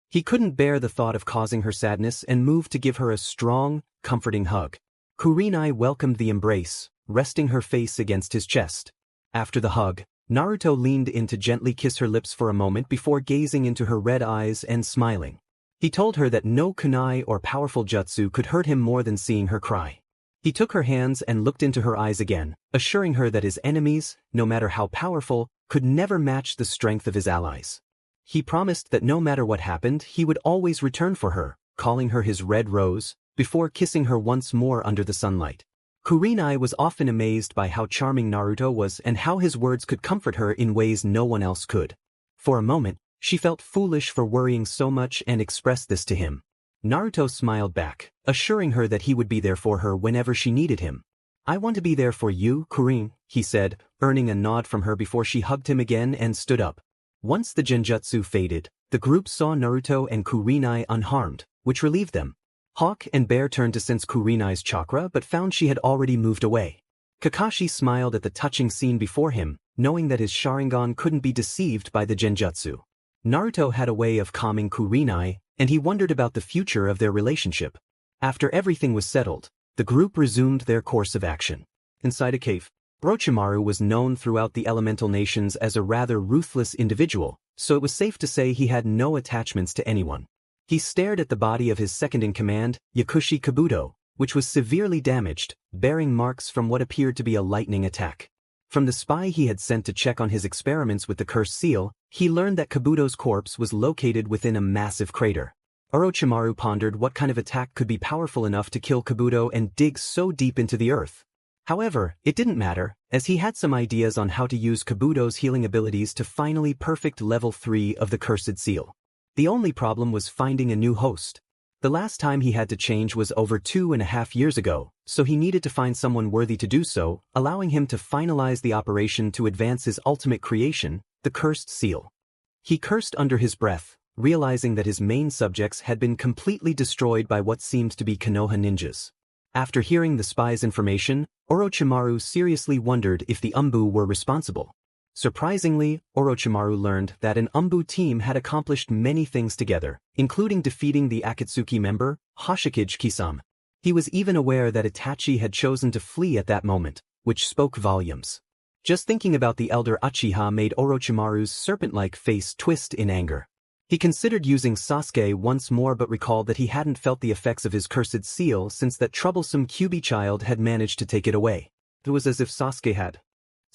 He couldn't bear the thought of causing her sadness and moved to give her a strong, comforting hug. Kurenai welcomed the embrace, resting her face against his chest. After the hug, Naruto leaned in to gently kiss her lips for a moment before gazing into her red eyes and smiling. He told her that no kunai or powerful jutsu could hurt him more than seeing her cry. He took her hands and looked into her eyes again, assuring her that his enemies, no matter how powerful, could never match the strength of his allies. He promised that no matter what happened, he would always return for her, calling her his red rose, before kissing her once more under the sunlight. Kurenai was often amazed by how charming Naruto was and how his words could comfort her in ways no one else could. For a moment, she felt foolish for worrying so much and expressed this to him. Naruto smiled back, assuring her that he would be there for her whenever she needed him. "I want to be there for you, Kuren," he said, earning a nod from her before she hugged him again and stood up. Once the genjutsu faded, the group saw Naruto and Kurenai unharmed, which relieved them. Hawk and Bear turned to sense Kurenai's chakra but found she had already moved away. Kakashi smiled at the touching scene before him, knowing that his Sharingan couldn't be deceived by the genjutsu. Naruto had a way of calming Kurenai, and he wondered about the future of their relationship. After everything was settled, the group resumed their course of action. Inside a cave, Orochimaru was known throughout the elemental nations as a rather ruthless individual, so it was safe to say he had no attachments to anyone. He stared at the body of his second-in-command, Yakushi Kabuto, which was severely damaged, bearing marks from what appeared to be a lightning attack. From the spy he had sent to check on his experiments with the cursed seal, he learned that Kabuto's corpse was located within a massive crater. Orochimaru pondered what kind of attack could be powerful enough to kill Kabuto and dig so deep into the earth. However, it didn't matter, as he had some ideas on how to use Kabuto's healing abilities to finally perfect level 3 of the cursed seal. The only problem was finding a new host. The last time he had to change was over 2.5 years ago, so he needed to find someone worthy to do so, allowing him to finalize the operation to advance his ultimate creation, the cursed seal. He cursed under his breath, realizing that his main subjects had been completely destroyed by what seemed to be Konoha ninjas. After hearing the spy's information, Orochimaru seriously wondered if the Anbu were responsible. Surprisingly, Orochimaru learned that an Anbu team had accomplished many things together, including defeating the Akatsuki member, Hoshikage Kisame. He was even aware that Itachi had chosen to flee at that moment, which spoke volumes. Just thinking about the elder Uchiha made Orochimaru's serpent-like face twist in anger. He considered using Sasuke once more but recalled that he hadn't felt the effects of his cursed seal since that troublesome Kyuubi child had managed to take it away. It was as if Sasuke had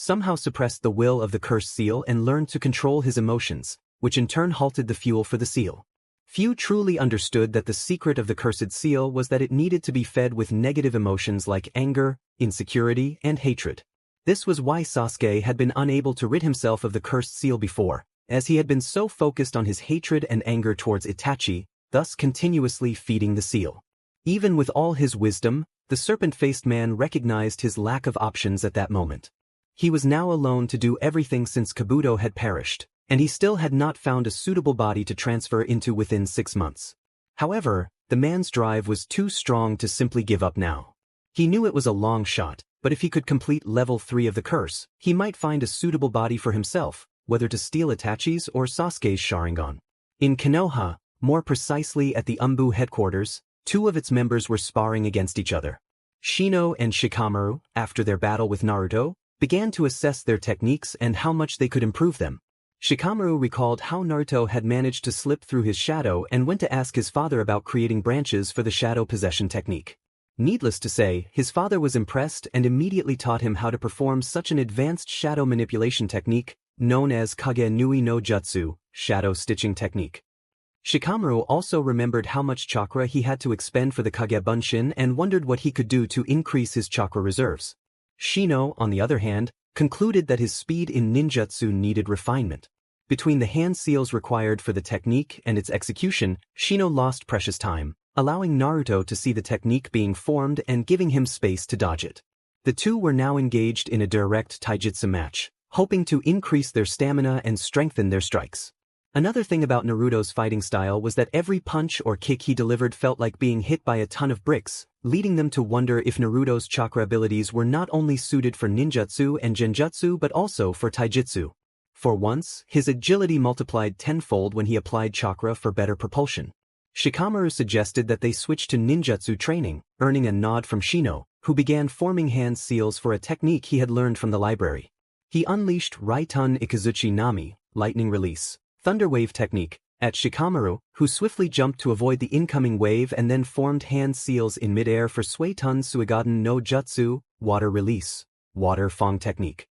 somehow suppressed the will of the cursed seal and learned to control his emotions, which in turn halted the fuel for the seal. Few truly understood that the secret of the cursed seal was that it needed to be fed with negative emotions like anger, insecurity, and hatred. This was why Sasuke had been unable to rid himself of the cursed seal before, as he had been so focused on his hatred and anger towards Itachi, thus continuously feeding the seal. Even with all his wisdom, the serpent-faced man recognized his lack of options at that moment. He was now alone to do everything since Kabuto had perished, and he still had not found a suitable body to transfer into within 6 months. However, the man's drive was too strong to simply give up now. He knew it was a long shot, but if he could complete level 3 of the curse, he might find a suitable body for himself, whether to steal Itachi's or Sasuke's Sharingan. In Konoha, more precisely at the Anbu headquarters, 2 of its members were sparring against each other. Shino and Shikamaru, after their battle with Naruto, began to assess their techniques and how much they could improve them. Shikamaru recalled how Naruto had managed to slip through his shadow and went to ask his father about creating branches for the shadow possession technique. Needless to say, his father was impressed and immediately taught him how to perform such an advanced shadow manipulation technique, known as Kage Nui no Jutsu, shadow stitching technique. Shikamaru also remembered how much chakra he had to expend for the Kage Bunshin and wondered what he could do to increase his chakra reserves. Shino, on the other hand, concluded that his speed in ninjutsu needed refinement. Between the hand seals required for the technique and its execution, Shino lost precious time, allowing Naruto to see the technique being formed and giving him space to dodge it. The two were now engaged in a direct taijutsu match, hoping to increase their stamina and strengthen their strikes. Another thing about Naruto's fighting style was that every punch or kick he delivered felt like being hit by a ton of bricks, leading them to wonder if Naruto's chakra abilities were not only suited for ninjutsu and genjutsu but also for taijutsu. For once, his agility multiplied tenfold when he applied chakra for better propulsion. Shikamaru suggested that they switch to ninjutsu training, earning a nod from Shino, who began forming hand seals for a technique he had learned from the library. He unleashed Raitun Ikazuchi Nami, lightning release, thunder wave technique, at Shikamaru, who swiftly jumped to avoid the incoming wave and then formed hand seals in midair for Suetun Suigaden no Jutsu, water release, water fong technique.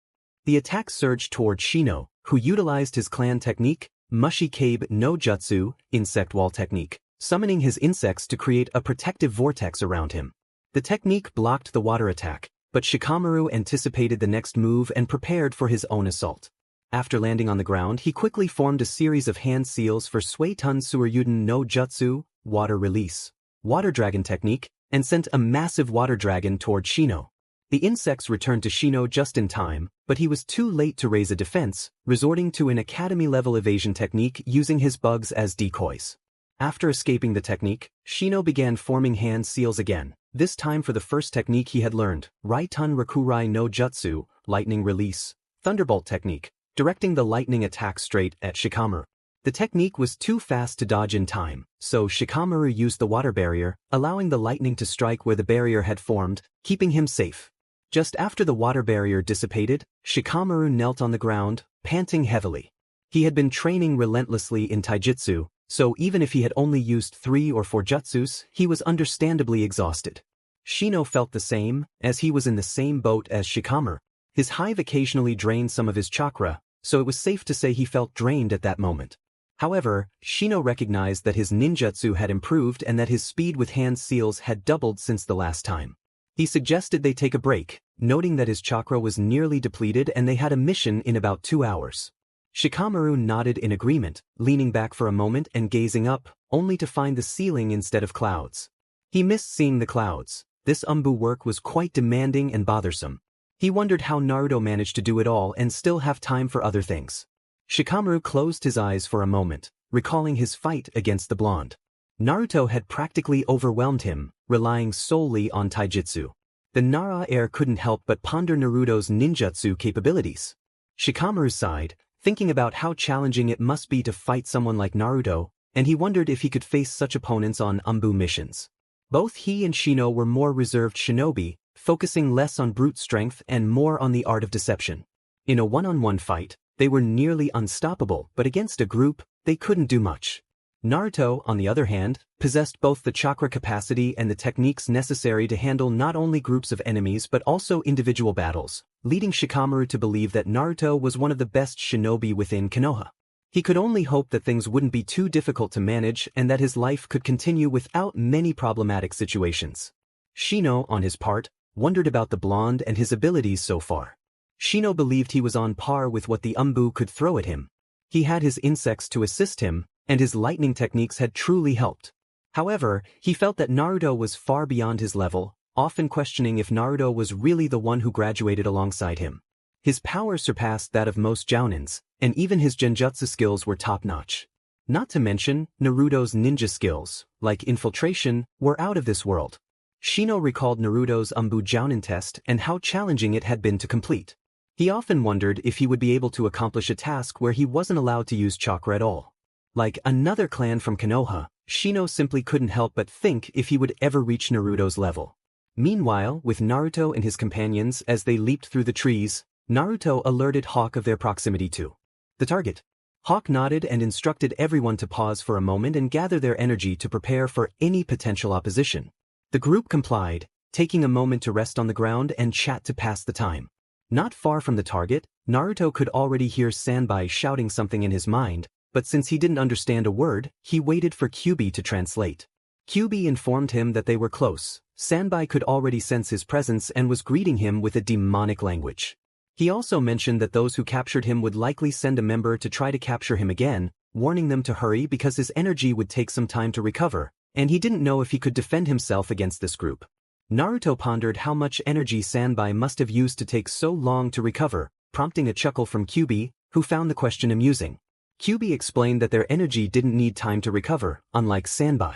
The attack surged toward Shino, who utilized his clan technique, Mushi Cabe no Jutsu, insect wall technique, summoning his insects to create a protective vortex around him. The technique blocked the water attack, but Shikamaru anticipated the next move and prepared for his own assault. After landing on the ground, he quickly formed a series of hand seals for Suetun Suiryuden no Jutsu, water release, water dragon technique, and sent a massive water dragon toward Shino. The insects returned to Shino just in time, but he was too late to raise a defense, resorting to an academy-level evasion technique using his bugs as decoys. After escaping the technique, Shino began forming hand seals again, this time for the first technique he had learned, Raitun Rakurai no Jutsu, lightning release, thunderbolt technique, directing the lightning attack straight at Shikamaru. The technique was too fast to dodge in time, so Shikamaru used the water barrier, allowing the lightning to strike where the barrier had formed, keeping him safe. Just after the water barrier dissipated, Shikamaru knelt on the ground, panting heavily. He had been training relentlessly in taijutsu, so even if he had only used 3 or 4 jutsus, he was understandably exhausted. Shino felt the same, as he was in the same boat as Shikamaru. His hive occasionally drained some of his chakra, so it was safe to say he felt drained at that moment. However, Shino recognized that his ninjutsu had improved and that his speed with hand seals had doubled since the last time. He suggested they take a break, noting that his chakra was nearly depleted and they had a mission in about 2 hours. Shikamaru nodded in agreement, leaning back for a moment and gazing up, only to find the ceiling instead of clouds. He missed seeing the clouds. This Anbu work was quite demanding and bothersome. He wondered how Naruto managed to do it all and still have time for other things. Shikamaru closed his eyes for a moment, recalling his fight against the blonde. Naruto had practically overwhelmed him, relying solely on taijutsu. The Nara heir couldn't help but ponder Naruto's ninjutsu capabilities. Shikamaru sighed, thinking about how challenging it must be to fight someone like Naruto, and he wondered if he could face such opponents on Anbu missions. Both he and Shino were more reserved shinobi, focusing less on brute strength and more on the art of deception. In a one-on-one fight, they were nearly unstoppable, but against a group, they couldn't do much. Naruto, on the other hand, possessed both the chakra capacity and the techniques necessary to handle not only groups of enemies but also individual battles, leading Shikamaru to believe that Naruto was one of the best shinobi within Konoha. He could only hope that things wouldn't be too difficult to manage and that his life could continue without many problematic situations. Shino, on his part, wondered about the blonde and his abilities so far. Shino believed he was on par with what the Anbu could throw at him. He had his insects to assist him, and his lightning techniques had truly helped. However, he felt that Naruto was far beyond his level, often questioning if Naruto was really the one who graduated alongside him. His power surpassed that of most jounins, and even his genjutsu skills were top-notch. Not to mention, Naruto's ninja skills, like infiltration, were out of this world. Shino recalled Naruto's Anbu Jounin test and how challenging it had been to complete. He often wondered if he would be able to accomplish a task where he wasn't allowed to use chakra at all. Like another clan from Konoha, Shino simply couldn't help but think if he would ever reach Naruto's level. Meanwhile, with Naruto and his companions as they leaped through the trees, Naruto alerted Hawk of their proximity to the target. Hawk nodded and instructed everyone to pause for a moment and gather their energy to prepare for any potential opposition. The group complied, taking a moment to rest on the ground and chat to pass the time. Not far from the target, Naruto could already hear Sanbai shouting something in his mind, but since he didn't understand a word, he waited for Kyubi to translate. Kyubi informed him that they were close. Sanbai could already sense his presence and was greeting him with a demonic language. He also mentioned that those who captured him would likely send a member to try to capture him again, warning them to hurry because his energy would take some time to recover, and he didn't know if he could defend himself against this group. Naruto pondered how much energy Sanbai must have used to take so long to recover, prompting a chuckle from Kyubi, who found the question amusing. Kyubi explained that their energy didn't need time to recover, unlike Sanbai.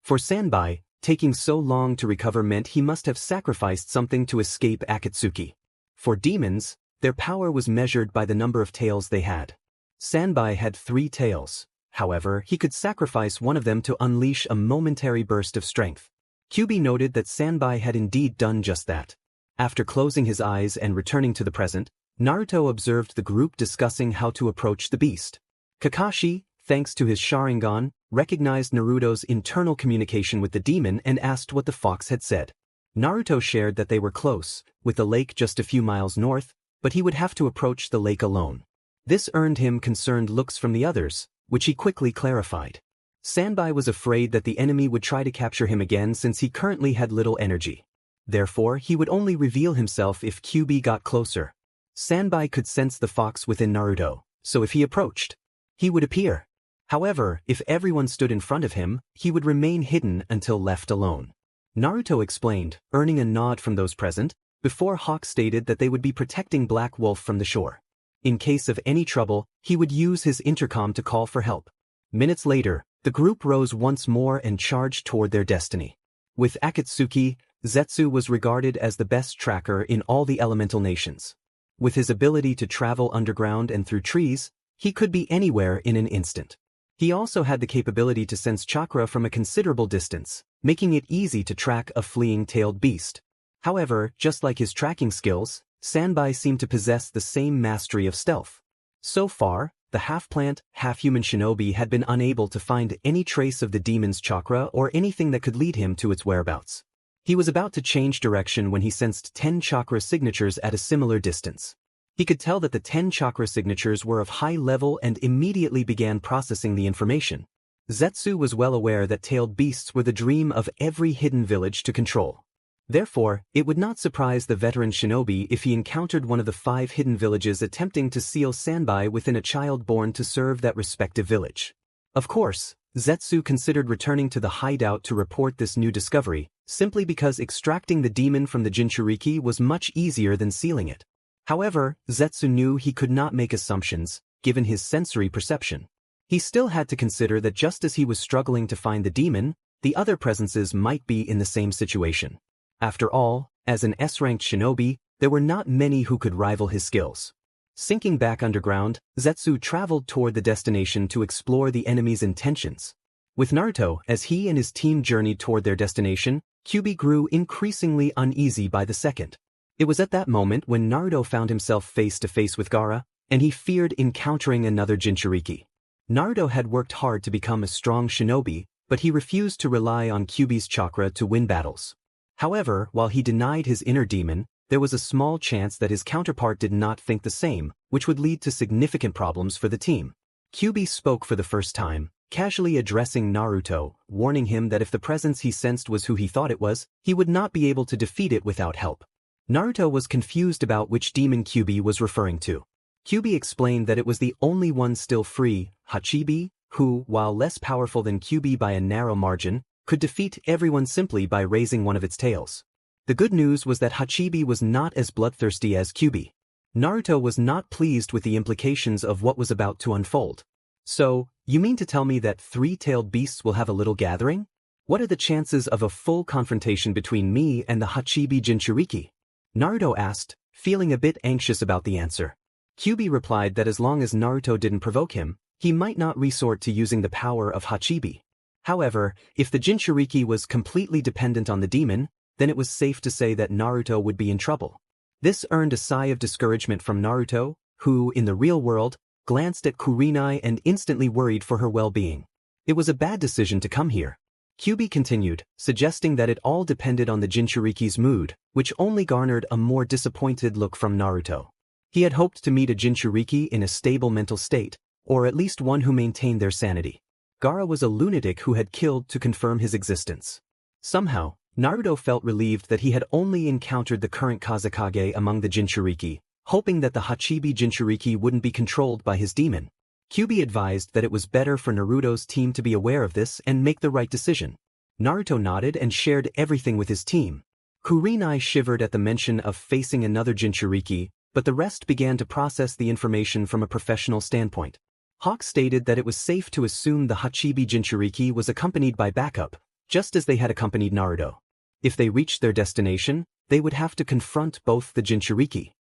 For Sanbai, taking so long to recover meant he must have sacrificed something to escape Akatsuki. For demons, their power was measured by the number of tails they had. Sanbai had 3 tails. However, he could sacrifice one of them to unleash a momentary burst of strength. Kyubi noted that Sanbai had indeed done just that. After closing his eyes and returning to the present, Naruto observed the group discussing how to approach the beast. Kakashi, thanks to his Sharingan, recognized Naruto's internal communication with the demon and asked what the fox had said. Naruto shared that they were close, with the lake just a few miles north, but he would have to approach the lake alone. This earned him concerned looks from the others, which he quickly clarified. Sanbai was afraid that the enemy would try to capture him again since he currently had little energy. Therefore, he would only reveal himself if Kyubi got closer. Sanbai could sense the fox within Naruto, so if he approached, he would appear. However, if everyone stood in front of him, he would remain hidden until left alone. Naruto explained, earning a nod from those present, before Hawk stated that they would be protecting Black Wolf from the shore. In case of any trouble, he would use his intercom to call for help. Minutes later, the group rose once more and charged toward their destiny. With Akatsuki, Zetsu was regarded as the best tracker in all the elemental nations. With his ability to travel underground and through trees, he could be anywhere in an instant. He also had the capability to sense chakra from a considerable distance, making it easy to track a fleeing tailed beast. However, just like his tracking skills, Sanbai seemed to possess the same mastery of stealth. So far, the half-plant, half-human shinobi had been unable to find any trace of the demon's chakra or anything that could lead him to its whereabouts. He was about to change direction when he sensed 10 chakra signatures at a similar distance. He could tell that the 10 chakra signatures were of high level and immediately began processing the information. Zetsu was well aware that tailed beasts were the dream of every hidden village to control. Therefore, it would not surprise the veteran shinobi if he encountered one of the 5 hidden villages attempting to seal Sanbai within a child born to serve that respective village. Of course, Zetsu considered returning to the hideout to report this new discovery, simply because extracting the demon from the Jinchuriki was much easier than sealing it. However, Zetsu knew he could not make assumptions, given his sensory perception. He still had to consider that just as he was struggling to find the demon, the other presences might be in the same situation. After all, as an S-ranked shinobi, there were not many who could rival his skills. Sinking back underground, Zetsu traveled toward the destination to explore the enemy's intentions. With Naruto, as he and his team journeyed toward their destination, Kyuubi grew increasingly uneasy by the second. It was at that moment when Naruto found himself face to face with Gaara, and he feared encountering another Jinchuriki. Naruto had worked hard to become a strong shinobi, but he refused to rely on Kyuubi's chakra to win battles. However, while he denied his inner demon, there was a small chance that his counterpart did not think the same, which would lead to significant problems for the team. Kyuubi spoke for the first time, casually addressing Naruto, warning him that if the presence he sensed was who he thought it was, he would not be able to defeat it without help. Naruto was confused about which demon Kyuubi was referring to. Kyuubi explained that it was the only one still free, Hachibi, who, while less powerful than Kyuubi by a narrow margin, could defeat everyone simply by raising one of its tails. The good news was that Hachibi was not as bloodthirsty as Kyuubi. Naruto was not pleased with the implications of what was about to unfold. So, you mean to tell me that 3-tailed beasts will have a little gathering? What are the chances of a full confrontation between me and the Hachibi Jinchuriki? Naruto asked, feeling a bit anxious about the answer. Kyuubi replied that as long as Naruto didn't provoke him, he might not resort to using the power of Hachibi. However, if the Jinchuriki was completely dependent on the demon, then it was safe to say that Naruto would be in trouble. This earned a sigh of discouragement from Naruto, who, in the real world, glanced at Kurenai and instantly worried for her well-being. It was a bad decision to come here. Kyuubi continued, suggesting that it all depended on the Jinchuriki's mood, which only garnered a more disappointed look from Naruto. He had hoped to meet a Jinchuriki in a stable mental state, or at least one who maintained their sanity. Gaara was a lunatic who had killed to confirm his existence. Somehow, Naruto felt relieved that he had only encountered the current Kazekage among the Jinchuriki, hoping that the Hachibi Jinchuriki wouldn't be controlled by his demon. Kyuubi advised that it was better for Naruto's team to be aware of this and make the right decision. Naruto nodded and shared everything with his team. Kurenai shivered at the mention of facing another Jinchuriki, but the rest began to process the information from a professional standpoint. Hawk stated that it was safe to assume the Hachibi Jinchuriki was accompanied by backup, just as they had accompanied Naruto. If they reached their destination, they would have to confront both the Jinchuriki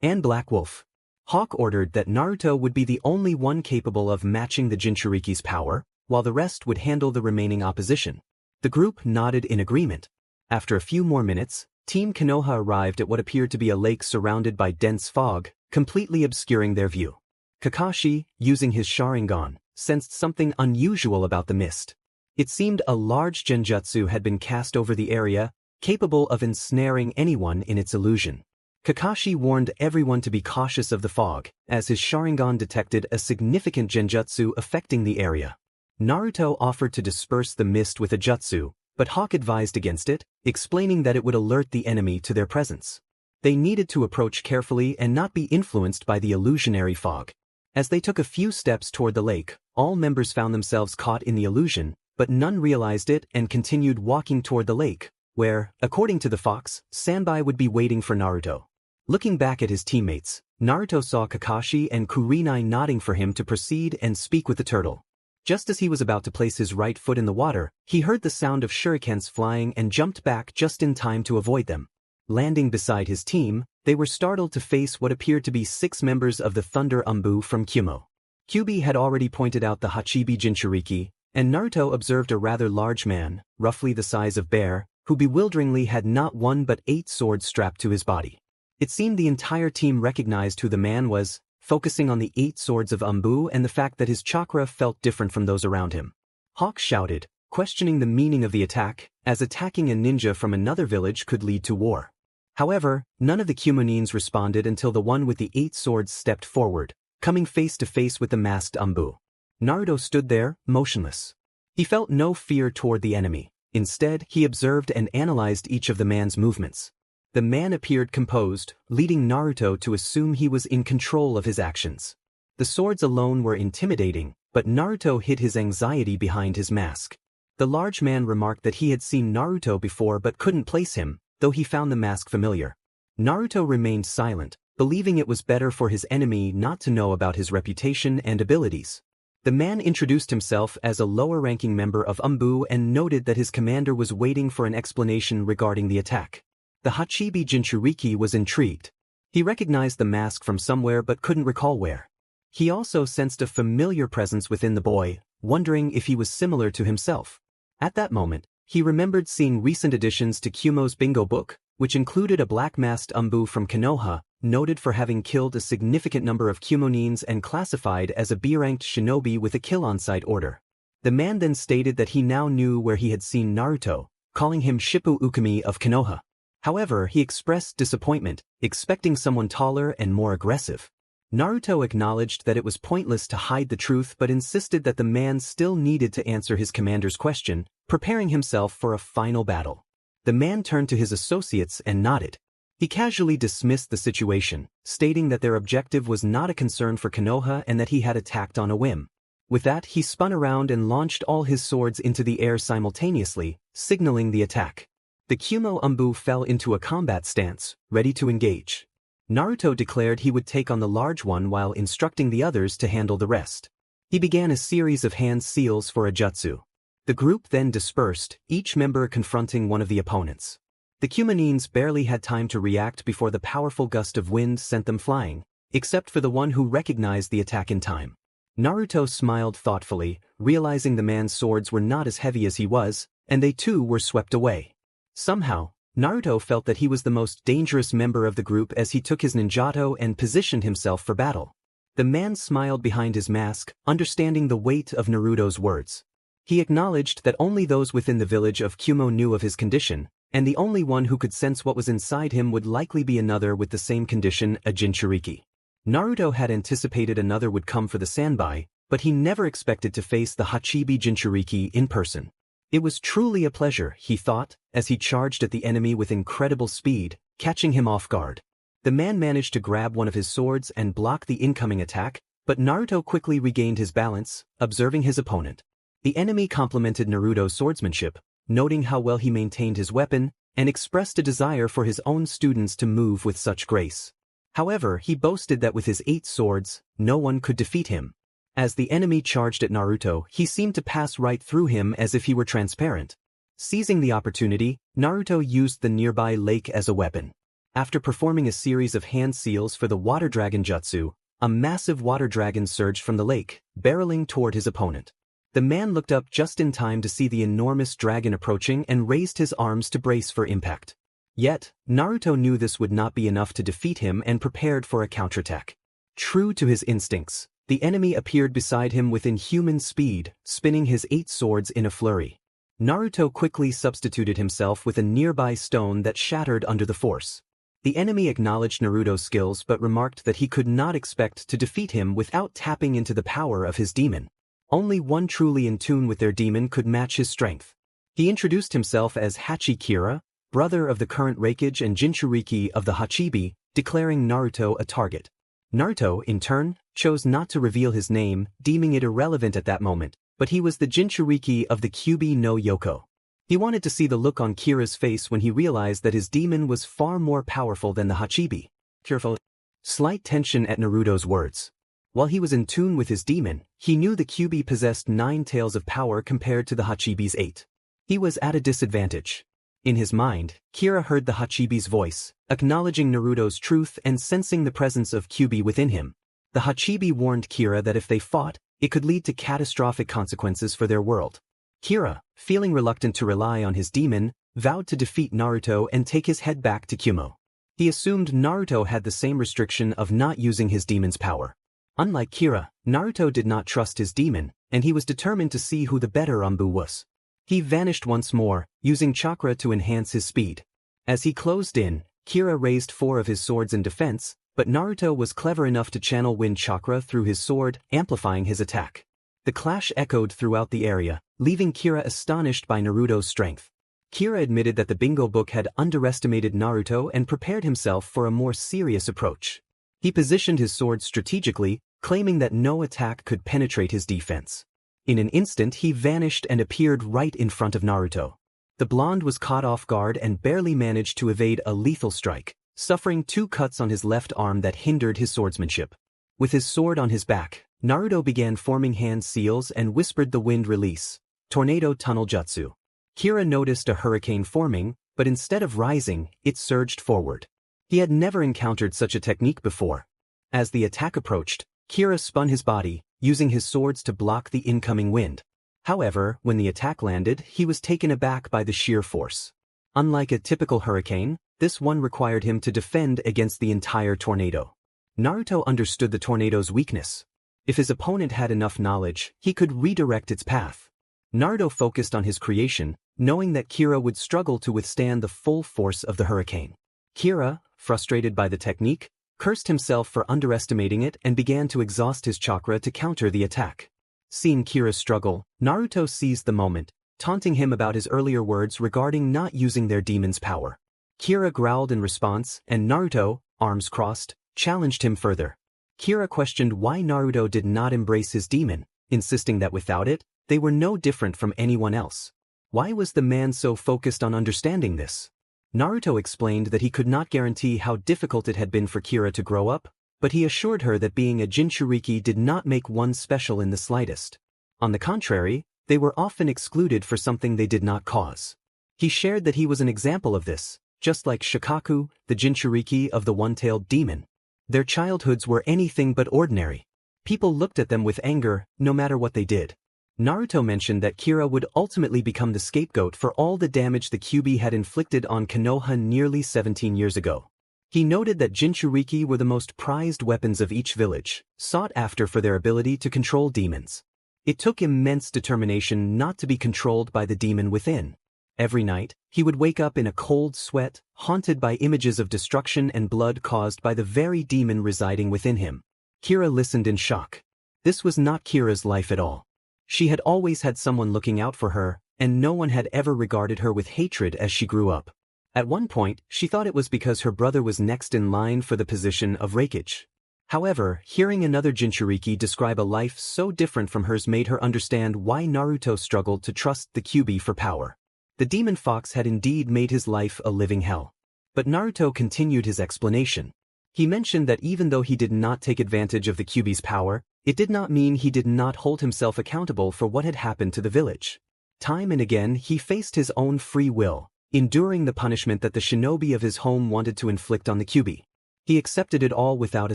and Black Wolf. Hawk ordered that Naruto would be the only one capable of matching the Jinchuriki's power, while the rest would handle the remaining opposition. The group nodded in agreement. After a few more minutes, Team Konoha arrived at what appeared to be a lake surrounded by dense fog, completely obscuring their view. Kakashi, using his Sharingan, sensed something unusual about the mist. It seemed a large genjutsu had been cast over the area, capable of ensnaring anyone in its illusion. Kakashi warned everyone to be cautious of the fog, as his Sharingan detected a significant genjutsu affecting the area. Naruto offered to disperse the mist with a jutsu, but Hawk advised against it, explaining that it would alert the enemy to their presence. They needed to approach carefully and not be influenced by the illusionary fog. As they took a few steps toward the lake, all members found themselves caught in the illusion, but none realized it and continued walking toward the lake, where, according to the fox, Sanbai would be waiting for Naruto. Looking back at his teammates, Naruto saw Kakashi and Kurenai nodding for him to proceed and speak with the turtle. Just as he was about to place his right foot in the water, he heard the sound of shurikens flying and jumped back just in time to avoid them. Landing beside his team, they were startled to face what appeared to be 6 members of the Thunder Anbu from Kumo. Kyuubi had already pointed out the Hachibi Jinchuriki, and Naruto observed a rather large man, roughly the size of Bear, who bewilderingly had not 1 but 8 swords strapped to his body. It seemed the entire team recognized who the man was, focusing on the 8 swords of Anbu and the fact that his chakra felt different from those around him. Hawk shouted, questioning the meaning of the attack, as attacking a ninja from another village could lead to war. However, none of the Kumonins responded until the one with the 8 swords stepped forward, coming face to face with the masked Anbu. Naruto stood there, motionless. He felt no fear toward the enemy. Instead, he observed and analyzed each of the man's movements. The man appeared composed, leading Naruto to assume he was in control of his actions. The swords alone were intimidating, but Naruto hid his anxiety behind his mask. The large man remarked that he had seen Naruto before but couldn't place him, though he found the mask familiar. Naruto remained silent, believing it was better for his enemy not to know about his reputation and abilities. The man introduced himself as a lower-ranking member of Anbu and noted that his commander was waiting for an explanation regarding the attack. The Hachibi Jinchuriki was intrigued. He recognized the mask from somewhere but couldn't recall where. He also sensed a familiar presence within the boy, wondering if he was similar to himself. At that moment, he remembered seeing recent additions to Kumo's bingo book, which included a black-masked Anbu from Konoha, noted for having killed a significant number of Kumonins and classified as a B-ranked shinobi with a kill-on-sight order. The man then stated that he now knew where he had seen Naruto, calling him Shippu Ukami of Konoha. However, he expressed disappointment, expecting someone taller and more aggressive. Naruto acknowledged that it was pointless to hide the truth but insisted that the man still needed to answer his commander's question, preparing himself for a final battle. The man turned to his associates and nodded. He casually dismissed the situation, stating that their objective was not a concern for Konoha and that he had attacked on a whim. With that, he spun around and launched all his swords into the air simultaneously, signaling the attack. The Kumo Anbu fell into a combat stance, ready to engage. Naruto declared he would take on the large one while instructing the others to handle the rest. He began a series of hand seals for a jutsu. The group then dispersed, each member confronting one of the opponents. The Kumonins barely had time to react before the powerful gust of wind sent them flying, except for the one who recognized the attack in time. Naruto smiled thoughtfully, realizing the man's swords were not as heavy as he was, and they too were swept away. Somehow, Naruto felt that he was the most dangerous member of the group as he took his ninjato and positioned himself for battle. The man smiled behind his mask, understanding the weight of Naruto's words. He acknowledged that only those within the village of Kumo knew of his condition, and the only one who could sense what was inside him would likely be another with the same condition, a Jinchuriki. Naruto had anticipated another would come for the Sanbai, but he never expected to face the Hachibi Jinchuriki in person. It was truly a pleasure, he thought, as he charged at the enemy with incredible speed, catching him off guard. The man managed to grab one of his swords and block the incoming attack, but Naruto quickly regained his balance, observing his opponent. The enemy complimented Naruto's swordsmanship, noting how well he maintained his weapon, and expressed a desire for his own students to move with such grace. However, he boasted that with his 8 swords, no one could defeat him. As the enemy charged at Naruto, he seemed to pass right through him as if he were transparent. Seizing the opportunity, Naruto used the nearby lake as a weapon. After performing a series of hand seals for the water dragon jutsu, a massive water dragon surged from the lake, barreling toward his opponent. The man looked up just in time to see the enormous dragon approaching and raised his arms to brace for impact. Yet, Naruto knew this would not be enough to defeat him and prepared for a counterattack. True to his instincts, the enemy appeared beside him with inhuman speed, spinning his 8 swords in a flurry. Naruto quickly substituted himself with a nearby stone that shattered under the force. The enemy acknowledged Naruto's skills but remarked that he could not expect to defeat him without tapping into the power of his demon. Only one truly in tune with their demon could match his strength. He introduced himself as Hachikira, brother of the current Raikage and Jinchuriki of the Hachibi, declaring Naruto a target. Naruto, in turn, chose not to reveal his name, deeming it irrelevant at that moment, but he was the Jinchuriki of the Kyubi no Yoko. He wanted to see the look on Kira's face when he realized that his demon was far more powerful than the Hachibi. Careful. Slight tension at Naruto's words. While he was in tune with his demon, he knew the Kyubi possessed 9 tails of power compared to the Hachibi's 8. He was at a disadvantage. In his mind, Kira heard the Hachibi's voice, acknowledging Naruto's truth and sensing the presence of Kyubi within him. The Hachibi warned Kira that if they fought, it could lead to catastrophic consequences for their world. Kira, feeling reluctant to rely on his demon, vowed to defeat Naruto and take his head back to Kumo. He assumed Naruto had the same restriction of not using his demon's power. Unlike Kira, Naruto did not trust his demon, and he was determined to see who the better Anbu was. He vanished once more, using chakra to enhance his speed. As he closed in, Kira raised 4 of his swords in defense, but Naruto was clever enough to channel wind chakra through his sword, amplifying his attack. The clash echoed throughout the area, leaving Kira astonished by Naruto's strength. Kira admitted that the bingo book had underestimated Naruto and prepared himself for a more serious approach. He positioned his sword strategically, claiming that no attack could penetrate his defense. In an instant he vanished and appeared right in front of Naruto. The blonde was caught off guard and barely managed to evade a lethal strike, suffering 2 cuts on his left arm that hindered his swordsmanship. With his sword on his back, Naruto began forming hand seals and whispered the wind release, tornado tunnel jutsu. Kira noticed a hurricane forming, but instead of rising, it surged forward. He had never encountered such a technique before. As the attack approached, Kira spun his body, using his swords to block the incoming wind. However, when the attack landed, he was taken aback by the sheer force. Unlike a typical hurricane, this one required him to defend against the entire tornado. Naruto understood the tornado's weakness. If his opponent had enough knowledge, he could redirect its path. Naruto focused on his creation, knowing that Kira would struggle to withstand the full force of the hurricane. Kira, frustrated by the technique, cursed himself for underestimating it and began to exhaust his chakra to counter the attack. Seeing Kira's struggle, Naruto seized the moment, taunting him about his earlier words regarding not using their demon's power. Kira growled in response, and Naruto, arms crossed, challenged him further. Kira questioned why Naruto did not embrace his demon, insisting that without it, they were no different from anyone else. Why was the man so focused on understanding this? Naruto explained that he could not guarantee how difficult it had been for Kira to grow up, but he assured her that being a Jinchuriki did not make one special in the slightest. On the contrary, they were often excluded for something they did not cause. He shared that he was an example of this, just like Shikaku, the Jinchuriki of the one-tailed demon. Their childhoods were anything but ordinary. People looked at them with anger, no matter what they did. Naruto mentioned that Kira would ultimately become the scapegoat for all the damage the Kyuubi had inflicted on Konoha nearly 17 years ago. He noted that Jinchuriki were the most prized weapons of each village, sought after for their ability to control demons. It took immense determination not to be controlled by the demon within. Every night, he would wake up in a cold sweat, haunted by images of destruction and blood caused by the very demon residing within him. Kira listened in shock. This was not Kira's life at all. She had always had someone looking out for her, and no one had ever regarded her with hatred as she grew up. At one point, she thought it was because her brother was next in line for the position of Reikage. However, hearing another Jinchuriki describe a life so different from hers made her understand why Naruto struggled to trust the Kyuubi for power. The demon fox had indeed made his life a living hell. But Naruto continued his explanation. He mentioned that even though he did not take advantage of the Kyuubi's power, it did not mean he did not hold himself accountable for what had happened to the village. Time and again he faced his own free will, enduring the punishment that the shinobi of his home wanted to inflict on the Kyuubi. He accepted it all without a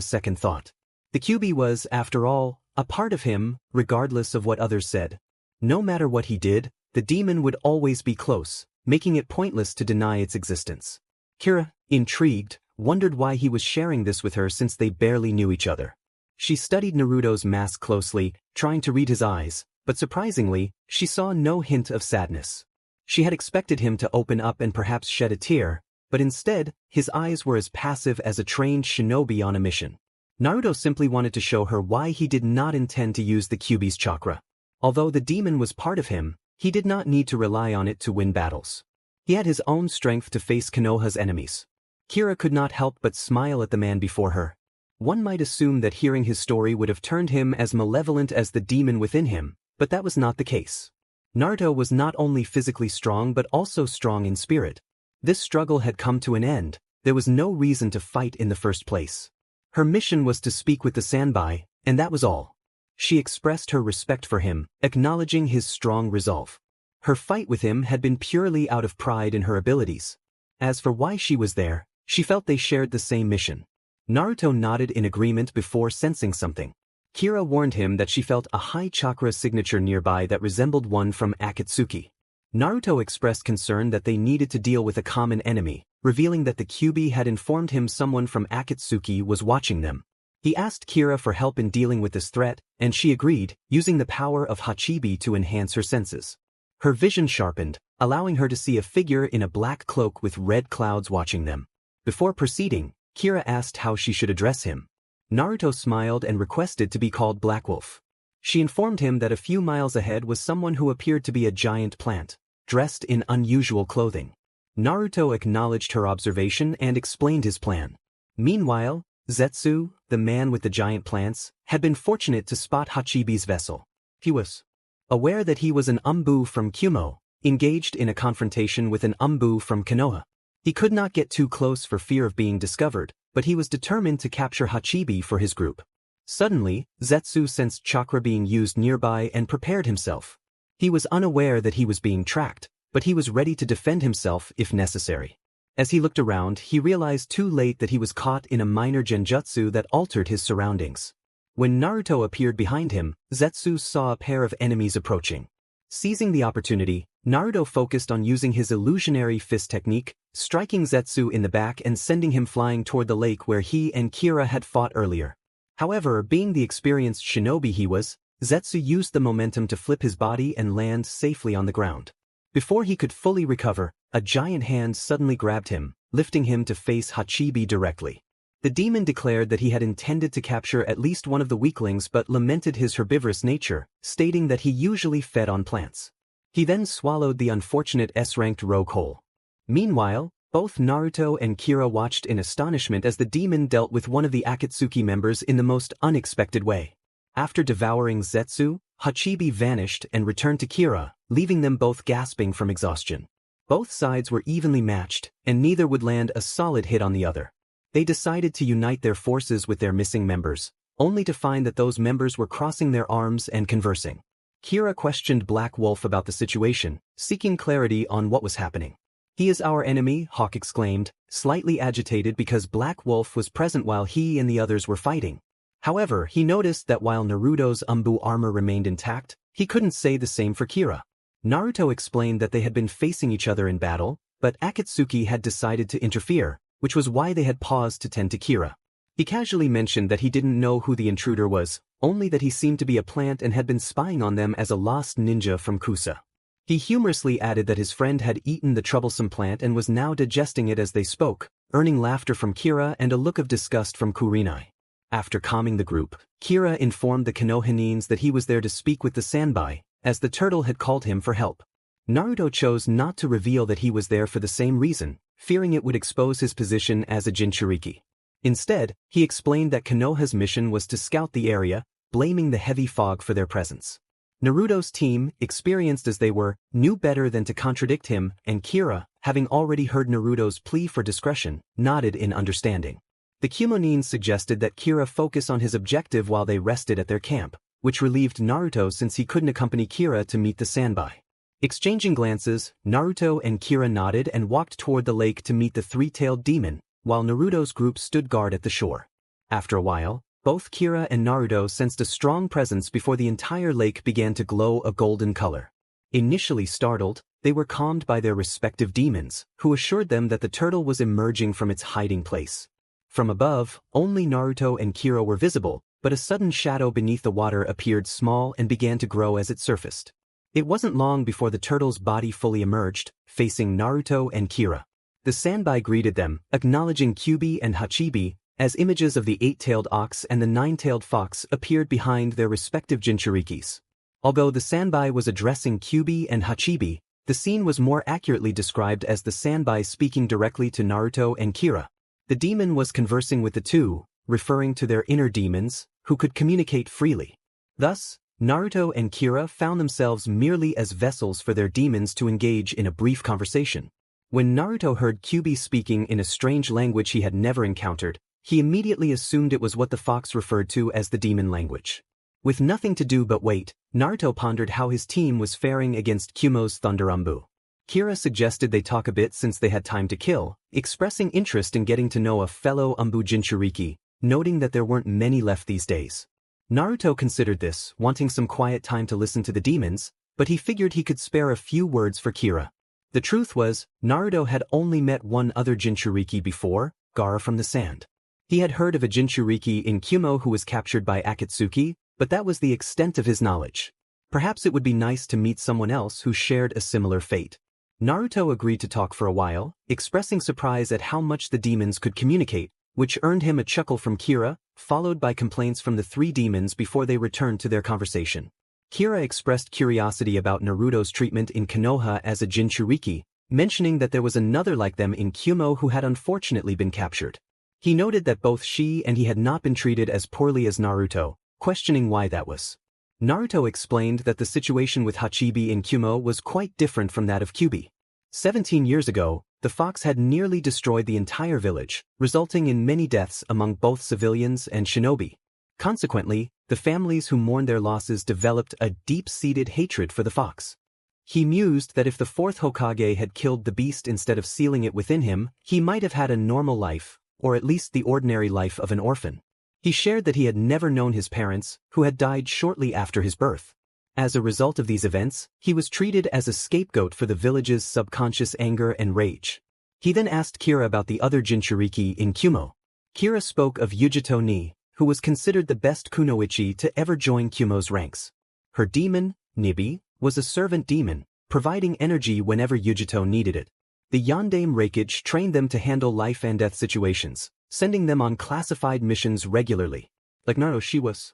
second thought. The Kyuubi was, after all, a part of him, regardless of what others said. No matter what he did, the demon would always be close, making it pointless to deny its existence. Kira, intrigued, wondered why he was sharing this with her since they barely knew each other. She studied Naruto's mask closely, trying to read his eyes, but surprisingly, she saw no hint of sadness. She had expected him to open up and perhaps shed a tear, but instead, his eyes were as passive as a trained shinobi on a mission. Naruto simply wanted to show her why he did not intend to use the Kyuubi's chakra. Although the demon was part of him, he did not need to rely on it to win battles. He had his own strength to face Konoha's enemies. Kira could not help but smile at the man before her. One might assume that hearing his story would have turned him as malevolent as the demon within him, but that was not the case. Naruto was not only physically strong but also strong in spirit. This struggle had come to an end. There was no reason to fight in the first place. Her mission was to speak with the Sanbai, and that was all. She expressed her respect for him, acknowledging his strong resolve. Her fight with him had been purely out of pride in her abilities. As for why she was there, she felt they shared the same mission. Naruto nodded in agreement before sensing something. Kira warned him that she felt a high chakra signature nearby that resembled one from Akatsuki. Naruto expressed concern that they needed to deal with a common enemy, revealing that the Kyuubi had informed him someone from Akatsuki was watching them. He asked Kira for help in dealing with this threat, and she agreed, using the power of Hachibi to enhance her senses. Her vision sharpened, allowing her to see a figure in a black cloak with red clouds watching them. Before proceeding, Kira asked how she should address him. Naruto smiled and requested to be called Black Wolf. She informed him that a few miles ahead was someone who appeared to be a giant plant, dressed in unusual clothing. Naruto acknowledged her observation and explained his plan. Meanwhile, Zetsu, the man with the giant plants, had been fortunate to spot Hachibi's vessel. He was aware that he was an Anbu from Kumo, engaged in a confrontation with an Anbu from Konoha. He could not get too close for fear of being discovered, but he was determined to capture Hachibi for his group. Suddenly, Zetsu sensed chakra being used nearby and prepared himself. He was unaware that he was being tracked, but he was ready to defend himself if necessary. As he looked around, he realized too late that he was caught in a minor genjutsu that altered his surroundings. When Naruto appeared behind him, Zetsu saw a pair of enemies approaching. Seizing the opportunity, Naruto focused on using his illusionary fist technique, striking Zetsu in the back and sending him flying toward the lake where he and Kira had fought earlier. However, being the experienced shinobi he was, Zetsu used the momentum to flip his body and land safely on the ground. Before he could fully recover, a giant hand suddenly grabbed him, lifting him to face Hachibi directly. The demon declared that he had intended to capture at least one of the weaklings but lamented his herbivorous nature, stating that he usually fed on plants. He then swallowed the unfortunate S-ranked rogue whole. Meanwhile, both Naruto and Kira watched in astonishment as the demon dealt with one of the Akatsuki members in the most unexpected way. After devouring Zetsu, Hachibi vanished and returned to Kira, leaving them both gasping from exhaustion. Both sides were evenly matched, and neither would land a solid hit on the other. They decided to unite their forces with their missing members, only to find that those members were crossing their arms and conversing. Kira questioned Black Wolf about the situation, seeking clarity on what was happening. "He is our enemy," Hawk exclaimed, slightly agitated because Black Wolf was present while he and the others were fighting. However, he noticed that while Naruto's Anbu armor remained intact, he couldn't say the same for Kira. Naruto explained that they had been facing each other in battle, but Akatsuki had decided to interfere, which was why they had paused to tend to Kira. He casually mentioned that he didn't know who the intruder was, only that he seemed to be a plant and had been spying on them as a lost ninja from Kusa. He humorously added that his friend had eaten the troublesome plant and was now digesting it as they spoke, earning laughter from Kira and a look of disgust from Kurinai. After calming the group, Kira informed the Konohanins that he was there to speak with the Sanbai, as the turtle had called him for help. Naruto chose not to reveal that he was there for the same reason, fearing it would expose his position as a Jinchuriki. Instead, he explained that Konoha's mission was to scout the area, blaming the heavy fog for their presence. Naruto's team, experienced as they were, knew better than to contradict him, and Kira, having already heard Naruto's plea for discretion, nodded in understanding. The Kumonins suggested that Kira focus on his objective while they rested at their camp, which relieved Naruto since he couldn't accompany Kira to meet the Sanbai. Exchanging glances, Naruto and Kira nodded and walked toward the lake to meet the three-tailed demon, while Naruto's group stood guard at the shore. After a while, both Kira and Naruto sensed a strong presence before the entire lake began to glow a golden color. Initially startled, they were calmed by their respective demons, who assured them that the turtle was emerging from its hiding place. From above, only Naruto and Kira were visible, but a sudden shadow beneath the water appeared small and began to grow as it surfaced. It wasn't long before the turtle's body fully emerged, facing Naruto and Kira. The Sanbai greeted them, acknowledging Kyubi and Hachibi, as images of the 8-tailed ox and the 9-tailed fox appeared behind their respective Jinchurikis. Although the Sanbai was addressing Kyubi and Hachibi, the scene was more accurately described as the Sanbai speaking directly to Naruto and Kira. The demon was conversing with the two, referring to their inner demons, who could communicate freely. Thus, Naruto and Kira found themselves merely as vessels for their demons to engage in a brief conversation. When Naruto heard Kyubi speaking in a strange language he had never encountered, he immediately assumed it was what the fox referred to as the demon language. With nothing to do but wait, Naruto pondered how his team was faring against Kumo's Thunder Anbu. Kira suggested they talk a bit since they had time to kill, expressing interest in getting to know a fellow Anbu Jinchuriki, noting that there weren't many left these days. Naruto considered this, wanting some quiet time to listen to the demons, but he figured he could spare a few words for Kira. The truth was, Naruto had only met one other Jinchuriki before, Gaara from the sand. He had heard of a Jinchuriki in Kumo who was captured by Akatsuki, but that was the extent of his knowledge. Perhaps it would be nice to meet someone else who shared a similar fate. Naruto agreed to talk for a while, expressing surprise at how much the demons could communicate, which earned him a chuckle from Kira, followed by complaints from the three demons before they returned to their conversation. Kira expressed curiosity about Naruto's treatment in Konoha as a Jinchuriki, mentioning that there was another like them in Kumo who had unfortunately been captured. He noted that both she and he had not been treated as poorly as Naruto, questioning why that was. Naruto explained that the situation with Hachibi in Kumo was quite different from that of Kyubi. 17 years ago, the fox had nearly destroyed the entire village, resulting in many deaths among both civilians and shinobi. Consequently, the families who mourned their losses developed a deep-seated hatred for the fox. He mused that if the fourth Hokage had killed the beast instead of sealing it within him, he might have had a normal life, or at least the ordinary life of an orphan. He shared that he had never known his parents, who had died shortly after his birth. As a result of these events, he was treated as a scapegoat for the village's subconscious anger and rage. He then asked Kira about the other Jinchuriki in Kumo. Kira spoke of Yujito Ni, who was considered the best kunoichi to ever join Kumo's ranks. Her demon, Nibi, was a servant demon, providing energy whenever Yujito needed it. The Yondaime Reikage trained them to handle life and death situations, sending them on classified missions regularly. Like Naruto, she was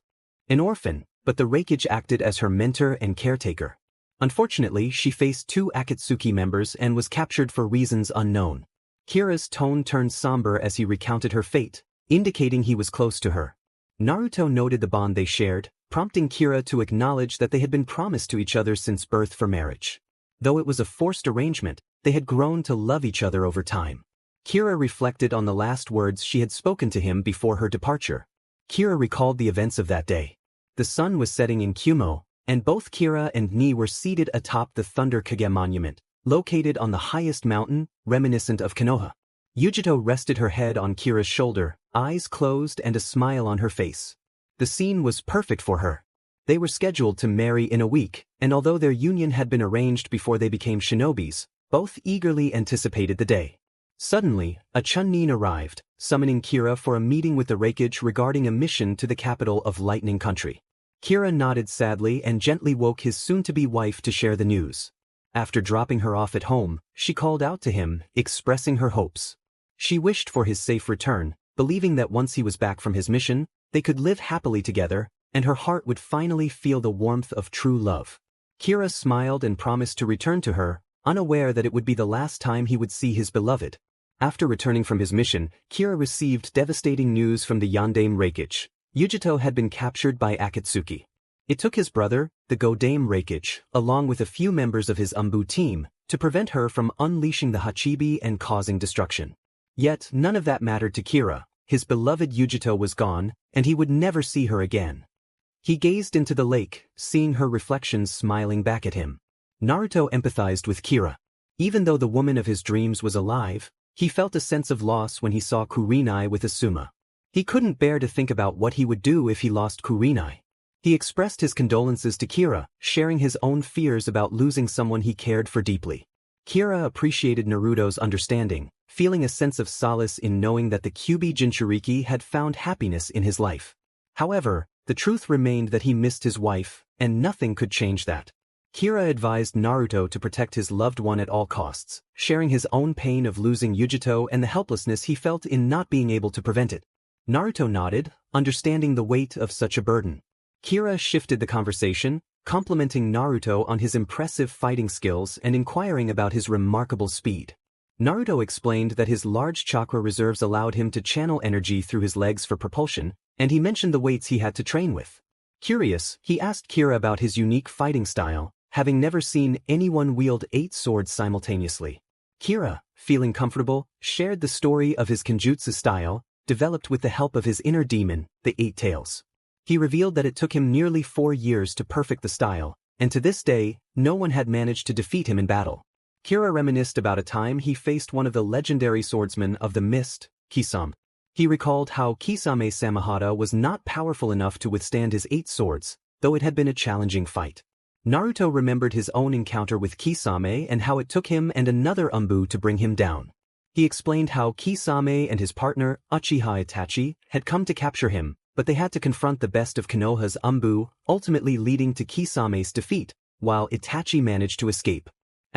an orphan, but the Reikage acted as her mentor and caretaker. Unfortunately, she faced two Akatsuki members and was captured for reasons unknown. Kira's tone turned somber as he recounted her fate, indicating he was close to her. Naruto noted the bond they shared, prompting Kira to acknowledge that they had been promised to each other since birth for marriage. Though it was a forced arrangement, they had grown to love each other over time. Kira reflected on the last words she had spoken to him before her departure. Kira recalled the events of that day. The sun was setting in Kumo, and both Kira and Ni were seated atop the Thunder Kage monument, located on the highest mountain, reminiscent of Konoha. Yujito rested her head on Kira's shoulder, eyes closed and a smile on her face. The scene was perfect for her. They were scheduled to marry in a week, and although their union had been arranged before they became shinobis, both eagerly anticipated the day. Suddenly, a chunin arrived, summoning Kira for a meeting with the Reikage regarding a mission to the capital of Lightning Country. Kira nodded sadly and gently woke his soon-to-be wife to share the news. After dropping her off at home, she called out to him, expressing her hopes. She wished for his safe return, believing that once he was back from his mission, they could live happily together, and her heart would finally feel the warmth of true love. Kira smiled and promised to return to her, unaware that it would be the last time he would see his beloved. After returning from his mission, Kira received devastating news from the Yondaime Reikage. Yujito had been captured by Akatsuki. It took his brother, the Godaime Reikage, along with a few members of his Anbu team, to prevent her from unleashing the Hachibi and causing destruction. Yet none of that mattered to Kira. His beloved Yujito was gone, and he would never see her again. He gazed into the lake, seeing her reflections smiling back at him. Naruto empathized with Kira. Even though the woman of his dreams was alive, he felt a sense of loss when he saw Kurenai with Asuma. He couldn't bear to think about what he would do if he lost Kurenai. He expressed his condolences to Kira, sharing his own fears about losing someone he cared for deeply. Kira appreciated Naruto's understanding, feeling a sense of solace in knowing that the Kyubi Jinchuriki had found happiness in his life. However, the truth remained that he missed his wife, and nothing could change that. Kira advised Naruto to protect his loved one at all costs, sharing his own pain of losing Yujito and the helplessness he felt in not being able to prevent it. Naruto nodded, understanding the weight of such a burden. Kira shifted the conversation, complimenting Naruto on his impressive fighting skills and inquiring about his remarkable speed. Naruto explained that his large chakra reserves allowed him to channel energy through his legs for propulsion, and he mentioned the weights he had to train with. Curious, he asked Kira about his unique fighting style, having never seen anyone wield 8 swords simultaneously. Kira, feeling comfortable, shared the story of his kenjutsu style, developed with the help of his inner demon, the 8 Tails. He revealed that it took him nearly 4 years to perfect the style, and to this day, no one had managed to defeat him in battle. Kira reminisced about a time he faced one of the legendary swordsmen of the mist, Kisame. He recalled how Kisame Samehada was not powerful enough to withstand his 8 swords, though it had been a challenging fight. Naruto remembered his own encounter with Kisame and how it took him and another Anbu to bring him down. He explained how Kisame and his partner, Uchiha Itachi, had come to capture him, but they had to confront the best of Konoha's Anbu, ultimately leading to Kisame's defeat, while Itachi managed to escape.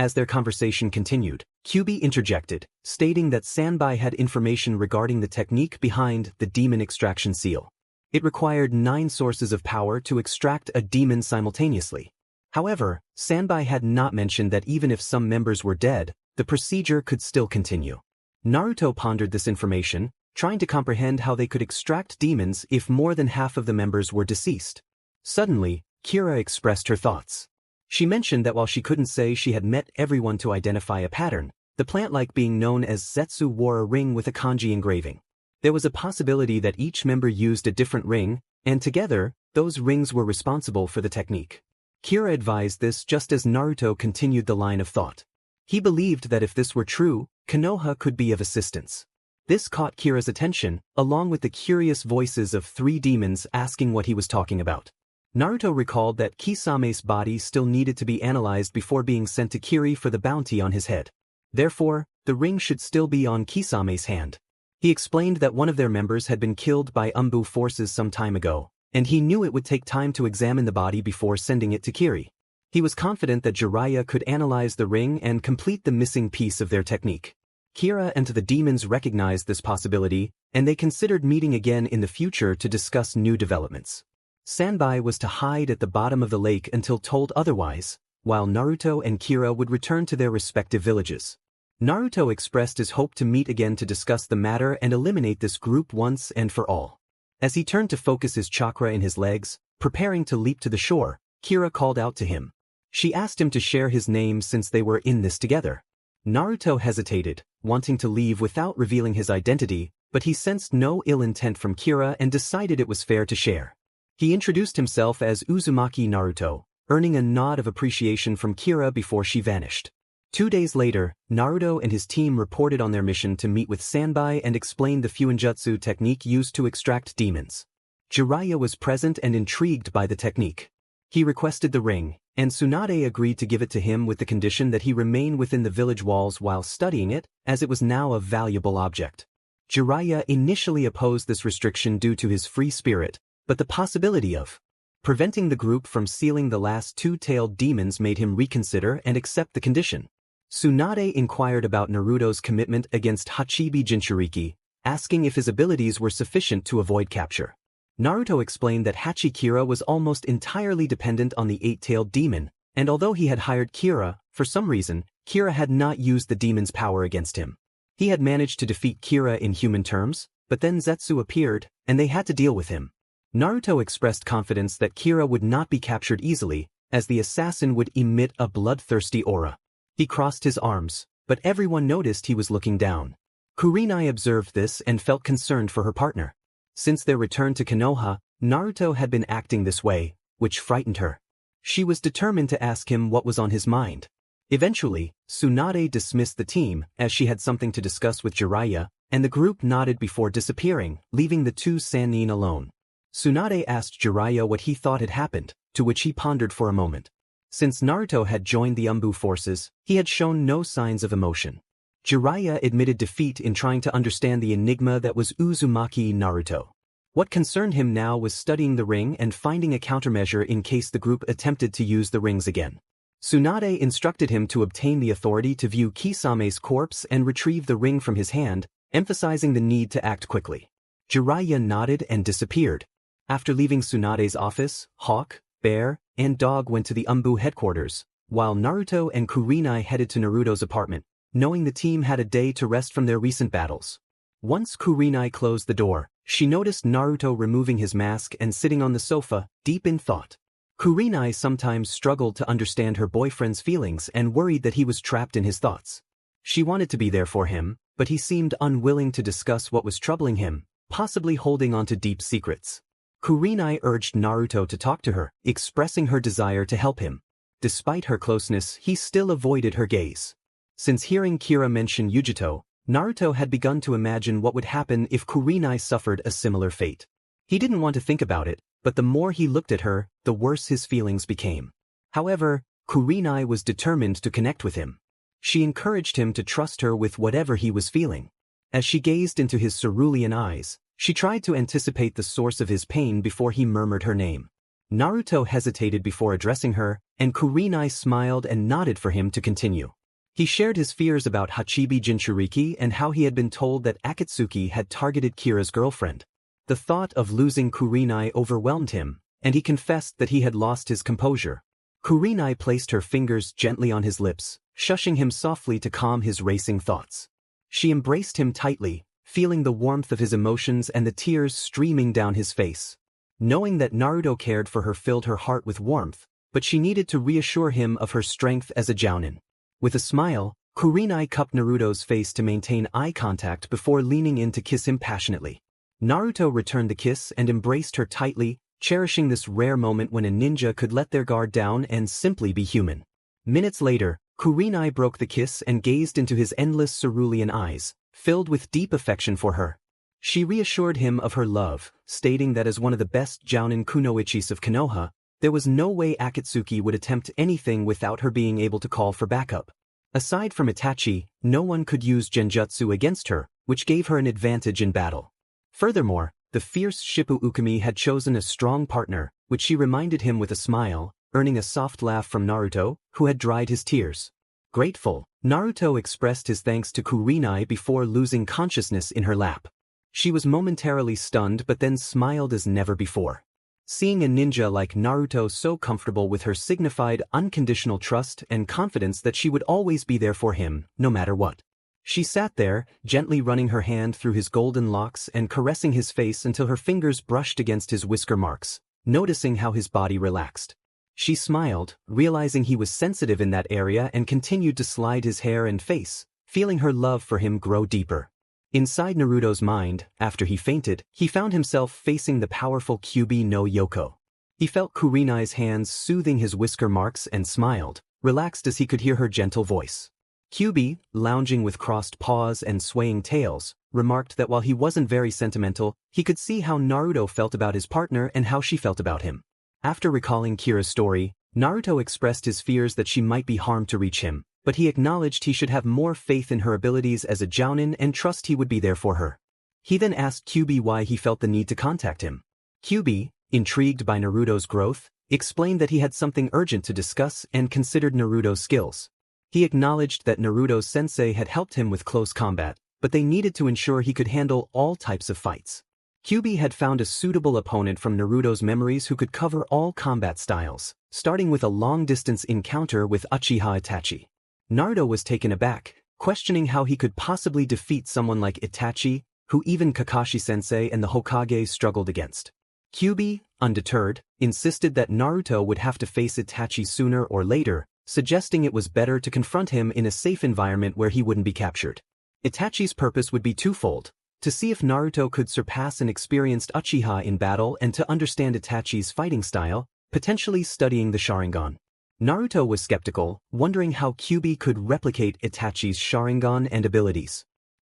As their conversation continued, Kyubi interjected, stating that Sanbai had information regarding the technique behind the demon extraction seal. It required 9 sources of power to extract a demon simultaneously. However, Sanbai had not mentioned that even if some members were dead, the procedure could still continue. Naruto pondered this information, trying to comprehend how they could extract demons if more than half of the members were deceased. Suddenly, Kira expressed her thoughts. She mentioned that while she couldn't say she had met everyone to identify a pattern, the plant-like being known as Zetsu wore a ring with a kanji engraving. There was a possibility that each member used a different ring, and together, those rings were responsible for the technique. Kira advised this just as Naruto continued the line of thought. He believed that if this were true, Konoha could be of assistance. This caught Kira's attention, along with the curious voices of 3 demons asking what he was talking about. Naruto recalled that Kisame's body still needed to be analyzed before being sent to Kiri for the bounty on his head. Therefore, the ring should still be on Kisame's hand. He explained that one of their members had been killed by Anbu forces some time ago, and he knew it would take time to examine the body before sending it to Kiri. He was confident that Jiraiya could analyze the ring and complete the missing piece of their technique. Kira and the demons recognized this possibility, and they considered meeting again in the future to discuss new developments. Sanbai was to hide at the bottom of the lake until told otherwise, while Naruto and Kira would return to their respective villages. Naruto expressed his hope to meet again to discuss the matter and eliminate this group once and for all. As he turned to focus his chakra in his legs, preparing to leap to the shore, Kira called out to him. She asked him to share his name since they were in this together. Naruto hesitated, wanting to leave without revealing his identity, but he sensed no ill intent from Kira and decided it was fair to share. He introduced himself as Uzumaki Naruto, earning a nod of appreciation from Kira before she vanished. 2 days later, Naruto and his team reported on their mission to meet with Sanbai and explain the Fuinjutsu technique used to extract demons. Jiraiya was present and intrigued by the technique. He requested the ring, and Tsunade agreed to give it to him with the condition that he remain within the village walls while studying it, as it was now a valuable object. Jiraiya initially opposed this restriction due to his free spirit, but the possibility of preventing the group from sealing the last 2-tailed demons made him reconsider and accept the condition. Tsunade inquired about Naruto's commitment against Hachibi Jinchuriki, asking if his abilities were sufficient to avoid capture. Naruto explained that Hachikira was almost entirely dependent on the 8-tailed demon, and although he had hired Kira, for some reason, Kira had not used the demon's power against him. He had managed to defeat Kira in human terms, but then Zetsu appeared, and they had to deal with him. Naruto expressed confidence that Kira would not be captured easily, as the assassin would emit a bloodthirsty aura. He crossed his arms, but everyone noticed he was looking down. Kurenai observed this and felt concerned for her partner. Since their return to Konoha, Naruto had been acting this way, which frightened her. She was determined to ask him what was on his mind. Eventually, Tsunade dismissed the team as she had something to discuss with Jiraiya, and the group nodded before disappearing, leaving the 2 Sannin alone. Tsunade asked Jiraiya what he thought had happened, to which he pondered for a moment. Since Naruto had joined the Anbu forces, he had shown no signs of emotion. Jiraiya admitted defeat in trying to understand the enigma that was Uzumaki Naruto. What concerned him now was studying the ring and finding a countermeasure in case the group attempted to use the rings again. Tsunade instructed him to obtain the authority to view Kisame's corpse and retrieve the ring from his hand, emphasizing the need to act quickly. Jiraiya nodded and disappeared. After leaving Tsunade's office, Hawk, Bear, and Dog went to the Anbu headquarters, while Naruto and Kurenai headed to Naruto's apartment, knowing the team had a day to rest from their recent battles. Once Kurenai closed the door, she noticed Naruto removing his mask and sitting on the sofa, deep in thought. Kurenai sometimes struggled to understand her boyfriend's feelings and worried that he was trapped in his thoughts. She wanted to be there for him, but he seemed unwilling to discuss what was troubling him, possibly holding on to deep secrets. Kurenai urged Naruto to talk to her, expressing her desire to help him. Despite her closeness, he still avoided her gaze. Since hearing Kira mention Yujito, Naruto had begun to imagine what would happen if Kurenai suffered a similar fate. He didn't want to think about it, but the more he looked at her, the worse his feelings became. However, Kurenai was determined to connect with him. She encouraged him to trust her with whatever he was feeling. As she gazed into his cerulean eyes, she tried to anticipate the source of his pain before he murmured her name. Naruto hesitated before addressing her, and Kurenai smiled and nodded for him to continue. He shared his fears about Hachibi Jinchuriki and how he had been told that Akatsuki had targeted Kira's girlfriend. The thought of losing Kurenai overwhelmed him, and he confessed that he had lost his composure. Kurenai placed her fingers gently on his lips, shushing him softly to calm his racing thoughts. She embraced him tightly, feeling the warmth of his emotions and the tears streaming down his face. Knowing that Naruto cared for her filled her heart with warmth, but she needed to reassure him of her strength as a jounin. With a smile, Kurenai cupped Naruto's face to maintain eye contact before leaning in to kiss him passionately. Naruto returned the kiss and embraced her tightly, cherishing this rare moment when a ninja could let their guard down and simply be human. Minutes later, Kurenai broke the kiss and gazed into his endless cerulean eyes, filled with deep affection for her. She reassured him of her love, stating that as one of the best jounin kunoichis of Konoha, there was no way Akatsuki would attempt anything without her being able to call for backup. Aside from Itachi, no one could use genjutsu against her, which gave her an advantage in battle. Furthermore, the fierce Shippu Ukami had chosen a strong partner, which she reminded him with a smile, earning a soft laugh from Naruto, who had dried his tears. Grateful, Naruto expressed his thanks to Kurenai before losing consciousness in her lap. She was momentarily stunned but then smiled as never before. Seeing a ninja like Naruto so comfortable with her signified unconditional trust and confidence that she would always be there for him, no matter what. She sat there, gently running her hand through his golden locks and caressing his face until her fingers brushed against his whisker marks, noticing how his body relaxed. She smiled, realizing he was sensitive in that area and continued to slide his hair and face, feeling her love for him grow deeper. Inside Naruto's mind, after he fainted, he found himself facing the powerful Kyuubi no Yoko. He felt Kurenai's hands soothing his whisker marks and smiled, relaxed as he could hear her gentle voice. Kyuubi, lounging with crossed paws and swaying tails, remarked that while he wasn't very sentimental, he could see how Naruto felt about his partner and how she felt about him. After recalling Kira's story, Naruto expressed his fears that she might be harmed to reach him, but he acknowledged he should have more faith in her abilities as a jounin and trust he would be there for her. He then asked Kyuubi why he felt the need to contact him. Kyuubi, intrigued by Naruto's growth, explained that he had something urgent to discuss and considered Naruto's skills. He acknowledged that Naruto's sensei had helped him with close combat, but they needed to ensure he could handle all types of fights. Kyuubi had found a suitable opponent from Naruto's memories who could cover all combat styles, starting with a long-distance encounter with Uchiha Itachi. Naruto was taken aback, questioning how he could possibly defeat someone like Itachi, who even Kakashi-sensei and the Hokage struggled against. Kyuubi, undeterred, insisted that Naruto would have to face Itachi sooner or later, suggesting it was better to confront him in a safe environment where he wouldn't be captured. Itachi's purpose would be twofold: to see if Naruto could surpass an experienced Uchiha in battle and to understand Itachi's fighting style, potentially studying the Sharingan. Naruto was skeptical, wondering how Kyuubi could replicate Itachi's Sharingan and abilities.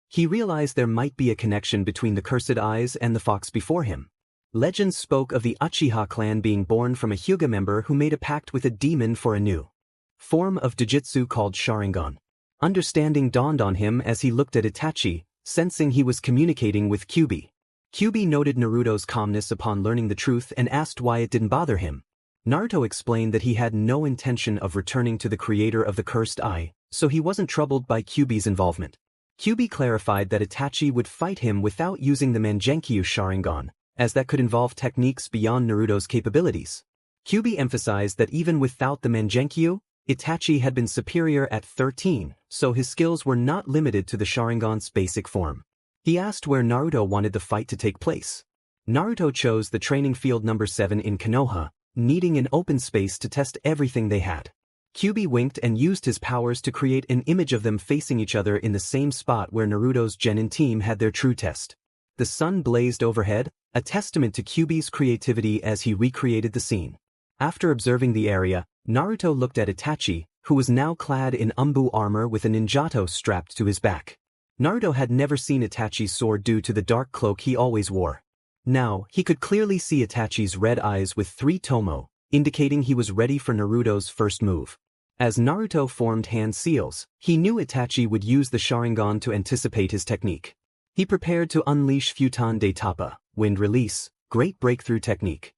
He realized there might be a connection between the Cursed Eyes and the fox before him. Legends spoke of the Uchiha clan being born from a Hyuga member who made a pact with a demon for a new form of Jujutsu called Sharingan. Understanding dawned on him as he looked at Itachi, sensing he was communicating with Kyuubi. Kyuubi noted Naruto's calmness upon learning the truth and asked why it didn't bother him. Naruto explained that he had no intention of returning to the creator of the Cursed Eye, so he wasn't troubled by Kyuubi's involvement. Kyuubi clarified that Itachi would fight him without using the Mangenkyo Sharingan, as that could involve techniques beyond Naruto's capabilities. Kyuubi emphasized that even without the Mangenkyo, Itachi had been superior at 13, so his skills were not limited to the Sharingan's basic form. He asked where Naruto wanted the fight to take place. Naruto chose the training field number 7 in Konoha, needing an open space to test everything they had. Kyuubi winked and used his powers to create an image of them facing each other in the same spot where Naruto's Genin team had their true test. The sun blazed overhead, a testament to Kyuubi's creativity as he recreated the scene. After observing the area, Naruto looked at Itachi, who was now clad in Anbu armor with a ninjato strapped to his back. Naruto had never seen Itachi's sword due to the dark cloak he always wore. Now, he could clearly see Itachi's red eyes with 3 tomo, indicating he was ready for Naruto's first move. As Naruto formed hand seals, he knew Itachi would use the Sharingan to anticipate his technique. He prepared to unleash Futon de Tapa, wind release, great breakthrough technique.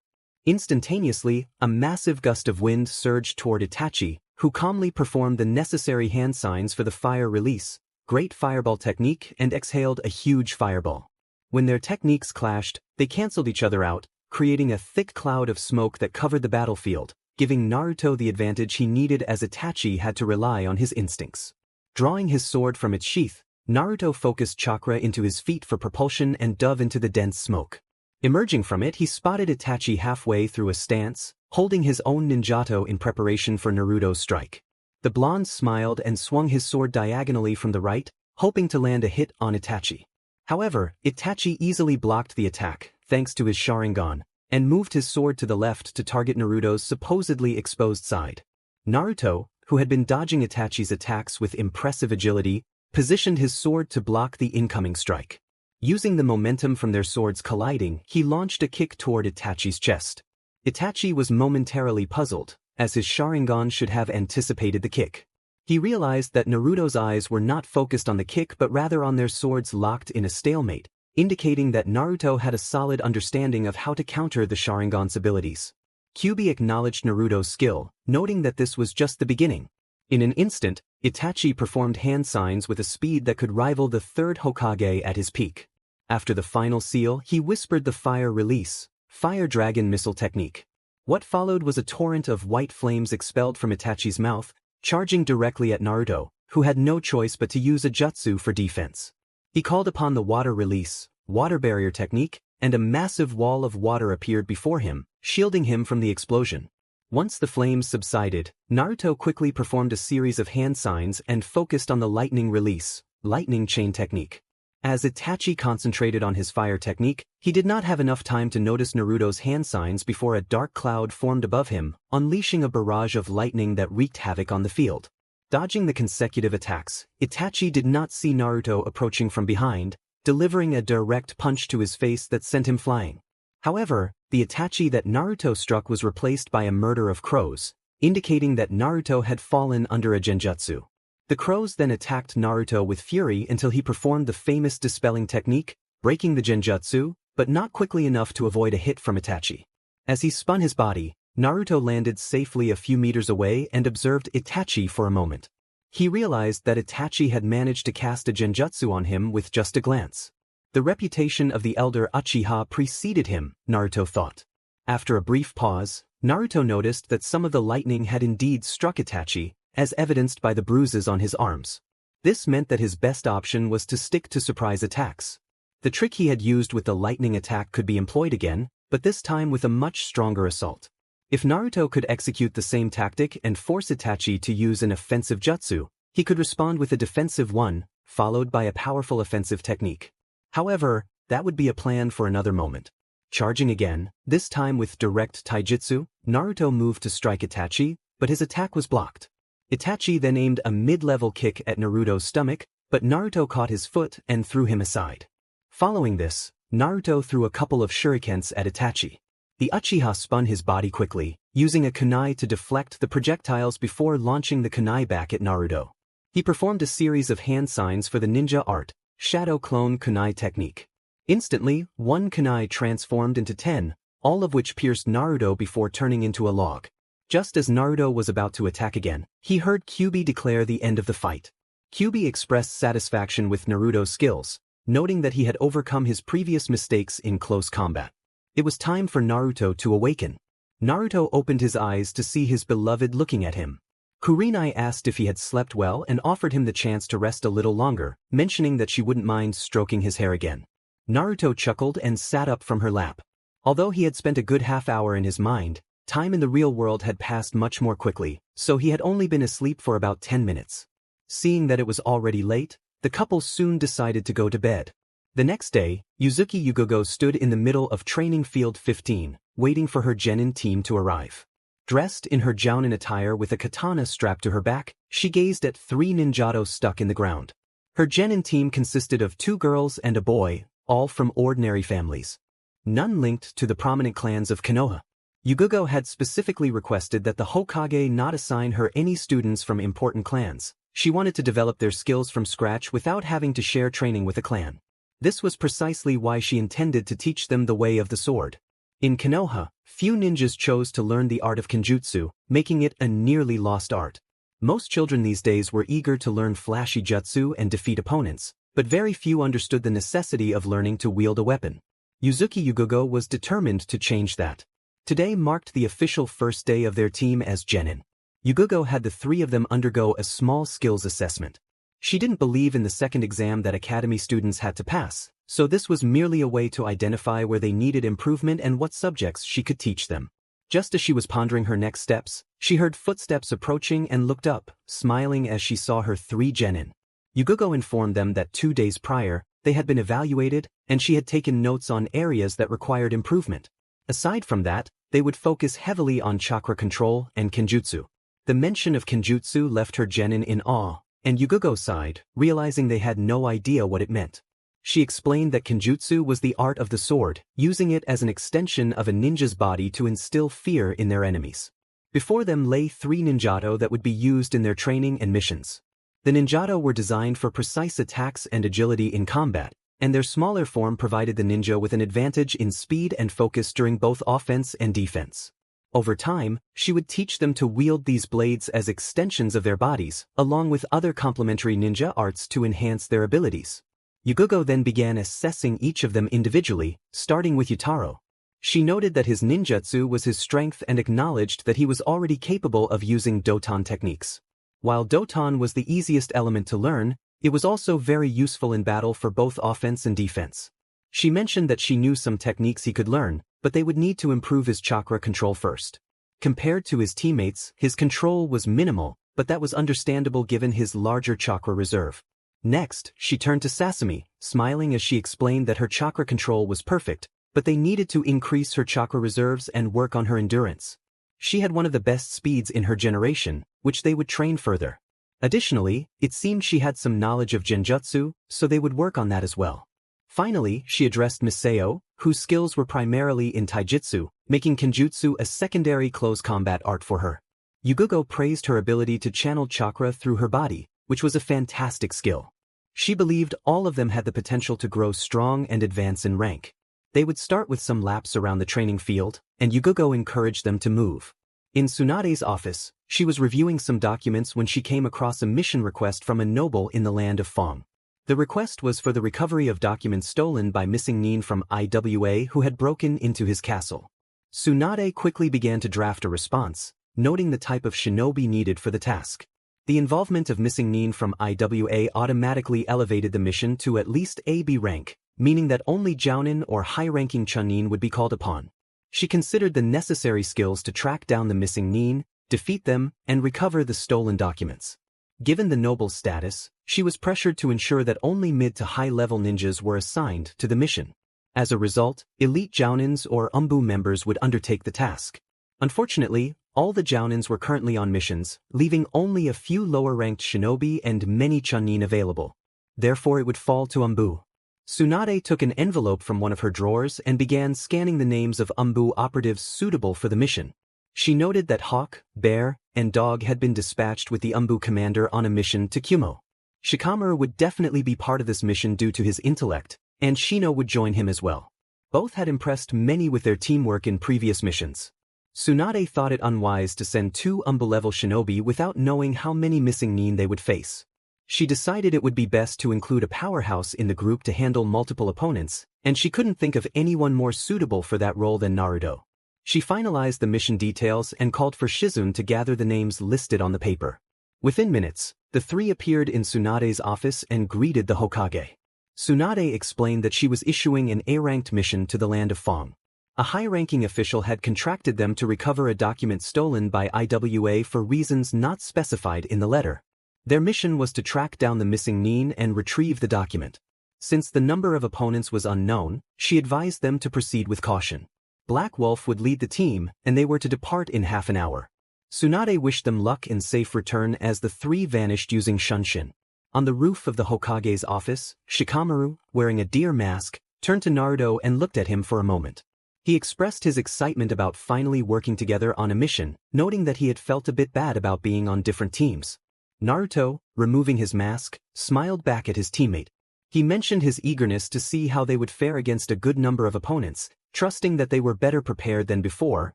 Instantaneously, a massive gust of wind surged toward Itachi, who calmly performed the necessary hand signs for the fire release, great fireball technique, and exhaled a huge fireball. When their techniques clashed, they canceled each other out, creating a thick cloud of smoke that covered the battlefield, giving Naruto the advantage he needed as Itachi had to rely on his instincts. Drawing his sword from its sheath, Naruto focused chakra into his feet for propulsion and dove into the dense smoke. Emerging from it, he spotted Itachi halfway through a stance, holding his own ninjato in preparation for Naruto's strike. The blonde smiled and swung his sword diagonally from the right, hoping to land a hit on Itachi. However, Itachi easily blocked the attack, thanks to his Sharingan, and moved his sword to the left to target Naruto's supposedly exposed side. Naruto, who had been dodging Itachi's attacks with impressive agility, positioned his sword to block the incoming strike. Using the momentum from their swords colliding, he launched a kick toward Itachi's chest. Itachi was momentarily puzzled, as his Sharingan should have anticipated the kick. He realized that Naruto's eyes were not focused on the kick but rather on their swords locked in a stalemate, indicating that Naruto had a solid understanding of how to counter the Sharingan's abilities. Kyuubi acknowledged Naruto's skill, noting that this was just the beginning. In an instant, Itachi performed hand signs with a speed that could rival the third Hokage at his peak. After the final seal, he whispered the fire release, fire dragon missile technique. What followed was a torrent of white flames expelled from Itachi's mouth, charging directly at Naruto, who had no choice but to use a jutsu for defense. He called upon the water release, water barrier technique, and a massive wall of water appeared before him, shielding him from the explosion. Once the flames subsided, Naruto quickly performed a series of hand signs and focused on the lightning release, lightning chain technique. As Itachi concentrated on his fire technique, he did not have enough time to notice Naruto's hand signs before a dark cloud formed above him, unleashing a barrage of lightning that wreaked havoc on the field. Dodging the consecutive attacks, Itachi did not see Naruto approaching from behind, delivering a direct punch to his face that sent him flying. However, the Itachi that Naruto struck was replaced by a murder of crows, indicating that Naruto had fallen under a genjutsu. The crows then attacked Naruto with fury until he performed the famous dispelling technique, breaking the genjutsu, but not quickly enough to avoid a hit from Itachi. As he spun his body, Naruto landed safely a few meters away and observed Itachi for a moment. He realized that Itachi had managed to cast a genjutsu on him with just a glance. The reputation of the elder Uchiha preceded him, Naruto thought. After a brief pause, Naruto noticed that some of the lightning had indeed struck Itachi, as evidenced by the bruises on his arms. This meant that his best option was to stick to surprise attacks. The trick he had used with the lightning attack could be employed again, but this time with a much stronger assault. If Naruto could execute the same tactic and force Itachi to use an offensive jutsu, he could respond with a defensive one, followed by a powerful offensive technique. However, that would be a plan for another moment. Charging again, this time with direct taijutsu, Naruto moved to strike Itachi, but his attack was blocked. Itachi then aimed a mid-level kick at Naruto's stomach, but Naruto caught his foot and threw him aside. Following this, Naruto threw a couple of shurikens at Itachi. The Uchiha spun his body quickly, using a kunai to deflect the projectiles before launching the kunai back at Naruto. He performed a series of hand signs for the ninja art, shadow clone kunai technique. Instantly, one kunai transformed into 10, all of which pierced Naruto before turning into a log. Just as Naruto was about to attack again, he heard Kyuubi declare the end of the fight. Kyuubi expressed satisfaction with Naruto's skills, noting that he had overcome his previous mistakes in close combat. It was time for Naruto to awaken. Naruto opened his eyes to see his beloved looking at him. Kurenai asked if he had slept well and offered him the chance to rest a little longer, mentioning that she wouldn't mind stroking his hair again. Naruto chuckled and sat up from her lap. Although he had spent a good half hour in his mind, time in the real world had passed much more quickly, so he had only been asleep for about 10 minutes. Seeing that it was already late, the couple soon decided to go to bed. The next day, Yuzuki Yugogo stood in the middle of training field 15, waiting for her genin team to arrive. Dressed in her jounin attire with a katana strapped to her back, she gazed at 3 ninjatos stuck in the ground. Her genin team consisted of 2 girls and a boy, all from ordinary families. None linked to the prominent clans of Konoha. Yugogo had specifically requested that the Hokage not assign her any students from important clans. She wanted to develop their skills from scratch without having to share training with a clan. This was precisely why she intended to teach them the way of the sword. In Konoha, few ninjas chose to learn the art of kenjutsu, making it a nearly lost art. Most children these days were eager to learn flashy jutsu and defeat opponents, but very few understood the necessity of learning to wield a weapon. Yuzuki Yugogo was determined to change that. Today marked the official first day of their team as genin. Yugogo had the three of them undergo a small skills assessment. She didn't believe in the second exam that academy students had to pass, so this was merely a way to identify where they needed improvement and what subjects she could teach them. Just as she was pondering her next steps, she heard footsteps approaching and looked up, smiling as she saw her three genin. Yugogo informed them that 2 days prior, they had been evaluated, and she had taken notes on areas that required improvement. Aside from that, they would focus heavily on chakra control and kenjutsu. The mention of kenjutsu left her genin in awe, and Yugogo sighed, realizing they had no idea what it meant. She explained that kenjutsu was the art of the sword, using it as an extension of a ninja's body to instill fear in their enemies. Before them lay 3 ninjato that would be used in their training and missions. The ninjato were designed for precise attacks and agility in combat, and their smaller form provided the ninja with an advantage in speed and focus during both offense and defense. Over time, she would teach them to wield these blades as extensions of their bodies, along with other complementary ninja arts to enhance their abilities. Yugogo then began assessing each of them individually, starting with Yutaro. She noted that his ninjutsu was his strength and acknowledged that he was already capable of using Doton techniques. While Doton was the easiest element to learn, it was also very useful in battle for both offense and defense. She mentioned that she knew some techniques he could learn, but they would need to improve his chakra control first. Compared to his teammates, his control was minimal, but that was understandable given his larger chakra reserve. Next, she turned to Sasami, smiling as she explained that her chakra control was perfect, but they needed to increase her chakra reserves and work on her endurance. She had one of the best speeds in her generation, which they would train further. Additionally, it seemed she had some knowledge of genjutsu, so they would work on that as well. Finally, she addressed Miseo, whose skills were primarily in taijutsu, making kenjutsu a secondary close combat art for her. Yugogo praised her ability to channel chakra through her body, which was a fantastic skill. She believed all of them had the potential to grow strong and advance in rank. They would start with some laps around the training field, and Yugogo encouraged them to move. In Tsunade's office, she was reviewing some documents when she came across a mission request from a noble in the land of Fong. The request was for the recovery of documents stolen by missing nin from Iwa who had broken into his castle. Tsunade quickly began to draft a response, noting the type of shinobi needed for the task. The involvement of missing nin from Iwa automatically elevated the mission to at least AB rank, meaning that only jounin or high-ranking chunin would be called upon. She considered the necessary skills to track down the missing nin, defeat them, and recover the stolen documents. Given the noble's status, she was pressured to ensure that only mid to high-level ninjas were assigned to the mission. As a result, elite jounins or Anbu members would undertake the task. Unfortunately, all the jounins were currently on missions, leaving only a few lower-ranked shinobi and many chunin available. Therefore it would fall to Anbu. Tsunade took an envelope from one of her drawers and began scanning the names of Anbu operatives suitable for the mission. She noted that Hawk, Bear, and Dog had been dispatched with the Anbu commander on a mission to Kumo. Shikamaru would definitely be part of this mission due to his intellect, and Shino would join him as well. Both had impressed many with their teamwork in previous missions. Tsunade thought it unwise to send 2 Anbu-level shinobi without knowing how many missing nin they would face. She decided it would be best to include a powerhouse in the group to handle multiple opponents, and she couldn't think of anyone more suitable for that role than Naruto. She finalized the mission details and called for Shizune to gather the names listed on the paper. Within minutes, the 3 appeared in Tsunade's office and greeted the Hokage. Tsunade explained that she was issuing an A-ranked mission to the land of Fong. A high-ranking official had contracted them to recover a document stolen by Iwa for reasons not specified in the letter. Their mission was to track down the missing nin and retrieve the document. Since the number of opponents was unknown, she advised them to proceed with caution. Black Wolf would lead the team, and they were to depart in half an hour. Tsunade wished them luck and safe return as the 3 vanished using Shunshin. On the roof of the Hokage's office, Shikamaru, wearing a deer mask, turned to Naruto and looked at him for a moment. He expressed his excitement about finally working together on a mission, noting that he had felt a bit bad about being on different teams. Naruto, removing his mask, smiled back at his teammate. He mentioned his eagerness to see how they would fare against a good number of opponents, trusting that they were better prepared than before,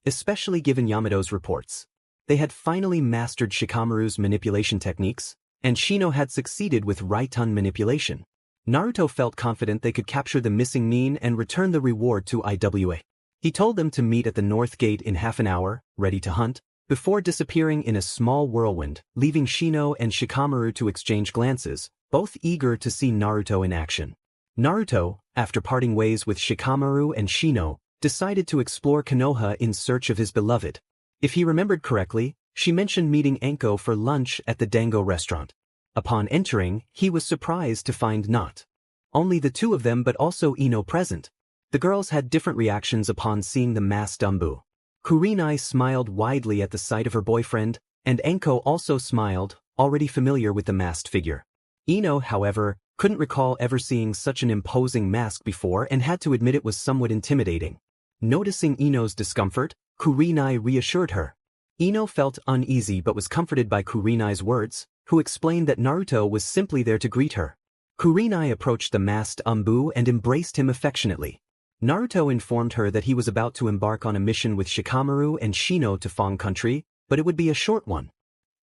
especially given Yamato's reports. They had finally mastered Shikamaru's manipulation techniques, and Shino had succeeded with right-hand manipulation. Naruto felt confident they could capture the missing Nin and return the reward to IWA. He told them to meet at the North Gate in half an hour, ready to hunt, before disappearing in a small whirlwind, leaving Shino and Shikamaru to exchange glances, both eager to see Naruto in action. Naruto, after parting ways with Shikamaru and Shino, decided to explore Konoha in search of his beloved. If he remembered correctly, she mentioned meeting Anko for lunch at the Dango restaurant. Upon entering, he was surprised to find not only the two of them but also Ino present. The girls had different reactions upon seeing the masked Anbu. Kurenai smiled widely at the sight of her boyfriend, and Anko also smiled, already familiar with the masked figure. Ino, however, couldn't recall ever seeing such an imposing mask before and had to admit it was somewhat intimidating. Noticing Ino's discomfort, Kurenai reassured her. Ino felt uneasy but was comforted by Kurenai's words, who explained that Naruto was simply there to greet her. Kurenai approached the masked Anbu and embraced him affectionately. Naruto informed her that he was about to embark on a mission with Shikamaru and Shino to Fong Country, but it would be a short one.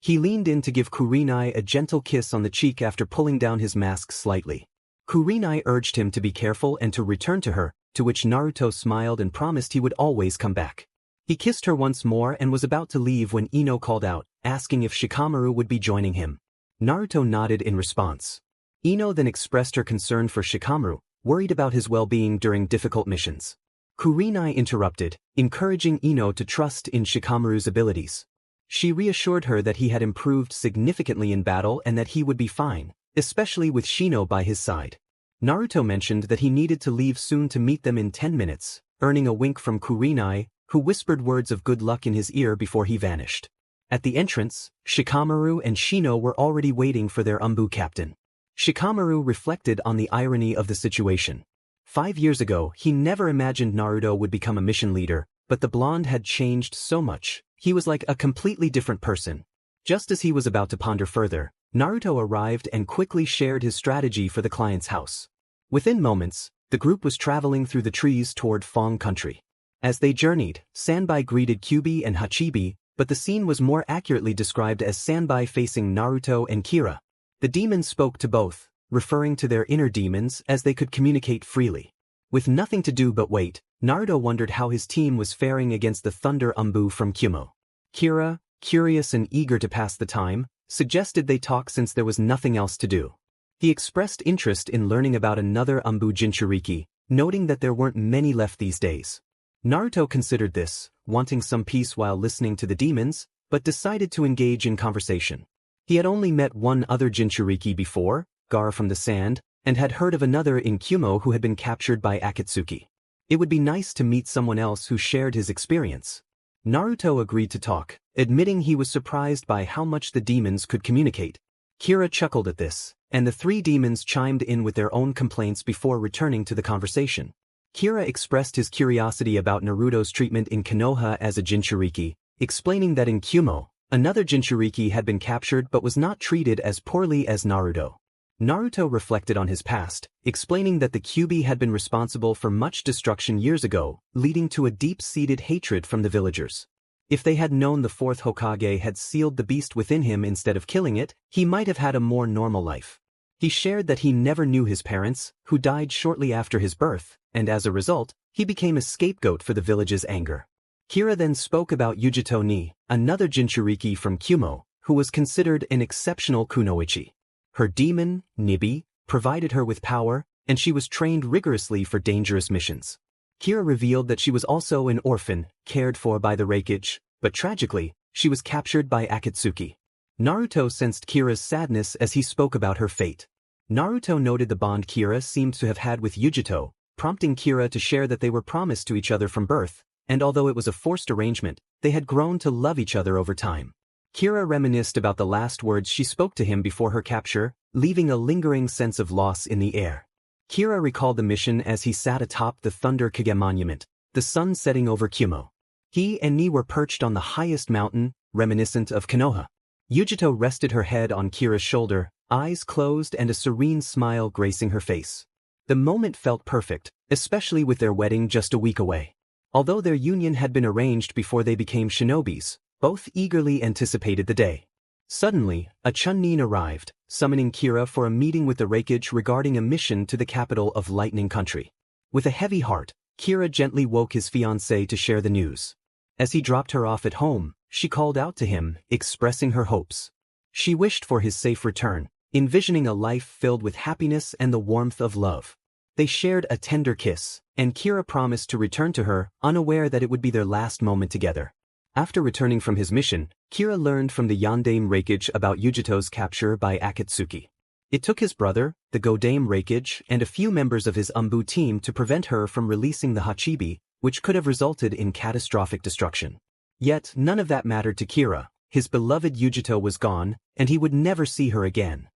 He leaned in to give Kurenai a gentle kiss on the cheek after pulling down his mask slightly. Kurenai urged him to be careful and to return to her, to which Naruto smiled and promised he would always come back. He kissed her once more and was about to leave when Ino called out, asking if Shikamaru would be joining him. Naruto nodded in response. Ino then expressed her concern for Shikamaru, worried about his well-being during difficult missions. Kurenai interrupted, encouraging Ino to trust in Shikamaru's abilities. She reassured her that he had improved significantly in battle and that he would be fine, especially with Shino by his side. Naruto mentioned that he needed to leave soon to meet them in 10 minutes, earning a wink from Kurenai, who whispered words of good luck in his ear before he vanished. At the entrance, Shikamaru and Shino were already waiting for their Anbu captain. Shikamaru reflected on the irony of the situation. 5 years ago, he never imagined Naruto would become a mission leader, but the blonde had changed so much, he was like a completely different person. Just as he was about to ponder further, Naruto arrived and quickly shared his strategy for the client's house. Within moments, the group was traveling through the trees toward Fong Country. As they journeyed, Sanbai greeted Kyubi and Hachibi, but the scene was more accurately described as Sanbai facing Naruto and Kira. The demons spoke to both, referring to their inner demons as they could communicate freely. With nothing to do but wait, Naruto wondered how his team was faring against the Thunder Anbu from Kumo. Kira, curious and eager to pass the time, suggested they talk since there was nothing else to do. He expressed interest in learning about another Anbu Jinchuriki, noting that there weren't many left these days. Naruto considered this, wanting some peace while listening to the demons, but decided to engage in conversation. He had only met one other Jinchuriki before, Gar from the Sand, and had heard of another in Kumo who had been captured by Akatsuki. It would be nice to meet someone else who shared his experience. Naruto agreed to talk, admitting he was surprised by how much the demons could communicate. Kira chuckled at this, and the three demons chimed in with their own complaints before returning to the conversation. Kira expressed his curiosity about Naruto's treatment in Konoha as a Jinchuriki, explaining that in Kumo, another Jinchuriki had been captured but was not treated as poorly as Naruto. Naruto reflected on his past, explaining that the Kyubi had been responsible for much destruction years ago, leading to a deep-seated hatred from the villagers. If they had known the fourth Hokage had sealed the beast within him instead of killing it, he might have had a more normal life. He shared that he never knew his parents, who died shortly after his birth, and as a result, he became a scapegoat for the village's anger. Kira then spoke about Yujito Ni, another Jinchuriki from Kumo, who was considered an exceptional kunoichi. Her demon, Nibi, provided her with power, and she was trained rigorously for dangerous missions. Kira revealed that she was also an orphan, cared for by the Reikage, but tragically, she was captured by Akatsuki. Naruto sensed Kira's sadness as he spoke about her fate. Naruto noted the bond Kira seemed to have had with Yujito, prompting Kira to share that they were promised to each other from birth, and although it was a forced arrangement, they had grown to love each other over time. Kira reminisced about the last words she spoke to him before her capture, leaving a lingering sense of loss in the air. Kira recalled the mission as he sat atop the Thunder Kage monument, the sun setting over Kumo. He and Ni were perched on the highest mountain, reminiscent of Konoha. Yujito rested her head on Kira's shoulder, eyes closed and a serene smile gracing her face. The moment felt perfect, especially with their wedding just a week away. Although their union had been arranged before they became shinobis, both eagerly anticipated the day. Suddenly, a chunin arrived, summoning Kira for a meeting with the Raikage regarding a mission to the capital of Lightning Country. With a heavy heart, Kira gently woke his fiancée to share the news. As he dropped her off at home, she called out to him, expressing her hopes. She wished for his safe return, envisioning a life filled with happiness and the warmth of love. They shared a tender kiss, and Kira promised to return to her, unaware that it would be their last moment together. After returning from his mission, Kira learned from the Yondaime Raikage about Yujito's capture by Akatsuki. It took his brother, the Godaime Raikage, and a few members of his Anbu team to prevent her from releasing the Hachibi, which could have resulted in catastrophic destruction. Yet none of that mattered to Kira. His beloved Yujito was gone, and he would never see her again.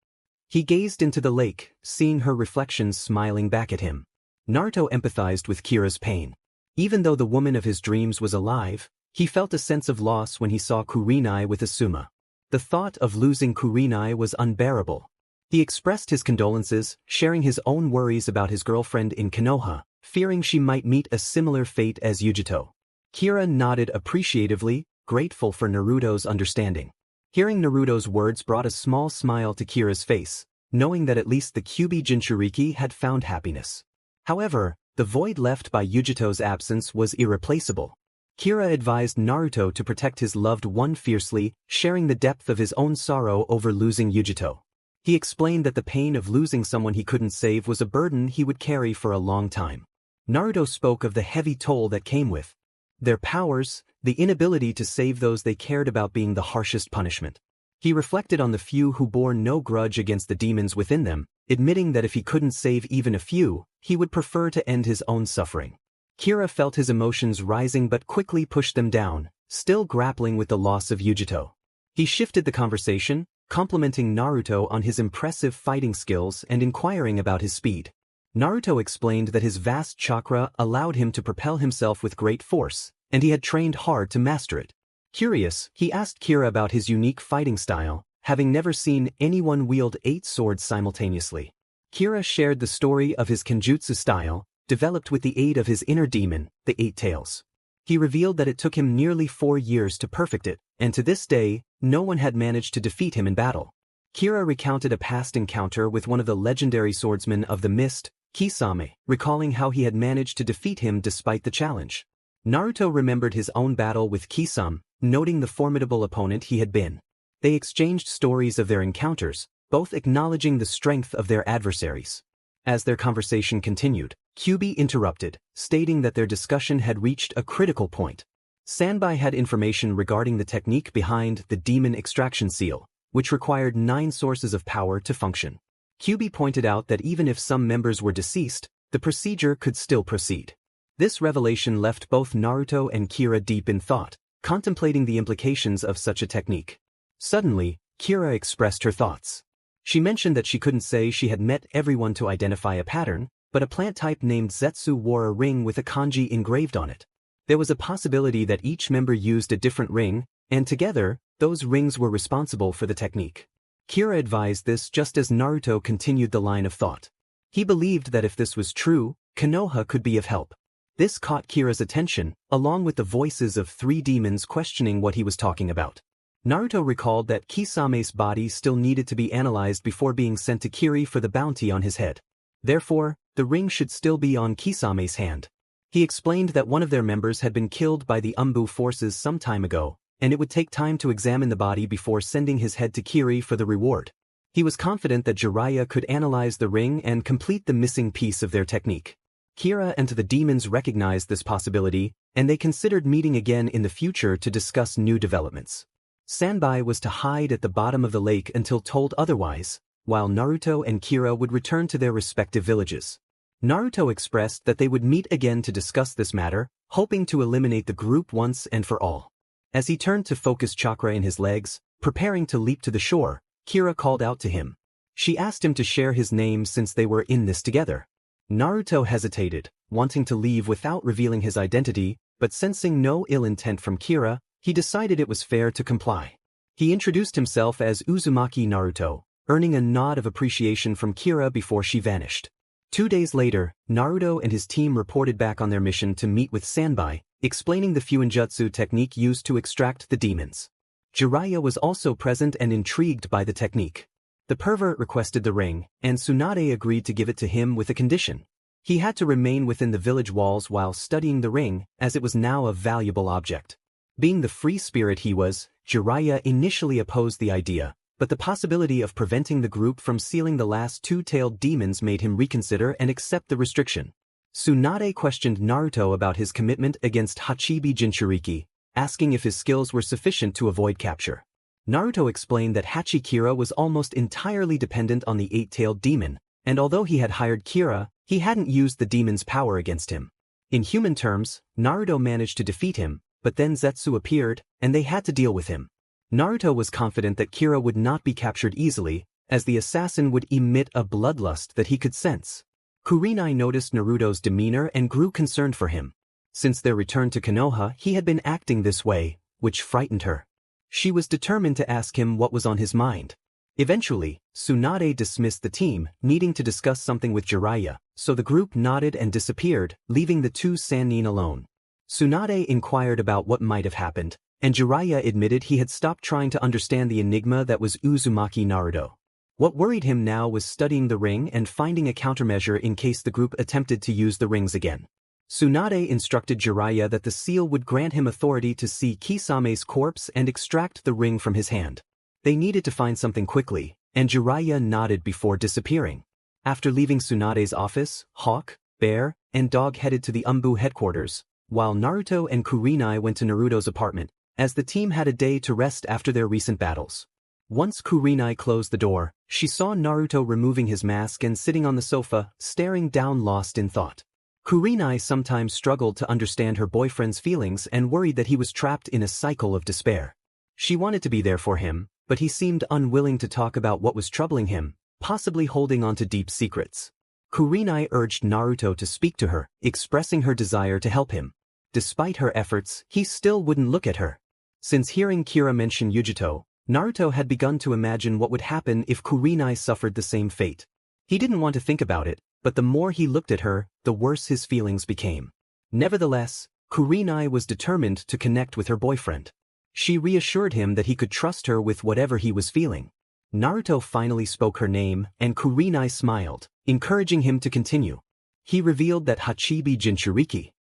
He gazed into the lake, seeing her reflections smiling back at him. Naruto empathized with Kira's pain. Even though the woman of his dreams was alive, he felt a sense of loss when he saw Kurenai with Asuma. The thought of losing Kurenai was unbearable. He expressed his condolences, sharing his own worries about his girlfriend in Konoha, fearing she might meet a similar fate as Yujito. Kira nodded appreciatively, grateful for Naruto's understanding. Hearing Naruto's words brought a small smile to Kira's face, knowing that at least the Kyuubi Jinchuriki had found happiness. However, the void left by Yujito's absence was irreplaceable. Kira advised Naruto to protect his loved one fiercely, sharing the depth of his own sorrow over losing Yujito. He explained that the pain of losing someone he couldn't save was a burden he would carry for a long time. Naruto spoke of the heavy toll that came with their powers, the inability to save those they cared about being the harshest punishment. He reflected on the few who bore no grudge against the demons within them, admitting that if he couldn't save even a few, he would prefer to end his own suffering. Kira felt his emotions rising but quickly pushed them down, still grappling with the loss of Yujito. He shifted the conversation, complimenting Naruto on his impressive fighting skills and inquiring about his speed. Naruto explained that his vast chakra allowed him to propel himself with great force, and he had trained hard to master it. Curious, he asked Kira about his unique fighting style, having never seen anyone wield 8 swords simultaneously. Kira shared the story of his kenjutsu style, developed with the aid of his inner demon, the 8 Tails. He revealed that it took him nearly 4 years to perfect it, and to this day, no one had managed to defeat him in battle. Kira recounted a past encounter with one of the legendary swordsmen of the mist, Kisame, recalling how he had managed to defeat him despite the challenge. Naruto remembered his own battle with Kisame, noting the formidable opponent he had been. They exchanged stories of their encounters, both acknowledging the strength of their adversaries. As their conversation continued, Kyuubi interrupted, stating that their discussion had reached a critical point. Sanbai had information regarding the technique behind the demon extraction seal, which required 9 sources of power to function. Kyuubi pointed out that even if some members were deceased, the procedure could still proceed. This revelation left both Naruto and Kira deep in thought, contemplating the implications of such a technique. Suddenly, Kira expressed her thoughts. She mentioned that she couldn't say she had met everyone to identify a pattern, but a plant type named Zetsu wore a ring with a kanji engraved on it. There was a possibility that each member used a different ring, and together, those rings were responsible for the technique. Kira advised this just as Naruto continued the line of thought. He believed that if this was true, Konoha could be of help. This caught Kira's attention, along with the voices of 3 demons questioning what he was talking about. Naruto recalled that Kisame's body still needed to be analyzed before being sent to Kiri for the bounty on his head. Therefore, the ring should still be on Kisame's hand. He explained that one of their members had been killed by the Anbu forces some time ago, and it would take time to examine the body before sending his head to Kiri for the reward. He was confident that Jiraiya could analyze the ring and complete the missing piece of their technique. Kira and the demons recognized this possibility, and they considered meeting again in the future to discuss new developments. Sanbai was to hide at the bottom of the lake until told otherwise, while Naruto and Kira would return to their respective villages. Naruto expressed that they would meet again to discuss this matter, hoping to eliminate the group once and for all. As he turned to focus chakra in his legs, preparing to leap to the shore, Kira called out to him. She asked him to share his name since they were in this together. Naruto hesitated, wanting to leave without revealing his identity, but sensing no ill intent from Kira, he decided it was fair to comply. He introduced himself as Uzumaki Naruto, earning a nod of appreciation from Kira before she vanished. 2 days later, Naruto and his team reported back on their mission to meet with Sanbai, explaining the Fuinjutsu technique used to extract the demons. Jiraiya was also present and intrigued by the technique. The pervert requested the ring, and Tsunade agreed to give it to him with a condition. He had to remain within the village walls while studying the ring, as it was now a valuable object. Being the free spirit he was, Jiraiya initially opposed the idea, but the possibility of preventing the group from sealing the last two-tailed demons made him reconsider and accept the restriction. Tsunade questioned Naruto about his commitment against Hachibi Jinchuriki, asking if his skills were sufficient to avoid capture. Naruto explained that Hachikira was almost entirely dependent on the eight-tailed demon, and although he had hired Kira, he hadn't used the demon's power against him. In human terms, Naruto managed to defeat him, but then Zetsu appeared, and they had to deal with him. Naruto was confident that Kira would not be captured easily, as the assassin would emit a bloodlust that he could sense. Kurenai noticed Naruto's demeanor and grew concerned for him. Since their return to Konoha, he had been acting this way, which frightened her. She was determined to ask him what was on his mind. Eventually, Tsunade dismissed the team, needing to discuss something with Jiraiya, so the group nodded and disappeared, leaving the two Sannin alone. Tsunade inquired about what might have happened, and Jiraiya admitted he had stopped trying to understand the enigma that was Uzumaki Naruto. What worried him now was studying the ring and finding a countermeasure in case the group attempted to use the rings again. Tsunade instructed Jiraiya that the seal would grant him authority to see Kisame's corpse and extract the ring from his hand. They needed to find something quickly, and Jiraiya nodded before disappearing. After leaving Tsunade's office, Hawk, Bear, and Dog headed to the Anbu headquarters, while Naruto and Kurenai went to Naruto's apartment, as the team had a day to rest after their recent battles. Once Kurenai closed the door, she saw Naruto removing his mask and sitting on the sofa, staring down lost in thought. Kurenai sometimes struggled to understand her boyfriend's feelings and worried that he was trapped in a cycle of despair. She wanted to be there for him, but he seemed unwilling to talk about what was troubling him, possibly holding on to deep secrets. Kurenai urged Naruto to speak to her, expressing her desire to help him. Despite her efforts, he still wouldn't look at her. Since hearing Kira mention Yujito, Naruto had begun to imagine what would happen if Kurenai suffered the same fate. He didn't want to think about it, but the more he looked at her, the worse his feelings became. Nevertheless, Kurenai was determined to connect with her boyfriend. She reassured him that he could trust her with whatever he was feeling. Naruto finally spoke her name, and Kurenai smiled, encouraging him to continue. He revealed that Hachibi Jinchuriki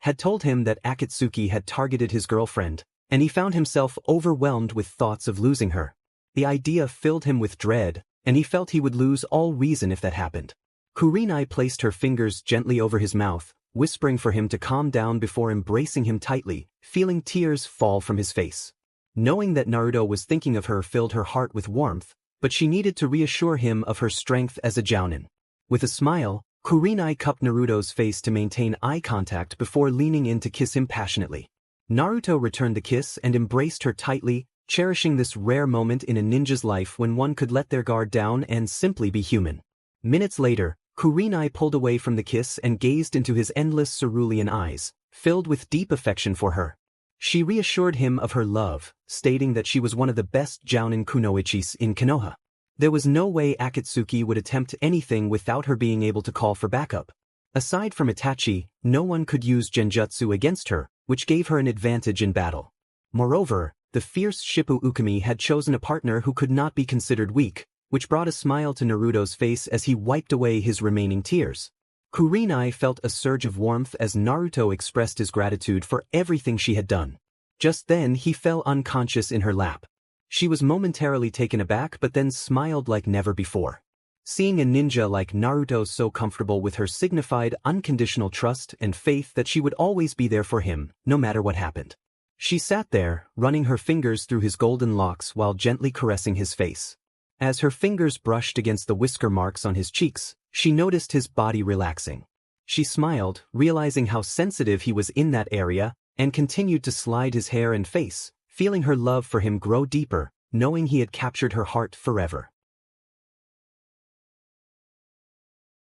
had told him that Akatsuki had targeted his girlfriend, and he found himself overwhelmed with thoughts of losing her. The idea filled him with dread, and he felt he would lose all reason if that happened. Kurenai placed her fingers gently over his mouth, whispering for him to calm down before embracing him tightly, feeling tears fall from his face. Knowing that Naruto was thinking of her filled her heart with warmth, but she needed to reassure him of her strength as a jounin. With a smile, Kurenai cupped Naruto's face to maintain eye contact before leaning in to kiss him passionately. Naruto returned the kiss and embraced her tightly, cherishing this rare moment in a ninja's life when one could let their guard down and simply be human. Minutes later, Kurenai pulled away from the kiss and gazed into his endless cerulean eyes, filled with deep affection for her. She reassured him of her love, stating that she was one of the best jounin kunoichis in Konoha. There was no way Akatsuki would attempt anything without her being able to call for backup. Aside from Itachi, no one could use genjutsu against her, which gave her an advantage in battle. Moreover, the fierce Shippu Ukami had chosen a partner who could not be considered weak, which brought a smile to Naruto's face as he wiped away his remaining tears. Kurenai felt a surge of warmth as Naruto expressed his gratitude for everything she had done. Just then he fell unconscious in her lap. She was momentarily taken aback but then smiled like never before. Seeing a ninja like Naruto so comfortable with her signified unconditional trust and faith that she would always be there for him, no matter what happened. She sat there, running her fingers through his golden locks while gently caressing his face. As her fingers brushed against the whisker marks on his cheeks, she noticed his body relaxing. She smiled, realizing how sensitive he was in that area, and continued to slide his hair and face, feeling her love for him grow deeper, knowing he had captured her heart forever.